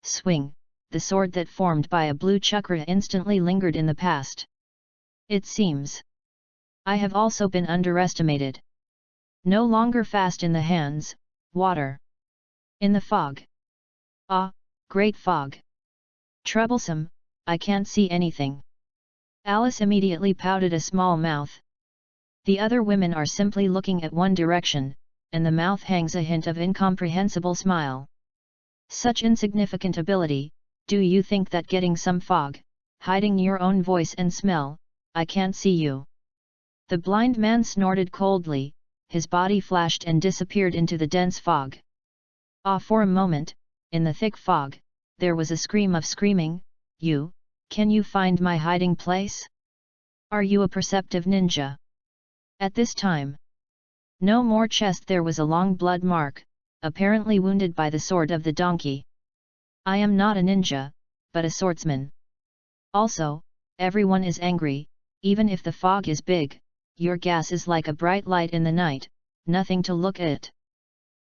Swing, the sword that formed by a blue chakra instantly lingered in the past. It seems I have also been underestimated. No longer fast in the hands, water. In the fog. Ah, great fog. Troublesome, I can't see anything. Alice immediately pouted a small mouth. The other women are simply looking at one direction, and the mouth hangs a hint of incomprehensible smile. Such insignificant ability, do you think that getting some fog, hiding your own voice and smell, I can't see you? The blind man snorted coldly, his body flashed and disappeared into the dense fog. Ah, for a moment, in the thick fog, there was a scream of screaming, can you find my hiding place? Are you a perceptive ninja? At this time, no more chest, there was a long blood mark, apparently wounded by the sword of the donkey. I am not a ninja, but a swordsman. Also, everyone is angry, even if the fog is big, your gas is like a bright light in the night, nothing to look at.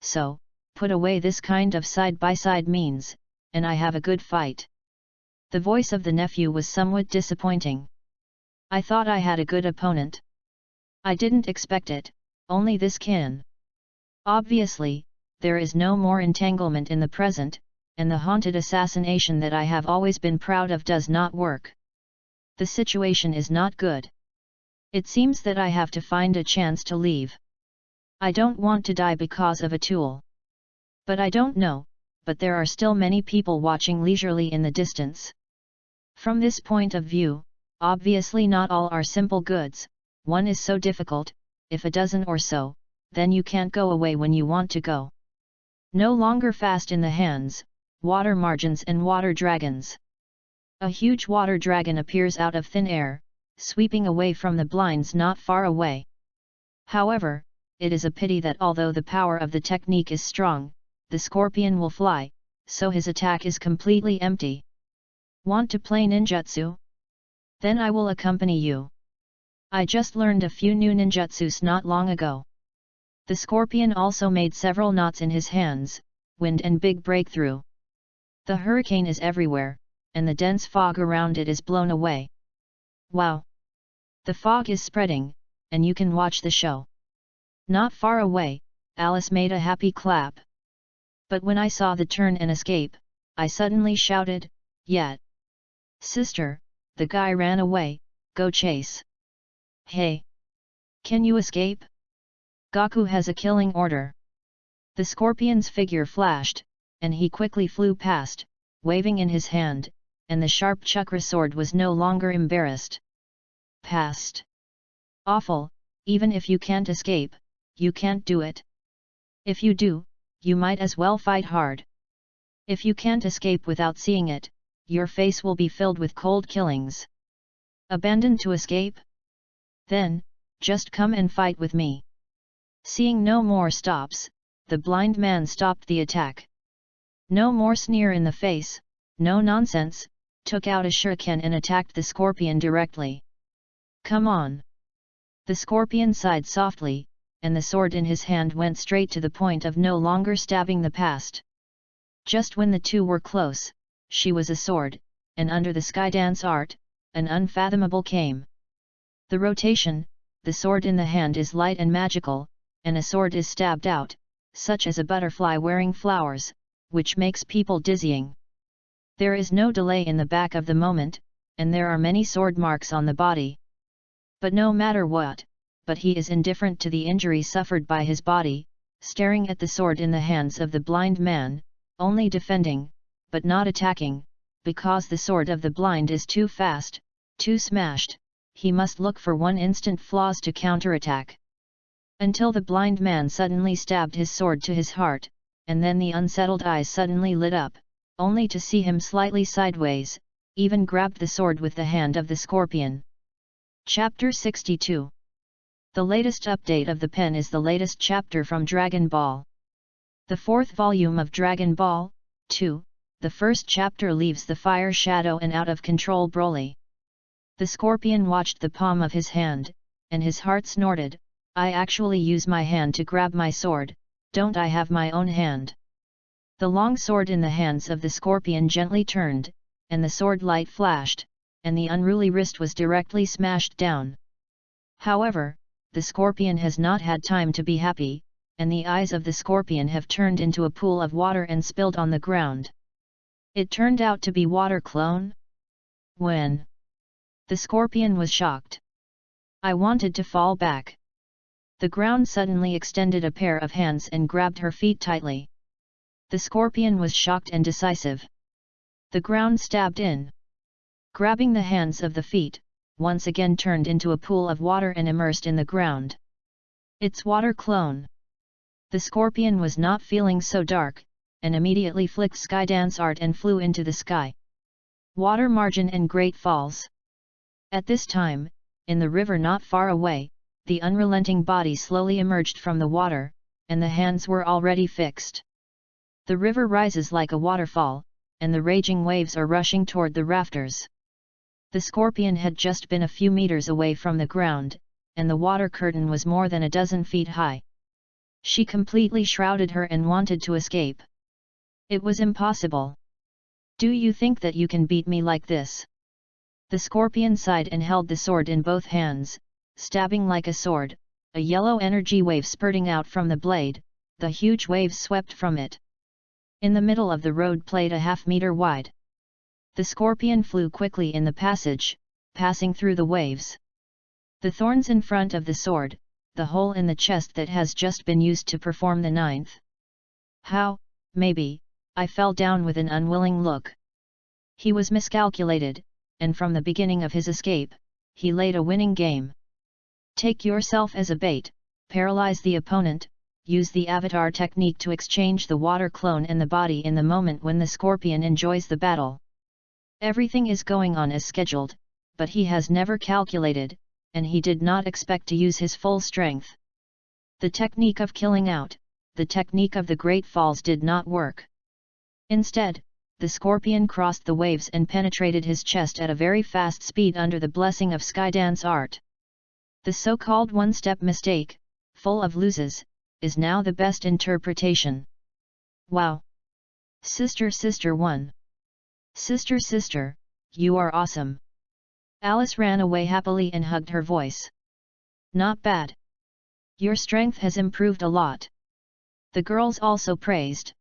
So, put away this kind of side-by-side means, and I have a good fight. The voice of the nephew was somewhat disappointing. I thought I had a good opponent. I didn't expect it, only this can. Obviously, there is no more entanglement in the present, and the haunted assassination that I have always been proud of does not work. The situation is not good. It seems that I have to find a chance to leave. I don't want to die because of a tool. But I don't know, but there are still many people watching leisurely in the distance. From this point of view, obviously not all are simple goods, one is so difficult, if a dozen or so, then you can't go away when you want to go. No longer fast in the hands, water margins and water dragons. A huge water dragon appears out of thin air, sweeping away from the blinds not far away. However, it is a pity that although the power of the technique is strong, the scorpion will fly, so his attack is completely empty. Want to play ninjutsu? Then I will accompany you. I just learned a few new ninjutsus not long ago. The scorpion also made several knots in his hands, wind and big breakthrough. The hurricane is everywhere, and the dense fog around it is blown away. Wow! The fog is spreading, and you can watch the show. Not far away, Alice made a happy clap. But when I saw the turn and escape, I suddenly shouted, "Yet! Sister, the guy ran away, go chase! Hey! Can you escape? Gaku has a killing order." The scorpion's figure flashed, and he quickly flew past, waving in his hand, and the sharp chakra sword was no longer embarrassed. Past! Awful, even if you can't escape, you can't do it. If you do, you might as well fight hard. If you can't escape without seeing it, your face will be filled with cold killings. Abandoned to escape? Then, just come and fight with me. Seeing no more stops, the blind man stopped the attack. No more sneer in the face, no nonsense, took out a shuriken and attacked the scorpion directly. Come on! The scorpion sighed softly, and the sword in his hand went straight to the point of no longer stabbing the past. Just when the two were close, she was a sword, and under the sky dance art, an unfathomable came. The rotation, the sword in the hand is light and magical, and a sword is stabbed out, such as a butterfly wearing flowers, which makes people dizzying. There is no delay in the back of the moment, and there are many sword marks on the body. But no matter what, but he is indifferent to the injury suffered by his body, staring at the sword in the hands of the blind man, only defending, but not attacking, because the sword of the blind is too fast, too smashed, he must look for one instant flaws to counterattack. Until the blind man suddenly stabbed his sword to his heart, and then the unsettled eyes suddenly lit up, only to see him slightly sideways, even grabbed the sword with the hand of the scorpion. Chapter 62. The latest update of the pen is the latest chapter from Dragon Ball. The fourth volume of Dragon Ball, 2, the first chapter leaves the fire shadow and out of control Broly. The scorpion watched the palm of his hand, and his heart snorted, I actually use my hand to grab my sword, don't I have my own hand? The long sword in the hands of the scorpion gently turned, and the sword light flashed, and the unruly wrist was directly smashed down. However, the scorpion has not had time to be happy, and the eyes of the scorpion have turned into a pool of water and spilled on the ground. It turned out to be water clone? When? The scorpion was shocked. I wanted to fall back. The ground suddenly extended a pair of hands and grabbed her feet tightly. The scorpion was shocked and decisive. The ground stabbed in. Grabbing the hands of the feet, once again turned into a pool of water and immersed in the ground. It's water clone. The scorpion was not feeling so dark, and immediately flicked sky dance art and flew into the sky. Water margin and great falls. At this time, in the river not far away, the unrelenting body slowly emerged from the water, and the hands were already fixed. The river rises like a waterfall, and the raging waves are rushing toward the rafters. The scorpion had just been a few meters away from the ground, and the water curtain was more than a dozen feet high. She completely shrouded her and wanted to escape. It was impossible. Do you think that you can beat me like this? The scorpion sighed and held the sword in both hands, stabbing like a sword, a yellow energy wave spurting out from the blade, the huge waves swept from it. In the middle of the road played a half-meter wide. The scorpion flew quickly in the passage, passing through the waves. The thorns in front of the sword, the hole in the chest that has just been used to perform the ninth. How, maybe, I fell down with an unwilling look. He was miscalculated, and from the beginning of his escape, he laid a winning game. Take yourself as a bait, paralyze the opponent, use the avatar technique to exchange the water clone and the body in the moment when the scorpion enjoys the battle. Everything is going on as scheduled, but he has never calculated, and he did not expect to use his full strength. The technique of killing out, the technique of the Great Falls did not work. Instead, the scorpion crossed the waves and penetrated his chest at a very fast speed under the blessing of Skydance art. The so-called one-step mistake, full of loses, is now the best interpretation. Wow! Sister 1. Sister, you are awesome. Alice ran away happily and hugged her voice. Not bad. Your strength has improved a lot. The girls also praised.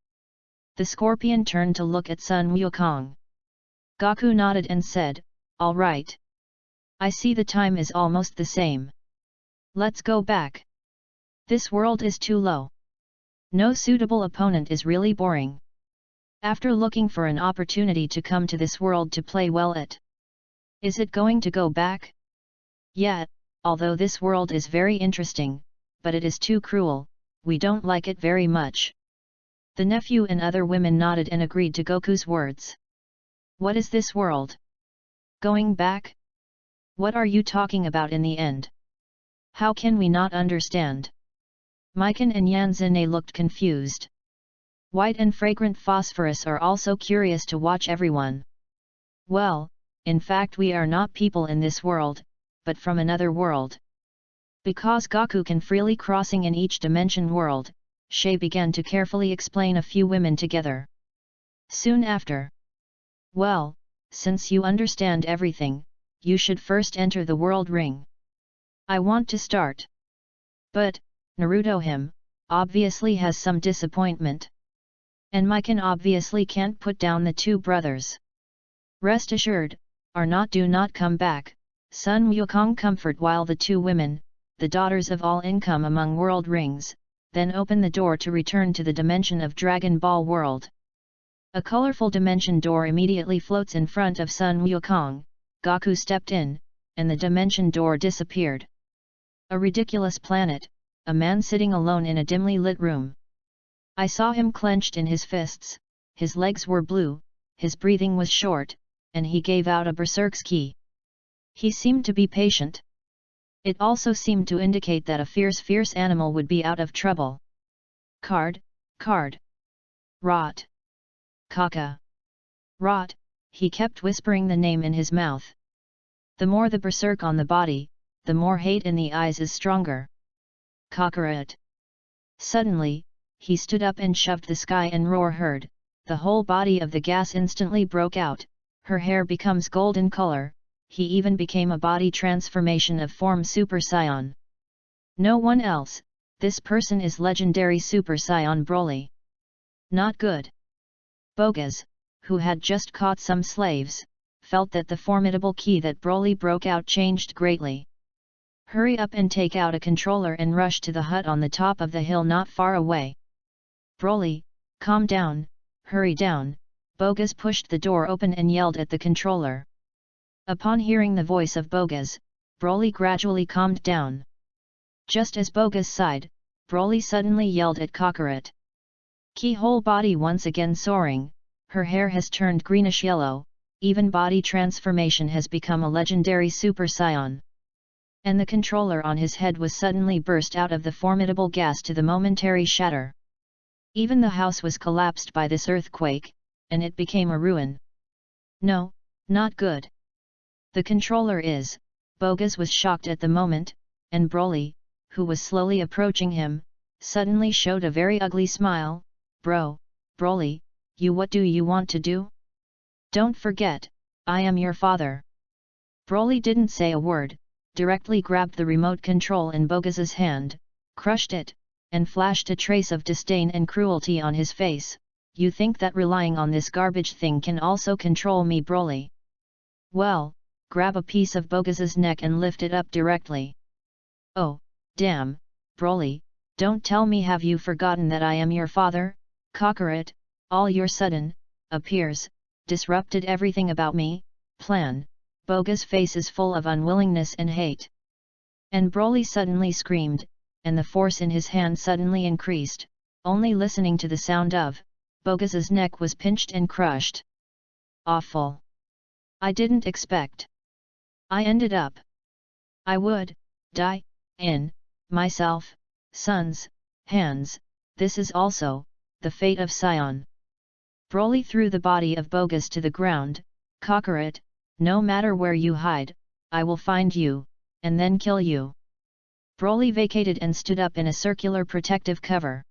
The scorpion turned to look at Sun Wukong. Gaku nodded and said, all right. I see the time is almost the same. Let's go back. This world is too low. No suitable opponent is really boring. After looking for an opportunity to come to this world to play well at. Is it going to go back? Yeah, although this world is very interesting, but it is too cruel, we don't like it very much. The nephew and other women nodded and agreed to Goku's words. What is this world? Going back? What are you talking about in the end? How can we not understand? Mikan and Yanzane looked confused. White and fragrant phosphorus are also curious to watch everyone. Well, in fact we are not people in this world, but from another world. Because Gaku can freely crossing in each dimension world, Shay began to carefully explain a few women together. Soon after. Well, since you understand everything, you should first enter the world ring. I want to start. But, Naruto him, obviously has some disappointment. And Mikan obviously can't put down the two brothers. Rest assured, do not come back, Sun Wukong comfort while the two women, the daughters of all income among world rings, then open the door to return to the dimension of Dragon Ball world. A colorful dimension door immediately floats in front of Sun Wukong. Gaku stepped in, and the dimension door disappeared. A ridiculous planet, a man sitting alone in a dimly lit room. I saw him clenched in his fists, his legs were blue, his breathing was short, and he gave out a berserk's ki. He seemed to be patient. It also seemed to indicate that a fierce animal would be out of trouble. Card. Rot. Kaka. Rot, he kept whispering the name in his mouth. The more the berserk on the body, the more hate in the eyes is stronger. Kakarot. Suddenly, he stood up and shoved the sky and roar heard, the whole body of the gas instantly broke out, her hair becomes golden color, he even became a body transformation of form Super Saiyan. No one else, this person is legendary Super Saiyan Broly. Not good. Bogas, who had just caught some slaves, felt that the formidable ki that Broly broke out changed greatly. Hurry up and take out a controller and rush to the hut on the top of the hill not far away. Broly, calm down, hurry down, Bogas pushed the door open and yelled at the controller. Upon hearing the voice of Bogas, Broly gradually calmed down. Just as Bogas sighed, Broly suddenly yelled at Kakarot. Ki whole body once again soaring, her hair has turned greenish-yellow, even body transformation has become a legendary Super Saiyan. And the controller on his head was suddenly burst out of the formidable gas to the momentary shatter. Even the house was collapsed by this earthquake, and it became a ruin. No, not good. The controller is, Bogas was shocked at the moment, and Broly, who was slowly approaching him, suddenly showed a very ugly smile. Broly, what do you want to do? Don't forget, I am your father. Broly didn't say a word, directly grabbed the remote control in Bogas's hand, crushed it, and flashed a trace of disdain and cruelty on his face. You think that relying on this garbage thing can also control me, Broly? Well, grab a piece of Bogas's neck and lift it up directly. Oh, damn, Broly, don't tell me have you forgotten that I am your father? Kakarot, all your sudden, appears, disrupted everything about me, plan. Bogas' face is full of unwillingness and hate. And Broly suddenly screamed, and the force in his hand suddenly increased, only listening to the sound of, Bogas's neck was pinched and crushed. Awful. I didn't expect. I ended up. I would, die, in, myself, sons, hands, this is also the fate of Sion. Broly threw the body of Bogus to the ground. Kakarot, no matter where you hide, I will find you, and then kill you. Broly vacated and stood up in a circular protective cover.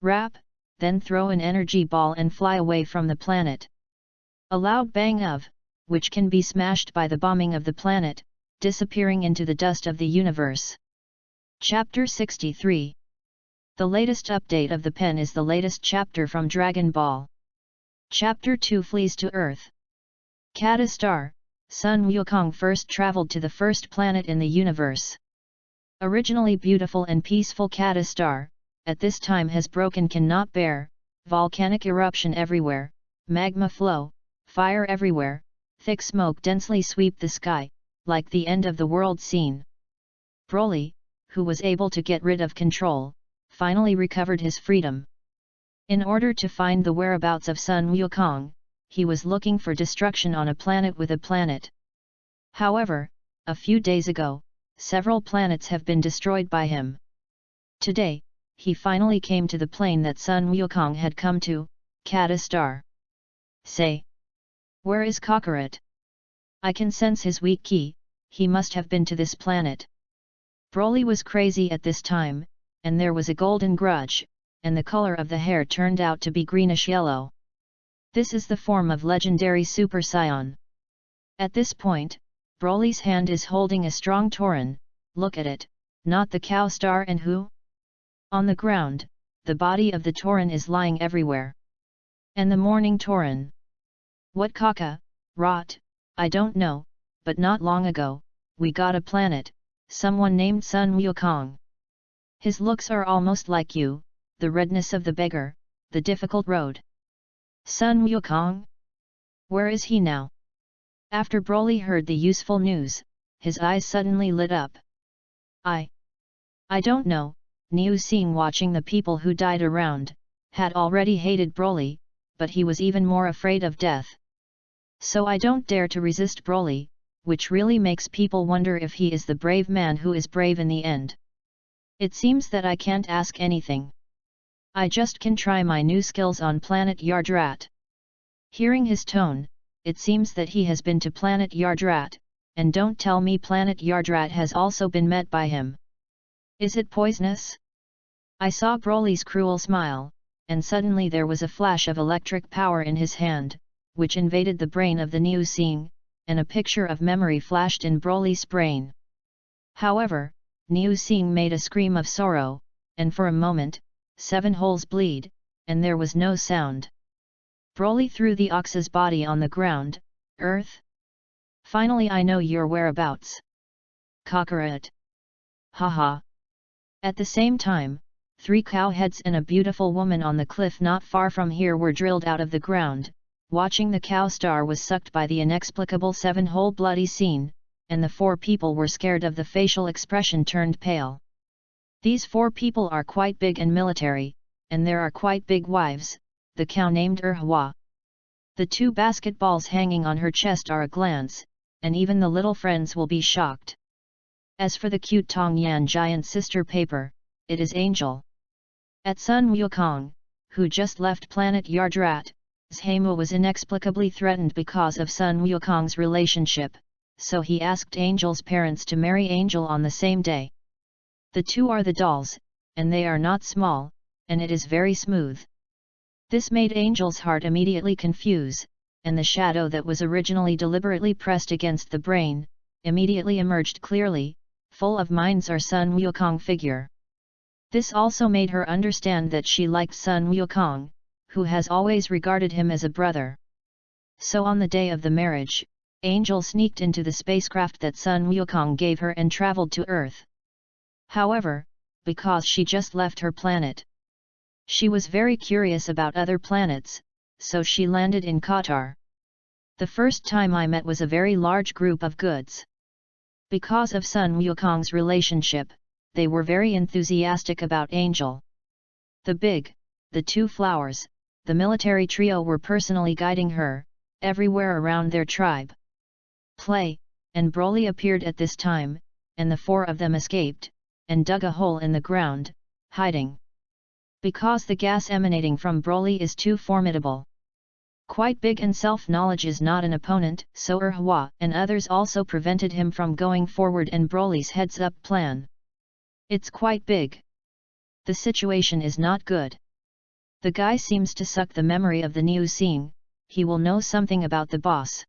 Rap, then throw an energy ball and fly away from the planet. A loud bang of, which can be smashed by the bombing of the planet, disappearing into the dust of the universe. Chapter 63. The latest update of the pen is the latest chapter from Dragon Ball. Chapter 2 flees to Earth. Kata Star, Sun Wukong first traveled to the first planet in the universe. Originally beautiful and peaceful Kata Star, at this time has broken cannot bear, volcanic eruption everywhere, magma flow, fire everywhere, thick smoke densely sweep the sky, like the end of the world scene. Broly, who was able to get rid of control, finally recovered his freedom. In order to find the whereabouts of Sun Wukong, he was looking for destruction on a planet with a planet. However, a few days ago, several planets have been destroyed by him. Today, he finally came to the plane that Sun Wukong had come to, Kata Star. Say, where is Kakarot? I can sense his weak key, he must have been to this planet. Broly was crazy at this time, and there was a golden grudge, and the color of the hair turned out to be greenish-yellow. This is the form of legendary Super Saiyan. At this point, Broly's hand is holding a strong Tauren. Look at it, not the cow star and who? On the ground, the body of the Tauren is lying everywhere. And the morning Tauren. What Kaka, rot, I don't know, but not long ago, we got a planet, someone named Sun Wukong. His looks are almost like you, the redness of the beggar, the difficult road. Sun Wukong? Where is he now? After Broly heard the useful news, his eyes suddenly lit up. I don't know. Niu Xing, watching the people who died around, had already hated Broly, but he was even more afraid of death. So I don't dare to resist Broly, which really makes people wonder if he is the brave man who is brave in the end. It seems that I can't ask anything. I just can try my new skills on planet Yardrat. Hearing his tone, it seems that he has been to planet Yardrat, and don't tell me planet Yardrat has also been met by him. Is it poisonous? I saw Broly's cruel smile, and suddenly there was a flash of electric power in his hand, which invaded the brain of the Niu Xing, and a picture of memory flashed in Broly's brain. However, Niu Xing made a scream of sorrow, and for a moment, 7 holes bleed, and there was no sound. Broly threw the ox's body on the ground. Earth? Finally I know your whereabouts. Kakarot. Haha. At the same time, 3 cow heads and a beautiful woman on the cliff not far from here were drilled out of the ground. Watching the cow star was sucked by the inexplicable 7-hole bloody scene, and the 4 people were scared of the facial expression turned pale. These 4 people are quite big and military, and there are quite big wives, the cow named Hua. The 2 basketballs hanging on her chest are a glance, and even the little friends will be shocked. As for the cute Tong Yan giant sister paper, it is Angel. At Sun Wukong, who just left planet Yardrat, Zhaimu was inexplicably threatened because of Sun Wukong's relationship, so he asked Angel's parents to marry Angel on the same day. The 2 are the dolls, and they are not small, and it is very smooth. This made Angel's heart immediately confuse, and the shadow that was originally deliberately pressed against the brain, immediately emerged clearly, full of minds are Sun Wukong figure. This also made her understand that she liked Sun Wukong, who has always regarded him as a brother. So on the day of the marriage, Angel sneaked into the spacecraft that Sun Wukong gave her and traveled to Earth. However, because she just left her planet, she was very curious about other planets, so she landed in Qatar. The first time I met was a very large group of goods. Because of Sun Wukong's relationship, they were very enthusiastic about Angel. The 2 flowers, the military trio were personally guiding her, everywhere around their tribe. Play, and Broly appeared at this time, and the 4 of them escaped, and dug a hole in the ground, hiding. Because the gas emanating from Broly is too formidable. Quite big, and self-knowledge is not an opponent, so Hua and others also prevented him from going forward and Broly's heads-up plan. It's quite big. The situation is not good. The guy seems to suck the memory of the new seeing, he will know something about the boss.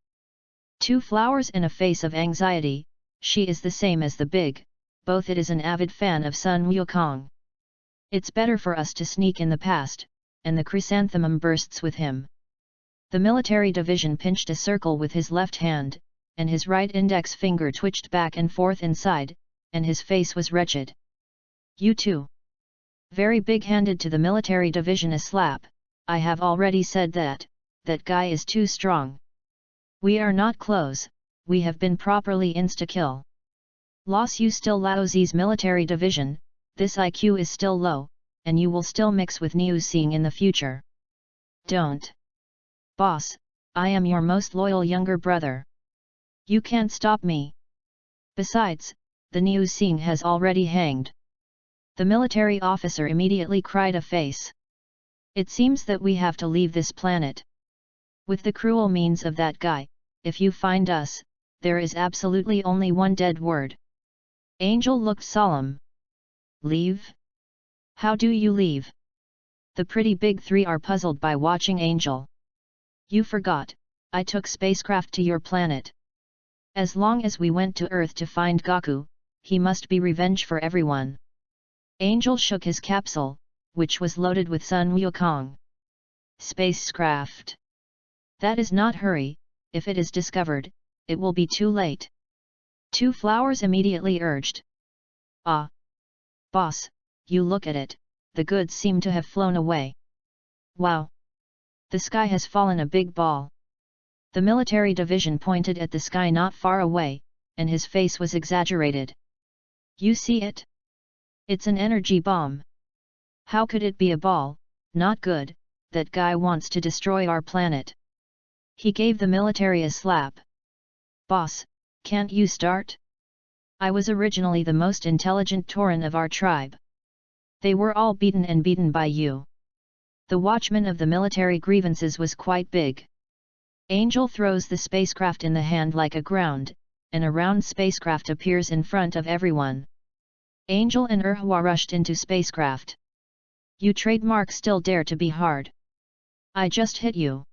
2 flowers in a face of anxiety, she is the same as the big, both it is an avid fan of Sun Wukong. It's better for us to sneak in the past, and the chrysanthemum bursts with him. The military division pinched a circle with his left hand, and his right index finger twitched back and forth inside, and his face was wretched. You too. Very big-handed to the military division a slap, I have already said that guy is too strong. We are not close, we have been properly insta-kill. Loss you still Laozi's military division, this IQ is still low, and you will still mix with new seeing in the future. Don't. Boss, I am your most loyal younger brother. You can't stop me. Besides, the new seeing has already hanged. The military officer immediately cried a face. It seems that we have to leave this planet. With the cruel means of that guy, if you find us, there is absolutely only one dead word. Angel looked solemn. Leave? How do you leave? The pretty big 3 are puzzled by watching Angel. You forgot, I took spacecraft to your planet. As long as we went to Earth to find Goku, he must be revenge for everyone. Angel shook his capsule, which was loaded with Sun Wukong. Spacecraft. That is not hurry, if it is discovered, it will be too late. 2 flowers immediately urged. Ah! Boss, you look at it, the goods seem to have flown away. Wow! The sky has fallen a big ball. The military division pointed at the sky not far away, and his face was exaggerated. You see it? It's an energy bomb. How could it be a ball? Not good, that guy wants to destroy our planet. He gave the military a slap. Boss, can't you start? I was originally the most intelligent Tauren of our tribe. They were all beaten by you. The watchman of the military grievances was quite big. Angel throws the spacecraft in the hand like a ground, and a round spacecraft appears in front of everyone. Angel and Hua rushed into spacecraft. You trademark still dare to be hard. I just hit you.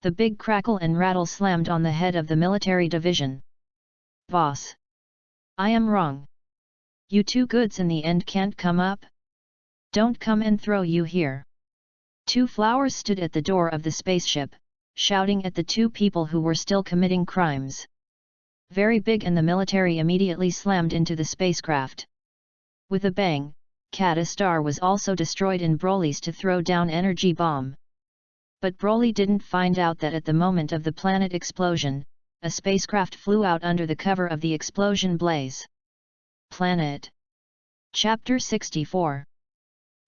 The big crackle and rattle slammed on the head of the military division. Boss. I am wrong. You 2 goods in the end can't come up? Don't come and throw you here. 2 flowers stood at the door of the spaceship, shouting at the 2 people who were still committing crimes. Very big, and the military immediately slammed into the spacecraft. With a bang, Kata Star was also destroyed in Broly's to throw down energy bomb. But Broly didn't find out that at the moment of the planet explosion, a spacecraft flew out under the cover of the explosion blaze. Planet. Chapter 64.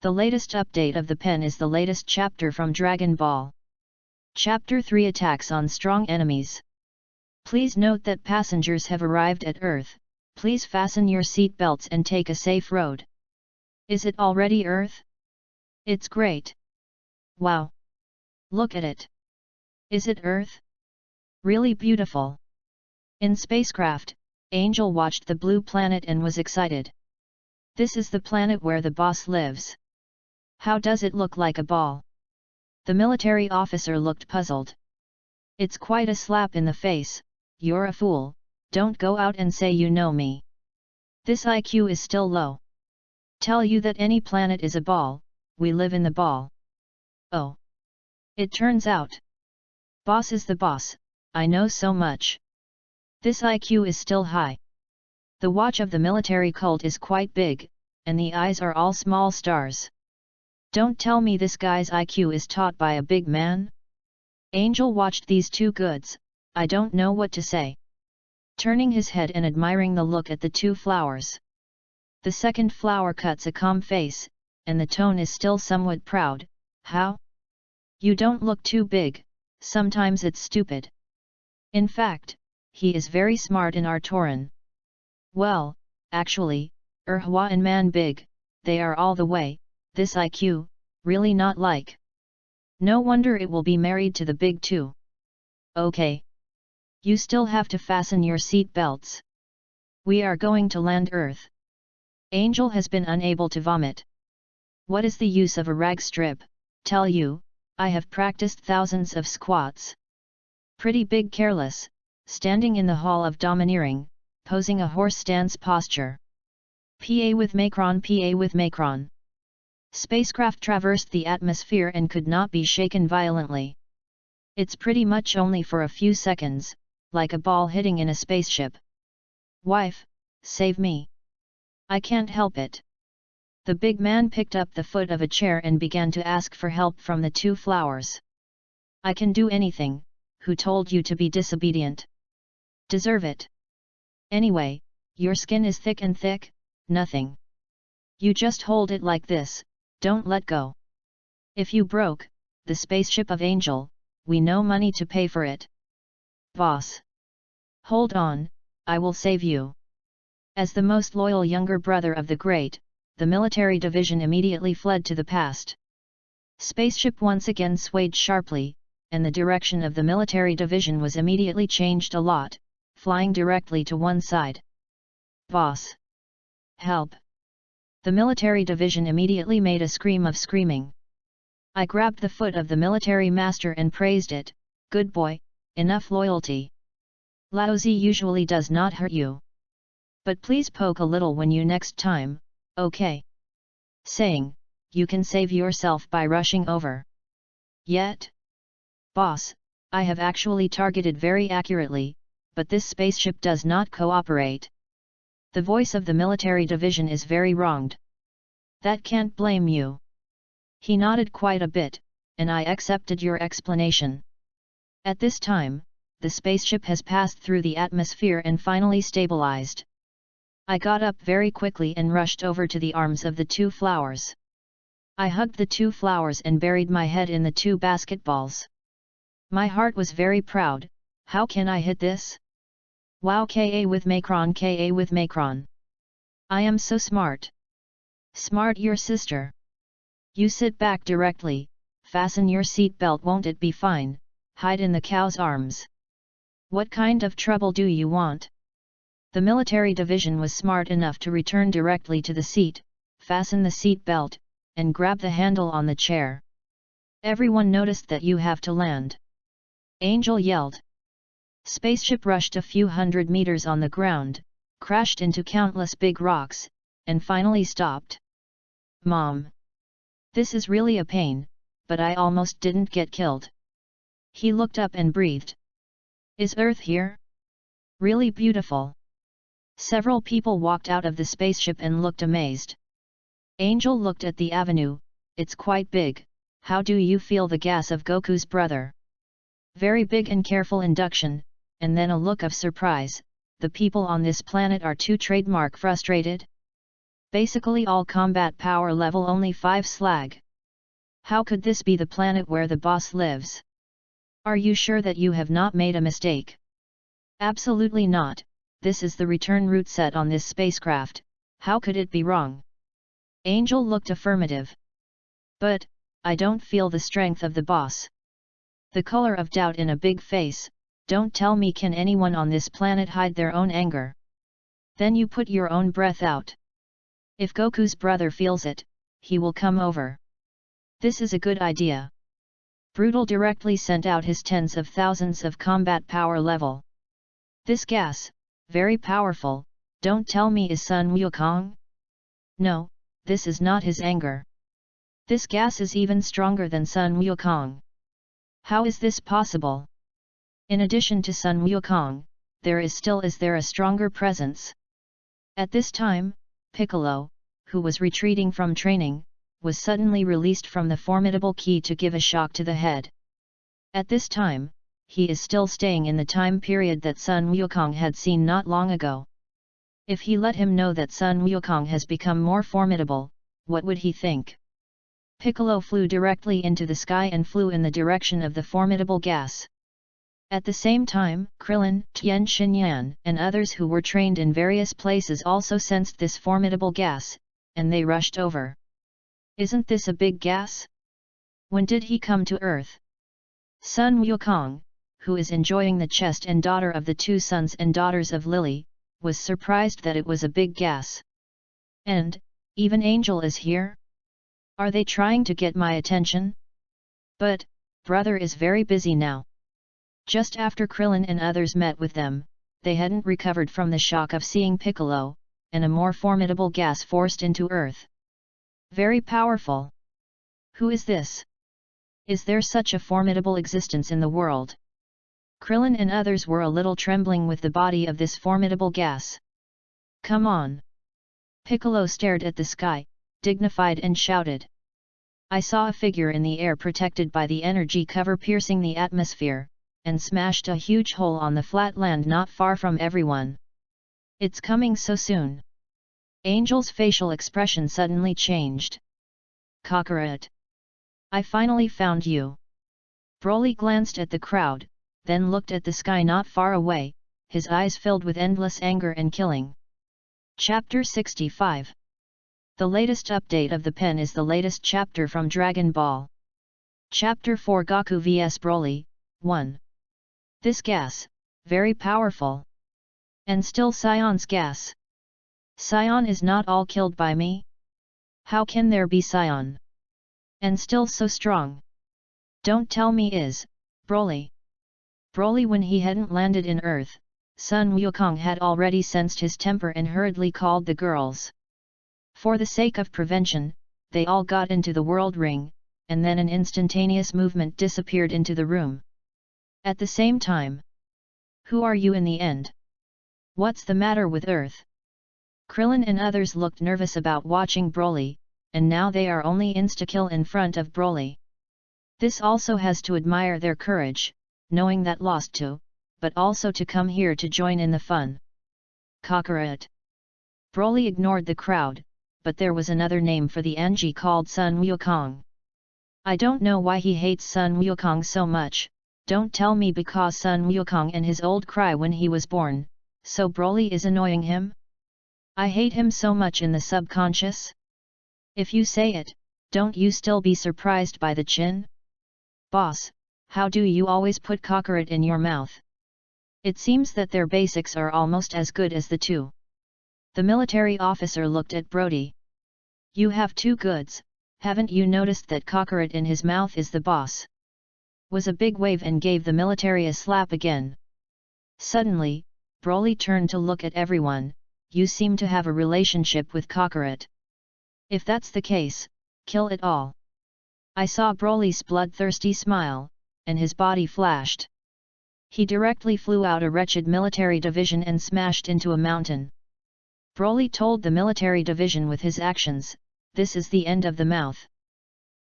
The latest update of the pen is the latest chapter from Dragon Ball. Chapter 3 Attacks on Strong Enemies. Please note that passengers have arrived at Earth, please fasten your seat belts and take a safe road. Is it already Earth? It's great. Wow! Look at it. Is it Earth? Really beautiful. In spacecraft, Angel watched the blue planet and was excited. This is the planet where the boss lives. How does it look like a ball? The military officer looked puzzled. It's quite a slap in the face. You're a fool, don't go out and say you know me. This IQ is still low. Tell you that any planet is a ball, we live in the ball. Oh. It turns out. Boss is the boss, I know so much. This IQ is still high. The watch of the military cult is quite big, and the eyes are all small stars. Don't tell me this guy's IQ is taught by a big man? Angel watched these 2 goods, I don't know what to say. Turning his head and admiring the look at the 2 flowers. The second flower cuts a calm face, and the tone is still somewhat proud. How? You don't look too big, sometimes it's stupid. In fact, he is very smart in our Tauren. Well, actually, Hua and man big, they are all the way, this IQ, really not like. No wonder it will be married to the big two. Okay. You still have to fasten your seat belts. We are going to land Earth. Angel has been unable to vomit. What is the use of a rag strip? Tell you, I have practiced thousands of squats. Pretty big careless, standing in the hall of domineering, posing a horse stance posture. PA with Macron, PA with Macron. Spacecraft traversed the atmosphere and could not be shaken violently. It's pretty much only for a few seconds, like a ball hitting in a spaceship. Wife, save me. I can't help it. The big man picked up the foot of a chair and began to ask for help from the two flowers. I can do anything, who told you to be disobedient? Deserve it. Anyway, your skin is thick and thick, nothing. You just hold it like this, don't let go. If you broke the spaceship of Angel, we no money to pay for it. Boss. Hold on, I will save you. As the most loyal younger brother of the great, the military division immediately fled to the past. Spaceship once again swayed sharply, and the direction of the military division was immediately changed a lot, flying directly to one side. Boss. Help. The military division immediately made a scream of screaming. I grabbed the foot of the military master and praised it, good boy, enough loyalty. Laozi usually does not hurt you. But please poke a little when you next time, okay? Saying, you can save yourself by rushing over. Yet? Boss, I have actually targeted very accurately, but this spaceship does not cooperate. The voice of the military division is very wronged. That can't blame you. He nodded quite a bit, and I accepted your explanation. At this time, the spaceship has passed through the atmosphere and finally stabilized. I got up very quickly and rushed over to the arms of the two flowers. I hugged the two flowers and buried my head in the two basketballs. My heart was very proud. How can I hit this? Wow, Ka with Macron, Ka with Macron. I am so smart. Smart your sister. You sit back directly, fasten your seat belt, won't it be fine, hide in the cow's arms. What kind of trouble do you want? The military division was smart enough to return directly to the seat, fasten the seat belt, and grab the handle on the chair. Everyone noticed that you have to land. Angel yelled. Spaceship rushed a few hundred meters on the ground, crashed into countless big rocks, and finally stopped. Mom. This is really a pain, but I almost didn't get killed. He looked up and breathed. Is Earth here? Really beautiful. Several people walked out of the spaceship and looked amazed. Angel looked at the avenue. It's quite big. How do you feel the gas of Goku's brother? Very big and careful induction, and then a look of surprise. The people on this planet are too trademark frustrated. Basically all combat power level only 5 slag. How could this be the planet where the boss lives? Are you sure that you have not made a mistake? Absolutely not, this is the return route set on this spacecraft, how could it be wrong? Angel looked affirmative. But, I don't feel the strength of the boss. The color of doubt in a big face. Don't tell me, can anyone on this planet hide their own anger? Then you put your own breath out. If Goku's brother feels it, he will come over. This is a good idea. Brutal directly sent out his tens of thousands of combat power level. This gas, very powerful, don't tell me is Sun Wukong? No, this is not his anger. This gas is even stronger than Sun Wukong. How is this possible? In addition to Sun Wukong, is there a stronger presence? At this time, Piccolo, who was retreating from training, was suddenly released from the formidable key to give a shock to the head. At this time, he is still staying in the time period that Sun Wukong had seen not long ago. If he let him know that Sun Wukong has become more formidable, what would he think? Piccolo flew directly into the sky and flew in the direction of the formidable gas. At the same time, Krillin, Tien Shinyan, and others who were trained in various places also sensed this formidable gas, and they rushed over. Isn't this a big gas? When did he come to Earth? Sun Wukong, who is enjoying the chest and daughter of the two sons and daughters of Lily, was surprised that it was a big gas. And, even Angel is here? Are they trying to get my attention? But, brother is very busy now. Just after Krillin and others met with them, they hadn't recovered from the shock of seeing Piccolo, and a more formidable gas forced into Earth. Very powerful. Who is this? Is there such a formidable existence in the world? Krillin and others were a little trembling with the body of this formidable gas. Come on! Piccolo stared at the sky, dignified and shouted. I saw a figure in the air protected by the energy cover piercing the atmosphere, and smashed a huge hole on the flat land not far from everyone. It's coming so soon. Angel's facial expression suddenly changed. Kakarot! I finally found you. Broly glanced at the crowd, then looked at the sky not far away, his eyes filled with endless anger and killing. Chapter 65. The latest update of the pen is the latest chapter from Dragon Ball. Chapter 4 Goku vs Broly, 1. This gas, very powerful. And still Sion's gas. Sion is not all killed by me? How can there be Sion? And still so strong? Don't tell me is, Broly. Broly, when he hadn't landed in Earth, Sun Wukong had already sensed his temper and hurriedly called the girls. For the sake of prevention, they all got into the world ring, and then an instantaneous movement disappeared into the room. At the same time. Who are you in the end? What's the matter with Earth? Krillin and others looked nervous about watching Broly, and now they are only insta-kill in front of Broly. This also has to admire their courage, knowing that lost to, but also to come here to join in the fun. Kakarot. Broly ignored the crowd, but there was another name for the Anji called Sun Wukong. I don't know why he hates Sun Wukong so much, don't tell me because Sun Wukong and his old cry when he was born, so Broly is annoying him? I hate him so much in the subconscious? If you say it, don't you still be surprised by the chin? Boss, how do you always put Kakarot in your mouth? It seems that their basics are almost as good as the two. The military officer looked at Brody. You have two goods, haven't you noticed that Kakarot in his mouth is the boss? Was a big wave and gave the military a slap again. Suddenly, Broly turned to look at everyone. You seem to have a relationship with Kakarot. If that's the case, kill it all. I saw Broly's bloodthirsty smile, and his body flashed. He directly flew out a wretched military division and smashed into a mountain. Broly told the military division with his actions, this is the end of the mouth.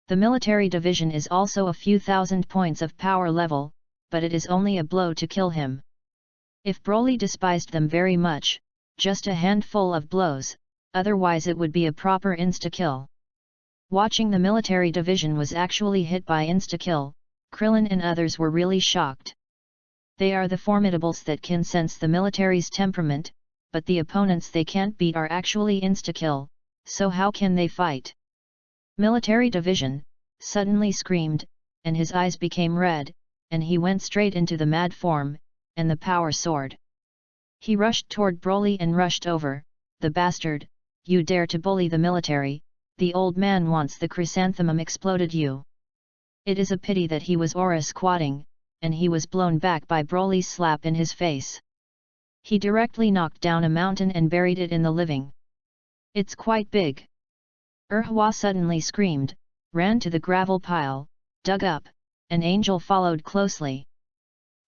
The military division is also a few thousand points of power level, but it is only a blow to kill him. If Broly despised them very much, just a handful of blows, otherwise it would be a proper insta-kill. Watching the military division was actually hit by insta-kill, Krillin and others were really shocked. They are the formidables that can sense the military's temperament, but the opponents they can't beat are actually insta-kill, so how can they fight? Military division, suddenly screamed, and his eyes became red, and he went straight into the mad form, and the power sword. He rushed toward Broly and rushed over, the bastard, you dare to bully the military, the old man wants the chrysanthemum exploded you. It is a pity that he was aura squatting, and he was blown back by Broly's slap in his face. He directly knocked down a mountain and buried it in the living. It's quite big. Erhua suddenly screamed, ran to the gravel pile, dug up, and Angel followed closely.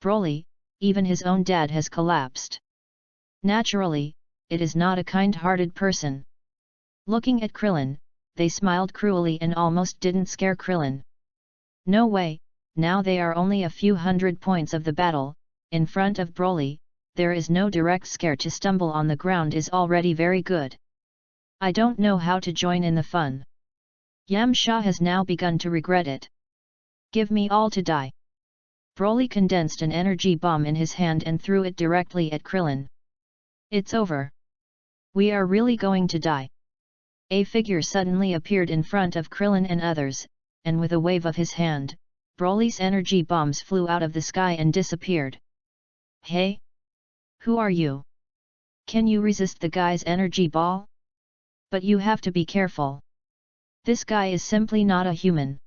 Broly, even his own dad has collapsed. Naturally, it is not a kind-hearted person. Looking at Krillin, they smiled cruelly and almost didn't scare Krillin. No way, now they are only a few hundred points of the battle, in front of Broly, there is no direct scare. To stumble on the ground is already very good. I don't know how to join in the fun. Yamcha has now begun to regret it. Give me all to die. Broly condensed an energy bomb in his hand and threw it directly at Krillin. It's over. We are really going to die. A figure suddenly appeared in front of Krillin and others, and with a wave of his hand, Broly's energy bombs flew out of the sky and disappeared. Hey? Who are you? Can you resist the guy's energy ball? But you have to be careful. This guy is simply not a human.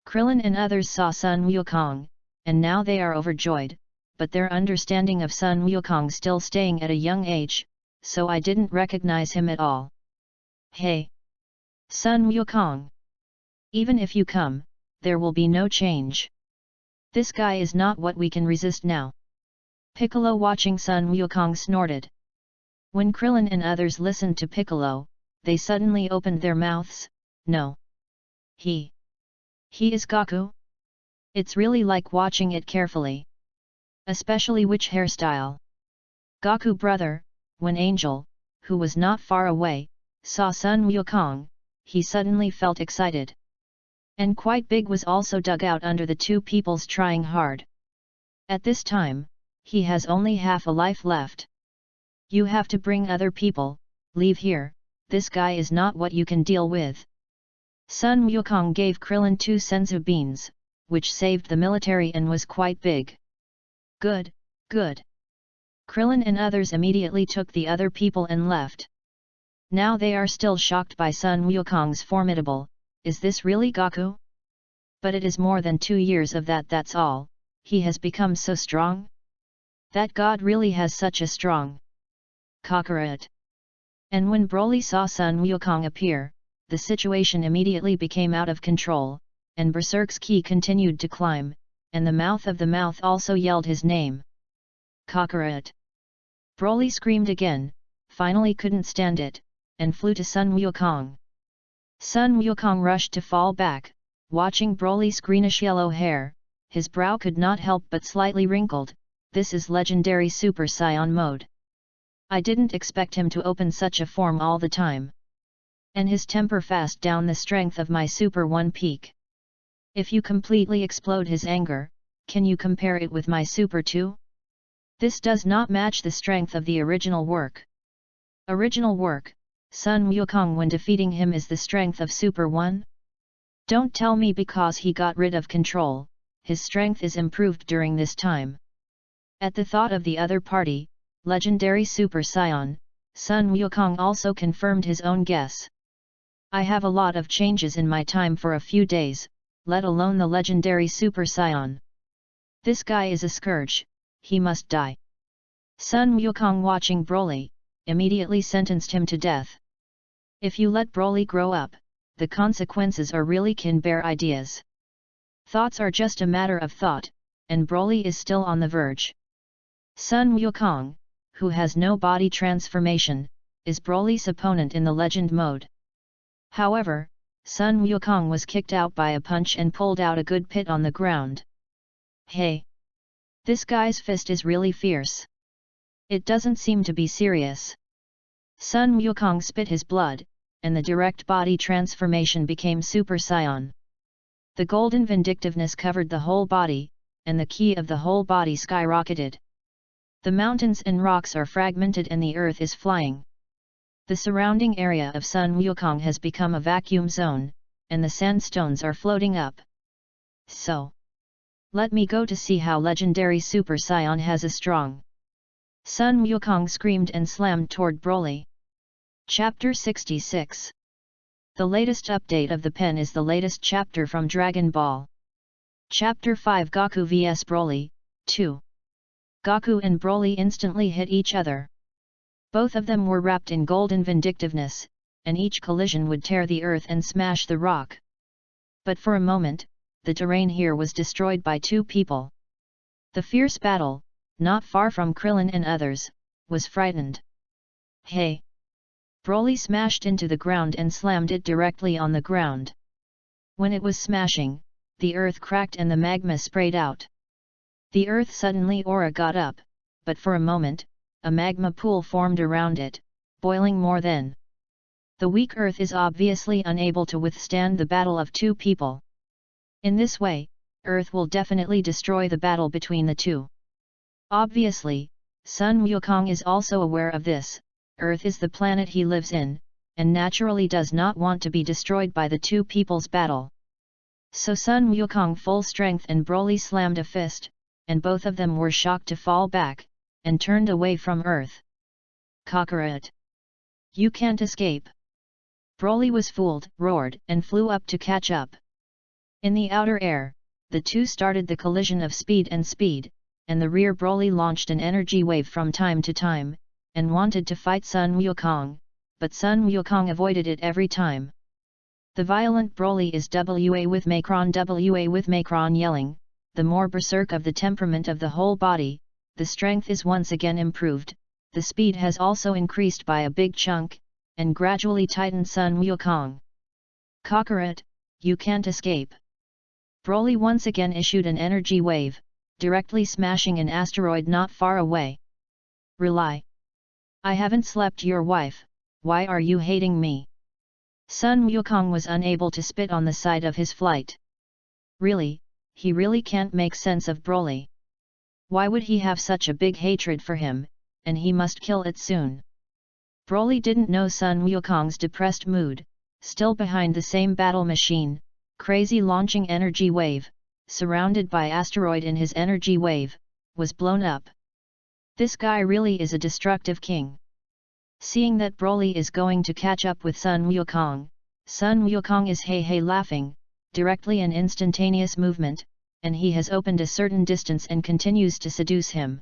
Krillin and others saw Sun Wukong, and now they are overjoyed, but their understanding of Sun Wukong still staying at a young age, so I didn't recognize him at all. Hey! Sun Wukong! Even if you come, there will be no change. This guy is not what we can resist now. Piccolo watching Sun Wukong snorted. When Krillin and others listened to Piccolo, they suddenly opened their mouths. No. He is Goku? It's really like watching it carefully. Especially which hairstyle. Goku brother, when Angel, who was not far away, saw Sun Wukong, he suddenly felt excited. And quite big was also dug out under the two peoples trying hard. At this time, he has only half a life left. You have to bring other people, leave here, this guy is not what you can deal with. Sun Wukong gave Krillin 2 senzu beans, which saved the military and was quite big. Good, good. Krillin and others immediately took the other people and left. Now they are still shocked by Sun Wukong's formidable, is this really Goku? But it is more than 2 years of that's all, he has become so strong? That god really has such a strong Kakarot. And when Broly saw Sun Wukong appear, the situation immediately became out of control, and Berserk's ki continued to climb, and the mouth also yelled his name. Kakarot. Broly screamed again, finally couldn't stand it, and flew to Sun Wukong. Sun Wukong rushed to fall back, watching Broly's greenish yellow hair, his brow could not help but slightly wrinkled. This is legendary Super Saiyan mode. I didn't expect him to open such a form all the time. And his temper fast down the strength of my Super 1 peak. If you completely explode his anger, can you compare it with my Super 2? This does not match the strength of the original work. Original work, Sun Wukong when defeating him is the strength of Super 1? Don't tell me because he got rid of control, his strength is improved during this time. At the thought of the other party, legendary Super Saiyan, Sun Wukong also confirmed his own guess. I have a lot of changes in my time for a few days, let alone the legendary Super Saiyan. This guy is a scourge, he must die. Sun Wukong watching Broly, immediately sentenced him to death. If you let Broly grow up, the consequences are really can bear ideas. Thoughts are just a matter of thought, and Broly is still on the verge. Sun Wukong, who has no body transformation, is Broly's opponent in the legend mode. However, Sun Wukong was kicked out by a punch and pulled out a good pit on the ground. Hey! This guy's fist is really fierce. It doesn't seem to be serious. Sun Wukong spit his blood, and the direct body transformation became Super Saiyan. The golden vindictiveness covered the whole body, and the ki of the whole body skyrocketed. The mountains and rocks are fragmented and the earth is flying. The surrounding area of Sun Wukong has become a vacuum zone, and the sandstones are floating up. So, let me go to see how legendary Super Saiyan has a strong. Sun Wukong screamed and slammed toward Broly. Chapter 66. The latest update of the pen is the latest chapter from Dragon Ball. Chapter 5 Goku vs Broly, 2. Goku and Broly instantly hit each other. Both of them were wrapped in golden vindictiveness, and each collision would tear the earth and smash the rock. But for a moment, the terrain here was destroyed by two people. The fierce battle, not far from Krillin and others, was frightened. Hey! Broly smashed into the ground and slammed it directly on the ground. When it was smashing, the earth cracked and the magma sprayed out. The earth suddenly aura got up, but for a moment, a magma pool formed around it, boiling more than. The weak earth is obviously unable to withstand the battle of two people. In this way, earth will definitely destroy the battle between the two. Obviously, Sun Wukong is also aware of this. Earth is the planet he lives in, and naturally does not want to be destroyed by the two people's battle. So Sun Wukong full strength and Broly slammed a fist, and both of them were shocked to fall back, and turned away from earth. Kakarot! You can't escape! Broly was fooled, roared, and flew up to catch up. In the outer air, the two started the collision of speed, and the rear Broly launched an energy wave from time to time, and wanted to fight Sun Wukong, but Sun Wukong avoided it every time. The violent Broly is WA with Macron yelling, the more berserk of the temperament of the whole body, the strength is once again improved, the speed has also increased by a big chunk, and gradually tightened Sun Wukong. Kakarot, you can't escape! Broly once again issued an energy wave, directly smashing an asteroid not far away. Rely! I haven't slept your wife, why are you hating me? Sun Wukong was unable to spit on the side of his flight. Really, he really can't make sense of Broly. Why would he have such a big hatred for him, and he must kill it soon? Broly didn't know Sun Wukong's depressed mood, still behind the same battle machine, crazy launching energy wave, surrounded by asteroid in his energy wave, was blown up. This guy really is a destructive king. Seeing that Broly is going to catch up with Sun Wukong is hey laughing, directly an instantaneous movement, and he has opened a certain distance and continues to seduce him.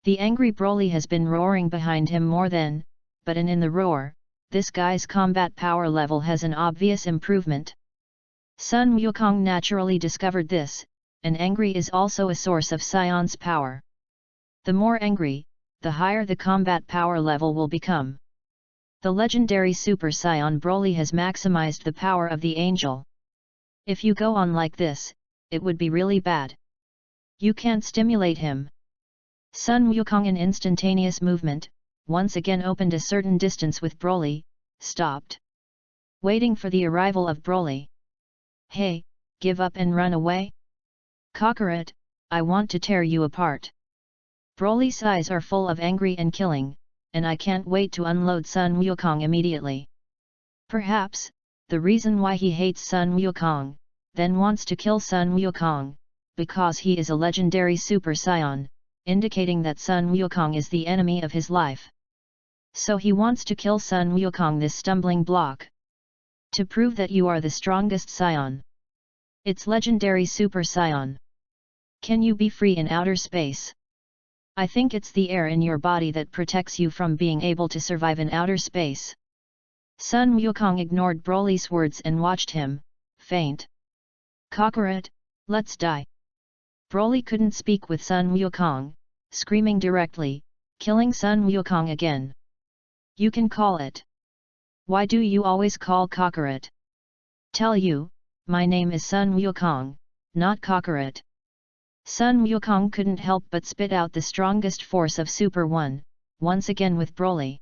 The angry Broly has been roaring behind him more than, but in the roar, this guy's combat power level has an obvious improvement. Sun Wukong naturally discovered this, and angry is also a source of Scion's power. The more angry, the higher the combat power level will become. The legendary Super Saiyan Broly has maximized the power of the angel. If you go on like this, it would be really bad. You can't stimulate him. Sun Wukong in instantaneous movement, once again opened a certain distance with Broly, stopped. Waiting for the arrival of Broly. Hey, give up and run away? Kakarot, I want to tear you apart. Broly's eyes are full of angry and killing, and I can't wait to unload Sun Wukong immediately. Perhaps, the reason why he hates Sun Wukong, then wants to kill Sun Wukong, because he is a legendary Super Saiyan, indicating that Sun Wukong is the enemy of his life. So he wants to kill Sun Wukong, this stumbling block. To prove that you are the strongest Saiyan. It's legendary Super Saiyan. Can you be free in outer space? I think it's the air in your body that protects you from being able to survive in outer space. Sun Wukong ignored Broly's words and watched him, faint. Kakarot, let's die. Broly couldn't speak with Sun Wukong, screaming directly, killing Sun Wukong again. You can call it. Why do you always call Kakarot? Tell you, my name is Sun Wukong, not Kakarot. Sun Wukong couldn't help but spit out the strongest force of Super 1, once again with Broly.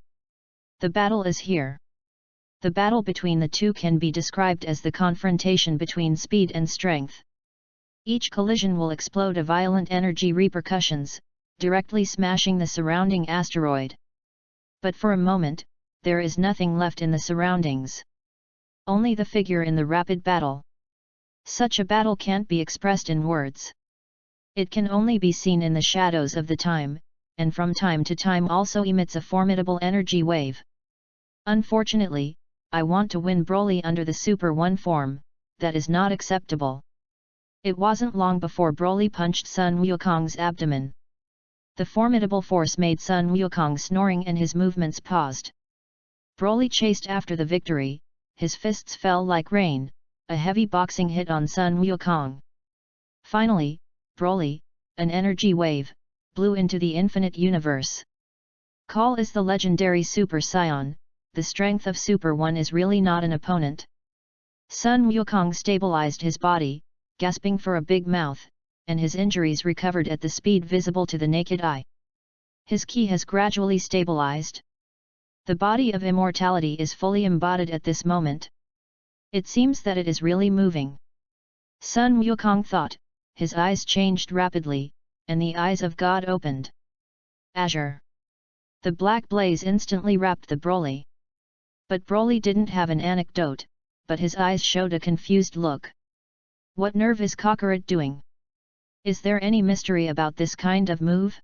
The battle is here. The battle between the two can be described as the confrontation between speed and strength. Each collision will explode a violent energy repercussions, directly smashing the surrounding asteroid. But for a moment, there is nothing left in the surroundings. Only the figure in the rapid battle. Such a battle can't be expressed in words. It can only be seen in the shadows of the time, and from time to time also emits a formidable energy wave. Unfortunately, I want to win Broly under the Super 1 form, that is not acceptable. It wasn't long before Broly punched Sun Wukong's abdomen. The formidable force made Sun Wukong snoring and his movements paused. Broly chased after the victory, his fists fell like rain, a heavy boxing hit on Sun Wukong. Finally, Broly, an energy wave, blew into the infinite universe. Call is the legendary Super Saiyan, the strength of Super 1 is really not an opponent. Sun Wukong stabilized his body, gasping for a big mouth, and his injuries recovered at the speed visible to the naked eye. His ki has gradually stabilized. The body of immortality is fully embodied at this moment. It seems that it is really moving. Sun Wukong thought, his eyes changed rapidly, and the eyes of God opened. Azure. The black blaze instantly wrapped the Broly. But Broly didn't have an anecdote, but his eyes showed a confused look. What nerve is Kakarot doing? Is there any mystery about this kind of move?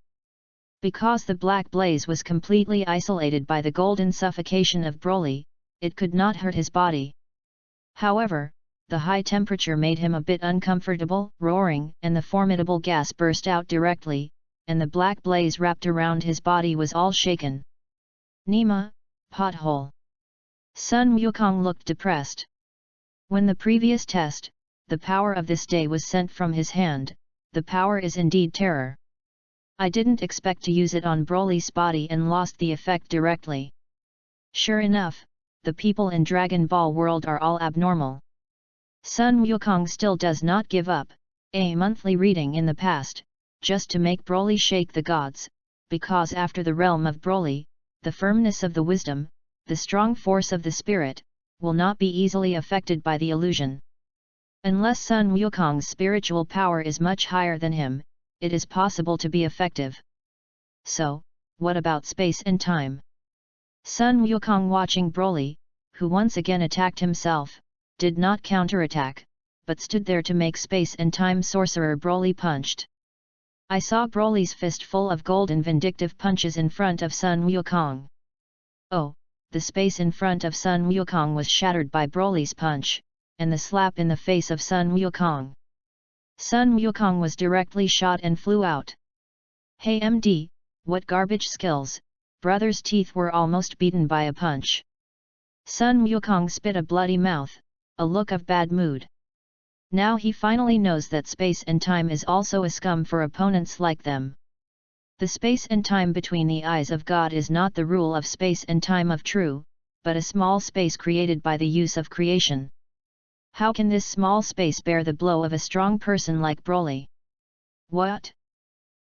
Because the black blaze was completely isolated by the golden suffocation of Broly, it could not hurt his body. However, the high temperature made him a bit uncomfortable, roaring, and the formidable gas burst out directly, and the black blaze wrapped around his body was all shaken. Nima, pothole. Sun Wukong looked depressed. When the previous test, the power of this day was sent from his hand, the power is indeed terror. I didn't expect to use it on Broly's body and lost the effect directly. Sure enough, the people in Dragon Ball world are all abnormal. Sun Wukong still does not give up, a monthly reading in the past, just to make Broly shake the gods, because after the realm of Broly, the firmness of the wisdom, the strong force of the spirit, will not be easily affected by the illusion. Unless Sun Wukong's spiritual power is much higher than him, it is possible to be effective. So, what about space and time? Sun Wukong, watching Broly, who once again attacked himself, did not counterattack, but stood there to make space and time sorcerer Broly punched. I saw Broly's fist full of golden vindictive punches in front of Sun Wukong. Oh, the space in front of Sun Wukong was shattered by Broly's punch, and the slap in the face of Sun Wukong. Sun Wukong was directly shot and flew out. Hey MD, what garbage skills, brother's teeth were almost beaten by a punch. Sun Wukong spit a bloody mouth, a look of bad mood. Now he finally knows that space and time is also a scum for opponents like them. The space and time between the eyes of God is not the rule of space and time of true, but a small space created by the use of creation. How can this small space bear the blow of a strong person like Broly? What?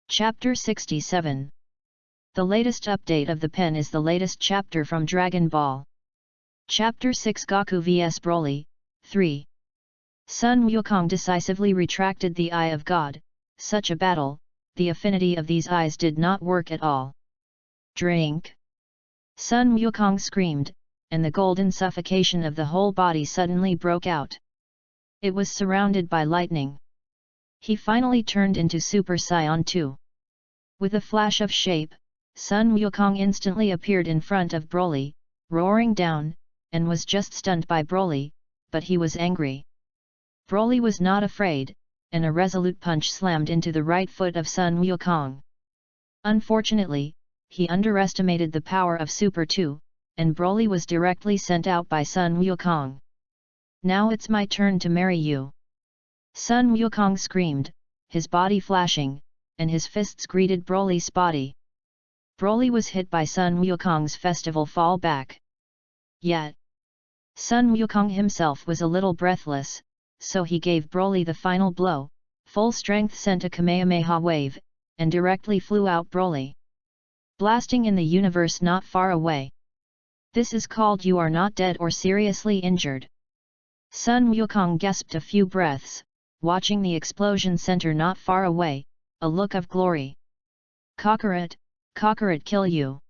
Chapter 67. The latest update of the pen is the latest chapter from Dragon Ball. Chapter 6, Goku vs Broly, 3. Sun Wukong decisively retracted the Eye of God. Such a battle, the affinity of these eyes did not work at all. Drink! Sun Wukong screamed, and the golden suffocation of the whole body suddenly broke out. It was surrounded by lightning. He finally turned into Super Saiyan 2. With a flash of shape, Sun Wukong instantly appeared in front of Broly, roaring down, and was just stunned by Broly, but he was angry. Broly was not afraid, and a resolute punch slammed into the right foot of Sun Wukong. Unfortunately, he underestimated the power of Super 2, and Broly was directly sent out by Sun Wukong. Now it's my turn to marry you! Sun Wukong screamed, his body flashing, and his fists greeted Broly's body. Broly was hit by Sun Wukong's festival fall back. Yet, Sun Wukong himself was a little breathless, so he gave Broly the final blow, full strength sent a Kamehameha wave, and directly flew out Broly, blasting in the universe not far away. This is called you are not dead or seriously injured. Sun Wukong gasped a few breaths, watching the explosion center not far away, a look of glory. Kakarot, Kakarot, kill you!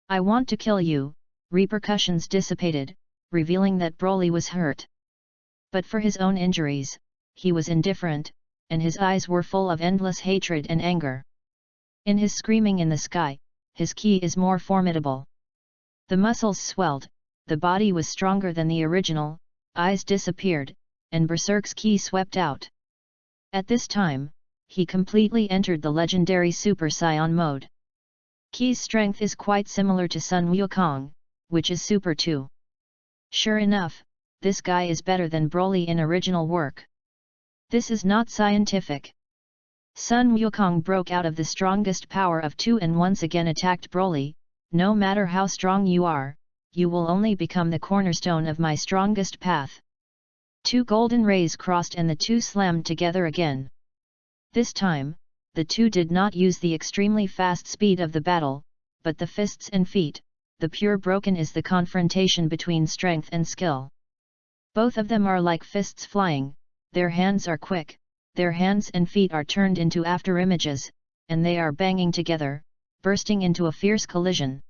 I want to kill you! Repercussions dissipated, revealing that Broly was hurt. But for his own injuries, he was indifferent, and his eyes were full of endless hatred and anger. In his screaming in the sky, his ki is more formidable. The muscles swelled, the body was stronger than the original, eyes disappeared, and Berserk's ki swept out. At this time, he completely entered the legendary Super Saiyan mode. Ki's strength is quite similar to Sun Wukong, which is Super 2. Sure enough, this guy is better than Broly in original work. This is not scientific. Sun Wukong broke out of the strongest power of 2 and once again attacked Broly. No matter how strong you are, you will only become the cornerstone of my strongest path. 2 golden rays crossed and the two slammed together again. This time, the two did not use the extremely fast speed of the battle, but the fists and feet. The pure broken is the confrontation between strength and skill. Both of them are like fists flying, their hands are quick, their hands and feet are turned into afterimages, and they are banging together, bursting into a fierce collision.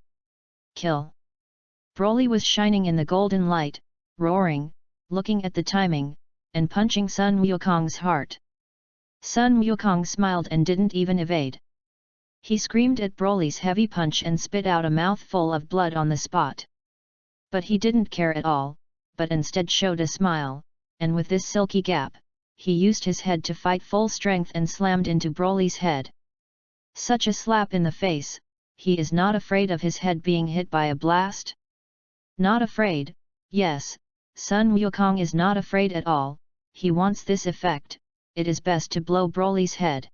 Kill! Broly was shining in the golden light, roaring, looking at the timing, and punching Sun Wukong's heart. Sun Wukong smiled and didn't even evade. He screamed at Broly's heavy punch and spit out a mouthful of blood on the spot. But he didn't care at all, but instead showed a smile, and with this silky gap, he used his head to fight full strength and slammed into Broly's head. Such a slap in the face, he is not afraid of his head being hit by a blast? Not afraid, yes, Sun Wukong is not afraid at all, he wants this effect, it is best to blow Broly's head.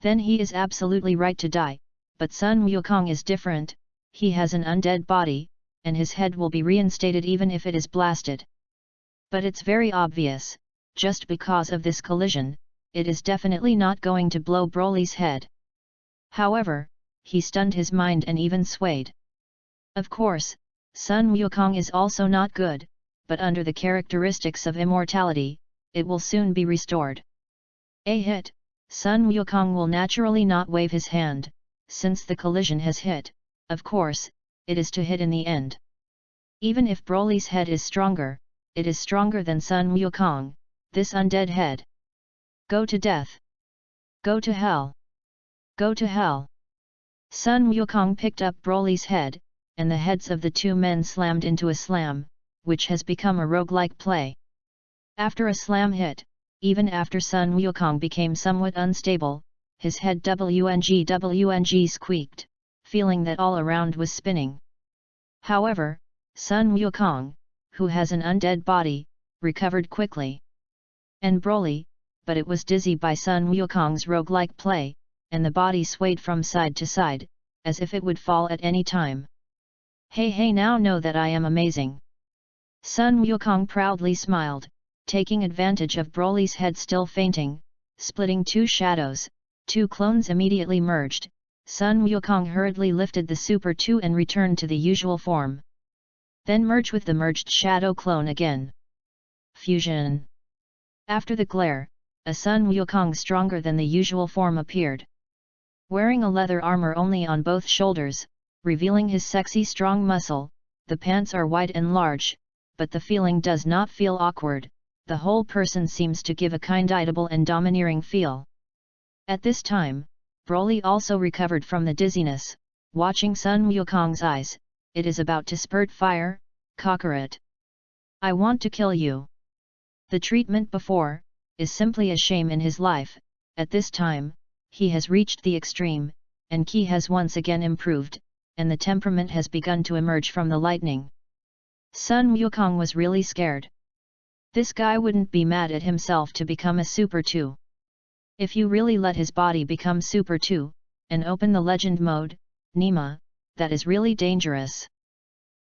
Then he is absolutely right to die, but Sun Wukong is different, he has an undead body, and his head will be reinstated even if it is blasted. But it's very obvious, just because of this collision, it is definitely not going to blow Broly's head. However, he stunned his mind and even swayed. Of course, Sun Wukong is also not good, but under the characteristics of immortality, it will soon be restored. A hit, Sun Wukong will naturally not wave his hand, since the collision has hit, of course, it is to hit in the end. Even if Broly's head is stronger, it is stronger than Sun Wukong, this undead head. Go to death. Go to hell. Go to hell. Sun Wukong picked up Broly's head, and the heads of the two men slammed into a slam, which has become a roguelike play. After a slam hit, even after Sun Wukong became somewhat unstable, his head WNG squeaked, feeling that all around was spinning. However, Sun Wukong, who has an undead body, recovered quickly. And Broly, but it was dizzy by Sun Wukong's roguelike play, and the body swayed from side to side, as if it would fall at any time. Hey now know that I am amazing. Sun Wukong proudly smiled, taking advantage of Broly's head still fainting, splitting two shadows, two clones immediately merged, Sun Wukong hurriedly lifted the Super 2 and returned to the usual form. Then merge with the merged shadow clone again. Fusion. After the glare, a Sun Wukong stronger than the usual form appeared. Wearing a leather armor only on both shoulders, revealing his sexy strong muscle, the pants are wide and large, but the feeling does not feel awkward, the whole person seems to give a kind-eatable and domineering feel. At this time, Broly also recovered from the dizziness, watching Sun Wukong's eyes, it is about to spurt fire, Kakarot. I want to kill you. The treatment before, is simply a shame in his life, at this time, he has reached the extreme, and Ki has once again improved, and the temperament has begun to emerge from the lightning. Sun Wukong was really scared. This guy wouldn't be mad at himself to become a Super 2. If you really let his body become Super 2, and open the Legend mode, Nima, that is really dangerous.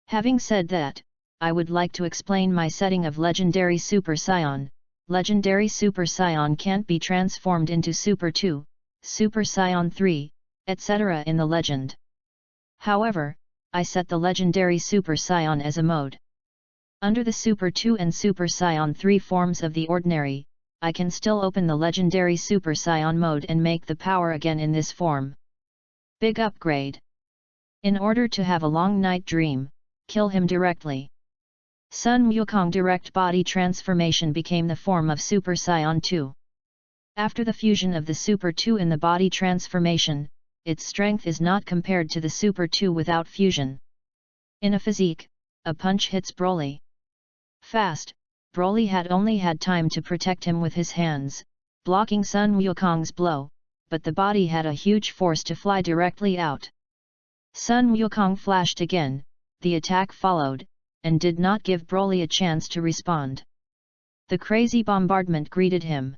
Having said that, I would like to explain my setting of Legendary Super Saiyan. Legendary Super Saiyan can't be transformed into Super 2, Super Saiyan 3, etc. in the legend. However, I set the Legendary Super Saiyan as a mode. Under the Super 2 and Super Saiyan 3 forms of the ordinary, I can still open the Legendary Super Saiyan mode and make the power again in this form. Big upgrade. In order to have a long night dream, kill him directly. Sun Wukong direct body transformation became the form of Super Saiyan 2. After the fusion of the Super 2 in the body transformation, its strength is not compared to the Super 2 without fusion. In a physique, a punch hits Broly. Fast, Broly had only had time to protect him with his hands, blocking Sun Wukong's blow, but the body had a huge force to fly directly out. Sun Wukong flashed again, the attack followed, and did not give Broly a chance to respond. The crazy bombardment greeted him.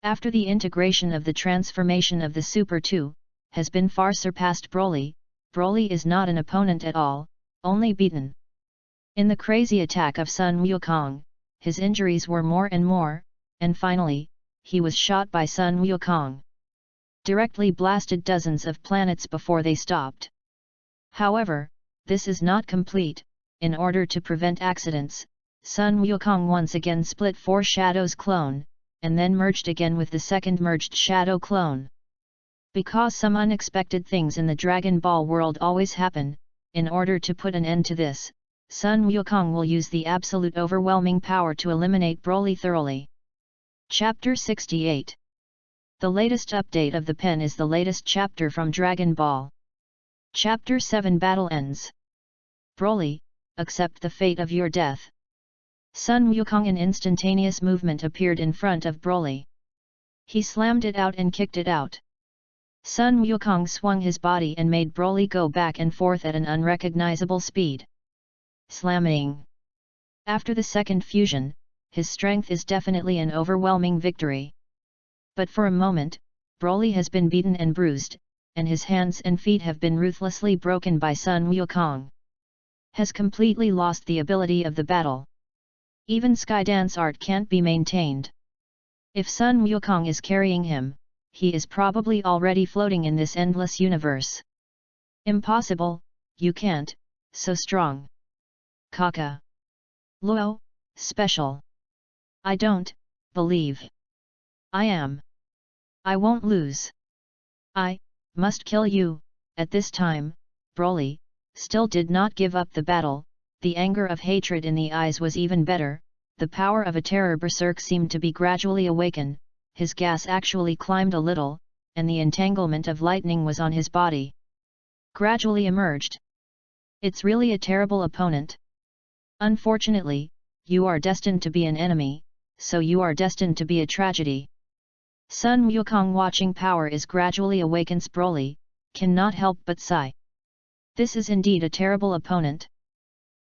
After the integration of the transformation of the Super 2, has been far surpassed Broly, Broly is not an opponent at all, only beaten. In the crazy attack of Sun Wukong, his injuries were more, and finally, he was shot by Sun Wukong. Directly blasted dozens of planets before they stopped. However, this is not complete. In order to prevent accidents, Sun Wukong once again split 4 shadows clone, and then merged again with the second merged shadow clone. Because some unexpected things in the Dragon Ball world always happen, in order to put an end to this, Sun Wukong will use the absolute overwhelming power to eliminate Broly thoroughly. Chapter 68. The latest update of the pen is the latest chapter from Dragon Ball. Chapter 7 Battle ends. Broly, accept the fate of your death. Sun Wukong in instantaneous movement appeared in front of Broly. He slammed it out and kicked it out. Sun Wukong swung his body and made Broly go back and forth at an unrecognizable speed. Slamming. After the second fusion, his strength is definitely an overwhelming victory. But for a moment, Broly has been beaten and bruised, and his hands and feet have been ruthlessly broken by Sun Wukong. Has completely lost the ability of the battle. Even Skydance art can't be maintained. If Sun Wukong is carrying him, he is probably already floating in this endless universe. Impossible, you can't, so strong. Kaka. Luo, special. I don't believe I am. I won't lose. I must kill you. At this time, Broly still did not give up the battle. The anger of hatred in the eyes was even better. The power of a terror berserk seemed to be gradually awaken. His gas actually climbed a little, and the entanglement of lightning was on his body. Gradually emerged. It's really a terrible opponent. Unfortunately, you are destined to be an enemy, so you are destined to be a tragedy. Sun Wukong watching power is gradually awakens Broly, cannot help but sigh. This is indeed a terrible opponent.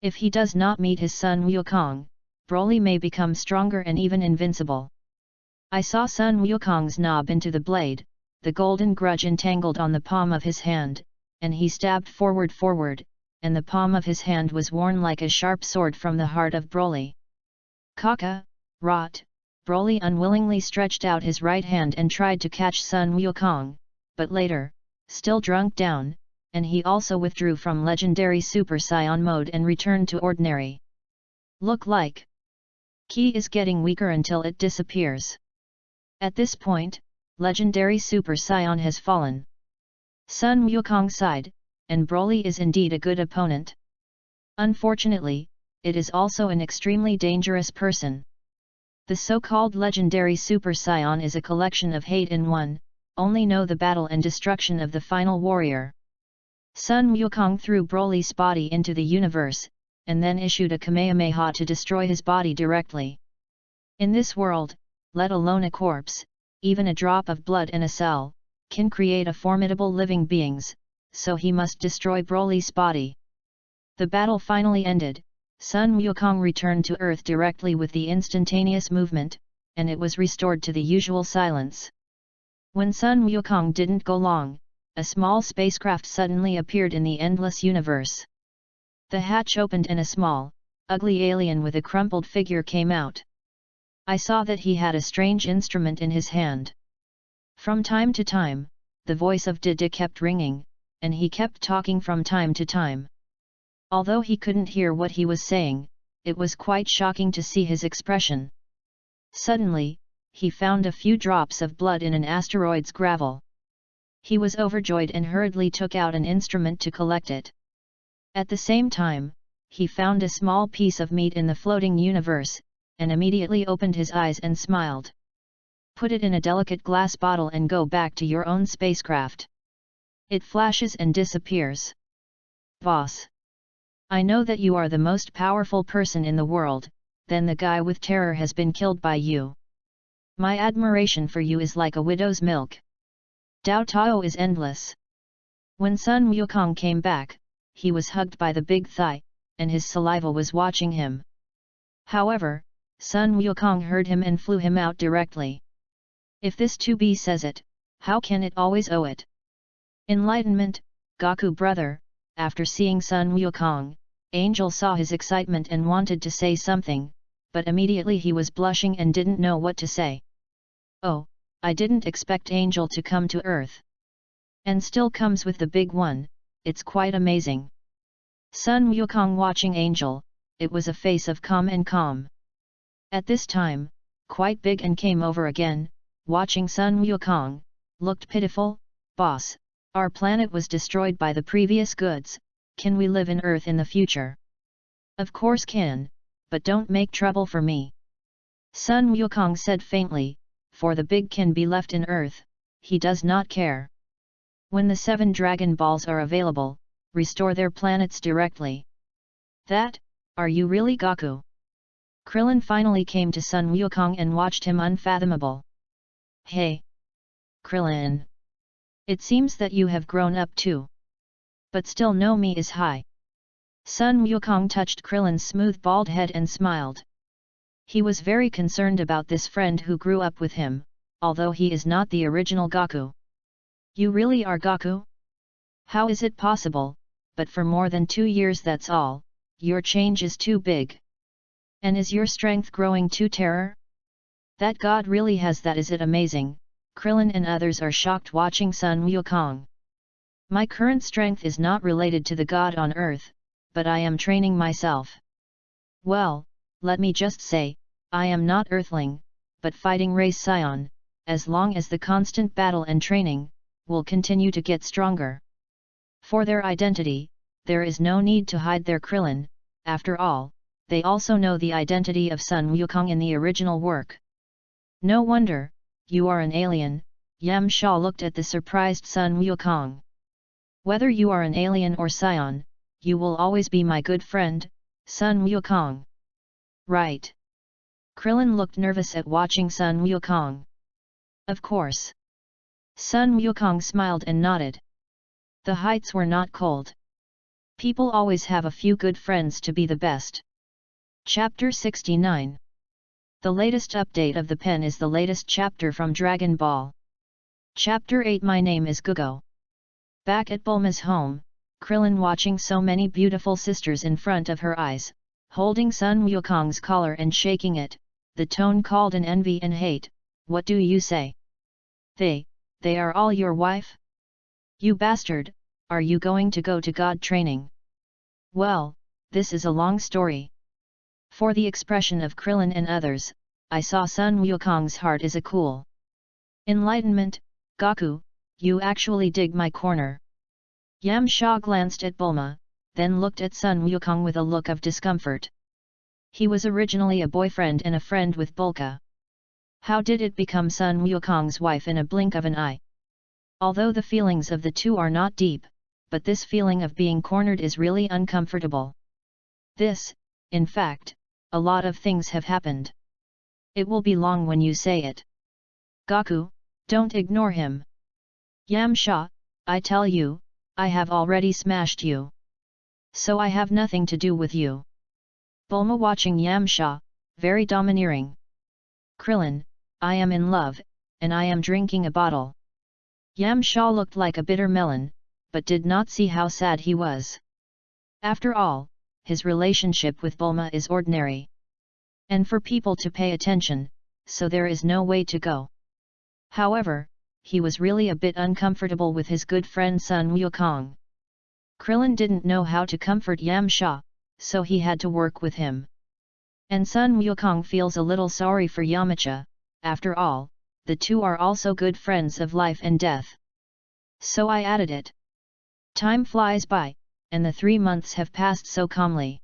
If he does not meet his Sun Wukong, Broly may become stronger and even invincible. I saw Sun Wukong's knob into the blade, the golden grudge entangled on the palm of his hand, and he stabbed forward, and the palm of his hand was worn like a sharp sword from the heart of Broly. Kaka, rot! Broly unwillingly stretched out his right hand and tried to catch Sun Wukong, but later, still drunk down, and he also withdrew from legendary Super Saiyan mode and returned to ordinary. Look like Ki is getting weaker until it disappears. At this point, legendary Super Saiyan has fallen. Sun Wukong sighed, and Broly is indeed a good opponent. Unfortunately, it is also an extremely dangerous person. The so-called legendary Super Saiyan is a collection of hate in one, only know the battle and destruction of the final warrior. Sun Wukong threw Broly's body into the universe, and then issued a Kamehameha to destroy his body directly. In this world, let alone a corpse, even a drop of blood in a cell, can create a formidable living beings, so he must destroy Broly's body. The battle finally ended. Sun Wukong returned to Earth directly with the instantaneous movement, and it was restored to the usual silence. When Sun Wukong didn't go long, a small spacecraft suddenly appeared in the endless universe. The hatch opened and a small, ugly alien with a crumpled figure came out. I saw that he had a strange instrument in his hand. From time to time, the voice of Dida kept ringing, and he kept talking from time to time. Although he couldn't hear what he was saying, it was quite shocking to see his expression. Suddenly, he found a few drops of blood in an asteroid's gravel. He was overjoyed and hurriedly took out an instrument to collect it. At the same time, he found a small piece of meat in the floating universe, and immediately opened his eyes and smiled. Put it in a delicate glass bottle and go back to your own spacecraft. It flashes and disappears. Boss. I know that you are the most powerful person in the world, then the guy with terror has been killed by you. My admiration for you is like a widow's milk. Dao Tao is endless. When Sun Wukong came back, he was hugged by the big thigh, and his saliva was watching him. However, Sun Wukong heard him and flew him out directly. If this 2B says it, how can it always owe it? Enlightenment, Goku brother. After seeing Sun Wukong, Angel saw his excitement and wanted to say something, but immediately he was blushing and didn't know what to say. Oh, I didn't expect Angel to come to Earth. And still comes with the big one, it's quite amazing. Sun Wukong watching Angel, it was a face of calm and calm. At this time, quite big and came over again, watching Sun Wukong, looked pitiful. Boss, our planet was destroyed by the previous goods, can we live in Earth in the future? Of course can, but don't make trouble for me. Sun Wukong said faintly, for the big can be left in Earth, he does not care. When the 7 Dragon Balls are available, restore their planets directly. That, are you really Goku? Krillin finally came to Sun Wukong and watched him unfathomable. Hey! Krillin! It seems that you have grown up too. But still no me is high. Sun Wukong touched Krillin's smooth bald head and smiled. He was very concerned about this friend who grew up with him, although he is not the original Goku. You really are Goku? How is it possible, but for more than 2 years that's all, your change is too big. And is your strength growing too terror? That God really has that, is it amazing? Krillin and others are shocked watching Sun Wukong. My current strength is not related to the God on earth, but I am training myself. Well, let me just say, I am not Earthling, but fighting race Scion, as long as the constant battle and training, will continue to get stronger. For their identity, there is no need to hide their Krillin, after all, they also know the identity of Sun Wukong in the original work. No wonder, you are an alien, Yamcha looked at the surprised Sun Wukong. Whether you are an alien or Scion, you will always be my good friend, Sun Wukong. Right. Krillin looked nervous at watching Sun Wukong. Of course. Sun Wukong smiled and nodded. The heights were not cold. People always have a few good friends to be the best. Chapter 69. The latest update of the pen is the latest chapter from Dragon Ball. Chapter 8. My name is Gugo. Back at Bulma's home, Krillin watching so many beautiful sisters in front of her eyes, holding Sun Wukong's collar and shaking it, the tone called in envy and hate. What do you say? They are all your wife? You bastard, are you going to go to God training? Well, this is a long story. For the expression of Krillin and others, I saw Sun Wukong's heart is a cool enlightenment. Goku, you actually dig my corner. Yamcha glanced at Bulma, then looked at Sun Wukong with a look of discomfort. He was originally a boyfriend and a friend with Bulka. How did it become Sun Wukong's wife in a blink of an eye? Although the feelings of the two are not deep, but this feeling of being cornered is really uncomfortable. This, in fact, a lot of things have happened. It will be long when you say it. Goku, don't ignore him. Yamcha, I tell you, I have already smashed you. So I have nothing to do with you. Bulma watching Yamcha, very domineering. Krillin, I am in love, and I am drinking a bottle. Yamcha looked like a bitter melon, but did not see how sad he was. After all, his relationship with Bulma is ordinary. And for people to pay attention, so there is no way to go. However, he was really a bit uncomfortable with his good friend Sun Wukong. Krillin didn't know how to comfort Yamcha, so he had to work with him. And Sun Wukong feels a little sorry for Yamcha, after all, the two are also good friends of life and death. So I added it. Time flies by, and the 3 months have passed so calmly.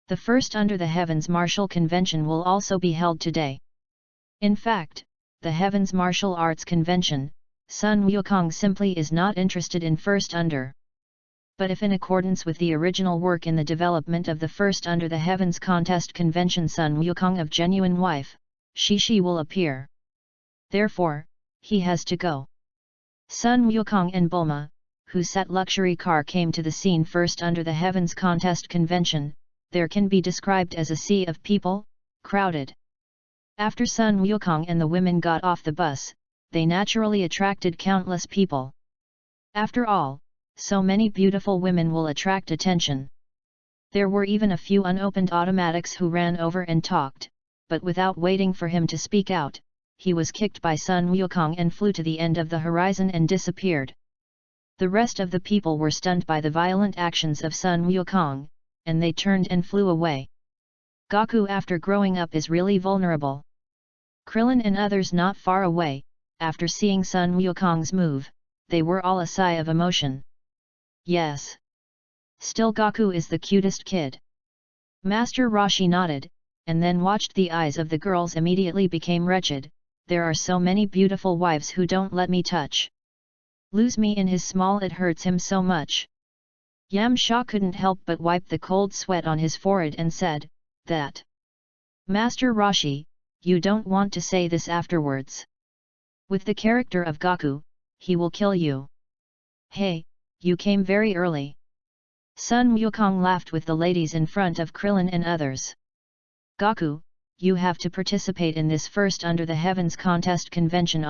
The first Under the Heavens Martial Convention will also be held today. In fact, the Heavens Martial Arts Convention, Sun Wukong simply is not interested in First Under. But if in accordance with the original work in the development of the First Under the Heavens Contest Convention Sun Wukong of genuine wife, she will appear. Therefore, he has to go. Sun Wukong and Bulma, who sat luxury car came to the scene First Under the Heavens Contest Convention, there can be described as a sea of people, crowded. After Sun Wukong and the women got off the bus, they naturally attracted countless people. After all, so many beautiful women will attract attention. There were even a few unopened automatics who ran over and talked, but without waiting for him to speak out, he was kicked by Sun Wukong and flew to the end of the horizon and disappeared. The rest of the people were stunned by the violent actions of Sun Wukong, and they turned and flew away. Goku after growing up is really vulnerable. Krillin and others not far away, after seeing Sun Wukong's move, they were all a sigh of emotion. Yes. Still Gaku is the cutest kid. Master Roshi nodded, and then watched the eyes of the girls immediately became wretched. There are so many beautiful wives who don't let me touch. Lose me in his small, it hurts him so much. Yamcha couldn't help but wipe the cold sweat on his forehead and said, that. Master Roshi, you don't want to say this afterwards. With the character of Gaku, he will kill you. Hey, you came very early. Sun Wukong laughed with the ladies in front of Krillin and others. Gaku, you have to participate in this first Under the Heavens contest convention.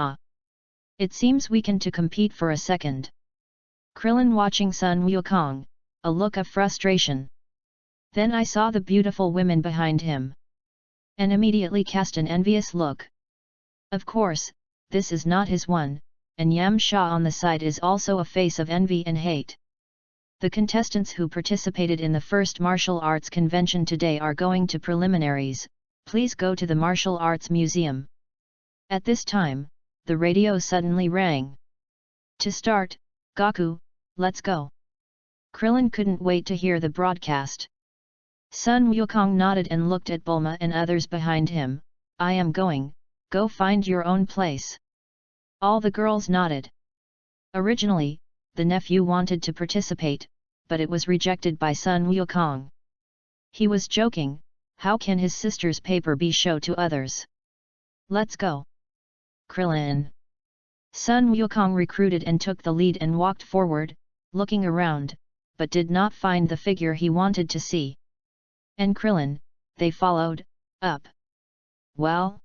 It seems weakened to compete for a second. Krillin watching Sun Wukong, a look of frustration. Then I saw the beautiful women behind him. And immediately cast an envious look. Of course, this is not his one, and Yamcha on the side is also a face of envy and hate. The contestants who participated in the first martial arts convention today are going to preliminaries. Please go to the Martial Arts Museum. At this time, the radio suddenly rang. To start, Gaku, let's go. Krillin couldn't wait to hear the broadcast. Sun Wukong nodded and looked at Bulma and others behind him. I am going, go find your own place. All the girls nodded. Originally, the nephew wanted to participate, but it was rejected by Sun Wukong. He was joking, how can his sister's paper be shown to others? Let's go. Krillin. Sun Wukong recruited and took the lead and walked forward, looking around, but did not find the figure he wanted to see. And Krillin, they followed, up. Well?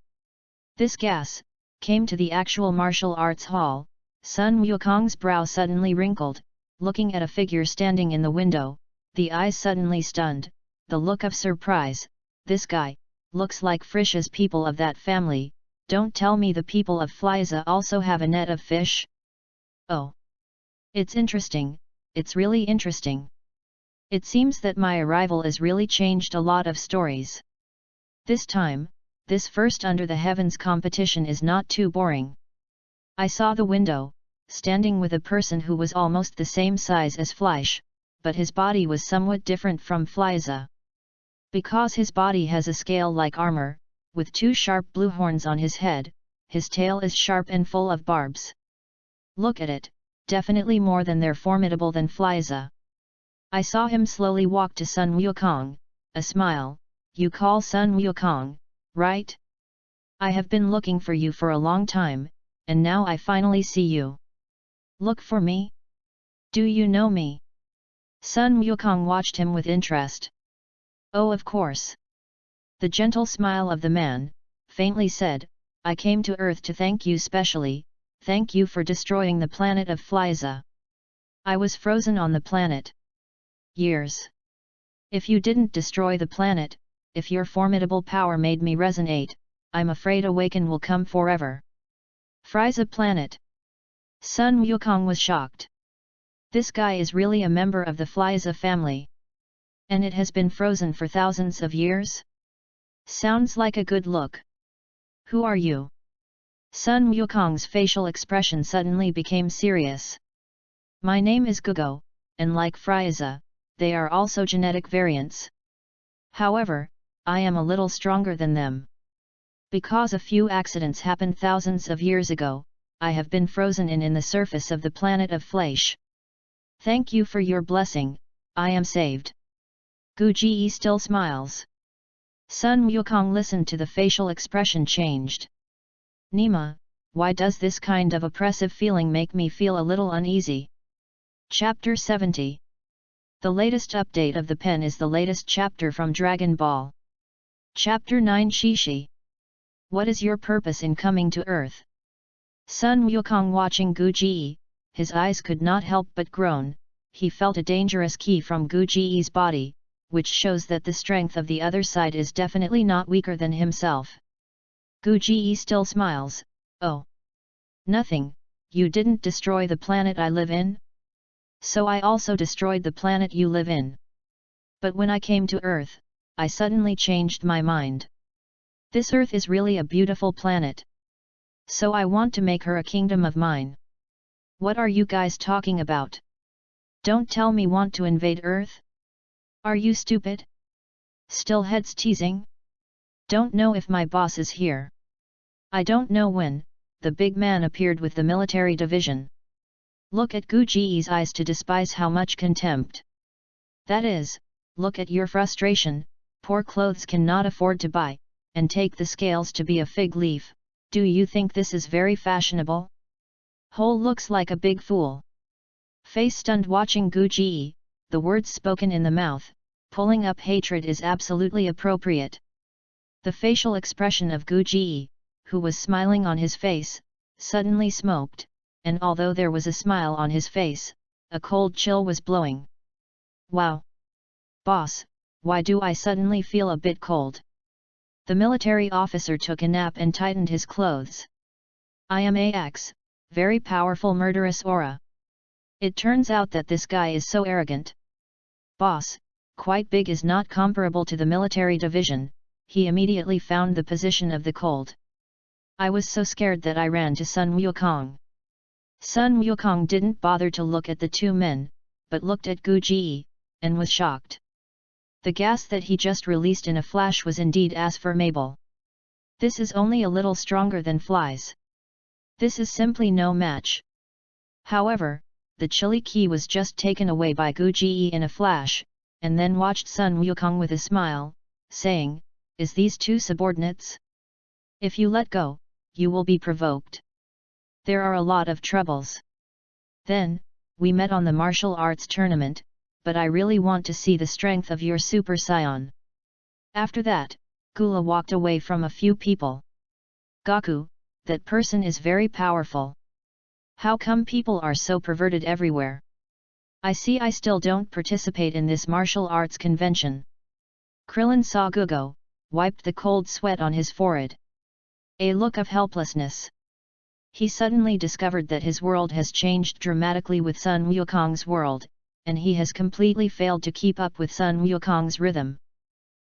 This gas, came to the actual martial arts hall. Sun Wukong's brow suddenly wrinkled, looking at a figure standing in the window, the eyes suddenly stunned, the look of surprise. This guy, looks like Frisch's people of that family. Don't tell me the people of Flyza also have a net of fish? Oh! It's interesting, it's really interesting. It seems that my arrival has really changed a lot of stories. This time, this first Under the Heavens competition is not too boring. I saw the window, standing with a person who was almost the same size as Fleisch, but his body was somewhat different from Flyza. Because his body has a scale like armor, with two sharp blue horns on his head, his tail is sharp and full of barbs. Look at it, definitely more than they're formidable than Flyza. I saw him slowly walk to Sun Wukong, a smile. You call Sun Wukong, right? I have been looking for you for a long time, and now I finally see you. Look for me? Do you know me? Sun Wukong watched him with interest. Oh, of course. The gentle smile of the man, faintly said, I came to Earth to thank you specially, thank you for destroying the planet of Flyza. I was frozen on the planet. Years. If you didn't destroy the planet, if your formidable power made me resonate, I'm afraid Awaken will come forever. Fryza planet. Sun Wukong was shocked. This guy is really a member of the Flyza family. And it has been frozen for thousands of years? Sounds like a good look. Who are you? Sun Wukong's facial expression suddenly became serious. My name is Gugo, and like Fryza, they are also genetic variants. However, I am a little stronger than them. Because a few accidents happened thousands of years ago, I have been frozen in the surface of the planet of Fleisch. Thank you for your blessing, I am saved. Gu Ji still smiles. Sun Wukong listened to the facial expression changed. Nima, why does this kind of oppressive feeling make me feel a little uneasy? Chapter 70. The latest update of the pen is the latest chapter from Dragon Ball. Chapter 9 Shishi. What is your purpose in coming to Earth? Sun Wukong watching Gu Ji, his eyes could not help but groan. He felt a dangerous ki from Gu Ji's body, which shows that the strength of the other side is definitely not weaker than himself. Gu Ji still smiles. Oh! Nothing, you didn't destroy the planet I live in? So I also destroyed the planet you live in. But when I came to Earth, I suddenly changed my mind. This Earth is really a beautiful planet. So I want to make her a kingdom of mine. What are you guys talking about? Don't tell me want to invade Earth? Are you stupid? Still heads teasing? Don't know if my boss is here. I don't know when. The big man appeared with the military division. Look at Gu Ji's eyes to despise how much contempt. That is, look at your frustration, poor clothes cannot afford to buy, and take the scales to be a fig leaf. Do you think this is very fashionable? Whole looks like a big fool. Face stunned watching Gu Ji, the words spoken in the mouth, pulling up hatred is absolutely appropriate. The facial expression of Gu Ji, who was smiling on his face, suddenly smoked, and although there was a smile on his face, a cold chill was blowing. Wow! Boss, why do I suddenly feel a bit cold? The military officer took a nap and tightened his clothes. I am AX, very powerful murderous aura. It turns out that this guy is so arrogant. Boss, quite big is not comparable to the military division. He immediately found the position of the cold. I was so scared that I ran to Sun Wukong. Sun Wukong didn't bother to look at the two men, but looked at Gu Ji, and was shocked. The gas that he just released in a flash was indeed as formidable. This is only a little stronger than flies. This is simply no match. However, the chilly key was just taken away by Gu Ji in a flash, and then watched Sun Wukong with a smile, saying, "Is these two subordinates? If you let go, you will be provoked. There are a lot of troubles. Then, we met on the martial arts tournament, but I really want to see the strength of your Super Saiyan." After that, Gula walked away from a few people. Gaku, that person is very powerful. How come people are so perverted everywhere? I see I still don't participate in this martial arts convention. Krillin saw Gugo, wiped the cold sweat on his forehead. A look of helplessness. He suddenly discovered that his world has changed dramatically with Sun Wukong's world, and he has completely failed to keep up with Sun Wukong's rhythm.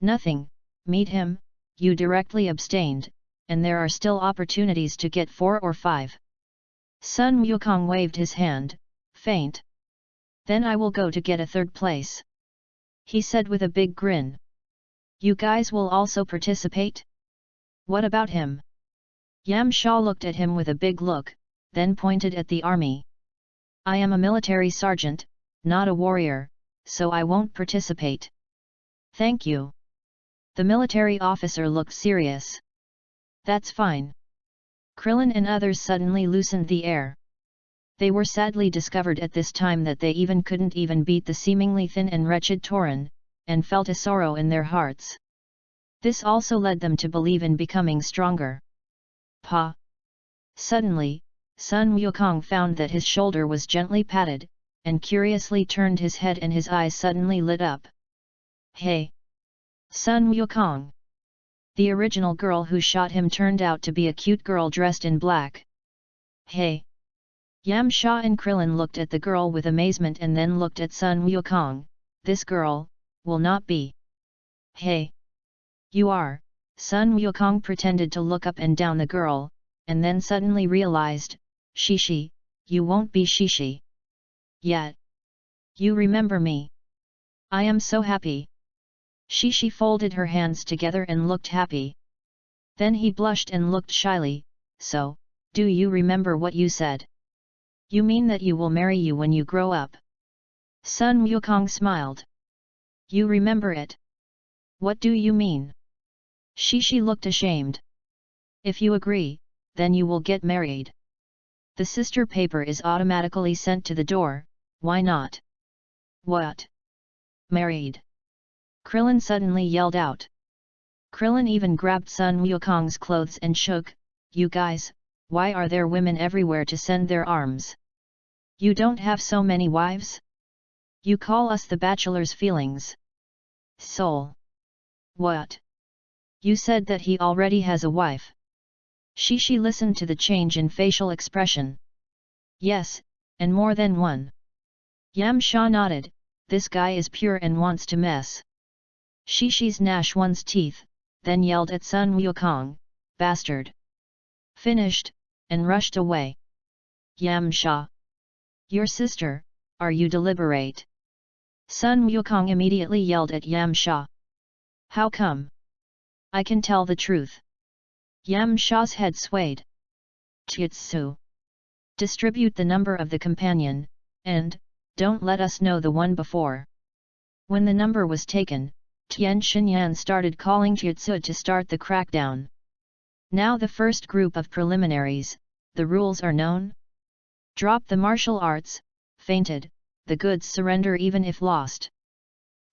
Nothing, meet him, you directly abstained, and there are still opportunities to get 4 or 5. Sun Wukong waved his hand, faint. Then I will go to get a 3rd place. He said with a big grin. You guys will also participate? What about him? Yam Sha looked at him with a big look, then pointed at the army. I am a military sergeant, not a warrior, so I won't participate. Thank you. The military officer looked serious. That's fine. Krillin and others suddenly loosened the air. They were sadly discovered at this time that they couldn't even beat the seemingly thin and wretched Tauren, and felt a sorrow in their hearts. This also led them to believe in becoming stronger. Pa! Suddenly, Sun Wukong found that his shoulder was gently patted, and curiously turned his head and his eyes suddenly lit up. Hey! Sun Wukong! The original girl who shot him turned out to be a cute girl dressed in black. Hey! Yam Sha and Krillin looked at the girl with amazement and then looked at Sun Wukong. This girl, will not be. Hey! You are. Sun Wukong pretended to look up and down the girl, and then suddenly realized, Shishi, you won't be Shishi. Yet. You remember me. I am so happy. Shishi folded her hands together and looked happy. Then he blushed and looked shyly, so, do you remember what you said? You mean that you will marry you when you grow up? Sun Wukong smiled. You remember it? What do you mean? Shishi looked ashamed. If you agree, then you will get married. The sister paper is automatically sent to the door, why not? What? Married? Krillin suddenly yelled out. Krillin even grabbed Sun Wukong's clothes and shook, you guys, why are there women everywhere to send their arms? You don't have so many wives? You call us the bachelor's feelings. Soul. What? You said that he already has a wife. Shishi listened to the change in facial expression. Yes, and more than one. Yam Sha nodded, this guy is pure and wants to mess. Shishi's gnashed one's teeth, then yelled at Sun Wukong, bastard. Finished, and rushed away. Yam Sha. Your sister, are you deliberate? Sun Wukong immediately yelled at Yamsha. How come? I can tell the truth. Yamsha's head swayed. Tietsu. Distribute the number of the companion, and, don't let us know the one before. When the number was taken, Tian Xinyan started calling Tietsu to start the crackdown. Now the first group of preliminaries, the rules are known? Drop the martial arts, fainted, the goods surrender even if lost.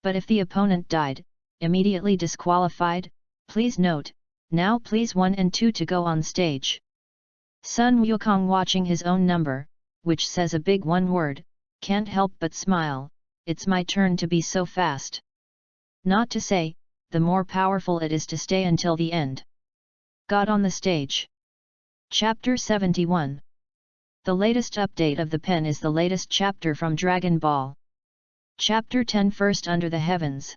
But if the opponent died, immediately disqualified. Please note, now please 1 and 2 to go on stage. Sun Wukong watching his own number, which says a big one word, can't help but smile. It's my turn to be so fast. Not to say, the more powerful it is to stay until the end. Got on the stage. Chapter 71. The latest update of the pen is the latest chapter from Dragon Ball. Chapter 10 First Under the Heavens.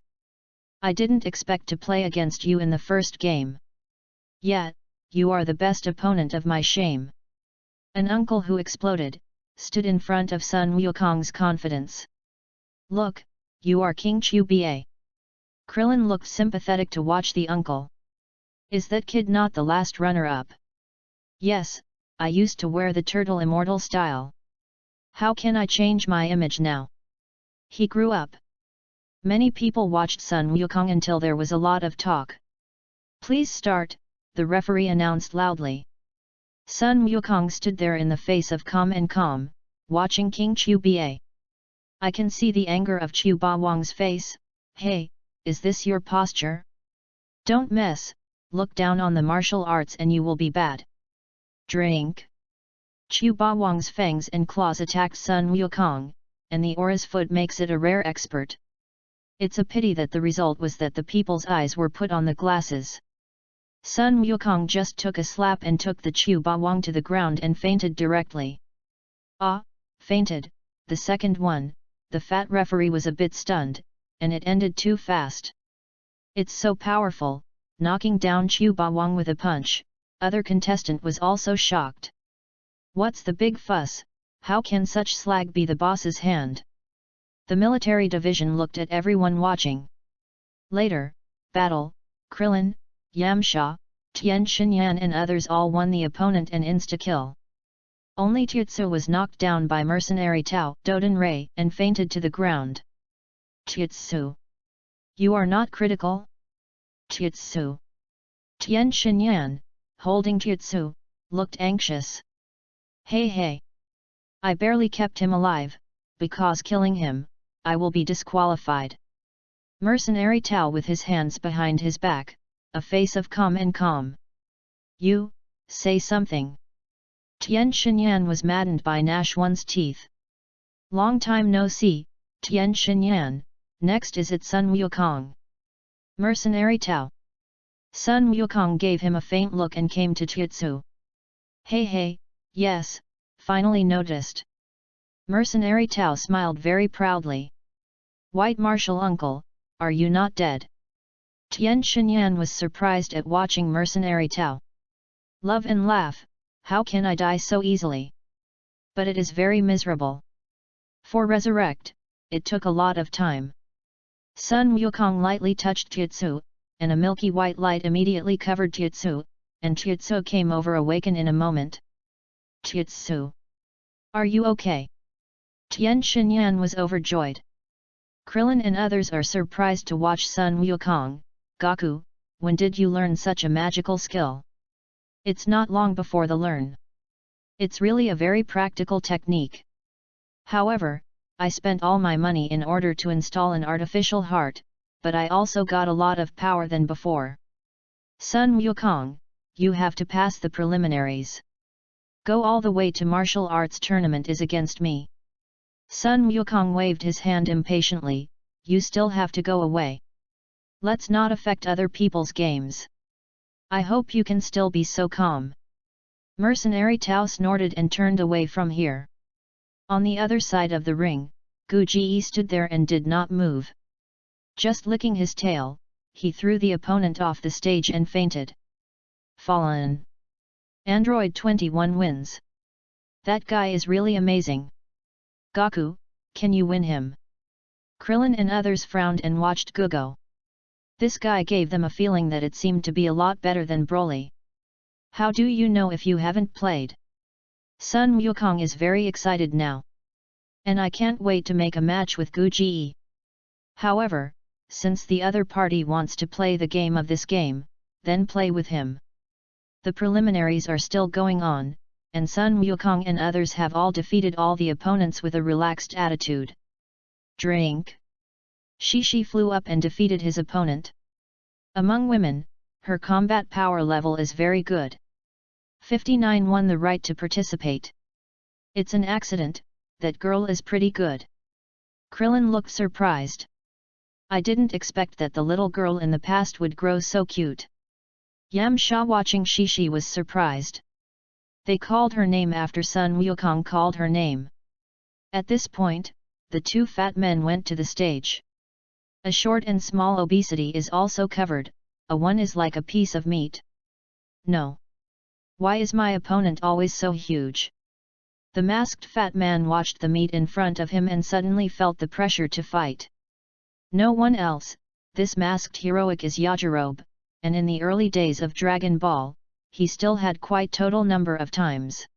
I didn't expect to play against you in the first game. Yet, you are the best opponent of my shame. An uncle who exploded, stood in front of Sun Wukong's confidence. Look, you are King Chu Ba. Krillin looked sympathetic to watch the uncle. Is that kid not the last runner-up? Yes, I used to wear the turtle immortal style. How can I change my image now? He grew up. Many people watched Sun Wukong until there was a lot of talk. Please start, the referee announced loudly. Sun Wukong stood there in the face of calm, watching King Chu Ba. I can see the anger of Chu Ba Wang's face. Hey, is this your posture? Don't mess, look down on the martial arts and you will be bad. Drink. Chu Ba Wang's fangs and claws attacked Sun Wukong, and the aura's foot makes it a rare expert. It's a pity that the result was that the people's eyes were put on the glasses. Sun Wukong just took a slap and took the Chu Ba Wang to the ground and fainted directly. Ah, fainted, the second one, the fat referee was a bit stunned, and it ended too fast. It's so powerful, knocking down Chu Ba Wang with a punch. Other contestant was also shocked. What's the big fuss, how can such slag be the boss's hand? The military division looked at everyone watching. Later, battle, Krillin, Yamsha, Tian Xinyan and others all won the opponent and insta-kill. Only Tietsu was knocked down by mercenary Tao Doden Ray and fainted to the ground. Tietsu. You are not critical? Tietsu. Tian Xinyan, holding Tietsu, looked anxious. Hey. I barely kept him alive, because killing him, I will be disqualified. Mercenary Tao with his hands behind his back, a face of calm. You, say something. Tian Xinyan was maddened by Nash One's teeth. Long time no see, Tian Xinyan, next is it Sun Wukong. Mercenary Tao. Sun Wukong gave him a faint look and came to Tietsu. Hey, yes, finally noticed. Mercenary Tao smiled very proudly. White Martial Uncle, are you not dead? Tian Xinyan was surprised at watching Mercenary Tao. Love and laugh, how can I die so easily? But it is very miserable. For resurrect, it took a lot of time. Sun Wukong lightly touched Tietsu, and a milky white light immediately covered Tietsu, and Tietsu came over awaken in a moment. Tietsu. Are you okay? Tian Xinyan was overjoyed. Krillin and others are surprised to watch Sun Wukong. Goku, when did you learn such a magical skill? It's not long before the learn. It's really a very practical technique. However, I spent all my money in order to install an artificial heart, but I also got a lot of power than before. Sun Wukong, you have to pass the preliminaries. Go all the way to martial arts tournament is against me. Sun Wukong waved his hand impatiently, you still have to go away. Let's not affect other people's games. I hope you can still be so calm. Mercenary Tao snorted and turned away from here. On the other side of the ring, Gu Ji stood there and did not move. Just licking his tail, he threw the opponent off the stage and fainted. Fallen. Android 21 wins. That guy is really amazing. Goku, Can you win him? Krillin and others frowned and watched Gugo. This guy gave them a feeling that it seemed to be a lot better than Broly. How do you know if you haven't played? Sun Wukong is very excited now. And I can't wait to make a match with Gu Ji. However, since the other party wants to play the game of this game, then play with him. The preliminaries are still going on, and Sun Wukong and others have all defeated all the opponents with a relaxed attitude. Drink. Shishi flew up and defeated his opponent. Among women, her combat power level is very good. 59 won the right to participate. It's an accident, that girl is pretty good. Krillin looked surprised. I didn't expect that the little girl in the past would grow so cute. Yamcha watching Shishi was surprised. They called her name after Sun Wukong called her name. At this point, the two fat men went to the stage. A short and small obesity is also covered, a one is like a piece of meat. No. Why is my opponent always so huge? The masked fat man watched the meat in front of him and suddenly felt the pressure to fight. No one else, this masked heroic is Yajirobe, and in the early days of Dragon Ball, he still had quite total number of times.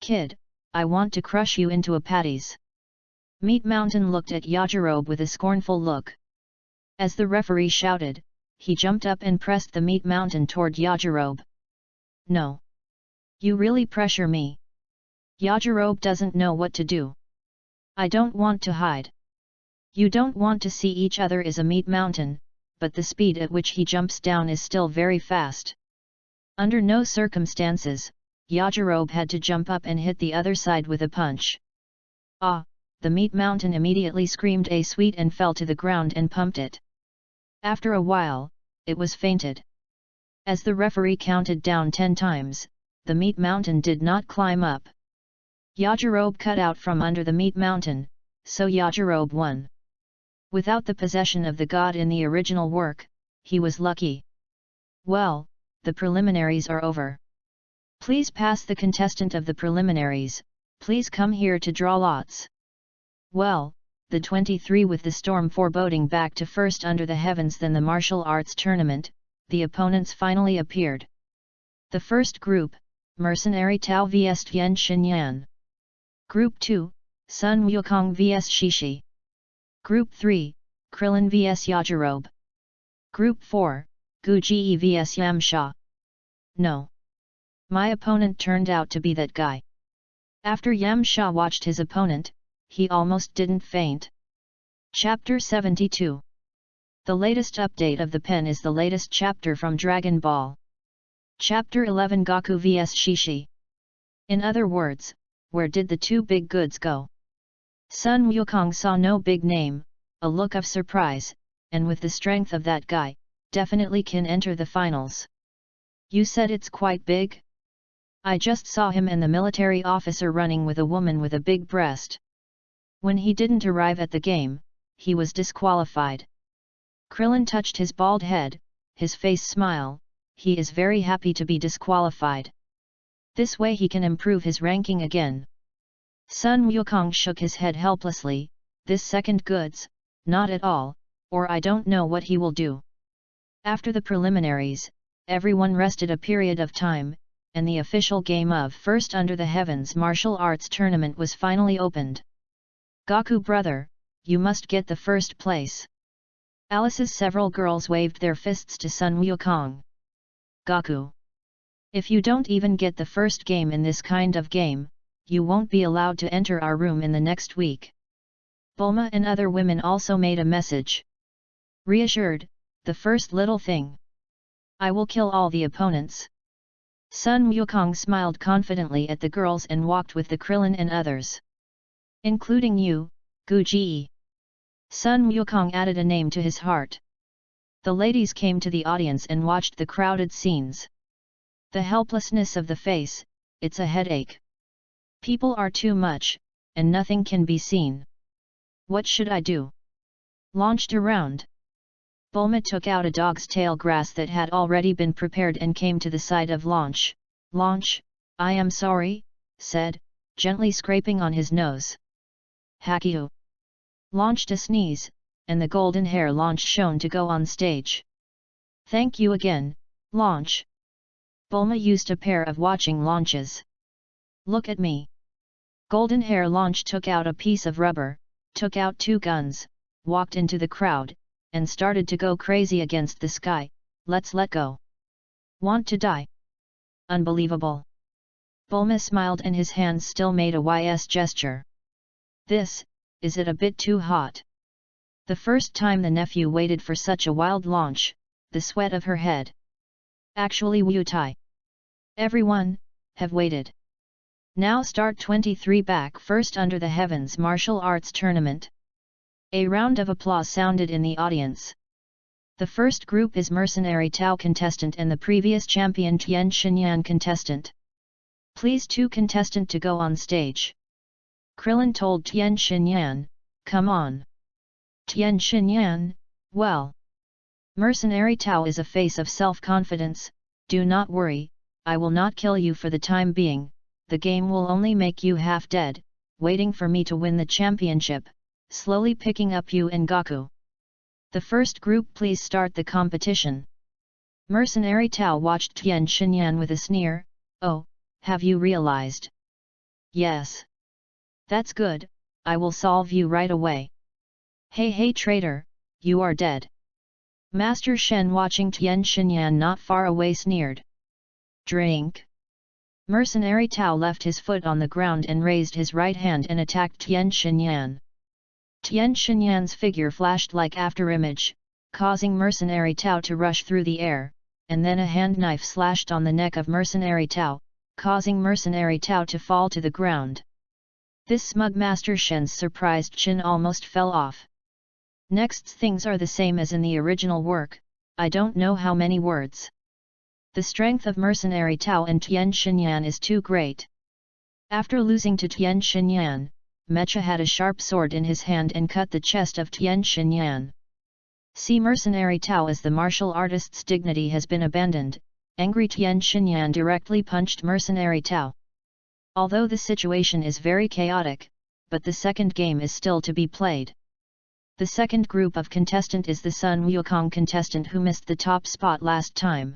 Kid, I want to crush you into a patties. Meat Mountain looked at Yajirobe with a scornful look. As the referee shouted, he jumped up and pressed the Meat Mountain toward Yajirobe. No. You really pressure me. Yajirobe doesn't know what to do. I don't want to hide. You don't want to see each other is a Meat Mountain, but the speed at which he jumps down is still very fast. Under no circumstances, Yajirobe had to jump up and hit the other side with a punch. Ah! The Meat Mountain immediately screamed a sweet and fell to the ground and pumped it. After a while, it was fainted. As the referee counted down 10 times, the Meat Mountain did not climb up. Yajirobe cut out from under the Meat Mountain, so Yajirobe won. Without the possession of the god in the original work, he was lucky. Well, the preliminaries are over. Please pass the contestant of the preliminaries, please come here to draw lots. Well, the 23 with the storm foreboding back to first under the heavens than the martial arts tournament, the opponents finally appeared. The first group, Mercenary Tao vs Tien Xinyan. Group 2, Sun Wukong vs Shishi. Group 3, Krillin vs Yajirobe. Group 4, Gu Ji vs Yamcha. No. My opponent turned out to be that guy. After Yamcha watched his opponent, he almost didn't faint. Chapter 72. The latest update of the pen is the latest chapter from Dragon Ball. Chapter 11 Goku vs Shishi. In other words, where did the two big goods go? Sun Wukong saw no big name, a look of surprise, and with the strength of that guy, definitely can enter the finals. You said it's quite big? I just saw him and the military officer running with a woman with a big breast. When he didn't arrive at the game, he was disqualified. Krillin touched his bald head, his face smile, he is very happy to be disqualified. This way he can improve his ranking again. Sun Wukong shook his head helplessly, this second goods, not at all, or I don't know what he will do. After the preliminaries, everyone rested a period of time, and the official game of First Under the Heavens martial arts tournament was finally opened. Goku brother, you must get the first place. Alice's several girls waved their fists to Sun Wukong. Goku. If you don't even get the first game in this kind of game, you won't be allowed to enter our room in the next week. Bulma and other women also made a message. Reassured, the first little thing. I will kill all the opponents. Sun Wukong smiled confidently at the girls and walked with the Krillin and others. Including you, Gu Ji. Sun Wukong added a name to his heart. The ladies came to the audience and watched the crowded scenes. The helplessness of the face, it's a headache. People are too much, and nothing can be seen. What should I do? Launched around. Bulma took out a dog's tail grass that had already been prepared and came to the side of Launch. Launch, I am sorry, said, gently scraping on his nose. Hakiu launched a sneeze, and the golden hair launch shone to go on stage. Thank you again, launch. Bulma used a pair of watching launches. Look at me. Golden hair launch took out a piece of rubber, took out 2 guns, walked into the crowd, and started to go crazy against the sky. Let's let go. Want to die? Unbelievable. Bulma smiled and his hands still made a YS gesture. Is it a bit too hot? The first time the nephew waited for such a wild launch, the sweat of her head. Actually Wu Tai. Everyone, have waited. Now start 23 back first under the heavens martial arts tournament. A round of applause sounded in the audience. The first group is Mercenary Tao contestant and the previous champion Tian Xinyan contestant. Please 2 contestant to go on stage. Krillin told Tian Xinyan, come on. Tian Xinyan, well. Mercenary Tao is a face of self-confidence, do not worry, I will not kill you for the time being, the game will only make you half dead, waiting for me to win the championship, slowly picking up you and Goku. The first group please start the competition. Mercenary Tao watched Tian Xinyan with a sneer, oh, have you realized? Yes. That's good, I will solve you right away. Hey traitor, you are dead. Master Shen watching Tian Xinyan not far away sneered. Drink. Mercenary Tao left his foot on the ground and raised his right hand and attacked Tian Xinyan. Tian Xinyan's figure flashed like afterimage, causing Mercenary Tao to rush through the air, and then a hand knife slashed on the neck of Mercenary Tao, causing Mercenary Tao to fall to the ground. This smug Master Shen's surprised chin almost fell off. Next things are the same as in the original work, I don't know how many words. The strength of Mercenary Tao and Tian Xinyan is too great. After losing to Tian Xinyan, Mecha had a sharp sword in his hand and cut the chest of Tian Xinyan. See Mercenary Tao as the martial artist's dignity has been abandoned, angry Tian Xinyan directly punched Mercenary Tao. Although the situation is very chaotic, but the second game is still to be played. The second group of contestant is the Sun Wukong contestant who missed the top spot last time.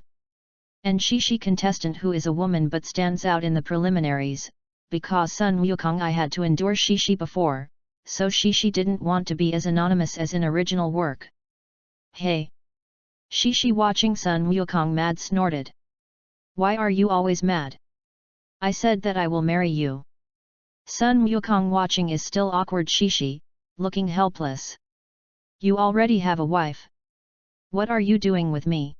And Shishi contestant who is a woman but stands out in the preliminaries, because Sun Wukong I had to endure Shishi before, so Shishi didn't want to be as anonymous as in original work. Hey! Shishi watching Sun Wukong mad snorted. Why are you always mad? I said that I will marry you. Sun Wukong watching is still awkward Shishi, looking helpless. You already have a wife. What are you doing with me?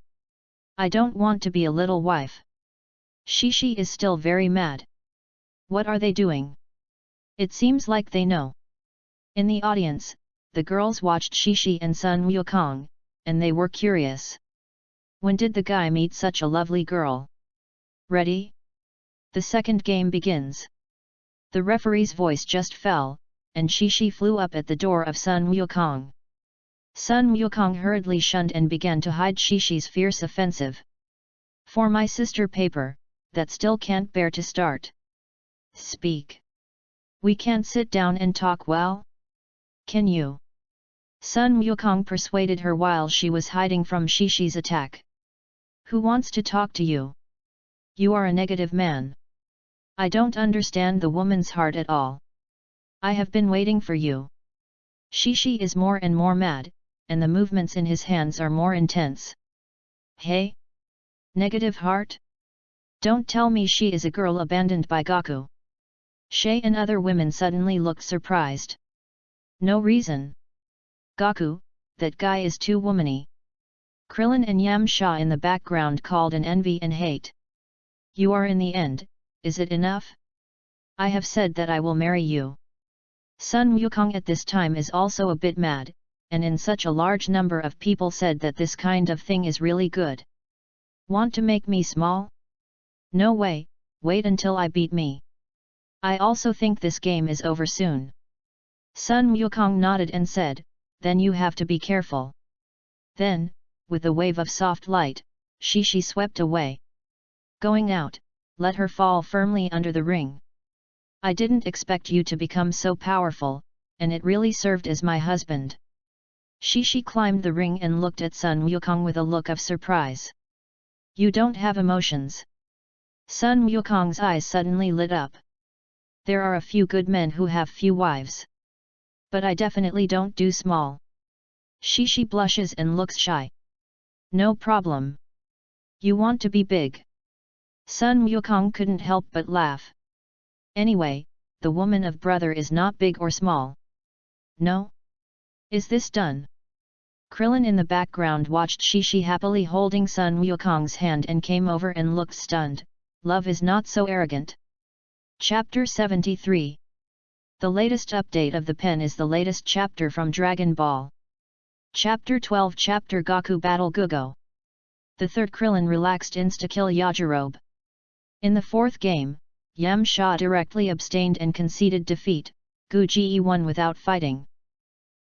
I don't want to be a little wife. Shishi is still very mad. What are they doing? It seems like they know. In the audience, the girls watched Shishi and Sun Wukong, and they were curious. When did the guy meet such a lovely girl? Ready? The second game begins. The referee's voice just fell, and Shishi flew up at the door of Sun Wukong. Sun Wukong hurriedly shunned and began to hide Shishi's fierce offensive. For my sister paper, that still can't bear to start. Speak. We can't sit down and talk well? Can you? Sun Wukong persuaded her while she was hiding from Shishi's attack. Who wants to talk to you? You are a negative man. I don't understand the woman's heart at all. I have been waiting for you. Shishi is more and more mad, and the movements in his hands are more intense. Hey? Negative heart? Don't tell me she is a girl abandoned by Goku. Shay and other women suddenly looked surprised. No reason. Goku, that guy is too womany. Krillin and Yamcha in the background called an envy and hate. You are in the end, is it enough? I have said that I will marry you. Sun Wukong at this time is also a bit mad, and in such a large number of people said that this kind of thing is really good. Want to make me small? No way, wait until I beat me. I also think this game is over soon. Sun Wukong nodded and said, then you have to be careful. Then, with a wave of soft light, Shishi swept away. Going out, let her fall firmly under the ring. I didn't expect you to become so powerful, and it really served as my husband. She climbed the ring and looked at Sun Wukong with a look of surprise. You don't have emotions. Sun Wukong's eyes suddenly lit up. There are a few good men who have few wives. But I definitely don't do small. She blushes and looks shy. No problem. You want to be big. Sun Wukong couldn't help but laugh. Anyway, the woman of brother is not big or small. No? Is this done? Krillin in the background watched Shi happily holding Sun Wukong's hand and came over and looked stunned. Love is not so arrogant. Chapter 73. The latest update of the pen is the latest chapter from Dragon Ball. Chapter 12 Chapter Goku Battle Gugo. The third Krillin relaxed insta-kill Yajirobe. In the fourth game, Yamcha directly abstained and conceded defeat, Gu Ji won without fighting.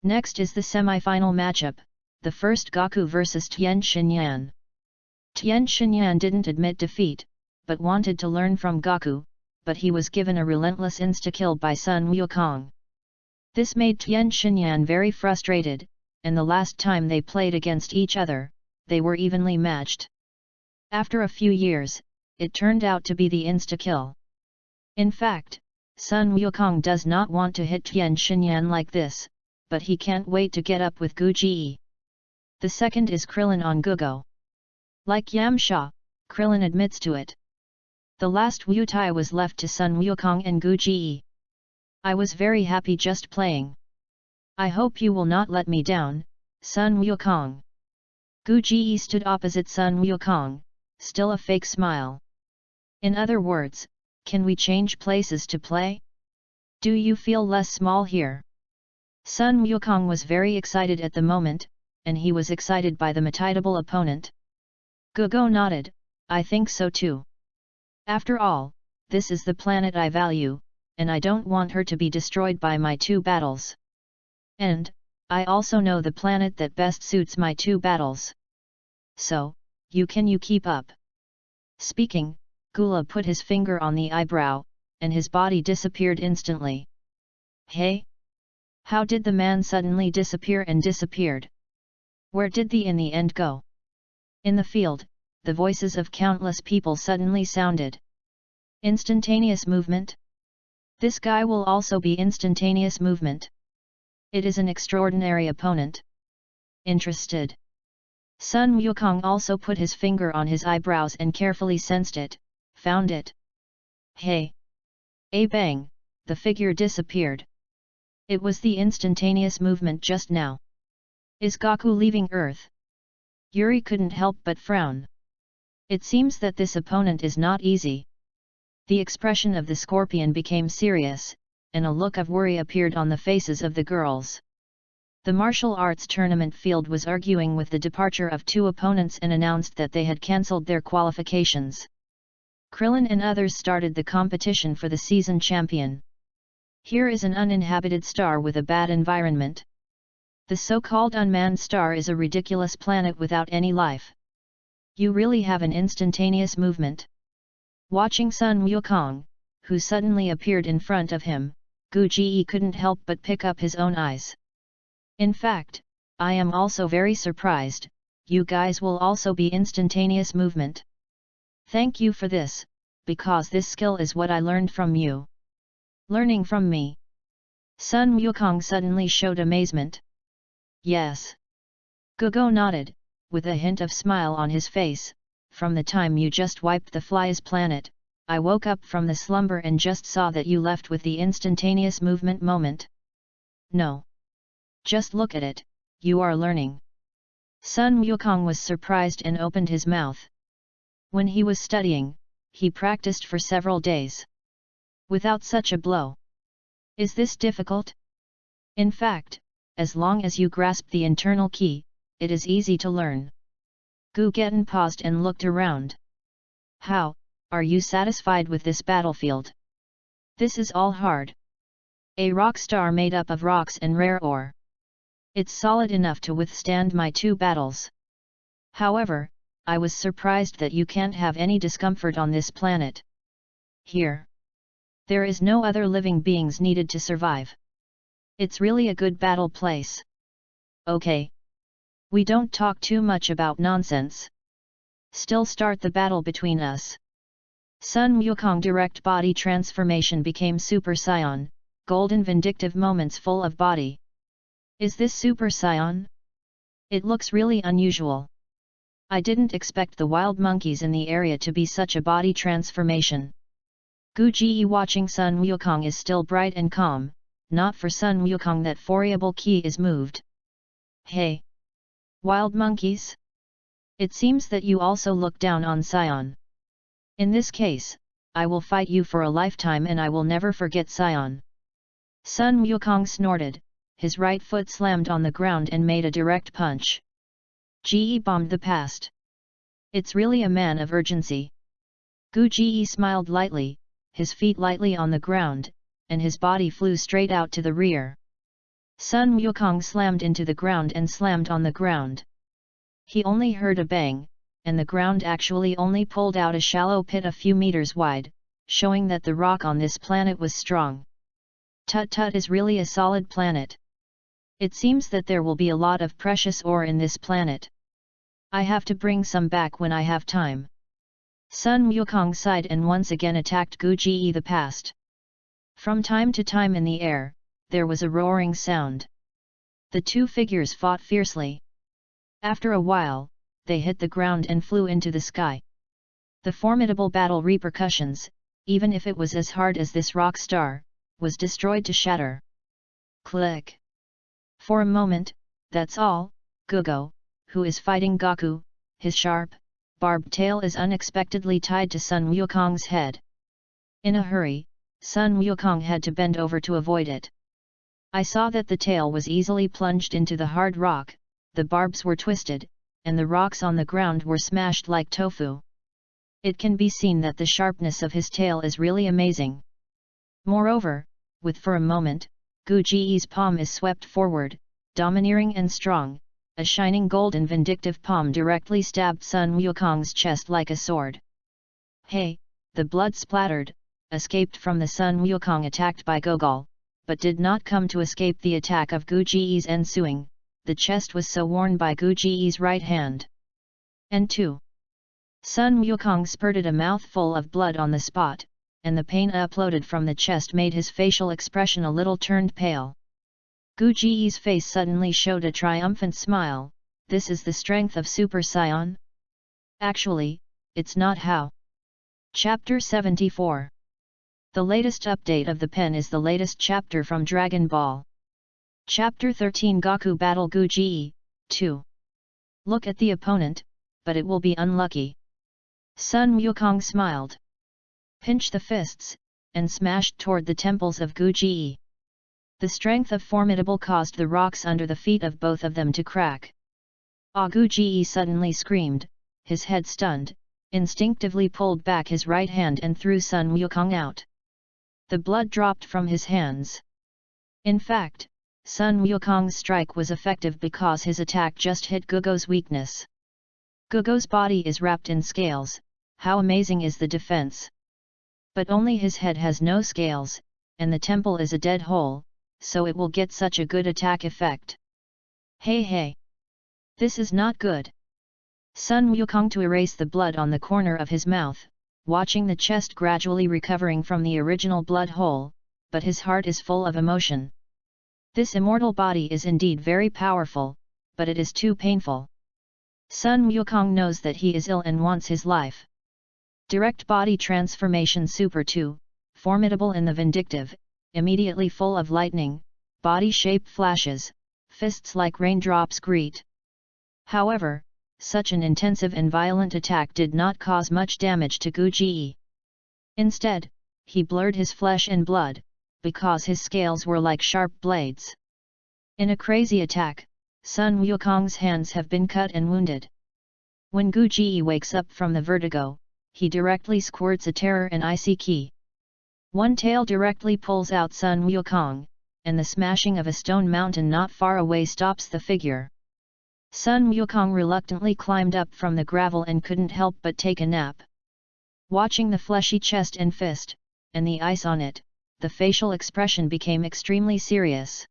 Next is the semi-final matchup, the first Goku vs Tien Shinyan. Tien Shinyan didn't admit defeat, but wanted to learn from Goku, but he was given a relentless insta-kill by Sun Wukong. This made Tien Shinyan very frustrated, and the last time they played against each other, they were evenly matched. After a few years, it turned out to be the insta-kill. In fact, Sun Wukong does not want to hit Tien Shinyan like this, but he can't wait to get up with Gu Ji. The second is Krillin on Gugo. Like Yamcha, Krillin admits to it. The last Wutai was left to Sun Wukong and Gu Ji. I was very happy just playing. I hope you will not let me down, Sun Wukong. Gu Ji stood opposite Sun Wukong, still a fake smile. In other words, can we change places to play? Do you feel less small here? Sun Wukong was very excited at the moment, and he was excited by the mitidable opponent. Gugo nodded, I think so too. After all, this is the planet I value, and I don't want her to be destroyed by my two battles. And, I also know the planet that best suits my two battles. So, you keep up. Speaking, Gula put his finger on the eyebrow, and his body disappeared instantly. Hey? How did the man suddenly disappear and disappeared? Where did the in the end go? In the field, the voices of countless people suddenly sounded. Instantaneous movement? This guy will also be instantaneous movement. It is an extraordinary opponent. Interested. Sun Wukong also put his finger on his eyebrows and carefully sensed it, found it. Hey! A bang, the figure disappeared. It was the instantaneous movement just now. Is Goku leaving Earth? Yuri couldn't help but frown. It seems that this opponent is not easy. The expression of the scorpion became serious, and a look of worry appeared on the faces of the girls. The martial arts tournament field was arguing with the departure of two opponents and announced that they had cancelled their qualifications. Krillin and others started the competition for the season champion. Here is an uninhabited star with a bad environment. The so-called unmanned star is a ridiculous planet without any life. You really have an instantaneous movement. Watching Sun Wukong, who suddenly appeared in front of him, Gu Ji couldn't help but pick up his own eyes. In fact, I am also very surprised, you guys will also be instantaneous movement. Thank you for this, because this skill is what I learned from you. Learning from me? Sun Wukong suddenly showed amazement. Yes. Gugo nodded, with a hint of smile on his face. From the time you just wiped the fly's planet, I woke up from the slumber and just saw that you left with the instantaneous movement moment. No. Just look at it, you are learning. Sun Wukong was surprised and opened his mouth. When he was studying, he practiced for several days. Without such a blow. Is this difficult? In fact, as long as you grasp the internal key, it is easy to learn. Gu Getten paused and looked around. How, are you satisfied with this battlefield? This is all hard. A rock star made up of rocks and rare ore. It's solid enough to withstand my two battles. However, I was surprised that you can't have any discomfort on this planet. Here. There is no other living beings needed to survive. It's really a good battle place. Okay. We don't talk too much about nonsense. Still start the battle between us. Sun Wukong direct body transformation became Super Saiyan, golden vindictive moments full of body. Is this Super Saiyan? It looks really unusual. I didn't expect the wild monkeys in the area to be such a body transformation. Gu Ji watching Sun Wukong is still bright and calm, not for Sun Wukong that variable key is moved. Hey! Wild monkeys? It seems that you also look down on Saiyan. In this case, I will fight you for a lifetime and I will never forget Saiyan. Sun Wukong snorted, his right foot slammed on the ground and made a direct punch. Ji bombed the past. It's really a man of urgency. Gu Ji smiled lightly, his feet lightly on the ground, and his body flew straight out to the rear. Sun Wukong slammed into the ground and slammed on the ground. He only heard a bang, and the ground actually only pulled out a shallow pit a few meters wide, showing that the rock on this planet was strong. Tut is really a solid planet. It seems that there will be a lot of precious ore in this planet. I have to bring some back when I have time. Sun Wukong sighed and once again attacked Gu Ji the past. From time to time in the air, there was a roaring sound. The two figures fought fiercely. After a while, they hit the ground and flew into the sky. The formidable battle repercussions, even if it was as hard as this rock star, was destroyed to shatter. Click! For a moment, that's all, Gugo, who is fighting Goku, his sharp, barbed tail is unexpectedly tied to Sun Wukong's head. In a hurry, Sun Wukong had to bend over to avoid it. I saw that the tail was easily plunged into the hard rock, the barbs were twisted, and the rocks on the ground were smashed like tofu. It can be seen that the sharpness of his tail is really amazing. Moreover, for a moment, Gu Ji's palm is swept forward, domineering and strong, a shining golden vindictive palm directly stabbed Sun Wukong's chest like a sword. Hey, the blood splattered, escaped from the Sun Wukong attacked by Gogol, but did not come to escape the attack of Gu Ji's ensuing, the chest was so worn by Gu Ji's right hand. And 2. Sun Wukong spurted a mouthful of blood on the spot, and the pain uploaded from the chest made his facial expression a little turned pale. Gu Ji's face suddenly showed a triumphant smile. This is the strength of Super Saiyan? Actually, it's not how. Chapter 74. The latest update of the pen is the latest chapter from Dragon Ball. Chapter 13 Goku Battle Gu Ji, 2. Look at the opponent, but it will be unlucky. Sun Wukong smiled. Pinched the fists, and smashed toward the temples of Gu Ji. The strength of formidable caused the rocks under the feet of both of them to crack. Gu Ji suddenly screamed, his head stunned, instinctively pulled back his right hand and threw Sun Wukong out. The blood dropped from his hands. In fact, Sun Wukong's strike was effective because his attack just hit Gugo's weakness. Gugo's body is wrapped in scales, how amazing is the defense! But only his head has no scales, and the temple is a dead hole, so it will get such a good attack effect. Hey! This is not good! Sun Wukong to erase the blood on the corner of his mouth, watching the chest gradually recovering from the original blood hole, but his heart is full of emotion. This immortal body is indeed very powerful, but it is too painful. Sun Wukong knows that he is ill and wants his life. Direct body transformation Super 2, formidable in the vindictive, immediately full of lightning, body-shape flashes, fists like raindrops greet. However, such an intensive and violent attack did not cause much damage to Gu Ji. Instead, he blurred his flesh and blood, because his scales were like sharp blades. In a crazy attack, Sun Wukong's hands have been cut and wounded. When Gu Ji wakes up from the vertigo, he directly squirts a terror and icy key. One tail directly pulls out Sun Wukong, and the smashing of a stone mountain not far away stops the figure. Sun Wukong reluctantly climbed up from the gravel and couldn't help but take a nap. Watching the fleshy chest and fist, and the ice on it, the facial expression became extremely serious.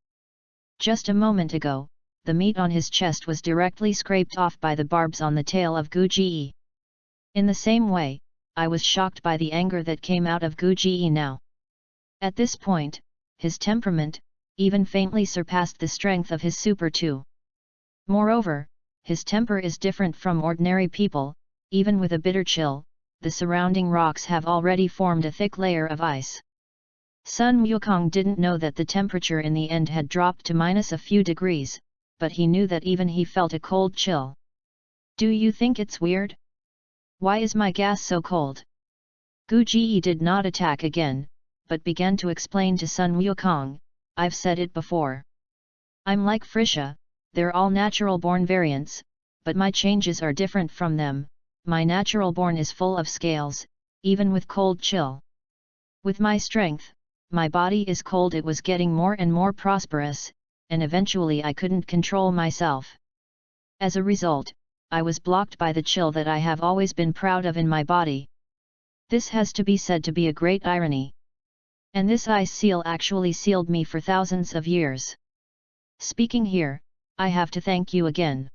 Just a moment ago, the meat on his chest was directly scraped off by the barbs on the tail of Gu Ji. In the same way, I was shocked by the anger that came out of Gu Ji now. At this point, his temperament, even faintly surpassed the strength of his Super 2. Moreover, his temper is different from ordinary people. Even with a bitter chill, the surrounding rocks have already formed a thick layer of ice. Sun Wukong didn't know that the temperature in the end had dropped to minus a few degrees, but he knew that even he felt a cold chill. Do you think it's weird? Why is my gas so cold? Gu Ji did not attack again, but began to explain to Sun Wukong, I've said it before. I'm like Frisha, they're all natural-born variants, but my changes are different from them. My natural-born is full of scales, even with cold chill. With my strength, my body is cold. It was getting more and more prosperous, and eventually I couldn't control myself. As a result, I was blocked by the chill that I have always been proud of in my body. This has to be said to be a great irony. And this ice seal actually sealed me for thousands of years. Speaking here, I have to thank you again.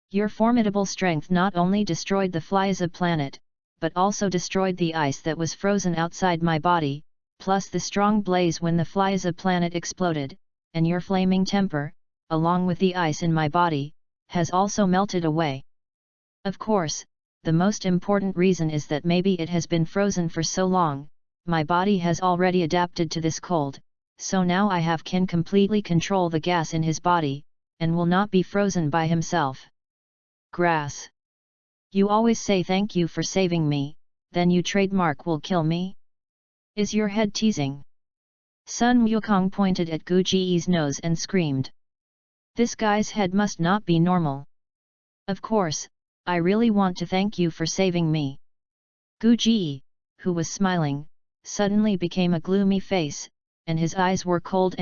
Your formidable strength not only destroyed the Flyza planet, but also destroyed the ice that was frozen outside my body, plus the strong blaze when the Flyza planet exploded, and your flaming temper, along with the ice in my body, has also melted away. Of course, the most important reason is that maybe it has been frozen for so long, my body has already adapted to this cold, so now I can completely control the gas in his body, and will not be frozen by himself. Grass. You always say thank you for saving me, then you trademark will kill me? Is your head teasing? Sun Wukong pointed at Gu Ji's nose and screamed. This guy's head must not be normal. Of course, I really want to thank you for saving me. Gu Ji, who was smiling, suddenly became a gloomy face, and his eyes were cold,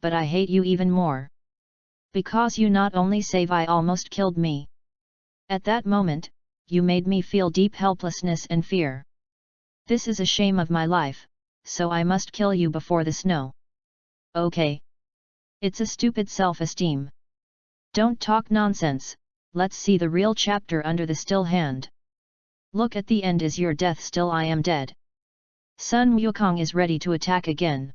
but I hate you even more. Because you not only save I almost killed me. At that moment, you made me feel deep helplessness and fear. This is a shame of my life, so I must kill you before the snow. Okay. It's a stupid self-esteem. Don't talk nonsense, let's see the real chapter under the still hand. Look at the end. Is your death still? I am dead. Sun Wukong is ready to attack again.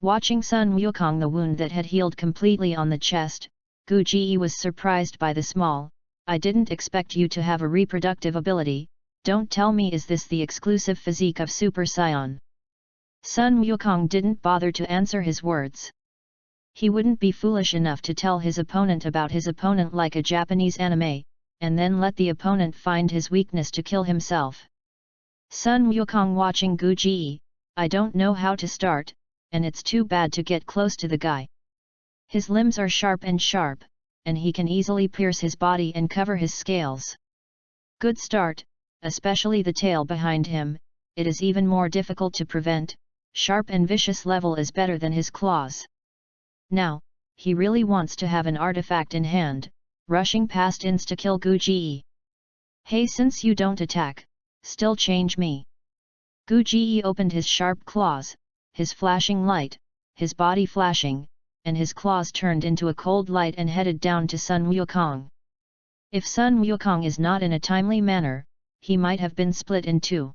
Watching Sun Wukong, the wound that had healed completely on the chest, Gu Ji was surprised by the small, I didn't expect you to have a reproductive ability, don't tell me is this the exclusive physique of Super Saiyan? Sun Wukong didn't bother to answer his words. He wouldn't be foolish enough to tell his opponent about his opponent like a Japanese anime, and then let the opponent find his weakness to kill himself. Sun Wukong watching Gu Ji, I don't know how to start, and it's too bad to get close to the guy. His limbs are sharp, and he can easily pierce his body and cover his scales. Good start, especially the tail behind him, it is even more difficult to prevent, sharp and vicious level is better than his claws. Now, he really wants to have an artifact in hand, rushing past insta-kill Gu Ji. Hey, since you don't attack, still change me. Gu Ji opened his sharp claws, his flashing light, his body flashing, and his claws turned into a cold light and headed down to Sun Wukong. If Sun Wukong is not in a timely manner, he might have been split in two.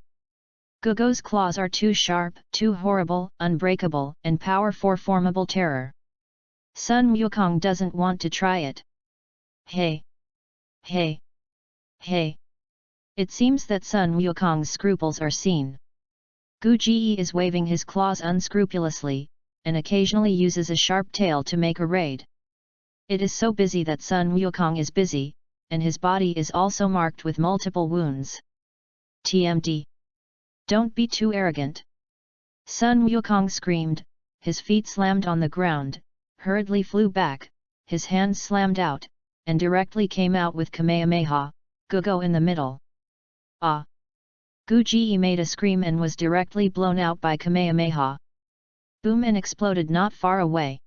Gugo's claws are too sharp, too horrible, unbreakable, and power for formidable terror. Sun Wukong doesn't want to try it. Hey! Hey! Hey! It seems that Sun Wukong's scruples are seen. Gu Ji is waving his claws unscrupulously, and occasionally uses a sharp tail to make a raid. It is so busy that Sun Wukong is busy, and his body is also marked with multiple wounds. TMD. Don't be too arrogant. Sun Wukong screamed, his feet slammed on the ground, hurriedly flew back, his hands slammed out, and directly came out with Kamehameha, Gugo in the middle. Ah! Gu Ji made a scream and was directly blown out by Kamehameha. Boom, and exploded not far away.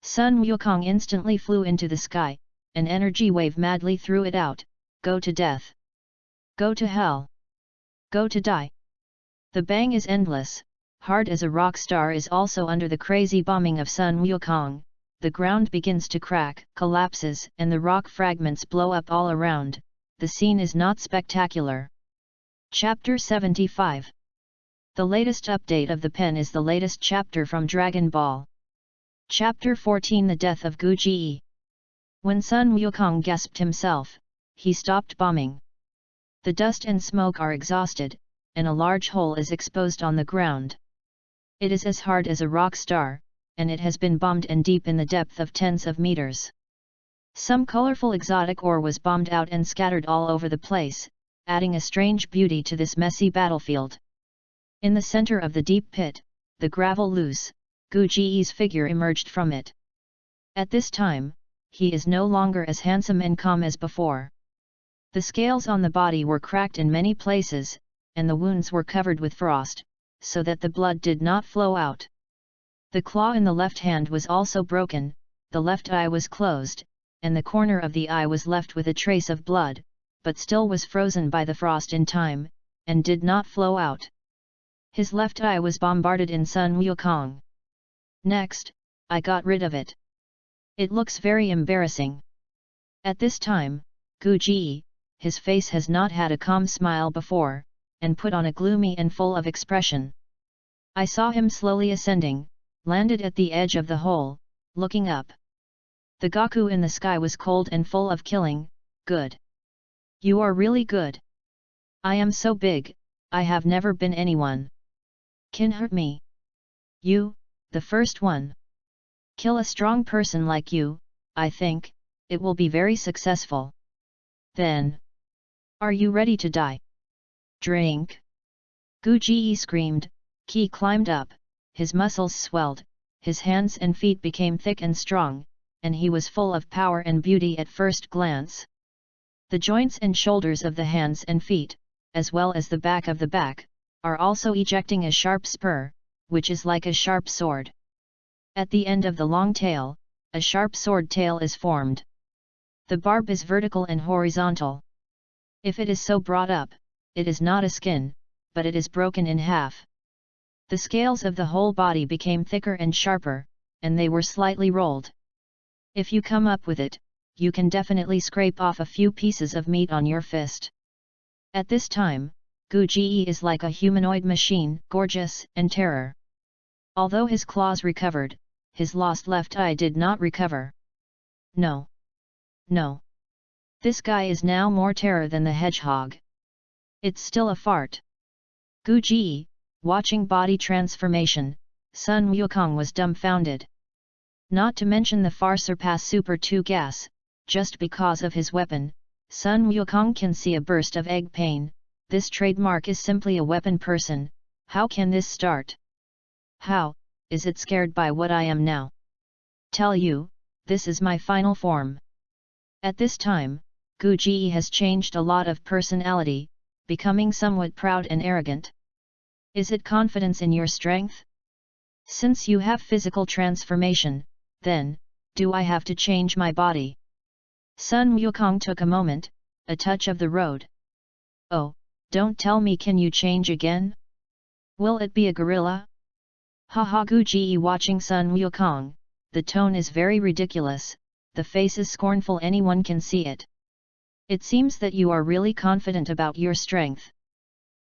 Sun Wukong instantly flew into the sky, an energy wave madly threw it out, go to death. Go to hell. Go to die. The bang is endless, hard as a rock star is also under the crazy bombing of Sun Wukong, the ground begins to crack, collapses, and the rock fragments blow up all around. The scene is not spectacular. Chapter 75. The latest update of the pen is the latest chapter from Dragon Ball. Chapter 14. The Death of Gu Ji. When Sun Wukong gasped himself, he stopped bombing. The dust and smoke are exhausted, and a large hole is exposed on the ground. It is as hard as a rock star, and it has been bombed and deep in the depth of tens of meters. Some colorful exotic ore was bombed out and scattered all over the place, adding a strange beauty to this messy battlefield. In the center of the deep pit, the gravel loose, Gu Ji's figure emerged from it. At this time, he is no longer as handsome and calm as before. The scales on the body were cracked in many places, and the wounds were covered with frost, so that the blood did not flow out. The claw in the left hand was also broken, the left eye was closed, and the corner of the eye was left with a trace of blood, but still was frozen by the frost in time, and did not flow out. His left eye was bombarded in Sun Wukong. Next, I got rid of it. It looks very embarrassing. At this time, Gu Ji, his face has not had a calm smile before, and put on a gloomy and full of expression. I saw him slowly ascending, landed at the edge of the hole, looking up. The Goku in the sky was cold and full of killing. Good. You are really good. I am so big, I have never been anyone can hurt me. You, the first one. Kill a strong person like you, I think, it will be very successful. Then. Are you ready to die? Drink. Gu Ji screamed, Qi climbed up, his muscles swelled, his hands and feet became thick and strong, and he was full of power and beauty at first glance. The joints and shoulders of the hands and feet, as well as the back of the back, are also ejecting a sharp spur, which is like a sharp sword. At the end of the long tail, a sharp sword tail is formed. The barb is vertical and horizontal. If it is so brought up, it is not a skin, but it is broken in half. The scales of the whole body became thicker and sharper, and they were slightly rolled. If you come up with it, you can definitely scrape off a few pieces of meat on your fist. At this time, Gu Ji is like a humanoid machine, gorgeous and terror. Although his claws recovered, his lost left eye did not recover. No. No. This guy is now more terror than the hedgehog. It's still a fart. Gu Ji, watching body transformation, Sun Wukong was dumbfounded. Not to mention the far surpass Super 2 gas, just because of his weapon, Sun Wukong can see a burst of egg pain. This trademark is simply a weapon person. How can this start? How, is it scared by what I am now? Tell you, this is my final form. At this time, Gu Ji has changed a lot of personality, becoming somewhat proud and arrogant. Is it confidence in your strength? Since you have physical transformation, then, do I have to change my body? Sun Wukong took a moment, a touch of the road. Oh, don't tell me, can you change again? Will it be a gorilla? Haha. Gu Ji watching Sun Wukong, the tone is very ridiculous, the face is scornful, anyone can see it. It seems that you are really confident about your strength.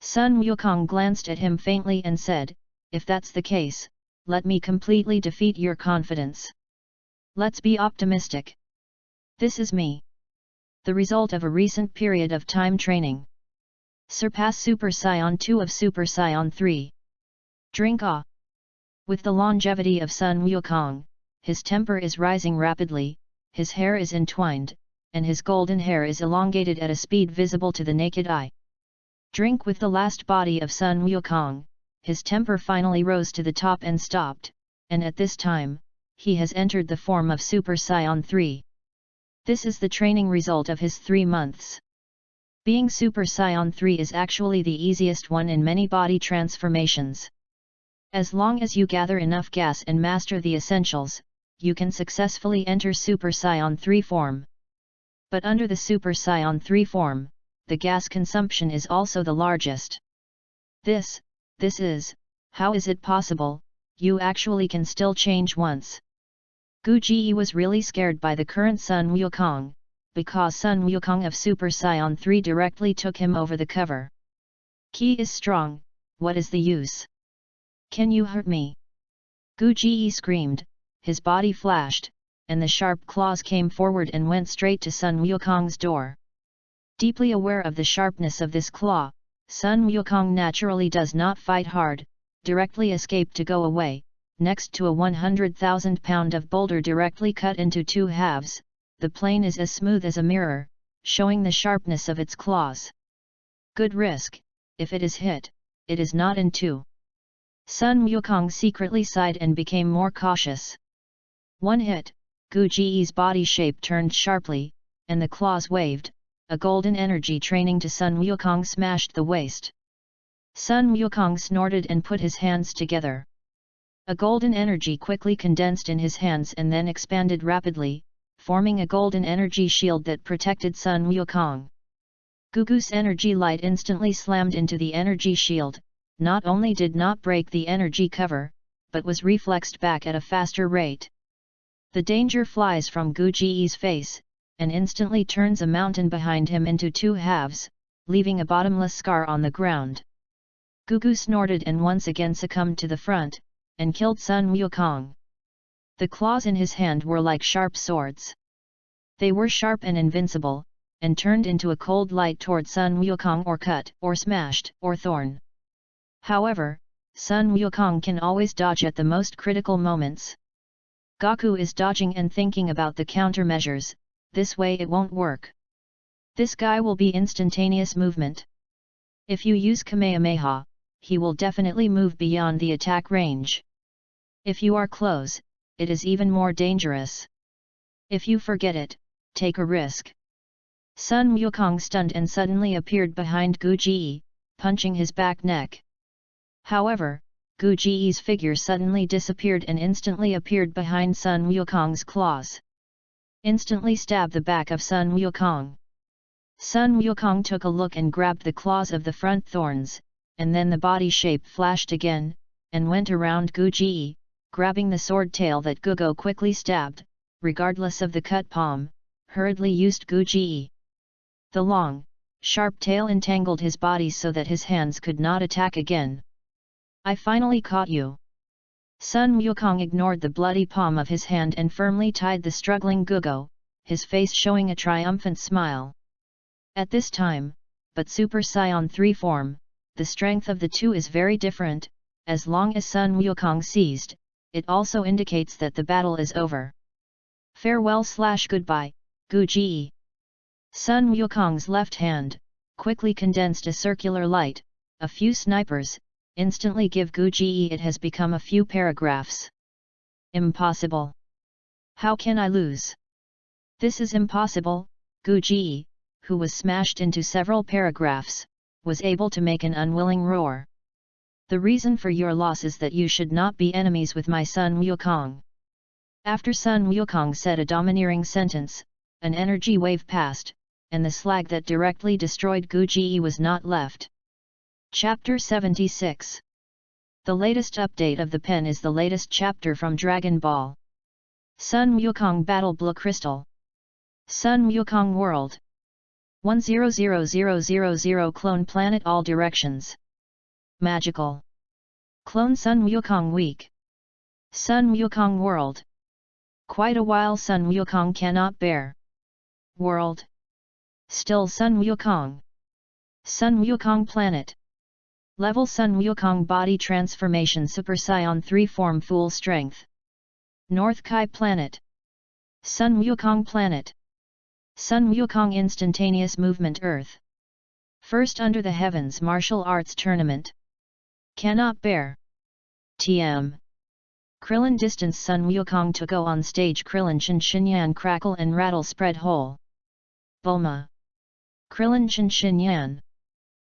Sun Wukong glanced at him faintly and said, if that's the case, let me completely defeat your confidence. Let's be optimistic. This is me. The result of a recent period of time training. Surpass Super Saiyan 2 of Super Saiyan 3. Drink. With the longevity of Sun Wukong, his temper is rising rapidly, his hair is entwined, and his golden hair is elongated at a speed visible to the naked eye. Drink. With the last body of Sun Wukong, his temper finally rose to the top and stopped, and at this time, he has entered the form of Super Saiyan 3. This is the training result of his 3 months. Being Super Saiyan 3 is actually the easiest one in many body transformations. As long as you gather enough gas and master the essentials, you can successfully enter Super Saiyan 3 form. But under the Super Saiyan 3 form, the gas consumption is also the largest. This is, how is it possible, you actually can still change once? Gu Ji was really scared by the current Sun Wukong, because Sun Wukong of Super Saiyan 3 directly took him over the cover. Ki is strong, what is the use? Can you hurt me? Gu Ji screamed, his body flashed, and the sharp claws came forward and went straight to Sun Wukong's door. Deeply aware of the sharpness of this claw, Sun Wukong naturally does not fight hard, directly escaped to go away, next to a 100,000 pound of boulder directly cut into two halves. The plane is as smooth as a mirror, showing the sharpness of its claws. Good risk, if it is hit, it is not in two. Sun Wukong secretly sighed and became more cautious. One hit, Gu Ji's body shape turned sharply, and the claws waved, a golden energy training to Sun Wukong smashed the waist. Sun Wukong snorted and put his hands together. A golden energy quickly condensed in his hands and then expanded rapidly, forming a golden energy shield that protected Sun Wukong. Gugu's energy light instantly slammed into the energy shield, not only did not break the energy cover, but was reflexed back at a faster rate. The danger flies from Gu Ji's face, and instantly turns a mountain behind him into two halves, leaving a bottomless scar on the ground. Gugu snorted and once again succumbed to the front, and killed Sun Wukong. The claws in his hand were like sharp swords. They were sharp and invincible, and turned into a cold light toward Sun Wukong or cut, or smashed, or thorn. However, Sun Wukong can always dodge at the most critical moments. Goku is dodging and thinking about the countermeasures, this way it won't work. This guy will be instantaneous movement. If you use Kamehameha, he will definitely move beyond the attack range. If you are close, it is even more dangerous. If you forget it, take a risk. Sun Wukong stunned and suddenly appeared behind Gu Ji, punching his back neck. However, Gu Ji's figure suddenly disappeared and instantly appeared behind Sun Wukong's claws. Instantly stabbed the back of Sun Wukong. Sun Wukong took a look and grabbed the claws of the front thorns, and then the body shape flashed again, and went around Gu Ji, grabbing the sword tail that Gugu quickly stabbed, regardless of the cut palm, hurriedly used Gu Ji. The long, sharp tail entangled his body so that his hands could not attack again. I finally caught you. Sun Wukong ignored the bloody palm of his hand and firmly tied the struggling Gugu, his face showing a triumphant smile. At this time, but Super Saiyan 3 form, the strength of the two is very different. As long as Sun Wukong seized, it also indicates that the battle is over. Farewell/goodbye, Gu Ji. Sun Wukong's left hand quickly condensed a circular light, a few snipers, instantly give Gu Ji. It has become a few paragraphs. Impossible. How can I lose? This is impossible. Gu Ji, who was smashed into several paragraphs, was able to make an unwilling roar. The reason for your loss is that you should not be enemies with my Sun Wukong. After Sun Wukong said a domineering sentence, an energy wave passed, and the slag that directly destroyed Gu Ji was not left. Chapter 76. The latest update of the pen is the latest chapter from Dragon Ball. Sun Wukong Battle Blue Crystal. Sun Wukong World. 100000 Clone Planet All Directions. Magical. Clone Sun Wukong Week. Sun Wukong World. Quite a while Sun Wukong cannot bear. World. Still Sun Wukong. Sun Wukong Planet. Level Sun Wukong Body Transformation Super Saiyan 3 Form Full Strength. North Kai Planet. Sun Wukong Planet. Sun Wukong Instantaneous Movement Earth. First Under the Heavens Martial Arts Tournament. Cannot bear. TM. Krillin Distance Sun Wukong to go on stage. Krillin Shin Shinyan Crackle and Rattle Spread Hole. Bulma. Krillin Shin Shinyan.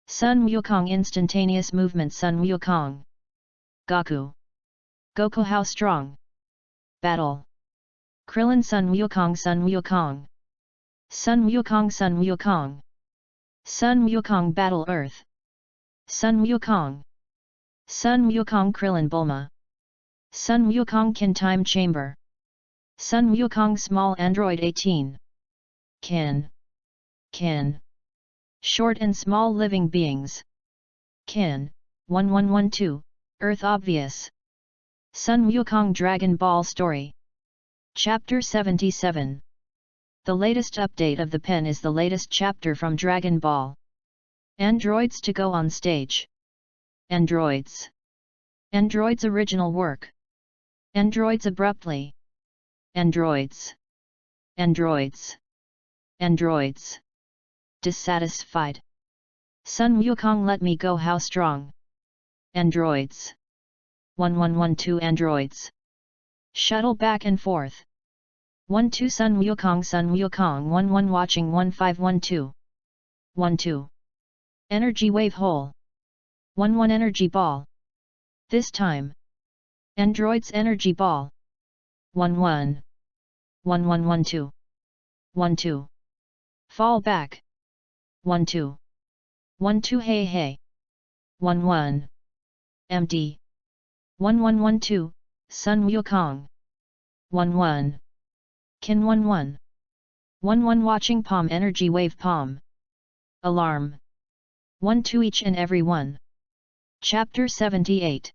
Sun Wukong Instantaneous Movement Sun Wukong. Goku. Goku How Strong. Battle. Krillin Sun Wukong Sun Wukong. Sun Wukong Sun Wukong. Sun Wukong Battle Earth. Sun Wukong. Sun Wukong Krillin Bulma. Sun Wukong Kin Time Chamber. Sun Wukong Small Android 18. Kin. Short and small living beings. Kin, 1112, Earth Obvious. Sun Wukong Dragon Ball Story. Chapter 77. The latest update of the pen is the latest chapter from Dragon Ball. Androids to go on stage. Androids. Androids original work. Androids abruptly. Androids. Dissatisfied. Sun Wukong let me go, how strong. Androids. 1112 androids. Shuttle back and forth. 12 Sun Wukong 11 watching 1512. 12. Energy wave hole. 11 energy ball. This time. Androids energy ball. 11. 1112. 12. Fall back. 12. 12 hey. 11. Empty. 1112, Sun Wukong. 11. Kin 11. 11 watching palm energy wave palm. Alarm. 12 each and every one. Chapter 78.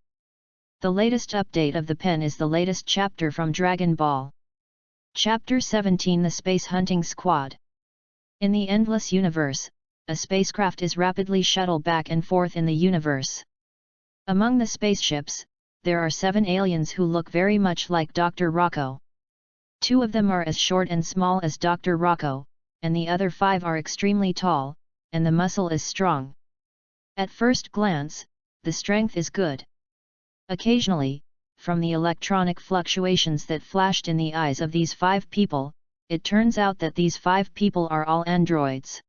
The latest update of the pen is the latest chapter from Dragon Ball. Chapter 17 The Space Hunting Squad. In the endless universe, a spacecraft is rapidly shuttled back and forth in the universe. Among the spaceships, there are 7 aliens who look very much like Dr. Rocco. 2 of them are as short and small as Dr. Rocco, and the other 5 are extremely tall, and the muscle is strong. At first glance, the strength is good. Occasionally, from the electronic fluctuations that flashed in the eyes of these 5 people, it turns out that these 5 people are all androids.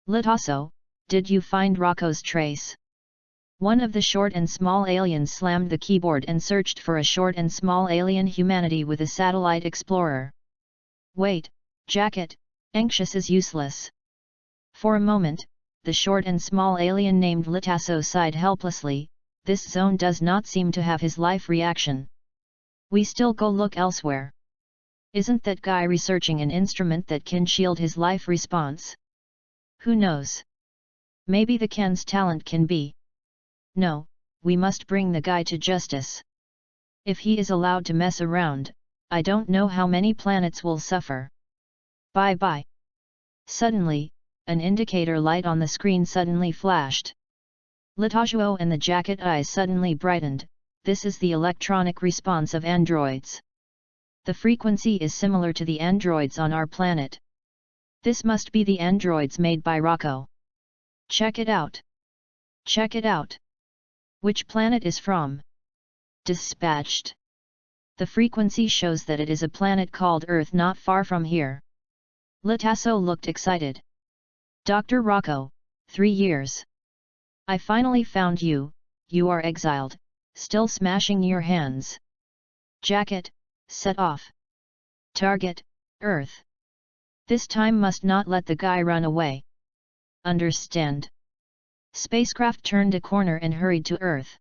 Litasso, did you find Rocco's trace? One of the short and small aliens slammed the keyboard and searched for a short and small alien humanity with a satellite explorer. Wait, Jacket, anxious is useless. For a moment, the short and small alien named Litasso sighed helplessly. This zone does not seem to have his life reaction. We still go look elsewhere. Isn't that guy researching an instrument that can shield his life response? Who knows? Maybe the Ken's talent can be. No, we must bring the guy to justice. If he is allowed to mess around, I don't know how many planets will suffer. Bye. Suddenly, an indicator light on the screen suddenly flashed. Litasso and the Jacket eyes suddenly brightened. This is the electronic response of androids. The frequency is similar to the androids on our planet. This must be the androids made by Rocco. Check it out. Which planet is from? Dispatched. The frequency shows that it is a planet called Earth not far from here. Litasso looked excited. Dr. Rocco, 3 years. I finally found you, you are exiled, still smashing your hands. Jacket, set off. Target, Earth. This time must not let the guy run away. Understand? Spacecraft turned a corner and hurried to Earth.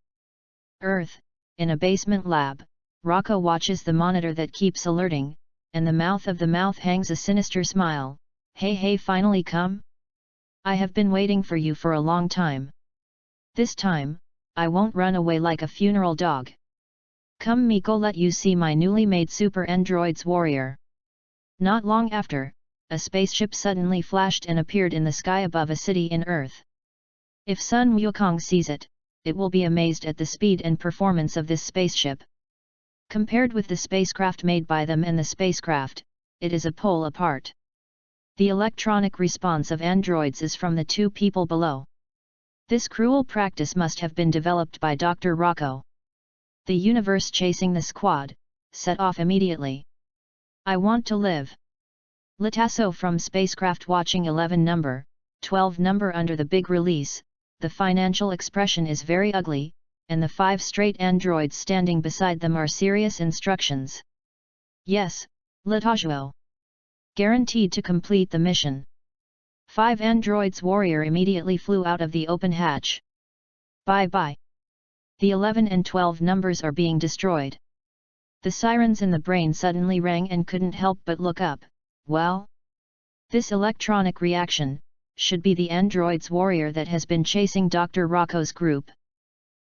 Earth, in a basement lab, Rocco watches the monitor that keeps alerting, and the mouth hangs a sinister smile. Hey, finally come? I have been waiting for you for a long time. This time, I won't run away like a funeral dog. Come Miko, let you see my newly made super androids warrior. Not long after, a spaceship suddenly flashed and appeared in the sky above a city in Earth. If Sun Wukong sees it, it will be amazed at the speed and performance of this spaceship. Compared with the spacecraft made by them and the spacecraft, it is a pole apart. The electronic response of androids is from the 2 people below. This cruel practice must have been developed by Dr. Rocco. The universe chasing the squad, set off immediately. I want to live. Litasso from spacecraft watching 11 number, 12 number under the big release. The financial expression is very ugly, and the 5 straight androids standing beside them are serious instructions. Yes, Litasso. Guaranteed to complete the mission. 5 androids warrior immediately flew out of the open hatch. Bye. The 11 and 12 numbers are being destroyed. The sirens in the brain suddenly rang and couldn't help but look up. Well? This electronic reaction should be the android's warrior that has been chasing Dr. Rocco's group.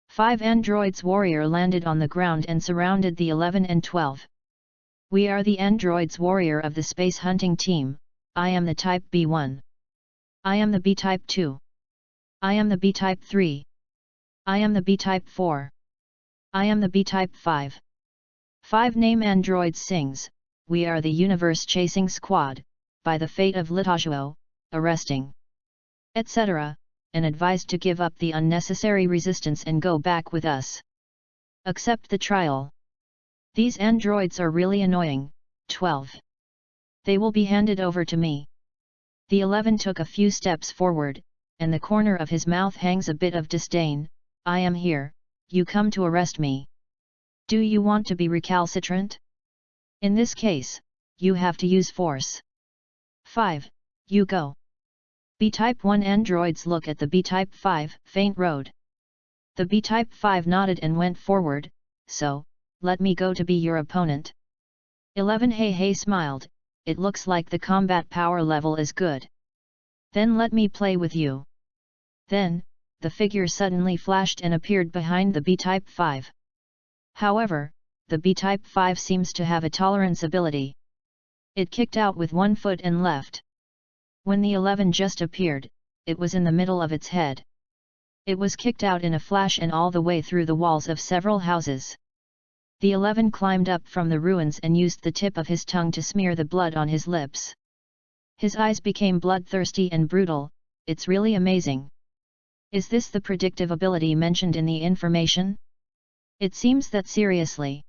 5 androids warrior landed on the ground and surrounded the 11 and 12. We are the androids warrior of the space hunting team. I am the type B1. I am the B-type 2. I am the B-type 3. I am the B-type 4. I am the B-type 5. 5 name androids sings, we are the universe chasing squad, by the fate of Litajuo, arresting, etc., and advised to give up the unnecessary resistance and go back with us. Accept the trial. These androids are really annoying. 12. They will be handed over to me. The 11 took a few steps forward, and the corner of his mouth hangs a bit of disdain. I am here, you come to arrest me. Do you want to be recalcitrant? In this case, you have to use force. 5. You go. B-type 1 androids look at the B-type 5 faint road. The B-type 5 nodded and went forward, so, let me go to be your opponent. 11 Hey smiled, it looks like the combat power level is good. Then let me play with you. Then, the figure suddenly flashed and appeared behind the B-type 5. However, the B-type 5 seems to have a tolerance ability. It kicked out with one foot and left. When the 11 just appeared, it was in the middle of its head. It was kicked out in a flash and all the way through the walls of several houses. The 11 climbed up from the ruins and used the tip of his tongue to smear the blood on his lips. His eyes became bloodthirsty and brutal. It's really amazing. Is this the predictive ability mentioned in the information? It seems that seriously.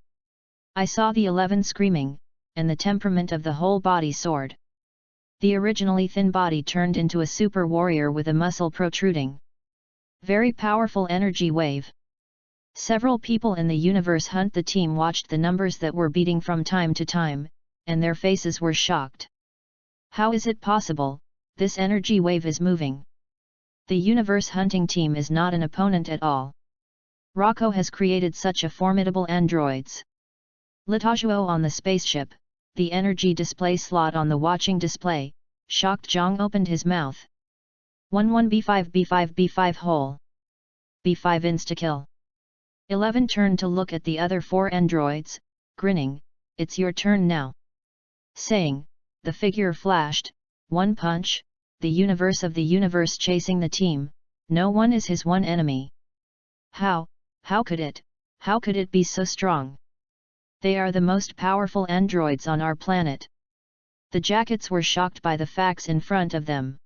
I saw the 11 screaming, and the temperament of the whole body soared. The originally thin body turned into a super warrior with a muscle protruding. Very powerful energy wave. Several people in the universe hunt the team watched the numbers that were beating from time to time, and their faces were shocked. How is it possible, this energy wave is moving? The universe hunting team is not an opponent at all. Rocco has created such a formidable androids. Litajuo on the spaceship, the energy display slot on the watching display, shocked Zhang opened his mouth. 11 B5 B5 B5 hole. B5 insta-kill. 11 turned to look at the other 4 androids, grinning, it's your turn now. Saying, the figure flashed, one punch, the universe of the universe chasing the team, no one is his one enemy. How could it be so strong? They are the most powerful androids on our planet. The jackets were shocked by the facts in front of them.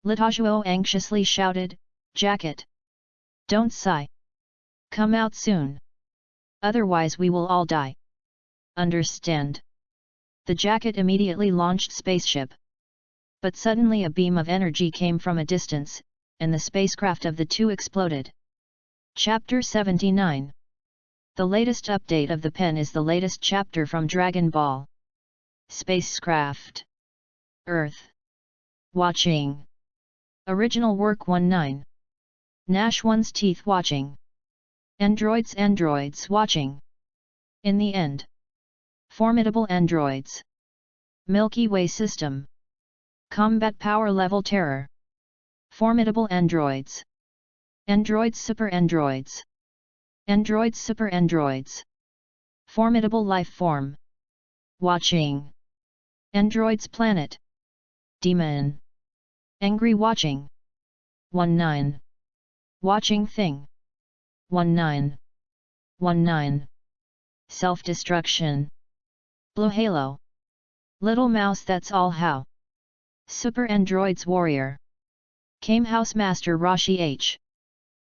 Litajuo anxiously shouted, Jacket! Don't sigh. Come out soon. Otherwise we will all die. Understand? The jacket immediately launched spaceship. But suddenly a beam of energy came from a distance, and the spacecraft of the two exploded. Chapter 79. The latest update of the pen is the latest chapter from Dragon Ball. Spacecraft. Earth. Watching. Original work 19. Nash one's teeth watching. Androids watching. In the end. Formidable androids. Milky Way system. Combat power level terror. Formidable androids. Androids super androids. Androids super androids. Formidable life form. Watching. Androids planet. Demon. Angry watching. 19. Watching thing. 19. Self-destruction. Blue halo. Little mouse that's all how. Super androids warrior. Came house master Rashi H.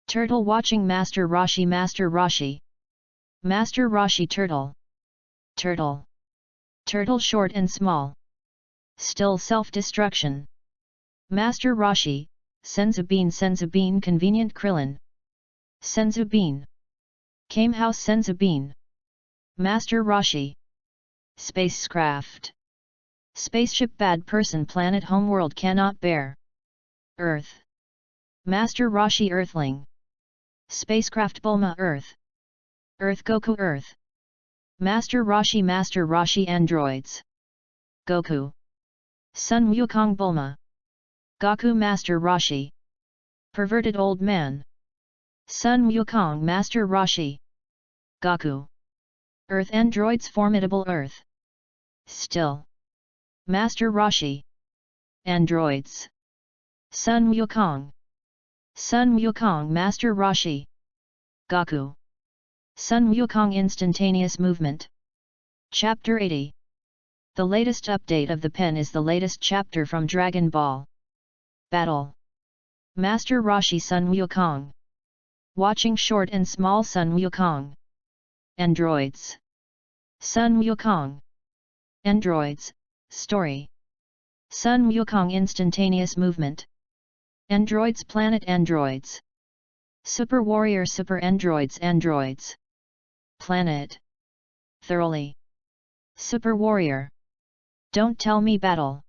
Turtle watching Master Rashi. Master Rashi turtle. Turtle short and small. Still self-destruction. Master Rashi, Senzu bean convenient Krillin. Senzu bean. Came house Senzu bean. Master Rashi. Spacecraft. Spaceship bad person planet homeworld cannot bear. Earth. Master Rashi Earthling. Spacecraft Bulma Earth. Earth Goku Earth. Master Rashi androids. Goku. Sun Wukong Bulma. Goku Master Rashi. Perverted old man. Sun Wukong Master Rashi. Goku. Earth androids formidable Earth. Still. Master Rashi. Androids. Sun Wukong. Sun Wukong Master Rashi. Goku. Sun Wukong instantaneous movement. Chapter 80. The latest update of the pen is the latest chapter from Dragon Ball. Battle. Master Rashi Sun Wukong. Watching short and small Sun Wukong. Androids. Sun Wukong. Androids, story. Sun Wukong instantaneous movement. Androids planet androids. Super warrior super androids androids. Planet. Thoroughly. Super warrior. Don't tell me battle.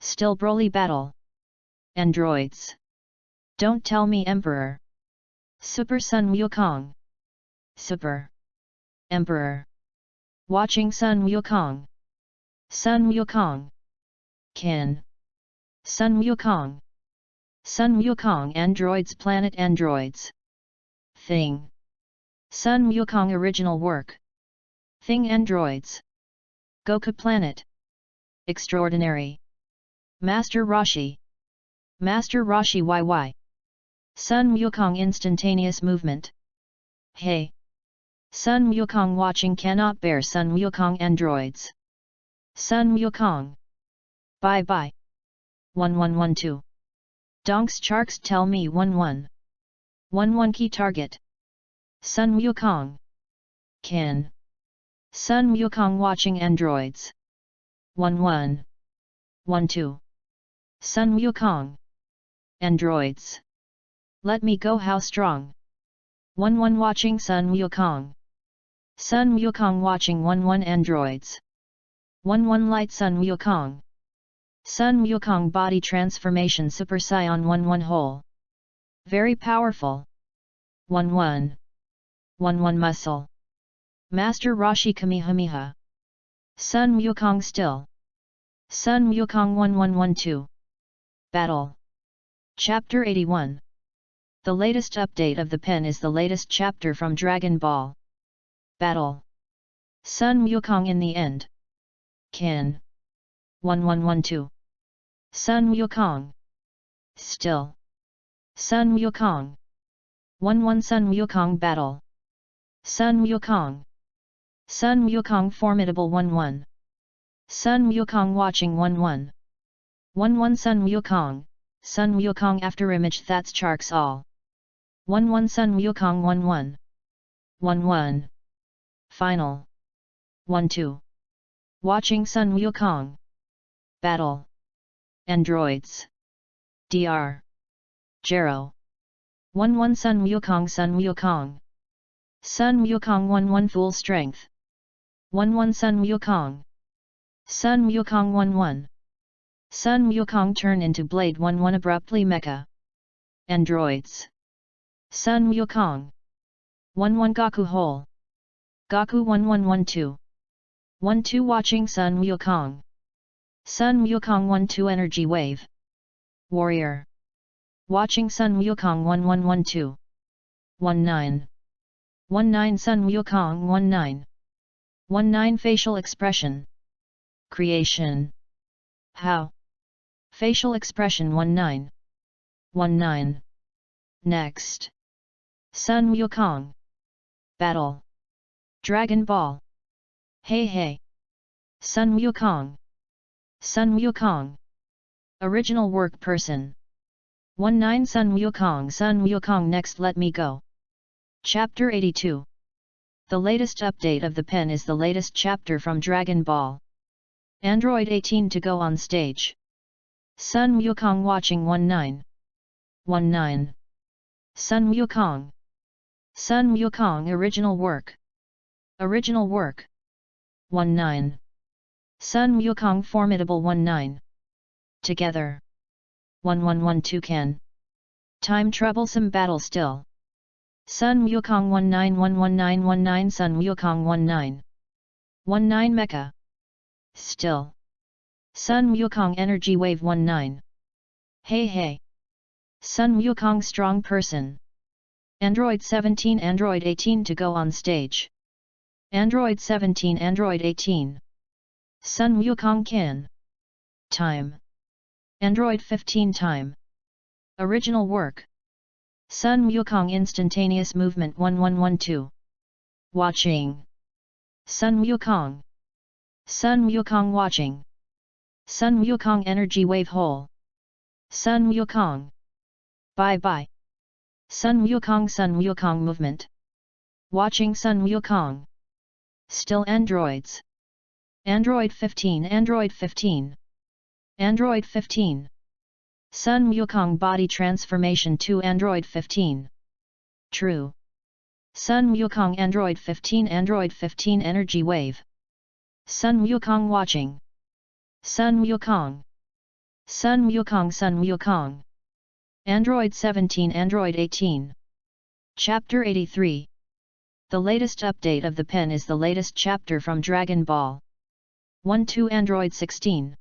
Still Broly battle. Androids. Don't tell me emperor. Super Sun Wukong. Super. Emperor. Watching Sun Wukong. Sun Wukong. Kin. Sun Wukong. Sun Wukong androids planet androids. Thing. Sun Wukong original work. Thing androids. Goku planet. Extraordinary. Master Rashi. Master Rashi YY. Sun Wukong instantaneous movement. Hey. Sun Wukong watching cannot bear Sun Wukong androids. Sun Wukong. Bye bye. 1112. Donks Charks tell me 11. 11 key target. Sun Wukong. Kin. Sun Wukong watching androids. 11. 12. Sun Wukong. Androids. Let me go how strong. 11 watching Sun Wukong. Sun Wukong watching 11 androids. 11 light Sun Wukong. Sun Wukong body transformation Super Saiyan 11 whole. Very powerful. 11. 11 muscle. Master Rashi Kamehameha. Sun Wukong still. Sun Wukong 1112. Battle. Chapter 81. The latest update of the pen is the latest chapter from Dragon Ball. Battle. Sun Wukong in the end. Kin. 1112. Sun Wukong. Still. Sun Wukong. 11 Sun Wukong battle. Sun Wukong. Sun Wukong formidable 11. Sun Wukong watching 11. 11 Sun Wukong. Sun Wukong after image that's charks all. 11 Sun Wukong 11. 11. Final. 12. Watching Sun Wukong. Battle. Androids. Dr. Jero. 11 Sun Wukong Sun Wukong. Sun Wukong 11 full strength. 11 Sun Wukong. Sun Wukong 11. Sun Wukong turn into blade 11 abruptly mecha. Androids. Sun Wukong. 11 Goku whole. Goku 1112. 12 watching Sun Wukong. Sun Wukong 12 energy wave. Warrior. Watching Sun Wukong 1112. 19. 19 Sun Wukong 19. 19 facial expression. Creation. How? Facial expression 19. 19. Next. Sun Wukong. Battle. Dragon Ball. Hey hey. Sun Wukong. Sun Wukong. Original work person. 19 Sun Wukong Sun Wukong next let me go. Chapter 82. The latest update of the pen is the latest chapter from Dragon Ball. Android 18 to go on stage. Sun Wukong watching 19. 19. Sun Wukong. Sun Wukong original work. Original work. 19. Sun Wukong formidable 19. Together. 1112 can. Time troublesome battle still. Sun Wukong 1911919 Sun Wukong 19. 19 Mecha. Still. Sun Wukong Energy Wave 19. Hey hey. Sun Wukong Strong Person. Android 17 Android 18 to go on stage. Android 17 Android 18. Sun Wukong Kin. Time. Android 15 Time. Original work. Sun Wukong Instantaneous Movement 1112. Watching. Sun Wukong. Sun Wukong Watching. Sun Wukong Energy Wave Hole. Sun Wukong. Bye bye. Sun Wukong Movement. Watching Sun Wukong. Still androids. Android 15 Android 15. Android 15. Sun Wukong Body Transformation to Android 15. True. Sun Wukong Android 15 Android 15 Energy Wave. Sun Wukong Watching. Sun Wukong. Sun Wukong Sun Wukong. Android 17 Android 18. Chapter 83. The latest update of the pen is the latest chapter from Dragon Ball. 1-2 Android 16.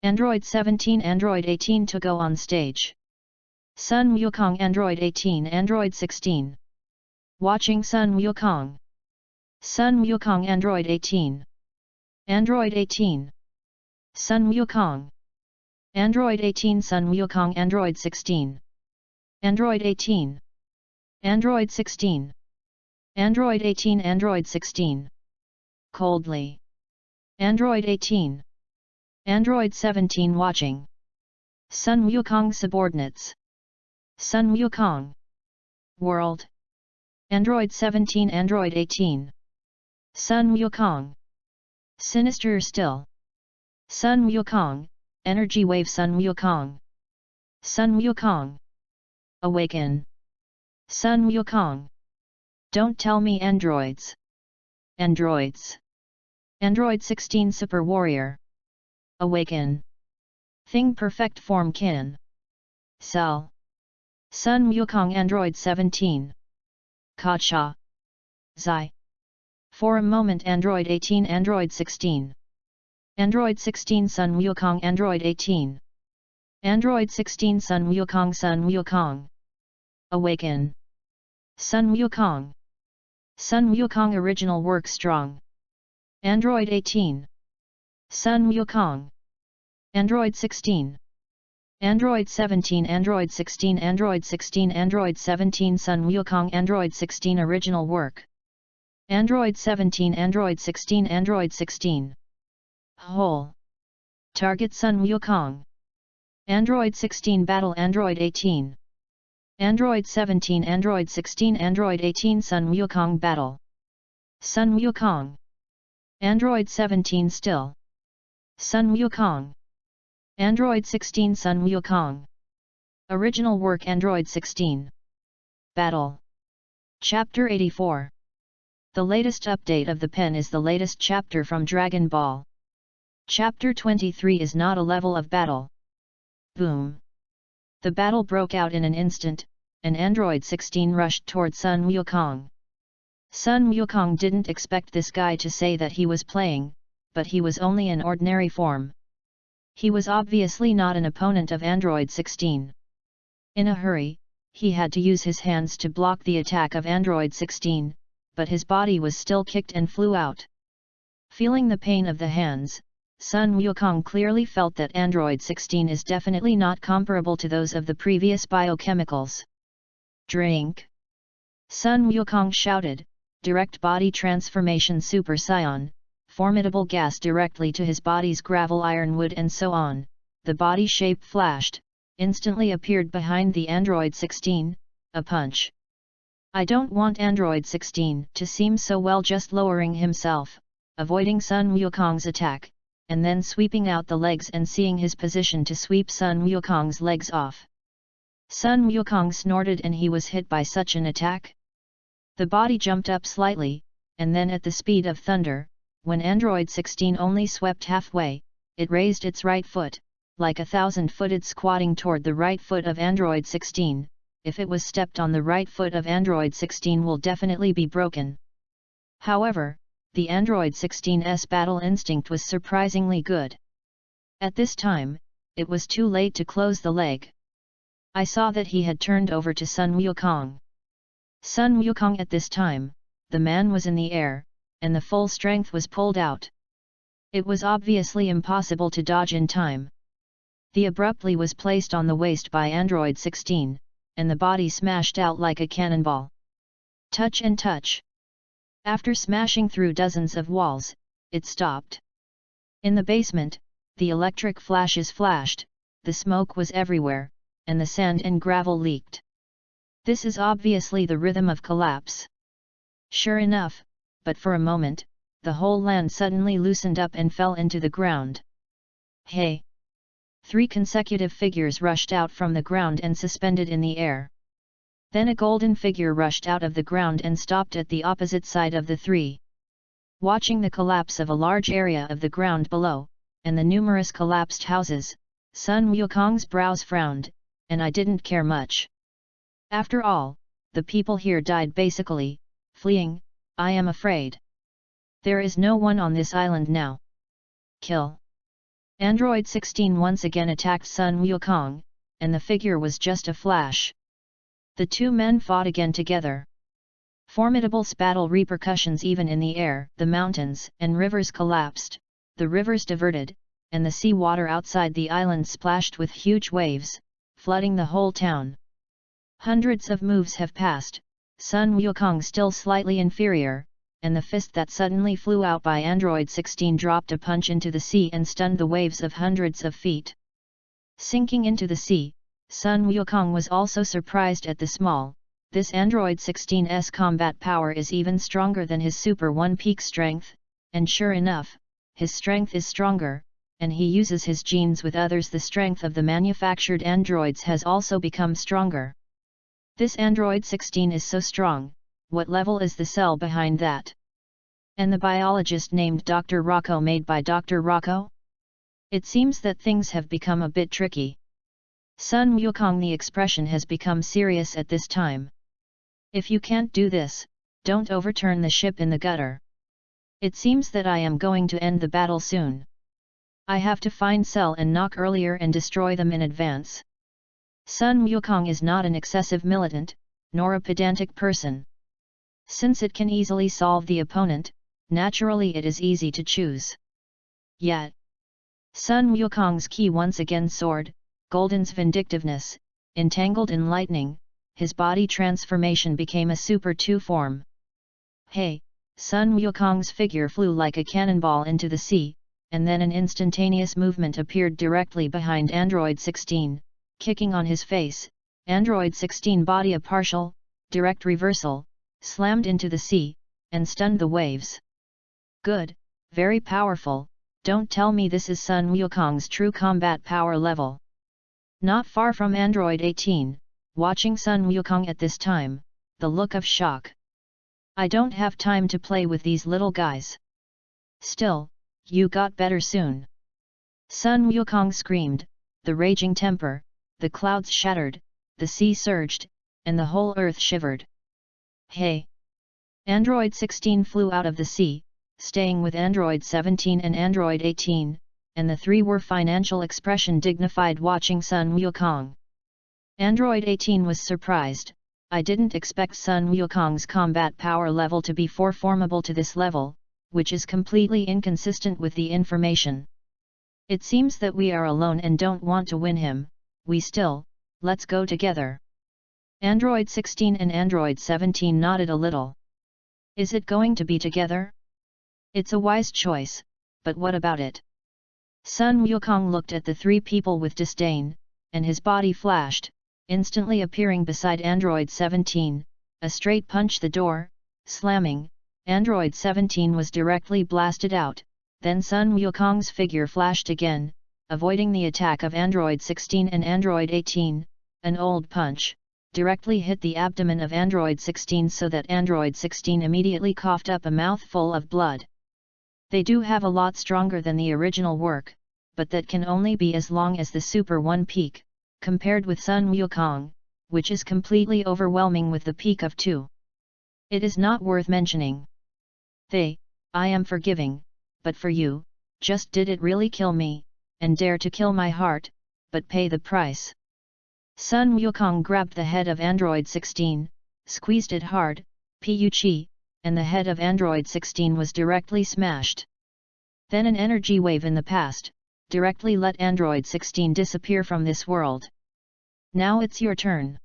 Android 17 Android 18 to go on stage. Sun Wukong Android 18 Android 16. Watching Sun Wukong. Sun Wukong Android 18. Android 18. Sun Wukong. Android 18 Sun Wukong Android 16. Android 18. Android 16. Android 18 Android 16. Coldly. Android 18. Android 17 Watching. Sun Wukong Subordinates. Sun Wukong. World. Android 17 Android 18. Sun Wukong. Sinister Still. Sun Wukong. Energy Wave Sun Wukong. Sun Wukong. Awaken. Sun Wukong. Don't tell me androids. Androids. Android 16 Super Warrior. Awaken. Thing Perfect Form Kin. Cell. Sun Wukong Android 17. Kacha. Zai. For a moment Android 18 Android 16. Android 16 Sun Wukong Android 18. Android 16 Sun Wukong Sun Wukong. Awaken. Sun Wukong. Sun Wukong Original Work Strong. Android 18. Sun Wukong. Android 16. Android 17 Android 16 Android 16 Android 17 Sun Wukong Android 16 Original Work. Android 17 Android 16 Android 16. Whole. Target Sun Wukong. Android 16 Battle Android 18. Android 17 Android 16 Android 18 Sun Wukong Battle. Sun Wukong. Android 17 Still. Sun Wukong. Android 16 Sun Wukong. Original Work Android 16. Battle. Chapter 84. The latest update of the pen is the latest chapter from Dragon Ball. Chapter 23 is not a level of battle. Boom. The battle broke out in an instant, and Android 16 rushed toward Sun Wukong. Sun Wukong didn't expect this guy to say that he was playing, but he was only in ordinary form. He was obviously not an opponent of Android 16. In a hurry, he had to use his hands to block the attack of Android 16, but his body was still kicked and flew out. Feeling the pain of the hands, Sun Wukong clearly felt that Android 16 is definitely not comparable to those of the previous biochemicals. Drink! Sun Wukong shouted, direct body transformation Super Saiyan, formidable gas directly to his body's gravel ironwood and so on. The body shape flashed, instantly appeared behind the Android 16, a punch. I don't want Android 16 to seem so well, just lowering himself, avoiding Sun Wukong's attack, and then sweeping out the legs and seeing his position to sweep Sun Wukong's legs off. Sun Wukong snorted and he was hit by such an attack. The body jumped up slightly, and then at the speed of thunder, when Android 16 only swept halfway, it raised its right foot, like a 1,000-footed squatting toward the right foot of Android 16. If it was stepped on, the right foot of Android 16 will definitely be broken. However, the Android 16's battle instinct was surprisingly good. At this time, it was too late to close the leg. I saw that he had turned over to Sun Wukong. Sun Wukong at this time, the man was in the air, and the full strength was pulled out. It was obviously impossible to dodge in time. The abruptly was placed on the waist by Android 16, and the body smashed out like a cannonball. Touch and touch. After smashing through dozens of walls, it stopped. In the basement, the electric flashes flashed, the smoke was everywhere, and the sand and gravel leaked. This is obviously the rhythm of collapse. Sure enough, but for a moment, the whole land suddenly loosened up and fell into the ground. Hey! 3 consecutive figures rushed out from the ground and suspended in the air. Then a golden figure rushed out of the ground and stopped at the opposite side of the 3. Watching the collapse of a large area of the ground below, and the numerous collapsed houses, Sun Wukong's brows frowned, and I didn't care much. After all, the people here died basically, fleeing, I am afraid. There is no one on this island now. Kill. Android 16 once again attacked Sun Wukong, and the figure was just a flash. The 2 men fought again together. Formidable battle repercussions even in the air, the mountains and rivers collapsed, the rivers diverted, and the sea water outside the island splashed with huge waves, flooding the whole town. Hundreds of moves have passed, Sun Wukong still slightly inferior, and the fist that suddenly flew out by Android 16 dropped a punch into the sea and stunned the waves of hundreds of feet. Sinking into the sea, Sun Wukong was also surprised at the small. This Android 16's combat power is even stronger than his Super 1 peak strength, and sure enough, his strength is stronger, and he uses his genes with others. The strength of the manufactured androids has also become stronger. This Android 16 is so strong, what level is the cell behind that? And the biologist named Dr. Rocco made by Dr. Rocco? It seems that things have become a bit tricky. Sun Wukong, the expression has become serious at this time. If you can't do this, don't overturn the ship in the gutter. It seems that I am going to end the battle soon. I have to find Cell and Knock earlier and destroy them in advance. Sun Wukong is not an excessive militant, nor a pedantic person. Since it can easily solve the opponent, naturally it is easy to choose. Yet, Sun Wukong's ki once again soared, Golden's vindictiveness, entangled in lightning, his body transformation became a Super 2 form. Hey! Sun Wukong's figure flew like a cannonball into the sea, and then an instantaneous movement appeared directly behind Android 16, kicking on his face. Android 16 body a partial, direct reversal, slammed into the sea, and stunned the waves. Good, very powerful, don't tell me this is Sun Wukong's true combat power level. Not far from Android 18, watching Sun Wukong at this time, the look of shock. I don't have time to play with these little guys. Still, you got better soon. Sun Wukong screamed, the raging temper, the clouds shattered, the sea surged, and the whole earth shivered. Hey! Android 16 flew out of the sea, staying with Android 17 and Android 18, and the 3 were financial expression dignified watching Sun Wukong. Android 18 was surprised. I didn't expect Sun Wukong's combat power level to be formidable to this level, which is completely inconsistent with the information. It seems that we are alone and don't want to win him. Let's go together. Android 16 and Android 17 nodded a little. Is it going to be together? It's a wise choice, but what about it? Sun Wukong looked at the 3 people with disdain, and his body flashed, instantly appearing beside Android 17, a straight punch the door, slamming, Android 17 was directly blasted out, then Sun Wukong's figure flashed again, avoiding the attack of Android 16 and Android 18, an old punch, directly hit the abdomen of Android 16 so that Android 16 immediately coughed up a mouthful of blood. They do have a lot stronger than the original work, but that can only be as long as the Super 1 peak, compared with Sun Wukong, which is completely overwhelming with the peak of 2. It is not worth mentioning. They, I am forgiving, but for you, just did it really kill me, and dare to kill my heart, but pay the price. Sun Wukong grabbed the head of Android 16, squeezed it hard, Pu-chi, and the head of Android 16 was directly smashed. Then an energy wave in the past, directly let Android 16 disappear from this world. Now it's your turn.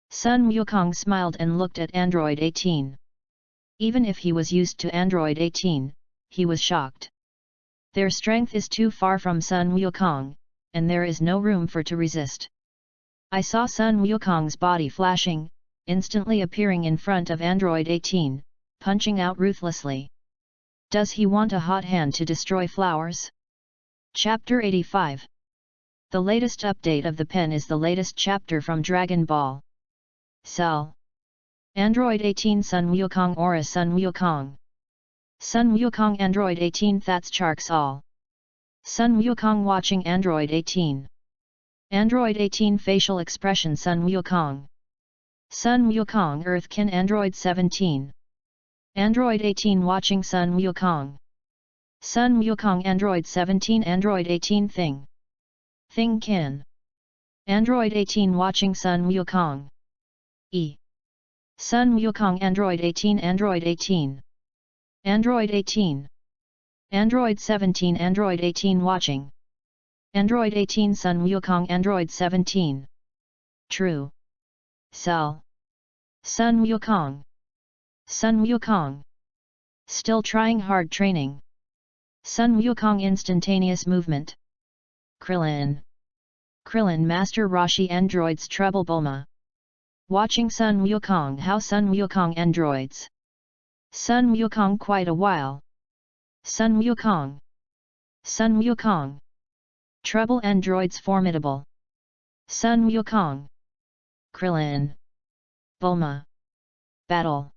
Sun Wukong smiled and looked at Android 18. Even if he was used to Android 18, he was shocked. Their strength is too far from Sun Wukong, and there is no room for to resist. I saw Sun Wukong's body flashing, instantly appearing in front of Android 18, punching out ruthlessly. Does he want a hot hand to destroy flowers? Chapter 85. The latest update of the pen is the latest chapter from Dragon Ball. Cell. Android 18 Sun Wukong Aura Sun Wukong. Sun Wukong Android 18 That's Charks All. Sun Wukong watching Android 18. Android 18 facial expression Sun Wukong. Sun Wukong Earthkin Android 17. Android 18 watching Sun Wukong. Sun Wukong Android 17 Android 18 Thing. Thing Kin. Android 18 watching Sun Wukong. Sun Wukong Android 18 Android 18. Android 18. Android 17 Android 18 watching. Android 18 Sun Wukong Android 17. True. Cell. Sun Wukong. Sun Wukong. Still trying hard training. Sun Wukong instantaneous movement. Krillin. Krillin Master Roshi Androids Treble Bulma. Watching Sun Wukong how Sun Wukong Androids. Sun Wukong quite a while. Sun Wukong. Sun Wukong. Treble Androids formidable. Sun Wukong. Krillin. Bulma. Battle.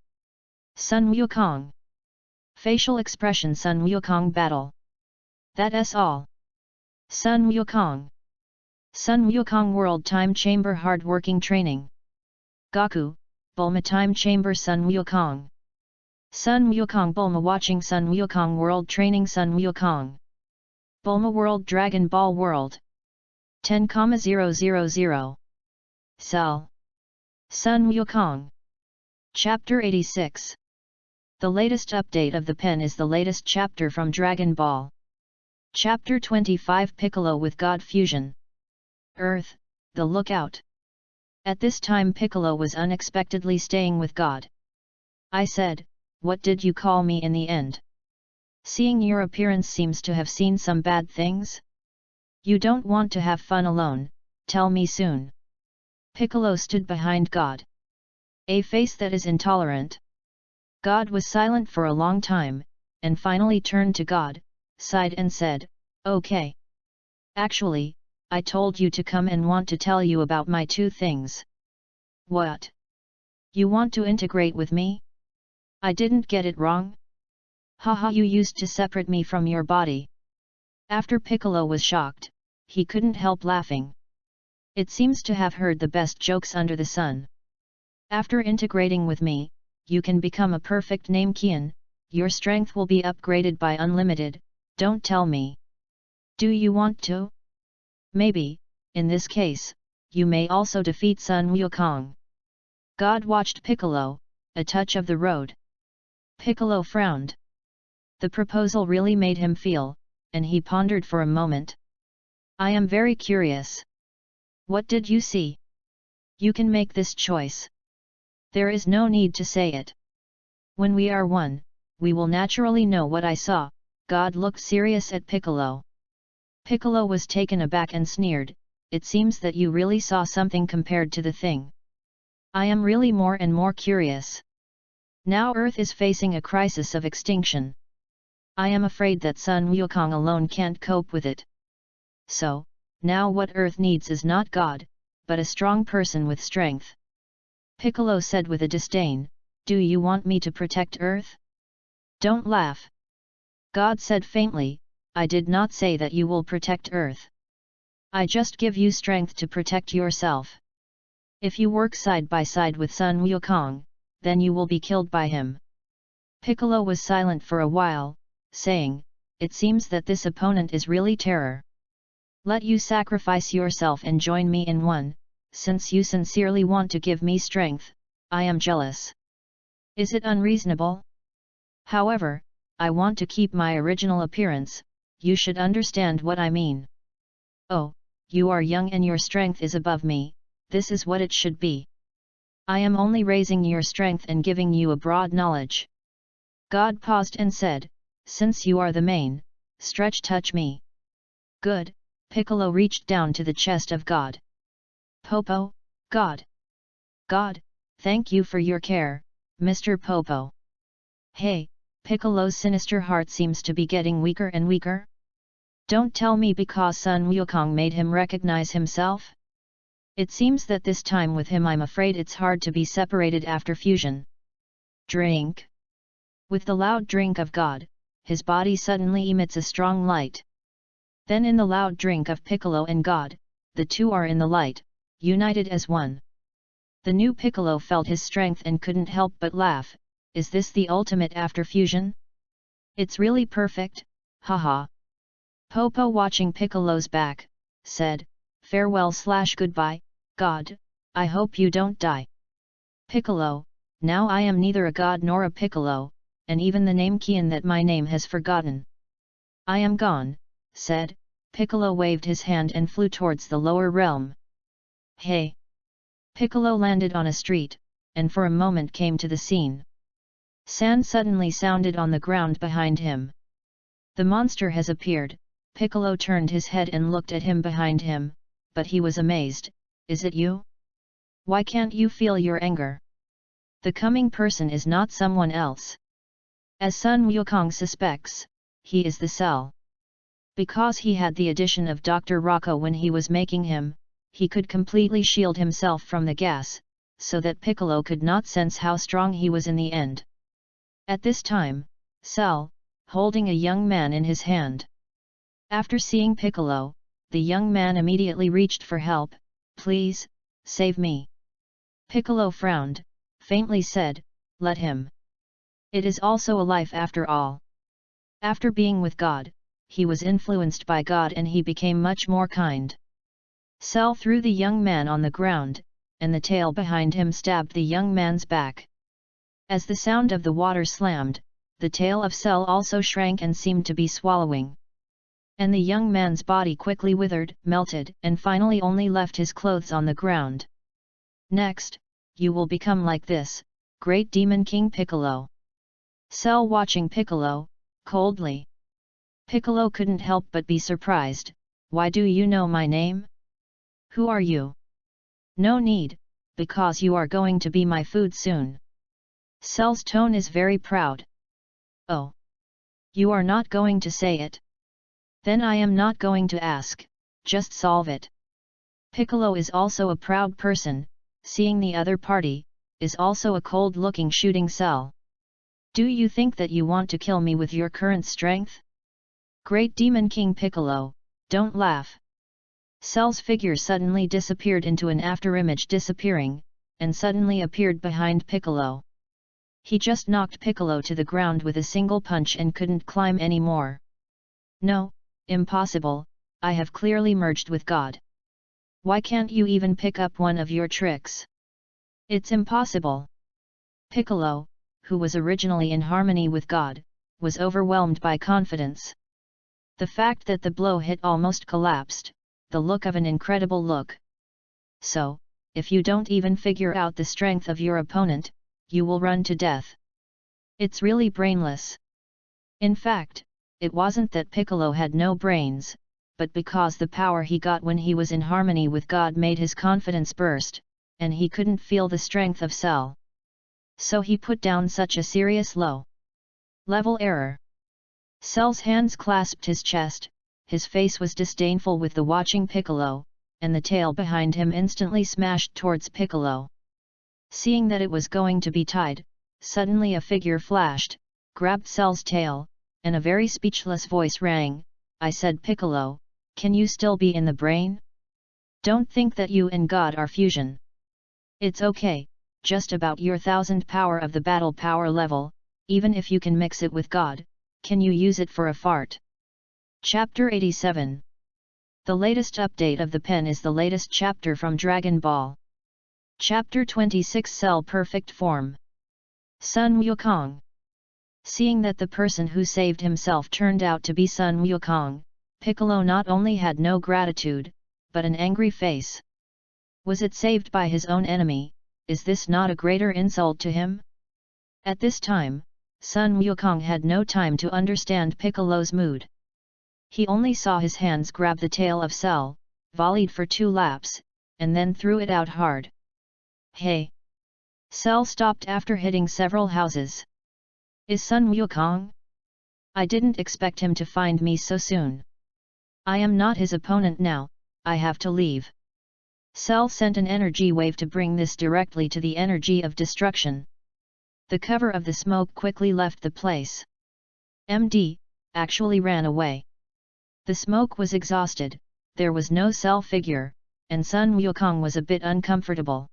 Sun Wukong. Facial expression Sun Wukong battle. That's all. Sun Wukong. Sun Wukong World Time Chamber hard working training. Goku, Bulma Time Chamber Sun Wukong. Sun Wukong Bulma watching Sun Wukong World Training Sun Wukong. Bulma World Dragon Ball World. 10,000. Cell. Sun Wukong. Chapter 86. The latest update of the pen is the latest chapter from Dragon Ball. Chapter 25 Piccolo with God Fusion. Earth, the Lookout. At this time Piccolo was unexpectedly staying with God. I said, what did you call me in the end? Seeing your appearance seems to have seen some bad things? You don't want to have fun alone, tell me soon. Piccolo stood behind God. A face that is intolerant. God was silent for a long time, and finally turned to God, sighed and said, okay. Actually, I told you to come and want to tell you about my two things. What? You want to integrate with me? I didn't get it wrong? Haha, you used to separate me from your body. After Piccolo was shocked, he couldn't help laughing. It seems to have heard the best jokes under the sun. After integrating with me, you can become a perfect Namekian, your strength will be upgraded by unlimited, don't tell me. Do you want to? Maybe, in this case, you may also defeat Sun Wukong. God watched Piccolo, a touch of the road. Piccolo frowned. The proposal really made him feel, and he pondered for a moment. I am very curious. What did you see? You can make this choice. There is no need to say it. When we are one, we will naturally know what I saw. God looked serious at Piccolo. Piccolo was taken aback and sneered, it seems that you really saw something compared to the thing. I am really more and more curious. Now Earth is facing a crisis of extinction. I am afraid that Sun Wukong alone can't cope with it. So, now what Earth needs is not God, but a strong person with strength. Piccolo said with a disdain, do you want me to protect Earth? Don't laugh. God said faintly, I did not say that you will protect Earth. I just give you strength to protect yourself. If you work side by side with Sun Wukong, then you will be killed by him. Piccolo was silent for a while, saying, "It seems that this opponent is really terror. Let you sacrifice yourself and join me in one, since you sincerely want to give me strength. I am jealous. Is it unreasonable? However, I want to keep my original appearance, you should understand what I mean. Oh, you are young and your strength is above me, this is what it should be. I am only raising your strength and giving you a broad knowledge." God paused and said, "Since you are the main, touch me." Good, Piccolo reached down to the chest of God. Popo, God. God, thank you for your care, Mr. Popo. Hey, Piccolo's sinister heart seems to be getting weaker and weaker. Don't tell me because Sun Wukong made him recognize himself? It seems that this time with him I'm afraid it's hard to be separated after fusion. Drink. With the loud drink of God, his body suddenly emits a strong light. Then in the loud drink of Piccolo and God, the two are in the light, united as one. The new Piccolo felt his strength and couldn't help but laugh. Is this the ultimate after fusion? It's really perfect, haha. Popo, watching Piccolo's back, said, "Farewell/goodbye, God, I hope you don't die." Piccolo, now I am neither a god nor a Piccolo, and even the name Kian that my name has forgotten. I am gone, said, Piccolo waved his hand and flew towards the lower realm. Hey! Piccolo landed on a street, and for a moment came to the scene. Sand suddenly sounded on the ground behind him. The monster has appeared. Piccolo turned his head and looked at him behind him, but he was amazed. Is it you? Why can't you feel your anger? The coming person is not someone else. As Sun Wukong suspects, he is the Cell. Because he had the addition of Dr. Rocco when he was making him, he could completely shield himself from the gas, so that Piccolo could not sense how strong he was in the end. At this time, Cell, holding a young man in his hand. After seeing Piccolo, the young man immediately reached for help. Please, save me. Piccolo frowned, faintly said, let him. It is also a life after all. After being with God, he was influenced by God and he became much more kind. Cell threw the young man on the ground, and the tail behind him stabbed the young man's back. As the sound of the water slammed, the tail of Cell also shrank and seemed to be swallowing. And the young man's body quickly withered, melted, and finally only left his clothes on the ground. Next, you will become like this, Great Demon King Piccolo. Cell watching Piccolo, coldly. Piccolo couldn't help but be surprised. Why do you know my name? Who are you? No need, because you are going to be my food soon. Cell's tone is very proud. Oh. You are not going to say it? Then I am not going to ask, just solve it. Piccolo is also a proud person, seeing the other party, is also a cold-looking shooting Cell. Do you think that you want to kill me with your current strength? Great Demon King Piccolo, don't laugh. Cell's figure suddenly disappeared into an afterimage disappearing, and suddenly appeared behind Piccolo. He just knocked Piccolo to the ground with a single punch and couldn't climb anymore. No, impossible, I have clearly merged with God. Why can't you even pick up one of your tricks? It's impossible. Piccolo, who was originally in harmony with God, was overwhelmed by confidence. The fact that the blow hit almost collapsed, the look of an incredible look. So, if you don't even figure out the strength of your opponent, you will run to death. It's really brainless. In fact, it wasn't that Piccolo had no brains, but because the power he got when he was in harmony with God made his confidence burst, and he couldn't feel the strength of Cell. So he put down such a serious low-level error. Cell's hands clasped his chest, his face was disdainful with the watching Piccolo, and the tail behind him instantly smashed towards Piccolo. Seeing that it was going to be tied, suddenly a figure flashed, grabbed Cell's tail, and a very speechless voice rang, I said Piccolo, can you still be in the brain? Don't think that you and God are fusion. It's okay, just about your 1000 power of the battle power level, even if you can mix it with God, can you use it for a fart? Chapter 87. The latest update of the pen is the latest chapter from Dragon Ball. Chapter 26 Cell Perfect Form. Sun Wukong. Seeing that the person who saved himself turned out to be Sun Wukong, Piccolo not only had no gratitude, but an angry face. Was it saved by his own enemy? Is this not a greater insult to him? At this time, Sun Wukong had no time to understand Piccolo's mood. He only saw his hands grab the tail of Cell, volleyed for 2 laps, and then threw it out hard. Hey! Cell stopped after hitting several houses. Is Sun Wukong? I didn't expect him to find me so soon. I am not his opponent now, I have to leave. Cell sent an energy wave to bring this directly to the energy of destruction. The cover of the smoke quickly left the place. MD actually ran away. The smoke was exhausted, there was no Cell figure, and Sun Wukong was a bit uncomfortable.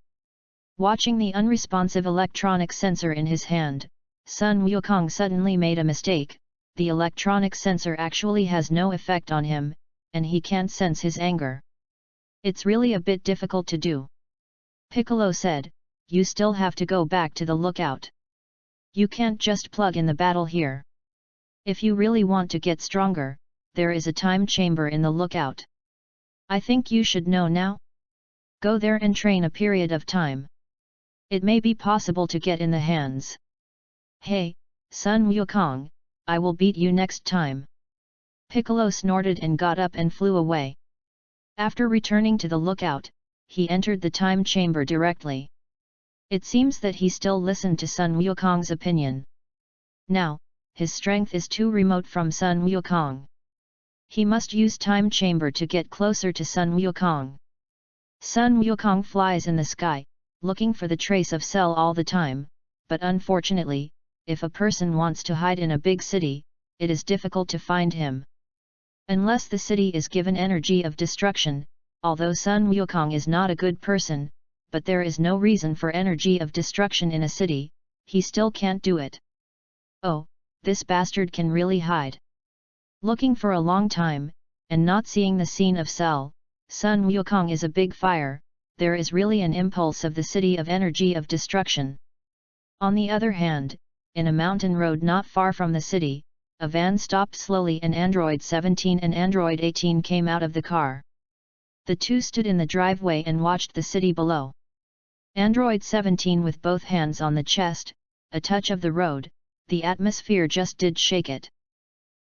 Watching the unresponsive electronic sensor in his hand, Sun Wukong suddenly made a mistake. The electronic sensor actually has no effect on him, and he can't sense his anger. It's really a bit difficult to do. Piccolo said, you still have to go back to the lookout. You can't just plug in the battle here. If you really want to get stronger, there is a time chamber in the lookout. I think you should know now. Go there and train a period of time. It may be possible to get in the hands. Hey, Sun Wukong, I will beat you next time. Piccolo snorted and got up and flew away. After returning to the lookout, he entered the time chamber directly. It seems that he still listened to Sun Wukong's opinion. Now, his strength is too remote from Sun Wukong. He must use time chamber to get closer to Sun Wukong. Sun Wukong flies in the sky, looking for the trace of Cell all the time, but unfortunately, if a person wants to hide in a big city, it is difficult to find him. Unless the city is given energy of destruction, although Sun Wukong is not a good person, but there is no reason for energy of destruction in a city, he still can't do it. Oh, this bastard can really hide. Looking for a long time, and not seeing the scene of Cell, Sun Wukong is a big fire, there is really an impulse of the city of energy of destruction. On the other hand, in a mountain road not far from the city, a van stopped slowly and Android 17 and Android 18 came out of the car. The two stood in the driveway and watched the city below. Android 17 with both hands on the chest, a touch of the road, the atmosphere just did shake it.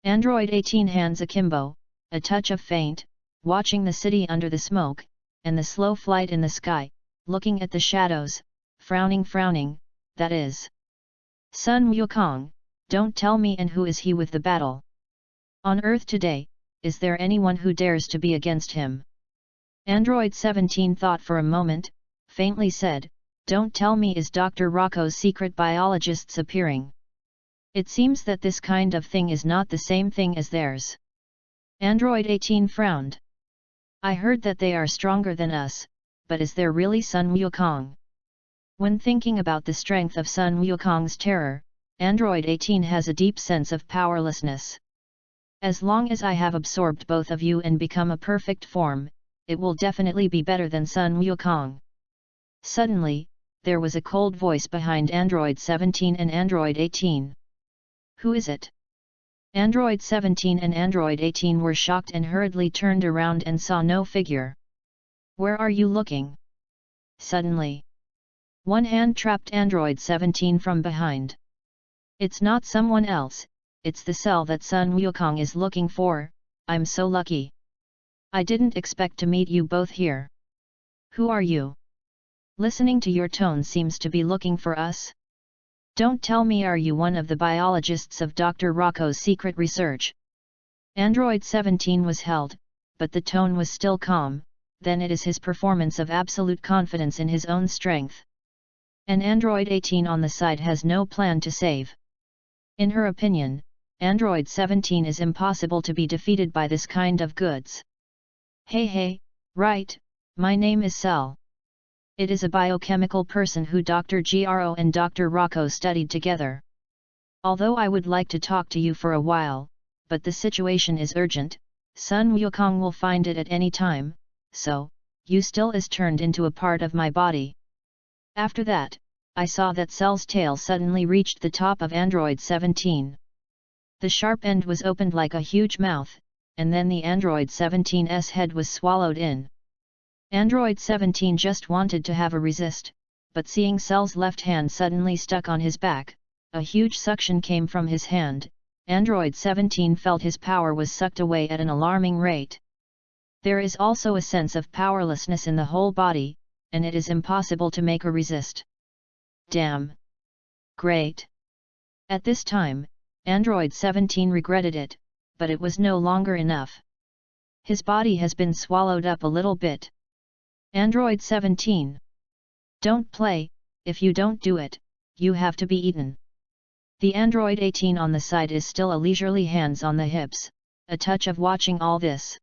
Android 18 hands akimbo, a touch of faint, watching the city under the smoke, and the slow flight in the sky, looking at the shadows, frowning, that is. Sun Wukong, don't tell me, and who is he with the battle? On Earth today, is there anyone who dares to be against him? Android 17 thought for a moment, faintly said, don't tell me, is Dr. Rocco's secret biologists appearing? It seems that this kind of thing is not the same thing as theirs. Android 18 frowned. I heard that they are stronger than us, but is there really Sun Wukong? When thinking about the strength of Sun Wukong's terror, Android 18 has a deep sense of powerlessness. As long as I have absorbed both of you and become a perfect form, it will definitely be better than Sun Wukong. Suddenly, there was a cold voice behind Android 17 and Android 18. Who is it? Android 17 and Android 18 were shocked and hurriedly turned around and saw no figure. Where are you looking? Suddenly, one hand trapped Android 17 from behind. It's not someone else, it's the Cell that Sun Wukong is looking for. I'm so lucky. I didn't expect to meet you both here. Who are you? Listening to your tone seems to be looking for us. Don't tell me, are you one of the biologists of Dr. Rocco's secret research? Android 17 was held, but the tone was still calm. Then it is his performance of absolute confidence in his own strength. And Android 18 on the side has no plan to save. In her opinion, Android 17 is impossible to be defeated by this kind of goods. Hey, right, my name is Cell. It is a biochemical person who Dr. Gro and Dr. Rocco studied together. Although I would like to talk to you for a while, but the situation is urgent, Sun Wukong will find it at any time, so, you still is turned into a part of my body. After that, I saw that Cell's tail suddenly reached the top of Android 17. The sharp end was opened like a huge mouth, and then the Android 17's head was swallowed in. Android 17 just wanted to have a resist, but seeing Cell's left hand suddenly stuck on his back, a huge suction came from his hand. Android 17 felt his power was sucked away at an alarming rate. There is also a sense of powerlessness in the whole body, and it is impossible to make a resist. Damn! Great! At this time, Android 17 regretted it, but it was no longer enough. His body has been swallowed up a little bit. Android 17. Don't play, if you don't do it, you have to be eaten. The Android 18 on the side is still a leisurely hands on the hips, a touch of watching all this.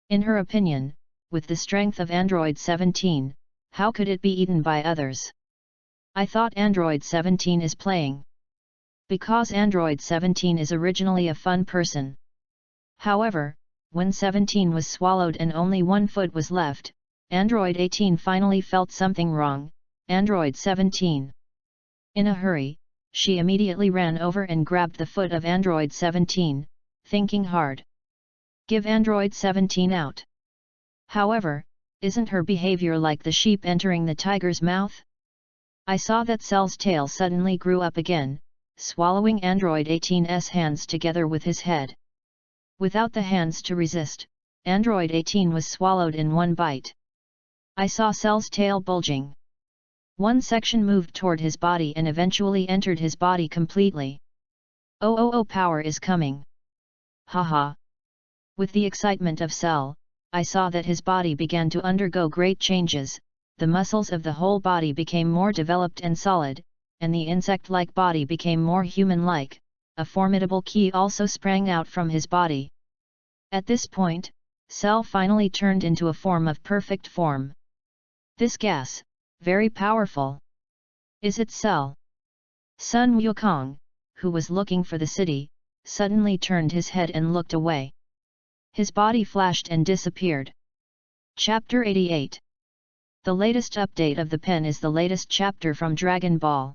In her opinion, with the strength of Android 17, how could it be eaten by others? I thought Android 17 is playing. Because Android 17 is originally a fun person. However, when 17 was swallowed and only one foot was left, Android 18 finally felt something wrong. Android 17. In a hurry, she immediately ran over and grabbed the foot of Android 17, thinking hard. Give Android 17 out. However, isn't her behavior like the sheep entering the tiger's mouth? I saw that Cell's tail suddenly grew up again, swallowing Android 18's hands together with his head. Without the hands to resist, Android 18 was swallowed in one bite. I saw Cell's tail bulging. One section moved toward his body and eventually entered his body completely. Oh, power is coming. Haha. With the excitement of Cell, I saw that his body began to undergo great changes, the muscles of the whole body became more developed and solid, and the insect-like body became more human-like. A formidable ki also sprang out from his body. At this point, Cell finally turned into a form of perfect form. This gas, very powerful. Is it Cell? Sun Wukong, who was looking for the city, suddenly turned his head and looked away. His body flashed and disappeared. Chapter 88. The latest update of the pen is the latest chapter from Dragon Ball.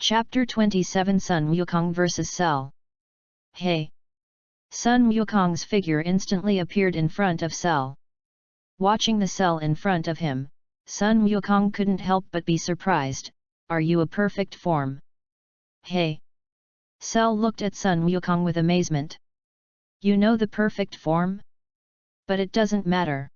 Chapter 27 Sun Wukong vs Cell. Hey! Sun Wukong's figure instantly appeared in front of Cell. Watching the Cell in front of him, Sun Wukong couldn't help but be surprised. Are you a perfect form? Hey! Cell looked at Sun Wukong with amazement. You know the perfect form? But it doesn't matter.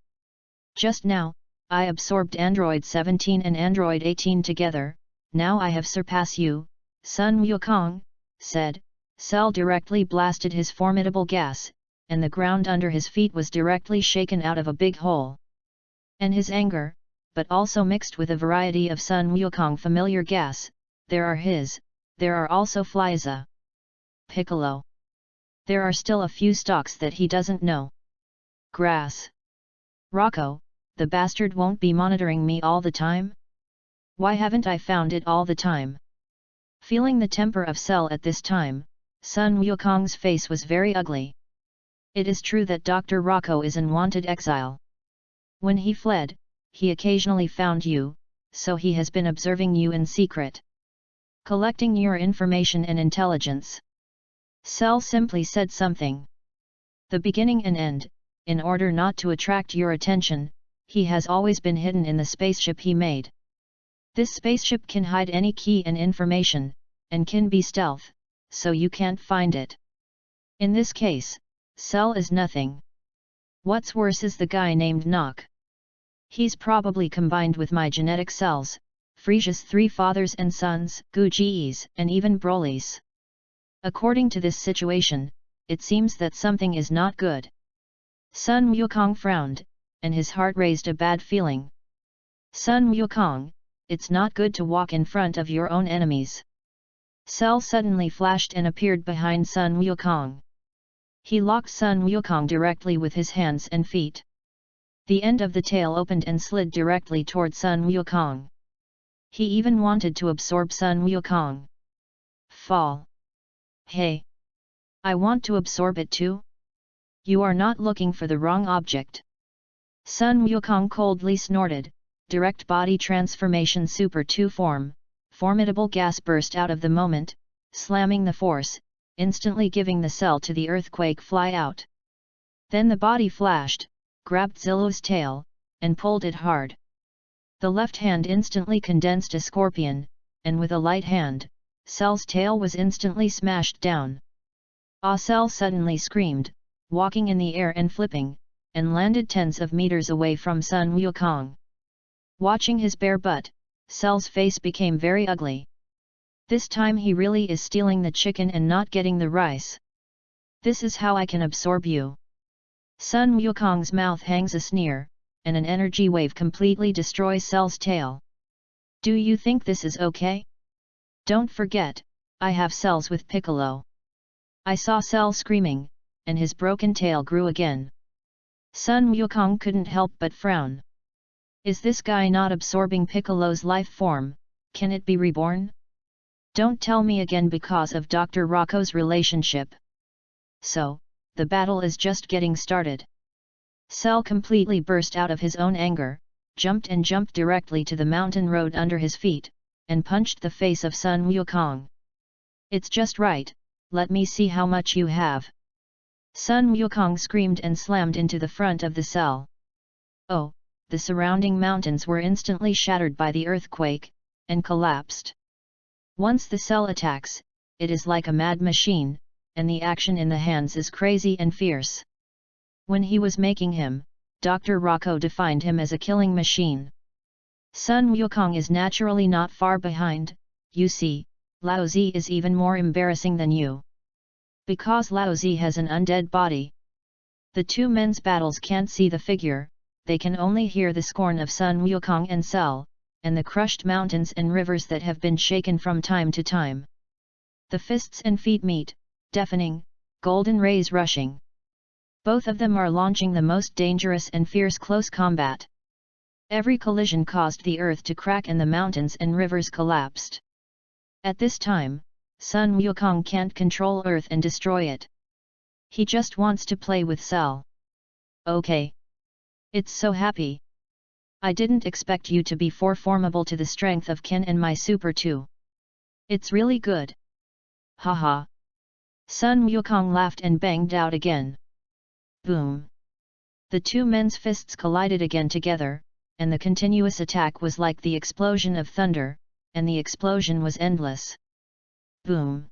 Just now, I absorbed Android 17 and Android 18 together, now I have surpassed you, Sun Wukong, said. Cell directly blasted his formidable gas, and the ground under his feet was directly shaken out of a big hole. And his anger, but also mixed with a variety of Sun Wukong familiar gas, there are also Fliza. Piccolo. There are still a few stalks that he doesn't know. Grass. Rocco, the bastard won't be monitoring me all the time? Why haven't I found it all the time? Feeling the temper of Cell at this time, Sun Wukong's face was very ugly. It is true that Dr. Rocco is in wanted exile. When he fled, he occasionally found you, so he has been observing you in secret. Collecting your information and intelligence. Cell simply said something. The beginning and end, in order not to attract your attention, he has always been hidden in the spaceship he made. This spaceship can hide any key and information, and can be stealth, so you can't find it. In this case, Cell is nothing. What's worse is the guy named Nock. He's probably combined with my genetic cells, Frisia's 3 fathers and sons, Guji's, and even Broly's. According to this situation, it seems that something is not good. Sun Wukong frowned, and his heart raised a bad feeling. Sun Wukong, it's not good to walk in front of your own enemies. Cell suddenly flashed and appeared behind Sun Wukong. He locked Sun Wukong directly with his hands and feet. The end of the tail opened and slid directly toward Sun Wukong. He even wanted to absorb Sun Wukong. Fall. Hey! I want to absorb it too? You are not looking for the wrong object. Sun Wukong coldly snorted, direct body transformation Super 2 form, formidable gas burst out of the moment, slamming the force, instantly giving the cell to the earthquake fly out. Then the body flashed, grabbed Zillow's tail, and pulled it hard. The left hand instantly condensed a scorpion, and with a light hand, Cell's tail was instantly smashed down. Cell suddenly screamed, walking in the air and flipping, and landed tens of meters away from Sun Wukong. Watching his bare butt, Cell's face became very ugly. This time he really is stealing the chicken and not getting the rice. This is how I can absorb you. Sun Wukong's mouth hangs a sneer, and an energy wave completely destroys Cell's tail. Do you think this is okay? Don't forget, I have cells with Piccolo. I saw Cell screaming, and his broken tail grew again. Sun Wukong couldn't help but frown. Is this guy not absorbing Piccolo's life form? Can it be reborn? Don't tell me again because of Dr. Rocco's relationship. So, the battle is just getting started. Cell completely burst out of his own anger, jumped directly to the mountain road under his feet, and punched the face of Sun Wukong. It's just right, let me see how much you have. Sun Wukong screamed and slammed into the front of the cell. Oh, the surrounding mountains were instantly shattered by the earthquake, and collapsed. Once the cell attacks, it is like a mad machine, and the action in the hands is crazy and fierce. When he was making him, Dr. Rocco defined him as a killing machine. Sun Wukong is naturally not far behind, you see, Lao Zi is even more embarrassing than you. Because Lao Zi has an undead body. The two men's battles can't see the figure, they can only hear the scorn of Sun Wukong and Cell, and the crushed mountains and rivers that have been shaken from time to time. The fists and feet meet, deafening, golden rays rushing. Both of them are launching the most dangerous and fierce close combat. Every collision caused the earth to crack and the mountains and rivers collapsed. At this time, Sun Wukong can't control earth and destroy it. He just wants to play with Cell. Okay. It's so happy. I didn't expect you to be formidable to the strength of Ken and my Super 2. It's really good. Haha. Sun Wukong laughed and banged out again. Boom. The two men's fists collided again together, and the continuous attack was like the explosion of thunder, and the explosion was endless. Boom.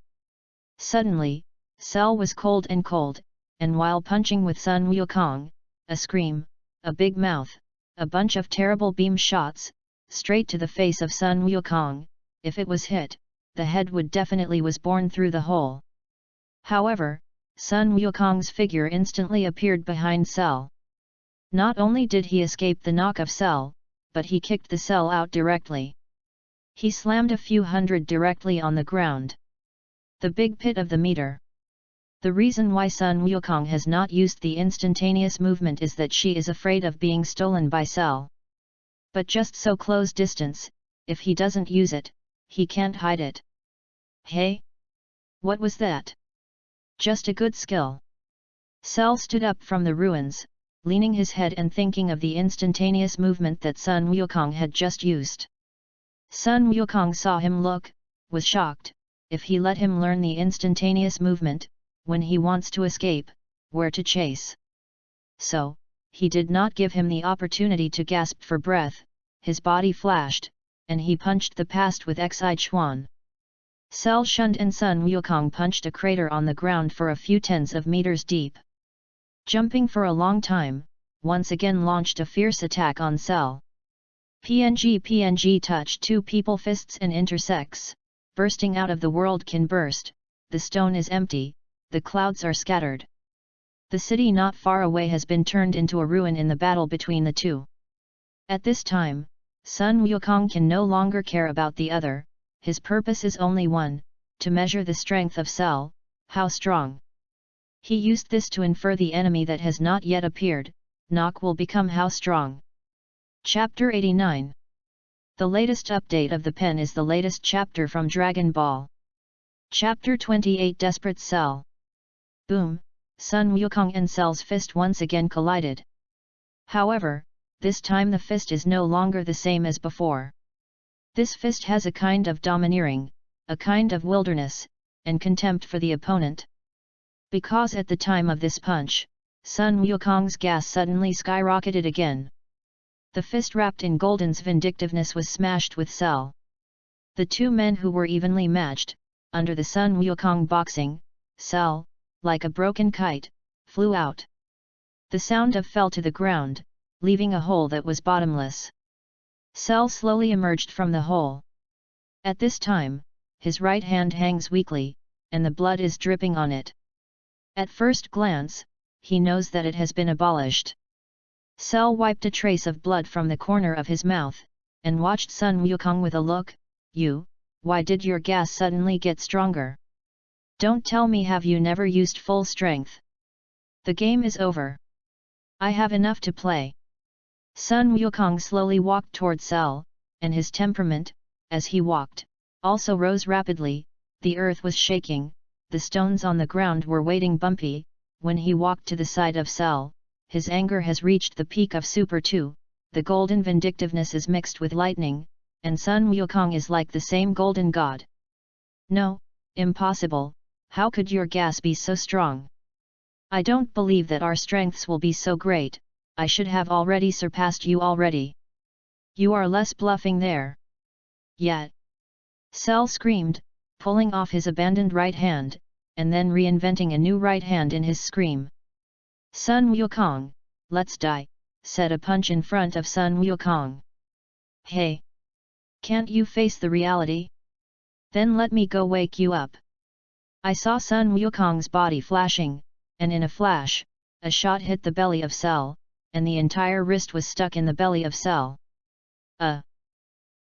Suddenly, Cell was cold, and while punching with Sun Wukong, a scream, a big mouth, a bunch of terrible beam shots, straight to the face of Sun Wukong. If it was hit, the head would definitely was born through the hole. However, Sun Wukong's figure instantly appeared behind Cell. Not only did he escape the knock of Cell, but he kicked the Cell out directly. He slammed a few hundred directly on the ground. The big pit of the meter. The reason why Sun Wukong has not used the instantaneous movement is that she is afraid of being stolen by Cell. But just so close distance, if he doesn't use it, he can't hide it. Hey? What was that? Just a good skill. Cell stood up from the ruins, leaning his head and thinking of the instantaneous movement that Sun Wukong had just used. Sun Wukong saw him look, was shocked. If he let him learn the instantaneous movement, when he wants to escape, where to chase. So, he did not give him the opportunity to gasp for breath, his body flashed, and he punched the past with Xi Chuan. Cell shunned and Sun Wukong punched a crater on the ground for a few tens of meters deep. Jumping for a long time, once again launched a fierce attack on Cell. PNG touch two people fists and intersects, bursting out of the world can burst, the stone is empty, the clouds are scattered. The city not far away has been turned into a ruin in the battle between the two. At this time, Sun Wukong can no longer care about the other, his purpose is only one, to measure the strength of Cell, how strong. He used this to infer the enemy that has not yet appeared, Nock will become how strong. Chapter 89. The latest update of the pen is the latest chapter from Dragon Ball. Chapter 28 Desperate Cell. Boom, Sun Wukong and Cell's fist once again collided. However, this time the fist is no longer the same as before. This fist has a kind of domineering, a kind of wilderness, and contempt for the opponent. Because at the time of this punch, Sun Wukong's gas suddenly skyrocketed again. The fist wrapped in Golden's vindictiveness was smashed with Cell. The two men who were evenly matched, under the Sun Wukong boxing, Cell, like a broken kite, flew out. The sound of fell to the ground, leaving a hole that was bottomless. Cell slowly emerged from the hole. At this time, his right hand hangs weakly, and the blood is dripping on it. At first glance, he knows that it has been abolished. Cell wiped a trace of blood from the corner of his mouth, and watched Sun Wukong with a look. Why did your gas suddenly get stronger? Don't tell me have you never used full strength? The game is over. I have enough to play. Sun Wukong slowly walked toward Cell, and his temperament, as he walked, also rose rapidly. The earth was shaking, the stones on the ground were weighting bumpy. When he walked to the side of Cell, his anger has reached the peak of Super 2, the golden vindictiveness is mixed with lightning, and Sun Wukong is like the same golden god. No, impossible, how could your gas be so strong? I don't believe that our strengths will be so great, I should have already surpassed you already. You are less bluffing there. Yet. Cell screamed, pulling off his abandoned right hand, and then reinventing a new right hand in his scream. Sun Wukong, let's die, said a punch in front of Sun Wukong. Hey! Can't you face the reality? Then let me go wake you up. I saw Sun Wukong's body flashing, and in a flash, a shot hit the belly of Cell, and the entire wrist was stuck in the belly of Cell.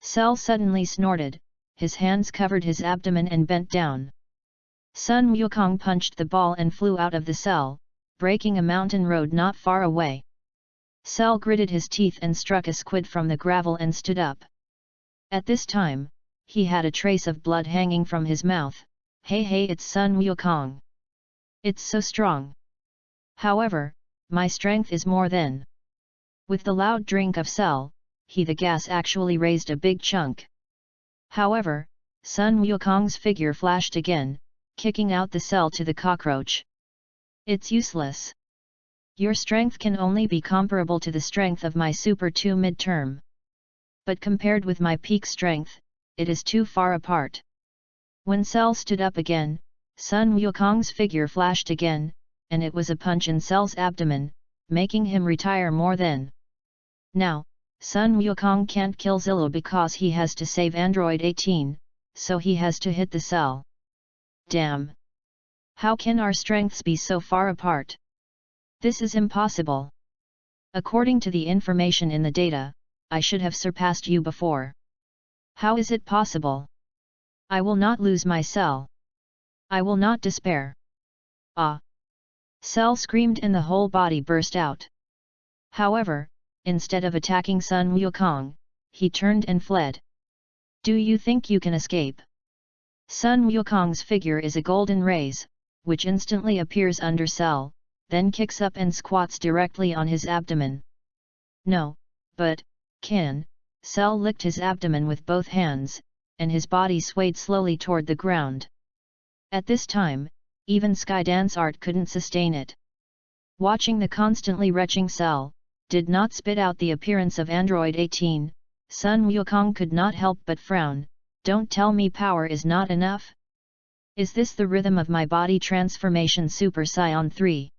Cell suddenly snorted, his hands covered his abdomen and bent down. Sun Wukong punched the ball and flew out of the cell, breaking a mountain road not far away. Cell gritted his teeth and struck a squid from the gravel and stood up. At this time, he had a trace of blood hanging from his mouth. Hey, it's Sun Wukong. It's so strong. However, my strength is more than. With the loud drink of Cell, the gas actually raised a big chunk. However, Sun Wukong's figure flashed again, kicking out the Cell to the cockroach. It's useless. Your strength can only be comparable to the strength of my Super 2 midterm. But compared with my peak strength, it is too far apart. When Cell stood up again, Sun Wukong's figure flashed again, and it was a punch in Cell's abdomen, making him retire more than. Now, Sun Wukong can't kill Zillow because he has to save Android 18, so he has to hit the Cell. Damn! How can our strengths be so far apart? This is impossible. According to the information in the data, I should have surpassed you before. How is it possible? I will not lose my Cell. I will not despair. Ah! Cell screamed and the whole body burst out. However, instead of attacking Sun Wukong, he turned and fled. Do you think you can escape? Sun Wukong's figure is a golden rays, which instantly appears under Cell, then kicks up and squats directly on his abdomen. No, but, Cell licked his abdomen with both hands, and his body swayed slowly toward the ground. At this time, even Skydance Art couldn't sustain it. Watching the constantly retching Cell, did not spit out the appearance of Android 18, Sun Wukong could not help but frown. Don't tell me power is not enough? Is this the rhythm of my body transformation Super Saiyan 3?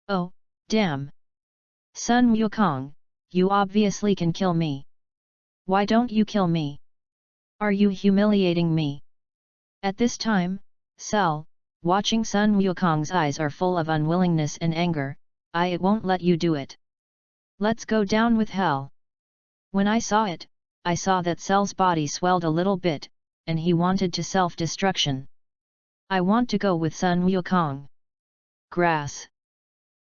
Oh, damn! Sun Wukong, you obviously can kill me. Why don't you kill me? Are you humiliating me? At this time, Cell, watching Sun Wukong's eyes are full of unwillingness and anger. It won't let you do it. Let's go down with hell. When I saw it, I saw that Cell's body swelled a little bit, and he wanted to self-destruction. I want to go with Sun Wukong. Grass.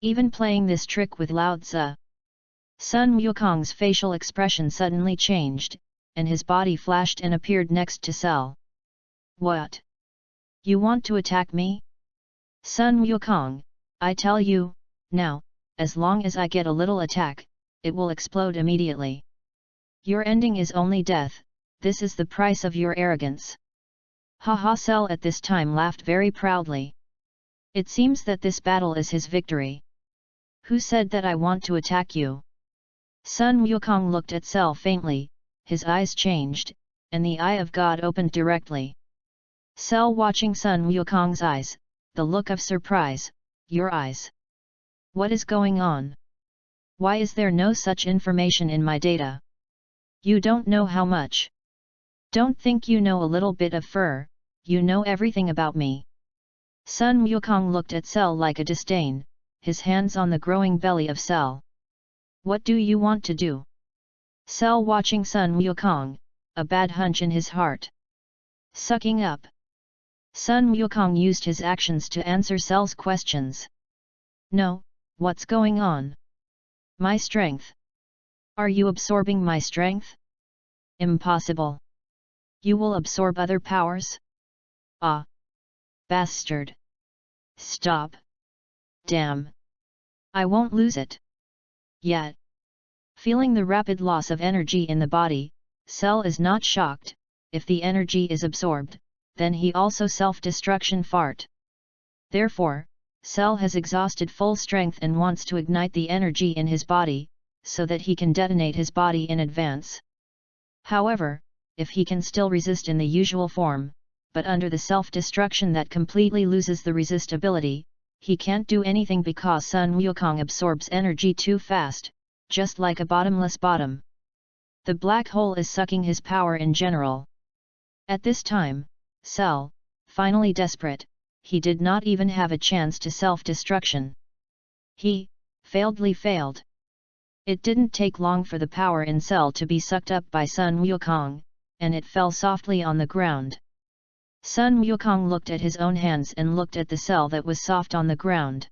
Even playing this trick with Lao Tzu. Sun Wukong's facial expression suddenly changed, and his body flashed and appeared next to Cell. What? You want to attack me? Sun Wukong, I tell you, now, as long as I get a little attack, it will explode immediately. Your ending is only death, this is the price of your arrogance. Haha. Cell at this time laughed very proudly. It seems that this battle is his victory. Who said that I want to attack you? Sun Wukong looked at Cell faintly, his eyes changed, and the eye of God opened directly. Cell watching Sun Wukong's eyes, the look of surprise, your eyes. What is going on? Why is there no such information in my data? You don't know how much. Don't think you know a little bit of fur, you know everything about me. Sun Wukong looked at Cell like a disdain, his hands on the growing belly of Cell. What do you want to do? Cell watching Sun Wukong, a bad hunch in his heart. Sucking up. Sun Wukong used his actions to answer Cell's questions. No, what's going on? My strength. Are you absorbing my strength? Impossible. You will absorb other powers? Ah! Bastard! Stop! Damn! I won't lose it. Yet. Feeling the rapid loss of energy in the body, Cell is not shocked. If the energy is absorbed, then he also self-destruction fart. Therefore, Cell has exhausted full strength and wants to ignite the energy in his body, so that he can detonate his body in advance. However, if he can still resist in the usual form, but under the self-destruction that completely loses the resistibility, he can't do anything because Sun Wukong absorbs energy too fast, just like a bottomless bottom. The black hole is sucking his power in general. At this time, Cell, finally desperate, he did not even have a chance to self-destruction. He, failed. It didn't take long for the power in Cell to be sucked up by Sun Wukong, and it fell softly on the ground. Sun Wukong looked at his own hands and looked at the Cell that was soft on the ground.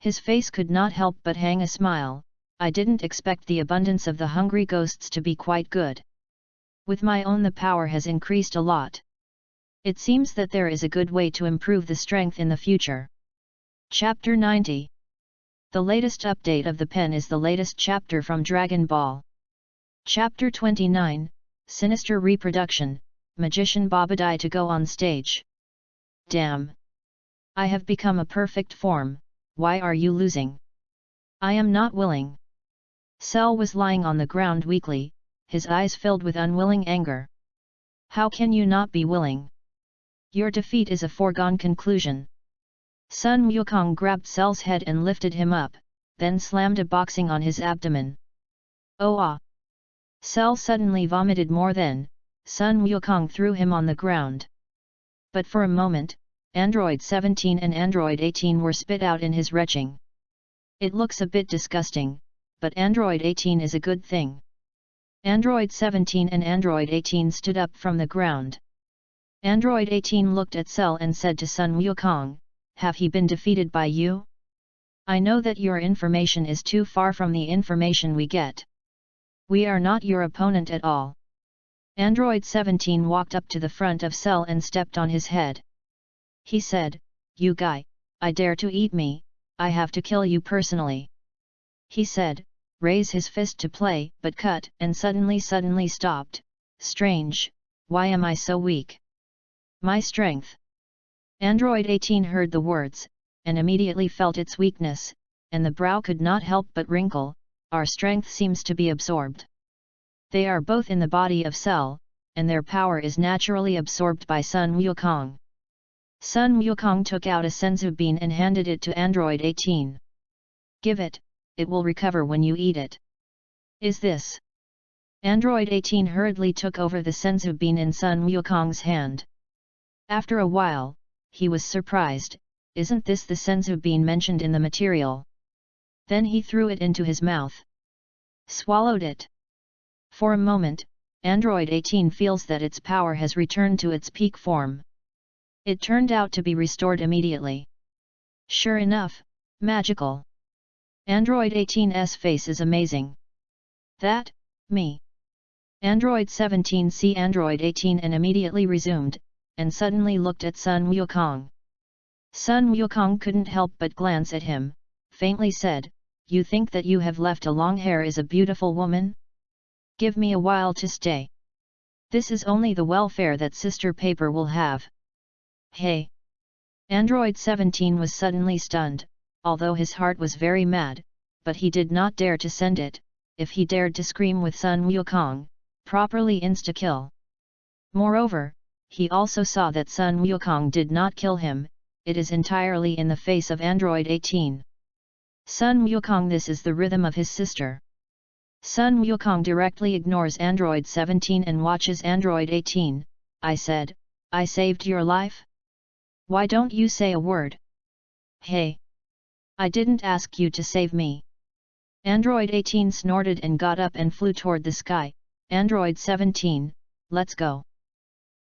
His face could not help but hang a smile. I didn't expect the abundance of the hungry ghosts to be quite good. With my own the power has increased a lot. It seems that there is a good way to improve the strength in the future. Chapter 90. The latest update of the pen is the latest chapter from Dragon Ball. Chapter 29, Sinister Reproduction, Magician Babadai to go on stage. Damn! I have become a perfect form, why are you losing? I am not willing. Cell was lying on the ground weakly, his eyes filled with unwilling anger. How can you not be willing? Your defeat is a foregone conclusion. Sun Wukong grabbed Cell's head and lifted him up, then slammed a boxing on his abdomen. Oh ah! Cell suddenly vomited more then, Sun Wukong threw him on the ground. But for a moment, Android 17 and Android 18 were spit out in his retching. It looks a bit disgusting, but Android 18 is a good thing. Android 17 and Android 18 stood up from the ground. Android 18 looked at Cell and said to Sun Wukong, have he been defeated by you? I know that your information is too far from the information we get. We are not your opponent at all. Android 17 walked up to the front of Cell and stepped on his head. He said, you guy, I dare to eat me, I have to kill you personally. He said, raise his fist to play, but cut, and suddenly stopped. Strange, why am I so weak? My strength. Android 18 heard the words, and immediately felt its weakness, and the brow could not help but wrinkle. Our strength seems to be absorbed. They are both in the body of Cell, and their power is naturally absorbed by Sun Wukong. Sun Wukong took out a senzu bean and handed it to Android 18. Give it, it will recover when you eat it. Is this? Android 18 hurriedly took over the senzu bean in Sun Wukong's hand. After a while, he was surprised, isn't this the senzu bean mentioned in the material? Then he threw it into his mouth. Swallowed it. For a moment, Android 18 feels that its power has returned to its peak form. It turned out to be restored immediately. Sure enough, magical. Android 18's face is amazing. That, me. Android 17 see Android 18 and immediately resumed, and suddenly looked at Sun Wukong. Sun Wukong couldn't help but glance at him, faintly said, "You think that you have left a long hair is a beautiful woman? Give me a while to stay. This is only the welfare that Sister Paper will have." Hey! Android 17 was suddenly stunned, although his heart was very mad, but he did not dare to send it. If he dared to scream with Sun Wukong, properly insta-kill. Moreover, he also saw that Sun Wukong did not kill him. It is entirely in the face of Android 18. Sun Wukong, this is the rhythm of his sister. Sun Wukong directly ignores Android 17 and watches Android 18. "I said, I saved your life? Why don't you say a word? Hey! I didn't ask you to save me." Android 18 snorted and got up and flew toward the sky. Android 17, let's go.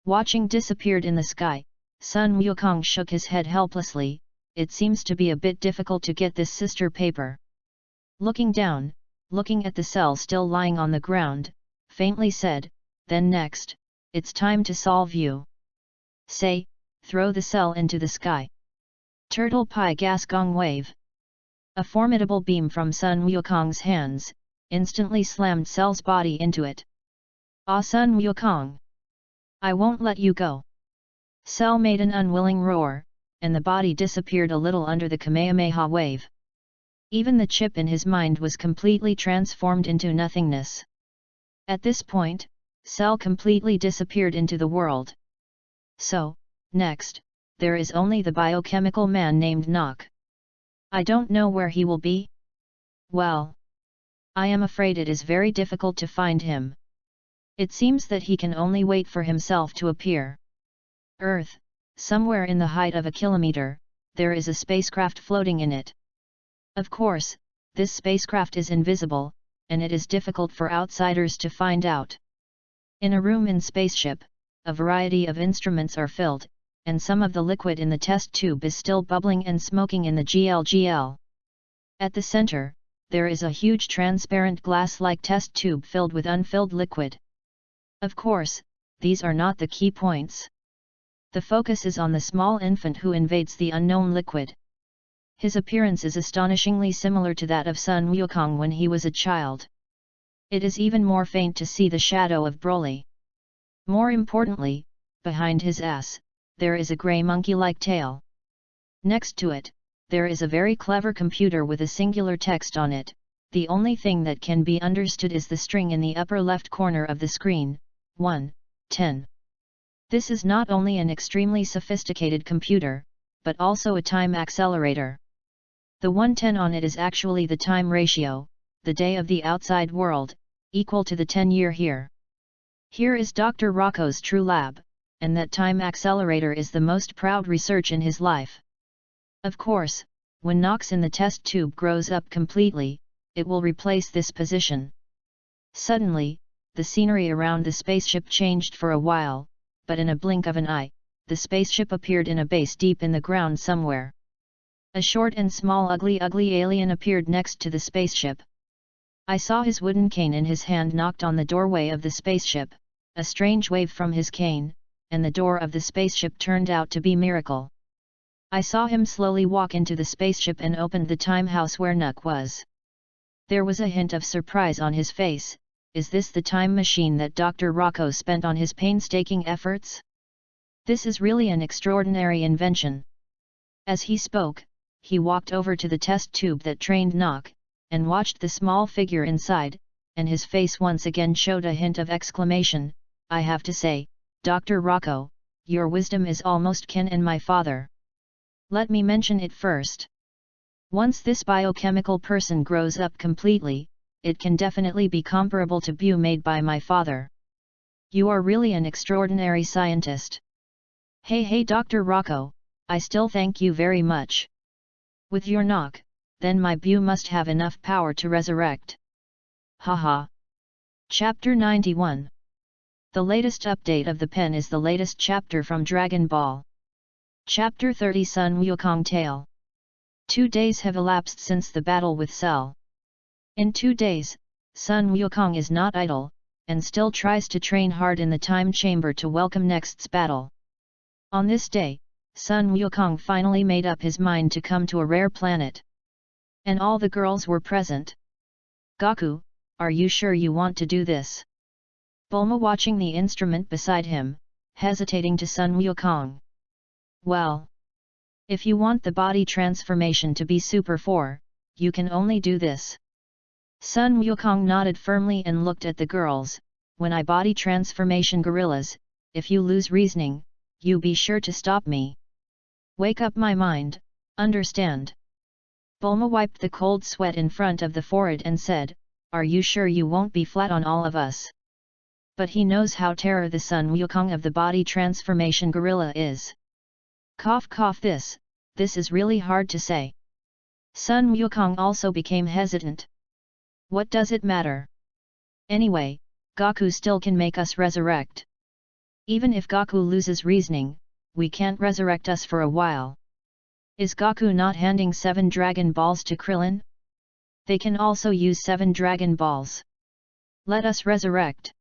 Watching disappeared in the sky, Sun Wukong shook his head helplessly. It seems to be a bit difficult to get this Sister Paper. Looking down, looking at the cell still lying on the ground, faintly said, "Then next, it's time to solve you. Say, throw the cell into the sky." Turtle Pie Gas Gong Wave. A formidable beam from Sun Wukong's hands, instantly slammed Cell's body into it. "Ah, Sun Wukong! I won't let you go." Cell made an unwilling roar, and the body disappeared a little under the Kamehameha wave. Even the chip in his mind was completely transformed into nothingness. At this point, Cell completely disappeared into the world. So, next, there is only the biochemical man named Nock. I don't know where he will be. Well, I am afraid it is very difficult to find him. It seems that he can only wait for himself to appear. Earth, somewhere in the height of a kilometer, there is a spacecraft floating in it. Of course, this spacecraft is invisible, and it is difficult for outsiders to find out. In a room in spaceship, a variety of instruments are filled, and some of the liquid in the test tube is still bubbling and smoking in the GLGL. At the center, there is a huge transparent glass-like test tube filled with unfilled liquid. Of course, these are not the key points. The focus is on the small infant who invades the unknown liquid. His appearance is astonishingly similar to that of Sun Wukong when he was a child. It is even more faint to see the shadow of Broly. More importantly, behind his ass, there is a grey monkey-like tail. Next to it, there is a very clever computer with a singular text on it. The only thing that can be understood is the string in the upper left corner of the screen, 1:10. This is not only an extremely sophisticated computer, but also a time accelerator. The 1:10 on it is actually the time ratio, the day of the outside world, equal to the 10-year here. Here is Dr. Rocco's true lab, and that time accelerator is the most proud research in his life. Of course, when Nox in the test tube grows up completely, it will replace this position. Suddenly, the scenery around the spaceship changed for a while, but in a blink of an eye, the spaceship appeared in a base deep in the ground somewhere. A short and small ugly alien appeared next to the spaceship. I saw his wooden cane in his hand knocked on the doorway of the spaceship, a strange wave from his cane, and the door of the spaceship turned out to be Miracle. I saw him slowly walk into the spaceship and opened the time house where Nook was. There was a hint of surprise on his face. Is this the time machine that Dr. Rocco spent on his painstaking efforts? This is really an extraordinary invention. As he spoke, he walked over to the test tube that trained Nock, and watched the small figure inside, and his face once again showed a hint of exclamation. I have to say, Dr. Rocco, your wisdom is almost kin and my father. Let me mention it first. Once this biochemical person grows up completely, it can definitely be comparable to Bew made by my father. You are really an extraordinary scientist. Hey Dr. Rocco, I still thank you very much. With your Nock, then my Bew must have enough power to resurrect. Haha. Chapter 91. The latest update of the pen is the latest chapter from Dragon Ball. Chapter 30 Sun Wukong Tale. 2 days have elapsed since the battle with Cell. In 2 days, Sun Wukong is not idle, and still tries to train hard in the time chamber to welcome next's battle. On this day, Sun Wukong finally made up his mind to come to a rare planet. And all the girls were present. Gaku, are you sure you want to do this? Bulma watching the instrument beside him, hesitating to Sun Wukong. Well, if you want the body transformation to be Super 4, you can only do this. Sun Wukong nodded firmly and looked at the girls. When I body transformation gorillas, if you lose reasoning, you be sure to stop me. Wake up my mind, understand? Bulma wiped the cold sweat in front of the forehead and said, are you sure you won't be flat on all of us? But he knows how terror the Sun Wukong of the body transformation gorilla is. Cough cough this is really hard to say. Sun Wukong also became hesitant. What does it matter? Anyway, Gaku still can make us resurrect. Even if Gaku loses reasoning, we can't resurrect us for a while. Is Gaku not handing 7 Dragon Balls to Krillin? They can also use 7 Dragon Balls. Let us resurrect.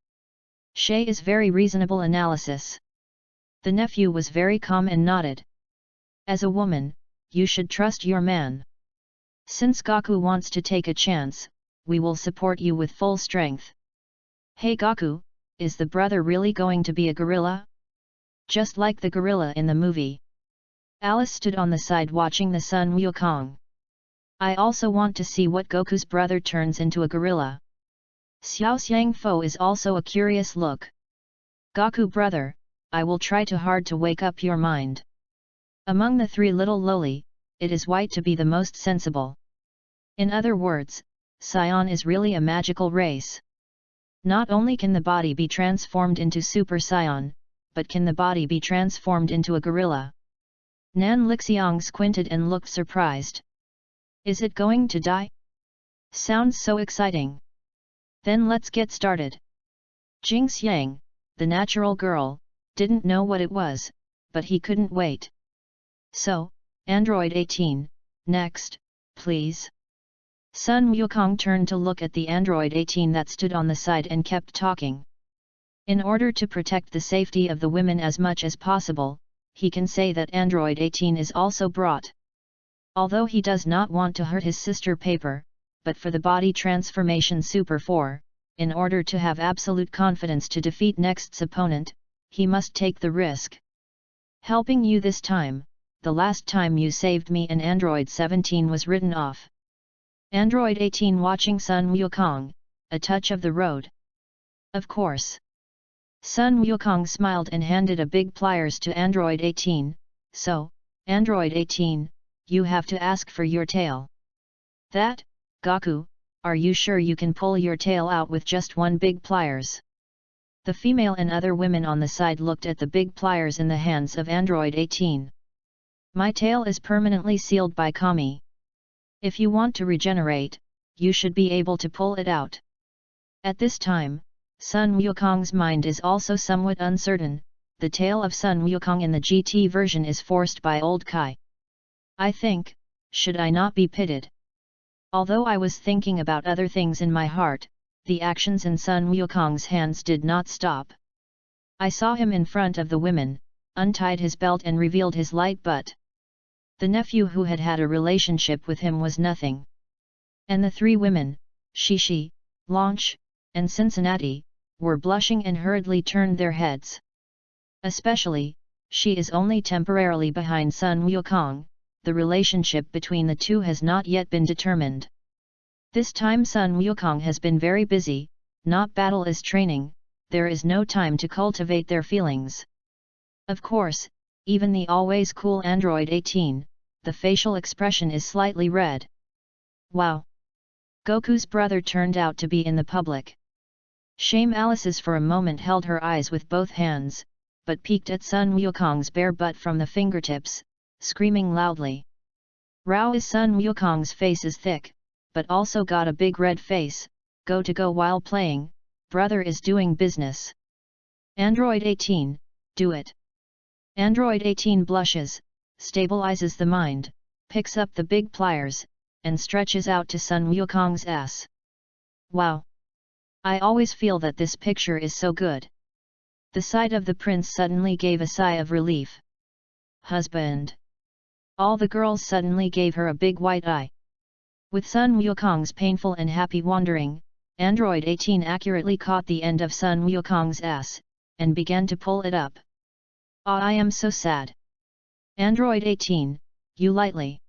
Shay is very reasonable analysis. The nephew was very calm and nodded. As a woman, you should trust your man. Since Gaku wants to take a chance, we will support you with full strength. Hey Gaku, is the brother really going to be a gorilla? Just like the gorilla in the movie. Alice stood on the side watching the Sun Wukong. I also want to see what Goku's brother turns into a gorilla. Xiao Xiang Fo is also a curious look. Gaku brother, I will try too hard to wake up your mind. Among the 3 little lowly, it is white to be the most sensible. In other words, Saiyan is really a magical race. Not only can the body be transformed into Super Saiyan, but can the body be transformed into a gorilla. Nan Lixiang squinted and looked surprised. Is it going to die? Sounds so exciting. Then let's get started. Jing Xiang, the natural girl, didn't know what it was, but he couldn't wait. So, Android 18, next, please. Sun Wukong turned to look at the Android 18 that stood on the side and kept talking. In order to protect the safety of the women as much as possible, he can say that Android 18 is also brought. Although he does not want to hurt his sister Paper, but for the body transformation Super 4, in order to have absolute confidence to defeat next's opponent, he must take the risk. Helping you this time, the last time you saved me and Android 17 was written off. Android 18 watching Sun Wukong, a touch of the road. Of course. Sun Wukong smiled and handed a big pliers to Android 18, so, Android 18, you have to ask for your tail. That, Gaku, are you sure you can pull your tail out with just one big pliers? The female and other women on the side looked at the big pliers in the hands of Android 18. My tail is permanently sealed by Kami. If you want to regenerate, you should be able to pull it out. At this time, Sun Wukong's mind is also somewhat uncertain. The tail of Sun Wukong in the GT version is forced by Old Kai. I think, should I not be pitted? Although I was thinking about other things in my heart, the actions in Sun Wukong's hands did not stop. I saw him in front of the women, untied his belt and revealed his light butt. The nephew who had had a relationship with him was nothing. And the 3 women, Shishi, Launch, and Cincinnati, were blushing and hurriedly turned their heads. Especially, she is only temporarily behind Sun Wukong. The relationship between the 2 has not yet been determined. This time Sun Wukong has been very busy, not battle is training, there is no time to cultivate their feelings. Of course, even the always cool Android 18, the facial expression is slightly red. Wow! Goku's brother turned out to be in the public. Shame Alice's for a moment held her eyes with both hands, but peeked at Sun Wukong's bare butt from the fingertips, screaming loudly. Rao is Sun Wukong's face is thick, but also got a big red face, go to go while playing, brother is doing business. Android 18, do it. Android 18 blushes, stabilizes the mind, picks up the big pliers, and stretches out to Sun Wukong's ass. Wow! I always feel that this picture is so good. The side of the prince suddenly gave a sigh of relief. husband. All the girls suddenly gave her a big white eye. With Sun Wukong's painful and happy wandering, Android 18 accurately caught the end of Sun Wukong's ass, and began to pull it up. Ah, I am so sad. Android 18, you lightly.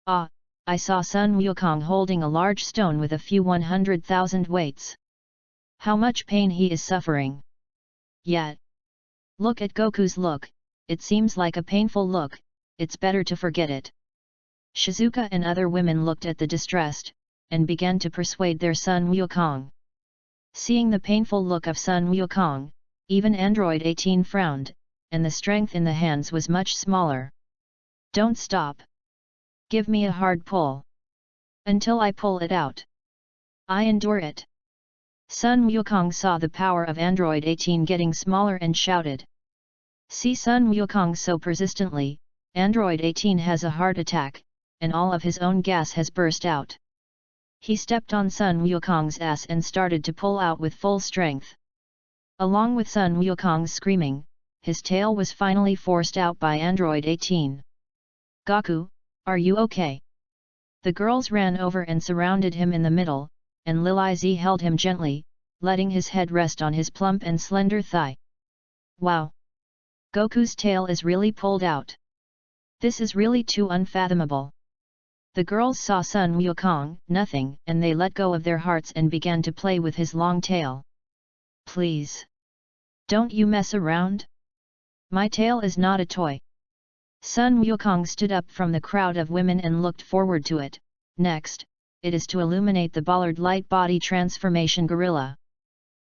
Ah, I saw Sun Wukong holding a large stone with a few 100,000 weights. How much pain he is suffering. Yet. Look at Goku's look, it seems like a painful look, it's better to forget it. Shizuka and other women looked at the distressed, and began to persuade their Sun Wukong. Seeing the painful look of Sun Wukong, even Android 18 frowned, and the strength in the hands was much smaller. Don't stop. Give me a hard pull. Until I pull it out. I endure it. Sun Wukong saw the power of Android 18 getting smaller and shouted. See Sun Wukong so persistently, Android 18 has a heart attack, and all of his own gas has burst out. He stepped on Sun Wukong's ass and started to pull out with full strength. Along with Sun Wukong's screaming, his tail was finally forced out by Android 18. Goku, are you okay? The girls ran over and surrounded him in the middle, and Lil Z held him gently, letting his head rest on his plump and slender thigh. Wow! Goku's tail is really pulled out. This is really too unfathomable. The girls saw Sun Wukong, nothing, and they let go of their hearts and began to play with his long tail. Please! Don't you mess around? My tail is not a toy. Sun Wukong stood up from the crowd of women and looked forward to it. Next, it is to illuminate the Ballard Light Body Transformation Gorilla.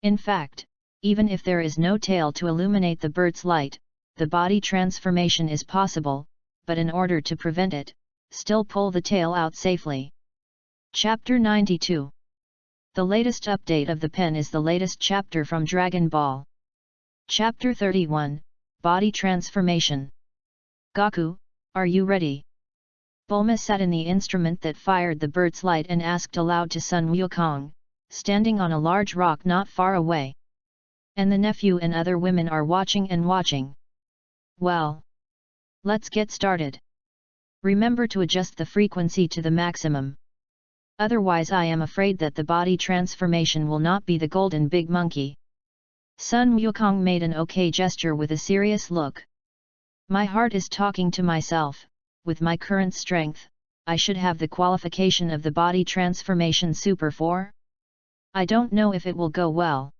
In fact, even if there is no tail to illuminate the bird's light, the body transformation is possible, but in order to prevent it, still pull the tail out safely. Chapter 92. The latest update of the pen is the latest chapter from Dragon Ball. Chapter 31, Body Transformation. Goku, are you ready? Bulma sat in the instrument that fired the bird's light and asked aloud to Sun Wukong, standing on a large rock not far away. And the nephew and other women are watching and watching. Well, let's get started. Remember to adjust the frequency to the maximum. Otherwise I am afraid that the body transformation will not be the golden big monkey. Sun Wukong made an okay gesture with a serious look. My heart is talking to myself, with my current strength, I should have the qualification of the body transformation Super 4? I don't know if it will go well.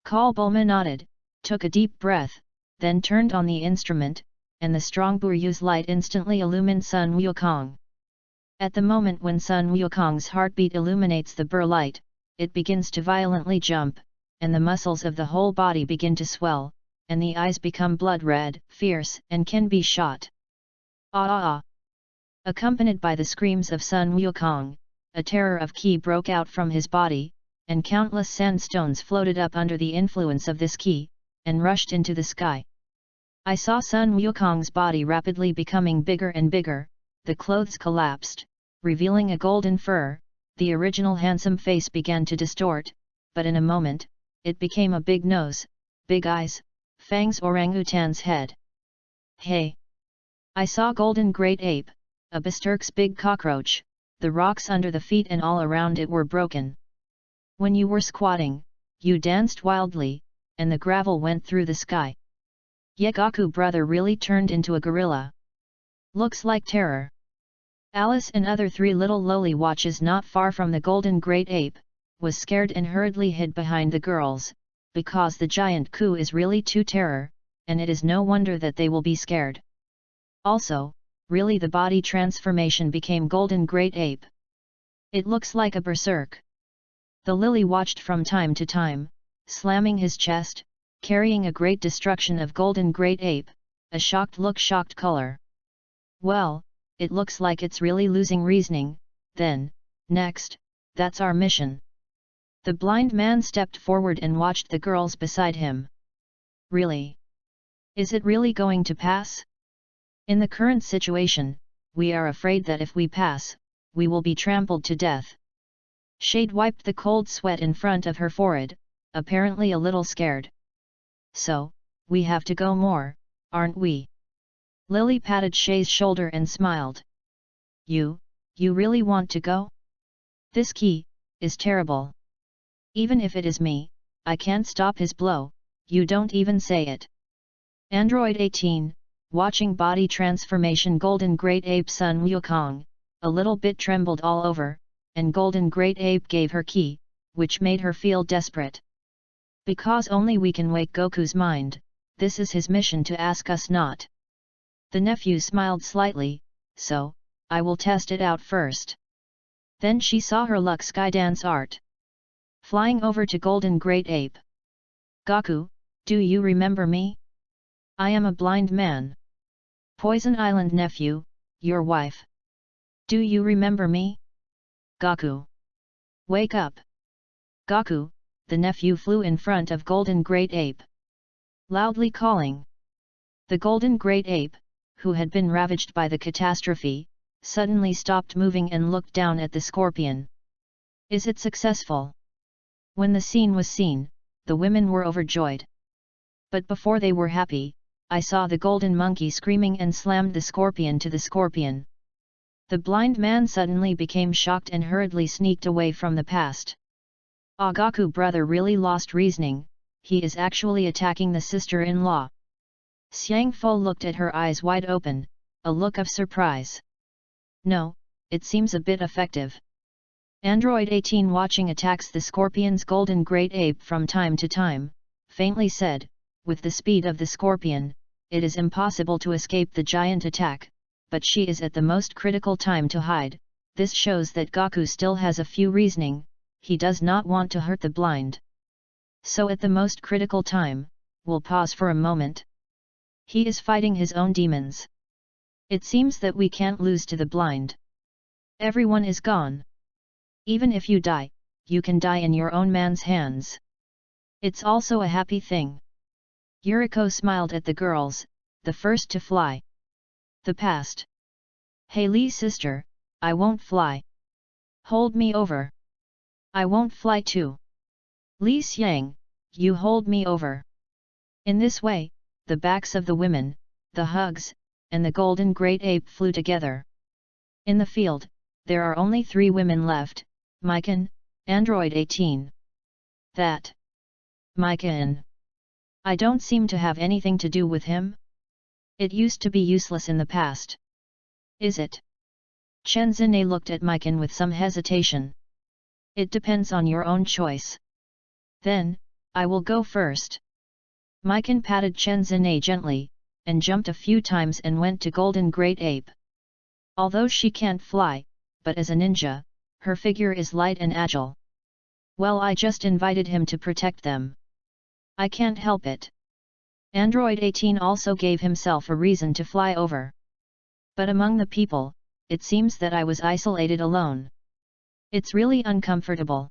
Bulma nodded, took a deep breath, then turned on the instrument, and the strong Buryu's light instantly illumined Sun Wukong. At the moment when Sun Wukong's heartbeat illuminates the Bur light, it begins to violently jump, and the muscles of the whole body begin to swell, and the eyes become blood red, fierce, and can be shot. Ah ah ah! Accompanied by the screams of Sun Wukong, a terror of ki broke out from his body, and countless sandstones floated up under the influence of this ki, and rushed into the sky. I saw Sun Wukong's body rapidly becoming bigger and bigger, the clothes collapsed, revealing a golden fur, the original handsome face began to distort, but in a moment, it became a big nose, big eyes, fangs orangutan's head. Hey! I saw golden great ape, a Berserk's big cockroach, the rocks under the feet and all around it were broken. When you were squatting, you danced wildly, and the gravel went through the sky. Ye Goku brother really turned into a gorilla. Looks like terror. Alice and other three little lowly watches not far from the golden great ape, was scared and hurriedly hid behind the girls, because the giant Ku is really too terror, and it is no wonder that they will be scared. Also, really the body transformation became golden great ape. It looks like a berserk. The lily watched from time to time, slamming his chest, carrying a great destruction of golden great ape, a shocked look shocked color. Well, it looks like it's really losing reasoning, then, next, that's our mission. The blind man stepped forward and watched the girls beside him. Really? Is it really going to pass? In the current situation, we are afraid that if we pass, we will be trampled to death. Shade wiped the cold sweat in front of her forehead, apparently a little scared. So, we have to go more, aren't we? Lily patted Shay's shoulder and smiled. You really want to go? This key is terrible. Even if it is me, I can't stop his blow, you don't even say it. Android 18, watching body transformation Golden Great Ape Sun Wukong, a little bit trembled all over, and Golden Great Ape gave her key, which made her feel desperate. Because only we can wake Goku's mind, this is his mission to ask us not. The nephew smiled slightly, so, I will test it out first. Then she saw her luck skydance art. Flying over to Golden Great Ape. Goku, do you remember me? I am a blind man. Poison Island nephew, your wife. Do you remember me? Goku. Wake up. Goku, the nephew flew in front of Golden Great Ape. Loudly calling. The Golden Great Ape, who had been ravaged by the catastrophe, suddenly stopped moving and looked down at the scorpion. Is it successful? When the scene was seen, the women were overjoyed. But before they were happy, I saw the golden monkey screaming and slammed the scorpion to the scorpion. The blind man suddenly became shocked and hurriedly sneaked away from the past. Goku brother really lost reasoning, he is actually attacking the sister-in-law. Xiang Fo looked at her eyes wide open, a look of surprise. No, it seems a bit effective. Android 18 watching attacks the scorpion's Golden Great Ape from time to time, faintly said, with the speed of the scorpion, it is impossible to escape the giant attack, but she is at the most critical time to hide. This shows that Goku still has a few reasoning, he does not want to hurt the blind. So at the most critical time, we'll pause for a moment. He is fighting his own demons. It seems that we can't lose to the blind. Everyone is gone. Even if you die, you can die in your own man's hands. It's also a happy thing. Yuriko smiled at the girls, the first to fly. The past. Hey Lee sister, I won't fly. Hold me over. I won't fly too. Li Xiang, you hold me over. In this way, the backs of the women, the hugs, and the Golden Great Ape flew together. In the field, there are only 3 women left, Mikan, Android 18. That. Mikan. I don't seem to have anything to do with him. It used to be useless in the past. Is it? Chen Zine looked at Mikan with some hesitation. It depends on your own choice. Then, I will go first. Mikan patted Chen Zine gently, and jumped a few times and went to Golden Great Ape. Although she can't fly, but as a ninja, her figure is light and agile. Well, I just invited him to protect them. I can't help it. Android 18 also gave himself a reason to fly over. But among the people, it seems that I was isolated alone. It's really uncomfortable.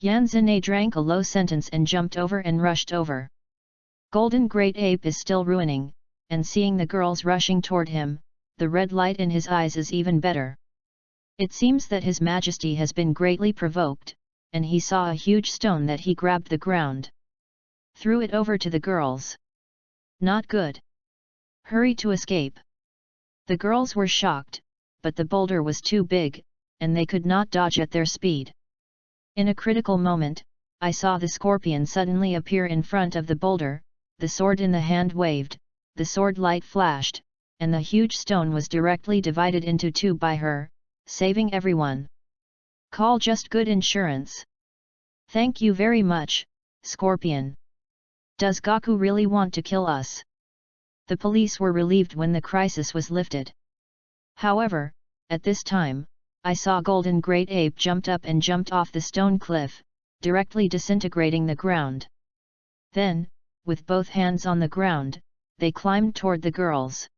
Yan Zine drank a low sentence and jumped over and rushed over. Golden Great Ape is still ruining, and seeing the girls rushing toward him, the red light in his eyes is even better. It seems that His Majesty has been greatly provoked, and he saw a huge stone that he grabbed the ground. Threw it over to the girls. Not good. Hurry to escape. The girls were shocked, but the boulder was too big, and they could not dodge at their speed. In a critical moment, I saw the scorpion suddenly appear in front of the boulder, the sword in the hand waved, the sword light flashed, and the huge stone was directly divided into 2 by her, saving everyone. Call just good insurance. Thank you very much, Scorpion. Does Goku really want to kill us? The police were relieved when the crisis was lifted. However, at this time, I saw Golden Great Ape jumped up and jumped off the stone cliff, directly disintegrating the ground. Then, with both hands on the ground, they climbed toward the girls.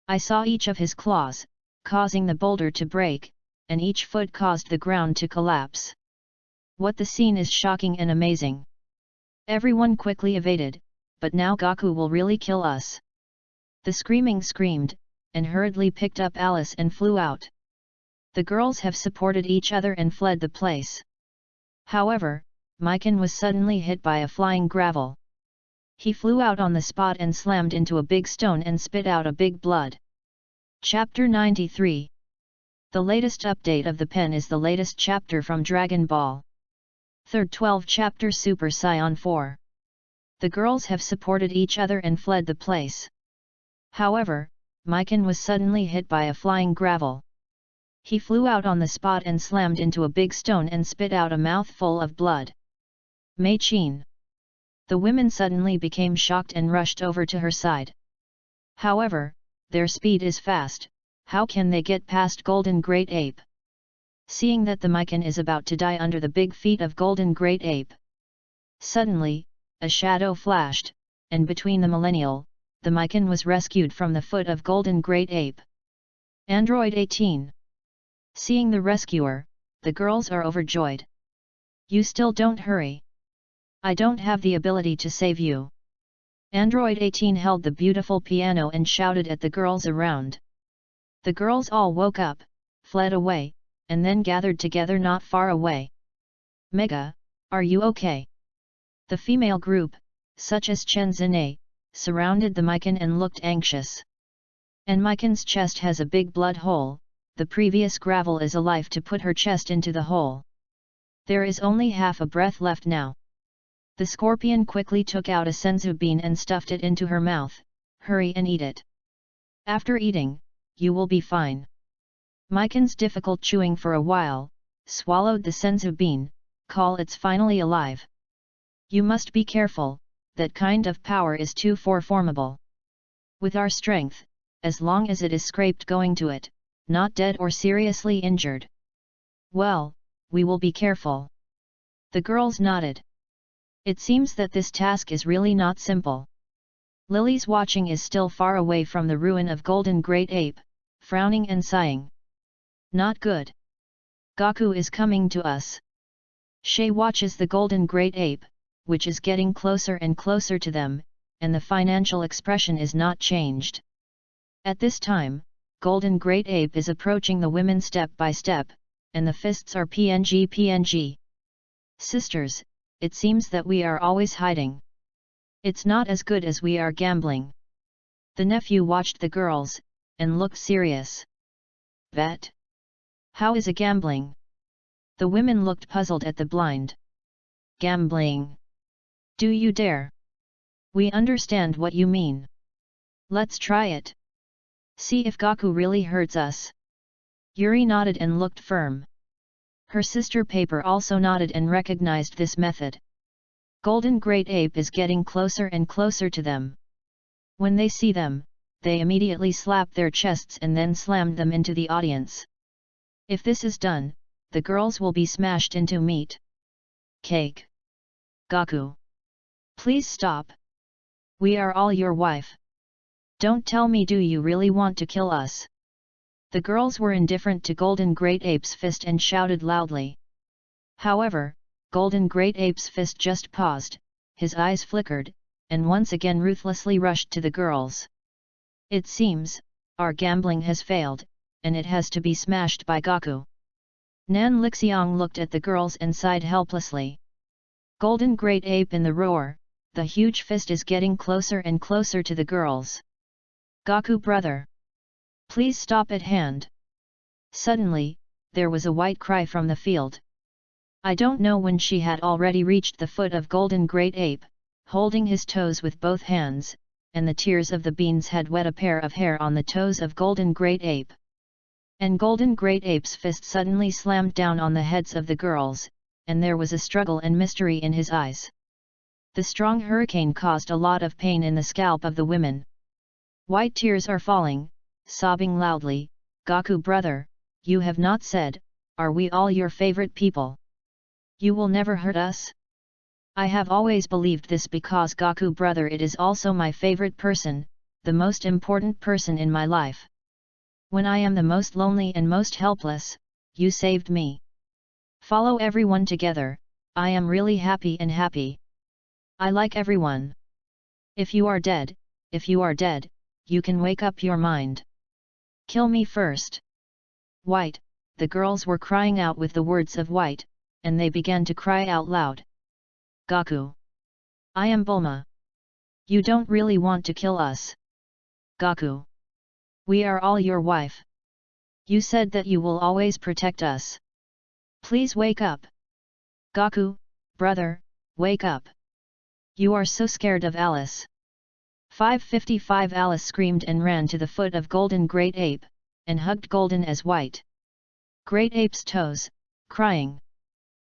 I saw each of his claws, causing the boulder to break, and each foot caused the ground to collapse. What the scene is shocking and amazing. Everyone quickly evaded, but now Goku will really kill us. The screaming screamed, and hurriedly picked up Alice and flew out. The girls have supported each other and fled the place. However, Mikan was suddenly hit by a flying gravel. He flew out on the spot and slammed into a big stone and spit out a big blood. Chapter 93. The latest update of the pen is the latest chapter from Dragon Ball. Third 12 chapter Super Saiyan 4. The girls have supported each other and fled the place. However, Mikan was suddenly hit by a flying gravel. He flew out on the spot and slammed into a big stone and spit out a mouthful of blood. Mei Qin. The women suddenly became shocked and rushed over to her side. However, their speed is fast, how can they get past Golden Great Ape? Seeing that the Mikan is about to die under the big feet of Golden Great Ape. Suddenly, a shadow flashed, and between the millennial, the Mikan was rescued from the foot of Golden Great Ape. Android 18. Seeing the rescuer, the girls are overjoyed. You still don't hurry. I don't have the ability to save you. Android 18 held the beautiful piano and shouted at the girls around. The girls all woke up, fled away, and then gathered together not far away. Mega, are you okay? The female group, such as Chen Zine, surrounded the Mikan and looked anxious. And Mikan's chest has a big blood hole, the previous gravel is alive to put her chest into the hole. There is only half a breath left now. The scorpion quickly took out a senzu bean and stuffed it into her mouth. Hurry and eat it. After eating, you will be fine. Mikan's difficult chewing for a while, swallowed the senzu bean, call it's finally alive. You must be careful, that kind of power is too formidable. With our strength, as long as it is scraped going to it, not dead or seriously injured. Well, we will be careful. The girls nodded. It seems that this task is really not simple. Lily's watching is still far away from the ruin of Golden Great Ape, frowning and sighing. Not good. Gaku is coming to us. Shay watches the Golden Great Ape, which is getting closer and closer to them, and the financial expression is not changed. At this time, Golden Great Ape is approaching the women step by step, and the fists are PNG. Sisters, it seems that we are always hiding. It's not as good as we are gambling. The nephew watched the girls, and looked serious. Bet? How is a gambling? The women looked puzzled at the blind. Gambling? Do you dare? We understand what you mean. Let's try it. See if Gaku really hurts us. Yuri nodded and looked firm. Her sister Paper also nodded and recognized this method. Golden Great Ape is getting closer and closer to them. When they see them, they immediately slap their chests and then slam them into the audience. If this is done, the girls will be smashed into meat. Cake. Gaku. Please stop. We are all your wife. Don't tell me, do you really want to kill us? The girls were indifferent to Golden Great Ape's fist and shouted loudly. However, Golden Great Ape's fist just paused, his eyes flickered, and once again ruthlessly rushed to the girls. It seems, our gambling has failed, and it has to be smashed by Gaku. Nan Lixiang looked at the girls and sighed helplessly. Golden Great Ape in the roar, the huge fist is getting closer and closer to the girls. Gaku brother! Please stop at hand. Suddenly, there was a white cry from the field. I don't know when she had already reached the foot of Golden Great Ape, holding his toes with both hands, and the tears of the beans had wet a pair of hair on the toes of Golden Great Ape. And Golden Great Ape's fist suddenly slammed down on the heads of the girls, and there was a struggle and mystery in his eyes. The strong hurricane caused a lot of pain in the scalp of the women. White tears are falling, sobbing loudly. Gaku brother, you have not said, are we all your favorite people? You will never hurt us? I have always believed this because Gaku brother, it is also my favorite person, the most important person in my life. When I am the most lonely and most helpless, you saved me. Follow everyone together, I am really happy and happy. I like everyone. If you are dead, you can wake up your mind. Kill me first. White, the girls were crying out with the words of white, and they began to cry out loud. Gaku. I am Bulma. You don't really want to kill us. Gaku. We are all your wife. You said that you will always protect us. Please wake up. Gaku, brother, wake up. You are so scared of Alice. 555 Alice screamed and ran to the foot of Golden Great Ape, and hugged Golden as white. Great Ape's toes, crying.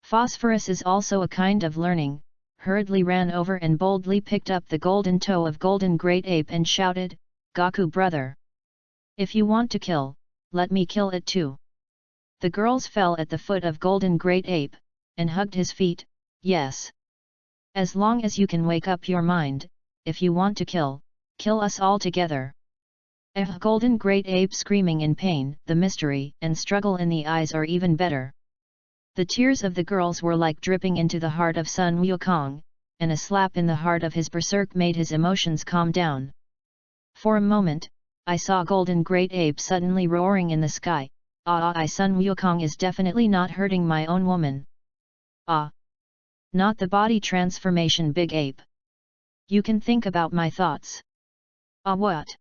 Phosphorus is also a kind of learning, hurriedly ran over and boldly picked up the golden toe of Golden Great Ape and shouted, Gaku brother. If you want to kill, let me kill it too. The girls fell at the foot of Golden Great Ape, and hugged his feet. Yes. As long as you can wake up your mind, if you want to kill us all together. Golden Great Ape screaming in pain, the mystery and struggle in the eyes are even better. The tears of the girls were like dripping into the heart of Sun Wukong, and a slap in the heart of his berserk made his emotions calm down. For a moment, I saw Golden Great Ape suddenly roaring in the sky. Sun Wukong is definitely not hurting my own woman. Not the body transformation big ape. You can think about my thoughts. What?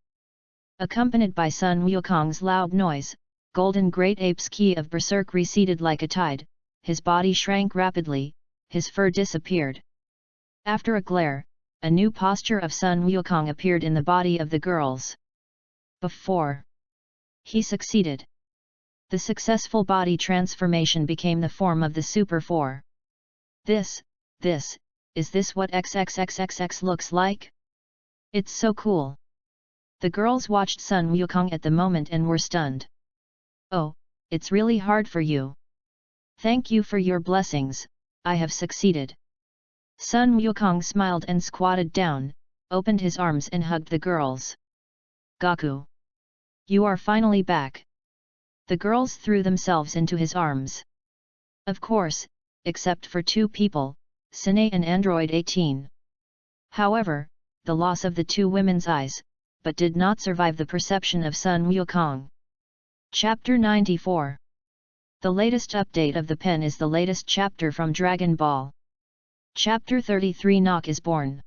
Accompanied by Sun Wukong's loud noise, Golden Great Ape's ki of berserk receded like a tide, his body shrank rapidly, his fur disappeared. After a glare, a new posture of Sun Wukong appeared in the body of the girls. Before he succeeded, the successful body transformation became the form of the Super 4. Is this what XXXXX looks like? It's so cool. The girls watched Sun Wukong at the moment and were stunned. Oh, it's really hard for you. Thank you for your blessings, I have succeeded. Sun Wukong smiled and squatted down, opened his arms and hugged the girls. Gaku. You are finally back. The girls threw themselves into his arms. Of course, except for two people, Sine and Android 18. However, the loss of the two women's eyes, but did not survive the perception of Sun Wukong. Chapter 94. The latest update of the pen is the latest chapter from Dragon Ball. Chapter 33 Knock is born.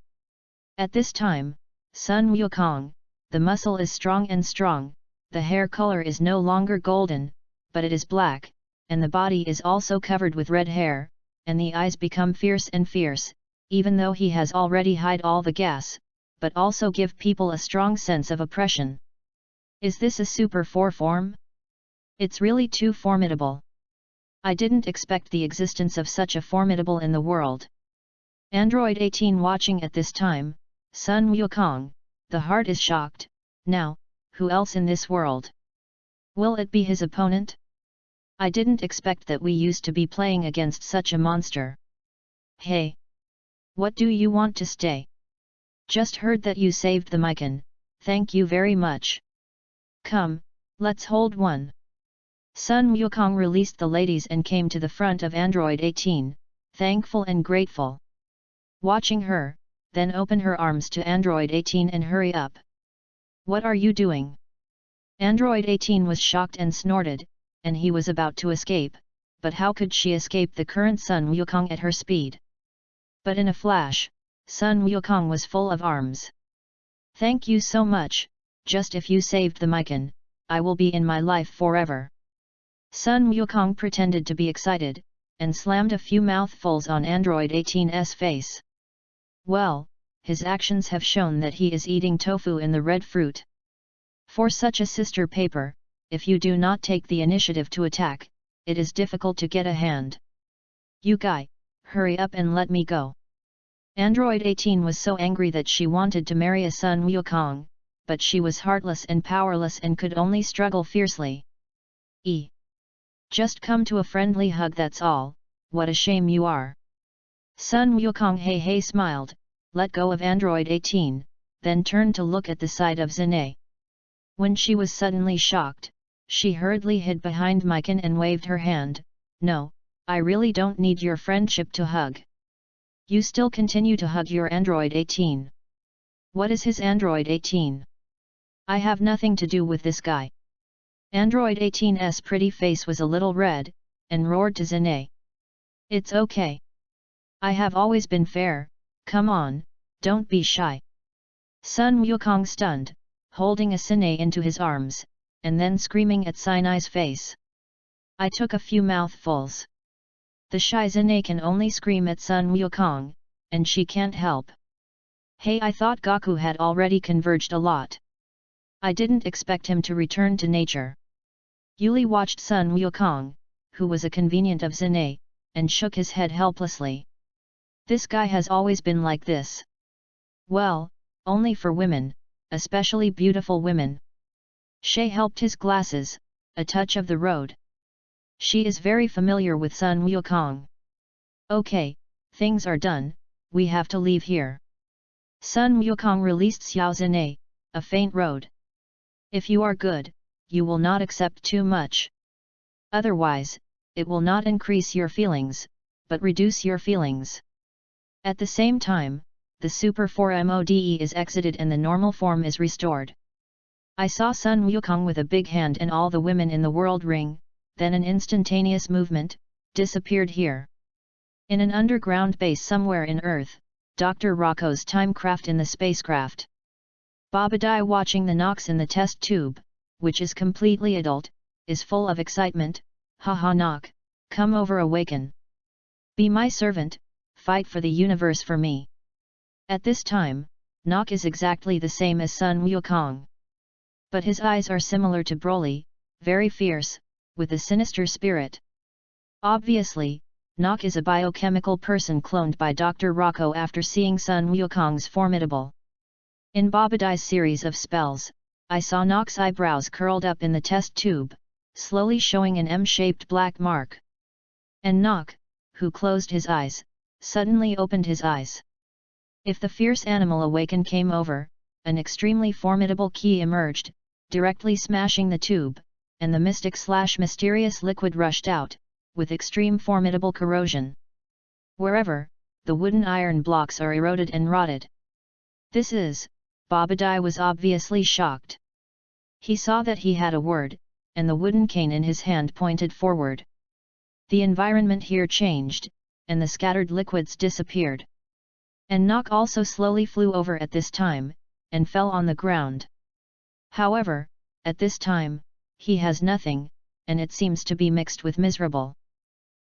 At this time, Sun Wukong, the muscle is strong and strong, the hair color is no longer golden, but it is black, and the body is also covered with red hair, and the eyes become fierce and fierce, even though he has already hide all the gas, but also give people a strong sense of oppression. Is this a Super 4 form? It's really too formidable. I didn't expect the existence of such a formidable in the world. Android 18 watching at this time, Sun Wukong, the heart is shocked. Now, who else in this world? Will it be his opponent? I didn't expect that we used to be playing against such a monster. Hey! What do you want to stay? Just heard that you saved the Mikan, thank you very much. Come, let's hold one. Sun Wukong released the ladies and came to the front of Android 18, thankful and grateful. Watching her, then open her arms to Android 18 and hurry up. What are you doing? Android 18 was shocked and snorted, and he was about to escape, but how could she escape the current Sun Wukong at her speed? But in a flash, Sun Wukong was full of arms. Thank you so much, just if you saved the Mikan, I will be in my life forever. Sun Wukong pretended to be excited, and slammed a few mouthfuls on Android 18's face. Well, his actions have shown that he is eating tofu in the red fruit. For such a sister paper, if you do not take the initiative to attack, it is difficult to get a hand. You guy, hurry up and let me go. Android 18 was so angry that she wanted to marry a Sun Wukong, but she was heartless and powerless and could only struggle fiercely. Just come to a friendly hug, that's all. What a shame you are. Sun Wukong hey smiled, let go of Android 18, then turned to look at the side of Zane. When she was suddenly shocked, she hurriedly hid behind Mikan and waved her hand. No, I really don't need your friendship to hug. You still continue to hug your Android 18. What is his Android 18? I have nothing to do with this guy. Android 18's pretty face was a little red, and roared to Zane. It's okay. I have always been fair, come on, don't be shy. Sun Wukong stunned, holding a Sinai into his arms, and then screaming at Sinai's face. I took a few mouthfuls. The shy Sinai can only scream at Sun Wukong, and she can't help. Hey, I thought Gaku had already converged a lot. I didn't expect him to return to nature. Yuli watched Sun Wukong, who was a convenient of Sinai, and shook his head helplessly. This guy has always been like this. Well, only for women, especially beautiful women. Shay helped his glasses, a touch of the road. She is very familiar with Sun Wukong. Okay, things are done, we have to leave here. Sun Wukong released Xiao Zinei, a faint road. If you are good, you will not accept too much. Otherwise, it will not increase your feelings, but reduce your feelings. At the same time, the Super 4 Mode is exited and the normal form is restored. I saw Sun Wukong with a big hand and all the women in the world ring, then an instantaneous movement, disappeared here. In an underground base somewhere in Earth, Dr. Rocco's timecraft in the spacecraft. Babadai watching the Nox in the test tube, which is completely adult, is full of excitement. Haha Nox, come over, awaken. Be my servant, fight for the universe for me. At this time, Nox is exactly the same as Sun Wukong. But his eyes are similar to Broly, very fierce, with a sinister spirit. Obviously, Nox is a biochemical person cloned by Dr. Rocco after seeing Sun Wukong's formidable. In Babadai's series of spells, I saw Nox's eyebrows curled up in the test tube, slowly showing an M-shaped black mark. And Nox, who closed his eyes, suddenly opened his eyes. If the fierce animal awakened came over, an extremely formidable key emerged, directly smashing the tube, and the mysterious liquid rushed out, with extreme formidable corrosion. Wherever, the wooden iron blocks are eroded and rotted. This is, Babadai was obviously shocked. He saw that he had a word, and the wooden cane in his hand pointed forward. The environment here changed, and the scattered liquids disappeared. And Nox also slowly flew over at this time, and fell on the ground. However, at this time, he has nothing, and it seems to be mixed with miserable.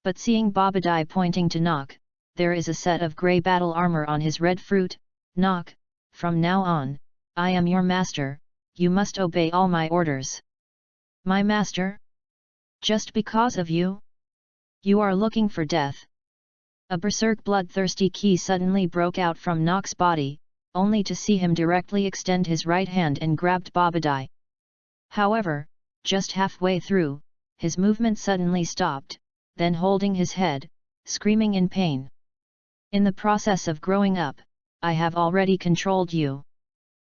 But seeing Babadai pointing to Nox, there is a set of grey battle armor on his red fruit. Nox, from now on, I am your master, you must obey all my orders. My master? Just because of you? You are looking for death. A berserk bloodthirsty ki suddenly broke out from Nox's body, only to see him directly extend his right hand and grabbed Babadai. However, just halfway through, his movement suddenly stopped, then holding his head, screaming in pain. In the process of growing up, I have already controlled you.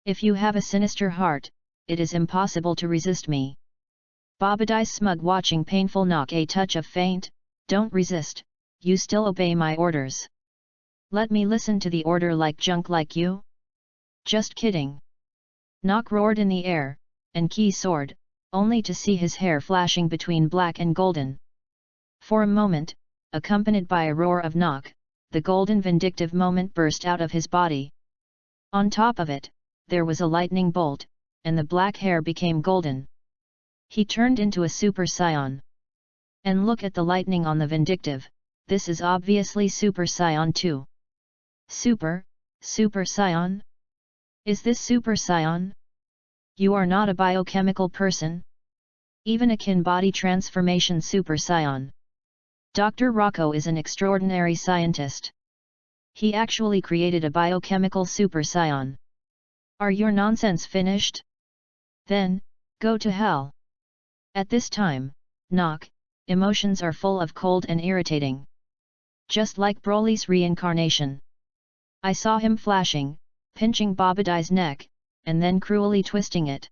If you have a sinister heart, it is impossible to resist me. Babadai's smug watching painful Nox a touch of faint, don't resist, you still obey my orders. Let me listen to the order like junk like you? Just kidding. Nox roared in the air, and ki soared, only to see his hair flashing between black and golden. For a moment, accompanied by a roar of Nox, the golden vindictive moment burst out of his body. On top of it, there was a lightning bolt, and the black hair became golden. He turned into a Super Saiyan. And look at the lightning on the vindictive, this is obviously Super Saiyan 2. Super Saiyan? Is this Super Saiyan? You are not a biochemical person? Even a kin body transformation Super Saiyan. Dr. Rocco is an extraordinary scientist. He actually created a biochemical Super Saiyan. Are your nonsense finished? Then, go to hell. At this time, Nox, emotions are full of cold and irritating. Just like Broly's reincarnation. I saw him flashing, pinching Babadai's neck, and then cruelly twisting it.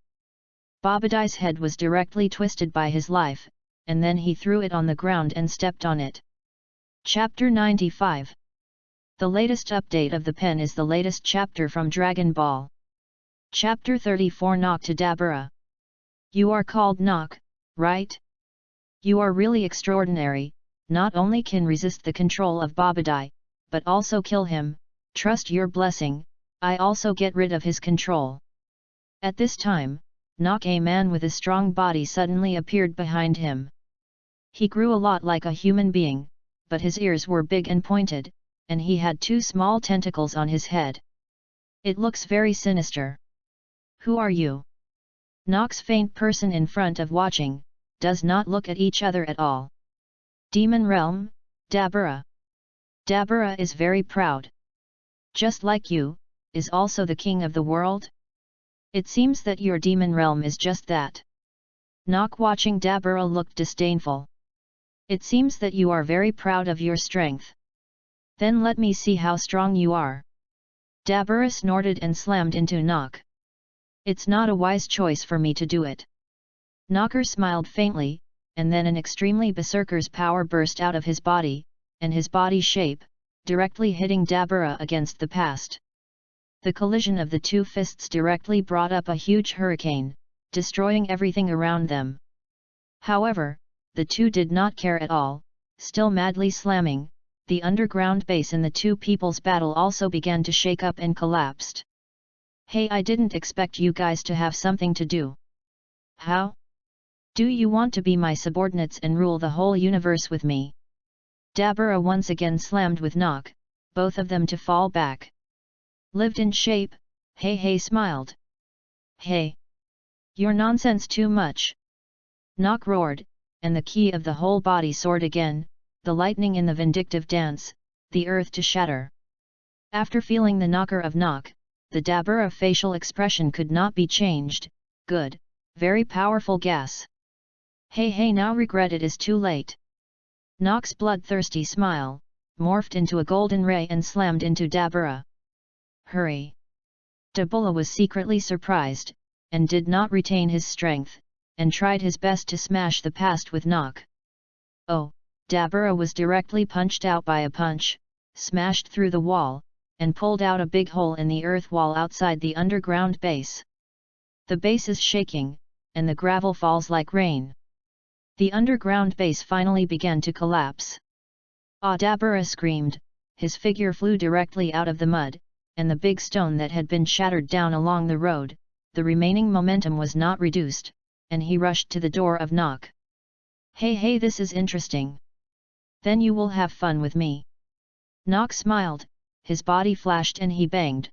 Babadai's head was directly twisted by his life, and then he threw it on the ground and stepped on it. Chapter 95. The latest update of the pen is the latest chapter from Dragon Ball. Chapter 34 Nox to Dabura. You are called Nox, right? You are really extraordinary, not only can resist the control of Babadai, but also kill him, trust your blessing, I also get rid of his control. At this time, Nock, a man with a strong body, suddenly appeared behind him. He grew a lot like a human being, but his ears were big and pointed, and he had 2 small tentacles on his head. It looks very sinister. Who are you? Nock's faint person in front of watching, does not look at each other at all. Demon Realm, Dabura. Dabura is very proud. Just like you, is also the king of the world? It seems that your demon realm is just that. Nock, watching Dabura, looked disdainful. It seems that you are very proud of your strength. Then let me see how strong you are. Dabura snorted and slammed into Nock. It's not a wise choice for me to do it. Knocker smiled faintly, and then an extremely berserker's power burst out of his body, and his body shape, directly hitting Dabura against the past. The collision of the 2 fists directly brought up a huge hurricane, destroying everything around them. However, the 2 did not care at all, still madly slamming. The underground base in the 2 people's battle also began to shake up and collapsed. Hey, I didn't expect you guys to have something to do. How? Do you want to be my subordinates and rule the whole universe with me? Dabura once again slammed with Nock, both of them to fall back. Lived in shape, Hey smiled. Hey! You're nonsense too much. Nock roared, and the key of the whole body soared again, the lightning in the vindictive dance, the earth to shatter. After feeling the knocker of Nock, the Dabura facial expression could not be changed. Good, very powerful gas. Hey, now regret it is too late. Nock's bloodthirsty smile morphed into a golden ray and slammed into Dabura. Hurry! Dabura was secretly surprised, and did not retain his strength, and tried his best to smash the past with Nock. Oh, Dabura was directly punched out by a punch, smashed through the wall, and pulled out a big hole in the earth wall outside the underground base. The base is shaking, and the gravel falls like rain. The underground base finally began to collapse. Dabura screamed, his figure flew directly out of the mud, and the big stone that had been shattered down along the road, the remaining momentum was not reduced, and he rushed to the door of Nock. Hey, this is interesting. Then you will have fun with me. Nock smiled, his body flashed and he banged.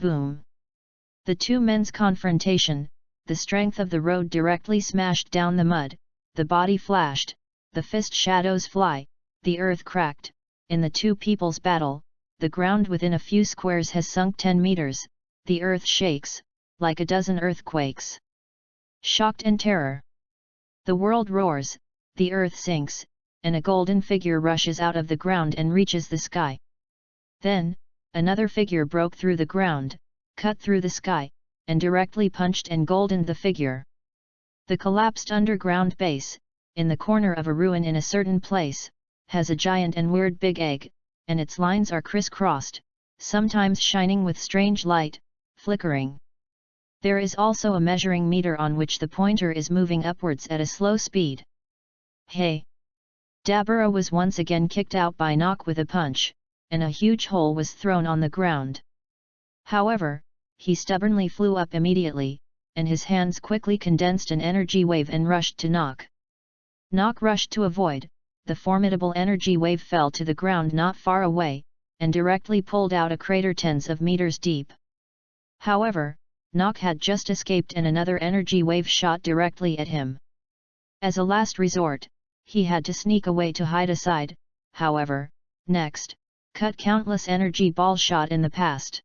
Boom! The 2 men's confrontation, the strength of the road directly smashed down the mud, the body flashed, the fist shadows fly, the earth cracked. In the 2 people's battle, the ground within a few squares has sunk 10 meters, the earth shakes, like a dozen earthquakes. Shocked and terror. The world roars, the earth sinks, and a golden figure rushes out of the ground and reaches the sky. Then, another figure broke through the ground, cut through the sky, and directly punched and goldened the figure. The collapsed underground base, in the corner of a ruin in a certain place, has a giant and weird big egg, and its lines are crisscrossed, sometimes shining with strange light, flickering. There is also a measuring meter on which the pointer is moving upwards at a slow speed. Hey! Dabura was once again kicked out by Nock with a punch, and a huge hole was thrown on the ground. However, he stubbornly flew up immediately, and his hands quickly condensed an energy wave and rushed to Nock. Nock rushed to avoid. The formidable energy wave fell to the ground not far away, and directly pulled out a crater tens of meters deep. However, Nock had just escaped and another energy wave shot directly at him. As a last resort, he had to sneak away to hide aside. However, next, cut countless energy balls shot in the past.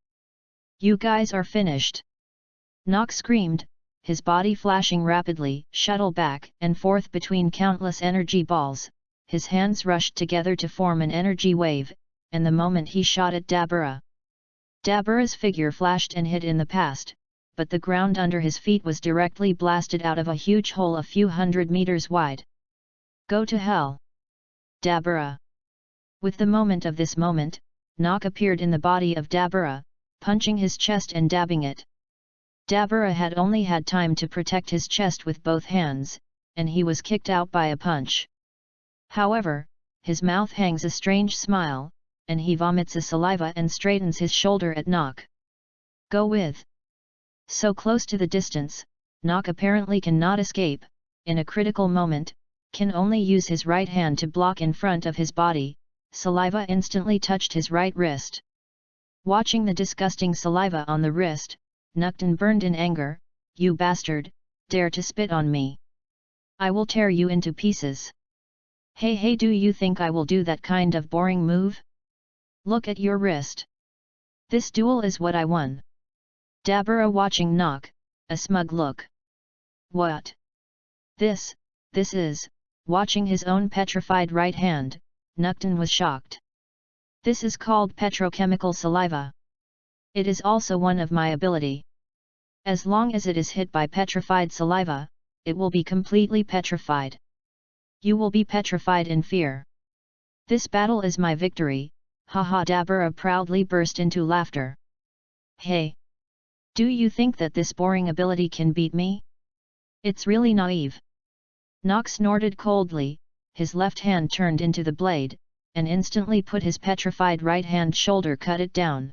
You guys are finished! Nock screamed, his body flashing rapidly, shuttle back and forth between countless energy balls. His hands rushed together to form an energy wave, and the moment he shot at Dabura. Dabura's figure flashed and hid in the past, but the ground under his feet was directly blasted out of a huge hole a few hundred meters wide. Go to hell! Dabura! With the moment of this moment, Nock appeared in the body of Dabura, punching his chest and dabbing it. Dabura had only had time to protect his chest with both hands, and he was kicked out by a punch. However, his mouth hangs a strange smile, and he vomits a saliva and straightens his shoulder at Nock. Go with. So close to the distance, Nok apparently cannot escape, in a critical moment, can only use his right hand to block in front of his body. Saliva instantly touched his right wrist. Watching the disgusting saliva on the wrist, Nukton burned in anger. You bastard, dare to spit on me. I will tear you into pieces. Hey, do you think I will do that kind of boring move? Look at your wrist. This duel is what I won. Dabura watching Nok, a smug look. What? This is, watching his own petrified right hand, Nukton was shocked. This is called petrochemical saliva. It is also one of my ability. As long as it is hit by petrified saliva, it will be completely petrified. You will be petrified in fear. This battle is my victory, haha. Dabura proudly burst into laughter. Hey! Do you think that this boring ability can beat me? It's really naive. Nok snorted coldly, his left hand turned into the blade, and instantly put his petrified right hand shoulder cut it down.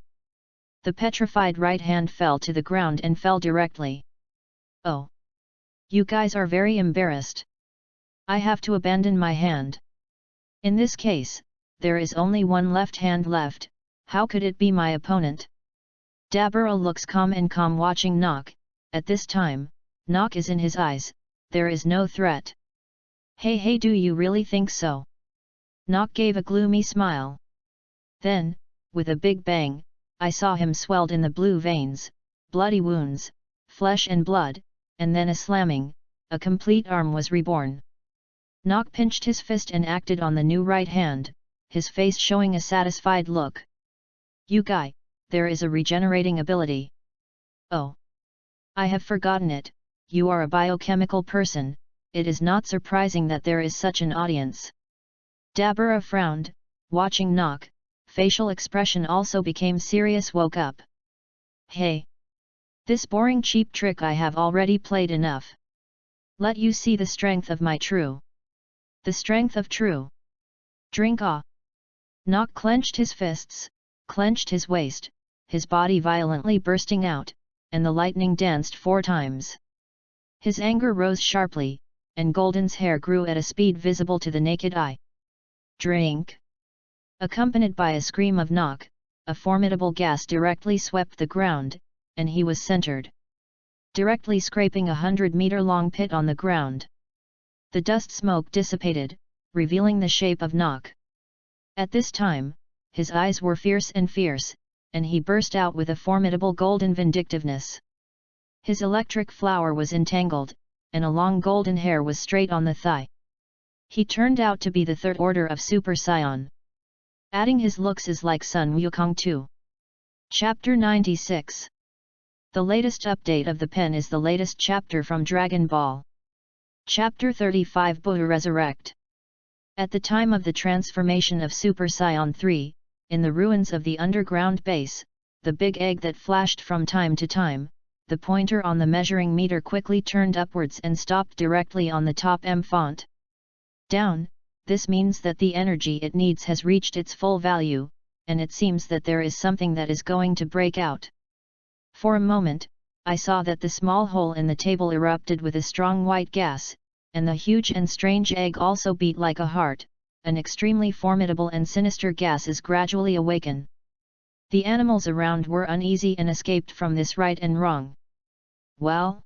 The petrified right hand fell to the ground and fell directly. Oh! You guys are very embarrassed. I have to abandon my hand. In this case, there is only one left hand left. How could it be my opponent? Dabura looks calm watching Nok. At this time, Nok is in his eyes, there is no threat. Hey, do you really think so? Nok gave a gloomy smile. Then, with a big bang, I saw him swelled in the blue veins, bloody wounds, flesh and blood, and then a slamming, a complete arm was reborn. Nok pinched his fist and acted on the new right hand, his face showing a satisfied look. You guy, there is a regenerating ability. Oh! I have forgotten it. You are a biochemical person, it is not surprising that there is such an audience. Dabura frowned, watching Nok, facial expression also became serious. Woke up. Hey! This boring cheap trick I have already played enough. Let you see the strength of my true. The strength of true. Drink ah! Nok clenched his fists, clenched his waist, his body violently bursting out, and the lightning danced 4 times. His anger rose sharply, and Golden's hair grew at a speed visible to the naked eye. Drink! Accompanied by a scream of Nok, a formidable gas directly swept the ground, and he was centered. Directly scraping 100-meter-long pit on the ground. The dust smoke dissipated, revealing the shape of Nok. At this time, his eyes were fierce, and he burst out with a formidable golden vindictiveness. His electric flower was entangled, and a long golden hair was straight on the thigh. He turned out to be the 3rd order of Super Saiyan. Adding his looks is like Sun Wukong too. Chapter 96. The latest update of the pen is the latest chapter from Dragon Ball. Chapter 35 Buu Resurrect. At the time of the transformation of Super Saiyan 3, in the ruins of the underground base, the big egg that flashed from time to time, the pointer on the measuring meter quickly turned upwards and stopped directly on the top M font. Down, this means that the energy it needs has reached its full value, and it seems that there is something that is going to break out. For a moment, I saw that the small hole in the table erupted with a strong white gas, and the huge and strange egg also beat like a heart. An extremely formidable and sinister gas is gradually awaken. The animals around were uneasy and escaped from this right and wrong. Well?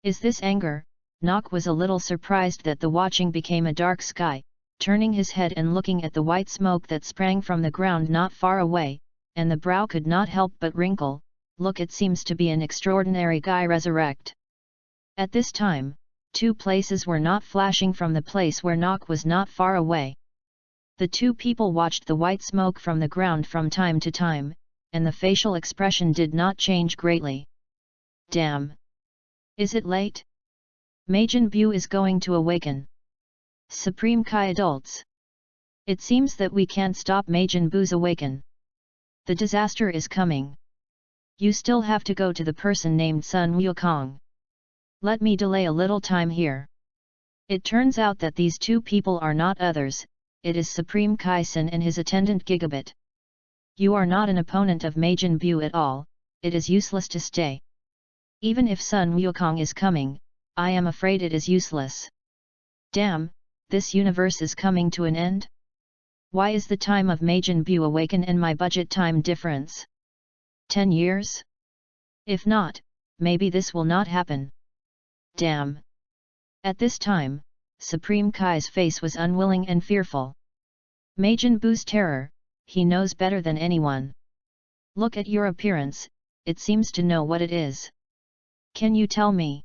Is this anger? Nok was a little surprised that the watching became a dark sky, turning his head and looking at the white smoke that sprang from the ground not far away, and the brow could not help but wrinkle. Look, it seems to be an extraordinary guy resurrect. At this time, 2 places were not flashing from the place where Nok was not far away. The 2 people watched the white smoke from the ground from time to time, and the facial expression did not change greatly. Damn! Is it late? Majin Buu is going to awaken. Supreme Kai adults. It seems that we can't stop Majin Buu's awaken. The disaster is coming. You still have to go to the person named Sun Wukong. Let me delay a little time here. It turns out that these 2 people are not others, it is Supreme Kai Sun and his attendant Gigabit. You are not an opponent of Majin Buu at all, it is useless to stay. Even if Sun Wukong is coming, I am afraid it is useless. Damn, this universe is coming to an end? Why is the time of Majin Buu awaken and my budget time difference? 10 years? If not, maybe this will not happen. Damn. At this time, Supreme Kai's face was unwilling and fearful. Majin Buu's terror, he knows better than anyone. Look at your appearance, it seems to know what it is. Can you tell me?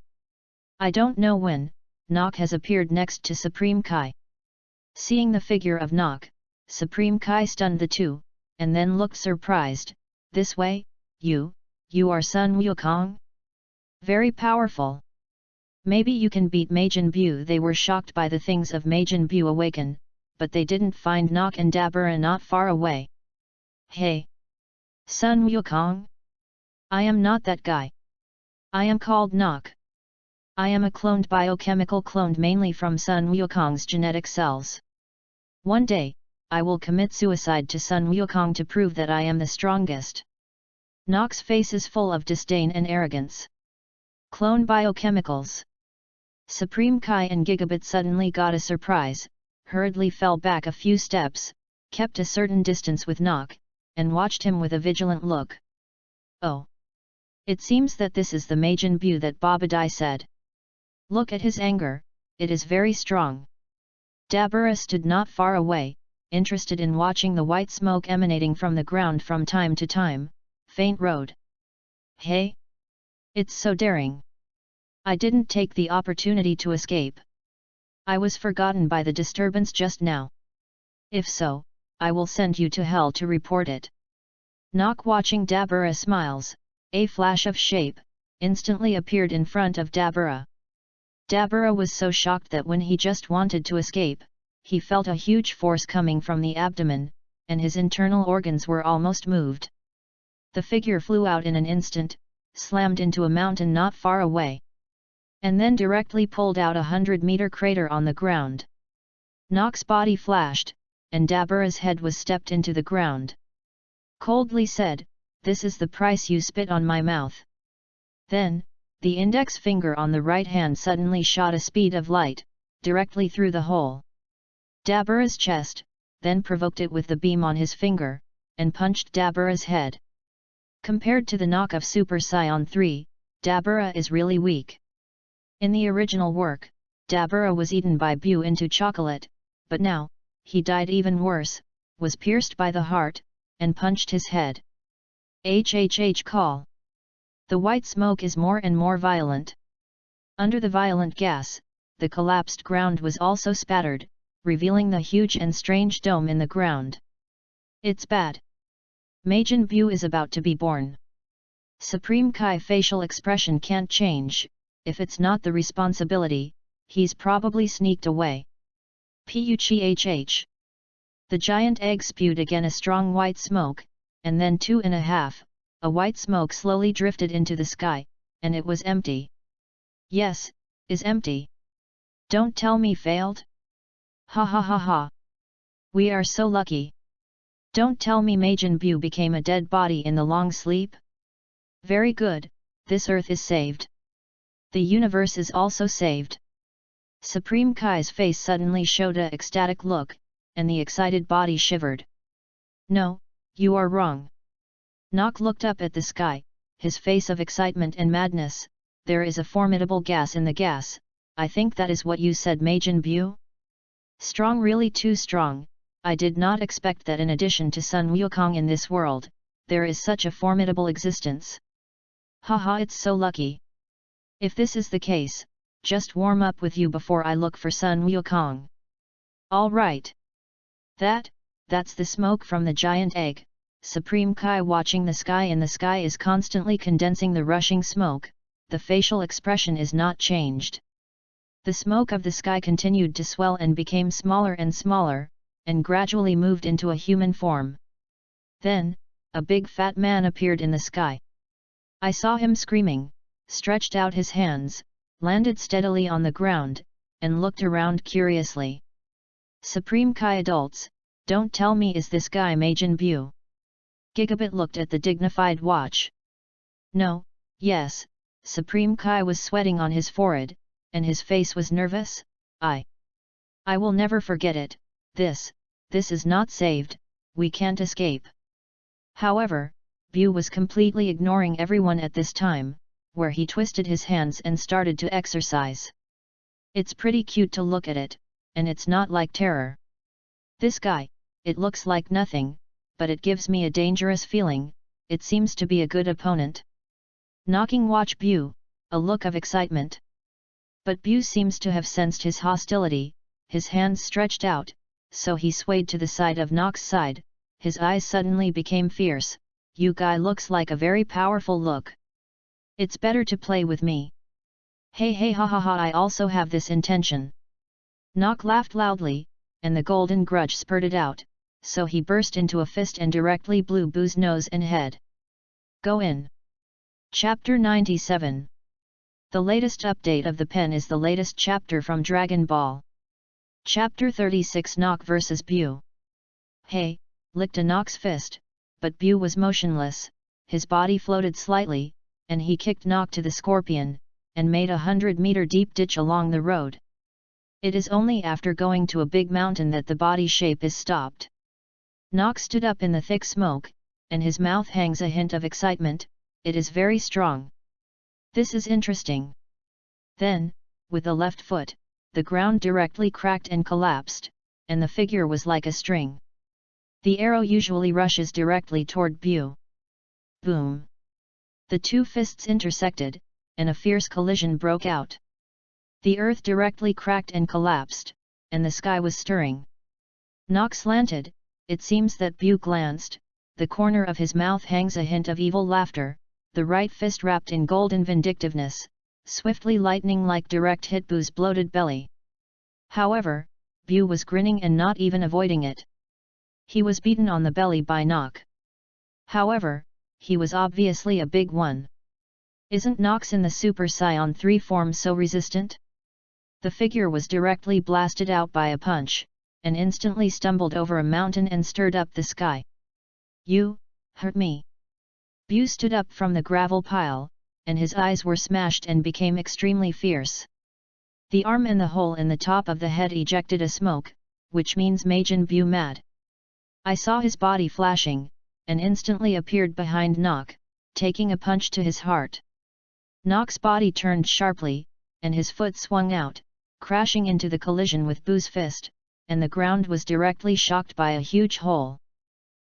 I don't know when, Nock has appeared next to Supreme Kai. Seeing the figure of Nock, Supreme Kai stunned the two, and then looked surprised. This way, you are Sun Wukong? Very powerful. Maybe you can beat Majin Buu. They were shocked by the things of Majin Buu awaken, but they didn't find Nock and Dabura not far away. Hey! Sun Wukong? I am not that guy. I am called Nock. I am a cloned biochemical cloned mainly from Sun Wukong's genetic cells. One day, I will commit suicide to Sun Wukong to prove that I am the strongest. Nock's face is full of disdain and arrogance. Clone biochemicals. Supreme Kai and Gigabit suddenly got a surprise, hurriedly fell back a few steps, kept a certain distance with Nock, and watched him with a vigilant look. Oh! It seems that this is the Majin Buu that Babadai said. Look at his anger, it is very strong. Dabura stood not far away, interested in watching the white smoke emanating from the ground from time to time. Faint road. Hey! It's so daring. I didn't take the opportunity to escape. I was forgotten by the disturbance just now. If so, I will send you to hell to report it. Nock watching Dabura smiles, a flash of shape, instantly appeared in front of Dabura. Dabura was so shocked that when he just wanted to escape, he felt a huge force coming from the abdomen, and his internal organs were almost moved. The figure flew out in an instant, slammed into a mountain not far away. And then directly pulled out a 100-meter crater on the ground. Nock's body flashed, and Dabura's head was stepped into the ground. Coldly said, "This is the price you spit on my mouth." Then, the index finger on the right hand suddenly shot a speed of light, directly through the hole. Dabura's chest, then provoked it with the beam on his finger, and punched Dabura's head. Compared to the Nock of Super Saiyan 3, Dabura is really weak. In the original work, Dabura was eaten by Buu into chocolate, but now, he died even worse, was pierced by the heart, and punched his head. HHH call. The white smoke is more and more violent. Under the violent gas, the collapsed ground was also spattered, revealing the huge and strange dome in the ground. It's bad. Majin Buu is about to be born. Supreme Kai facial expression can't change. If it's not the responsibility, he's probably sneaked away. Puchhh. The giant egg spewed again a strong white smoke, and then 2.5, a white smoke slowly drifted into the sky, and it was empty. Yes, is empty. Don't tell me failed? Ha ha ha ha. We are so lucky. Don't tell me Majin Buu became a dead body in the long sleep? Very good, this earth is saved. The universe is also saved. Supreme Kai's face suddenly showed a ecstatic look, and the excited body shivered. No, you are wrong. Nock looked up at the sky, his face of excitement and madness. There is a formidable gas in the gas, I think that is what you said, Majin Buu? Strong, really too strong. I did not expect that in addition to Sun Wukong in this world, there is such a formidable existence. Haha, it's so lucky. If this is the case, just warm up with you before I look for Sun Wukong. All right. That's the smoke from the giant egg. Supreme Kai watching the sky in the sky is constantly condensing the rushing smoke, the facial expression is not changed. The smoke of the sky continued to swell and became smaller and smaller, and gradually moved into a human form. Then, a big fat man appeared in the sky. I saw him screaming, stretched out his hands, landed steadily on the ground, and looked around curiously. Supreme Kai adults, don't tell me is this guy Majin Buu? Gigabit looked at the dignified watch. No, yes, Supreme Kai was sweating on his forehead, and his face was nervous. I will never forget it, this is not saved, we can't escape. However, Bu was completely ignoring everyone at this time, where he twisted his hands and started to exercise. It's pretty cute to look at it, and it's not like terror. This guy, it looks like nothing, but it gives me a dangerous feeling, it seems to be a good opponent. Knocking watch Bu, a look of excitement. But Bu seems to have sensed his hostility, his hands stretched out, so he swayed to the side of Nock's side, his eyes suddenly became fierce. You guy looks like a very powerful look. It's better to play with me. Hey hey ha ha ha, I also have this intention. Nock laughed loudly, and the golden grudge spurted out, so he burst into a fist and directly blew Bu's nose and head. Go in. Chapter 97. The latest update of the pen is the latest chapter from Dragon Ball. Chapter 36, Nock vs Bu. Hey, licked a Nock's fist, but Bu was motionless, his body floated slightly, and he kicked Nock to the scorpion, and made 100-meter deep ditch along the road. It is only after going to a big mountain that the body shape is stopped. Nock stood up in the thick smoke, and his mouth hangs a hint of excitement, it is very strong. This is interesting. Then, with the left foot, the ground directly cracked and collapsed, and the figure was like a string. The arrow usually rushes directly toward Bu. Boom! The two fists intersected, and a fierce collision broke out. The earth directly cracked and collapsed, and the sky was stirring. Nock slanted, it seems that Bu glanced, the corner of his mouth hangs a hint of evil laughter, the right fist wrapped in golden vindictiveness, swiftly lightning-like direct hit Bu's bloated belly. However, Bu was grinning and not even avoiding it. He was beaten on the belly by Nock. However, he was obviously a big one. Isn't Nox in the Super Saiyan 3 form so resistant? The figure was directly blasted out by a punch, and instantly stumbled over a mountain and stirred up the sky. You hurt me. Bu stood up from the gravel pile, and his eyes were smashed and became extremely fierce. The arm and the hole in the top of the head ejected a smoke, which means Majin Bu mad. I saw his body flashing, and instantly appeared behind Nock, taking a punch to his heart. Nock's body turned sharply, and his foot swung out, crashing into the collision with Bu's fist, and the ground was directly shocked by a huge hole.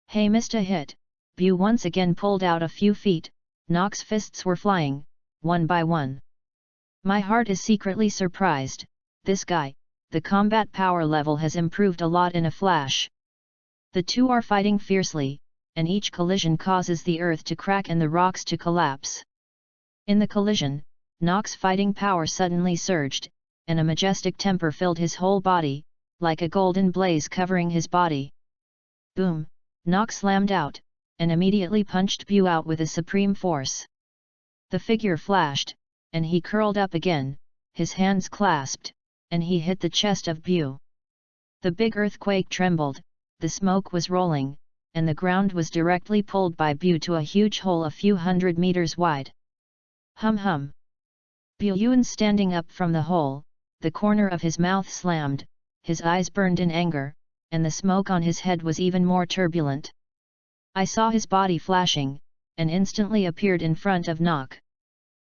Hey, missed a hit. Bu once again pulled out a few feet, Nock's fists were flying, one by one. My heart is secretly surprised, this guy, the combat power level has improved a lot in a flash. The two are fighting fiercely, and each collision causes the earth to crack and the rocks to collapse. In the collision, Nock's fighting power suddenly surged, and a majestic temper filled his whole body, like a golden blaze covering his body. Boom! Nock slammed out, and immediately punched Bu out with a supreme force. The figure flashed, and he curled up again, his hands clasped, and he hit the chest of Bu. The big earthquake trembled, the smoke was rolling, and the ground was directly pulled by Bu to a huge hole a few 100 meters wide. Hum hum! Bu Yuan standing up from the hole, the corner of his mouth slammed, his eyes burned in anger, and the smoke on his head was even more turbulent. I saw his body flashing, and instantly appeared in front of Nock.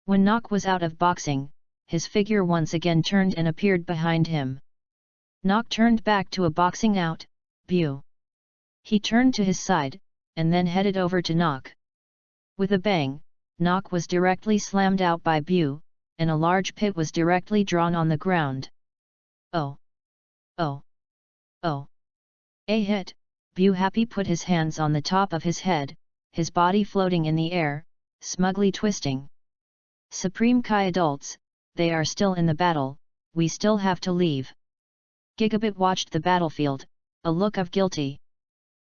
When Nock was out of boxing, his figure once again turned and appeared behind him. Nock turned back to a boxing out, Bu. He turned to his side, and then headed over to Nock. With a bang, Nock was directly slammed out by Bu, and a large pit was directly drawn on the ground. Oh! Oh! Oh! A hit! Bu Happy put his hands on the top of his head, his body floating in the air, smugly twisting. Supreme Kai adults, they are still in the battle, we still have to leave. Gigabit watched the battlefield, a look of guilty.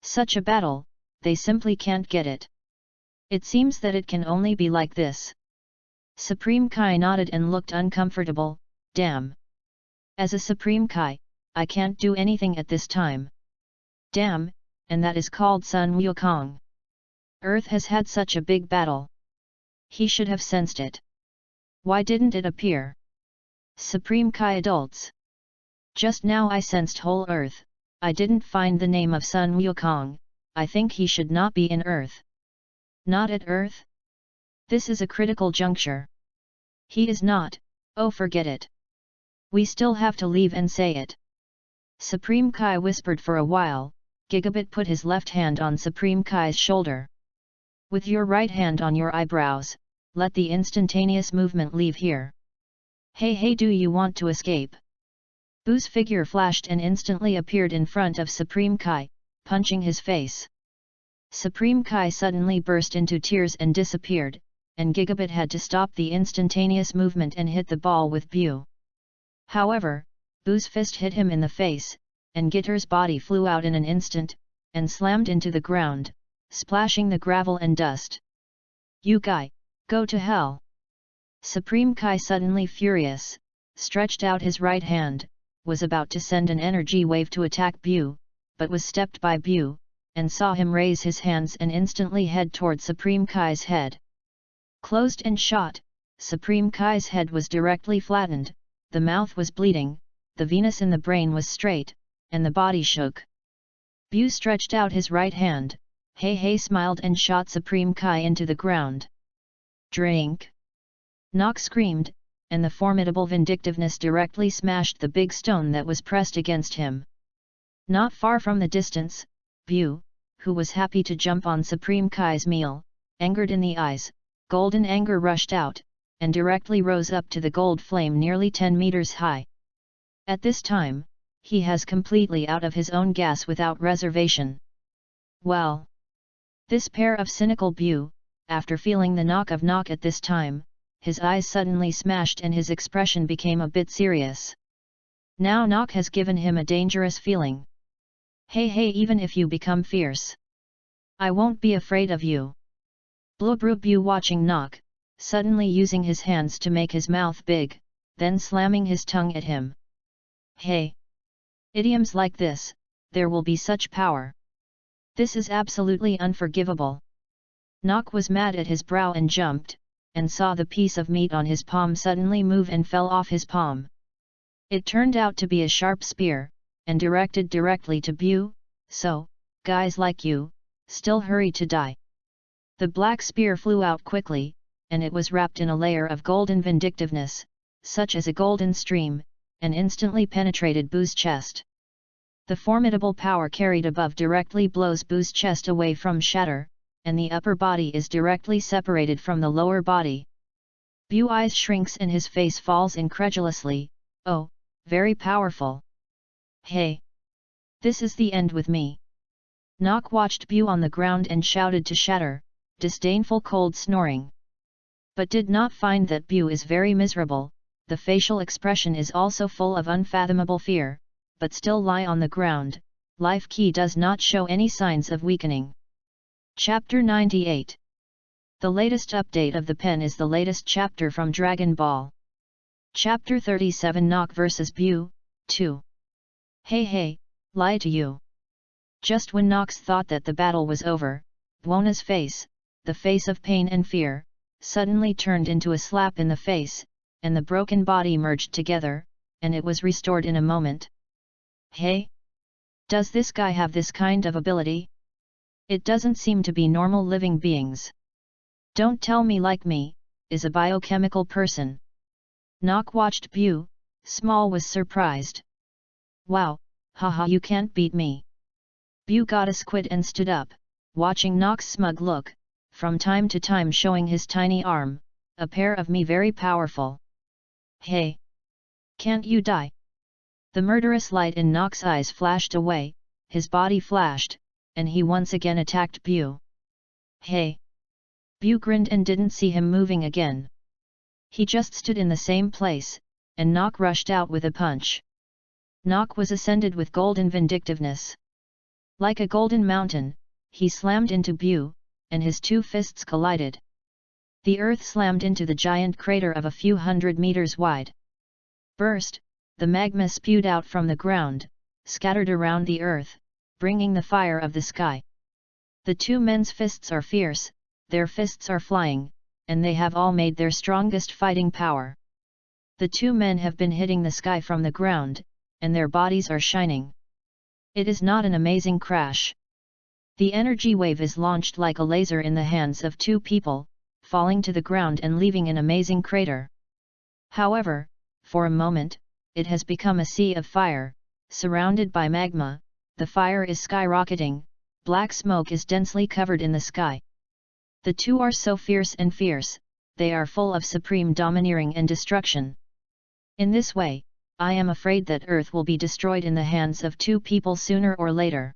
Such a battle, they simply can't get it. It seems that it can only be like this. Supreme Kai nodded and looked uncomfortable, damn. As a Supreme Kai, I can't do anything at this time. Damn, and that is called Sun Wukong. Earth has had such a big battle. He should have sensed it. Why didn't it appear? Supreme Kai adults. Just now I sensed whole earth, I didn't find the name of Sun Wukong, I think he should not be in earth. Not at earth? This is a critical juncture. He is not, oh forget it. We still have to leave and say it. Supreme Kai whispered for a while. Gigabit put his left hand on Supreme Kai's shoulder. With your right hand on your eyebrows, let the instantaneous movement leave here. Hey, do you want to escape? Bu's figure flashed and instantly appeared in front of Supreme Kai, punching his face. Supreme Kai suddenly burst into tears and disappeared, and Gigabit had to stop the instantaneous movement and hit the ball with Bu. However, Bu's fist hit him in the face, and Gitter's body flew out in an instant, and slammed into the ground, splashing the gravel and dust. You guy, go to hell! Supreme Kai, suddenly furious, stretched out his right hand, was about to send an energy wave to attack Bu, but was stepped by Bu, and saw him raise his hands and instantly head toward Supreme Kai's head. Closed and shot, Supreme Kai's head was directly flattened, the mouth was bleeding, the venous in the brain was straight, and the body shook. Bu stretched out his right hand, hey smiled and shot Supreme Kai into the ground. Drink! Nock screamed, and the formidable vindictiveness directly smashed the big stone that was pressed against him. Not far from the distance, Bu, who was happy to jump on Supreme Kai's meal, angered in the eyes, golden anger rushed out, and directly rose up to the gold flame nearly 10 meters high. At this time, he has completely out of his own gas without reservation. Well! This pair of cynical Bu, after feeling the knock of Nock at this time, his eyes suddenly smashed and his expression became a bit serious. Now Nock has given him a dangerous feeling. Hey, even if you become fierce, I won't be afraid of you. Blubru Bu, watching Nock, suddenly using his hands to make his mouth big, then slamming his tongue at him. Hey! Idioms like this, there will be such power. This is absolutely unforgivable. Nock was mad at his brow and jumped, and saw the piece of meat on his palm suddenly move and fell off his palm. It turned out to be a sharp spear, and directed directly to Bu, so, guys like you, still hurry to die. The black spear flew out quickly, and it was wrapped in a layer of golden vindictiveness, such as a golden stream, and instantly penetrated Bu's chest. The formidable power carried above directly blows Bu's chest away from shatter, and the upper body is directly separated from the lower body. Bu eyes shrinks and his face falls incredulously. Oh, very powerful. Hey! This is the end with me. Nock watched Bu on the ground and shouted to shatter, disdainful cold snoring. But did not find that Bu is very miserable, the facial expression is also full of unfathomable fear, but still lie on the ground, life key does not show any signs of weakening. Chapter 98. The latest update of the pen is the latest chapter from Dragon Ball. Chapter 37, Nock vs Bu, 2. Hey, lie to you. Just when Nox thought that the battle was over, Buona's face, the face of pain and fear, suddenly turned into a slap in the face, and the broken body merged together, and it was restored in a moment. Hey? Does this guy have this kind of ability? It doesn't seem to be normal living beings. Don't tell me like me, is a biochemical person. Nock watched Bu, Small was surprised. Wow, haha, you can't beat me. Bu got a squid and stood up, watching Nock's smug look, from time to time showing his tiny arm, a pair of me very powerful. Hey! Can't you die? The murderous light in Nock's eyes flashed away, his body flashed, and he once again attacked Bu. Hey! Bu grinned and didn't see him moving again. He just stood in the same place, and Nock rushed out with a punch. Nock was ascended with golden vindictiveness. Like a golden mountain, he slammed into Bu, and his two fists collided. The earth slammed into the giant crater of a few 100 meters wide. Burst, the magma spewed out from the ground, scattered around the earth, bringing the fire of the sky. The two men's fists are fierce, their fists are flying, and they have all made their strongest fighting power. The two men have been hitting the sky from the ground, and their bodies are shining. It is not an amazing crash. The energy wave is launched like a laser in the hands of two people, falling to the ground and leaving an amazing crater. However, for a moment, it has become a sea of fire, surrounded by magma. The fire is skyrocketing, black smoke is densely covered in the sky. The two are so fierce, they are full of supreme domineering and destruction. In this way, I am afraid that Earth will be destroyed in the hands of two people sooner or later.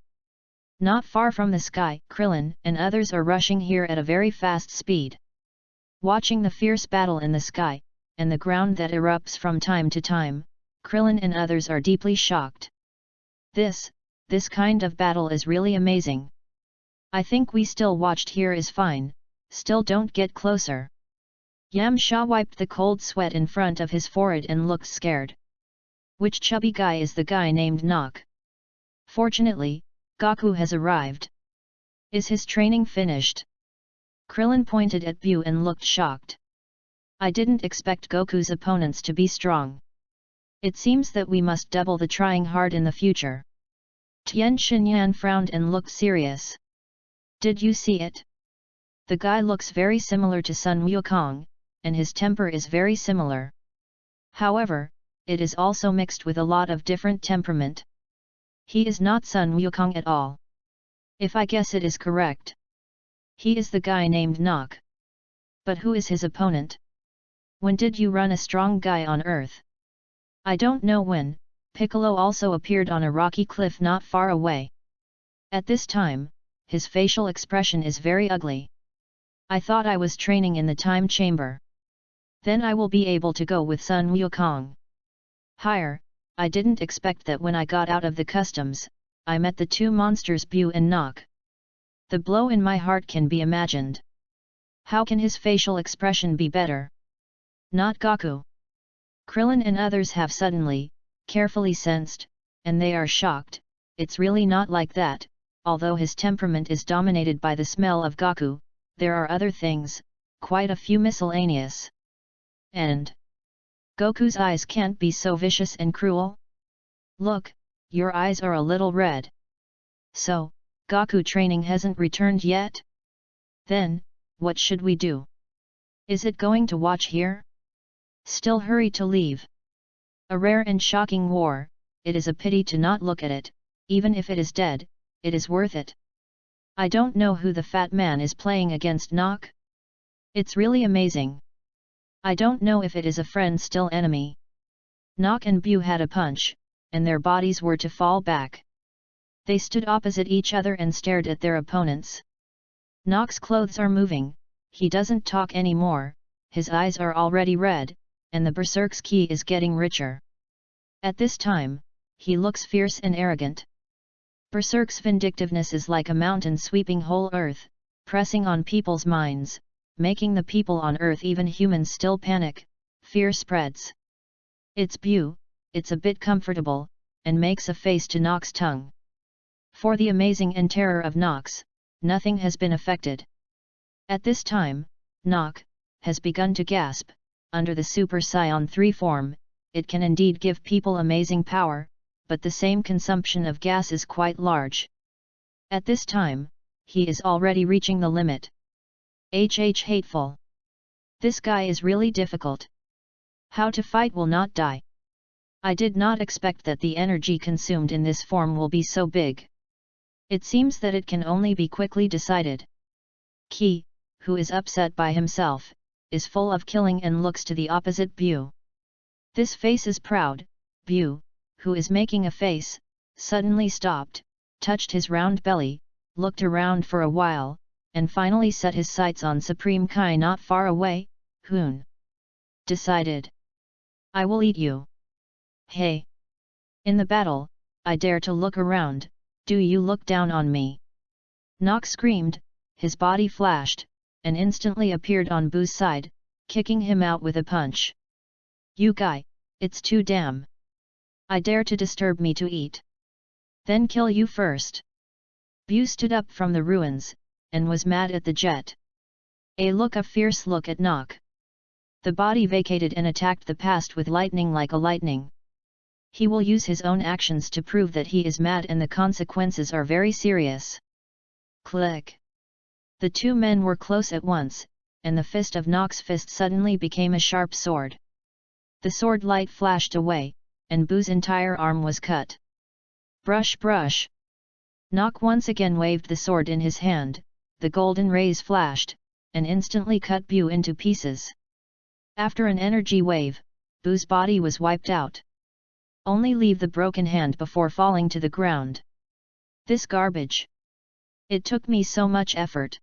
Not far from the sky, Krillin and others are rushing here at a very fast speed. Watching the fierce battle in the sky, and the ground that erupts from time to time, Krillin and others are deeply shocked. This kind of battle is really amazing. I think we still watched here is fine, still don't get closer. Yamcha wiped the cold sweat in front of his forehead and looked scared. Which chubby guy is the guy named Nock? Fortunately, Goku has arrived. Is his training finished? Krillin pointed at Bu and looked shocked. I didn't expect Goku's opponents to be strong. It seems that we must double the trying hard in the future. Tien Shinyan frowned and looked serious. Did you see it? The guy looks very similar to Sun Wukong, and his temper is very similar. However, it is also mixed with a lot of different temperament. He is not Sun Wukong at all. If I guess it is correct. He is the guy named Nock. But who is his opponent? When did you run a strong guy on Earth? I don't know when. Piccolo also appeared on a rocky cliff not far away. At this time, his facial expression is very ugly. I thought I was training in the time chamber. Then I will be able to go with Sun Wukong. Higher, I didn't expect that when I got out of the customs, I met the two monsters Bu and Nock. The blow in my heart can be imagined. How can his facial expression be better? Not Goku. Krillin and others have suddenly, carefully sensed, and they are shocked. It's really not like that. Although his temperament is dominated by the smell of Goku, there are other things, quite a few miscellaneous. And Goku's eyes can't be so vicious and cruel? Look, your eyes are a little red. So, Goku training hasn't returned yet? Then, what should we do? Is it going to watch here? Still hurry to leave. A rare and shocking war, it is a pity to not look at it, even if it is dead, it is worth it. I don't know who the fat man is playing against Nock. It's really amazing. I don't know if it is a friend still enemy. Nock and Bu had a punch, and their bodies were to fall back. They stood opposite each other and stared at their opponents. Nock's clothes are moving, he doesn't talk anymore, his eyes are already red, and the berserk's ki is getting richer. At this time, he looks fierce and arrogant. Berserk's vindictiveness is like a mountain sweeping whole earth, pressing on people's minds, making the people on earth, even humans, still panic. Fear spreads. It's Bu, it's a bit comfortable, and makes a face to Nock's tongue. For the amazing and terror of Nock's, nothing has been affected. At this time, Nock has begun to gasp. Under the Super Saiyan 3 form, it can indeed give people amazing power, but the same consumption of gas is quite large. At this time, he is already reaching the limit. Hateful. This guy is really difficult. How to fight will not die. I did not expect that the energy consumed in this form will be so big. It seems that it can only be quickly decided. Ki, who is upset by himself, is full of killing and looks to the opposite Bu. This face is proud. Bu, who is making a face, suddenly stopped, touched his round belly, looked around for a while, and finally set his sights on Supreme Kai not far away. Hoon. Decided. I will eat you. Hey! In the battle, I dare to look around, do you look down on me? Nock screamed, his body flashed, and instantly appeared on Bu's side, kicking him out with a punch. You guy, it's too damn. I dare to disturb me to eat. Then kill you first. Bu stood up from the ruins, and was mad at the jet. A fierce look at Nok. The body vacated and attacked the past with lightning like a lightning. He will use his own actions to prove that he is mad, and the consequences are very serious. Click. The two men were close at once, and the fist of Nok's fist suddenly became a sharp sword. The sword light flashed away, and Boo's entire arm was cut. Brush brush. Nok once again waved the sword in his hand, the golden rays flashed, and instantly cut Bu into pieces. After an energy wave, Bu's body was wiped out. Only leave the broken hand before falling to the ground. This garbage. It took me so much effort.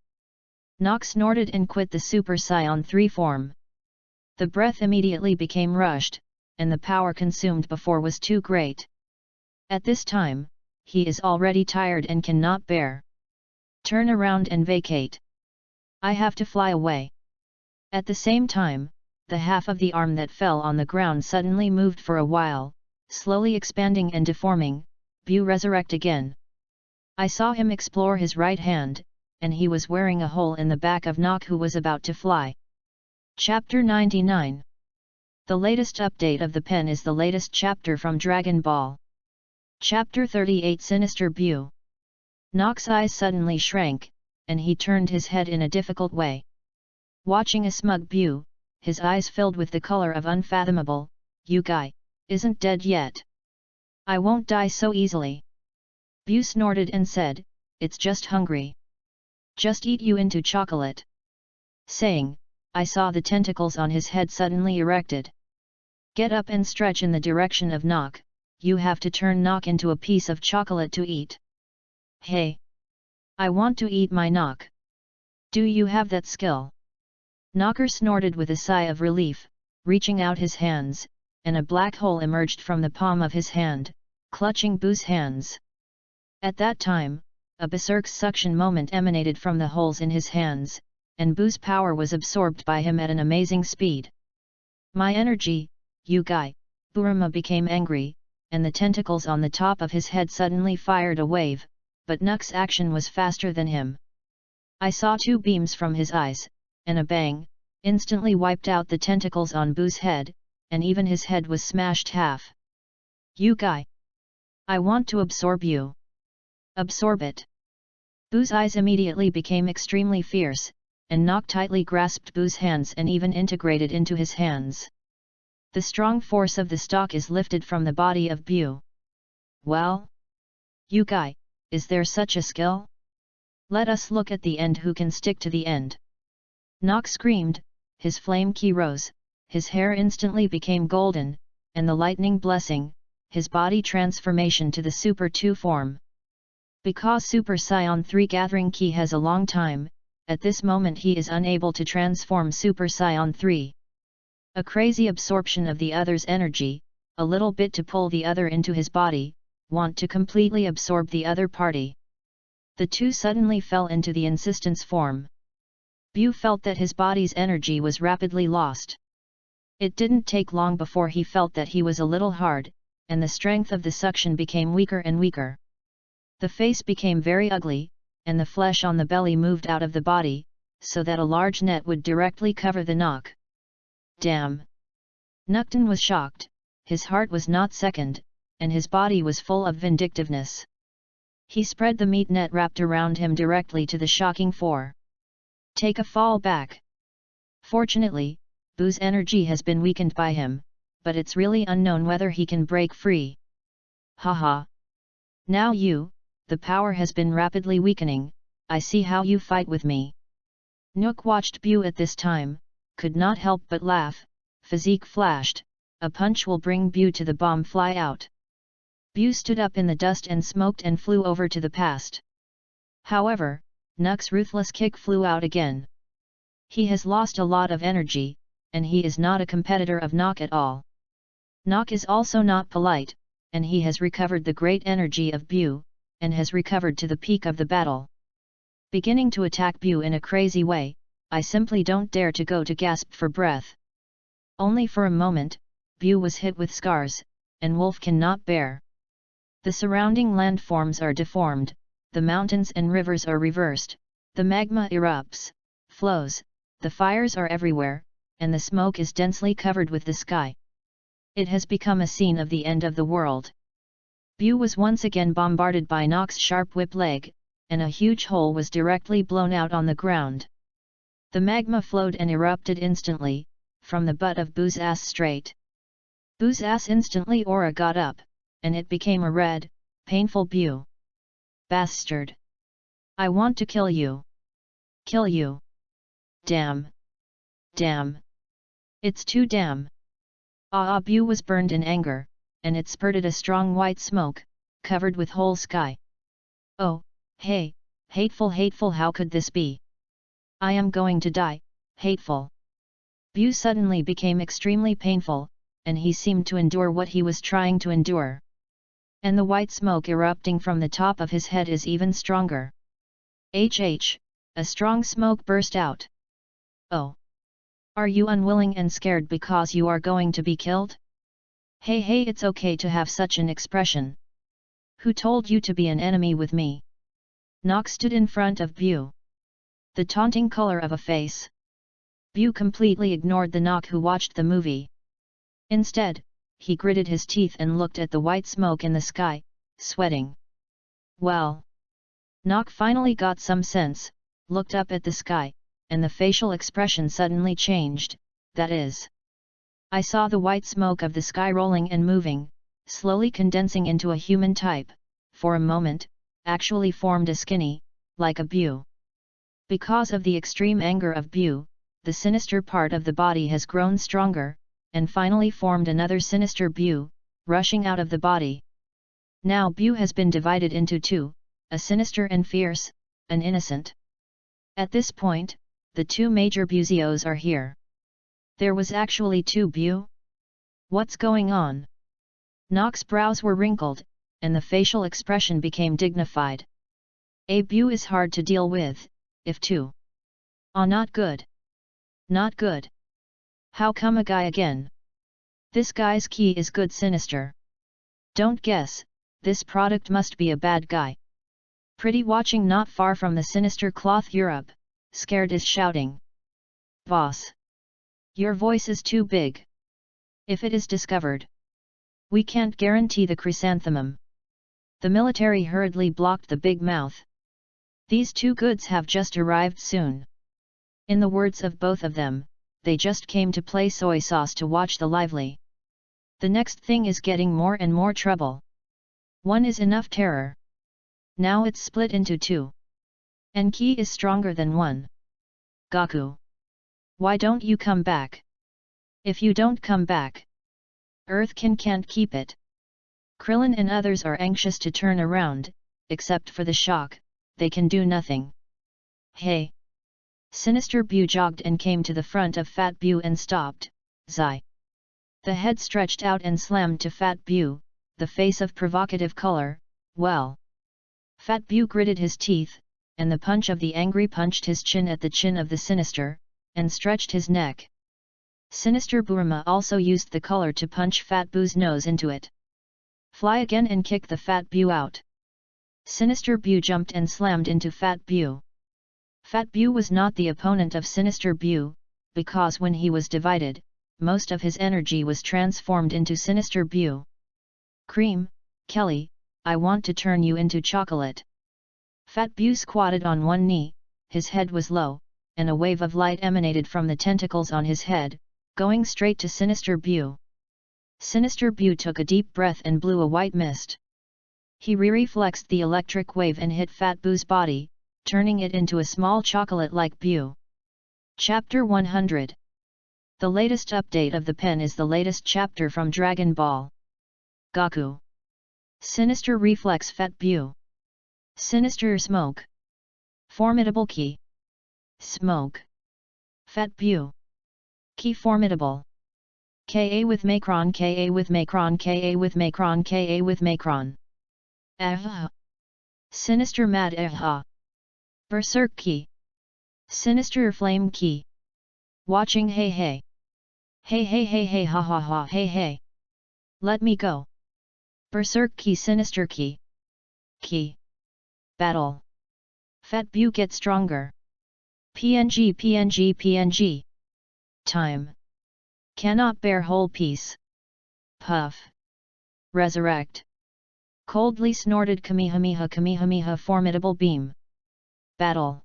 Nok snorted and quit the Super Saiyan 3 form. The breath immediately became rushed, and the power consumed before was too great. At this time, he is already tired and cannot bear. Turn around and vacate. I have to fly away. At the same time, the half of the arm that fell on the ground suddenly moved for a while, slowly expanding and deforming. Bu resurrect again. I saw him explore his right hand, and he was wearing a hole in the back of Nok, who was about to fly. Chapter 99. The latest update of the pen is the latest chapter from Dragon Ball. Chapter 38 Sinister Bu. Nok's eyes suddenly shrank, and he turned his head in a difficult way. Watching a smug Bu, his eyes filled with the color of unfathomable. You guy, isn't dead yet. I won't die so easily. Bu snorted and said, it's just hungry. Just eat you into chocolate. Saying, I saw the tentacles on his head suddenly erected. Get up and stretch in the direction of Nok, you have to turn Nok into a piece of chocolate to eat. Hey! I want to eat my Nok. Do you have that skill? Knocker snorted with a sigh of relief, reaching out his hands, and a black hole emerged from the palm of his hand, clutching Bu's hands. At that time, a berserk suction moment emanated from the holes in his hands, and Bu's power was absorbed by him at an amazing speed. My energy, you guy! Buruma became angry, and the tentacles on the top of his head suddenly fired a wave, but Nok's action was faster than him. I saw two beams from his eyes, and a bang, instantly wiped out the tentacles on Bu's head, and even his head was smashed half. You guy! I want to absorb you. Absorb it. Bu's eyes immediately became extremely fierce, and Nok tightly grasped Bu's hands and even integrated into his hands. The strong force of the stalk is lifted from the body of Bu. Well? You guy, is there such a skill? Let us look at the end, who can stick to the end. Nok screamed, his flame ki rose, his hair instantly became golden, and the lightning blessing, his body transformation to the Super 2 form. Because Super Saiyan 3 gathering ki has a long time, at this moment he is unable to transform Super Saiyan 3. A crazy absorption of the other's energy, a little bit to pull the other into his body, want to completely absorb the other party. The two suddenly fell into the insistence form. Bu felt that his body's energy was rapidly lost. It didn't take long before he felt that he was a little hard, and the strength of the suction became weaker and weaker. The face became very ugly, and the flesh on the belly moved out of the body, so that a large net would directly cover the Nok. Damn! Nukton was shocked, his heart was not second, and his body was full of vindictiveness. He spread the meat net wrapped around him directly to the shocking four. Take a fall back. Fortunately, Bu's energy has been weakened by him, but it's really unknown whether he can break free. Haha! Now the power has been rapidly weakening, I see how you fight with me. Nook watched Bu at this time, could not help but laugh, physique flashed, a punch will bring Bu to the bomb fly out. Bu stood up in the dust and smoked and flew over to the past. However, Nook's ruthless kick flew out again. He has lost a lot of energy, and he is not a competitor of Nok at all. Nok is also not polite, and he has recovered the great energy of Bu, and has recovered to the peak of the battle. Beginning to attack Bu in a crazy way, I simply don't dare to go to gasp for breath. Only for a moment, Bu was hit with scars, and Wolf cannot bear. The surrounding landforms are deformed, the mountains and rivers are reversed, the magma erupts, flows, the fires are everywhere, and the smoke is densely covered with the sky. It has become a scene of the end of the world. Bu was once again bombarded by Nock's sharp whip leg, and a huge hole was directly blown out on the ground. The magma flowed and erupted instantly, from the butt of Bu's ass straight. Bu's ass instantly aura got up, and it became a red, painful Bu. Bastard! I want to kill you! Kill you! Damn! Damn! It's too damn! Bu was burned in anger, and it spurted a strong white smoke, covered with whole sky. Oh, hey, hateful hateful, how could this be? I am going to die, hateful! Bu suddenly became extremely painful, and he seemed to endure what he was trying to endure. And the white smoke erupting from the top of his head is even stronger. A strong smoke burst out. Oh! Are you unwilling and scared because you are going to be killed? Hey, it's okay to have such an expression. Who told you to be an enemy with me? Nock stood in front of Bu. The taunting color of a face. Bu completely ignored the Nock who watched the movie. Instead, he gritted his teeth and looked at the white smoke in the sky, sweating. Well. Nock finally got some sense, looked up at the sky, and the facial expression suddenly changed, that is. I saw the white smoke of the sky rolling and moving, slowly condensing into a human type, for a moment, actually formed a skinny, like a Bu. Because of the extreme anger of Bu, the sinister part of the body has grown stronger, and finally formed another sinister Bu, rushing out of the body. Now Bu has been divided into two, a sinister and fierce, an innocent. At this point, the two major Buzios are here. There was actually two Bu? What's going on? Nock's brows were wrinkled, and the facial expression became dignified. A Bu is hard to deal with, if two. Not good. Not good. How come a guy again? This guy's key is good sinister. Don't guess, this product must be a bad guy. Pretty watching not far from the sinister cloth Europe, scared is shouting. Boss! Your voice is too big. If it is discovered, we can't guarantee the chrysanthemum. The military hurriedly blocked the big mouth. These two goods have just arrived soon. In the words of both of them, they just came to play soy sauce to watch the lively. The next thing is getting more and more trouble. One is enough terror. Now it's split into two. And Ki is stronger than one. Gaku! Why don't you come back? If you don't come back, Earth can't keep it. Krillin and others are anxious to turn around, except for the shock, they can do nothing. Hey! Sinister Bu jogged and came to the front of Fat Bu and stopped, Zai. The head stretched out and slammed to Fat Bu, the face of provocative color, well. Fat Bu gritted his teeth, and the punch of the angry punched his chin at the chin of the sinister, and stretched his neck. Sinister Burma also used the color to punch Fat Bu's nose into it. Fly again and kick the Fat Bu out. Sinister Bu jumped and slammed into Fat Bu. Fat Bu was not the opponent of Sinister Bu, because when he was divided, most of his energy was transformed into Sinister Bu. Cream, Kelly, I want to turn you into chocolate. Fat Bu squatted on one knee, his head was low, and a wave of light emanated from the tentacles on his head, going straight to Sinister Bu. Sinister Bu took a deep breath and blew a white mist. He re-reflexed the electric wave and hit Fat Bu's body, turning it into a small chocolate-like Bu. Chapter 100. The latest update of the pen is the latest chapter from Dragon Ball. Gaku. Sinister reflex Fat Bu. Sinister smoke. Formidable Ki. Smoke. Fat Bu. Ki formidable. Ka with Macron, Ka with Macron, Ka with Macron, Ka with Macron. Ah. Sinister mad ah. Berserk Ki. Sinister flame Ki. Watching hey hey. Hey hey hey hey ha ha ha hey hey. Let me go. Berserk Ki Sinister Ki. Ki. Battle. Fat Bu get stronger. PNG PNG PNG. Time. Cannot bear whole peace. Puff. Resurrect. Coldly snorted Kamehameha Kamehameha formidable beam. Battle.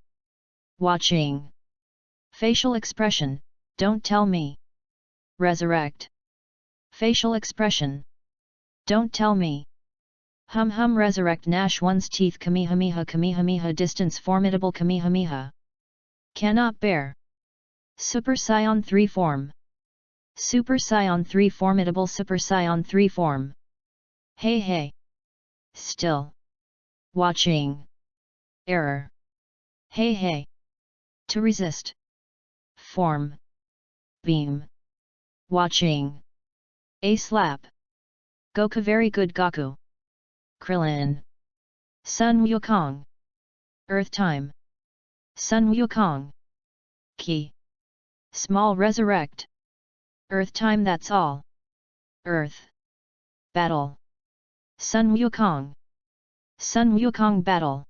Watching. Facial expression, don't tell me. Resurrect. Facial expression. Don't tell me. Hum hum resurrect gnash one's teeth Kamehameha Kamehameha distance formidable Kamehameha. Cannot bear. Super Scion 3 form. Super Scion 3 formidable Super Scion 3 form. Hey hey. Still. Watching. Error. Hey hey. To resist. Form. Beam. Watching. A slap. Goku very good Gaku. Krillin. Sun Wukong. Earth time. Sun Wukong. Key. Small resurrect. Earth time that's all. Earth. Battle. Sun Wukong. Sun Wukong battle.